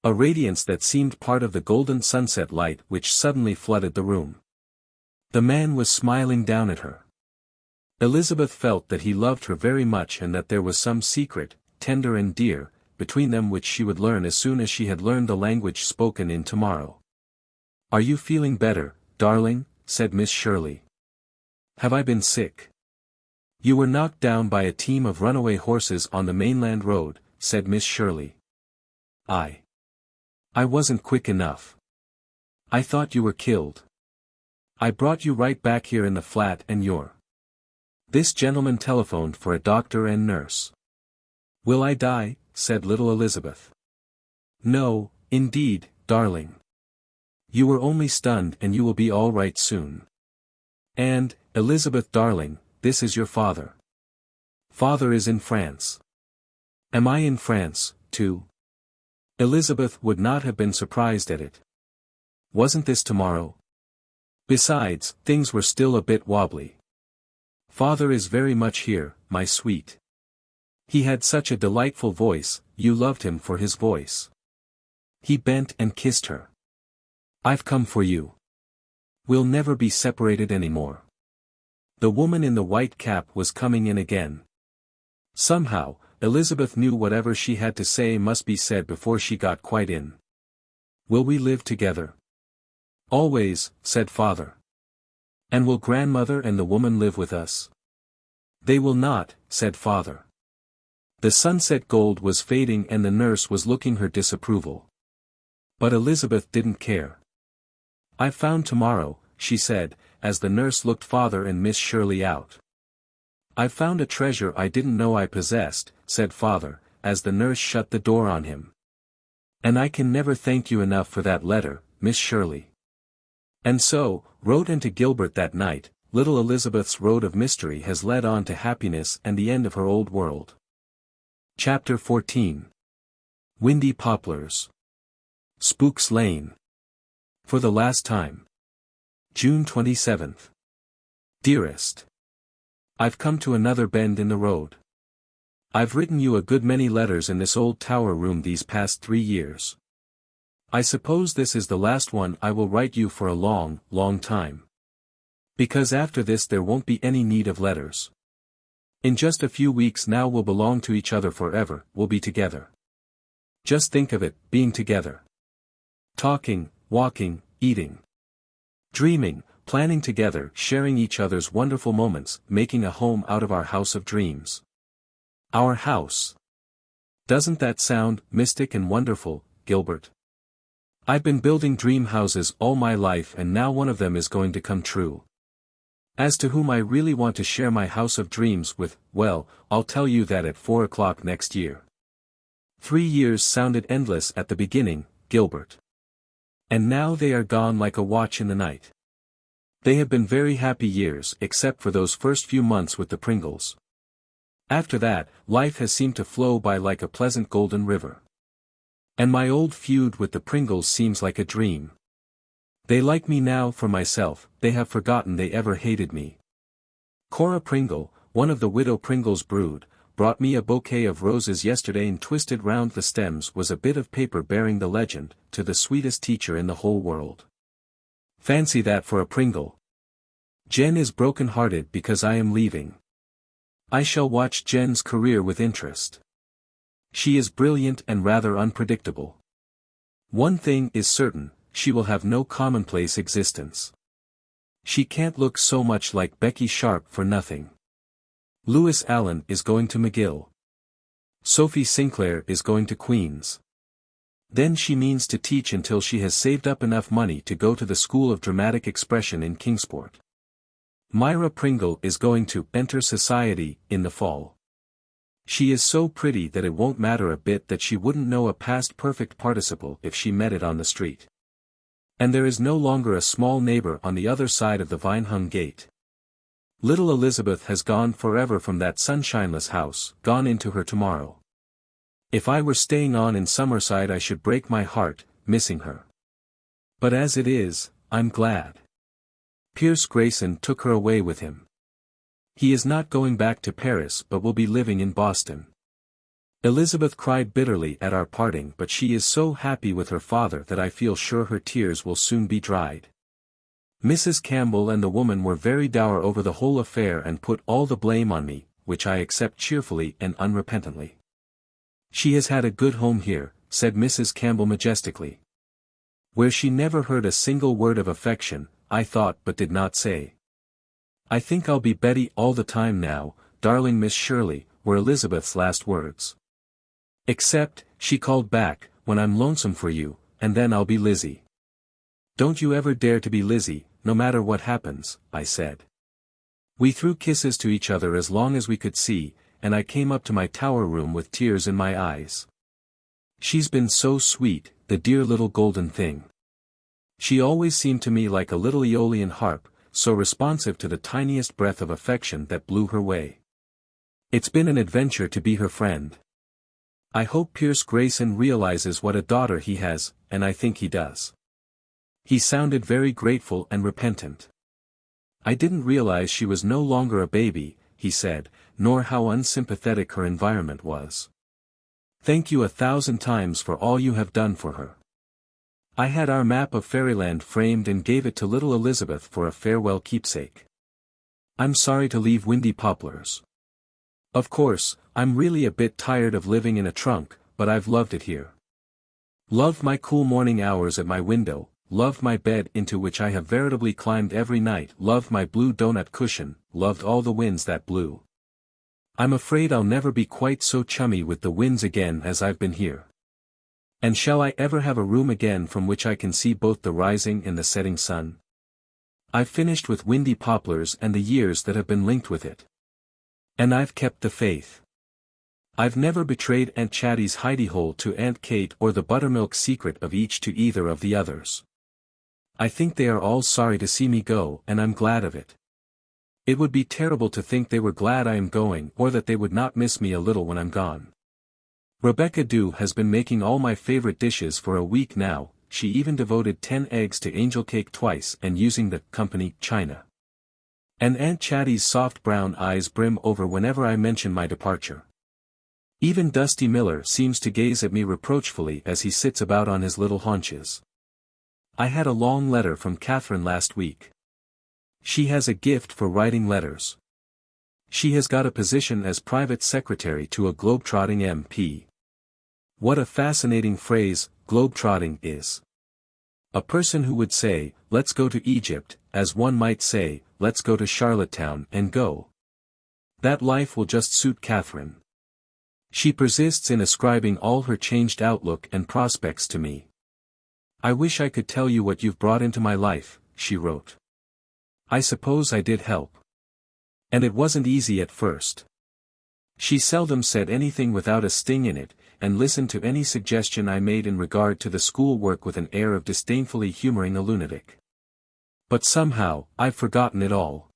S1: A radiance that seemed part of the golden sunset light which suddenly flooded the room. The man was smiling down at her. Elizabeth felt that he loved her very much and that there was some secret, tender and dear, between them which she would learn as soon as she had learned the language spoken in tomorrow. "Are you feeling better, darling?" said Miss Shirley. Have I been sick? You were knocked down by a team of runaway horses on the mainland road, said Miss Shirley. I wasn't quick enough. I thought you were killed. I brought you right back here in the flat and this gentleman telephoned for a doctor and nurse. Will I die? Said little Elizabeth. No, indeed, darling. You were only stunned and you will be all right soon. And, Elizabeth darling, this is your father. Father is in France. Am I in France, too? Elizabeth would not have been surprised at it. Wasn't this tomorrow? Besides, things were still a bit wobbly. Father is very much here, my sweet. He had such a delightful voice, you loved him for his voice. He bent and kissed her. I've come for you. We'll never be separated anymore. The woman in the white cap was coming in again. Somehow, Elizabeth knew whatever she had to say must be said before she got quite in. Will we live together? Always, said father. And will grandmother and the woman live with us? They will not, said father. The sunset gold was fading and the nurse was looking her disapproval. But Elizabeth didn't care. I've found tomorrow, she said, as the nurse looked father and Miss Shirley out. I've found a treasure I didn't know I possessed, said father, as the nurse shut the door on him. And I can never thank you enough for that letter, Miss Shirley. And so, wrote into Gilbert that night, little Elizabeth's road of mystery has led on to happiness and the end of her old world. Chapter 14. Windy Poplars. Spooks Lane. For the last time. June 27th. Dearest. I've come to another bend in the road. I've written you a good many letters in this old tower room these past 3 years. I suppose this is the last one I will write you for a long, long time. Because after this there won't be any need of letters. In just a few weeks now we'll belong to each other forever, we'll be together. Just think of it, being together. Talking, walking, eating. Dreaming, planning together, sharing each other's wonderful moments, making a home out of our house of dreams. Our house. Doesn't that sound mystic and wonderful, Gilbert? I've been building dream houses all my life and now one of them is going to come true. As to whom I really want to share my house of dreams with, well, I'll tell you that at 4 o'clock next year. 3 years sounded endless at the beginning, Gilbert. And now they are gone like a watch in the night. They have been very happy years except for those first few months with the Pringles. After that, life has seemed to flow by like a pleasant golden river. And my old feud with the Pringles seems like a dream. They like me now for myself, they have forgotten they ever hated me. Cora Pringle, one of the widow Pringle's brood, brought me a bouquet of roses yesterday and twisted round the stems was a bit of paper bearing the legend, to the sweetest teacher in the whole world. Fancy that for a Pringle. Jen is broken-hearted because I am leaving. I shall watch Jen's career with interest. She is brilliant and rather unpredictable. One thing is certain, she will have no commonplace existence. She can't look so much like Becky Sharp for nothing. Lewis Allen is going to McGill. Sophie Sinclair is going to Queen's. Then she means to teach until she has saved up enough money to go to the School of Dramatic Expression in Kingsport. Myra Pringle is going to enter society in the fall. She is so pretty that it won't matter a bit that she wouldn't know a past perfect participle if she met it on the street. And there is no longer a small neighbor on the other side of the vine-hung gate. Little Elizabeth has gone forever from that sunshineless house, gone into her tomorrow. If I were staying on in Summerside I should break my heart, missing her. But as it is, I'm glad. Pierce Grayson took her away with him. He is not going back to Paris but will be living in Boston. Elizabeth cried bitterly at our parting but she is so happy with her father that I feel sure her tears will soon be dried. Mrs. Campbell and the woman were very dour over the whole affair and put all the blame on me, which I accept cheerfully and unrepentantly. She has had a good home here, said Mrs. Campbell majestically. Where she never heard a single word of affection, I thought but did not say. I think I'll be Betty all the time now, darling Miss Shirley, were Elizabeth's last words. Except, she called back, when I'm lonesome for you, and then I'll be Lizzie. Don't you ever dare to be Lizzie, no matter what happens, I said. We threw kisses to each other as long as we could see, and I came up to my tower room with tears in my eyes. She's been so sweet, the dear little golden thing. She always seemed to me like a little Aeolian harp, so responsive to the tiniest breath of affection that blew her way. It's been an adventure to be her friend. I hope Pierce Grayson realizes what a daughter he has, and I think he does. He sounded very grateful and repentant. I didn't realize she was no longer a baby, he said, nor how unsympathetic her environment was. Thank you 1,000 times for all you have done for her. I had our map of fairyland framed and gave it to little Elizabeth for a farewell keepsake. I'm sorry to leave Windy Poplars. Of course, I'm really a bit tired of living in a trunk, but I've loved it here. Loved my cool morning hours at my window, loved my bed into which I have veritably climbed every night, loved my blue donut cushion, loved all the winds that blew. I'm afraid I'll never be quite so chummy with the winds again as I've been here. And shall I ever have a room again from which I can see both the rising and the setting sun? I've finished with Windy Poplars and the years that have been linked with it. And I've kept the faith. I've never betrayed Aunt Chatty's hidey-hole to Aunt Kate or the buttermilk secret of each to either of the others. I think they are all sorry to see me go, and I'm glad of it. It would be terrible to think they were glad I am going or that they would not miss me a little when I'm gone. Rebecca Dew has been making all my favorite dishes for a week now, she even devoted 10 eggs to angel cake twice and using the company china. And Aunt Chatty's soft brown eyes brim over whenever I mention my departure. Even Dusty Miller seems to gaze at me reproachfully as he sits about on his little haunches. I had a long letter from Catherine last week. She has a gift for writing letters. She has got a position as private secretary to a globetrotting MP. What a fascinating phrase, globetrotting is. A person who would say, let's go to Egypt, as one might say, let's go to Charlottetown and go. That life will just suit Catherine. She persists in ascribing all her changed outlook and prospects to me. I wish I could tell you what you've brought into my life, she wrote. I suppose I did help. And it wasn't easy at first. She seldom said anything without a sting in it, and listened to any suggestion I made in regard to the school work with an air of disdainfully humoring a lunatic. But somehow, I've forgotten it all.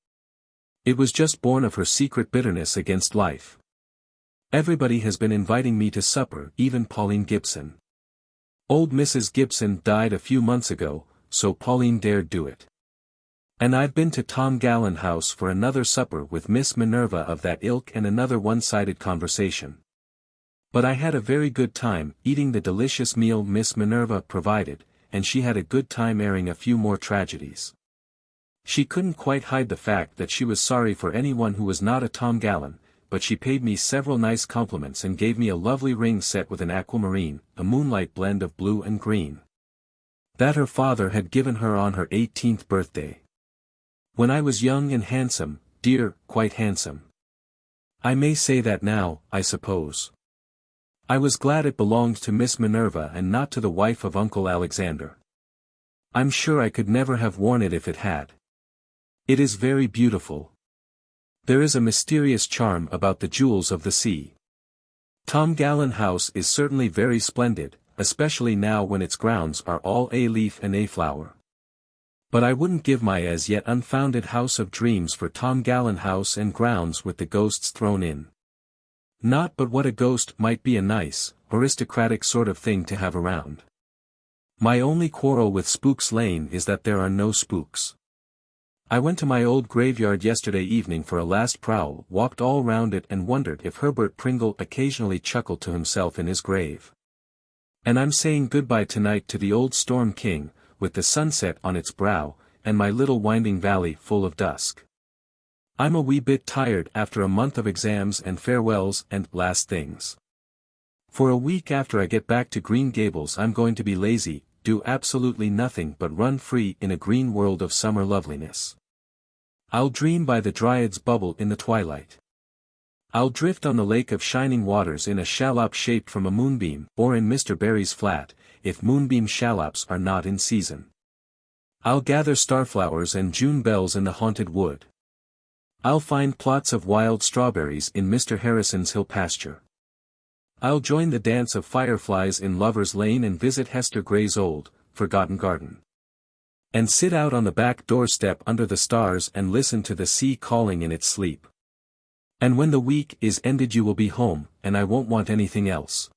S1: It was just born of her secret bitterness against life. Everybody has been inviting me to supper, even Pauline Gibson. Old Mrs. Gibson died a few months ago, so Pauline dared do it. And I've been to Tom Gallen House for another supper with Miss Minerva of that ilk and another one-sided conversation. But I had a very good time, eating the delicious meal Miss Minerva provided, and she had a good time airing a few more tragedies. She couldn't quite hide the fact that she was sorry for anyone who was not a Tom Gallen, but she paid me several nice compliments and gave me a lovely ring set with an aquamarine, a moonlight blend of blue and green. That her father had given her on her 18th birthday. When I was young and handsome, dear, quite handsome. I may say that now, I suppose. I was glad it belonged to Miss Minerva and not to the wife of Uncle Alexander. I'm sure I could never have worn it if it had. It is very beautiful. There is a mysterious charm about the jewels of the sea. Tom Gallen House is certainly very splendid, especially now when its grounds are all A-leaf and A-flower. But I wouldn't give my as yet unfounded house of dreams for Tom Gallen House and grounds with the ghosts thrown in. Not but what a ghost might be a nice, aristocratic sort of thing to have around. My only quarrel with Spooks Lane is that there are no spooks. I went to my old graveyard yesterday evening for a last prowl, walked all round it and wondered if Herbert Pringle occasionally chuckled to himself in his grave. And I'm saying goodbye tonight to the old Storm King, with the sunset on its brow, and my little winding valley full of dusk. I'm a wee bit tired after a month of exams and farewells and last things. For a week after I get back to Green Gables I'm going to be lazy, do absolutely nothing but run free in a green world of summer loveliness. I'll dream by the Dryad's bubble in the twilight. I'll drift on the lake of shining waters in a shallop shaped from a moonbeam, or in Mr. Barry's flat, if moonbeam shallops are not in season. I'll gather starflowers and June bells in the haunted wood. I'll find plots of wild strawberries in Mr. Harrison's hill pasture. I'll join the dance of fireflies in Lover's Lane and visit Hester Gray's old, forgotten garden. And sit out on the back doorstep under the stars and listen to the sea calling in its sleep. And when the week is ended you will be home, and I won't want anything else.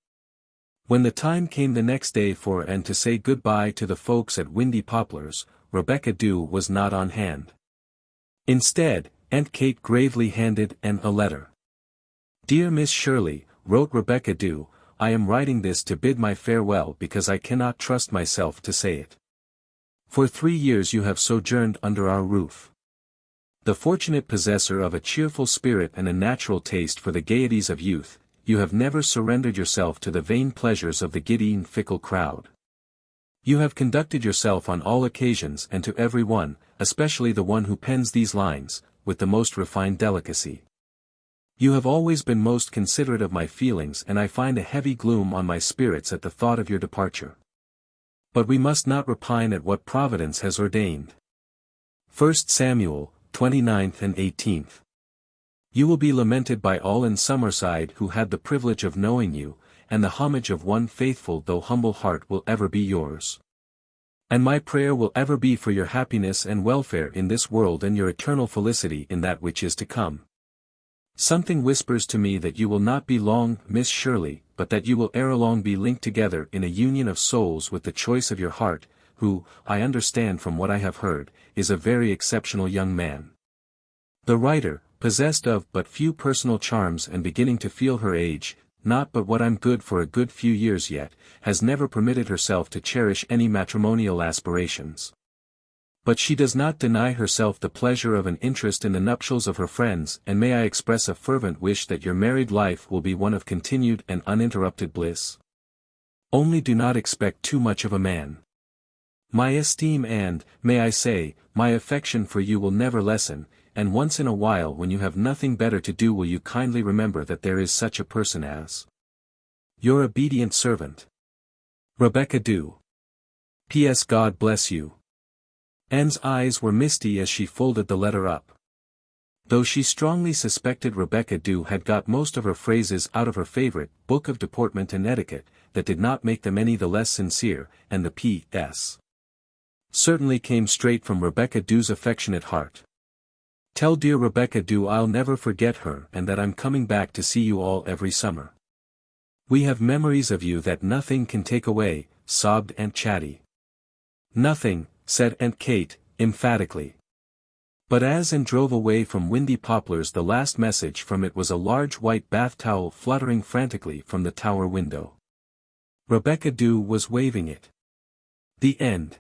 S1: When the time came the next day for and to say goodbye to the folks at Windy Poplars, Rebecca Dew was not on hand. Instead, Aunt Kate gravely handed Anne a letter. "Dear Miss Shirley," wrote Rebecca Dew, "I am writing this to bid my farewell because I cannot trust myself to say it. For 3 years you have sojourned under our roof. The fortunate possessor of a cheerful spirit and a natural taste for the gaieties of youth, you have never surrendered yourself to the vain pleasures of the giddy and fickle crowd. You have conducted yourself on all occasions and to every one, especially the one who pens these lines, with the most refined delicacy. You have always been most considerate of my feelings and I find a heavy gloom on my spirits at the thought of your departure. But we must not repine at what Providence has ordained. 1 Samuel, 29th and 18th. You will be lamented by all in Summerside who had the privilege of knowing you, and the homage of one faithful though humble heart will ever be yours. And my prayer will ever be for your happiness and welfare in this world and your eternal felicity in that which is to come. Something whispers to me that you will not be long, Miss Shirley, but that you will ere long be linked together in a union of souls with the choice of your heart, who, I understand from what I have heard, is a very exceptional young man." The writer, possessed of but few personal charms and beginning to feel her age, not but what I'm good for a good few years yet, has never permitted herself to cherish any matrimonial aspirations. But she does not deny herself the pleasure of an interest in the nuptials of her friends, and may I express a fervent wish that your married life will be one of continued and uninterrupted bliss. Only do not expect too much of a man. My esteem and, may I say, my affection for you will never lessen, and once in a while when you have nothing better to do will you kindly remember that there is such a person as your obedient servant, Rebecca Dew. P.S. God bless you. Anne's eyes were misty as she folded the letter up. Though she strongly suspected Rebecca Dew had got most of her phrases out of her favorite book of deportment and etiquette, that did not make them any the less sincere, and the P.S. certainly came straight from Rebecca Dew's affectionate heart. Tell dear Rebecca Dew I'll never forget her and that I'm coming back to see you all every summer. We have memories of you that nothing can take away, sobbed Aunt Chatty. Nothing, said Aunt Kate, emphatically. But as Anne drove away from Windy Poplars the last message from it was a large white bath towel fluttering frantically from the tower window. Rebecca Dew was waving it. The end.